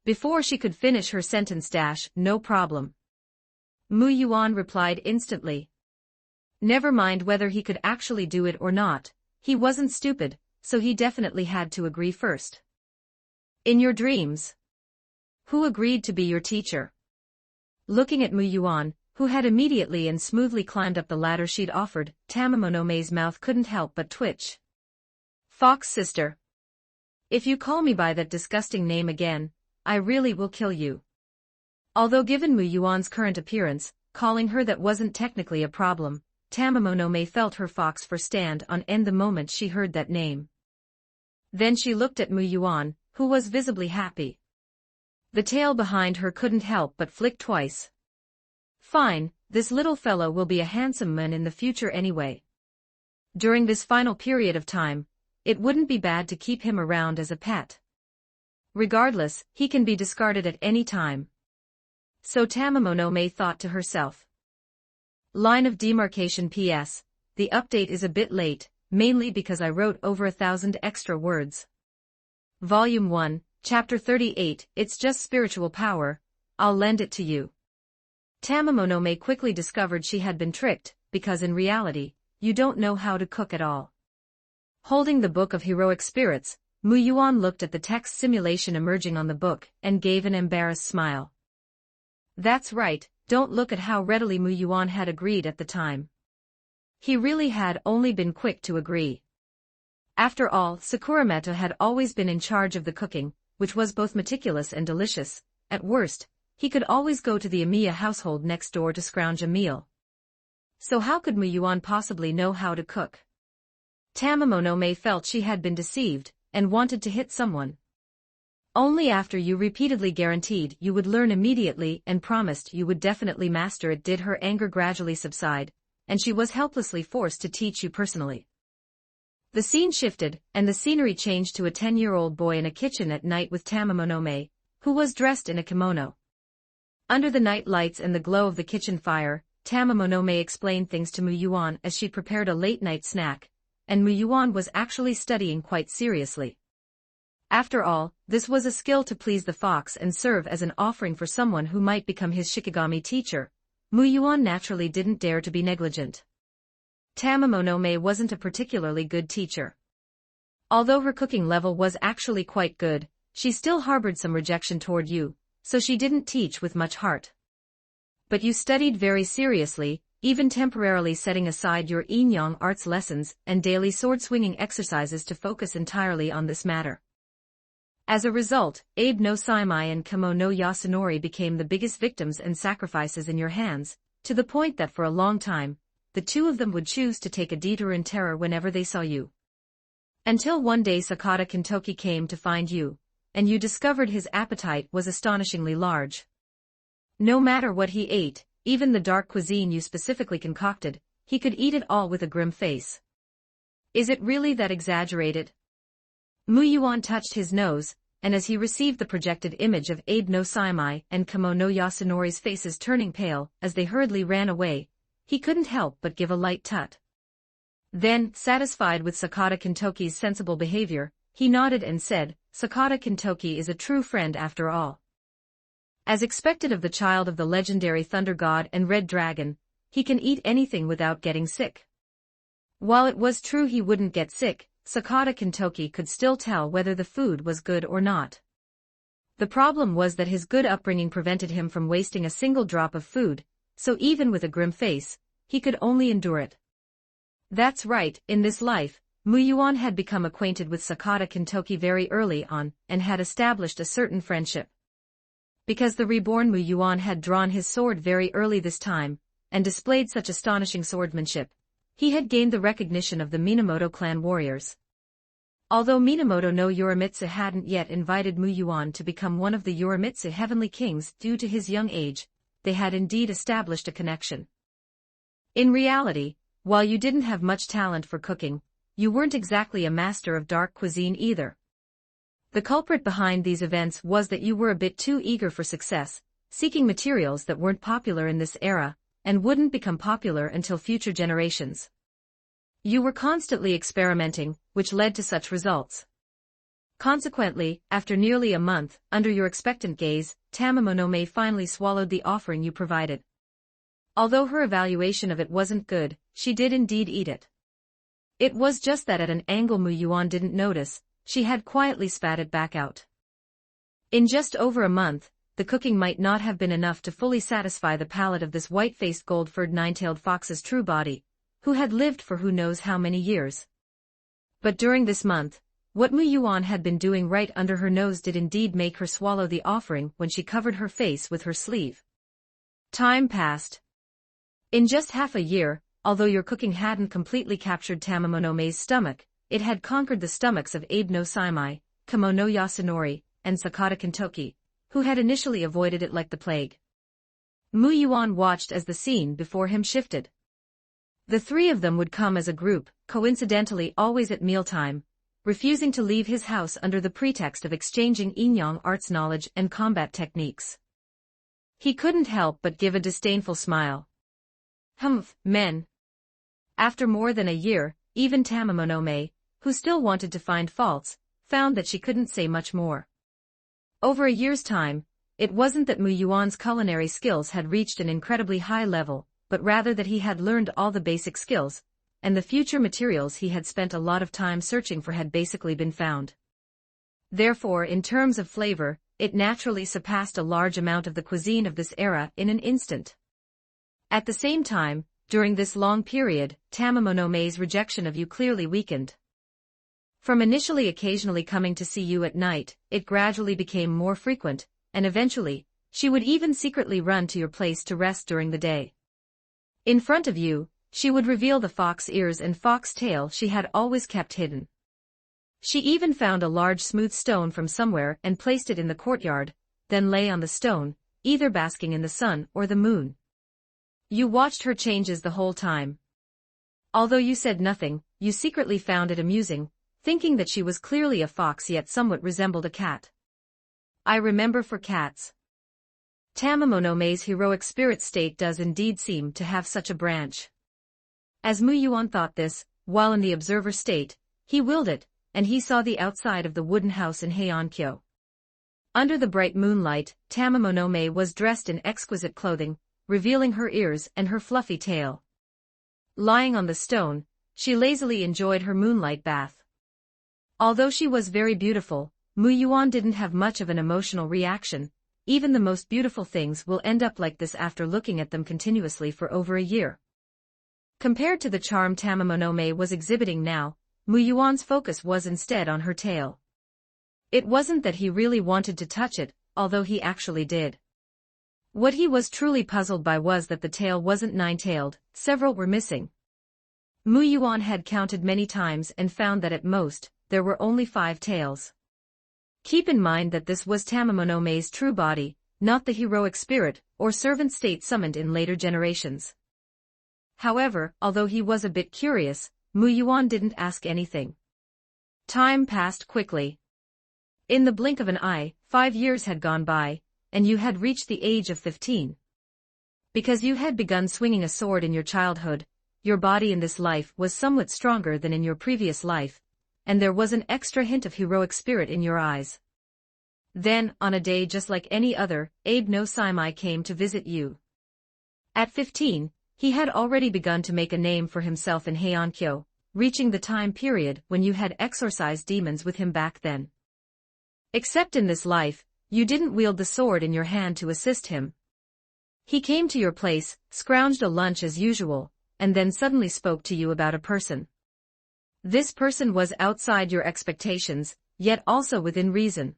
Before she could finish her sentence, no problem. Mu Yuan replied instantly. Never mind whether he could actually do it or not, he wasn't stupid, so he definitely had to agree first. In your dreams? Who agreed to be your teacher? Looking at Mu Yuan, who had immediately and smoothly climbed up the ladder she'd offered, Tamamonome's mouth couldn't help but twitch. Fox sister. If you call me by that disgusting name again, I really will kill you. Although given Mu Yuan's current appearance, calling her that wasn't technically a problem, Tamamonome felt her fox fur stand on end the moment she heard that name. Then she looked at Mu Yuan, who was visibly happy. The tail behind her couldn't help but flick twice. Fine, this little fellow will be a handsome man in the future anyway. During this final period of time, it wouldn't be bad to keep him around as a pet. Regardless, he can be discarded at any time. So Tamamonome thought to herself. Line of demarcation. P.S. The update is a bit late, mainly because I wrote over 1,000 extra words. Volume 1, Chapter 38, It's Just Spiritual Power, I'll lend it to you. Tamamonome quickly discovered she had been tricked, because in reality, you don't know how to cook at all. Holding the Book of Heroic Spirits, Mu Yuan looked at the text simulation emerging on the book and gave an embarrassed smile. That's right, don't look at how readily Mu Yuan had agreed at the time. He really had only been quick to agree. After all, Sakurameta had always been in charge of the cooking, which was both meticulous and delicious. At worst, he could always go to the Amiya household next door to scrounge a meal. So how could Mu Yuan possibly know how to cook? Tamamonome felt she had been deceived, and wanted to hit someone. Only after you repeatedly guaranteed you would learn immediately and promised you would definitely master it did her anger gradually subside, and she was helplessly forced to teach you personally. The scene shifted, and the scenery changed to a 10-year-old boy in a kitchen at night with Tamamonome, who was dressed in a kimono. Under the night lights and the glow of the kitchen fire, Tamamonome explained things to Mu Yuan as she prepared a late-night snack, and Mu Yuan was actually studying quite seriously. After all, this was a skill to please the fox and serve as an offering for someone who might become his Shikigami teacher. Mu Yuan naturally didn't dare to be negligent. Tamamonome wasn't a particularly good teacher. Although her cooking level was actually quite good, she still harbored some rejection toward you, so she didn't teach with much heart. But you studied very seriously, even temporarily setting aside your yin-yang arts lessons and daily sword-swinging exercises to focus entirely on this matter. As a result, Abe no Saimai and Kamo no Yasunori became the biggest victims and sacrifices in your hands, to the point that for a long time, the two of them would choose to take a detour in terror whenever they saw you. Until one day Sakata Kintoki came to find you, and you discovered his appetite was astonishingly large. No matter what he ate, even the dark cuisine you specifically concocted, he could eat it all with a grim face. Is it really that exaggerated? Mu Yuan touched his nose, and as he received the projected image of Abe no Saimai and Kamo no Yasunori's faces turning pale as they hurriedly ran away, he couldn't help but give a light tut. Then, satisfied with Sakata Kintoki's sensible behavior, he nodded and said, "Sakata Kintoki is a true friend after all." As expected of the child of the legendary Thunder God and Red Dragon, he can eat anything without getting sick. While it was true he wouldn't get sick, Sakata Kintoki could still tell whether the food was good or not. The problem was that his good upbringing prevented him from wasting a single drop of food, so even with a grim face, he could only endure it. That's right, in this life, Mu Yuan had become acquainted with Sakata Kintoki very early on and had established a certain friendship. Because the reborn Mu Yuan had drawn his sword very early this time, and displayed such astonishing swordsmanship, he had gained the recognition of the Minamoto clan warriors. Although Minamoto no Yorimitsu hadn't yet invited Mu Yuan to become one of the Yorimitsu heavenly kings due to his young age, they had indeed established a connection. In reality, while you didn't have much talent for cooking, you weren't exactly a master of dark cuisine either. The culprit behind these events was that you were a bit too eager for success, seeking materials that weren't popular in this era, and wouldn't become popular until future generations. You were constantly experimenting, which led to such results. Consequently, after nearly a month, under your expectant gaze, Tamamonome finally swallowed the offering you provided. Although her evaluation of it wasn't good, she did indeed eat it. It was just that at an angle Mu Yuan didn't notice, she had quietly spat it back out. In just over a month, the cooking might not have been enough to fully satisfy the palate of this white-faced gold-furred nine-tailed fox's true body, who had lived for who knows how many years. But during this month, what Mu Yuan had been doing right under her nose did indeed make her swallow the offering when she covered her face with her sleeve. Time passed. In just half a year, although your cooking hadn't completely captured Tamamonome's stomach, it had conquered the stomachs of Abe no Saimai, Kamo no Yasunori, and Sakata Kintoki, who had initially avoided it like the plague. Mu Yuan watched as the scene before him shifted. The three of them would come as a group, coincidentally always at mealtime, refusing to leave his house under the pretext of exchanging yin-yang arts knowledge and combat techniques. He couldn't help but give a disdainful smile. Humph, men. After more than a year, even Tamamonome, who still wanted to find faults, found that she couldn't say much more. Over a year's time, it wasn't that Mu Yuan's culinary skills had reached an incredibly high level, but rather that he had learned all the basic skills, and the future materials he had spent a lot of time searching for had basically been found. Therefore, in terms of flavor, it naturally surpassed a large amount of the cuisine of this era in an instant. At the same time, during this long period, Tamamonome's rejection of you clearly weakened. From initially occasionally coming to see you at night, it gradually became more frequent, and eventually, she would even secretly run to your place to rest during the day. In front of you, she would reveal the fox ears and fox tail she had always kept hidden. She even found a large smooth stone from somewhere and placed it in the courtyard, then lay on the stone, either basking in the sun or the moon. You watched her changes the whole time. Although you said nothing, you secretly found it amusing, thinking that she was clearly a fox yet somewhat resembled a cat. I remember for cats. Tamamonome's heroic spirit state does indeed seem to have such a branch. As Mu Yuan thought this, while in the observer state, he willed it, and he saw the outside of the wooden house in Heiankyo. Under the bright moonlight, Tamamonome was dressed in exquisite clothing, revealing her ears and her fluffy tail. Lying on the stone, she lazily enjoyed her moonlight bath. Although she was very beautiful, Mu Yuan didn't have much of an emotional reaction. Even the most beautiful things will end up like this after looking at them continuously for over a year. Compared to the charm Tamamonome was exhibiting now, Mu Yuan's focus was instead on her tail. It wasn't that he really wanted to touch it, although he actually did. What he was truly puzzled by was that the tail wasn't nine-tailed, several were missing. Mu Yuan had counted many times and found that at most, there were only 5 tails. Keep in mind that this was Tamamonome's true body, not the heroic spirit or servant state summoned in later generations. However, although he was a bit curious, Mu Yuan didn't ask anything. Time passed quickly. In the blink of an eye, 5 years had gone by, and you had reached the age of 15. Because you had begun swinging a sword in your childhood, your body in this life was somewhat stronger than in your previous life, and there was an extra hint of heroic spirit in your eyes. Then, on a day just like any other, Abe no Saimai came to visit you. At 15, he had already begun to make a name for himself in Heiankyo, reaching the time period when you had exorcised demons with him back then. Except in this life, you didn't wield the sword in your hand to assist him. He came to your place, scrounged a lunch as usual, and then suddenly spoke to you about a person. This person was outside your expectations, yet also within reason.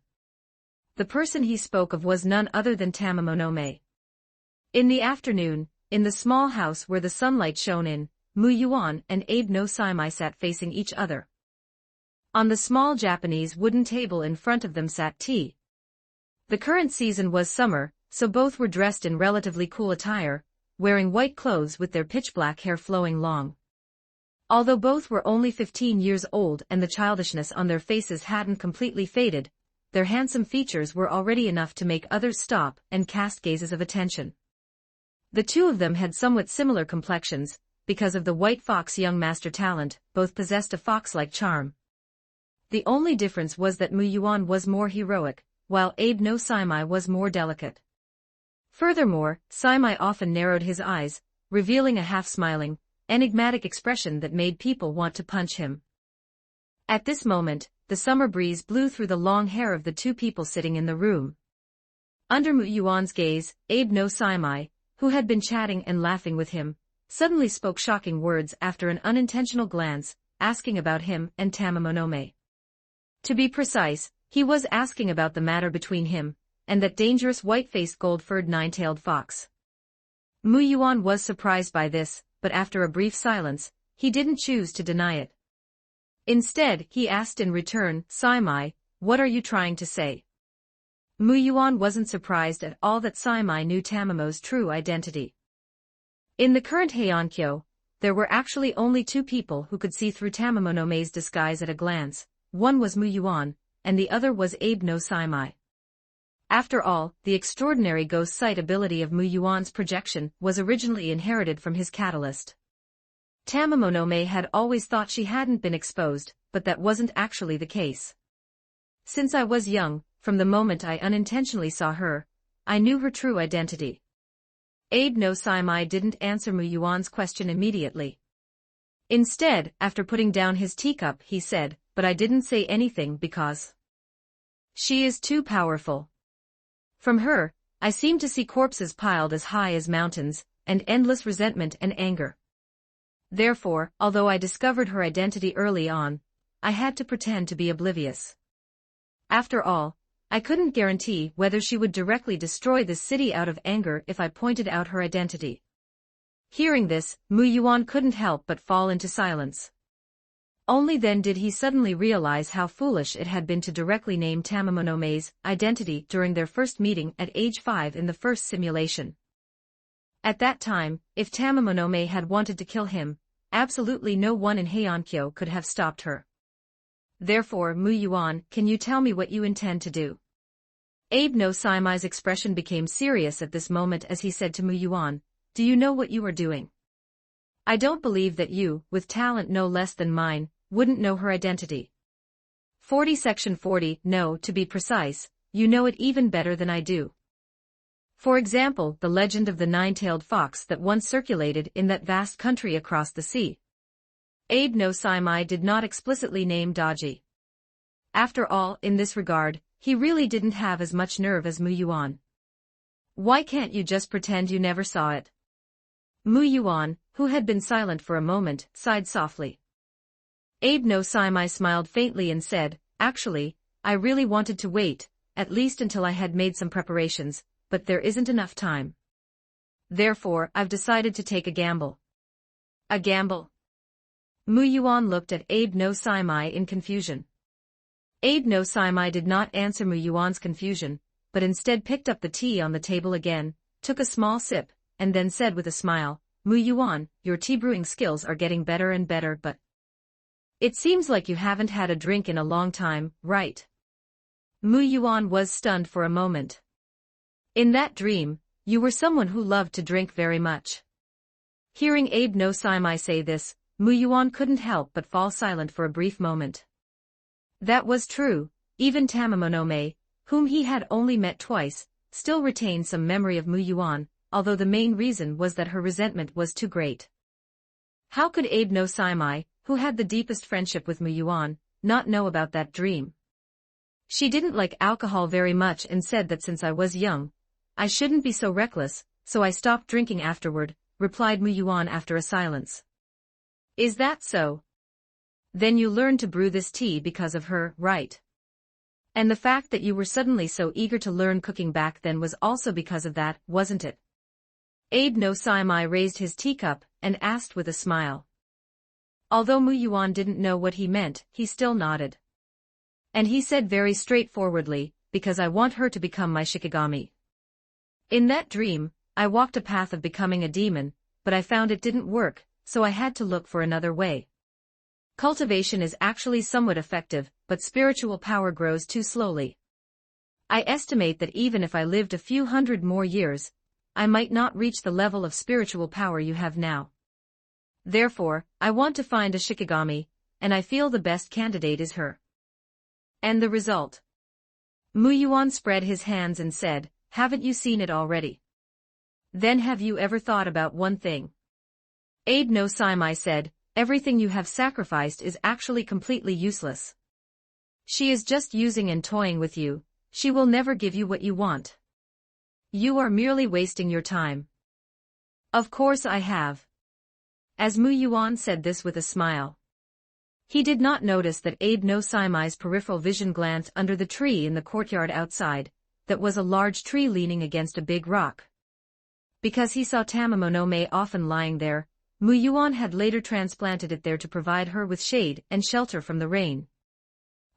The person he spoke of was none other than Tamamonome. In the afternoon, in the small house where the sunlight shone in, Mu Yuan and Abe no Saimai sat facing each other. On the small Japanese wooden table in front of them sat tea. The current season was summer, so both were dressed in relatively cool attire, wearing white clothes with their pitch-black hair flowing long. Although both were only 15 years old and the childishness on their faces hadn't completely faded, their handsome features were already enough to make others stop and cast gazes of attention. The two of them had somewhat similar complexions, because of the white fox young master talent, both possessed a fox-like charm. The only difference was that Mu Yuan was more heroic, while Abe no Saimai was more delicate. Furthermore, Saimai often narrowed his eyes, revealing a half-smiling, enigmatic expression that made people want to punch him. At this moment, the summer breeze blew through the long hair of the two people sitting in the room. Under Mu Yuan's gaze, Abe no Saimai, who had been chatting and laughing with him, suddenly spoke shocking words after an unintentional glance, asking about him and Tamamonome. To be precise, he was asking about the matter between him and that dangerous white-faced gold-furred nine-tailed fox. Mu Yuan was surprised by this, but after a brief silence, he didn't choose to deny it. Instead, he asked in return, Saimai, what are you trying to say? Mu Yuan wasn't surprised at all that Saimai knew Tamamo's true identity. In the current Heiankyo, there were actually only 2 people who could see through Tamamonome's disguise at a glance. One was Mu Yuan, and the other was Abe no Saimai. After all, the extraordinary ghost sight ability of Mu Yuan's projection was originally inherited from his catalyst. Tamamonome had always thought she hadn't been exposed, but that wasn't actually the case. Since I was young, from the moment I unintentionally saw her, I knew her true identity. Abe no Saimai didn't answer Mu Yuan's question immediately. Instead, after putting down his teacup, he said, but I didn't say anything because she is too powerful. From her, I seem to see corpses piled as high as mountains, and endless resentment and anger. Therefore, although I discovered her identity early on, I had to pretend to be oblivious. After all, I couldn't guarantee whether she would directly destroy this city out of anger if I pointed out her identity. Hearing this, Mu Yuan couldn't help but fall into silence. Only then did he suddenly realize how foolish it had been to directly name Tamamonome's identity during their first meeting at age 5 in the first simulation. At that time, if Tamamonome had wanted to kill him, absolutely no one in Heiankyo could have stopped her. Therefore, Mu Yuan, can you tell me what you intend to do? Abe no Saimai's expression became serious at this moment as he said to Mu Yuan, "Do you know what you are doing? I don't believe that you, with talent no less than mine, wouldn't know her identity." 40 Section 40, no, to be precise, you know it even better than I do. For example, the legend of the nine-tailed fox that once circulated in that vast country across the sea. Abe no Saimai did not explicitly name Daji. After all, in this regard, he really didn't have as much nerve as Mu Yuan. Why can't you just pretend you never saw it? Mu Yuan, who had been silent for a moment, sighed softly. Abe no Saimai smiled faintly and said, "Actually, I really wanted to wait, at least until I had made some preparations, but there isn't enough time. Therefore, I've decided to take a gamble." "A gamble?" Mu Yuan looked at Abe no Saimai in confusion. Abe no Saimai did not answer Mu Yuan's confusion, but instead picked up the tea on the table again, took a small sip, and then said with a smile, "Mu Yuan, your tea brewing skills are getting better and better, but it seems like you haven't had a drink in a long time, right?" Mu Yuan was stunned for a moment. "In that dream, you were someone who loved to drink very much." Hearing Abe no Saimai say this, Mu Yuan couldn't help but fall silent for a brief moment. That was true, even Tamamonome, whom he had only met twice, still retained some memory of Mu Yuan, although the main reason was that her resentment was too great. How could Abe no Saimai, who had the deepest friendship with Mu Yuan, not know about that dream? "She didn't like alcohol very much and said that since I was young, I shouldn't be so reckless, so I stopped drinking afterward," replied Mu Yuan after a silence. "Is that so? Then you learned to brew this tea because of her, right? And the fact that you were suddenly so eager to learn cooking back then was also because of that, wasn't it?" Abe no Saimai raised his teacup and asked with a smile. Although Mu Yuan didn't know what he meant, he still nodded. And he said very straightforwardly, "Because I want her to become my Shikigami. In that dream, I walked a path of becoming a demon, but I found it didn't work, so I had to look for another way. Cultivation is actually somewhat effective, but spiritual power grows too slowly. I estimate that even if I lived a few hundred more years, I might not reach the level of spiritual power you have now. Therefore, I want to find a Shikigami, and I feel the best candidate is her." "And the result?" Mu Yuan spread his hands and said, "Haven't you seen it already? Then have you ever thought about one thing?" Abe no Saimai said, "Everything you have sacrificed is actually completely useless. She is just using and toying with you, she will never give you what you want. You are merely wasting your time." "Of course I have." As Mu Yuan said this with a smile. He did not notice that Abe no Saimai's peripheral vision glanced under the tree in the courtyard outside, that was a large tree leaning against a big rock. Because he saw Tamamonome often lying there, Mu Yuan had later transplanted it there to provide her with shade and shelter from the rain.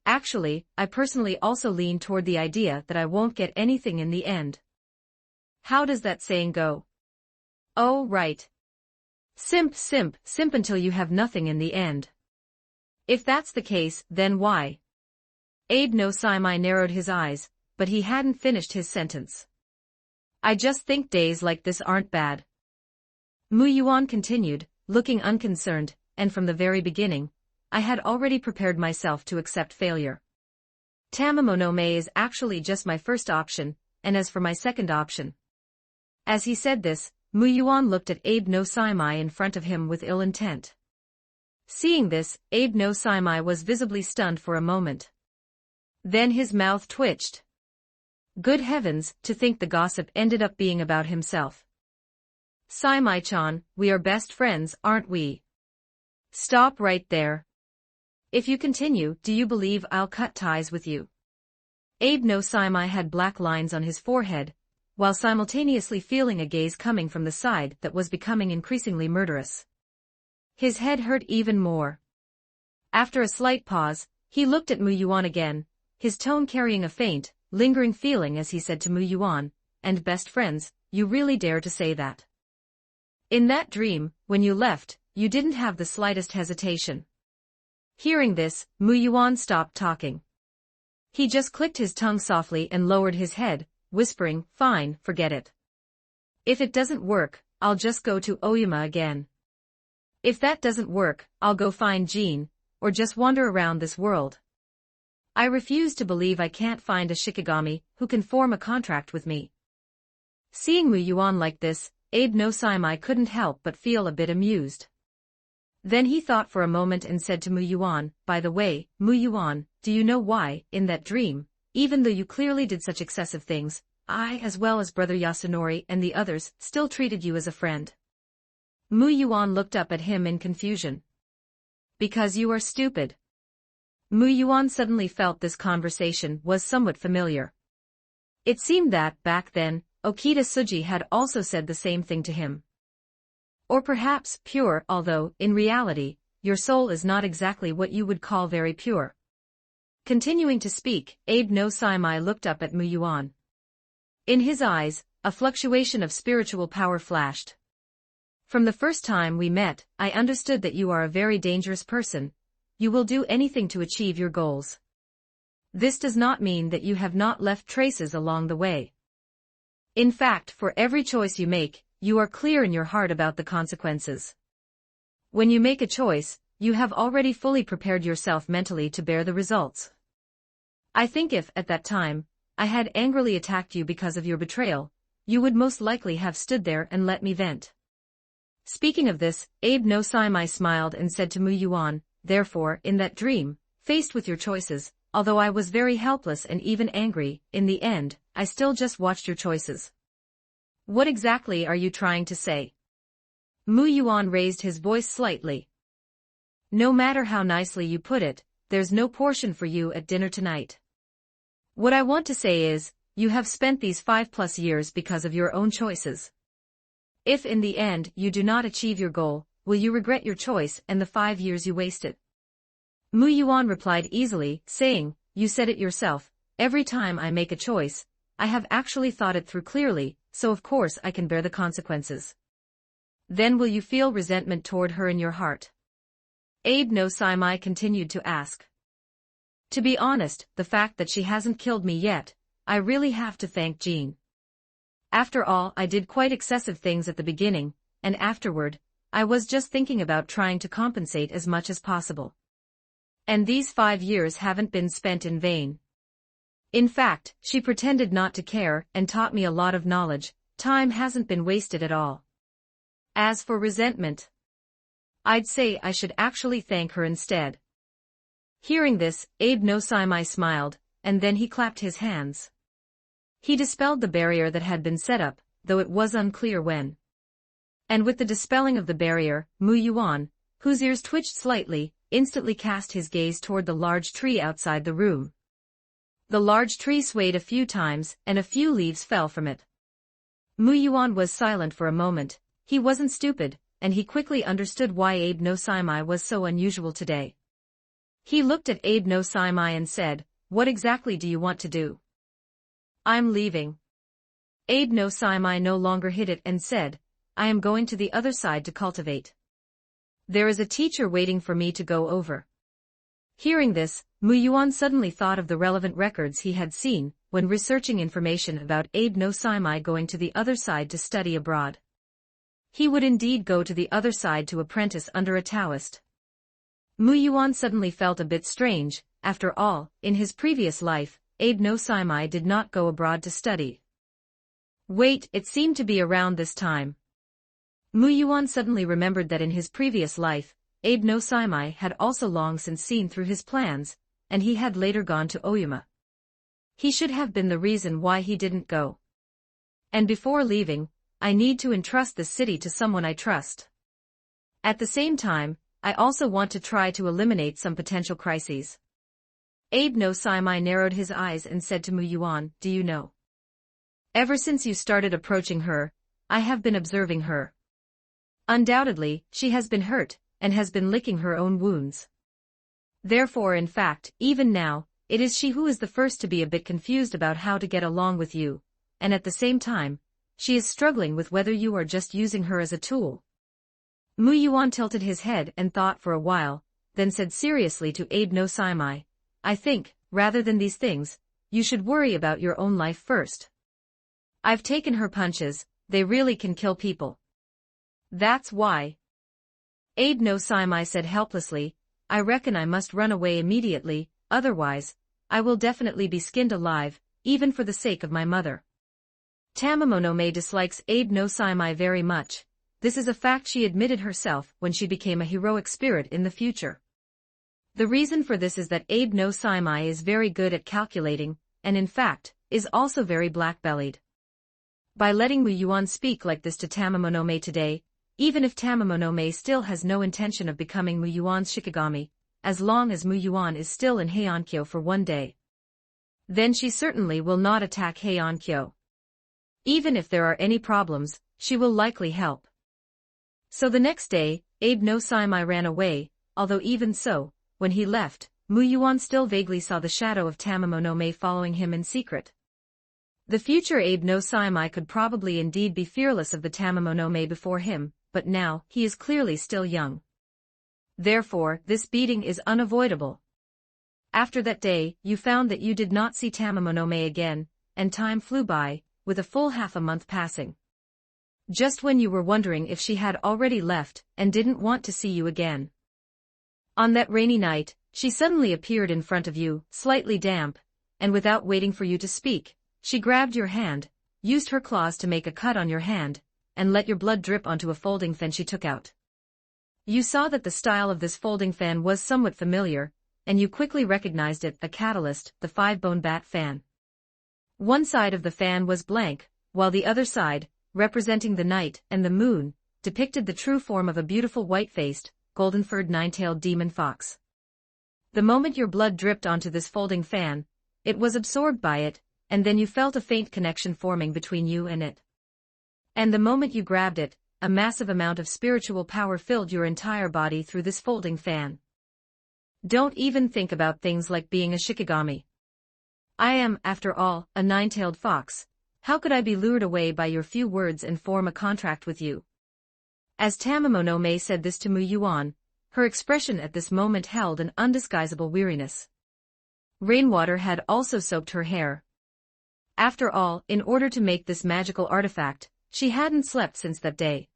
"Actually, I personally also lean toward the idea that I won't get anything in the end." "How does that saying go?" "Oh, right. Simp, simp, simp until you have nothing in the end." "If that's the case, then why?" Abe no Saimai narrowed his eyes, but he hadn't finished his sentence. "I just think days like this aren't bad." Mu Yuan continued, looking unconcerned, "And from the very beginning, I had already prepared myself to accept failure. Tamamonome is actually just my first option, and as for my second option." As he said this, Mu Yuan looked at Abe no Saimai in front of him with ill intent. Seeing this, Abe no Saimai was visibly stunned for a moment. Then his mouth twitched. Good heavens, to think the gossip ended up being about himself. "Saimai-chan, we are best friends, aren't we?" "Stop right there. If you continue, do you believe I'll cut ties with you?" Abe no Saimai had black lines on his forehead, while simultaneously feeling a gaze coming from the side that was becoming increasingly murderous. His head hurt even more. After a slight pause, he looked at Mu Yuan again, his tone carrying a faint, lingering feeling as he said to Mu Yuan, "And best friends, you really dare to say that? In that dream, when you left, you didn't have the slightest hesitation." Hearing this, Mu Yuan stopped talking. He just clicked his tongue softly and lowered his head, whispering, "Fine, forget it. If it doesn't work, I'll just go to Oyama again. If that doesn't work, I'll go find Jean, or just wander around this world. I refuse to believe I can't find a Shikigami who can form a contract with me." Seeing Mu Yuan like this, Abe no Saimai couldn't help but feel a bit amused. Then he thought for a moment and said to Mu Yuan, "By the way, Mu Yuan, do you know why, in that dream, even though you clearly did such excessive things, I, as well as Brother Yasunori and the others, still treated you as a friend?" Mu Yuan looked up at him in confusion. "Because you are stupid." Mu Yuan suddenly felt this conversation was somewhat familiar. It seemed that, back then, Okita Tsuji had also said the same thing to him. Or perhaps pure, although, in reality, your soul is not exactly what you would call very pure. Continuing to speak, Abe no Saimai looked up at Mu Yuan. In his eyes, a fluctuation of spiritual power flashed. "From the first time we met, I understood that you are a very dangerous person. You will do anything to achieve your goals. This does not mean that you have not left traces along the way. In fact, for every choice you make, you are clear in your heart about the consequences. When you make a choice, you have already fully prepared yourself mentally to bear the results. I think if, at that time, I had angrily attacked you because of your betrayal, you would most likely have stood there and let me vent." Speaking of this, Abe no Saimai smiled and said to Mu Yuan, "Therefore, in that dream, faced with your choices, although I was very helpless and even angry, in the end, I still just watched your choices." "What exactly are you trying to say?" Mu Yuan raised his voice slightly. "No matter how nicely you put it, there's no portion for you at dinner tonight. What I want to say is, you have spent these 5+ years because of your own choices. If in the end you do not achieve your goal, will you regret your choice and the 5 years you wasted?" Mu Yuan replied easily, saying, "You said it yourself, every time I make a choice, I have actually thought it through clearly, so of course I can bear the consequences." "Then will you feel resentment toward her in your heart?" Abe no Saimai continued to ask. "To be honest, the fact that she hasn't killed me yet, I really have to thank Jean. After all, I did quite excessive things at the beginning, and afterward, I was just thinking about trying to compensate as much as possible. And these 5 years haven't been spent in vain. In fact, she pretended not to care and taught me a lot of knowledge. Time hasn't been wasted at all. As for resentment, I'd say I should actually thank her instead." Hearing this, Abe no Saimai smiled, and then he clapped his hands. He dispelled the barrier that had been set up, though it was unclear when. And with the dispelling of the barrier, Mu Yuan, whose ears twitched slightly, instantly cast his gaze toward the large tree outside the room. The large tree swayed a few times, and a few leaves fell from it. Mu Yuan was silent for a moment. He wasn't stupid, and he quickly understood why Abe no Saimai was so unusual today. He looked at Abe no Saimai and said, "What exactly do you want to do?" "I'm leaving." Abe no Saimai no longer hid it and said, "I am going to the other side to cultivate. There is a teacher waiting for me to go over." Hearing this, Mu Yuan suddenly thought of the relevant records he had seen when researching information about Abe no Saimai going to the other side to study abroad. He would indeed go to the other side to apprentice under a Taoist. Mu Yuan suddenly felt a bit strange. After all, in his previous life, Abe no Saimai did not go abroad to study. Wait, it seemed to be around this time. Mu Yuan suddenly remembered that in his previous life, Abe no Saimai had also long since seen through his plans, and he had later gone to Oyama. He should have been the reason why he didn't go. And before leaving, I need to entrust this city to someone I trust. At the same time, I also want to try to eliminate some potential crises. Abe no Saimai narrowed his eyes and said to Mu Yuan, "Do you know? Ever since you started approaching her, I have been observing her. Undoubtedly, she has been hurt, and has been licking her own wounds. Therefore, in fact, even now, it is she who is the first to be a bit confused about how to get along with you, and at the same time, she is struggling with whether you are just using her as a tool." Mu Yuan tilted his head and thought for a while, then said seriously to Abe no Saimai, "I think, rather than these things, you should worry about your own life first. I've taken her punches, they really can kill people. That's why. Abe no Saimai said helplessly, I reckon I must run away immediately, otherwise, I will definitely be skinned alive, even for the sake of my mother. Tamamonome dislikes Abe no Saimai very much. This is a fact she admitted herself when she became a heroic spirit in the future. The reason for this is that Abe no Saimai is very good at calculating, and in fact, is also very black-bellied. By letting Mu Yuan speak like this to Tamamonome today, even if Tamamonome still has no intention of becoming Mu Yuan's Shikigami, as long as Mu Yuan is still in Heiankyo for one day, then she certainly will not attack Heiankyo. Even if there are any problems, she will likely help. So the next day, Abe no Saimai ran away, although even so, when he left, Mu Yuan still vaguely saw the shadow of Tamamonome following him in secret. The future Abe no Saimai could probably indeed be fearless of the Tamamonome before him, but now, he is clearly still young. Therefore, this beating is unavoidable. After that day, you found that you did not see Tamamonome again, and time flew by, with a full half a month passing. Just when you were wondering if she had already left, and didn't want to see you again. On that rainy night, she suddenly appeared in front of you, slightly damp, and without waiting for you to speak, she grabbed your hand, used her claws to make a cut on your hand, and let your blood drip onto a folding fan she took out. You saw that the style of this folding fan was somewhat familiar, and you quickly recognized it, a catalyst, the 5-bone bat fan. One side of the fan was blank, while the other side, representing the night and the moon, depicted the true form of a beautiful white-faced, golden-furred 9-tailed demon fox. The moment your blood dripped onto this folding fan, it was absorbed by it, and then you felt a faint connection forming between you and it. And the moment you grabbed it, a massive amount of spiritual power filled your entire body through this folding fan. Don't even think about things like being a Shikigami. I am, after all, a 9-tailed fox. How could I be lured away by your few words and form a contract with you? As Tamamonome said this to Mu Yuan, her expression at this moment held an undisguisable weariness. Rainwater had also soaked her hair. After all, in order to make this magical artifact, she hadn't slept since that day.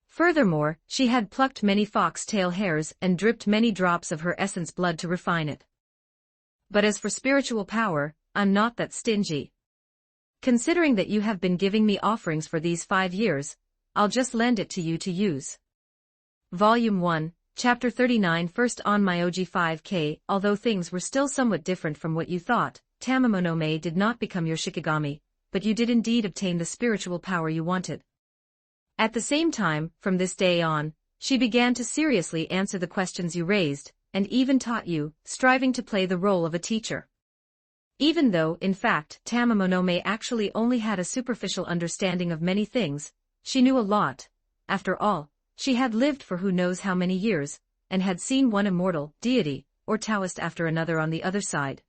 Furthermore, she had plucked many fox-tail hairs and dripped many drops of her essence blood to refine it. But as for spiritual power, I'm not that stingy. Considering that you have been giving me offerings for these 5 years, I'll just lend it to you to use. Volume 1, Chapter 39. First on Myoji 5K. Although things were still somewhat different from what you thought, Tamamonome did not become your Shikigami, but you did indeed obtain the spiritual power you wanted. At the same time, from this day on, she began to seriously answer the questions you raised, and even taught you, striving to play the role of a teacher. Even though, in fact, Tamamonome actually only had a superficial understanding of many things, she knew a lot. After all, she had lived for who knows how many years, and had seen one immortal, deity, or Taoist after another on the other side.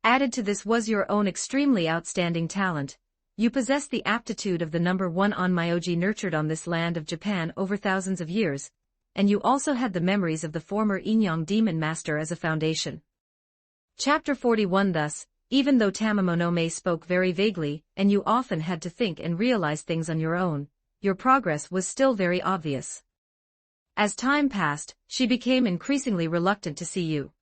Added to this was your own extremely outstanding talent. You possessed the aptitude of the number 1 on Myoji nurtured on this land of Japan over thousands of years, and you also had the memories of the former Inyang demon master as a foundation. Chapter 41. Thus, even though Tamamonome spoke very vaguely, and you often had to think and realize things on your own, your progress was still very obvious. As time passed, she became increasingly reluctant to see you.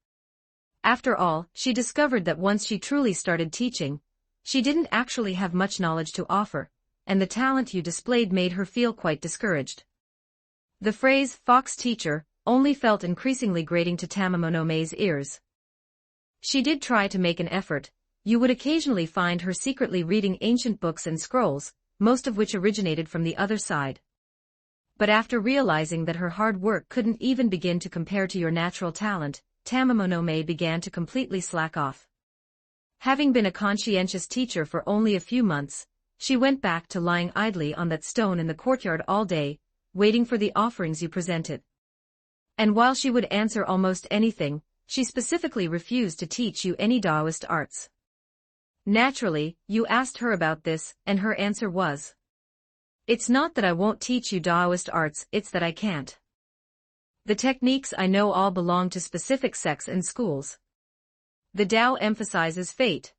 After all, she discovered that once she truly started teaching, she didn't actually have much knowledge to offer, and the talent you displayed made her feel quite discouraged. The phrase, fox teacher, only felt increasingly grating to Tamamonome's ears. She did try to make an effort. You would occasionally find her secretly reading ancient books and scrolls, most of which originated from the other side. But after realizing that her hard work couldn't even begin to compare to your natural talent, Tamamonome began to completely slack off. Having been a conscientious teacher for only a few months, she went back to lying idly on that stone in the courtyard all day, waiting for the offerings you presented. And while she would answer almost anything, she specifically refused to teach you any Taoist arts. Naturally, you asked her about this, and her answer was, "It's not that I won't teach you Taoist arts, it's that I can't. The techniques I know all belong to specific sects and schools. The Tao emphasizes fate.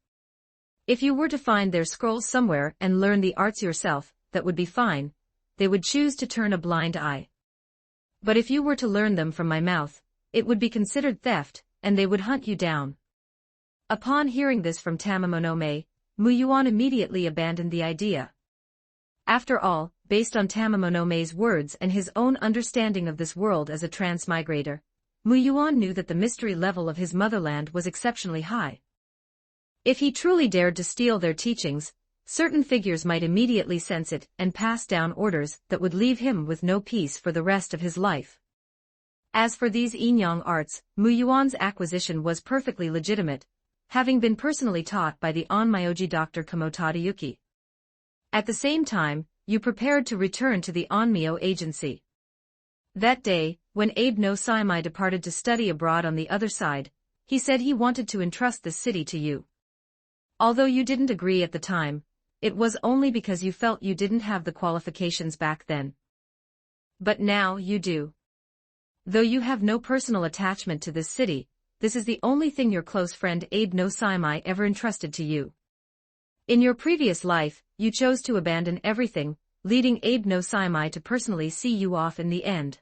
If you were to find their scrolls somewhere and learn the arts yourself, that would be fine. They would choose to turn a blind eye. But if you were to learn them from my mouth, it would be considered theft, and they would hunt you down. Upon hearing this from Tamamonome, Mu Yuan immediately abandoned the idea. After all, based on Tamamonome's words and his own understanding of this world as a transmigrator, Mu Yuan knew that the mystery level of his motherland was exceptionally high. If he truly dared to steal their teachings, certain figures might immediately sense it and pass down orders that would leave him with no peace for the rest of his life. As for these Inyang arts, Mu Yuan's acquisition was perfectly legitimate, having been personally taught by the Onmyoji Dr. Kamo Tadayuki. At the same time, you prepared to return to the Onmyo agency. That day, when Abe no Saimai departed to study abroad on the other side, he said he wanted to entrust this city to you. Although you didn't agree at the time, it was only because you felt you didn't have the qualifications back then. But now you do. Though you have no personal attachment to this city, this is the only thing your close friend Abe no Saimai ever entrusted to you. In your previous life, you chose to abandon everything, leading Abe no Saimai to personally see you off in the end.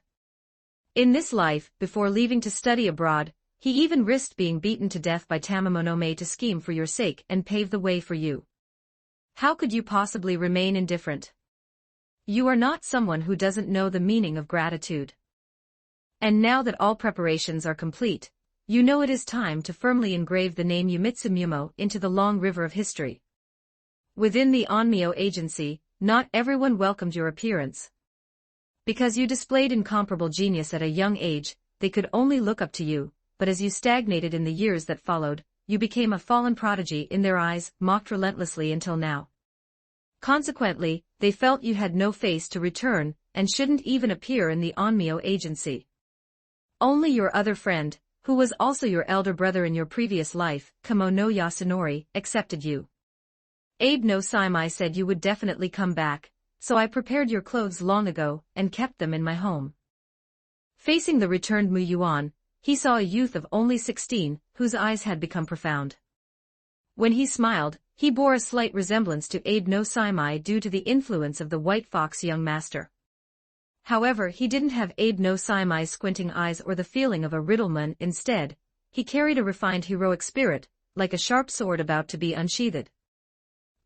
In this life, before leaving to study abroad, he even risked being beaten to death by Tamamonome to scheme for your sake and pave the way for you. How could you possibly remain indifferent? You are not someone who doesn't know the meaning of gratitude. And now that all preparations are complete, you know it is time to firmly engrave the name Yumitsu Mumo into the long river of history. Within the Onmyo agency, not everyone welcomed your appearance. Because you displayed incomparable genius at a young age, they could only look up to you, but as you stagnated in the years that followed, you became a fallen prodigy in their eyes, mocked relentlessly until now. Consequently, they felt you had no face to return, and shouldn't even appear in the Onmyo agency. Only your other friend, who was also your elder brother in your previous life, Kamo no Yasunori, accepted you. Abe no Saimai said you would definitely come back, so I prepared your clothes long ago and kept them in my home. Facing the returned Mu Yuan, he saw a youth of only 16, whose eyes had become profound. When he smiled, he bore a slight resemblance to Abe no Saimai due to the influence of the White Fox young master. However, he didn't have Abe no Saimai's squinting eyes or the feeling of a riddleman. Instead, he carried a refined heroic spirit, like a sharp sword about to be unsheathed.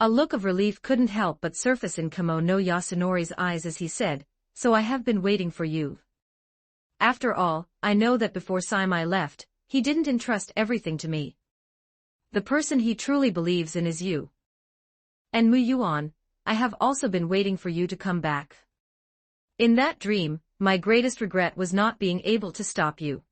A look of relief couldn't help but surface in Kamo no Yasunori's eyes as he said, "So I have been waiting for you. After all, I know that before Saimai left, he didn't entrust everything to me. The person he truly believes in is you. And Mu Yuan, I have also been waiting for you to come back. In that dream, my greatest regret was not being able to stop you."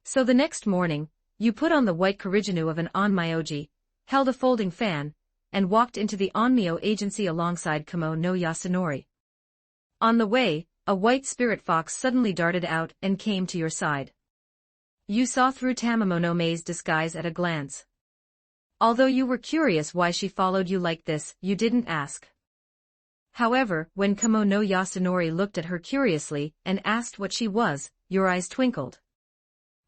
So the next morning, you put on the white kuriginu of an Onmyoji, held a folding fan, and walked into the Onmyo agency alongside Kamo no Yasunori. On the way, a white spirit fox suddenly darted out and came to your side. You saw through Tamamonome's disguise at a glance. Although you were curious why she followed you like this, you didn't ask. However, when Kamo no Yasunori looked at her curiously and asked what she was, your eyes twinkled.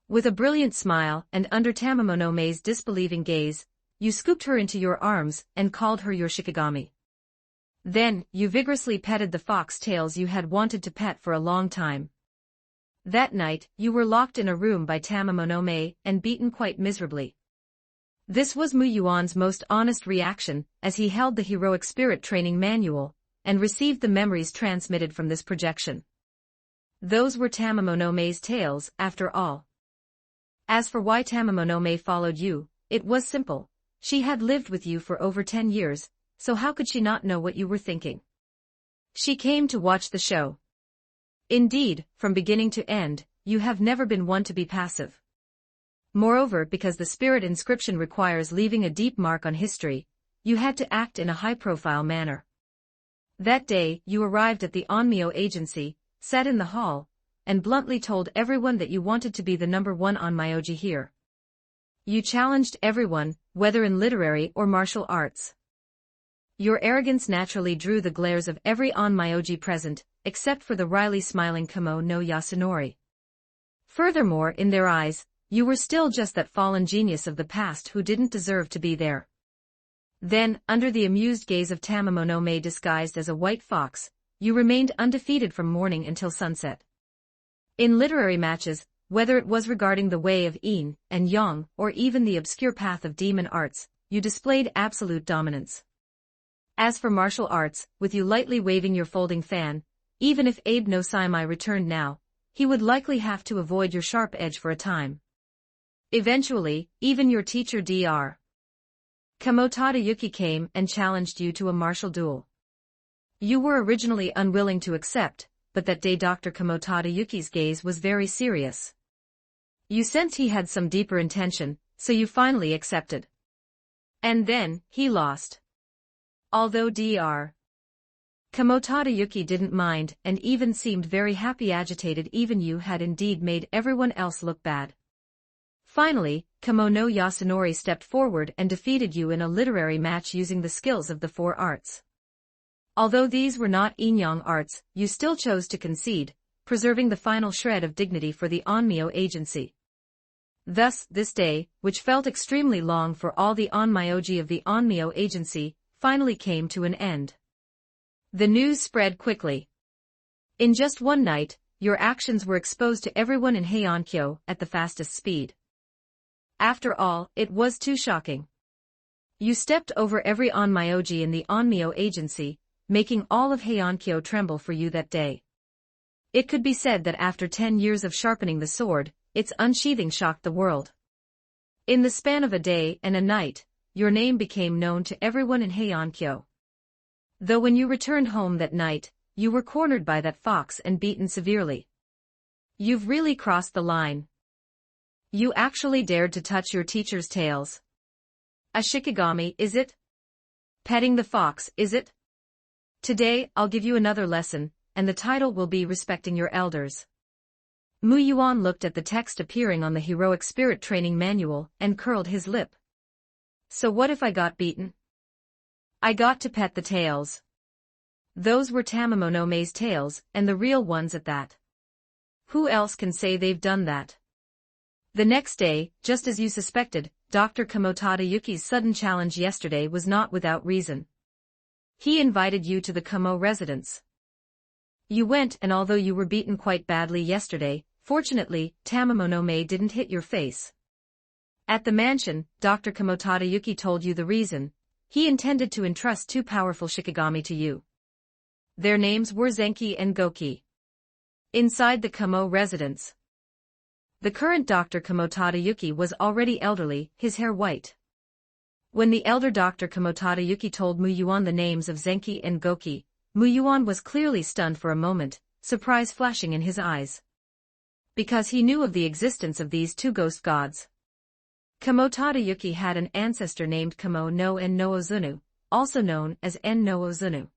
With a brilliant smile and under Tamamonome's disbelieving gaze, you scooped her into your arms and called her your Shikigami. Then, you vigorously petted the fox tails you had wanted to pet for a long time. That night, you were locked in a room by Tamamonome and beaten quite miserably. This was Mu Yuan's most honest reaction, as he held the heroic spirit training manual, and received the memories transmitted from this projection. Those were Tamamonome's tales, after all. As for why Tamamonome followed you, it was simple. She had lived with you for over 10 years, so how could she not know what you were thinking? She came to watch the show. Indeed, from beginning to end, you have never been one to be passive. Moreover, because the spirit inscription requires leaving a deep mark on history, you had to act in a high-profile manner. That day, you arrived at the Onmyo agency, sat in the hall, and bluntly told everyone that you wanted to be the #1 Onmyoji here. You challenged everyone, whether in literary or martial arts. Your arrogance naturally drew the glares of every Onmyoji present, except for the wryly smiling Kamo no Yasunori. Furthermore, in their eyes, you were still just that fallen genius of the past who didn't deserve to be there. Then, under the amused gaze of Tamamonome disguised as a white fox, you remained undefeated from morning until sunset. In literary matches, whether it was regarding the way of yin and yang or even the obscure path of demon arts, you displayed absolute dominance. As for martial arts, with you lightly waving your folding fan, even if Abe no Saimai returned now, he would likely have to avoid your sharp edge for a time. Eventually, even your teacher Dr. Kamotada Yuki came and challenged you to a martial duel. You were originally unwilling to accept, but that day Dr. Kamotada Yuki's gaze was very serious. You sensed he had some deeper intention, so you finally accepted. And then, he lost. Although Dr. Kamotada Yuki didn't mind and even seemed very happy agitated, even you had indeed made everyone else look bad. Finally, Kamo no Yasunori stepped forward and defeated you in a literary match using the skills of the four arts. Although these were not yin-yang arts, you still chose to concede, preserving the final shred of dignity for the Onmyo agency. Thus, this day, which felt extremely long for all the onmyoji of the Onmyo agency, finally came to an end. The news spread quickly. In just one night, your actions were exposed to everyone in Heiankyo at the fastest speed. After all, it was too shocking. You stepped over every onmyoji in the Onmyo agency, making all of Heiankyo tremble for you that day. It could be said that after 10 years of sharpening the sword, its unsheathing shocked the world. In the span of a day and a night, your name became known to everyone in Heiankyo. Though when you returned home that night, you were cornered by that fox and beaten severely. You've really crossed the line. You actually dared to touch your teacher's tails. A shikigami, is it? Petting the fox, is it? Today, I'll give you another lesson, and the title will be Respecting Your Elders. Mu Yuan looked at the text appearing on the Heroic Spirit Training Manual and curled his lip. So what if I got beaten? I got to pet the tails. Those were Tamamonome's tails, and the real ones at that. Who else can say they've done that? The next day, just as you suspected, Dr. Kamotada Yuki's sudden challenge yesterday was not without reason. He invited you to the Kamo residence. You went, and although you were beaten quite badly yesterday, fortunately, Tamamonome didn't hit your face. At the mansion, Dr. Kamotada Yuki told you the reason. He intended to entrust two powerful shikigami to you. Their names were Zenki and Goki. Inside the Kamo residence, the current Dr. Kamotada Yuki was already elderly, his hair white. When the elder Dr. Kamotada Yuki told Mu Yuan the names of Zenki and Goki, Mu Yuan was clearly stunned for a moment, surprise flashing in his eyes. Because he knew of the existence of these two ghost gods. Kamotada Yuki had an ancestor named Kamo no En no Ozunu, also known as En no Ozunu.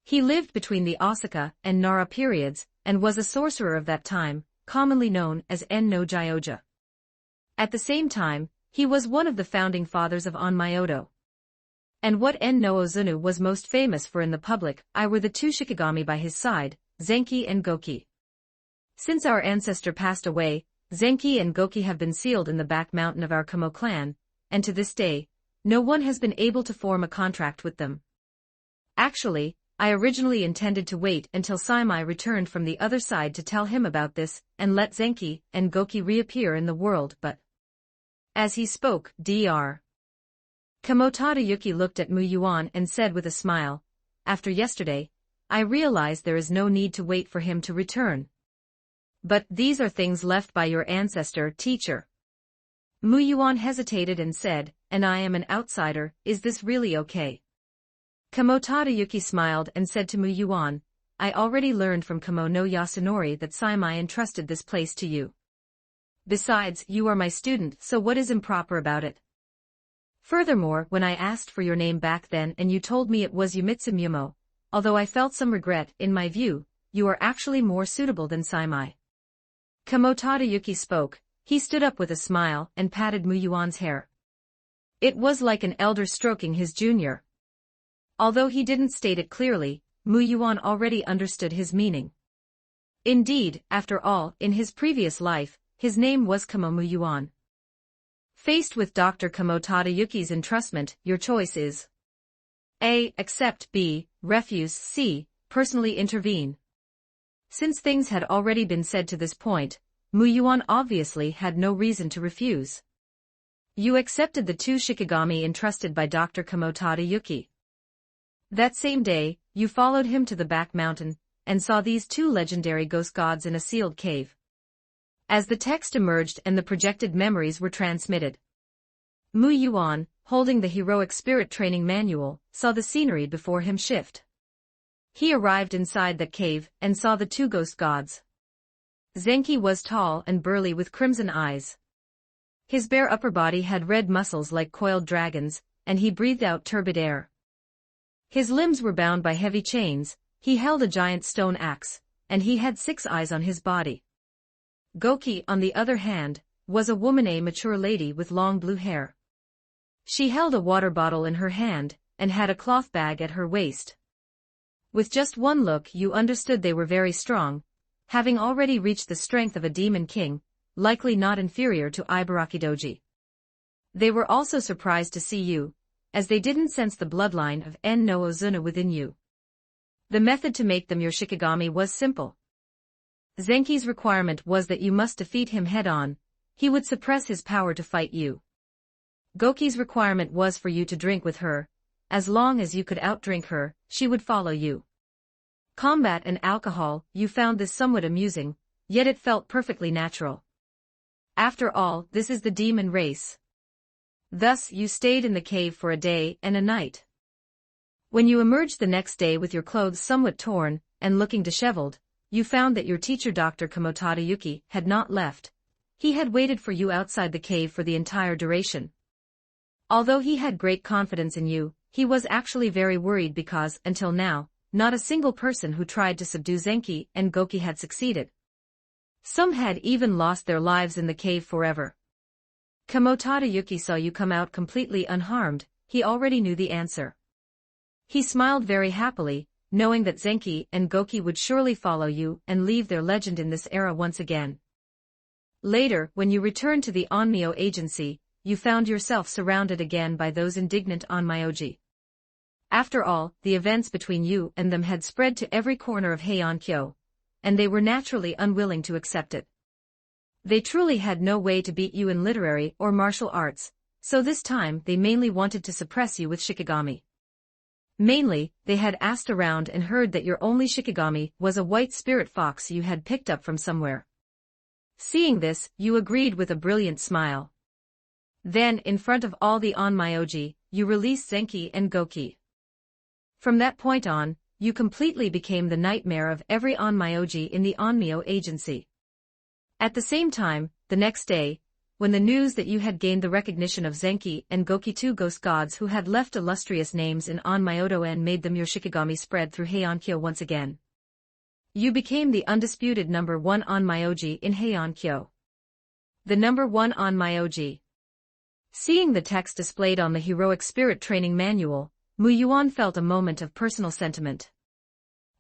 He lived between the Osaka and Nara periods, and was a sorcerer of that time, commonly known as En no Gyoja. At the same time, he was one of the founding fathers of Onmyodo. And what En no Ozunu was most famous for in the public eye were the two shikigami by his side, Zenki and Goki. Since our ancestor passed away, Zenki and Goki have been sealed in the back mountain of our Kamo clan, and to this day, no one has been able to form a contract with them. Actually, I originally intended to wait until Saimai returned from the other side to tell him about this, and let Zenki and Goki reappear in the world, but... As he spoke, Dr. Kamotada Yuki looked at Mu Yuan and said with a smile, after yesterday, I realize there is no need to wait for him to return. But these are things left by your ancestor, teacher. Mu Yuan hesitated and said, and I am an outsider, is this really okay? Kamotada Yuki smiled and said to Mu Yuan, I already learned from Kamo no Yasunori that Saimai entrusted this place to you. Besides, you are my student, so what is improper about it? Furthermore, when I asked for your name back then and you told me it was Yumitsu Mumo, although I felt some regret, in my view, you are actually more suitable than Saimai. Kamotada Yuki spoke. He stood up with a smile and patted Mu Yuan's hair. It was like an elder stroking his junior. Although he didn't state it clearly, Mu Yuan already understood his meaning. Indeed, after all, in his previous life, his name was Kamo Muyuan. Faced with Dr. Kamo Tadayuki's entrustment, your choice is A. Accept, B. Refuse, C. Personally intervene. Since things had already been said to this point, Muyuan obviously had no reason to refuse. You accepted the 2 shikigami entrusted by Dr. Kamo Tadayuki. That same day, you followed him to the back mountain, and saw these 2 legendary ghost gods in a sealed cave. As the text emerged and the projected memories were transmitted, Muyuan, holding the heroic spirit training manual, saw the scenery before him shift. He arrived inside that cave and saw the 2 ghost gods. Zenki was tall and burly with crimson eyes. His bare upper body had red muscles like coiled dragons, and he breathed out turbid air. His limbs were bound by heavy chains, he held a giant stone axe, and he had 6 eyes on his body. Goki, on the other hand, was a woman, a mature lady with long blue hair. She held a water bottle in her hand, and had a cloth bag at her waist. With just one look you understood they were very strong, having already reached the strength of a demon king, likely not inferior to Ibarakidoji. They were also surprised to see you, as they didn't sense the bloodline of No Ozuna within you. The method to make them your shikigami was simple. Zenki's requirement was that you must defeat him head-on, he would suppress his power to fight you. Goki's requirement was for you to drink with her, as long as you could outdrink her, she would follow you. Combat and alcohol, you found this somewhat amusing, yet it felt perfectly natural. After all, this is the demon race. Thus you stayed in the cave for a day and a night. When you emerged the next day with your clothes somewhat torn, and looking disheveled, you found that your teacher Dr. Kamo Tadayuki had not left. He had waited for you outside the cave for the entire duration. Although he had great confidence in you, he was actually very worried because, until now, not a single person who tried to subdue Zenki and Goki had succeeded. Some had even lost their lives in the cave forever. Kamo Tadayuki saw you come out completely unharmed, he already knew the answer. He smiled very happily, knowing that Zenki and Goki would surely follow you and leave their legend in this era once again. Later, when you returned to the Onmyo agency, you found yourself surrounded again by those indignant Onmyoji. After all, the events between you and them had spread to every corner of Heian-kyo, and they were naturally unwilling to accept it. They truly had no way to beat you in literary or martial arts, so this time they mainly wanted to suppress you with shikigami. Mainly, they had asked around and heard that your only shikigami was a white spirit fox you had picked up from somewhere. Seeing this, you agreed with a brilliant smile. Then, in front of all the Onmyoji, you released Zenki and Goki. From that point on, you completely became the nightmare of every Onmyoji in the Onmyo agency. At the same time, the next day, when the news that you had gained the recognition of Zenki and Goki, 2 ghost gods who had left illustrious names in Onmyoto and made them your shikigami, spread through Heian-kyo once again. You became the undisputed number 1 Onmyoji in Heian-kyo. The number 1 Onmyoji. Seeing the text displayed on the heroic spirit training manual, Muyuan felt a moment of personal sentiment.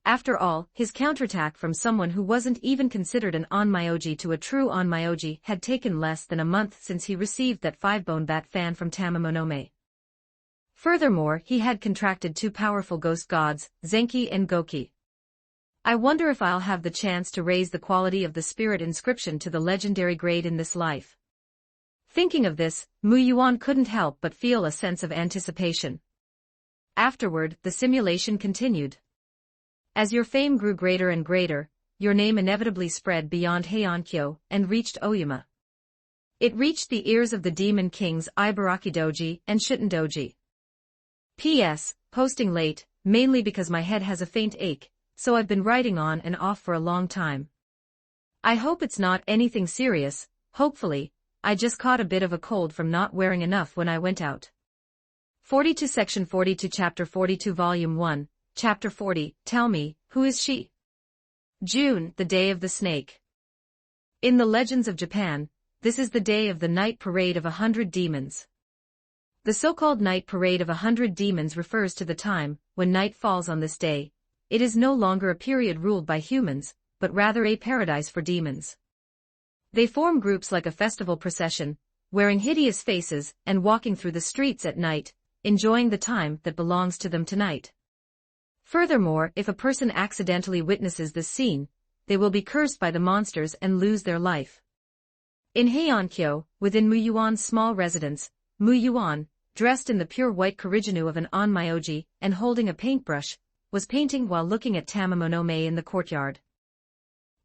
After all, his counterattack from someone who wasn't even considered an Onmyoji to a true Onmyoji had taken less than a month since he received that 5-bone bat fan from Tamamonome. Furthermore, he had contracted 2 powerful ghost gods, Zenki and Goki. I wonder if I'll have the chance to raise the quality of the spirit inscription to the legendary grade in this life. Thinking of this, Muyuan couldn't help but feel a sense of anticipation. Afterward, the simulation continued. As your fame grew greater and greater, your name inevitably spread beyond Heian-kyo and reached Oyama. It reached the ears of the demon kings Ibarakidoji and Shitondoji. P.S. Posting late, mainly because my head has a faint ache, so I've been writing on and off for a long time. I hope it's not anything serious, hopefully, I just caught a bit of a cold from not wearing enough when I went out. 42 Section 42 Chapter 42 Volume 1, Chapter 40, Tell me, who is she? June, the Day of the Snake. In the legends of Japan, this is the day of the night parade of 100 demons. The so-called night parade of 100 demons refers to the time when night falls on this day. It is no longer a period ruled by humans, but rather a paradise for demons. They form groups like a festival procession, wearing hideous faces and walking through the streets at night, enjoying the time that belongs to them tonight. Furthermore, if a person accidentally witnesses this scene, they will be cursed by the monsters and lose their life. In Heiankyo, within Muyuan's small residence, Muyuan, dressed in the pure white Korijinu of an onmyoji and holding a paintbrush, was painting while looking at Tamamonome in the courtyard.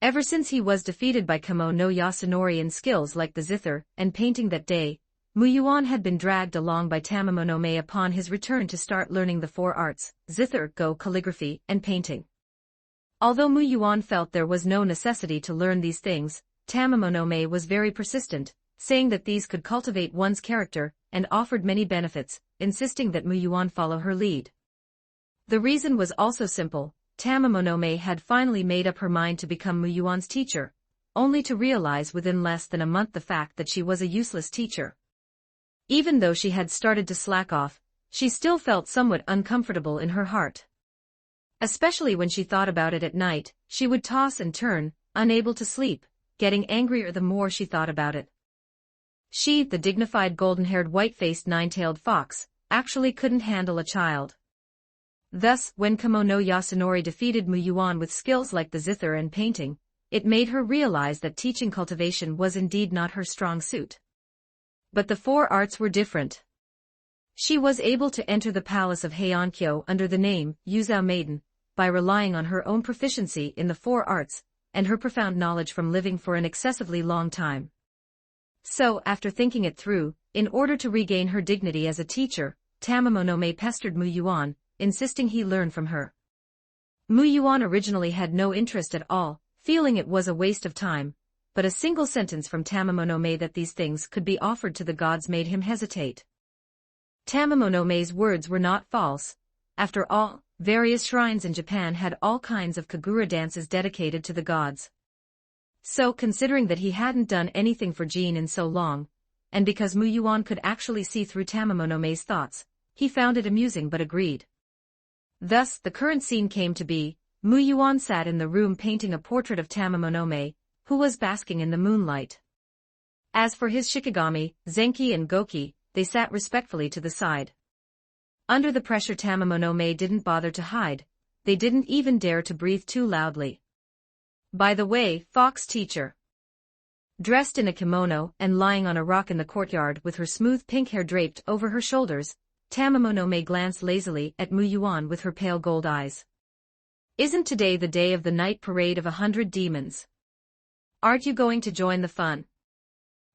Ever since he was defeated by Kamo no Yasunori in skills like the zither and painting that day, Muyuan had been dragged along by Tamamonome upon his return to start learning the four arts, zither, go, calligraphy, and painting. Although Muyuan felt there was no necessity to learn these things, Tamamonome was very persistent, saying that these could cultivate one's character, and offered many benefits, insisting that Muyuan follow her lead. The reason was also simple. Tamamonome had finally made up her mind to become Muyuan's teacher, only to realize within less than a month the fact that she was a useless teacher. Even though she had started to slack off, she still felt somewhat uncomfortable in her heart. Especially when she thought about it at night, she would toss and turn, unable to sleep, getting angrier the more she thought about it. She, the dignified golden-haired white-faced nine-tailed fox, actually couldn't handle a child. Thus, when Kamo no Yasunori defeated Muyuan with skills like the zither and painting, it made her realize that teaching cultivation was indeed not her strong suit. But the four arts were different. She was able to enter the palace of Heiankyo under the name Yuzao Maiden, by relying on her own proficiency in the four arts, and her profound knowledge from living for an excessively long time. So, after thinking it through, in order to regain her dignity as a teacher, Tamamonome pestered Muyuan, insisting he learn from her. Muyuan originally had no interest at all, feeling it was a waste of time, but a single sentence from Tamamonome that these things could be offered to the gods made him hesitate. Tamamonome's words were not false. After all, various shrines in Japan had all kinds of kagura dances dedicated to the gods. So, considering that he hadn't done anything for Jin in so long, and because Muyuan could actually see through Tamamonome's thoughts, he found it amusing but agreed. Thus, the current scene came to be. Muyuan sat in the room painting a portrait of Tamamonome, who was basking in the moonlight. As for his shikigami, Zenki and Goki, they sat respectfully to the side. Under the pressure Tamamonome didn't bother to hide, they didn't even dare to breathe too loudly. By the way, fox teacher. Dressed in a kimono and lying on a rock in the courtyard with her smooth pink hair draped over her shoulders, Tamamonome glanced lazily at Muyuan with her pale gold eyes. Isn't today the day of the night parade of 100 demons? Aren't you going to join the fun?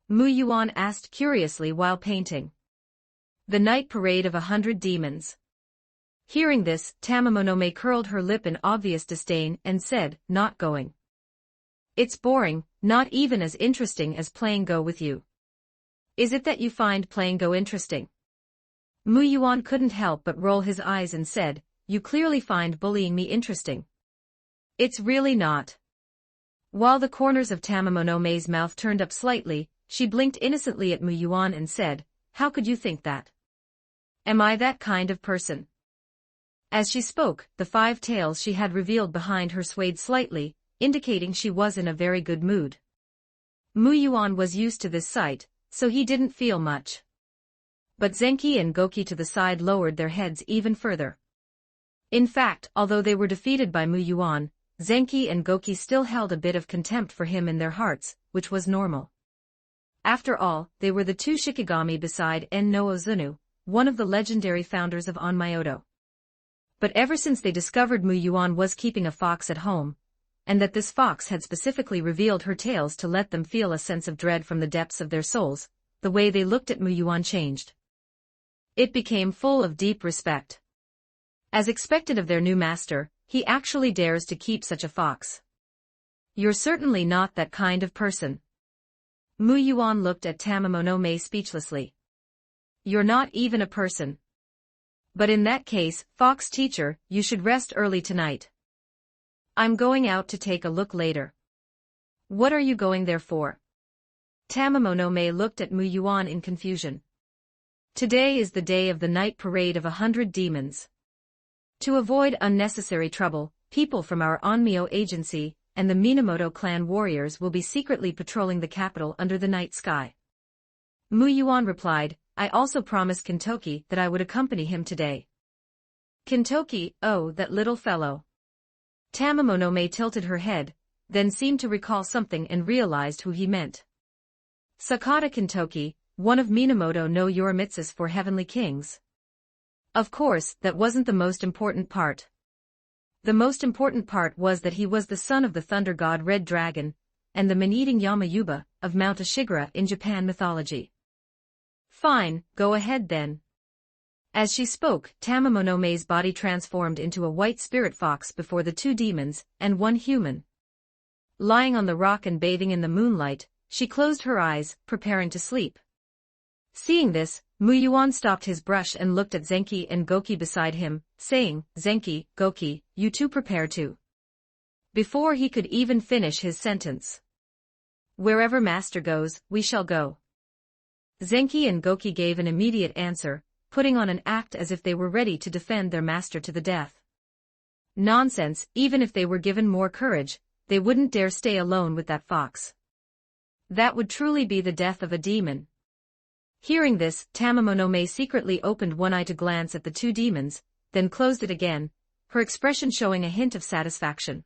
Muyuan asked curiously while painting. The night parade of 100 demons. Hearing this, Tamamonome curled her lip in obvious disdain and said, not going. It's boring, not even as interesting as playing Go with you. Is it that you find playing Go interesting? Muyuan couldn't help but roll his eyes and said, you clearly find bullying me interesting. It's really not. While the corners of Tamamonome's mouth turned up slightly, she blinked innocently at Muyuan and said, how could you think that? Am I that kind of person? As she spoke, the 5 tails she had revealed behind her swayed slightly, indicating she was in a very good mood. Muyuan was used to this sight, so he didn't feel much. But Zenki and Goki to the side lowered their heads even further. In fact, although they were defeated by Muyuan, Zenki and Goki still held a bit of contempt for him in their hearts, which was normal. After all, they were the 2 shikigami beside No Ozunu, one of the legendary founders of Onmyodo. But ever since they discovered Muyuan was keeping a fox at home, and that this fox had specifically revealed her tails to let them feel a sense of dread from the depths of their souls, the way they looked at Muyuan changed. It became full of deep respect. As expected of their new master, he actually dares to keep such a fox. You're certainly not that kind of person. Muyuan looked at Tamamonome speechlessly. You're not even a person. But in that case, fox teacher, you should rest early tonight. I'm going out to take a look later. What are you going there for? Tamamonome looked at Muyuan in confusion. Today is the day of the night parade of 100 demons. To avoid unnecessary trouble, people from our Onmyo agency, and the Minamoto clan warriors will be secretly patrolling the capital under the night sky. Mu Yuan replied, I also promised Kintoki that I would accompany him today. Kintoki, oh, that little fellow. Tamamonome tilted her head, then seemed to recall something and realized who he meant. Sakata Kintoki, one of Minamoto no Yorimitsu's 4 heavenly kings. Of course, that wasn't the most important part. The most important part was that he was the son of the thunder god Red Dragon, and the man-eating Yamayuba of Mount Ashigara in Japan mythology. Fine, go ahead then. As she spoke, Tamamonome's body transformed into a white spirit fox before the 2 demons and 1 human. Lying on the rock and bathing in the moonlight, she closed her eyes, preparing to sleep. Seeing this, Mu Yuan stopped his brush and looked at Zenki and Goki beside him, saying, Zenki, Goki, you two prepare to. Before he could even finish his sentence. Wherever master goes, we shall go. Zenki and Goki gave an immediate answer, putting on an act as if they were ready to defend their master to the death. Nonsense, even if they were given more courage, they wouldn't dare stay alone with that fox. That would truly be the death of a demon. Hearing this, Tamamonome secretly opened one eye to glance at the 2 demons, then closed it again, her expression showing a hint of satisfaction.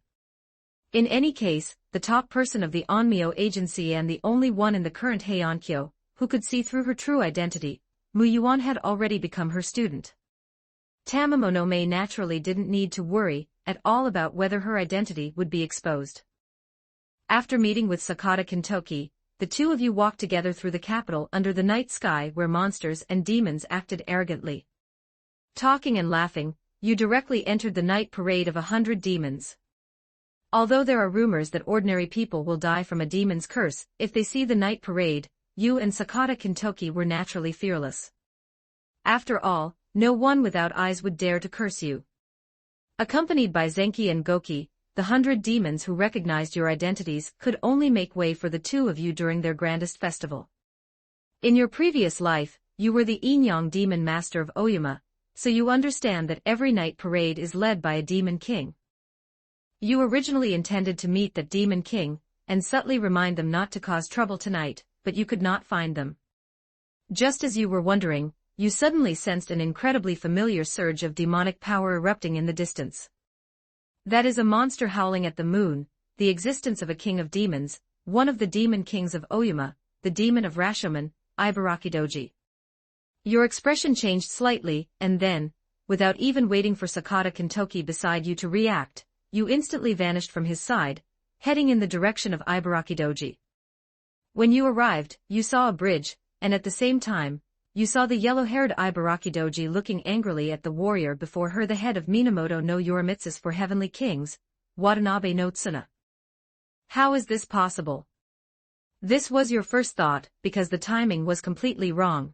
In any case, the top person of the Onmyo agency and the only one in the current Heiankyo, who could see through her true identity, Mu Yuan had already become her student. Tamamonome naturally didn't need to worry at all about whether her identity would be exposed. After meeting with Sakata Kintoki, the 2 of you walked together through the capital under the night sky where monsters and demons acted arrogantly. Talking and laughing, you directly entered the night parade of 100 demons. Although there are rumors that ordinary people will die from a demon's curse if they see the night parade, you and Sakata Kintoki were naturally fearless. After all, no one without eyes would dare to curse you. Accompanied by Zenki and Goki, the 100 demons who recognized your identities could only make way for the 2 of you during their grandest festival. In your previous life, you were the Inyang demon master of Oyama, so you understand that every night parade is led by a demon king. You originally intended to meet that demon king, and subtly remind them not to cause trouble tonight, but you could not find them. Just as you were wondering, you suddenly sensed an incredibly familiar surge of demonic power erupting in the distance. That is a monster howling at the moon, the existence of a king of demons, one of the demon kings of Oyama, the demon of Rashomon, Ibarakidoji. Your expression changed slightly, and then, without even waiting for Sakata Kintoki beside you to react, you instantly vanished from his side, heading in the direction of Ibarakidoji. When you arrived, you saw a bridge, and at the same time, you saw the yellow-haired Ibarakidoji looking angrily at the warrior before her, the head of Minamoto no Yorimitsu's 4 heavenly kings, Watanabe no Tsuna. How is this possible? This was your first thought, because the timing was completely wrong.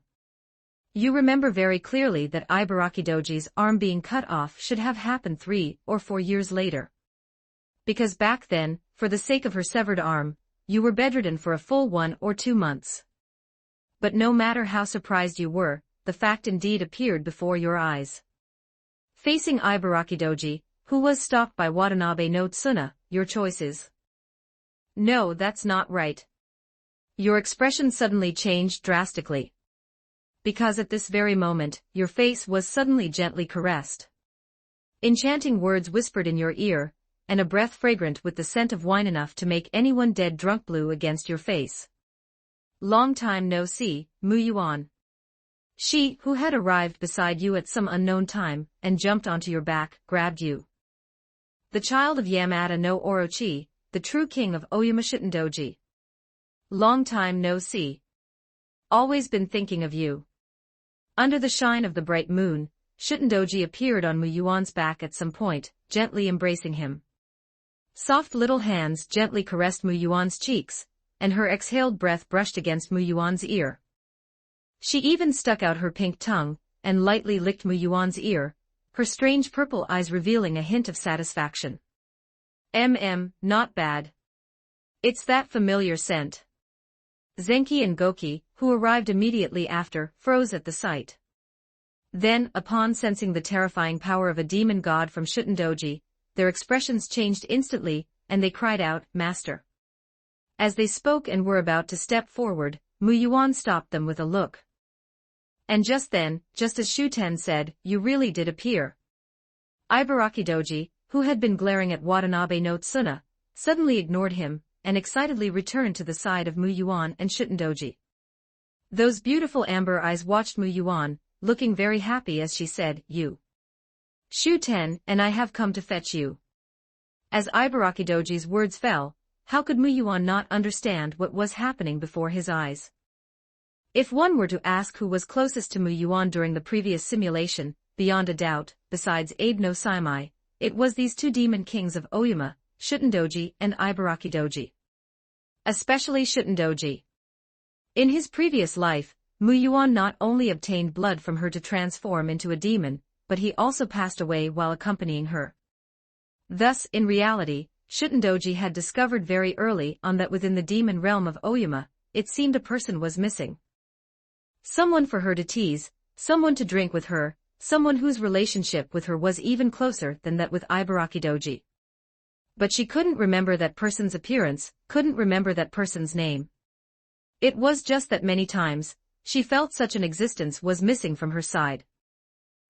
You remember very clearly that Ibarakidoji's arm being cut off should have happened 3 or 4 years later. Because back then, for the sake of her severed arm, you were bedridden for a full 1 or 2 months. But no matter how surprised you were, the fact indeed appeared before your eyes. Facing Ibarakidoji, who was stopped by Watanabe no Tsuna, your choice is. No, that's not right. Your expression suddenly changed drastically. Because at this very moment, your face was suddenly gently caressed. Enchanting words whispered in your ear, and a breath fragrant with the scent of wine enough to make anyone dead drunk blew against your face. Long time no see, Mu Yuan. She, who had arrived beside you at some unknown time, and jumped onto your back, grabbed you. The child of Yamada no Orochi, the true king of Oyama Shitendoji. Long time no see. Always been thinking of you. Under the shine of the bright moon, Shitendoji appeared on Mu Yuan's back at some point, gently embracing him. Soft little hands gently caressed Mu Yuan's cheeks, and her exhaled breath brushed against Mu Yuan's ear. She even stuck out her pink tongue, and lightly licked Mu Yuan's ear, her strange purple eyes revealing a hint of satisfaction. Not bad. It's that familiar scent. Zenki and Goki, who arrived immediately after, froze at the sight. Then, upon sensing the terrifying power of a demon god from Shitendoji, their expressions changed instantly, and they cried out, "Master." As they spoke and were about to step forward, Mu Yuan stopped them with a look. And just then, just as Shuten said, "You really did appear." Ibaraki Doji, who had been glaring at Watanabe no Tsuna, suddenly ignored him, and excitedly returned to the side of Mu Yuan and Shuten Doji. Those beautiful amber eyes watched Mu Yuan, looking very happy as she said, "You. Shuten, and I have come to fetch you." As Ibaraki Doji's words fell, how could Mu Yuan not understand what was happening before his eyes? If one were to ask who was closest to Mu Yuan during the previous simulation, beyond a doubt, besides Abe no Saimai, it was these two demon kings of Oyama, Shuten Doji and Ibaraki Doji. Especially Shuten Doji. In his previous life, Mu Yuan not only obtained blood from her to transform into a demon, but he also passed away while accompanying her. Thus, in reality, Shuten Doji had discovered very early on that within the demon realm of Oyama, it seemed a person was missing. Someone for her to tease, someone to drink with her, someone whose relationship with her was even closer than that with Ibaraki Doji. But she couldn't remember that person's appearance, couldn't remember that person's name. It was just that many times, she felt such an existence was missing from her side.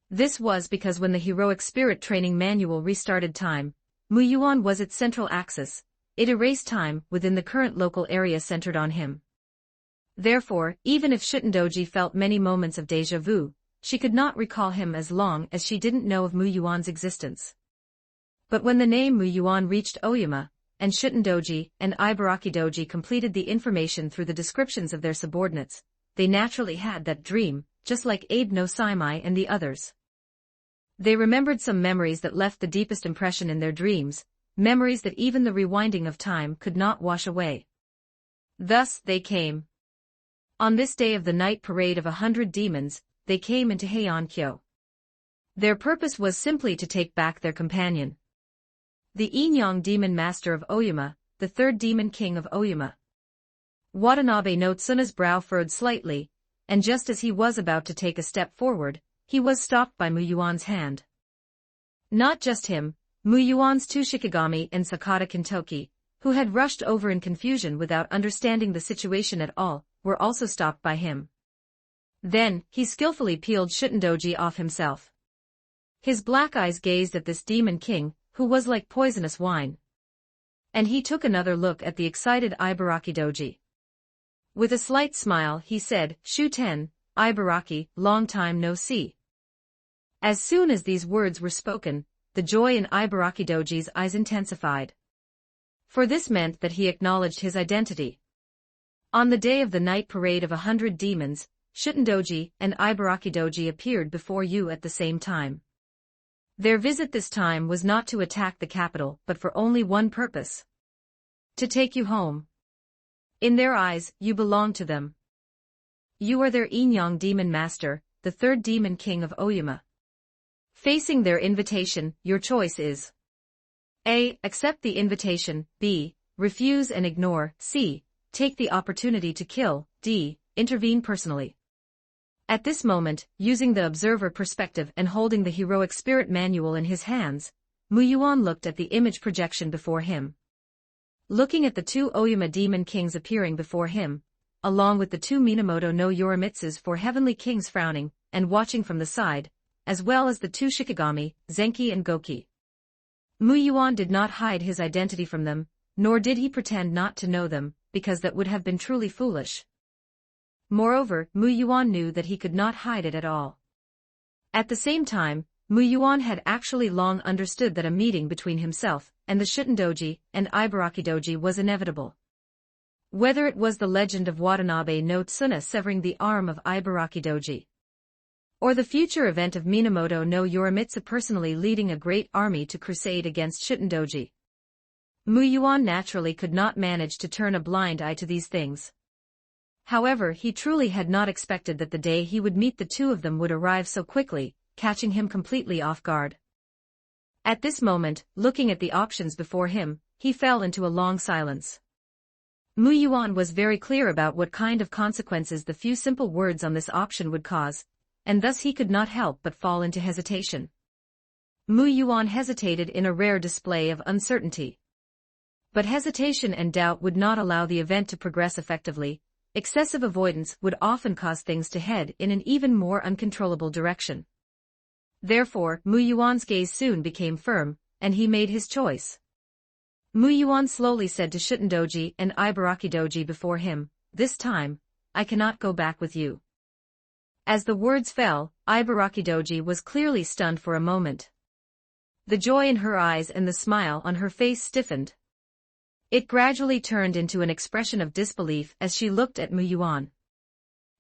This was because when the heroic spirit training manual restarted time, Mu Yuan was its central axis, it erased time within the current local area centered on him. Therefore, even if Shuten Doji felt many moments of déjà vu, she could not recall him as long as she didn't know of Mu Yuan's existence. But when the name Mu Yuan reached Oyama, and Shuten Doji and Ibaraki Doji completed the information through the descriptions of their subordinates, they naturally had that dream, just like Abe no Saimai and the others. They remembered some memories that left the deepest impression in their dreams, memories that even the rewinding of time could not wash away. Thus they came. On this day of the night parade of 100 demons, they came into Heian-kyo. Their purpose was simply to take back their companion. The Inyang demon master of Oyama, the third demon king of Oyama. Watanabe no Tsuna's brow furrowed slightly, and just as he was about to take a step forward, he was stopped by Mu Yuan's hand. Not just him, Mu Yuan's two Shikigami and Sakata Kintoki, who had rushed over in confusion without understanding the situation at all, were also stopped by him. Then, he skillfully peeled Shuten Doji off himself. His black eyes gazed at this demon king, who was like poisonous wine. And he took another look at the excited Ibaraki Doji. With a slight smile he said, "Shuten, Ibaraki, long time no see." As soon as these words were spoken, the joy in Ibaraki Doji's eyes intensified. For this meant that he acknowledged his identity. On the day of the night parade of 100 demons, Shuten Doji and Ibaraki Doji appeared before you at the same time. Their visit this time was not to attack the capital but for only one purpose. To take you home. In their eyes, you belong to them. You are their Inyang demon master, the third demon king of Oyama. Facing their invitation, your choice is A. Accept the invitation, B. Refuse and ignore, C. Take the opportunity to kill, D. Intervene personally. At this moment, using the observer perspective and holding the heroic spirit manual in his hands, Mu Yuan looked at the image projection before him. Looking at the two Oyama demon kings appearing before him, along with the two Minamoto no Yorimitsus for heavenly kings frowning and watching from the side, as well as the two Shikigami, Zenki and Goki. Mu Yuan did not hide his identity from them, nor did he pretend not to know them, because that would have been truly foolish. Moreover, Mu Yuan knew that he could not hide it at all. At the same time, Mu Yuan had actually long understood that a meeting between himself and the Shuten Doji and Ibaraki Doji was inevitable. Whether it was the legend of Watanabe no Tsuna severing the arm of Ibaraki Doji, or the future event of Minamoto no Yorimitsu personally leading a great army to crusade against Shuten Doji, Mu Yuan naturally could not manage to turn a blind eye to these things. However, he truly had not expected that the day he would meet the two of them would arrive so quickly, catching him completely off guard. At this moment, looking at the options before him, he fell into a long silence. Mu Yuan was very clear about what kind of consequences the few simple words on this option would cause, and thus he could not help but fall into hesitation. Mu Yuan hesitated in a rare display of uncertainty. But hesitation and doubt would not allow the event to progress effectively. Excessive avoidance would often cause things to head in an even more uncontrollable direction. Therefore, Mu Yuan's gaze soon became firm, and he made his choice. Mu Yuan slowly said to Shutendoji and Ibarakidoji before him, "This time, I cannot go back with you." As the words fell, Ibarakidoji was clearly stunned for a moment. The joy in her eyes and the smile on her face stiffened. It gradually turned into an expression of disbelief as she looked at Mu Yuan.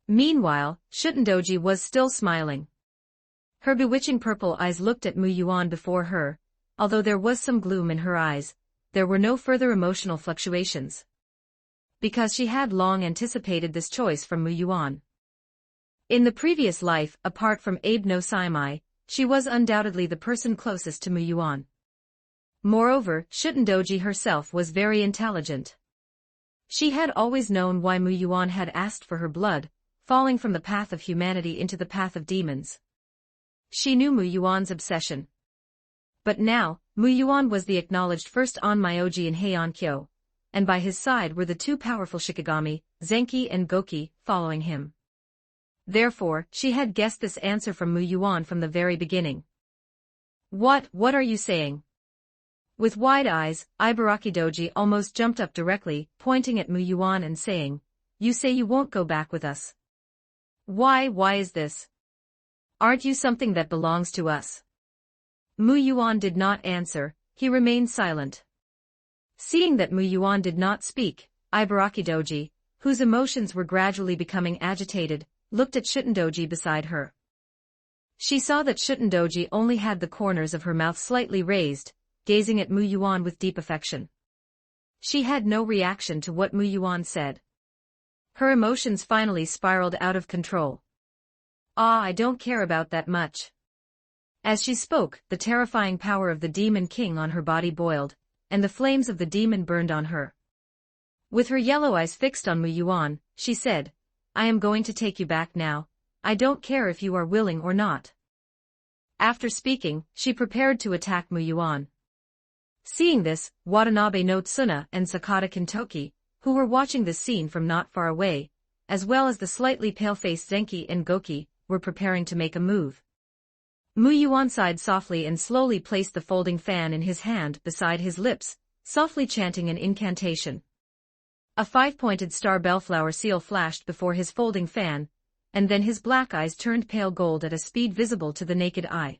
Meanwhile, Shutendoji was still smiling. Her bewitching purple eyes looked at Mu Yuan before her. Although there was some gloom in her eyes, there were no further emotional fluctuations. Because she had long anticipated this choice from Mu Yuan. In the previous life, apart from Abe no Saimai, she was undoubtedly the person closest to Mu Yuan. Moreover, Shutendoji herself was very intelligent. She had always known why Mu Yuan had asked for her blood, falling from the path of humanity into the path of demons. She knew Mu Yuan's obsession. But now, Mu Yuan was the acknowledged first Onmyoji in Heian-kyo, and by his side were the two powerful Shikigami, Zenki and Goki, following him. Therefore, she had guessed this answer from Mu Yuan from the very beginning. What are you saying?" With wide eyes, Ibarakidoji almost jumped up directly, pointing at Mu Yuan and saying, "You say you won't go back with us. Why is this? Aren't you something that belongs to us?" Mu Yuan did not answer, he remained silent. Seeing that Mu Yuan did not speak, Ibarakidoji, whose emotions were gradually becoming agitated, looked at Shutendoji beside her. She saw that Shutendoji only had the corners of her mouth slightly raised, gazing at Mu Yuan with deep affection. She had no reaction to what Mu Yuan said. Her emotions finally spiraled out of control. I don't care about that much." As she spoke, the terrifying power of the Demon King on her body boiled, and the flames of the demon burned on her. With her yellow eyes fixed on Mu Yuan, she said, "I am going to take you back now. I don't care if you are willing or not." After speaking, she prepared to attack Mu Yuan. Seeing this, Watanabe no Tsuna and Sakata Kintoki, who were watching this scene from not far away, as well as the slightly pale-faced Zenki and Goki, were preparing to make a move. Mu Yuan sighed softly and slowly placed the folding fan in his hand beside his lips, softly chanting an incantation. A 5-pointed star bellflower seal flashed before his folding fan, and then his black eyes turned pale gold at a speed visible to the naked eye.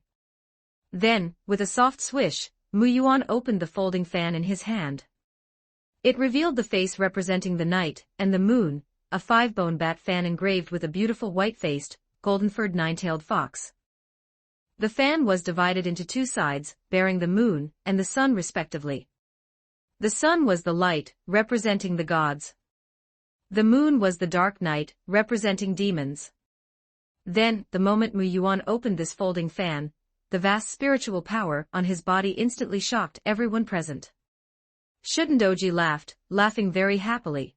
Then, with a soft swish, Mu Yuan opened the folding fan in his hand. It revealed the face representing the night and the moon, a 5-bone bat fan engraved with a beautiful white-faced, golden-furred 9-tailed fox. The fan was divided into two sides, bearing the moon and the sun respectively. The sun was the light, representing the gods. The moon was the dark night, representing demons. Then, the moment Mu Yuan opened this folding fan, the vast spiritual power on his body instantly shocked everyone present. Shutendoji laughed, laughing very happily.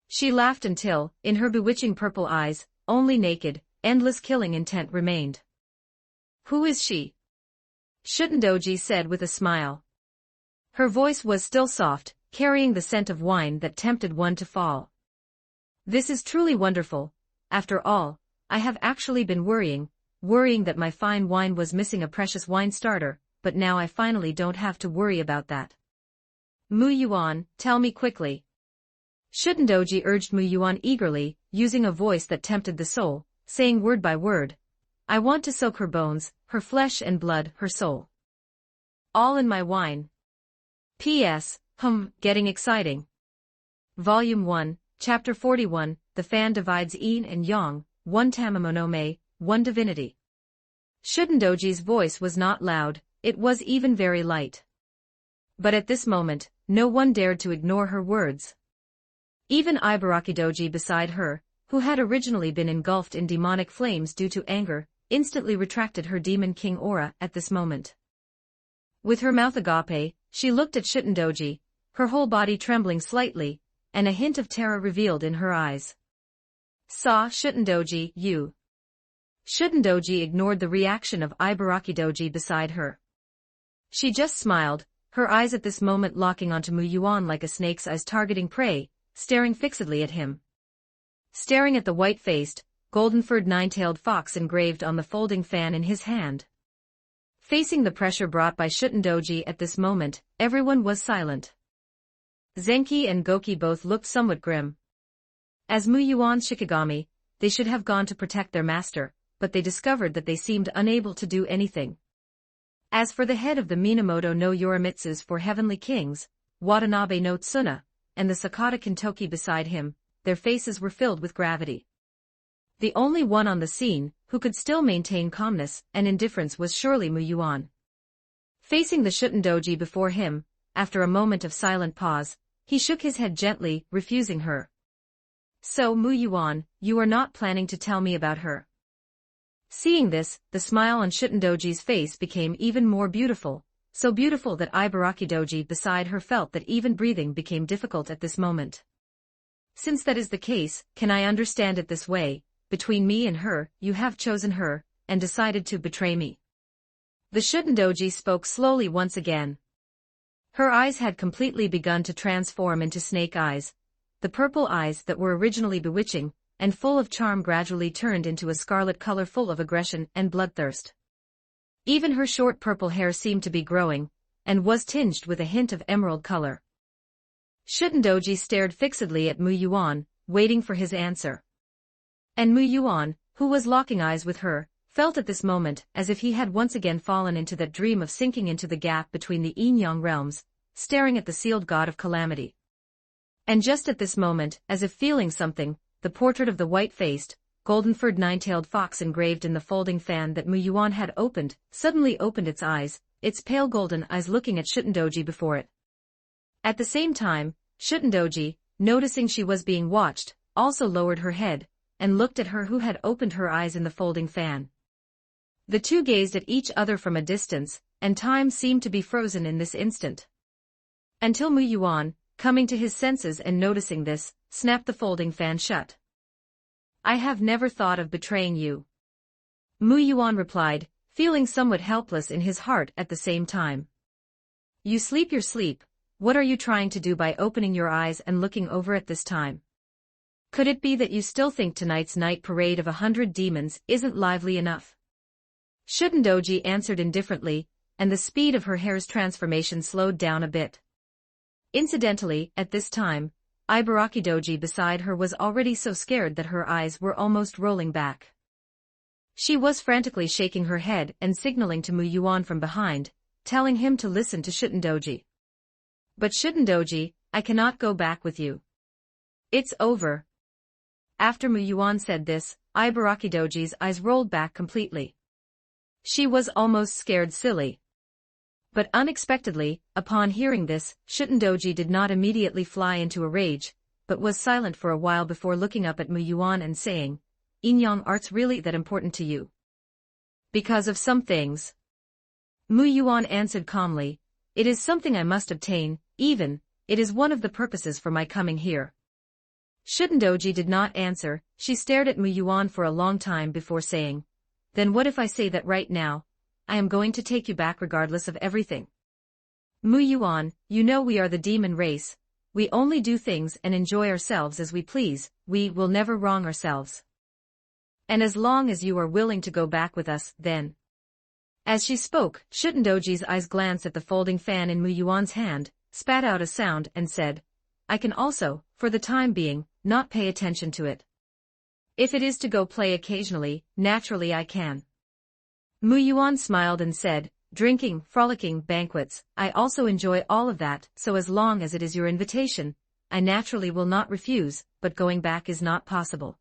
She laughed until, in her bewitching purple eyes, only naked, endless killing intent remained. "Who is she?" Shutendoji said with a smile. Her voice was still soft, carrying the scent of wine that tempted one to fall. "This is truly wonderful. After all, I have actually been worrying that my fine wine was missing a precious wine starter, but now I finally don't have to worry about that." "Mu Yuan, tell me quickly." Shutendoji urged Mu Yuan eagerly, using a voice that tempted the soul, saying word by word, "I want to soak her bones, her flesh and blood, her soul. All in my wine. P.S. Getting exciting." Volume 1, Chapter 41, The Fan Divides Yin and Yang, One Tamamonome, One Divinity. Shutendoji's voice was not loud, it was even very light. But at this moment, no one dared to ignore her words. Even Ibarakidoji beside her, who had originally been engulfed in demonic flames due to anger, instantly retracted her Demon King aura at this moment. With her mouth agape, she looked at Shutendoji, her whole body trembling slightly, and a hint of terror revealed in her eyes. Shutendoji, you." Shutendoji ignored the reaction of Ibarakidoji beside her. She just smiled, her eyes at this moment locking onto Mu Yuan like a snake's eyes targeting prey, staring fixedly at him. Staring at the white-faced, golden-furred nine-tailed fox engraved on the folding fan in his hand. Facing the pressure brought by Shutendoji at this moment, everyone was silent. Zenki and Goki both looked somewhat grim. As Mu Yuan's Shikigami, they should have gone to protect their master, but they discovered that they seemed unable to do anything. As for the head of the Minamoto no Yorimitsus for Heavenly Kings, Watanabe no Tsuna, and the Sakata Kintoki beside him, their faces were filled with gravity. The only one on the scene who could still maintain calmness and indifference was surely Mu Yuan. Facing the Shutendoji before him, after a moment of silent pause, he shook his head gently, refusing her. So Mu Yuan, you are not planning to tell me about her. Seeing this, the smile on Shutendoji's face became even more beautiful, so beautiful that Ibarakidoji beside her felt that even breathing became difficult at this moment. Since that is the case, can I understand it this way, between me and her, you have chosen her, and decided to betray me. The Shutendoji spoke slowly once again. Her eyes had completely begun to transform into snake eyes. The purple eyes that were originally bewitching and full of charm gradually turned into a scarlet color full of aggression and bloodthirst. Even her short purple hair seemed to be growing, and was tinged with a hint of emerald color. Shutendoji stared fixedly at Mu Yuan, waiting for his answer. And Mu Yuan, who was locking eyes with her, felt at this moment as if he had once again fallen into that dream of sinking into the gap between the yin-yang realms, staring at the sealed god of calamity. And just at this moment, as if feeling something, the portrait of the white-faced, golden-furred nine-tailed fox engraved in the folding fan that Mu Yuan had opened, suddenly opened its eyes, its pale golden eyes looking at Shutendoji before it. At the same time, Shutendoji, noticing she was being watched, also lowered her head, and looked at her who had opened her eyes in the folding fan. The two gazed at each other from a distance, and time seemed to be frozen in this instant. Until Mu Yuan, coming to his senses and noticing this, snapped the folding fan shut. I have never thought of betraying you. Mu Yuan replied, feeling somewhat helpless in his heart at the same time. You sleep your sleep, what are you trying to do by opening your eyes and looking over at this time? Could it be that you still think tonight's night parade of 100 demons isn't lively enough? Shutendoji answered indifferently, and the speed of her hair's transformation slowed down a bit. Incidentally, at this time, Ibarakidoji beside her was already so scared that her eyes were almost rolling back. She was frantically shaking her head and signaling to Mu Yuan from behind, telling him to listen to Shutendoji. But Shutendoji, I cannot go back with you. It's over. After Mu Yuan said this, Ibarakidoji's eyes rolled back completely. She was almost scared silly. But unexpectedly, upon hearing this, Shutendoji did not immediately fly into a rage, but was silent for a while before looking up at Mu Yuan and saying, Yin-yang art's really that important to you? Because of some things. Mu Yuan answered calmly, it is something I must obtain, even, it is one of the purposes for my coming here. Shutendoji did not answer, she stared at Mu Yuan for a long time before saying, then what if I say that right now, I am going to take you back regardless of everything? Mu Yuan, you know we are the demon race, we only do things and enjoy ourselves as we please, we will never wrong ourselves. And as long as you are willing to go back with us, then. As she spoke, Shutendoji's eyes glanced at the folding fan in Mu Yuan's hand, spat out a sound and said, I can also, for the time being, not pay attention to it. If it is to go play occasionally, naturally I can. Mu Yuan smiled and said, drinking, frolicking, banquets, I also enjoy all of that, so as long as it is your invitation, I naturally will not refuse, but going back is not possible.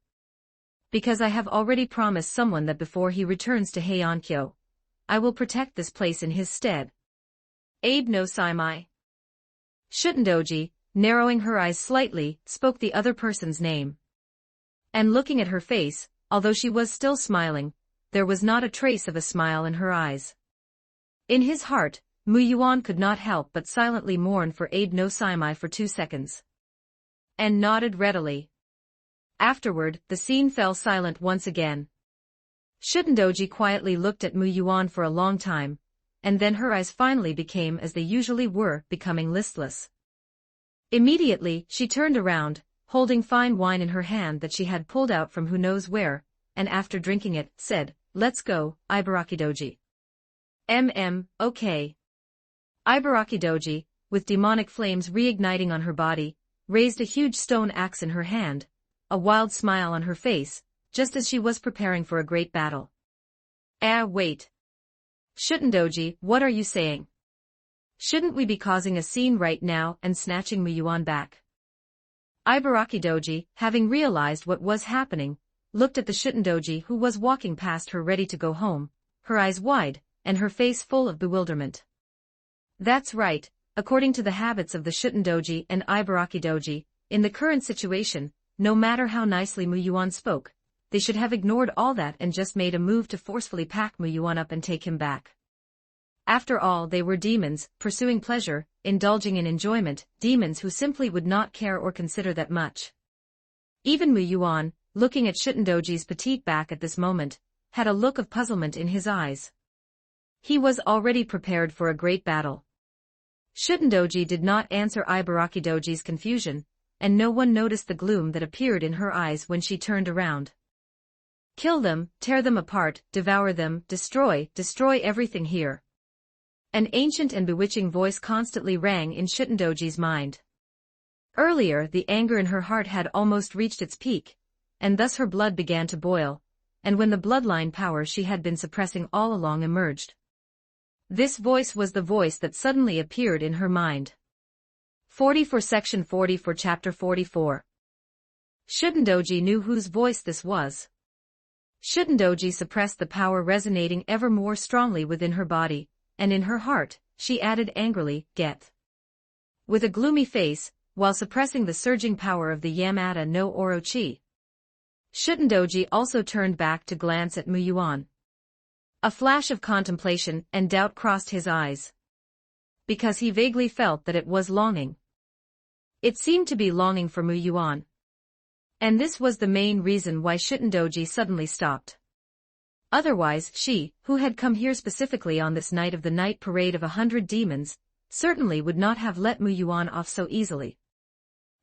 Because I have already promised someone that before he returns to Heiankyo, I will protect this place in his stead. Abe no Saimai. Shutendoji, narrowing her eyes slightly, spoke the other person's name. And looking at her face, although she was still smiling, there was not a trace of a smile in her eyes. In his heart, Mu Yuan could not help but silently mourn for Abe no Saimai for 2 seconds. And nodded readily. Afterward, the scene fell silent once again. Shutendoji quietly looked at Mu Yuan for a long time, and then her eyes finally became as they usually were, becoming listless. Immediately, she turned around, holding fine wine in her hand that she had pulled out from who knows where, and after drinking it, said, "Let's go, Ibarakidoji." Okay. Ibarakidoji, with demonic flames reigniting on her body, raised a huge stone axe in her hand, a wild smile on her face, just as she was preparing for a great battle. Wait. Shutendoji, what are you saying? Shouldn't we be causing a scene right now and snatching Muyuan back? Ibarakidoji, having realized what was happening, looked at the Shutendoji who was walking past her ready to go home, her eyes wide, and her face full of bewilderment. That's right, according to the habits of the Shutendoji and Ibarakidoji, in the current situation, no matter how nicely Muyuan spoke, they should have ignored all that and just made a move to forcefully pack Muyuan up and take him back. After all, they were demons, pursuing pleasure, indulging in enjoyment, demons who simply would not care or consider that much. Even Muyuan, looking at Shutendoji's petite back at this moment, had a look of puzzlement in his eyes. He was already prepared for a great battle. Shutendoji did not answer Ibarakidoji's confusion, and no one noticed the gloom that appeared in her eyes when she turned around. Kill them, tear them apart, devour them, destroy everything here. An ancient and bewitching voice constantly rang in Shutendoji's mind. Earlier, the anger in her heart had almost reached its peak, and thus her blood began to boil, and when the bloodline power she had been suppressing all along emerged. This voice was the voice that suddenly appeared in her mind. 44 Section 44 Chapter 44. Shutendoji knew whose voice this was. Shutendoji suppressed the power resonating ever more strongly within her body, and in her heart, she added angrily, "Get." With a gloomy face, while suppressing the surging power of the Yamada no Orochi. Shutendoji also turned back to glance at Muyuan. A flash of contemplation and doubt crossed his eyes. Because he vaguely felt that it was longing. It seemed to be longing for Muyuan. And this was the main reason why Shutendoji suddenly stopped. Otherwise she, who had come here specifically on this night of the night parade of 100 demons, certainly would not have let Muyuan off so easily.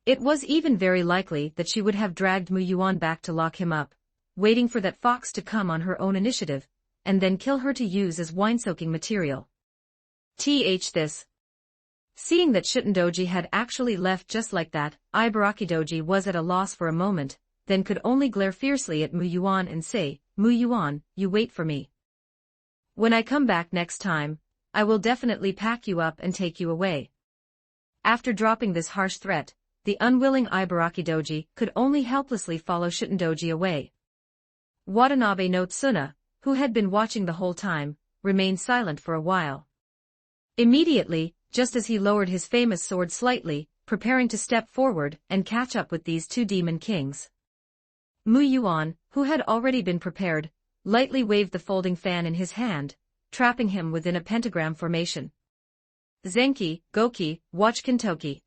It was even very likely that she would have dragged Muyuan back to lock him up, waiting for that fox to come on her own initiative, and then kill her to use as wine-soaking material. This. Seeing that Shutendoji had actually left just like that, Ibarakidoji was at a loss for a moment, then could only glare fiercely at Muyuan and say, "Muyuan, you wait for me. When I come back next time, I will definitely pack you up and take you away." After dropping this harsh threat, the unwilling Ibarakidoji could only helplessly follow Shutendoji away. Watanabe no Tsuna, who had been watching the whole time, remained silent for a while. Immediately, just as he lowered his famous sword slightly, preparing to step forward and catch up with these two demon kings, Muyuan, who had already been prepared, lightly waved the folding fan in his hand, trapping him within a pentagram formation. Zenki, Goki, watch Kintoki.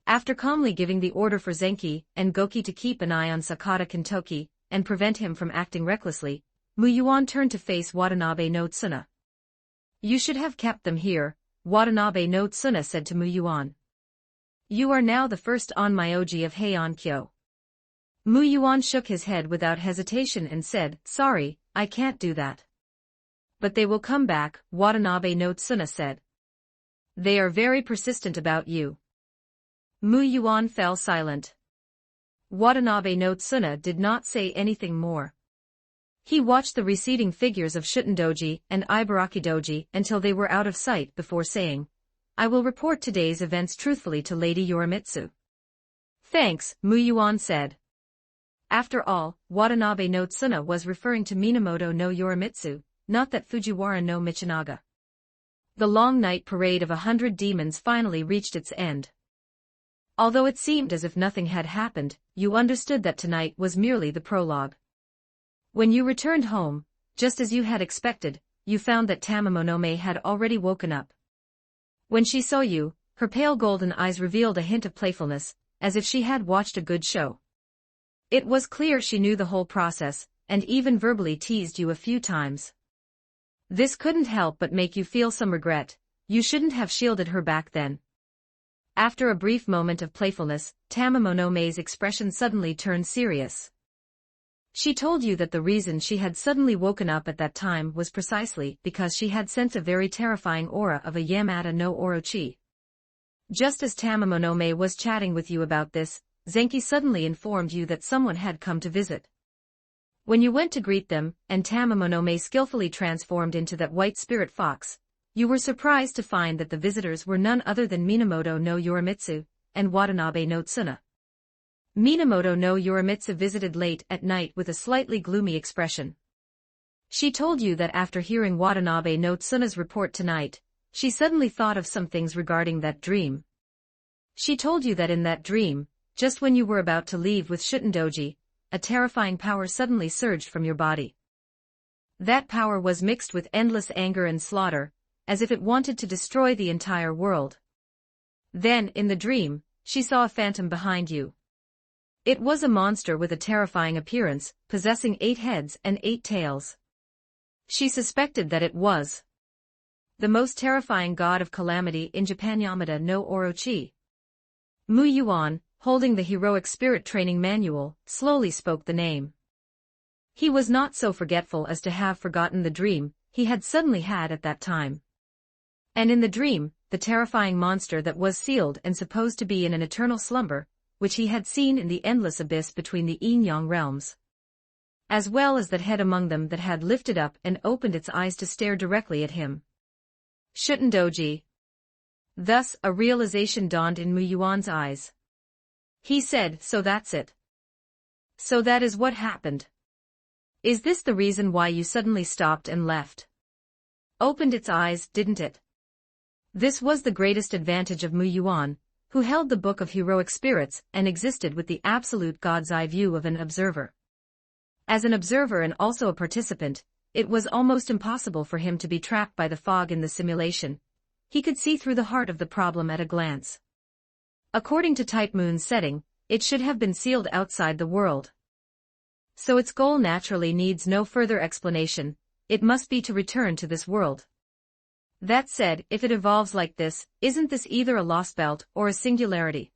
After calmly giving the order for Zenki and Goki to keep an eye on Sakata Kintoki and prevent him from acting recklessly, Muyuan turned to face Watanabe no Tsuna. "You should have kept them here," Watanabe no Tsuna said to Muyuan. "You are now the first Onmyoji of Heian-kyo." Muyuan shook his head without hesitation and said, "Sorry, I can't do that." "But they will come back," Watanabe no Tsuna said. "They are very persistent about you." Muyuan fell silent. Watanabe no Tsuna did not say anything more. He watched the receding figures of Shutendoji and Ibarakidoji until they were out of sight before saying, "I will report today's events truthfully to Lady Yorimitsu." "Thanks," Muyuan said. After all, Watanabe no Tsuna was referring to Minamoto no Yorimitsu, not that Fujiwara no Michinaga. The long night parade of 100 demons finally reached its end. Although it seemed as if nothing had happened, you understood that tonight was merely the prologue. When you returned home, just as you had expected, you found that Tamamonome had already woken up. When she saw you, her pale golden eyes revealed a hint of playfulness, as if she had watched a good show. It was clear she knew the whole process, and even verbally teased you a few times. This couldn't help but make you feel some regret. You shouldn't have shielded her back then. After a brief moment of playfulness, Tamamonome's expression suddenly turned serious. She told you that the reason she had suddenly woken up at that time was precisely because she had sensed a very terrifying aura of a Yamata no Orochi. Just as Tamamonome was chatting with you about this, Zenki suddenly informed you that someone had come to visit. When you went to greet them, and Tamamonome skillfully transformed into that white spirit fox, you were surprised to find that the visitors were none other than Minamoto no Yorimitsu and Watanabe no Tsuna. Minamoto no Yorimitsu visited late at night with a slightly gloomy expression. She told you that after hearing Watanabe no Tsuna's report tonight, she suddenly thought of some things regarding that dream. She told you that in that dream, just when you were about to leave with Shutendoji, a terrifying power suddenly surged from your body. That power was mixed with endless anger and slaughter, as if it wanted to destroy the entire world. Then, in the dream, she saw a phantom behind you. It was a monster with a terrifying appearance, possessing 8 heads and 8 tails. She suspected that it was the most terrifying god of calamity in Japan, Yamata no Orochi. Mu Yuan, holding the heroic spirit training manual, slowly spoke the name. He was not so forgetful as to have forgotten the dream he had suddenly had at that time. And in the dream, the terrifying monster that was sealed and supposed to be in an eternal slumber, which he had seen in the endless abyss between the yin-yang realms, as well as that head among them that had lifted up and opened its eyes to stare directly at him. Shutendoji. Thus, a realization dawned in Mu Yuan's eyes. He said, "So that's it. So that is what happened. Is this the reason why you suddenly stopped and left? Opened its eyes, didn't it?" This was the greatest advantage of Mu Yuan, who held the Book of Heroic Spirits and existed with the absolute God's eye view of an observer. As an observer and also a participant, it was almost impossible for him to be trapped by the fog in the simulation. He could see through the heart of the problem at a glance. According to Type Moon's setting, it should have been sealed outside the world. So its goal naturally needs no further explanation, it must be to return to this world. That said, if it evolves like this, isn't this either a lost belt or a singularity?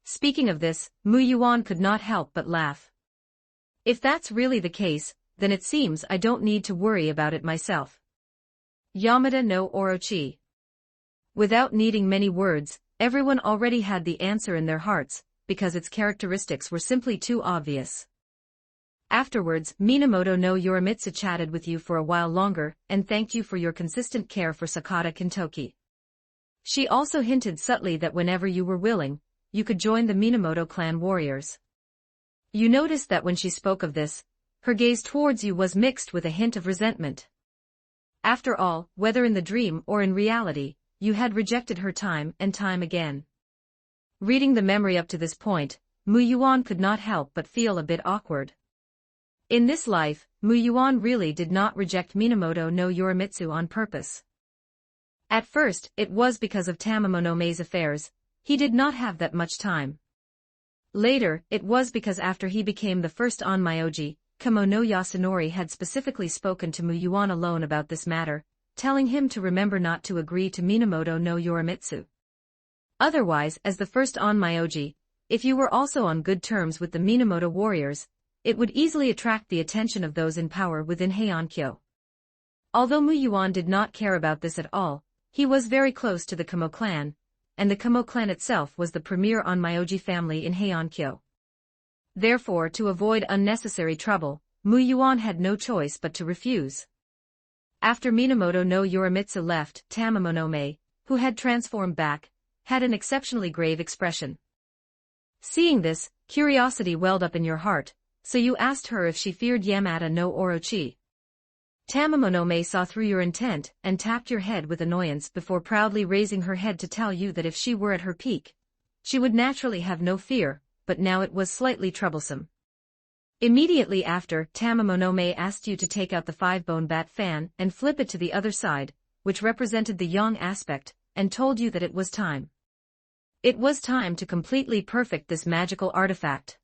Speaking of this, Mu Yuan could not help but laugh. If that's really the case, then it seems I don't need to worry about it myself. Yamata no Orochi. Without needing many words, everyone already had the answer in their hearts, because its characteristics were simply too obvious. Afterwards, Minamoto no Yorimitsu chatted with you for a while longer and thanked you for your consistent care for Sakata Kintoki. She also hinted subtly that whenever you were willing, you could join the Minamoto clan warriors. You noticed that when she spoke of this, her gaze towards you was mixed with a hint of resentment. After all, whether in the dream or in reality, you had rejected her time and time again. Reading the memory up to this point, Mu Yuan could not help but feel a bit awkward. In this life, Mu Yuan really did not reject Minamoto no Yorimitsu on purpose. At first, it was because of Tamamonome's affairs. He did not have that much time. Later, it was because after he became the first Onmyoji, Kamo no Yasunori had specifically spoken to Mu Yuan alone about this matter, telling him to remember not to agree to Minamoto no Yorimitsu. Otherwise, as the first Onmyoji, if you were also on good terms with the Minamoto warriors, it would easily attract the attention of those in power within Heiankyo. Although Mu Yuan did not care about this at all, he was very close to the Kamo clan, and the Kamo clan itself was the premier Onmyoji family in Heiankyo. Therefore, to avoid unnecessary trouble, Mu Yuan had no choice but to refuse. After Minamoto no Yorimitsu left, Tamamonome, who had transformed back, had an exceptionally grave expression. Seeing this, curiosity welled up in your heart, so you asked her if she feared Yamata no Orochi. Tamamonome saw through your intent and tapped your head with annoyance before proudly raising her head to tell you that if she were at her peak, she would naturally have no fear, but now it was slightly troublesome. Immediately after, Tamamonome asked you to take out the 5-bone bat fan and flip it to the other side, which represented the yang aspect, and told you that it was time. It was time to completely perfect this magical artifact.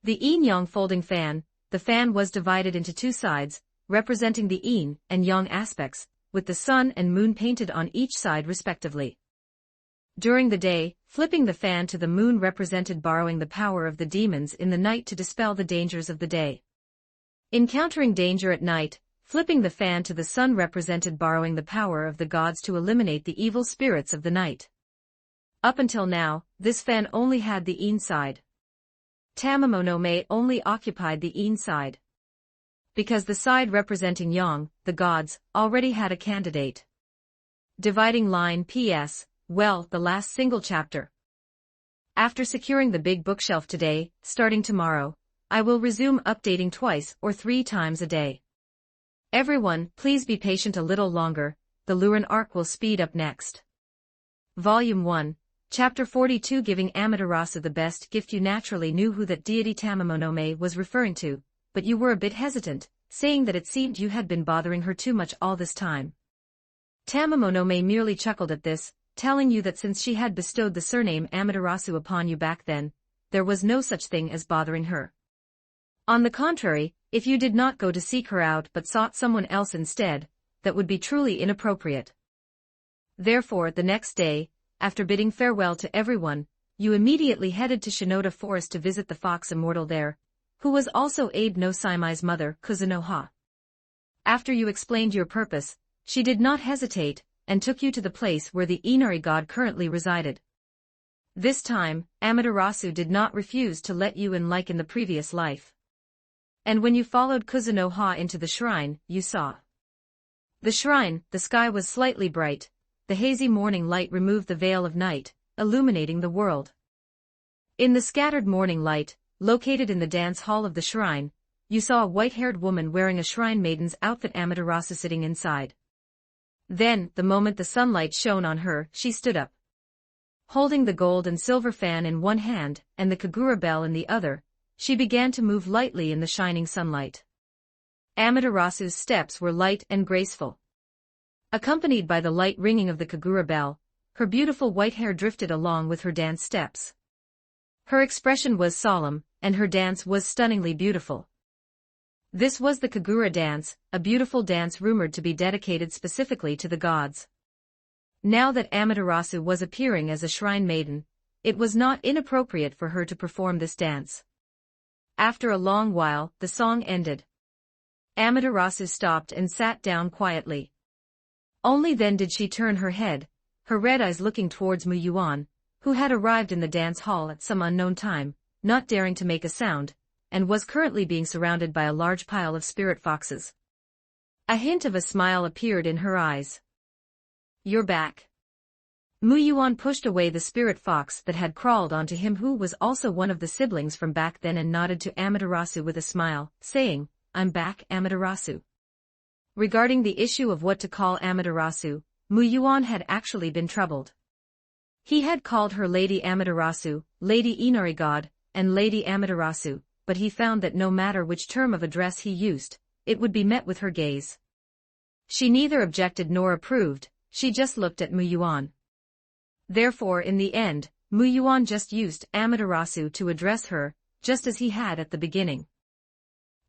The yin-yang folding fan, the fan was divided into 2 sides, representing the yin and yang aspects, with the sun and moon painted on each side respectively. During the day, flipping the fan to the moon represented borrowing the power of the demons in the night to dispel the dangers of the day. Encountering danger at night, flipping the fan to the sun represented borrowing the power of the gods to eliminate the evil spirits of the night. Up until now, this fan only had the yin side. Tamamonome only occupied the yin side. Because the side representing yang, the gods, already had a candidate. Dividing line P.S. Well, the last single chapter. After securing the big bookshelf today, starting tomorrow, I will resume updating twice or 3 times a day. Everyone, please be patient a little longer, the Lurin arc will speed up next. Volume 1, Chapter 42. Giving Amaterasu the best gift. You naturally knew who that deity Tamamonome was referring to, but you were a bit hesitant, saying that it seemed you had been bothering her too much all this time. Tamamonome merely chuckled at this, telling you that since she had bestowed the surname Amaterasu upon you back then, there was no such thing as bothering her. On the contrary, if you did not go to seek her out but sought someone else instead, that would be truly inappropriate. Therefore, the next day, after bidding farewell to everyone, you immediately headed to Shinoda Forest to visit the fox immortal there, who was also Abe no Saimai's mother, Kuzunoha. After you explained your purpose, she did not hesitate, and took you to the place where the Inari god currently resided. This time, Amaterasu did not refuse to let you in like in the previous life. And when you followed Kuzunoha into the shrine, you saw. The shrine, the sky was slightly bright, the hazy morning light removed the veil of night, illuminating the world. In the scattered morning light, located in the dance hall of the shrine, you saw a white-haired woman wearing a shrine maiden's outfit, Amaterasu sitting inside. Then, the moment the sunlight shone on her, she stood up. Holding the gold and silver fan in one hand and the Kagura bell in the other, she began to move lightly in the shining sunlight. Amaterasu's steps were light and graceful. Accompanied by the light ringing of the Kagura bell, her beautiful white hair drifted along with her dance steps. Her expression was solemn, and her dance was stunningly beautiful. This was the Kagura dance, a beautiful dance rumored to be dedicated specifically to the gods. Now that Amaterasu was appearing as a shrine maiden, it was not inappropriate for her to perform this dance. After a long while, the song ended. Amaterasu stopped and sat down quietly. Only then did she turn her head, her red eyes looking towards Muyuan, who had arrived in the dance hall at some unknown time, not daring to make a sound, and was currently being surrounded by a large pile of spirit foxes. A hint of a smile appeared in her eyes. "You're back." Muyuan pushed away the spirit fox that had crawled onto him, who was also one of the siblings from back then, and nodded to Amaterasu with a smile, saying, "I'm back, Amaterasu." Regarding the issue of what to call Amaterasu, Muyuan had actually been troubled. He had called her Lady Amaterasu, Lady Inari God, and Lady Amaterasu, but he found that no matter which term of address he used, it would be met with her gaze. She neither objected nor approved, she just looked at Muyuan. Therefore, in the end, Muyuan just used Amaterasu to address her, just as he had at the beginning.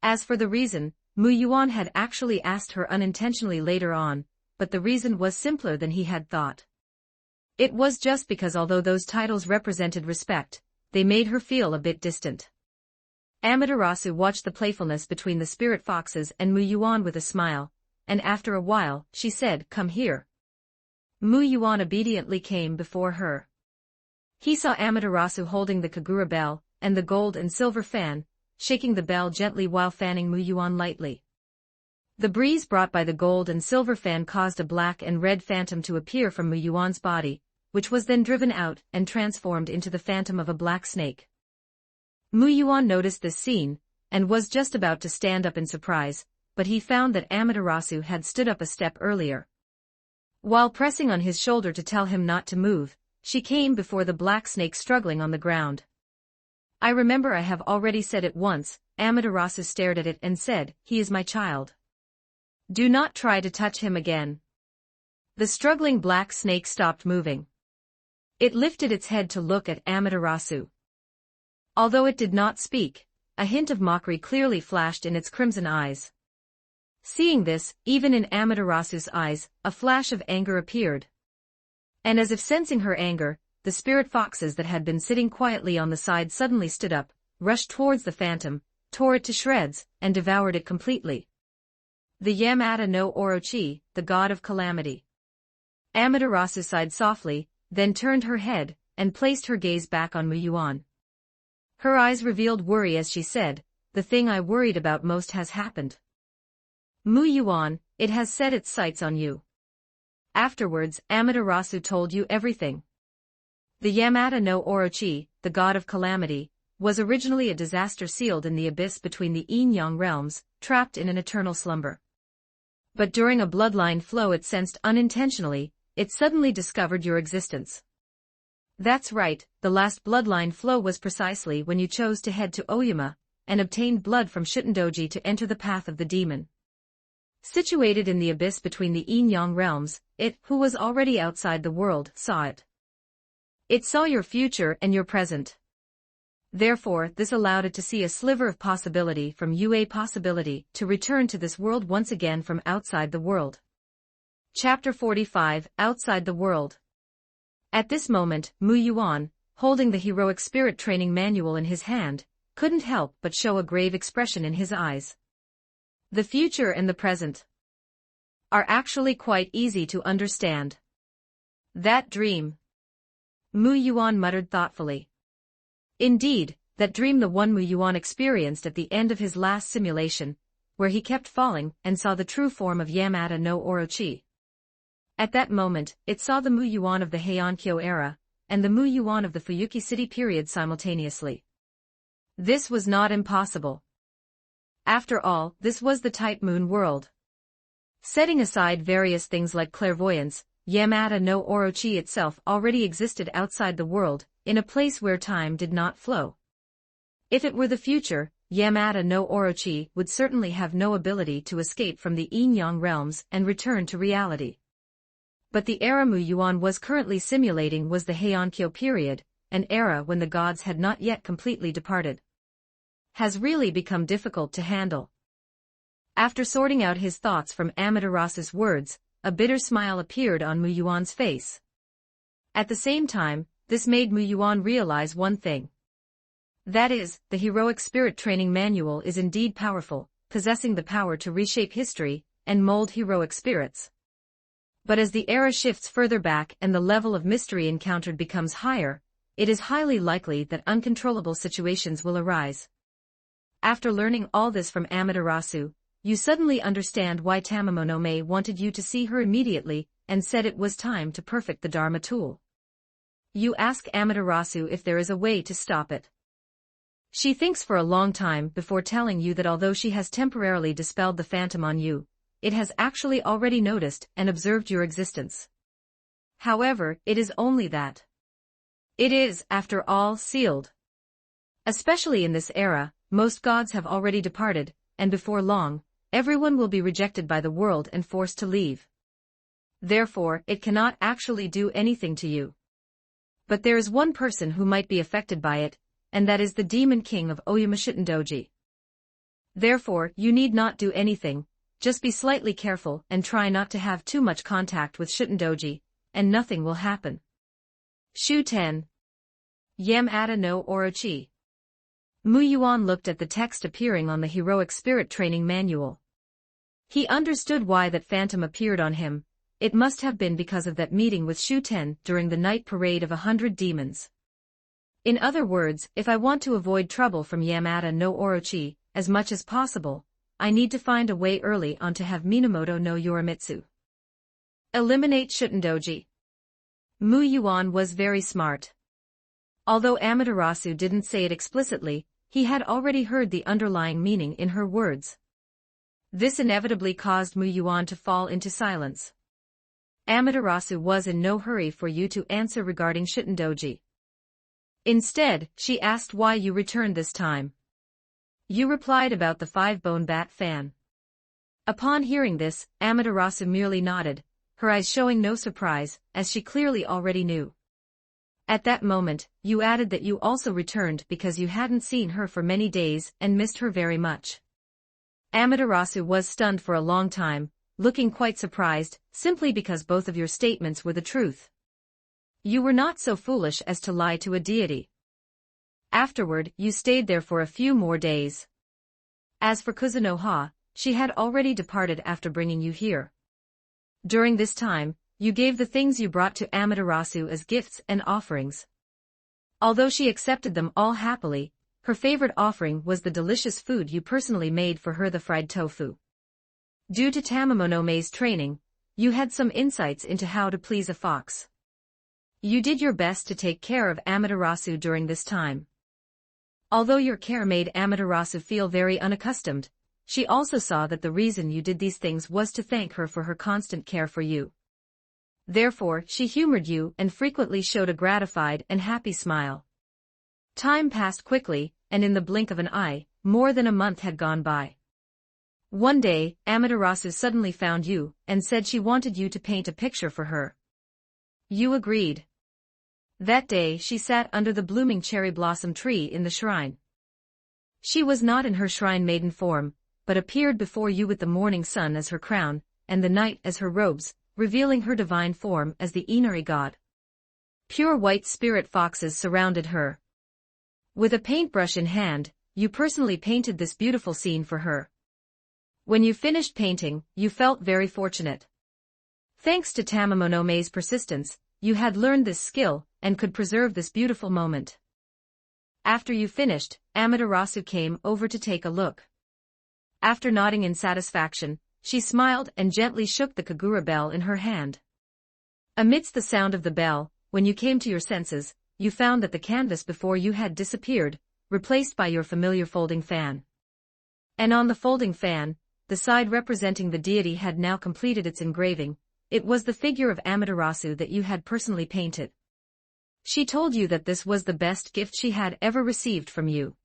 As for the reason, Muyuan had actually asked her unintentionally later on, but the reason was simpler than he had thought. It was just because although those titles represented respect, they made her feel a bit distant. Amaterasu watched the playfulness between the spirit foxes and Muyuan with a smile, and after a while, she said, "Come here." Muyuan obediently came before her. He saw Amaterasu holding the Kagura bell, and the gold and silver fan, shaking the bell gently while fanning Muyuan lightly. The breeze brought by the gold and silver fan caused a black and red phantom to appear from Muyuan's body, which was then driven out and transformed into the phantom of a black snake. Muyuan noticed this scene, and was just about to stand up in surprise, but he found that Amaterasu had stood up a step earlier. While pressing on his shoulder to tell him not to move, she came before the black snake struggling on the ground. "I remember I have already said it once." Amaterasu stared at it and said, "He is my child. Do not try to touch him again." The struggling black snake stopped moving. It lifted its head to look at Amaterasu. Although it did not speak, a hint of mockery clearly flashed in its crimson eyes. Seeing this, even in Amaterasu's eyes, a flash of anger appeared. And as if sensing her anger, the spirit foxes that had been sitting quietly on the side suddenly stood up, rushed towards the phantom, tore it to shreds, and devoured it completely. The Yamata no Orochi, the god of calamity. Amaterasu sighed softly, then turned her head, and placed her gaze back on Muyuan. Her eyes revealed worry as she said, "The thing I worried about most has happened. Muyuan, it has set its sights on you." Afterwards, Amaterasu told you everything. The Yamata no Orochi, the god of calamity, was originally a disaster sealed in the abyss between the yin-yang realms, trapped in an eternal slumber. But during a bloodline flow it sensed unintentionally, it suddenly discovered your existence. That's right, the last bloodline flow was precisely when you chose to head to Oyama, and obtained blood from Shutendoji to enter the path of the demon. Situated in the abyss between the yin-yang realms, it, who was already outside the world, saw it. It saw your future and your present. Therefore, this allowed it to see a sliver of possibility from a possibility to return to this world once again from outside the world. Chapter 45, Outside the World. At this moment, Muyuan, holding the heroic spirit training manual in his hand, couldn't help but show a grave expression in his eyes. The future and the present are actually quite easy to understand. That dream, Muyuan muttered thoughtfully. Indeed, that dream, the one Muyuan experienced at the end of his last simulation, where he kept falling and saw the true form of Yamata no Orochi. At that moment, it saw the Muyuan of the Heiankyo era, and the Muyuan of the Fuyuki City period simultaneously. This was not impossible. After all, this was the Type Moon world. Setting aside various things like clairvoyance, Yamata no Orochi itself already existed outside the world, in a place where time did not flow. If it were the future, Yamata no Orochi would certainly have no ability to escape from the yin-yang realms and return to reality. But the era Muyuan was currently simulating was the Heiankyo period, an era when the gods had not yet completely departed. Has really become difficult to handle. After sorting out his thoughts from Amaterasu's words, a bitter smile appeared on Muyuan's face. At the same time, this made Muyuan realize one thing. That is, the heroic spirit training manual is indeed powerful, possessing the power to reshape history and mold heroic spirits. But as the era shifts further back and the level of mystery encountered becomes higher, it is highly likely that uncontrollable situations will arise. After learning all this from Amaterasu, you suddenly understand why Tamamonome wanted you to see her immediately and said it was time to perfect the Dharma tool. You ask Amaterasu if there is a way to stop it. She thinks for a long time before telling you that although she has temporarily dispelled the phantom on you, it has actually already noticed and observed your existence. However, it is only that. It is, after all, sealed. Especially in this era, most gods have already departed, and before long, everyone will be rejected by the world and forced to leave. Therefore, it cannot actually do anything to you. But there is one person who might be affected by it, and that is the Demon King of Oyama Shutendoji. Therefore, you need not do anything, just be slightly careful and try not to have too much contact with Shutendoji, and nothing will happen. Shuten. Yamata no Orochi. Muyuan looked at the text appearing on the heroic spirit training manual. He understood why that phantom appeared on him. It must have been because of that meeting with Shuten during the night parade of 100 demons. In other words, if I want to avoid trouble from Yamata no Orochi, as much as possible, I need to find a way early on to have Minamoto no Yorimitsu eliminate Shutendoji. Muyuan was very smart. Although Amaterasu didn't say it explicitly, he had already heard the underlying meaning in her words. This inevitably caused Muyuan to fall into silence. Amaterasu was in no hurry for you to answer regarding Shutendoji. Instead, she asked why you returned this time. You replied about the 5-bone bat fan. Upon hearing this, Amaterasu merely nodded, her eyes showing no surprise, as she clearly already knew. At that moment, you added that you also returned because you hadn't seen her for many days and missed her very much. Amaterasu was stunned for a long time, looking quite surprised, simply because both of your statements were the truth. You were not so foolish as to lie to a deity. Afterward, you stayed there for a few more days. As for Kuzunoha, she had already departed after bringing you here. During this time, you gave the things you brought to Amaterasu as gifts and offerings. Although she accepted them all happily, her favorite offering was the delicious food you personally made for her, the fried tofu. Due to Tamamonome's training, you had some insights into how to please a fox. You did your best to take care of Amaterasu during this time. Although your care made Amaterasu feel very unaccustomed, she also saw that the reason you did these things was to thank her for her constant care for you. Therefore, she humored you and frequently showed a gratified and happy smile. Time passed quickly, and in the blink of an eye, more than a month had gone by. One day, Amaterasu suddenly found you and said she wanted you to paint a picture for her. You agreed. That day she sat under the blooming cherry blossom tree in the shrine. She was not in her shrine maiden form, but appeared before you with the morning sun as her crown, and the night as her robes, revealing her divine form as the Inari god. Pure white spirit foxes surrounded her. With a paintbrush in hand, you personally painted this beautiful scene for her. When you finished painting, you felt very fortunate. Thanks to Tamamonome's persistence, you had learned this skill, and could preserve this beautiful moment. After you finished, Amaterasu came over to take a look. After nodding in satisfaction, she smiled and gently shook the kagura bell in her hand. Amidst the sound of the bell, when you came to your senses, you found that the canvas before you had disappeared, replaced by your familiar folding fan. And on the folding fan, the side representing the deity had now completed its engraving. It was the figure of Amaterasu that you had personally painted. She told you that this was the best gift she had ever received from you.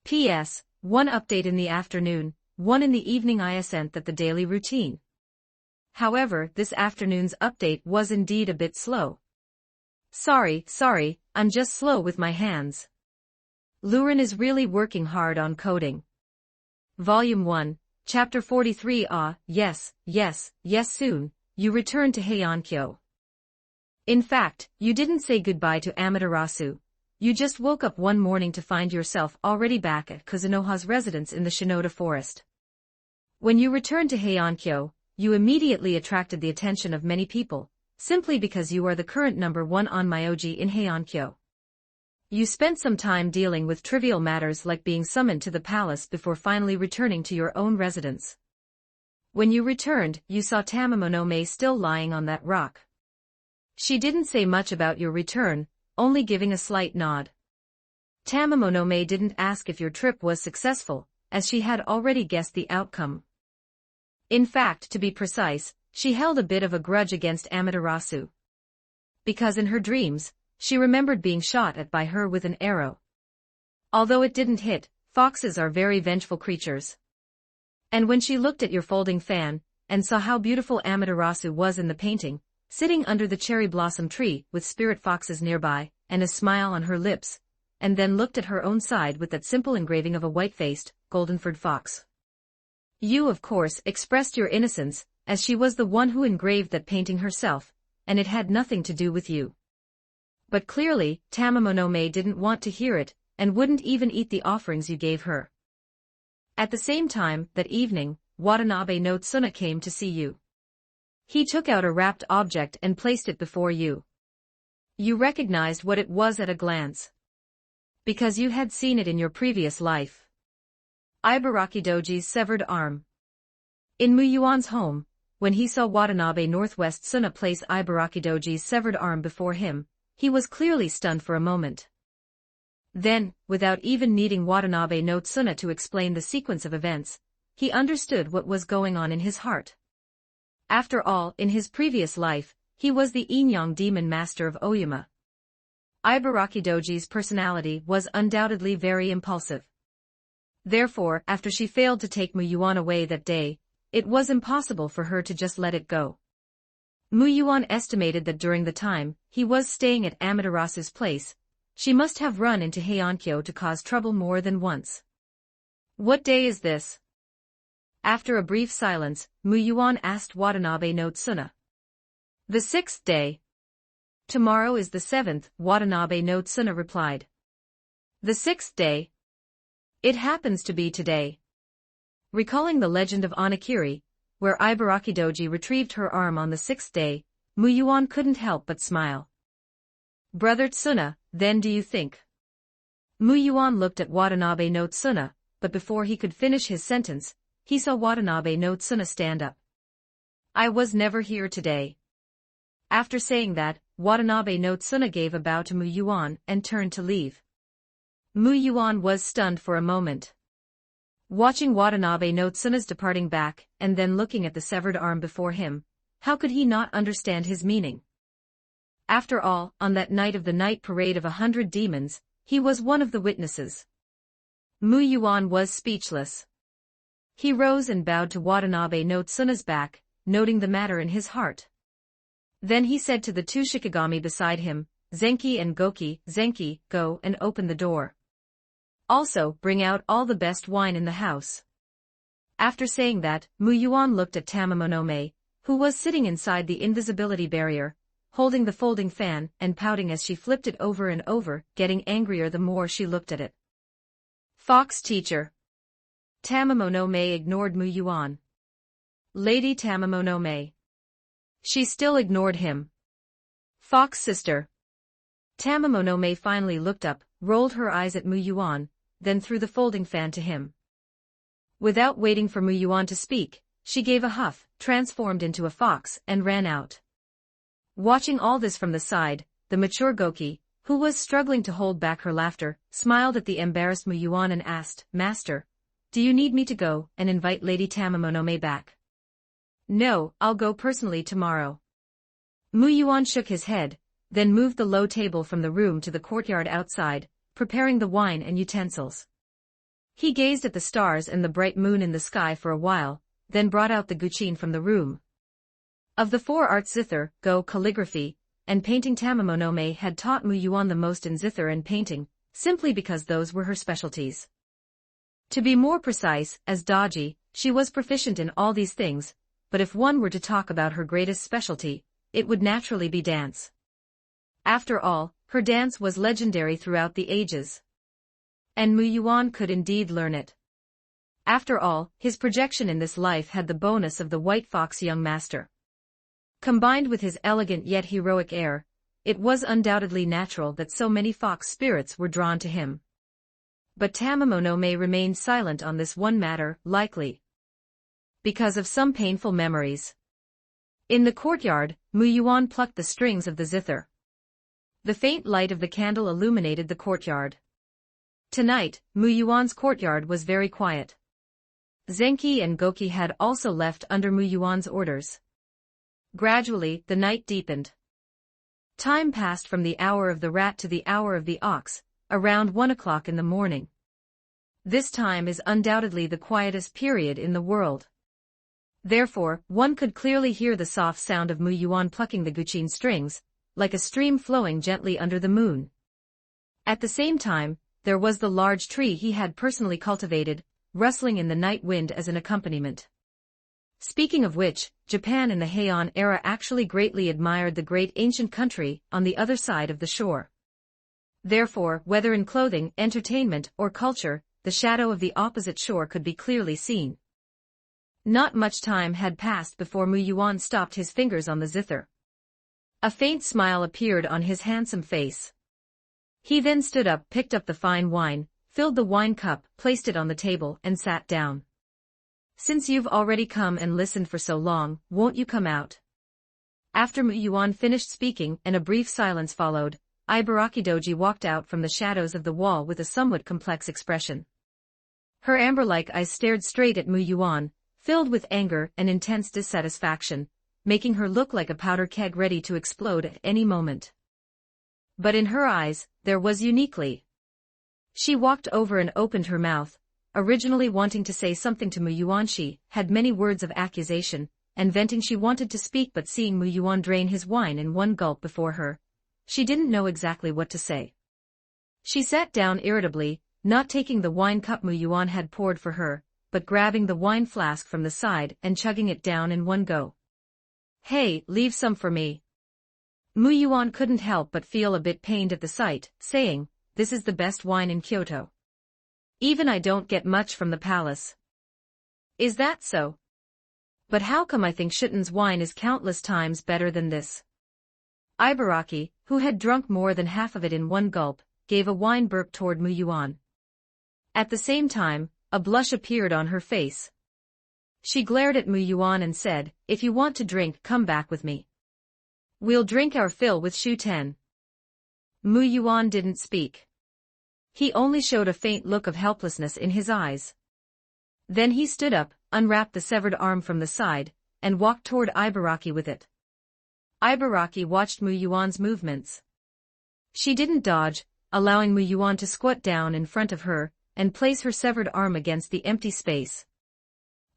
P.S. One update in the afternoon, one in the evening. I sent that the daily routine. However, this afternoon's update was indeed a bit slow. Sorry, I'm just slow with my hands. Luren is really working hard on coding. Volume 1, Chapter 43. Yes, soon, you return to Heiankyo. In fact, you didn't say goodbye to Amaterasu. You just woke up one morning to find yourself already back at Kuzunoha's residence in the Shinoda forest. When you returned to Heiankyo, you immediately attracted the attention of many people, simply because you are the current #1 on Myoji in Heiankyo. You spent some time dealing with trivial matters like being summoned to the palace before finally returning to your own residence. When you returned, you saw Tamamonome still lying on that rock. She didn't say much about your return, only giving a slight nod. Tamamonome didn't ask if your trip was successful, as she had already guessed the outcome. In fact, to be precise, she held a bit of a grudge against Amaterasu. Because in her dreams, she remembered being shot at by her with an arrow. Although it didn't hit, foxes are very vengeful creatures. And when she looked at your folding fan, and saw how beautiful Amaterasu was in the painting, sitting under the cherry blossom tree with spirit foxes nearby, and a smile on her lips, and then looked at her own side with that simple engraving of a white-faced, golden-furred fox. You, of course, expressed your innocence, as she was the one who engraved that painting herself, and it had nothing to do with you. But clearly, Tamamonome didn't want to hear it, and wouldn't even eat the offerings you gave her. At the same time, that evening, Watanabe no Tsuna came to see you. He took out a wrapped object and placed it before you. You recognized what it was at a glance. Because you had seen it in your previous life. Ibaraki Doji's severed arm. In Muyuan's home, when he saw Watanabe Northwest Tsuna place Ibaraki Doji's severed arm before him, he was clearly stunned for a moment. Then, without even needing Watanabe no Tsuna to explain the sequence of events, he understood what was going on in his heart. After all, in his previous life, he was the Inyang demon master of Oyama. Ibaraki Doji's personality was undoubtedly very impulsive. Therefore, after she failed to take Muyuan away that day, it was impossible for her to just let it go. Muyuan estimated that during the time he was staying at Amaterasu's place, she must have run into Heiankyo to cause trouble more than once. What day is this? After a brief silence, Mu Yuan asked Watanabe no Tsuna. The 6th day. Tomorrow is the 7th, Watanabe no Tsuna replied. The 6th day. It happens to be today. Recalling the legend of Anakiri, where Ibarakidoji retrieved her arm on the 6th day, Mu Yuan couldn't help but smile. Brother Tsuna, then do you think? Mu Yuan looked at Watanabe no Tsuna, but before he could finish his sentence, he saw Watanabe no Tsuna stand up. I was never here today. After saying that, Watanabe no Tsuna gave a bow to Mu Yuan and turned to leave. Mu Yuan was stunned for a moment. Watching Watanabe no Tsuna's departing back and then looking at the severed arm before him, how could he not understand his meaning? After all, on that night of the night parade of 100 demons, he was one of the witnesses. Mu Yuan was speechless. He rose and bowed to Watanabe no Tsuna's back, noting the matter in his heart. Then he said to the two Shikigami beside him, Zenki and Goki, Zenki, go and open the door. Also, bring out all the best wine in the house. After saying that, Mu Yuan looked at Tamamonome, who was sitting inside the invisibility barrier, holding the folding fan and pouting as she flipped it over and over, getting angrier the more she looked at it. Fox teacher. Tamamonome ignored Mu Yuan. Lady Tamamonome. She still ignored him. Fox sister. Tamamonome finally looked up, rolled her eyes at Mu Yuan, then threw the folding fan to him. Without waiting for Mu Yuan to speak, she gave a huff, transformed into a fox, and ran out. Watching all this from the side, the mature Goki, who was struggling to hold back her laughter, smiled at the embarrassed Mu Yuan and asked, Master, do you need me to go and invite Lady Tamamonome back? No, I'll go personally tomorrow. Mu Yuan shook his head, then moved the low table from the room to the courtyard outside, preparing the wine and utensils. He gazed at the stars and the bright moon in the sky for a while, then brought out the guqin from the room. Of the 4 arts zither, go calligraphy, and painting Tamamonome had taught Mu Yuan the most in zither and painting, simply because those were her specialties. To be more precise, as Daji, she was proficient in all these things, but if one were to talk about her greatest specialty, it would naturally be dance. After all, her dance was legendary throughout the ages. And Mu Yuan could indeed learn it. After all, his projection in this life had the bonus of the white fox young master. Combined with his elegant yet heroic air, it was undoubtedly natural that so many fox spirits were drawn to him. But Tamamonome remained silent on this one matter, likely because of some painful memories. In the courtyard, Mu Yuan plucked the strings of the zither. The faint light of the candle illuminated the courtyard. Tonight, Mu Yuan's courtyard was very quiet. Zenki and Goki had also left under Mu Yuan's orders. Gradually, the night deepened. Time passed from the hour of the rat to the hour of the ox, around 1 o'clock in the morning. This time is undoubtedly the quietest period in the world. Therefore, one could clearly hear the soft sound of Mu Yuan plucking the guqin strings, like a stream flowing gently under the moon. At the same time, there was the large tree he had personally cultivated, rustling in the night wind as an accompaniment. Speaking of which, Japan in the Heian era actually greatly admired the great ancient country on the other side of the shore. Therefore, whether in clothing, entertainment, or culture, the shadow of the opposite shore could be clearly seen. Not much time had passed before Mu Yuan stopped his fingers on the zither. A faint smile appeared on his handsome face. He then stood up, picked up the fine wine, filled the wine cup, placed it on the table, and sat down. Since you've already come and listened for so long, won't you come out? After Mu Yuan finished speaking and a brief silence followed, Ibarakidoji walked out from the shadows of the wall with a somewhat complex expression. Her amber-like eyes stared straight at Mu Yuan, filled with anger and intense dissatisfaction, making her look like a powder keg ready to explode at any moment. But in her eyes, there was uniquely. She walked over and opened her mouth, originally wanting to say something to Mu Yuan. She had many words of accusation, and venting she wanted to speak, but seeing Mu Yuan drain his wine in one gulp before her, she didn't know exactly what to say. She sat down irritably, not taking the wine cup Mu Yuan had poured for her, but grabbing the wine flask from the side and chugging it down in one go. "Hey, leave some for me." Mu Yuan couldn't help but feel a bit pained at the sight, saying, "This is the best wine in Kyoto. Even I don't get much from the palace." "Is that so? But how come I think Shuten's wine is countless times better than this?" Ibaraki, who had drunk more than half of it in one gulp, gave a wine burp toward Mu Yuan. At the same time, a blush appeared on her face. She glared at Mu Yuan and said, "If you want to drink, come back with me. We'll drink our fill with Shuten." Mu Yuan didn't speak. He only showed a faint look of helplessness in his eyes. Then he stood up, unwrapped the severed arm from the side, and walked toward Ibaraki with it. Ibaraki watched Mu Yuan's movements. She didn't dodge, allowing Mu Yuan to squat down in front of her and place her severed arm against the empty space.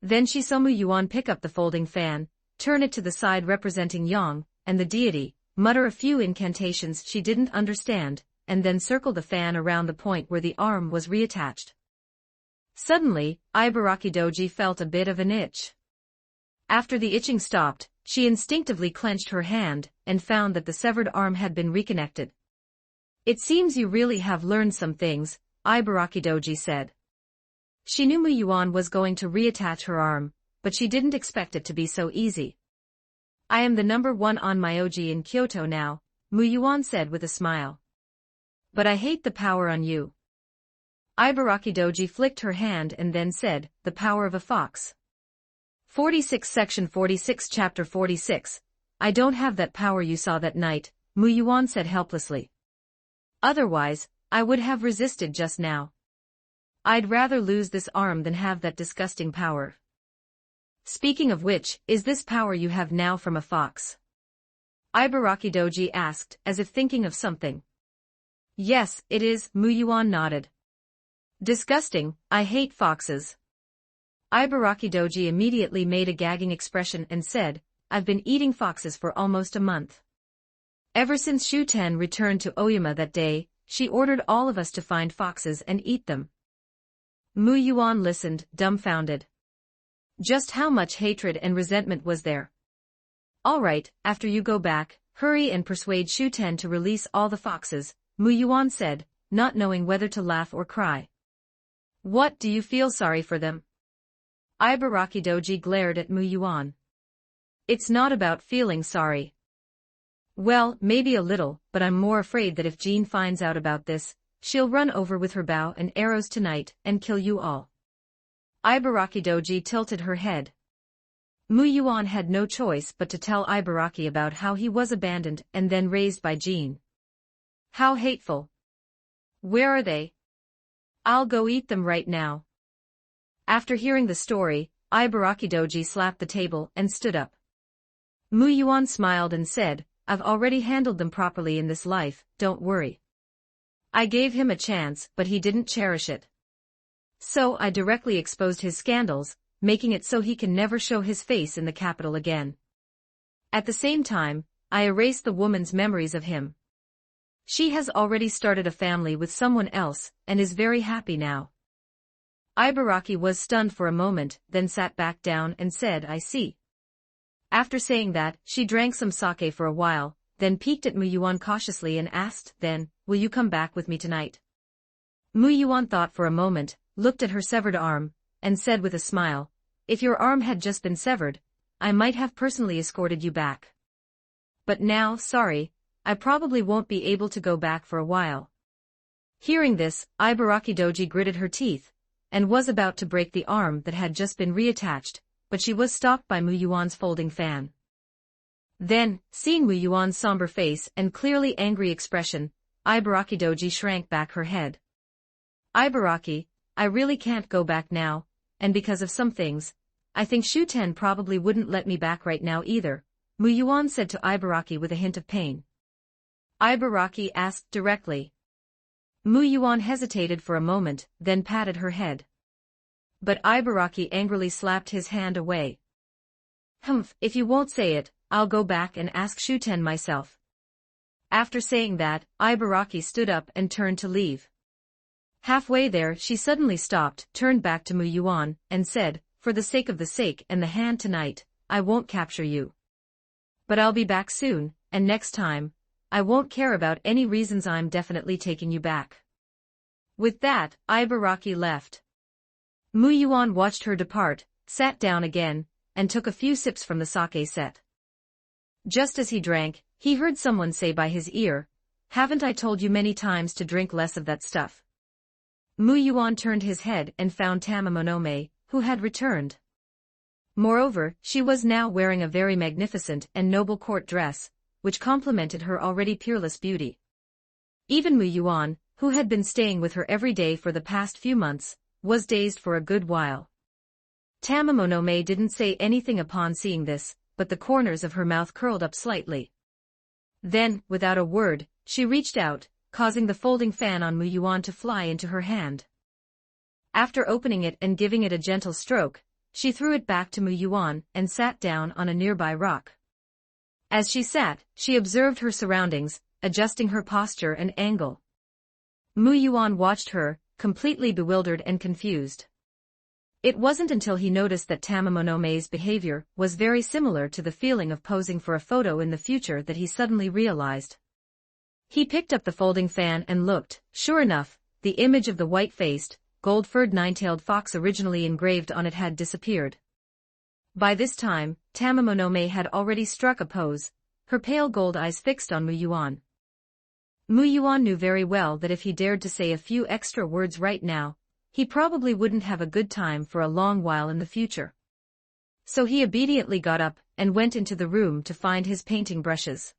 Then she saw Mu Yuan pick up the folding fan, turn it to the side representing Yang and the deity, mutter a few incantations she didn't understand, and then circle the fan around the point where the arm was reattached. Suddenly, Ibaraki Doji felt a bit of an itch. After the itching stopped, she instinctively clenched her hand and found that the severed arm had been reconnected. "It seems you really have learned some things," Ibaraki Doji said. She knew Mu Yuan was going to reattach her arm, but she didn't expect it to be so easy. "I am the #1 on Myoji in Kyoto now," Mu Yuan said with a smile. "But I hate the power on you." Ibaraki Doji flicked her hand and then said, "The power of a fox." 46 Section 46 Chapter 46, "I don't have that power you saw that night," Mu Yuan said helplessly. "Otherwise, I would have resisted just now. I'd rather lose this arm than have that disgusting power." "Speaking of which, is this power you have now from a fox?" Ibaraki Doji asked, as if thinking of something. "Yes, it is," Mu Yuan nodded. "Disgusting, I hate foxes." Ibaraki Doji immediately made a gagging expression and said, "I've been eating foxes for almost a month. Ever since Shuten returned to Oyama that day, she ordered all of us to find foxes and eat them." Mu Yuan listened, dumbfounded. Just how much hatred and resentment was there? "All right, after you go back, hurry and persuade Shuten to release all the foxes," Mu Yuan said, not knowing whether to laugh or cry. "What, do you feel sorry for them?" Ibaraki Doji glared at Mu Yuan. "It's not about feeling sorry." "Well, maybe a little, but I'm more afraid that if Jean finds out about this, she'll run over with her bow and arrows tonight and kill you all." Ibaraki Doji tilted her head. Mu Yuan had no choice but to tell Ibaraki about how he was abandoned and then raised by Jean. "How hateful. Where are they? I'll go eat them right now." After hearing the story, Ibaraki Doji slapped the table and stood up. Mu Yuan smiled and said, "I've already handled them properly in this life, don't worry. I gave him a chance, but he didn't cherish it. So I directly exposed his scandals, making it so he can never show his face in the capital again. At the same time, I erased the woman's memories of him. She has already started a family with someone else, and is very happy now." Ibaraki was stunned for a moment, then sat back down and said, "I see." After saying that, she drank some sake for a while, then peeked at Mu Yuan cautiously and asked, "Then, will you come back with me tonight?" Mu Yuan thought for a moment, looked at her severed arm, and said with a smile, "If your arm had just been severed, I might have personally escorted you back. But now, sorry, I probably won't be able to go back for a while." Hearing this, Ibaraki Doji gritted her teeth, and was about to break the arm that had just been reattached, but she was stopped by Mu Yuan's folding fan. Then, seeing Mu Yuan's somber face and clearly angry expression, Ibaraki Doji shrank back her head. "Ibaraki, I really can't go back now, and because of some things, I think Shuten probably wouldn't let me back right now either," Mu Yuan said to Ibaraki with a hint of pain. Ibaraki asked directly. Mu Yuan hesitated for a moment, then patted her head. But Ibaraki angrily slapped his hand away. "Humph, if you won't say it, I'll go back and ask Shuten myself." After saying that, Ibaraki stood up and turned to leave. Halfway there she suddenly stopped, turned back to Mu Yuan, and said, "For the sake of the sake and the hand tonight, I won't capture you. But I'll be back soon, and next time, I won't care about any reasons, I'm definitely taking you back." With that, Ibaraki left. Mu Yuan watched her depart, sat down again, and took a few sips from the sake set. Just as he drank, he heard someone say by his ear, "Haven't I told you many times to drink less of that stuff?" Mu Yuan turned his head and found Tamamonome, who had returned. Moreover, she was now wearing a very magnificent and noble court dress, which complemented her already peerless beauty. Even Mu Yuan, who had been staying with her every day for the past few months, was dazed for a good while. Tamamonome didn't say anything upon seeing this, but the corners of her mouth curled up slightly. Then, without a word, she reached out, causing the folding fan on Mu Yuan to fly into her hand. After opening it and giving it a gentle stroke, she threw it back to Mu Yuan and sat down on a nearby rock. As she sat, she observed her surroundings, adjusting her posture and angle. Mu Yuan watched her, completely bewildered and confused. It wasn't until he noticed that Tamamonome's behavior was very similar to the feeling of posing for a photo in the future that he suddenly realized. He picked up the folding fan and looked. Sure enough, the image of the white-faced, gold-furred nine-tailed fox originally engraved on it had disappeared. By this time, Tamamonome had already struck a pose, her pale gold eyes fixed on Mu Yuan. Mu Yuan knew very well that if he dared to say a few extra words right now, he probably wouldn't have a good time for a long while in the future. So he obediently got up and went into the room to find his painting brushes.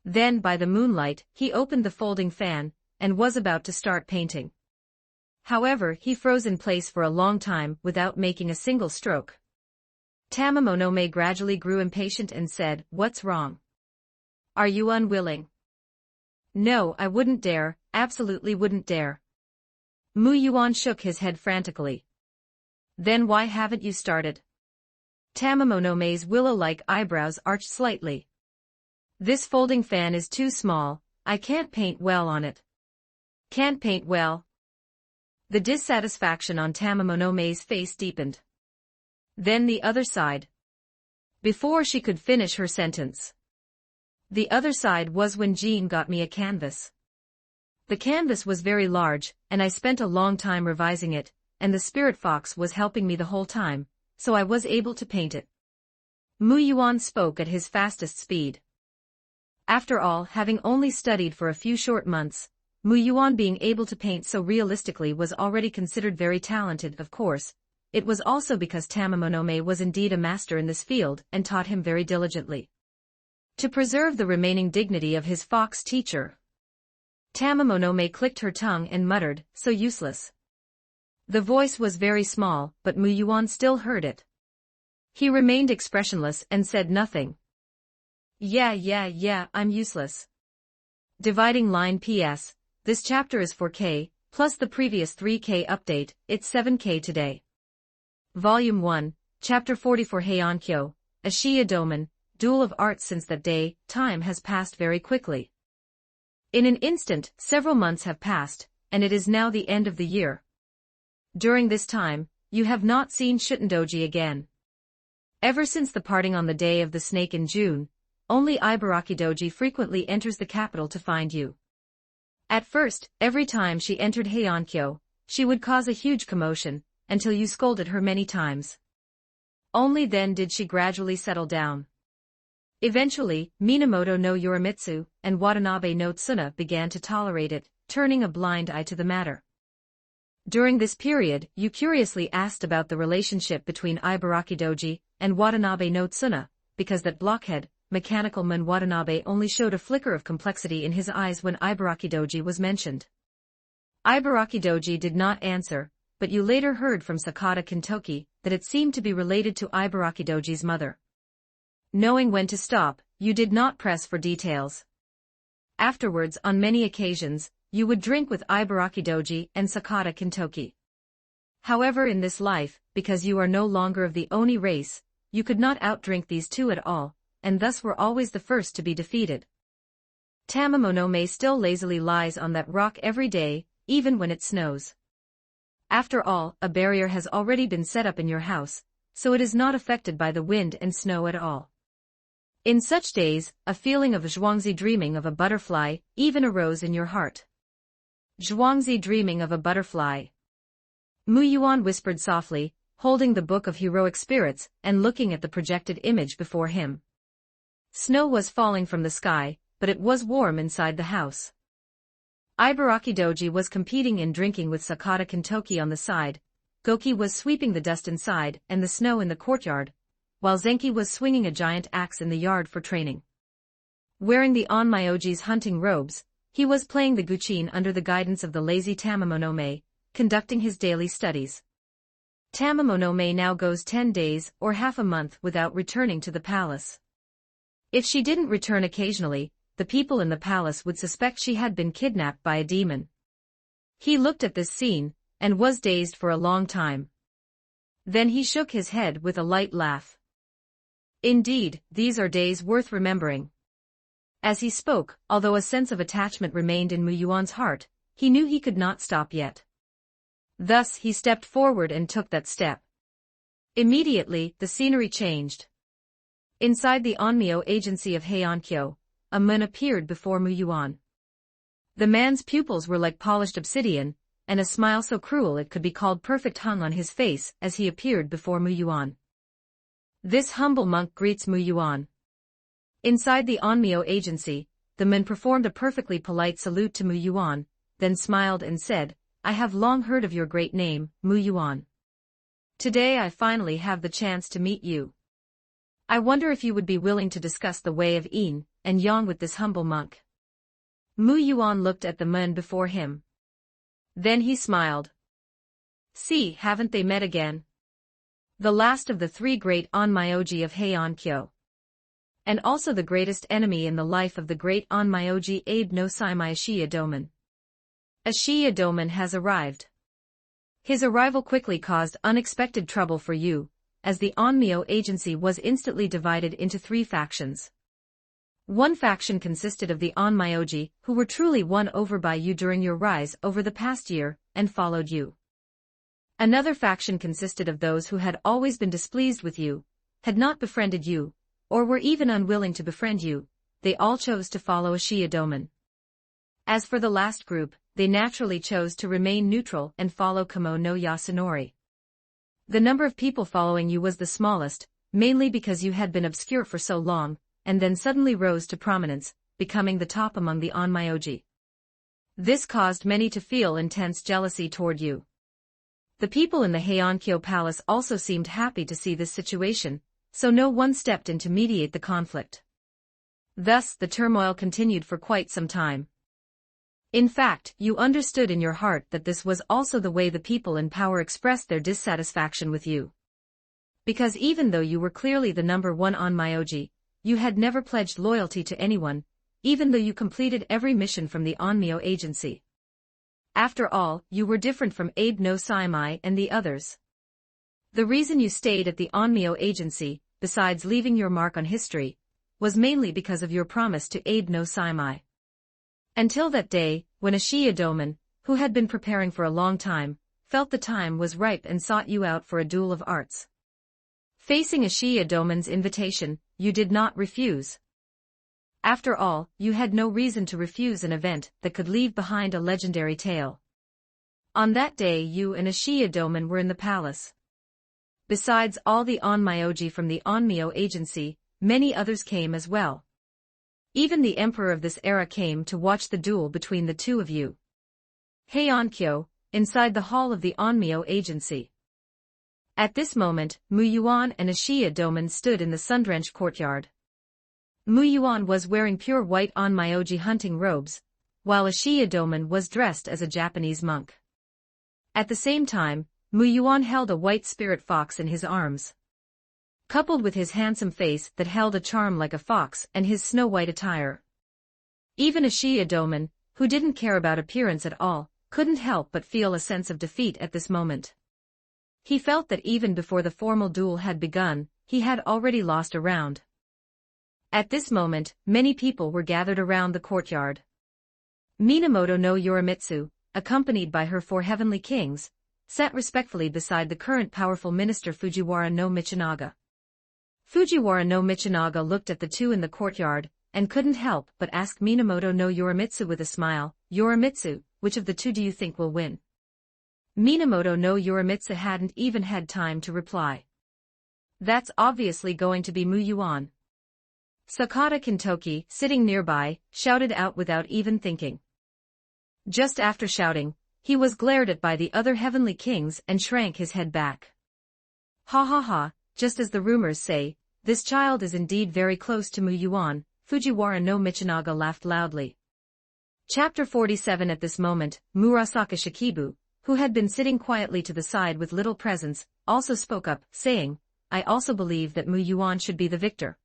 Then by the moonlight, he opened the folding fan, and was about to start painting. However, he froze in place for a long time without making a single stroke. Tamamonome gradually grew impatient and said, "What's wrong? Are you unwilling?" "No, I wouldn't dare, absolutely wouldn't dare." Mu Yuan shook his head frantically. "Then why haven't you started?" Tamamonome's willow-like eyebrows arched slightly. "This folding fan is too small, I can't paint well on it." "Can't paint well?" The dissatisfaction on Tamamonome's face deepened. "Then the other side." Before she could finish her sentence. "The other side was when Jean got me a canvas. The canvas was very large, and I spent a long time revising it, and the spirit fox was helping me the whole time, so I was able to paint it." Mu Yuan spoke at his fastest speed. After all, having only studied for a few short months, Mu Yuan being able to paint so realistically was already considered very talented. Of course, it was also because Tamamonome was indeed a master in this field and taught him very diligently. To preserve the remaining dignity of his fox teacher, Tamamonome clicked her tongue and muttered, "So useless." The voice was very small, but Mu Yuan still heard it. He remained expressionless and said nothing. Yeah, I'm useless." Dividing line PS, this chapter is 4K, plus the previous 3K update, it's 7K today. Volume 1, Chapter 44 Heiankyo, Ashiya Doman, Duel of Arts. Since that day, time has passed very quickly. In an instant, several months have passed, and it is now the end of the year. During this time, you have not seen Shutendoji again. Ever since the parting on the day of the snake in June, only Ibaraki Doji frequently enters the capital to find you. At first, every time she entered Heiankyo, she would cause a huge commotion, until you scolded her many times. Only then did she gradually settle down. Eventually, Minamoto no Yorimitsu and Watanabe no Tsuna began to tolerate it, turning a blind eye to the matter. During this period, you curiously asked about the relationship between Ibaraki Doji and Watanabe no Tsuna, because that blockhead, mechanical man Watanabe only showed a flicker of complexity in his eyes when Ibaraki Doji was mentioned. Ibaraki Doji did not answer, but you later heard from Sakata Kintoki that it seemed to be related to Ibaraki Doji's mother. Knowing when to stop, you did not press for details. Afterwards, on many occasions, you would drink with Ibaraki Doji and Sakata Kintoki. However, in this life, because you are no longer of the Oni race, you could not outdrink these two at all, and thus were always the first to be defeated. Tamamonome still lazily lies on that rock every day, even when it snows. After all, a barrier has already been set up in your house, so it is not affected by the wind and snow at all. In such days, a feeling of zhuangzi dreaming of a butterfly even arose in your heart. Zhuangzi dreaming of a butterfly. Mu Yuan whispered softly, holding the book of heroic spirits and looking at the projected image before him. Snow was falling from the sky, but it was warm inside the house. Ibaraki Doji was competing in drinking with Sakata Kintoki on the side, Goki was sweeping the dust inside and the snow in the courtyard, while Zenki was swinging a giant axe in the yard for training. Wearing the Onmyoji's hunting robes, he was playing the guqin under the guidance of the lazy Tamamonome, conducting his daily studies. Tamamonome now goes 10 days or half a month without returning to the palace. If she didn't return occasionally, the people in the palace would suspect she had been kidnapped by a demon. He looked at this scene, and was dazed for a long time. Then he shook his head with a light laugh. Indeed, these are days worth remembering. As he spoke, although a sense of attachment remained in Mu Yuan's heart, he knew he could not stop yet. Thus he stepped forward and took that step. Immediately, the scenery changed. Inside the Onmyo agency of Heiankyo, a man appeared before Mu Yuan. The man's pupils were like polished obsidian, and a smile so cruel it could be called perfect hung on his face as he appeared before Mu Yuan. This humble monk greets Mu Yuan. Inside the Onmyo agency, the man performed a perfectly polite salute to Mu Yuan, then smiled and said, "I have long heard of your great name, Mu Yuan. Today I finally have the chance to meet you. I wonder if you would be willing to discuss the way of yin and yang with this humble monk." Mu Yuan looked at the man before him. Then he smiled. "See, haven't they met again? The last of the three great Onmyoji of Heiankyo. And also the greatest enemy in the life of the great Onmyoji Abe no Saimai Ashiya Doman. Ashiya Doman has arrived. His arrival quickly caused unexpected trouble for you, as the Onmyo agency was instantly divided into three factions. One faction consisted of the Onmyoji, who were truly won over by you during your rise over the past year, and followed you. Another faction consisted of those who had always been displeased with you, had not befriended you, or were even unwilling to befriend you. They all chose to follow Ashiya Doman. As for the last group, they naturally chose to remain neutral and follow Kamo no Yasunori. The number of people following you was the smallest, mainly because you had been obscure for so long, and then suddenly rose to prominence, becoming the top among the Onmyoji. This caused many to feel intense jealousy toward you. The people in the Heiankyo Palace also seemed happy to see this situation, so no one stepped in to mediate the conflict. Thus, the turmoil continued for quite some time. In fact, you understood in your heart that this was also the way the people in power expressed their dissatisfaction with you. Because even though you were clearly the number one Onmyoji, you had never pledged loyalty to anyone, even though you completed every mission from the Onmyo agency. After all, you were different from Abe no Saimai and the others. The reason you stayed at the Onmyo agency, besides leaving your mark on history, was mainly because of your promise to Abe no Saimai. Until that day, when Ashiya Doman, who had been preparing for a long time, felt the time was ripe and sought you out for a duel of arts. Facing Ashiya Doman's invitation, you did not refuse. After all, you had no reason to refuse an event that could leave behind a legendary tale. On that day you and Ashiya Doman were in the palace. Besides all the Onmyoji from the Onmyo agency, many others came as well. Even the emperor of this era came to watch the duel between the two of you. Heiankyo, inside the hall of the Onmyo agency. At this moment, Mu Yuan and Ashiya Doman stood in the sun-drenched courtyard. Mu Yuan was wearing pure white Onmyoji hunting robes, while Ashiya Doman was dressed as a Japanese monk. At the same time, Mu Yuan held a white spirit fox in his arms. Coupled with his handsome face that held a charm like a fox and his snow-white attire. Even Ashiya Doman, who didn't care about appearance at all, couldn't help but feel a sense of defeat at this moment. He felt that even before the formal duel had begun, he had already lost a round. At this moment, many people were gathered around the courtyard. Minamoto no Yorimitsu, accompanied by her 4 heavenly kings, sat respectfully beside the current powerful minister Fujiwara no Michinaga. Fujiwara no Michinaga looked at the two in the courtyard, and couldn't help but ask Minamoto no Yorimitsu with a smile, "Yorimitsu, which of the two do you think will win?" Minamoto no Yorimitsu hadn't even had time to reply. "That's obviously going to be Muyuan." Sakata Kintoki, sitting nearby, shouted out without even thinking. Just after shouting, he was glared at by the other heavenly kings and shrank his head back. "Ha ha ha, just as the rumors say, this child is indeed very close to Muyuan," Fujiwara no Michinaga laughed loudly. Chapter 47. At this moment, Murasaka Shikibu, who had been sitting quietly to the side with little presence, also spoke up, saying, "I also believe that Muyuan should be the victor."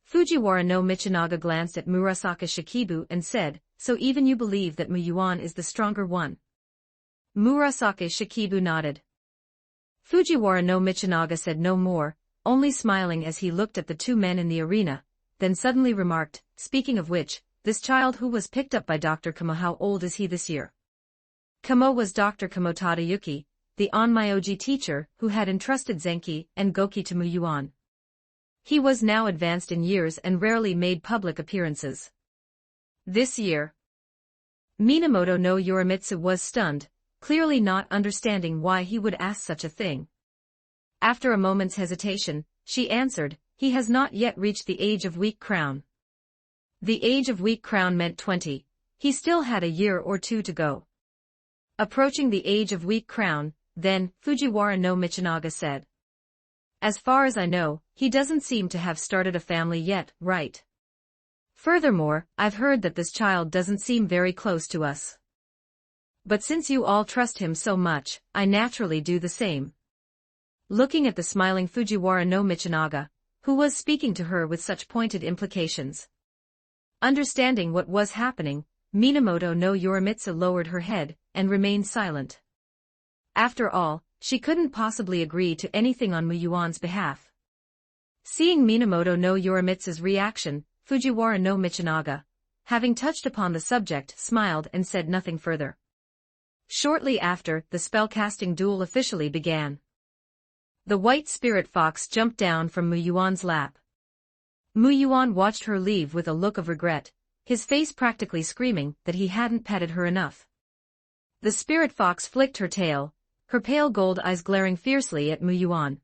Fujiwara no Michinaga glanced at Murasaka Shikibu and said, "So even you believe that Muyuan is the stronger one?" Murasaka Shikibu nodded. Fujiwara no Michinaga said no more, only smiling as he looked at the two men in the arena, then suddenly remarked, "Speaking of which, this child who was picked up by Dr. Kamo, how old is he this year?" Kamo was Dr. Kamo Tadayuki, the Onmyoji teacher who had entrusted Zenki and Goki to Muyuan. He was now advanced in years and rarely made public appearances. "This year." Minamoto no Yorimitsu was stunned, clearly not understanding why he would ask such a thing. After a moment's hesitation, she answered, "He has not yet reached the age of weak crown." The age of weak crown meant 20. He still had a year or two to go. Approaching the age of weak crown, then, Fujiwara no Michinaga said. "As far as I know, he doesn't seem to have started a family yet, right? Furthermore, I've heard that this child doesn't seem very close to us. But since you all trust him so much, I naturally do the same." Looking at the smiling Fujiwara no Michinaga, who was speaking to her with such pointed implications. Understanding what was happening, Minamoto no Yorimitsu lowered her head and remained silent. After all, she couldn't possibly agree to anything on Muyuan's behalf. Seeing Minamoto no Yorimitsu's reaction, Fujiwara no Michinaga, having touched upon the subject, smiled and said nothing further. Shortly after, the spellcasting duel officially began. The white spirit fox jumped down from Muyuan's lap. Muyuan watched her leave with a look of regret, his face practically screaming that he hadn't petted her enough. The spirit fox flicked her tail, her pale gold eyes glaring fiercely at Muyuan.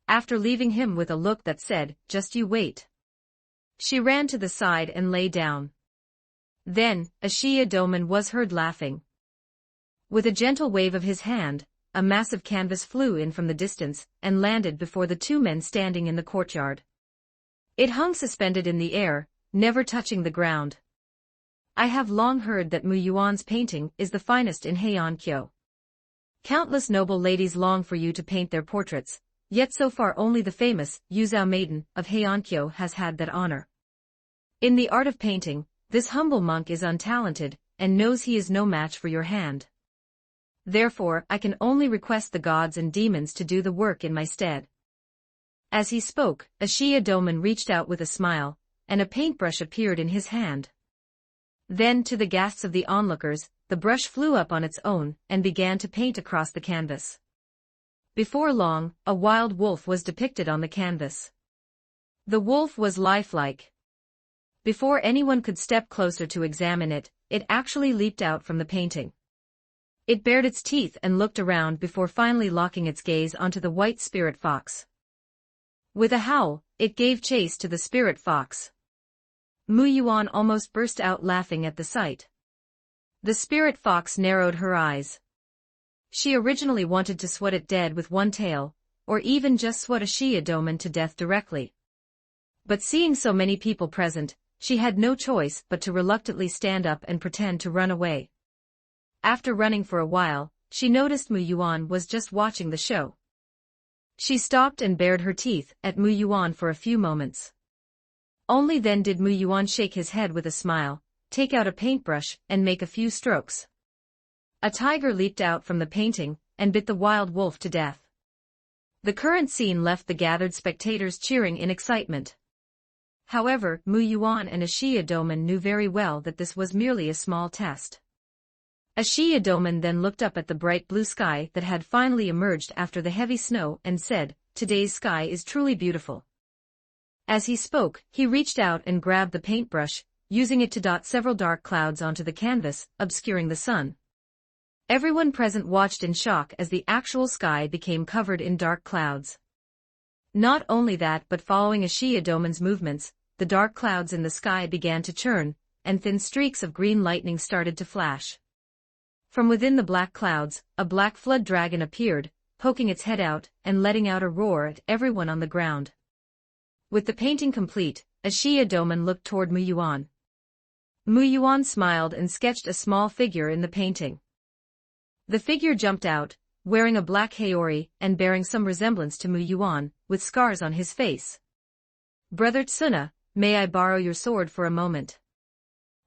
After leaving him with a look that said, "Just you wait," she ran to the side and lay down. Then, Ashiya Doman was heard laughing. With a gentle wave of his hand, a massive canvas flew in from the distance and landed before the two men standing in the courtyard. It hung suspended in the air, never touching the ground. "I have long heard that Muyuan's painting is the finest in Heian-kyo. Countless noble ladies long for you to paint their portraits, yet so far only the famous Yuzao maiden of Heian-kyo has had that honor. In the art of painting, this humble monk is untalented, and knows he is no match for your hand. Therefore I can only request the gods and demons to do the work in my stead." As he spoke, Ashiya Doman reached out with a smile, and a paintbrush appeared in his hand. Then, to the gasps of the onlookers, the brush flew up on its own and began to paint across the canvas. Before long, a wild wolf was depicted on the canvas. The wolf was lifelike. Before anyone could step closer to examine it, it actually leaped out from the painting. It bared its teeth and looked around before finally locking its gaze onto the white spirit fox. With a howl, it gave chase to the spirit fox. Muyuan almost burst out laughing at the sight. The spirit fox narrowed her eyes. She originally wanted to swat it dead with one tail, or even just swat Ashiya Doman to death directly. But seeing so many people present, she had no choice but to reluctantly stand up and pretend to run away. After running for a while, she noticed Muyuan was just watching the show. She stopped and bared her teeth at Muyuan for a few moments. Only then did Muyuan shake his head with a smile, take out a paintbrush, and make a few strokes. A tiger leaped out from the painting and bit the wild wolf to death. The current scene left the gathered spectators cheering in excitement. However, Muyuan and Ashiya Doman knew very well that this was merely a small test. Ashiya-doman then looked up at the bright blue sky that had finally emerged after the heavy snow and said, "Today's sky is truly beautiful." As he spoke, he reached out and grabbed the paintbrush, using it to dot several dark clouds onto the canvas, obscuring the sun. Everyone present watched in shock as the actual sky became covered in dark clouds. Not only that, but following Ashiya-doman's movements, the dark clouds in the sky began to churn, and thin streaks of green lightning started to flash. From within the black clouds, a black flood dragon appeared, poking its head out and letting out a roar at everyone on the ground. With the painting complete, Ashiya-doman looked toward Muyuan. Muyuan smiled and sketched a small figure in the painting. The figure jumped out, wearing a black haori and bearing some resemblance to Muyuan, with scars on his face. "Brother Tsuna, may I borrow your sword for a moment?"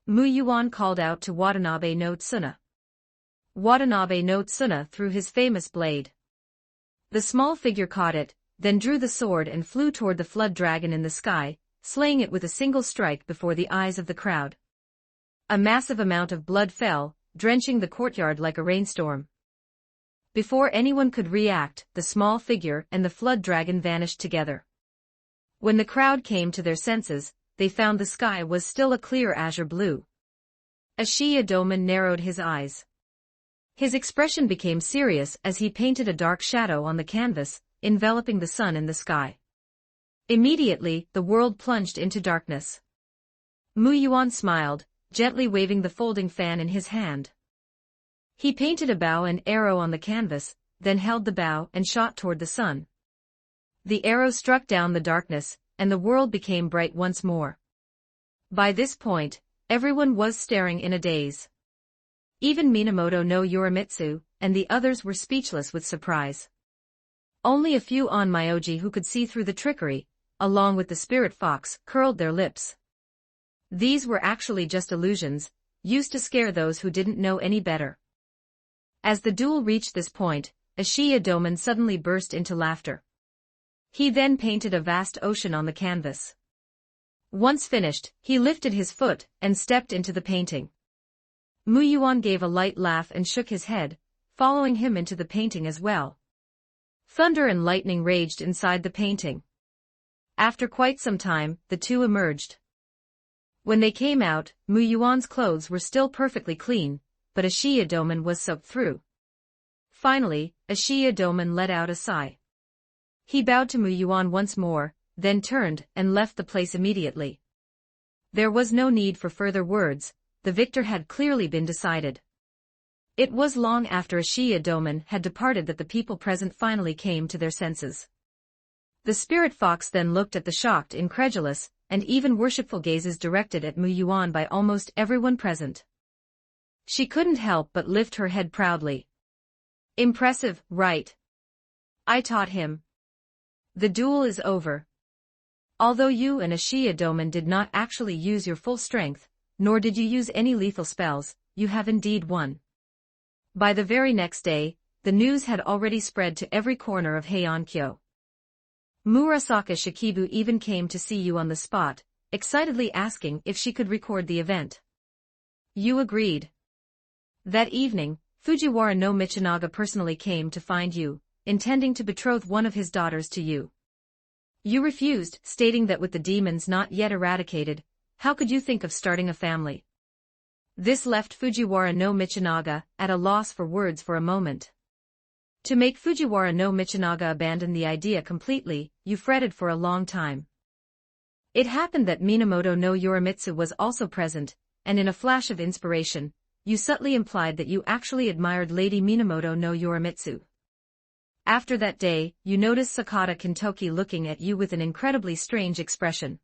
Muyuan called out to Watanabe no Tsuna. Watanabe no Tsuna threw his famous blade. The small figure caught it, then drew the sword and flew toward the flood dragon in the sky, slaying it with a single strike before the eyes of the crowd. A massive amount of blood fell, drenching the courtyard like a rainstorm. Before anyone could react, the small figure and the flood dragon vanished together. When the crowd came to their senses, they found the sky was still a clear azure blue. Ashiya-doman narrowed his eyes. His expression became serious as he painted a dark shadow on the canvas, enveloping the sun in the sky. Immediately, the world plunged into darkness. Muyuan smiled, gently waving the folding fan in his hand. He painted a bow and arrow on the canvas, then held the bow and shot toward the sun. The arrow struck down the darkness, and the world became bright once more. By this point, everyone was staring in a daze. Even Minamoto no Yorimitsu and the others were speechless with surprise. Only a few onmyoji who could see through the trickery, along with the spirit fox, curled their lips. These were actually just illusions, used to scare those who didn't know any better. As the duel reached this point, Ashiya-doman suddenly burst into laughter. He then painted a vast ocean on the canvas. Once finished, he lifted his foot and stepped into the painting. Muyuan gave a light laugh and shook his head, following him into the painting as well. Thunder and lightning raged inside the painting. After quite some time, the two emerged. When they came out, Muyuan's clothes were still perfectly clean, but Ashiya-doman was soaked through. Finally, Ashiya-doman let out a sigh. He bowed to Muyuan once more, then turned and left the place immediately. There was no need for further words, the victor had clearly been decided. It was long after Ashiya-doman had departed that the people present finally came to their senses. The spirit fox then looked at the shocked, incredulous, and even worshipful gazes directed at Muyuan by almost everyone present. She couldn't help but lift her head proudly. "Impressive, right? I taught him. The duel is over. Although you and Ashiya-doman did not actually use your full strength, nor did you use any lethal spells, you have indeed won." By the very next day, the news had already spread to every corner of Heiankyo. Murasaka Shikibu even came to see you on the spot, excitedly asking if she could record the event. You agreed. That evening, Fujiwara no Michinaga personally came to find you, intending to betroth one of his daughters to you. You refused, stating that with the demons not yet eradicated, how could you think of starting a family? This left Fujiwara no Michinaga at a loss for words for a moment. To make Fujiwara no Michinaga abandon the idea completely, you fretted for a long time. It happened that Minamoto no Yorimitsu was also present, and in a flash of inspiration, you subtly implied that you actually admired Lady Minamoto no Yorimitsu. After that day, you noticed Sakata Kintoki looking at you with an incredibly strange expression.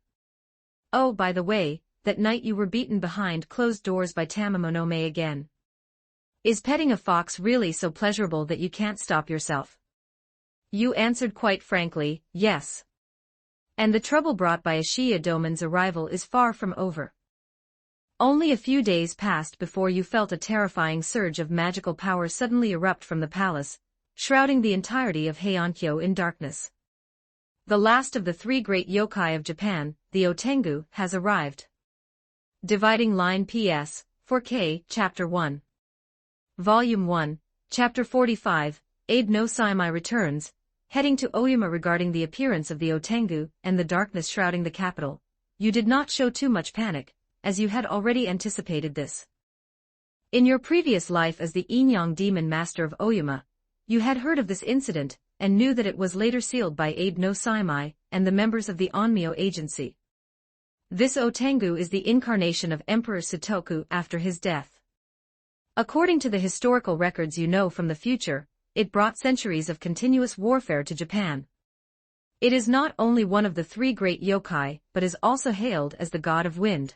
Oh, by the way, that night you were beaten behind closed doors by Tamamonome again. Is petting a fox really so pleasurable that you can't stop yourself? You answered quite frankly, yes. And the trouble brought by Ashiya-doman's arrival is far from over. Only a few days passed before you felt a terrifying surge of magical power suddenly erupt from the palace, shrouding the entirety of Heiankyo in darkness. The last of the three great yokai of Japan, the Otengu, has arrived. Dividing line PS, 4K, Chapter 1. Volume 1, Chapter 45, Abe no Saimai returns, heading to Oyama regarding the appearance of the Otengu and the darkness shrouding the capital. You did not show too much panic, as you had already anticipated this. In your previous life as the Inyang demon master of Oyama, you had heard of this incident, and knew that it was later sealed by Abe no Saimai and the members of the Onmyo agency. This Otengu is the incarnation of Emperor Sutoku after his death. According to the historical records you know from the future, it brought centuries of continuous warfare to Japan. It is not only one of the three great yokai, but is also hailed as the god of wind.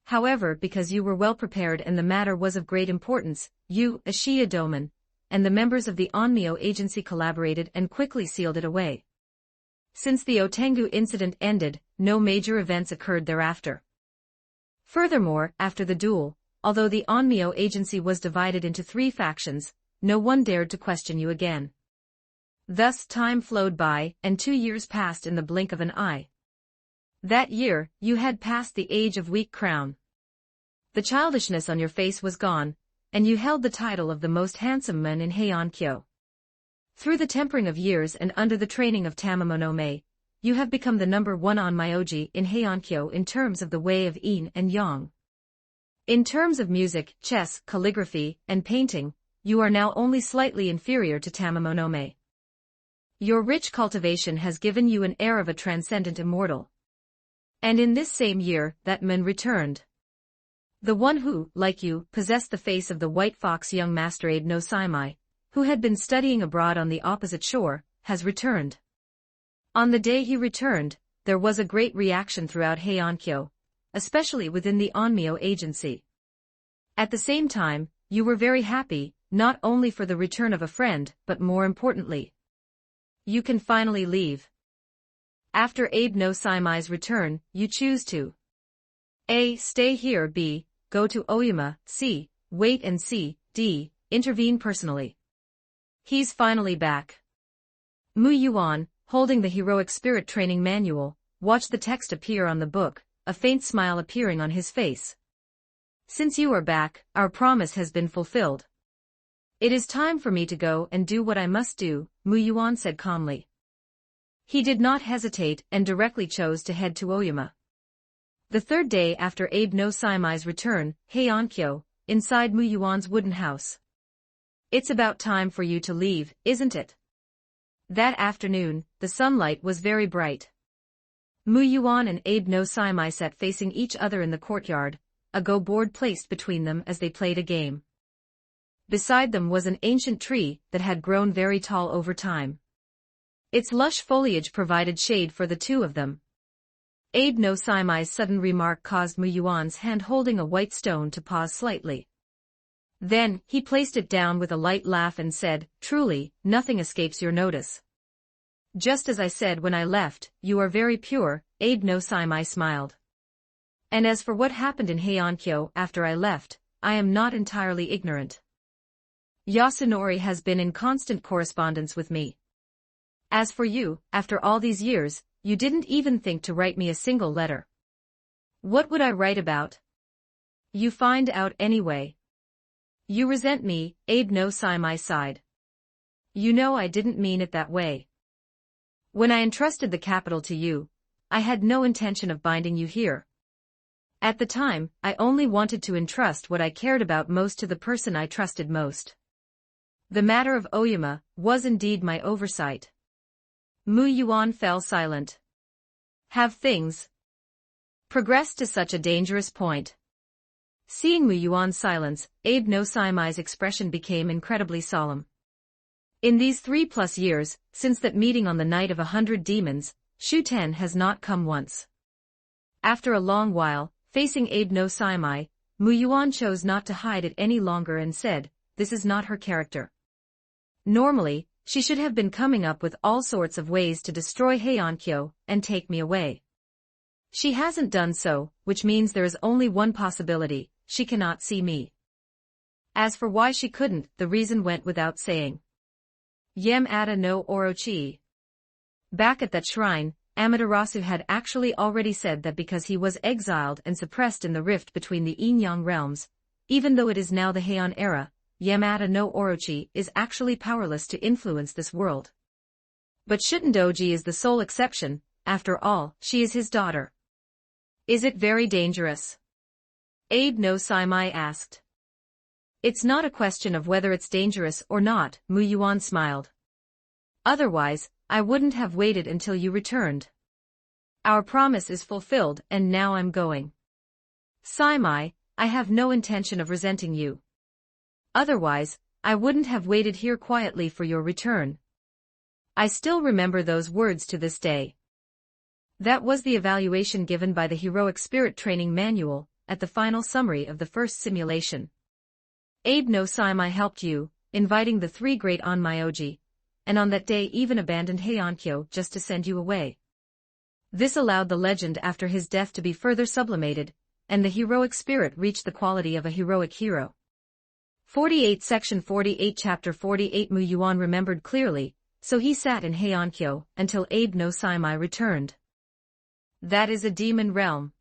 However, because you were well prepared and the matter was of great importance, you, Ashiya Doman, and the members of the Onmyo agency collaborated and quickly sealed it away. Since the Otengu incident ended, no major events occurred thereafter. Furthermore, after the duel, although the Onmyo agency was divided into three factions, no one dared to question you again. Thus time flowed by, and 2 years passed in the blink of an eye. That year, you had passed the age of weak crown. The childishness on your face was gone, and you held the title of the most handsome man in Heian-kyo. Through the tempering of years and under the training of Tamamonome, you have become the number one on Myoji in Heian-kyo in terms of the way of yin and yang. In terms of music, chess, calligraphy, and painting, you are now only slightly inferior to Tamamonome. Your rich cultivation has given you an air of a transcendent immortal. And in this same year, that man returned. The one who, like you, possessed the face of the white fox young master Abe no Saimai, who had been studying abroad on the opposite shore, has returned. On the day he returned, there was a great reaction throughout Heian-kyo, especially within the Onmyo agency. At the same time, you were very happy, not only for the return of a friend, but more importantly, you can finally leave. After Abe no Saimai's return, you choose to A. Stay here, B. Go to Oyama, C. Wait and see, D. Intervene personally. He's finally back. Mu Yuan, holding the heroic spirit training manual, watched the text appear on the book, a faint smile appearing on his face. Since you are back, our promise has been fulfilled. It is time for me to go and do what I must do, Mu Yuan said calmly. He did not hesitate and directly chose to head to Oyama. The third day after Abe no Saimai's return, Heian-kyo, inside Mu Yuan's wooden house. It's about time for you to leave, isn't it? That afternoon, the sunlight was very bright. Mu Yuan and Abe no Saimai sat facing each other in the courtyard, a go board placed between them as they played a game. Beside them was an ancient tree that had grown very tall over time. Its lush foliage provided shade for the two of them. Abe no Saimai's sudden remark caused Mu Yuan's hand holding a white stone to pause slightly. Then, he placed it down with a light laugh and said, "Truly, nothing escapes your notice." "Just as I said when I left, you are very pure," Abe no Saimai smiled. "And as for what happened in Heian-kyo after I left, I am not entirely ignorant. Yasunori has been in constant correspondence with me. As for you, after all these years, you didn't even think to write me a single letter. What would I write about? You find out anyway. You resent me," Abe no Saimai sighed. "You know I didn't mean it that way. When I entrusted the capital to you, I had no intention of binding you here. At the time, I only wanted to entrust what I cared about most to the person I trusted most. The matter of Oyama was indeed my oversight." Mu Yuan fell silent. Have things progressed to such a dangerous point? Seeing Mu Yuan's silence, Abe no Saimai's expression became incredibly solemn. In these 3+ years, since that meeting on the night of 100 demons, Shuten has not come once. After a long while, facing Abe no Saimai, Mu Yuan chose not to hide it any longer and said, "This is not her character. Normally, she should have been coming up with all sorts of ways to destroy Heian-kyo and take me away. She hasn't done so, which means there is only one possibility: she cannot see me. As for why she couldn't, the reason went without saying. Yamada no Orochi." Back at that shrine, Amaterasu had actually already said that because he was exiled and suppressed in the rift between the Yin-Yang realms, even though it is now the Heian era, Yamada no Orochi, is actually powerless to influence this world. But Shutendoji is the sole exception. After all, she is his daughter. Is it very dangerous? Abe no Saimai asked. It's not a question of whether it's dangerous or not, Mu Yuan smiled. Otherwise, I wouldn't have waited until you returned. Our promise is fulfilled and now I'm going. Saimai, I have no intention of resenting you. Otherwise, I wouldn't have waited here quietly for your return. I still remember those words to this day. That was the evaluation given by the Heroic Spirit Training Manual, at the final summary of the first simulation. Abe no Saimai helped you, inviting the three great Onmyoji, and on that day even abandoned Heiankyo just to send you away. This allowed the legend after his death to be further sublimated, and the heroic spirit reached the quality of a heroic hero. 48 Section 48 Chapter 48 Mu Yuan remembered clearly, so he sat in Heiankyo until Abe no Saimai returned. That is a demon realm.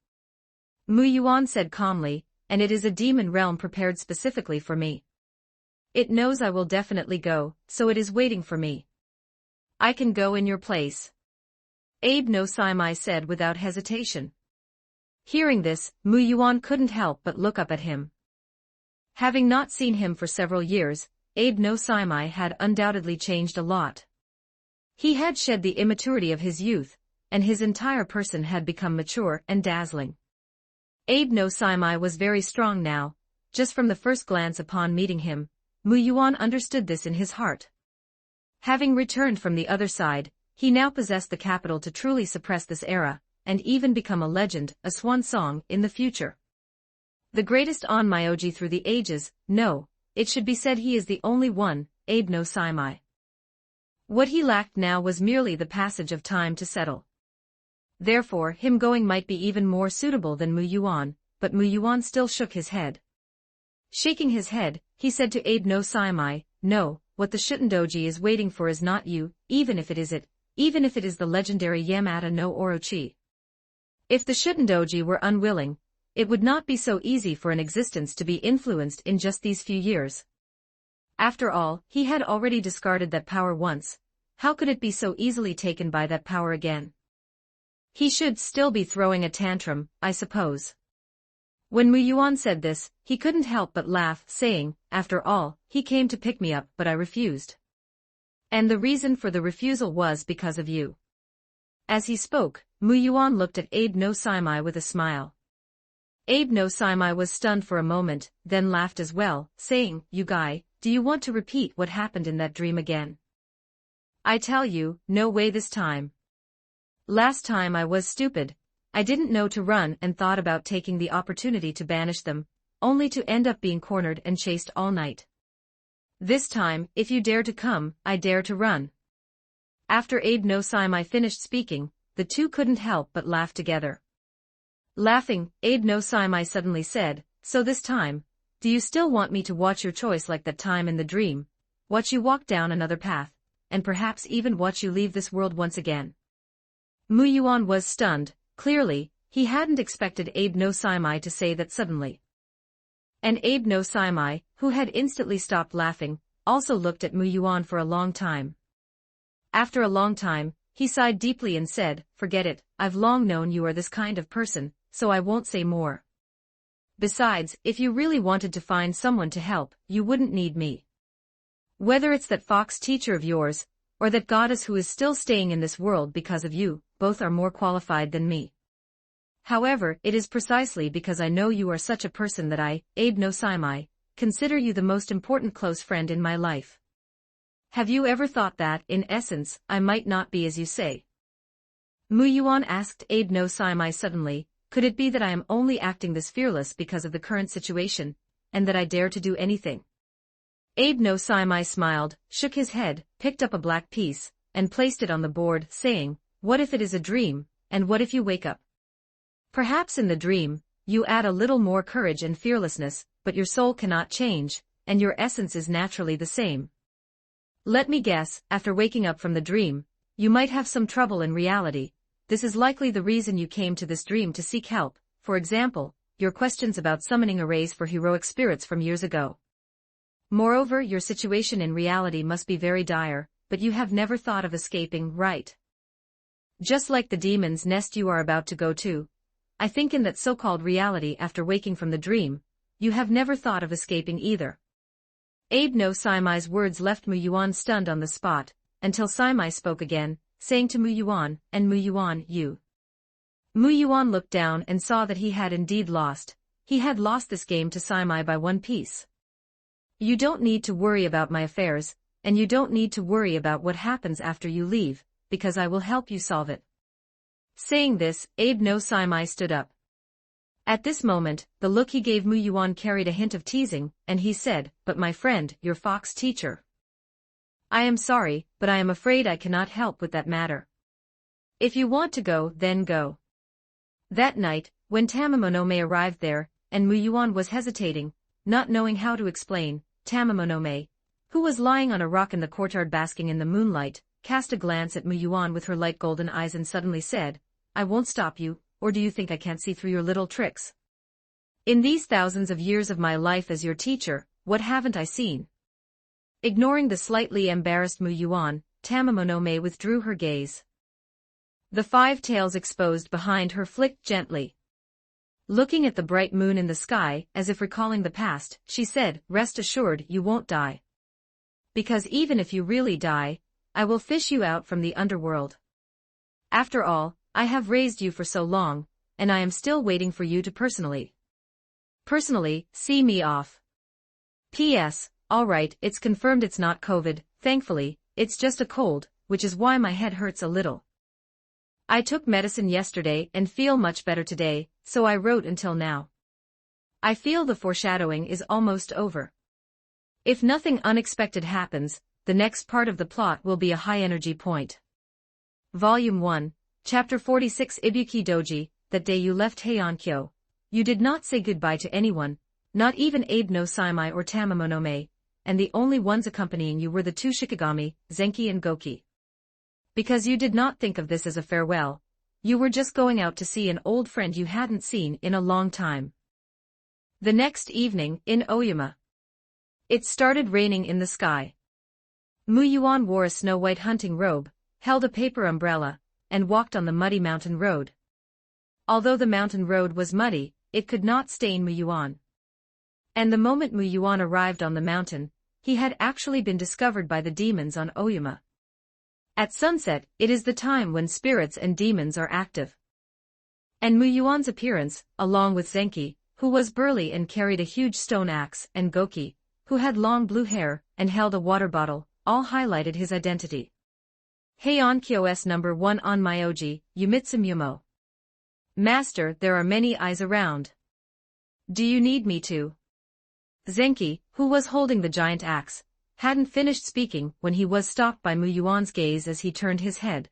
Mu Yuan said calmly, and it is a demon realm prepared specifically for me. It knows I will definitely go, so it is waiting for me. I can go in your place. Abe no Saimai said without hesitation. Hearing this, Mu Yuan couldn't help but look up at him. Having not seen him for several years, Abe no Saimai had undoubtedly changed a lot. He had shed the immaturity of his youth, and his entire person had become mature and dazzling. Abe no Saimai was very strong now. Just from the first glance upon meeting him, Mu Yuan understood this in his heart. Having returned from the other side, he now possessed the capital to truly suppress this era, and even become a legend, a swan song, in the future. The greatest Onmyoji through the ages, no, it should be said he is the only one, Abe no Saimai. What he lacked now was merely the passage of time to settle. Therefore him going might be even more suitable than Mu Yuan, but Mu Yuan still shook his head. Shaking his head, he said to Abe no Saimai, no, what the Shutendoji is waiting for is not you, even if it is the legendary Yamada no Orochi. If the Shutendoji were unwilling, it would not be so easy for an existence to be influenced in just these few years. After all, he had already discarded that power once. How could it be so easily taken by that power again? He should still be throwing a tantrum, I suppose. When Mu Yuan said this, he couldn't help but laugh, saying, after all, he came to pick me up but I refused. And the reason for the refusal was because of you. As he spoke, Mu Yuan looked at Abe no Saimai with a smile. Abe no Saimai was stunned for a moment, then laughed as well, saying, you guy, do you want to repeat what happened in that dream again? I tell you, no way this time. Last time I was stupid. I didn't know to run and thought about taking the opportunity to banish them, only to end up being cornered and chased all night. This time, if you dare to come, I dare to run. After Abe no Saimai finished speaking, the two couldn't help but laugh together. Laughing, Abe no Saimai suddenly said, so this time, do you still want me to watch your choice like that time in the dream, watch you walk down another path, and perhaps even watch you leave this world once again? Mu Yuan was stunned. Clearly, he hadn't expected Abe no Saimai to say that suddenly. And Abe no Saimai, who had instantly stopped laughing, also looked at Mu Yuan for a long time. After a long time, he sighed deeply and said, forget it, I've long known you are this kind of person, so I won't say more. Besides, if you really wanted to find someone to help, you wouldn't need me. Whether it's that fox teacher of yours, or that goddess who is still staying in this world because of you, both are more qualified than me. However, it is precisely because I know you are such a person that I, Abe no Saimai, consider you the most important close friend in my life. Have you ever thought that, in essence, I might not be as you say? Mu Yuan asked Abe no Saimai suddenly, could it be that I am only acting this fearless because of the current situation, and that I dare to do anything? Abe no Saimai smiled, shook his head, picked up a black piece, and placed it on the board, saying, what if it is a dream, and what if you wake up? Perhaps in the dream, you add a little more courage and fearlessness, but your soul cannot change, and your essence is naturally the same. Let me guess, after waking up from the dream, you might have some trouble in reality. This is likely the reason you came to this dream to seek help, for example, your questions about summoning arrays for heroic spirits from years ago. Moreover, your situation in reality must be very dire, but you have never thought of escaping, right? Just like the demon's nest you are about to go to, I think in that so-called reality after waking from the dream, you have never thought of escaping either. Abe no Saimai's words left Mu Yuan stunned on the spot, until Saimai spoke again, saying to Mu Yuan, "And Mu Yuan, you." Mu Yuan looked down and saw that he had indeed lost. He had lost this game to Saimai by one piece. "You don't need to worry about my affairs, and you don't need to worry about what happens after you leave, because I will help you solve it." Saying this, Abe no Saimai stood up. At this moment, the look he gave Mu Yuan carried a hint of teasing, and he said, "But my friend, your fox teacher. I am sorry, but I am afraid I cannot help with that matter. If you want to go, then go." That night, when Tamamonome arrived there, and Mu Yuan was hesitating, not knowing how to explain, Tamamonome, who was lying on a rock in the courtyard basking in the moonlight, cast a glance at Mu Yuan with her light golden eyes and suddenly said, "I won't stop you, or do you think I can't see through your little tricks? In these thousands of years of my life as your teacher, what haven't I seen?" Ignoring the slightly embarrassed Mu Yuan, Tamamonome withdrew her gaze. The 5 tails exposed behind her flicked gently. Looking at the bright moon in the sky, as if recalling the past, she said, "Rest assured you won't die. Because even if you really die, I will fish you out from the underworld. After all, I have raised you for so long, and I am still waiting for you to personally see me off. P.S. Alright, it's confirmed it's not COVID, thankfully, it's just a cold, which is why my head hurts a little. I took medicine yesterday and feel much better today, so I wrote until now. I feel the foreshadowing is almost over. If nothing unexpected happens, the next part of the plot will be a high-energy point." Volume 1, Chapter 46 Ibuki Doji. That day you left Heiankyo. You did not say goodbye to anyone, not even Abe no Saimai or Tamamonome, and the only ones accompanying you were the 2 Shikigami, Zenki and Goki. Because you did not think of this as a farewell, you were just going out to see an old friend you hadn't seen in a long time. The next evening, in Oyama. It started raining in the sky. Mu Yuan wore a snow-white hunting robe, held a paper umbrella, and walked on the muddy mountain road. Although the mountain road was muddy, it could not stain Mu Yuan. And the moment Mu Yuan arrived on the mountain, he had actually been discovered by the demons on Oyama. At sunset, it is the time when spirits and demons are active. And Mu Yuan's appearance, along with Zenki, who was burly and carried a huge stone axe, and Goki, who had long blue hair and held a water bottle, all highlighted his identity. Heiankyo's number 1 on Myoji, Yumitsu Mumo. Master, there are many eyes around. Do you need me to? Zenki, who was holding the giant axe, hadn't finished speaking when he was stopped by Mu Yuan's gaze as he turned his head.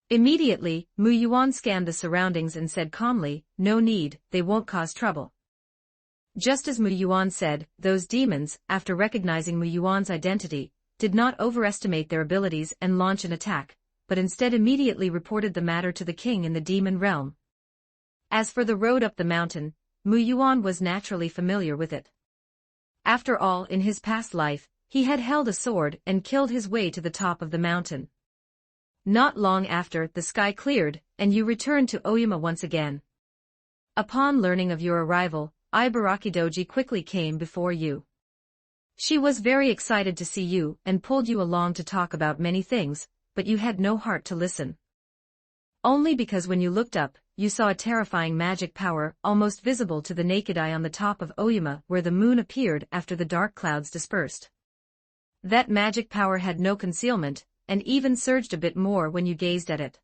Immediately, Mu Yuan scanned the surroundings and said calmly, "No need, they won't cause trouble." Just as Mu Yuan said, those demons, after recognizing Mu Yuan's identity, did not overestimate their abilities and launch an attack, but instead immediately reported the matter to the king in the demon realm. As for the road up the mountain, Mu Yuan was naturally familiar with it. After all, in his past life, he had held a sword and killed his way to the top of the mountain. Not long after, the sky cleared, and you returned to Oyama once again. Upon learning of your arrival, Ibaraki Doji quickly came before you. She was very excited to see you and pulled you along to talk about many things, but you had no heart to listen. Only because when you looked up, you saw a terrifying magic power almost visible to the naked eye on the top of Oyama where the moon appeared after the dark clouds dispersed. That magic power had no concealment, and even surged a bit more when you gazed at it.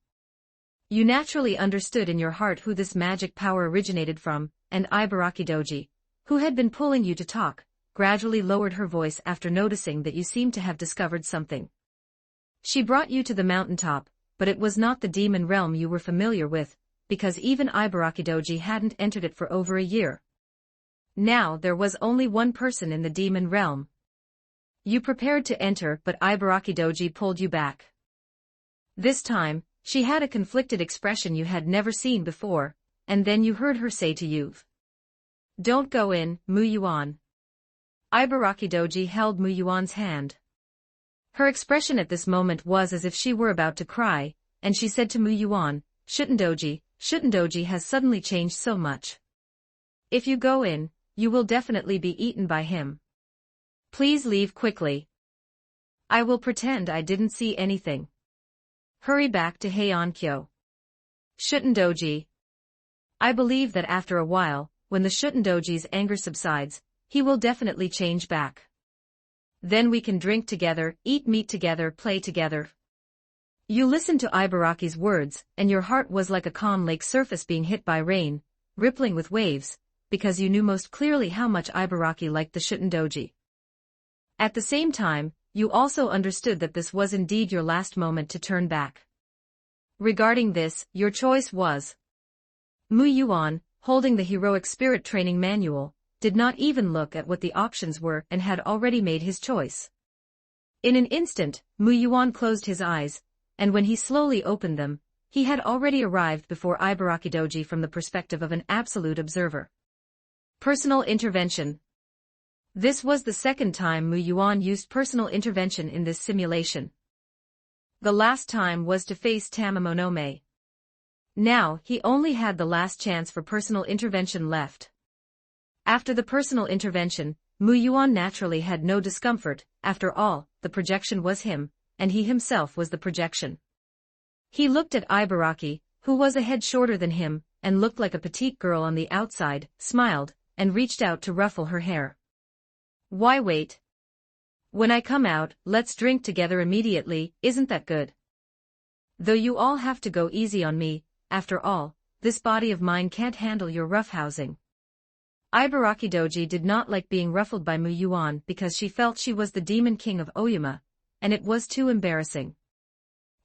You naturally understood in your heart who this magic power originated from, and Ibaraki Doji, who had been pulling you to talk, gradually lowered her voice after noticing that you seemed to have discovered something. She brought you to the mountaintop, but it was not the demon realm you were familiar with, because even Ibaraki Doji hadn't entered it for over a year. Now there was only one person in the demon realm. You prepared to enter, but Ibaraki Doji pulled you back. This time, she had a conflicted expression you had never seen before, and then you heard her say to you, "Don't go in, Mu Yuan. Ibaraki Doji held Mu Yuan's hand. Her expression at this moment was as if she were about to cry, and she said to Mu Yuan, Shutendoji has suddenly changed so much. If you go in, you will definitely be eaten by him. Please leave quickly. I will pretend I didn't see anything. Hurry back to Heian-kyo. Shutendoji. I believe that after a while, when the Shutendoji's anger subsides, he will definitely change back. Then we can drink together, eat meat together, play together. You listened to Ibaraki's words, and your heart was like a calm lake surface being hit by rain, rippling with waves, because you knew most clearly how much Ibaraki liked the Shutendoji. At the same time, you also understood that this was indeed your last moment to turn back. Regarding this, your choice was. Mu Yuan, holding the heroic spirit training manual, did not even look at what the options were and had already made his choice. In an instant, Mu Yuan closed his eyes, and when he slowly opened them, he had already arrived before Ibaraki Doji from the perspective of an absolute observer. Personal intervention. This was the second time Mu Yuan used personal intervention in this simulation. The last time was to face Tamamonome. Now, he only had the last chance for personal intervention left. After the personal intervention, Mu Yuan naturally had no discomfort. After all, the projection was him, and he himself was the projection. He looked at Ibaraki, who was a head shorter than him, and looked like a petite girl on the outside, smiled, and reached out to ruffle her hair. Why wait? When I come out, let's drink together immediately, isn't that good? Though you all have to go easy on me, after all, this body of mine can't handle your roughhousing. Ibaraki Doji did not like being ruffled by Mu Yuan because she felt she was the demon king of Oyama, and it was too embarrassing.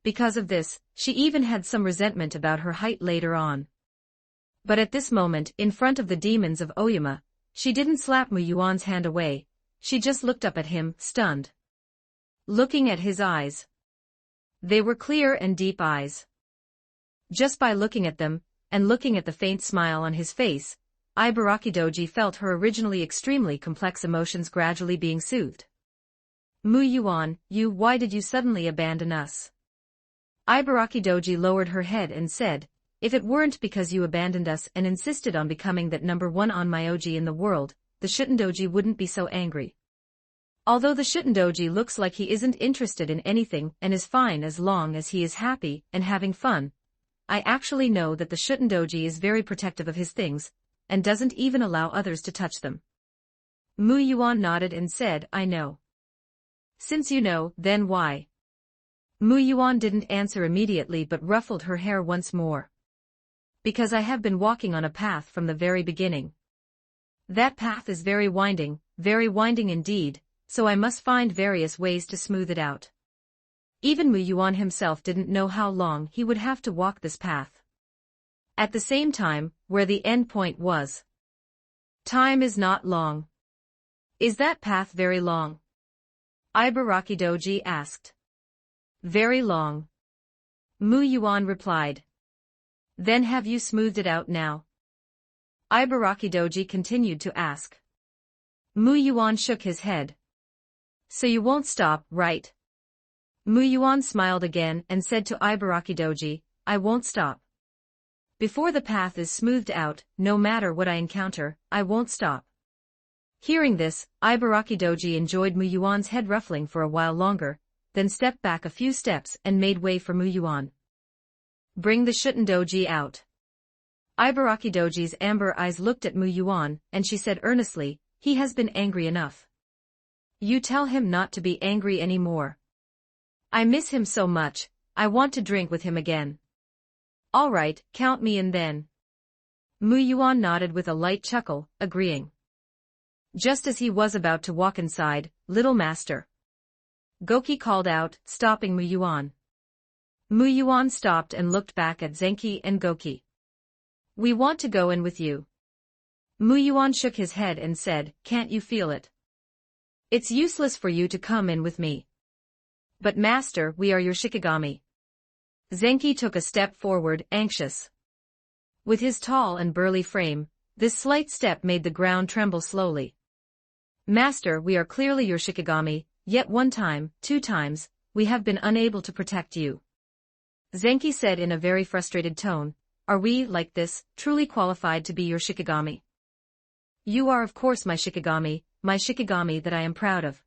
Because of this, she even had some resentment about her height later on. But at this moment, in front of the demons of Oyama, she didn't slap Mu Yuan's hand away, she just looked up at him, stunned. Looking at his eyes. They were clear and deep eyes. Just by looking at them, and looking at the faint smile on his face, Ibaraki Doji felt her originally extremely complex emotions gradually being soothed. Mu Yuan, why did you suddenly abandon us? Ibaraki Doji lowered her head and said, if it weren't because you abandoned us and insisted on becoming that number one on Myoji in the world, the Shutendoji wouldn't be so angry. Although the Shutendoji looks like he isn't interested in anything and is fine as long as he is happy and having fun, I actually know that the Shutendoji is very protective of his things, and doesn't even allow others to touch them. Mu Yuan nodded and said, I know. Since you know, then why? Mu Yuan didn't answer immediately but ruffled her hair once more. Because I have been walking on a path from the very beginning. That path is very winding indeed, so I must find various ways to smooth it out. Even Mu Yuan himself didn't know how long he would have to walk this path. At the same time, where the end point was. Time is not long. Is that path very long? Ibaraki Doji asked. Very long. Mu Yuan replied. Then have you smoothed it out now? Ibaraki Doji continued to ask. Mu Yuan shook his head. So you won't stop, right? Mu Yuan smiled again and said to Ibaraki Doji, I won't stop. Before the path is smoothed out, no matter what I encounter, I won't stop. Hearing this, Ibaraki Doji enjoyed Mu Yuan's head ruffling for a while longer, then stepped back a few steps and made way for Mu Yuan. Bring the Shutendoji out. Ibaraki Doji's amber eyes looked at Mu Yuan, and she said earnestly, he has been angry enough. You tell him not to be angry anymore. I miss him so much, I want to drink with him again. All right, count me in then. Mu Yuan nodded with a light chuckle, agreeing. Just as he was about to walk inside, little master. Goki called out, stopping Mu Yuan. Mu Yuan stopped and looked back at Zenki and Goki. We want to go in with you. Mu Yuan shook his head and said, can't you feel it? It's useless for you to come in with me. But master, we are your Shikigami. Zenki took a step forward, anxious. With his tall and burly frame, this slight step made the ground tremble slowly. Master, we are clearly your Shikigami, yet one time, 2 times, we have been unable to protect you. Zenki said in a very frustrated tone, are we, like this, truly qualified to be your Shikigami? You are of course my Shikigami that I am proud of.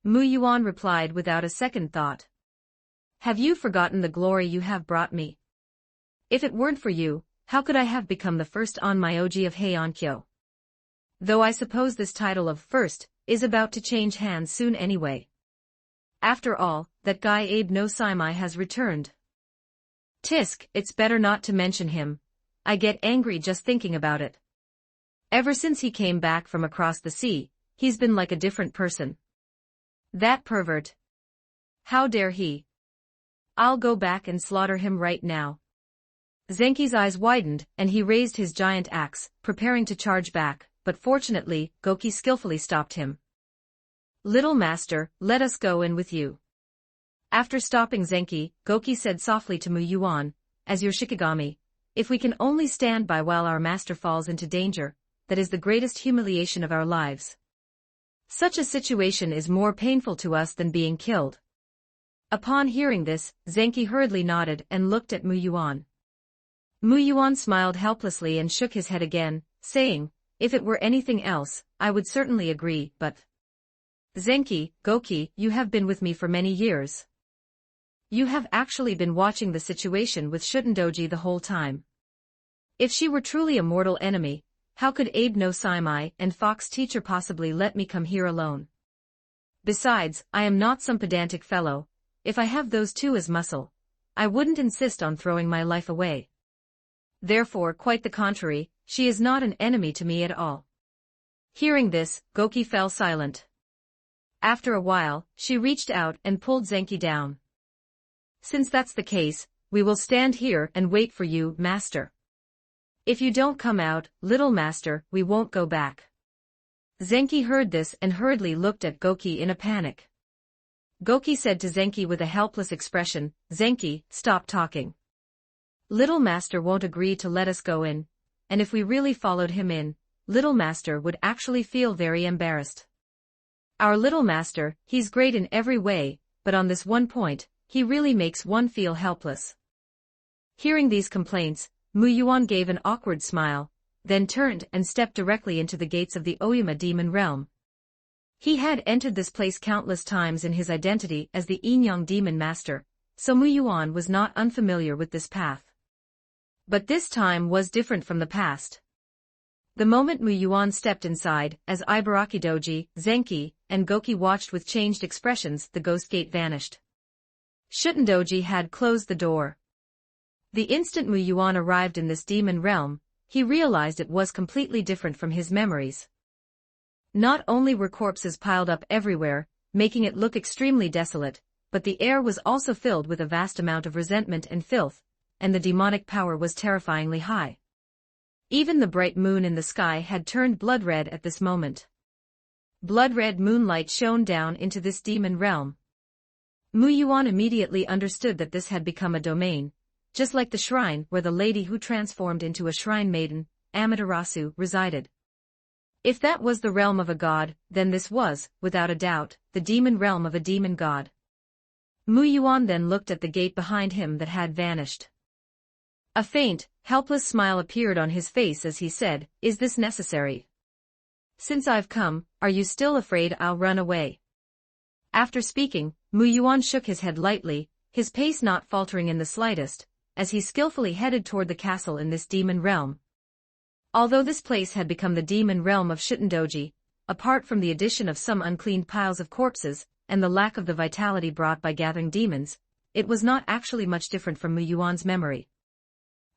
Mu Yuan replied without a second thought. Have you forgotten the glory you have brought me? If it weren't for you, how could I have become the first Onmyoji of Heiankyo? Though I suppose this title of first is about to change hands soon anyway. After all, that guy Abe no Saimai has returned. Tisk, it's better not to mention him. I get angry just thinking about it. Ever since he came back from across the sea, he's been like a different person. That pervert. How dare he? I'll go back and slaughter him right now. Zenki's eyes widened, and he raised his giant axe, preparing to charge back, but fortunately, Goki skillfully stopped him. Little master, let us go in with you. After stopping Zenki, Goki said softly to Mu Yuan, as your Shikigami, if we can only stand by while our master falls into danger, that is the greatest humiliation of our lives. Such a situation is more painful to us than being killed. Upon hearing this, Zenki hurriedly nodded and looked at Mu Yuan. Mu Yuan smiled helplessly and shook his head again, saying, if it were anything else, I would certainly agree, but... Zenki, Goki, you have been with me for many years. You have actually been watching the situation with Shutendoji the whole time. If she were truly a mortal enemy, how could Abe no Saimai and Fox teacher possibly let me come here alone? Besides, I am not some pedantic fellow. If I have those two as muscle, I wouldn't insist on throwing my life away. Therefore, quite the contrary, she is not an enemy to me at all. Hearing this, Goki fell silent. After a while, she reached out and pulled Zenki down. Since that's the case, we will stand here and wait for you, master. If you don't come out, little master, we won't go back. Zenki heard this and hurriedly looked at Goki in a panic. Goki said to Zenki with a helpless expression, Zenki, stop talking. Little master won't agree to let us go in, and if we really followed him in, little master would actually feel very embarrassed. Our little master, he's great in every way, but on this one point, he really makes one feel helpless. Hearing these complaints, Mu Yuan gave an awkward smile, then turned and stepped directly into the gates of the Oyama demon realm. He had entered this place countless times in his identity as the Inyang demon master, so Mu Yuan was not unfamiliar with this path. But this time was different from the past. The moment Mu Yuan stepped inside, as Ibaraki Doji, Zenki, and Goki watched with changed expressions, the ghost gate vanished. Shutendoji had closed the door. The instant Mu Yuan arrived in this demon realm, he realized it was completely different from his memories. Not only were corpses piled up everywhere, making it look extremely desolate, but the air was also filled with a vast amount of resentment and filth, and the demonic power was terrifyingly high. Even the bright moon in the sky had turned blood-red at this moment. Blood-red moonlight shone down into this demon realm. Mu Yuan immediately understood that this had become a domain, just like the shrine where the lady who transformed into a shrine maiden, Amaterasu, resided. If that was the realm of a god, then this was, without a doubt, the demon realm of a demon god. Mu Yuan then looked at the gate behind him that had vanished. A faint, helpless smile appeared on his face as he said, is this necessary? Since I've come, are you still afraid I'll run away? After speaking, Mu Yuan shook his head lightly, his pace not faltering in the slightest, as he skillfully headed toward the castle in this demon realm. Although this place had become the demon realm of Shutendoji, apart from the addition of some uncleaned piles of corpses, and the lack of the vitality brought by gathering demons, it was not actually much different from Mu Yuan's memory.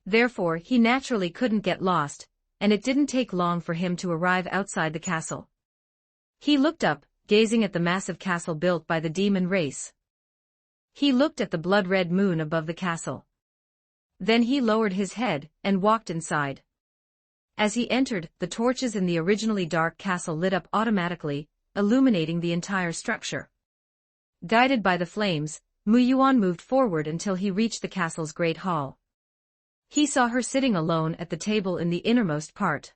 Therefore he naturally couldn't get lost, and it didn't take long for him to arrive outside the castle. He looked up, gazing at the massive castle built by the demon race. He looked at the blood-red moon above the castle. Then he lowered his head and walked inside. As he entered, the torches in the originally dark castle lit up automatically, illuminating the entire structure. Guided by the flames, Mu Yuan moved forward until he reached the castle's great hall. He saw her sitting alone at the table in the innermost part.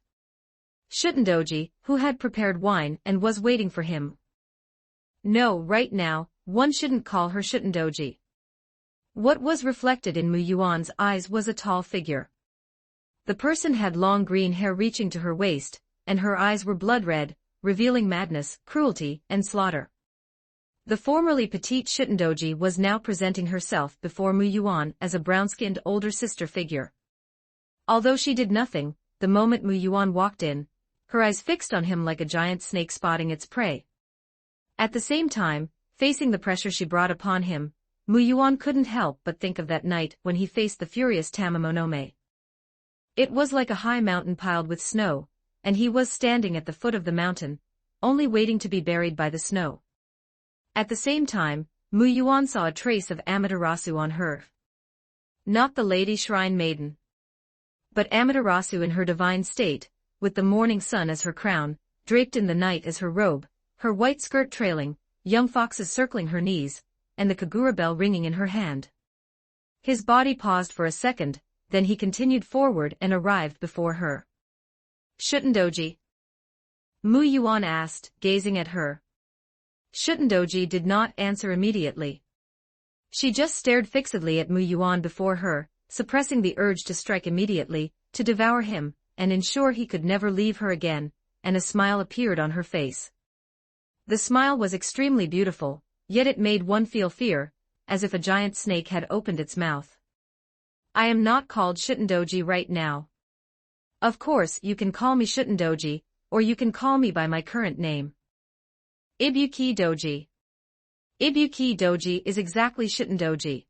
Shutendoji, who had prepared wine and was waiting for him. No, right now, one shouldn't call her Shutendoji. What was reflected in Mu Yuan's eyes was a tall figure. The person had long green hair reaching to her waist, and her eyes were blood red, revealing madness, cruelty, and slaughter. The formerly petite Shutendoji was now presenting herself before Mu Yuan as a brown-skinned older sister figure. Although she did nothing, the moment Mu Yuan walked in, her eyes fixed on him like a giant snake spotting its prey. At the same time, facing the pressure she brought upon him, Mu Yuan couldn't help but think of that night when he faced the furious Tamamonome. It was like a high mountain piled with snow, and he was standing at the foot of the mountain, only waiting to be buried by the snow. At the same time, Mu Yuan saw a trace of Amaterasu on her. Not the Lady Shrine Maiden, but Amaterasu in her divine state, with the morning sun as her crown, draped in the night as her robe, her white skirt trailing, young foxes circling her knees, and the Kagura bell ringing in her hand. His body paused for a second, then he continued forward and arrived before her. Shutendoji? Mu Yuan asked, gazing at her. Shutendoji did not answer immediately. She just stared fixedly at Mu Yuan before her, suppressing the urge to strike immediately, to devour him, and ensure he could never leave her again, and a smile appeared on her face. The smile was extremely beautiful, yet it made one feel fear, as if a giant snake had opened its mouth. I am not called Shutendoji right now. Of course you can call me Shutendoji, or you can call me by my current name. Ibuki Doji. Ibuki Doji is exactly Shutendoji.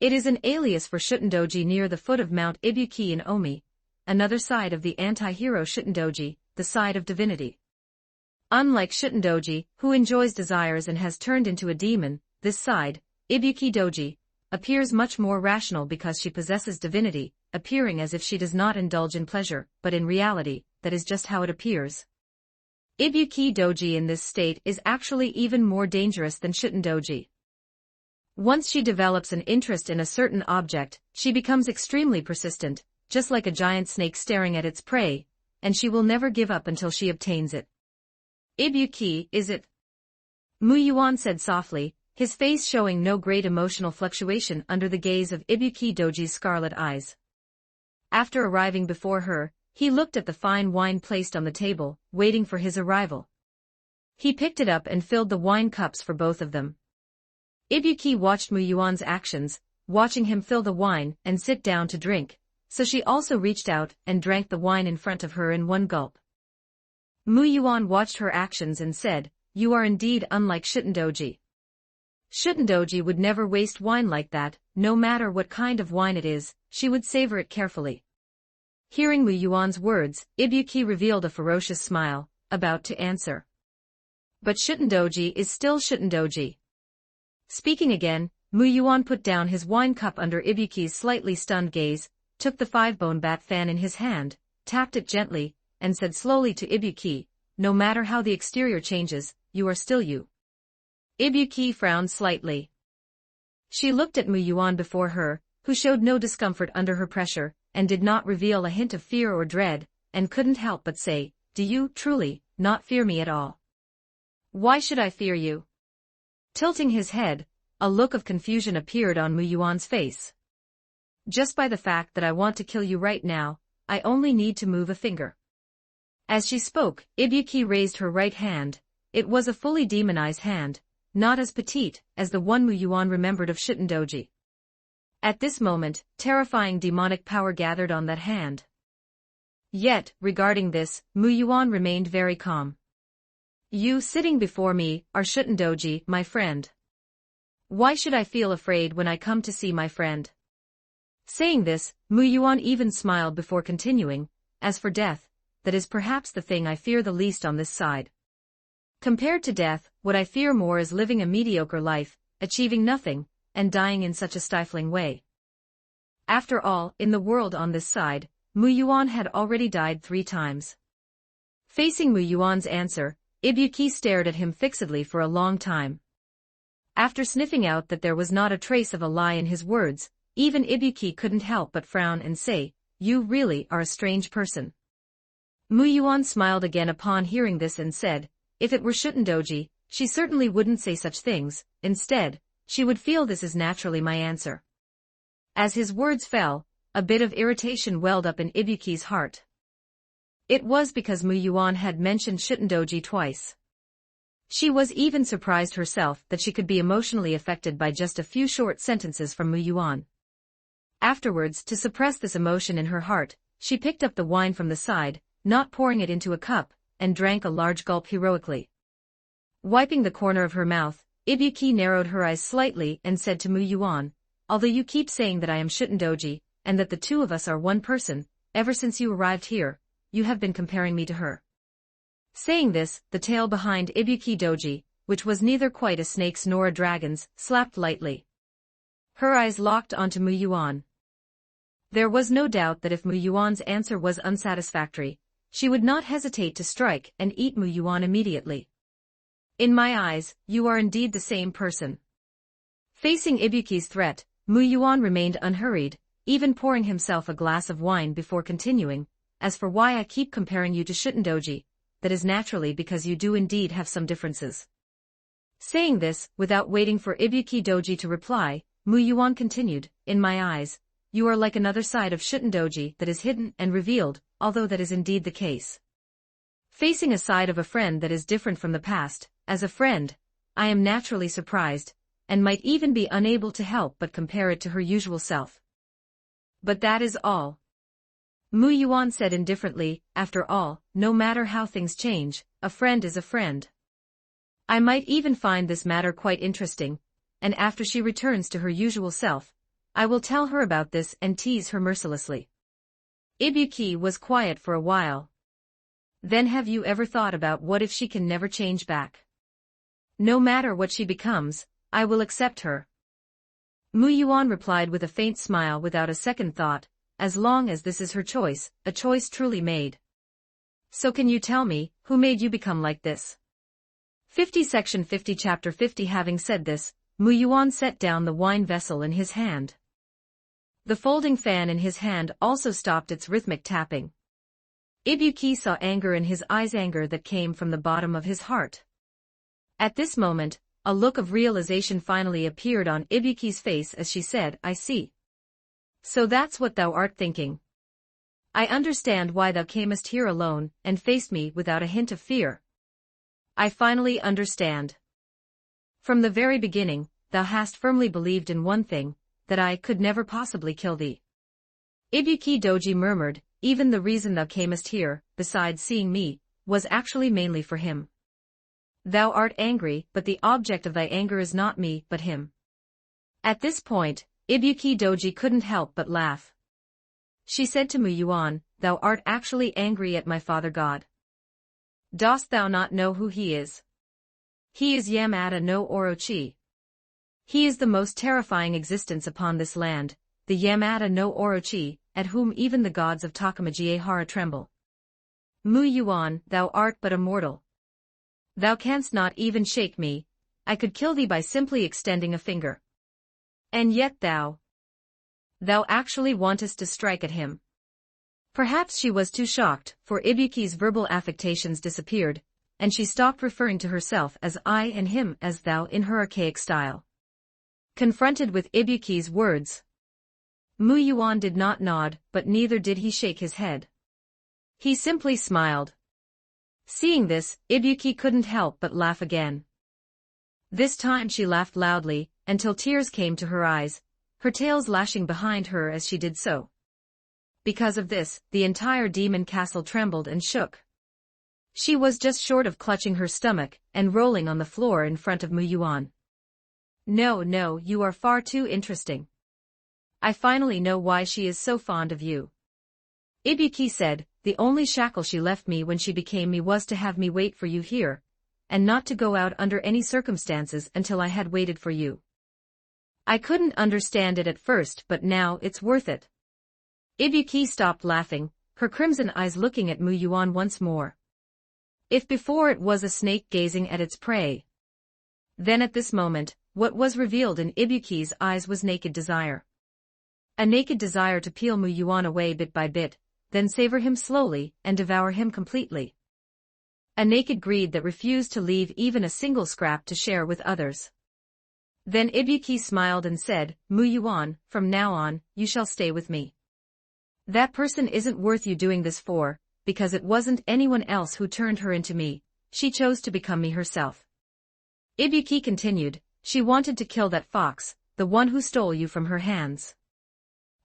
It is an alias for Shutendoji near the foot of Mount Ibuki in Omi, another side of the anti-hero Shutendoji, the side of divinity. Unlike Shutendoji, who enjoys desires and has turned into a demon, this side, Ibuki Doji, appears much more rational because she possesses divinity, appearing as if she does not indulge in pleasure, but in reality, that is just how it appears. Ibuki Doji in this state is actually even more dangerous than Shutendoji. Once she develops an interest in a certain object, she becomes extremely persistent, just like a giant snake staring at its prey, and she will never give up until she obtains it. Ibuki, is it? Mu Yuan said softly, his face showing no great emotional fluctuation under the gaze of Ibuki Doji's scarlet eyes. After arriving before her, he looked at the fine wine placed on the table, waiting for his arrival. He picked it up and filled the wine cups for both of them. Ibuki watched Mu Yuan's actions, watching him fill the wine and sit down to drink, so she also reached out and drank the wine in front of her in one gulp. Mu Yuan watched her actions and said, "You are indeed unlike Shutendoji. Shutendoji would never waste wine like that, no matter what kind of wine it is, she would savor it carefully." Hearing Mu Yuan's words, Ibuki revealed a ferocious smile, about to answer. But Shutendoji is still Shutendoji. Speaking again, Mu Yuan put down his wine cup under Ibuki's slightly stunned gaze, took the 5-bone bat fan in his hand, tapped it gently, and said slowly to Ibuki, "No matter how the exterior changes, you are still you." Ibuki frowned slightly. She looked at Mu Yuan before her, who showed no discomfort under her pressure, and did not reveal a hint of fear or dread, and couldn't help but say, "Do you, truly, not fear me at all?" "Why should I fear you?" Tilting his head, a look of confusion appeared on Mu Yuan's face. "Just by the fact that I want to kill you right now, I only need to move a finger." As she spoke, Ibuki raised her right hand. It was a fully demonized hand, not as petite as the one Mu Yuan remembered of Shutendoji. At this moment, terrifying demonic power gathered on that hand. Yet, regarding this, Mu Yuan remained very calm. "You sitting before me are Shutendoji, my friend. Why should I feel afraid when I come to see my friend?" Saying this, Mu Yuan even smiled before continuing, "As for death, that is perhaps the thing I fear the least on this side. Compared to death, what I fear more is living a mediocre life, achieving nothing, and dying in such a stifling way." After all, in the world on this side, Mu Yuan had already died 3 times. Facing Mu Yuan's answer, Ibuki stared at him fixedly for a long time. After sniffing out that there was not a trace of a lie in his words, even Ibuki couldn't help but frown and say, "You really are a strange person." Mu Yuan smiled again upon hearing this and said, if it were Shutendoji, she certainly wouldn't say such things, instead, she would feel this is naturally my answer. As his words fell, a bit of irritation welled up in Ibuki's heart. It was because Mu Yuan had mentioned Shutendoji twice. She was even surprised herself that she could be emotionally affected by just a few short sentences from Mu Yuan. Afterwards, to suppress this emotion in her heart, she picked up the wine from the side, not pouring it into a cup, and drank a large gulp heroically. Wiping the corner of her mouth, Ibuki narrowed her eyes slightly and said to Mu Yuan, although you keep saying that I am Shutendoji, and that the two of us are one person, ever since you arrived here, you have been comparing me to her. Saying this, the tail behind Ibuki Doji, which was neither quite a snake's nor a dragon's, slapped lightly. Her eyes locked onto Mu Yuan. There was no doubt that if Mu Yuan's answer was unsatisfactory, she would not hesitate to strike and eat Mu Yuan immediately. In my eyes, you are indeed the same person. Facing Ibuki's threat, Mu Yuan remained unhurried, even pouring himself a glass of wine before continuing, as for why I keep comparing you to Shutendoji, that is naturally because you do indeed have some differences. Saying this, without waiting for Ibuki Doji to reply, Mu Yuan continued, in my eyes, you are like another side of Shutendoji that is hidden and revealed, although that is indeed the case. Facing a side of a friend that is different from the past, as a friend, I am naturally surprised, and might even be unable to help but compare it to her usual self. But that is all. Mu Yuan said indifferently, after all, no matter how things change, a friend is a friend. I might even find this matter quite interesting, and after she returns to her usual self, I will tell her about this and tease her mercilessly. Ibuki was quiet for a while. Then have you ever thought about what if she can never change back? No matter what she becomes, I will accept her. Mu Yuan replied with a faint smile without a second thought, as long as this is her choice, a choice truly made. So can you tell me, who made you become like this? 50 Section 50 Chapter 50 Having said this, Mu Yuan set down the wine vessel in his hand. The folding fan in his hand also stopped its rhythmic tapping. Ibuki saw anger in his eyes, anger that came from the bottom of his heart. At this moment, a look of realization finally appeared on Ibuki's face as she said, I see. So that's what thou art thinking. I understand why thou camest here alone, and faced me without a hint of fear. I finally understand. From the very beginning, thou hast firmly believed in one thing, that I could never possibly kill thee. Ibuki Doji murmured, even the reason thou camest here, besides seeing me, was actually mainly for him. Thou art angry, but the object of thy anger is not me, but him. At this point, Ibuki Doji couldn't help but laugh. She said to Mu Yuan, thou art actually angry at my father god. Dost thou not know who he is? He is Yamada no Orochi. He is the most terrifying existence upon this land, the Yamada no Orochi, at whom even the gods of Takamajiehara tremble. Mu Yuan, thou art but a mortal. Thou canst not even shake me, I could kill thee by simply extending a finger. And yet thou actually wantest to strike at him. Perhaps she was too shocked, for Ibuki's verbal affectations disappeared, and she stopped referring to herself as I and him as thou in her archaic style. Confronted with Ibuki's words, Mu Yuan did not nod, but neither did he shake his head. He simply smiled. Seeing this, Ibuki couldn't help but laugh again. This time she laughed loudly, until tears came to her eyes, her tails lashing behind her as she did so. Because of this, the entire demon castle trembled and shook. She was just short of clutching her stomach and rolling on the floor in front of Mu Yuan. No, you are far too interesting. I finally know why she is so fond of you. Ibuki said, the only shackle she left me when she became me was to have me wait for you here, and not to go out under any circumstances until I had waited for you. I couldn't understand it at first, but now it's worth it. Ibuki stopped laughing, her crimson eyes looking at Mu Yuan once more. If before it was a snake gazing at its prey, then at this moment, what was revealed in Ibuki's eyes was naked desire. A naked desire to peel Mu Yuan away bit by bit, then savor him slowly and devour him completely. A naked greed that refused to leave even a single scrap to share with others. Then Ibuki smiled and said, "Mu Yuan, from now on, you shall stay with me. That person isn't worth you doing this for, because it wasn't anyone else who turned her into me, she chose to become me herself." Ibuki continued, "She wanted to kill that fox, the one who stole you from her hands.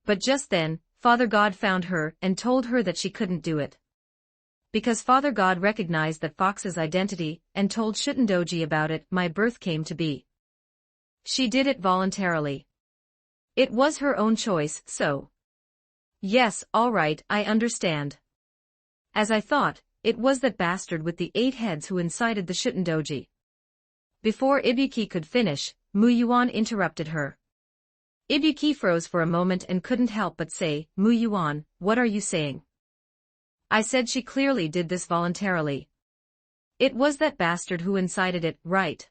But just then, Father God found her and told her that she couldn't do it. Because Father God recognized that fox's identity and told Shutendoji about it, my birth came to be. She did it voluntarily. It was her own choice, so." "Yes, all right, I understand. As I thought, it was that bastard with the 8 heads who incited the Shutendoji." Before Ibuki could finish, Mu Yuan interrupted her. Ibuki froze for a moment and couldn't help but say, "Mu Yuan, what are you saying?" "I said she clearly did this voluntarily. It was that bastard who incited it, right?"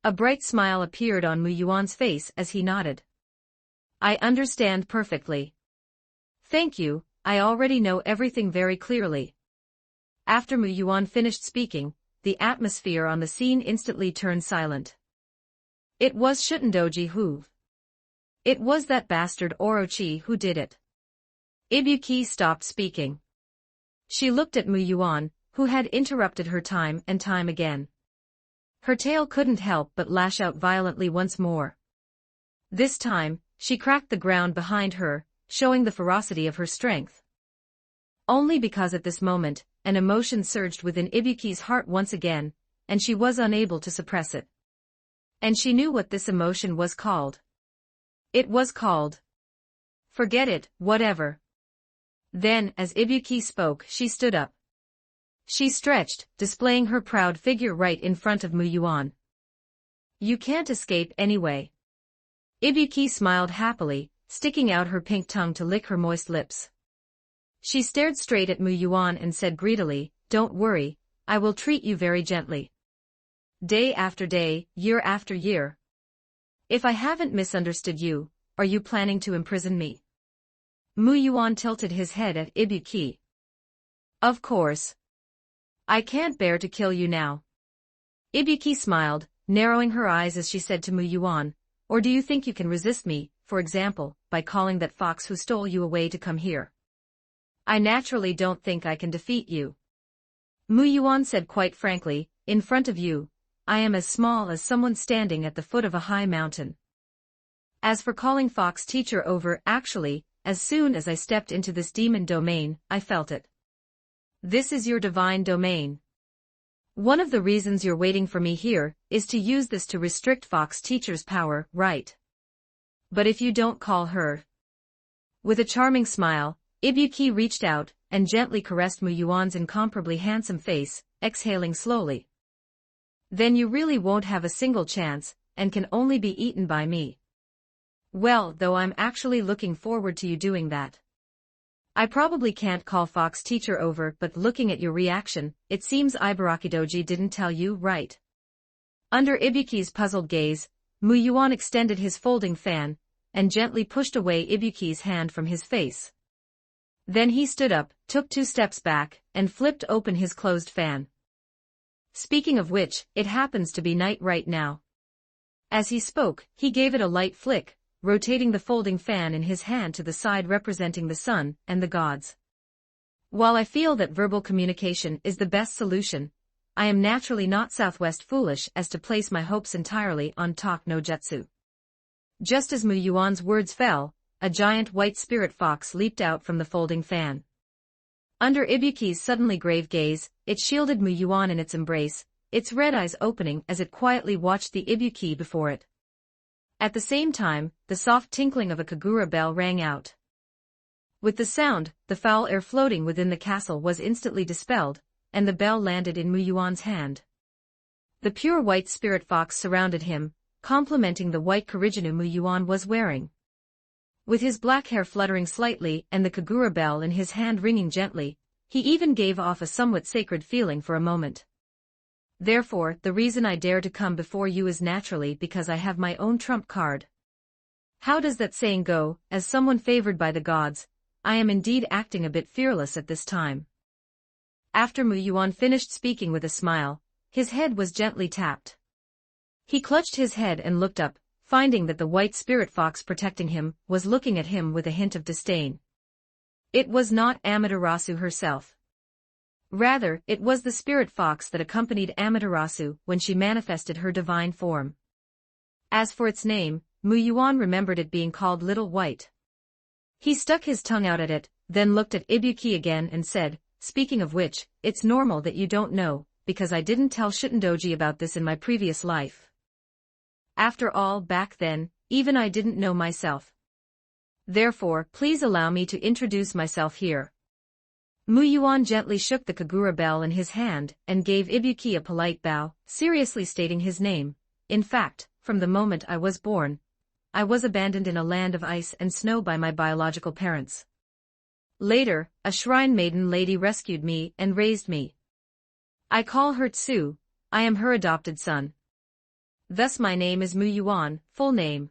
A bright smile appeared on Mu Yuan's face as he nodded. "I understand perfectly. Thank you, I already know everything very clearly." After Mu Yuan finished speaking, the atmosphere on the scene instantly turned silent. It was Shutendoji who. It was that bastard Orochi who did it. Ibuki stopped speaking. She looked at Mu Yuan, who had interrupted her time and time again. Her tail couldn't help but lash out violently once more. This time, she cracked the ground behind her, showing the ferocity of her strength. Only because at this moment, an emotion surged within Ibuki's heart once again, and she was unable to suppress it. And she knew what this emotion was called. It was called. Forget it, whatever. Then, as Ibuki spoke, she stood up. She stretched, displaying her proud figure right in front of Mu Yuan. "You can't escape anyway." Ibuki smiled happily, sticking out her pink tongue to lick her moist lips. She stared straight at Mu Yuan and said greedily, "Don't worry, I will treat you very gently. Day after day, year after year. If I haven't misunderstood you, are you planning to imprison me?" Mu Yuan tilted his head at Ibuki. "Of course. I can't bear to kill you now." Ibuki smiled, narrowing her eyes as she said to Mu Yuan, "Or do you think you can resist me, for example, by calling that fox who stole you away to come here?" "I naturally don't think I can defeat you." Mu Yuan said quite frankly, "In front of you, I am as small as someone standing at the foot of a high mountain. As for calling Fox Teacher over, actually, as soon as I stepped into this demon domain, I felt it. This is your divine domain. One of the reasons you're waiting for me here is to use this to restrict Fox Teacher's power, right? But if you don't call her..." With a charming smile, Ibuki reached out and gently caressed Mu Yuan's incomparably handsome face, exhaling slowly. "Then you really won't have a single chance, and can only be eaten by me. Well, though I'm actually looking forward to you doing that. I probably can't call Fox Teacher over, but looking at your reaction, it seems Ibarakidoji didn't tell you, right?" Under Ibuki's puzzled gaze, Mu Yuan extended his folding fan, and gently pushed away Ibuki's hand from his face. Then he stood up, took 2 steps back, and flipped open his closed fan. "Speaking of which, it happens to be night right now." As he spoke, he gave it a light flick, rotating the folding fan in his hand to the side representing the sun and the gods. "While I feel that verbal communication is the best solution, I am naturally not Southwest foolish as to place my hopes entirely on talk no jutsu." Just as Mu Yuan's words fell, a giant white spirit fox leaped out from the folding fan. Under Ibuki's suddenly grave gaze, it shielded Mu Yuan in its embrace, its red eyes opening as it quietly watched the Ibuki before it. At the same time, the soft tinkling of a Kagura bell rang out. With the sound, the foul air floating within the castle was instantly dispelled, and the bell landed in Mu Yuan's hand. The pure white spirit fox surrounded him, complementing the white Koriginu Mu Yuan was wearing. With his black hair fluttering slightly and the Kagura bell in his hand ringing gently, he even gave off a somewhat sacred feeling for a moment. "Therefore, the reason I dare to come before you is naturally because I have my own trump card. How does that saying go, as someone favored by the gods, I am indeed acting a bit fearless at this time. After Mu Yuan finished speaking with a smile, his head was gently tapped. He clutched his head and looked up, finding that the white spirit fox protecting him was looking at him with a hint of disdain. It was not Amaterasu herself. Rather, it was the spirit fox that accompanied Amaterasu when she manifested her divine form. As for its name, Mu Yuan remembered it being called Little White. He stuck his tongue out at it, then looked at Ibuki again and said, "Speaking of which, it's normal that you don't know, because I didn't tell Shitandoji about this in my previous life. After all, back then, even I didn't know myself. Therefore, please allow me to introduce myself here." Mu Yuan gently shook the Kagura bell in his hand and gave Ibuki a polite bow, seriously stating his name. "In fact, from the moment I was born, I was abandoned in a land of ice and snow by my biological parents. Later, a shrine maiden lady rescued me and raised me. I call her Tsu, I am her adopted son. Thus my name is Mu Yuan, full name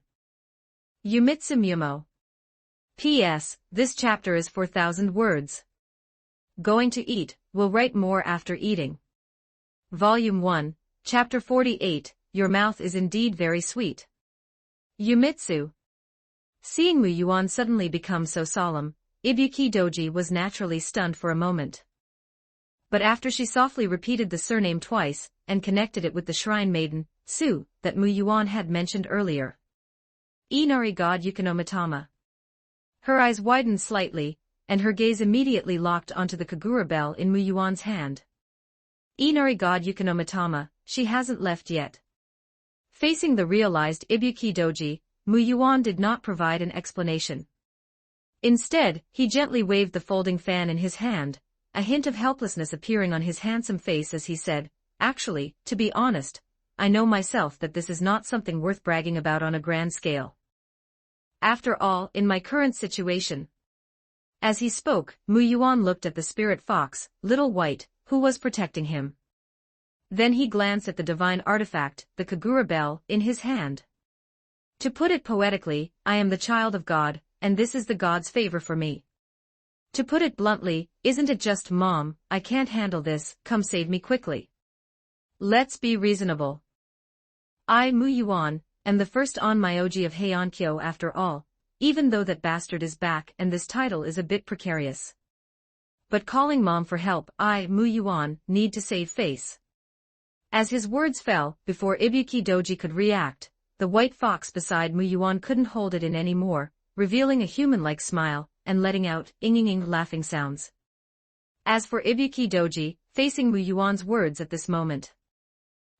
Yumitsu Mumo. P.S. This chapter is 4,000 words. Going to eat, will write more after eating. Volume 1, Chapter 48, Your mouth is indeed very sweet. Yumitsu. Seeing Mu Yuan suddenly become so solemn, Ibuki Doji was naturally stunned for a moment. But after she softly repeated the surname twice, and connected it with the shrine maiden, Tsu, that Mu Yuan had mentioned earlier. Inari God Yukinomitama. Her eyes widened slightly, and her gaze immediately locked onto the Kagura bell in Mu Yuan's hand. Inari God Yukinomitama, she hasn't left yet. Facing the realized Ibuki Doji, Mu Yuan did not provide an explanation. Instead, he gently waved the folding fan in his hand, a hint of helplessness appearing on his handsome face as he said, "Actually, to be honest, I know myself that this is not something worth bragging about on a grand scale. After all, in my current situation." As he spoke, Mu Yuan looked at the spirit fox, Little White, who was protecting him. Then he glanced at the divine artifact, the Kagura bell, in his hand. To put it poetically, I am the child of God, and this is the God's favor for me. To put it bluntly, isn't it just, Mom, I can't handle this, come save me quickly. Let's be reasonable. I, Mu Yuan, am the first Onmyoji of Heiankyo after all, even though that bastard is back and this title is a bit precarious. But calling Mom for help, I, Mu Yuan, need to save face. As his words fell, before Ibuki Doji could react, the white fox beside Mu Yuan couldn't hold it in anymore, revealing a human-like smile, and letting out ing-ing-ing laughing sounds. As for Ibuki Doji, facing Mu Yuan's words at this moment.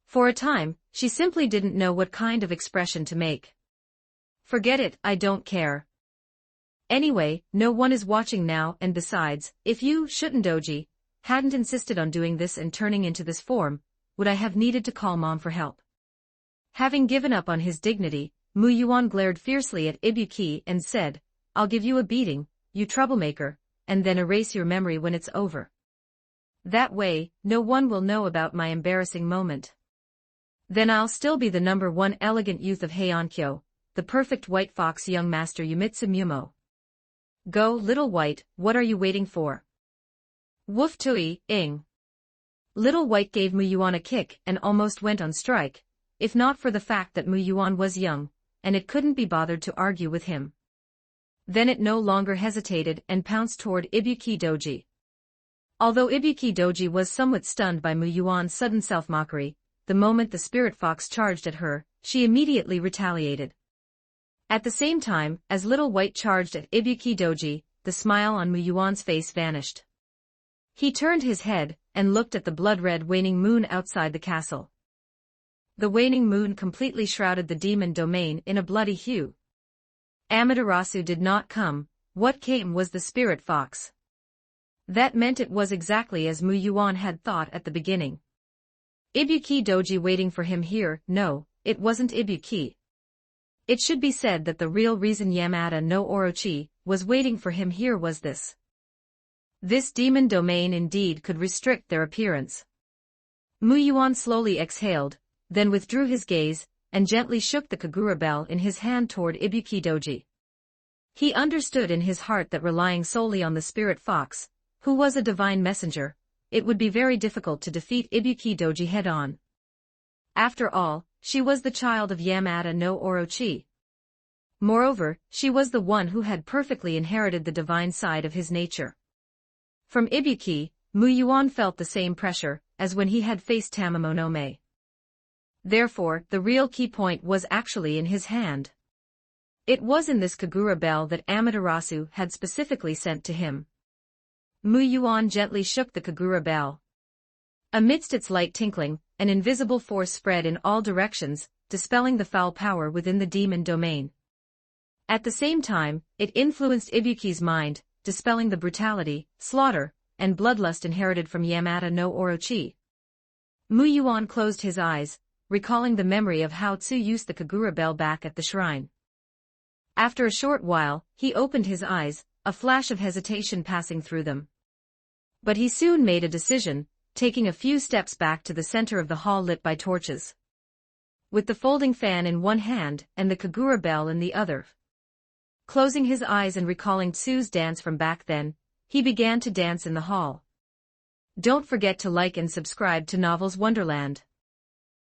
For a time, she simply didn't know what kind of expression to make. Forget it, I don't care. Anyway, no one is watching now, and besides, if you, Shitandoji, hadn't insisted on doing this and turning into this form, would I have needed to call Mom for help? Having given up on his dignity, Mu Yuan glared fiercely at Ibuki and said, "I'll give you a beating, you troublemaker, and then erase your memory when it's over. That way, no one will know about my embarrassing moment. Then I'll still be the #1 elegant youth of Heiankyo, the perfect white fox young master Yumitsu Mumo. Go, Little White, what are you waiting for? Woof tui, ing." Little White gave Mu Yuan a kick and almost went on strike, if not for the fact that Mu Yuan was young, and it couldn't be bothered to argue with him. Then it no longer hesitated and pounced toward Ibuki Doji. Although Ibuki Doji was somewhat stunned by Mu Yuan's sudden self-mockery, the moment the spirit fox charged at her, she immediately retaliated. At the same time, as Little White charged at Ibuki Doji, the smile on Mu Yuan's face vanished. He turned his head, and looked at the blood-red waning moon outside the castle. The waning moon completely shrouded the demon domain in a bloody hue. Amaterasu did not come, what came was the spirit fox. That meant it was exactly as Mu Yuan had thought at the beginning. Ibuki Doji waiting for him here, no, it wasn't Ibuki. It should be said that the real reason Yamada no Orochi was waiting for him here was this. This demon domain indeed could restrict their appearance. Mu Yuan slowly exhaled, then withdrew his gaze, and gently shook the Kagura bell in his hand toward Ibuki Doji. He understood in his heart that relying solely on the spirit fox, who was a divine messenger, it would be very difficult to defeat Ibuki Doji head-on. After all, she was the child of Yamada no Orochi. Moreover, she was the one who had perfectly inherited the divine side of his nature. From Ibuki, Muyuan felt the same pressure as when he had faced Tamamonome. Therefore, the real key point was actually in his hand. It was in this Kagura bell that Amaterasu had specifically sent to him. Muyuan gently shook the Kagura bell. Amidst its light tinkling, an invisible force spread in all directions, dispelling the foul power within the demon domain. At the same time, it influenced Ibuki's mind, dispelling the brutality, slaughter, and bloodlust inherited from Yamada no Orochi. Muyuan closed his eyes, recalling the memory of how Tsu used the Kagura bell back at the shrine. After a short while, he opened his eyes, a flash of hesitation passing through them. But he soon made a decision, taking a few steps back to the center of the hall lit by torches. With the folding fan in one hand and the Kagura bell in the other. Closing his eyes and recalling Tsu's dance from back then, he began to dance in the hall. Don't forget to like and subscribe to Novels Wonderland.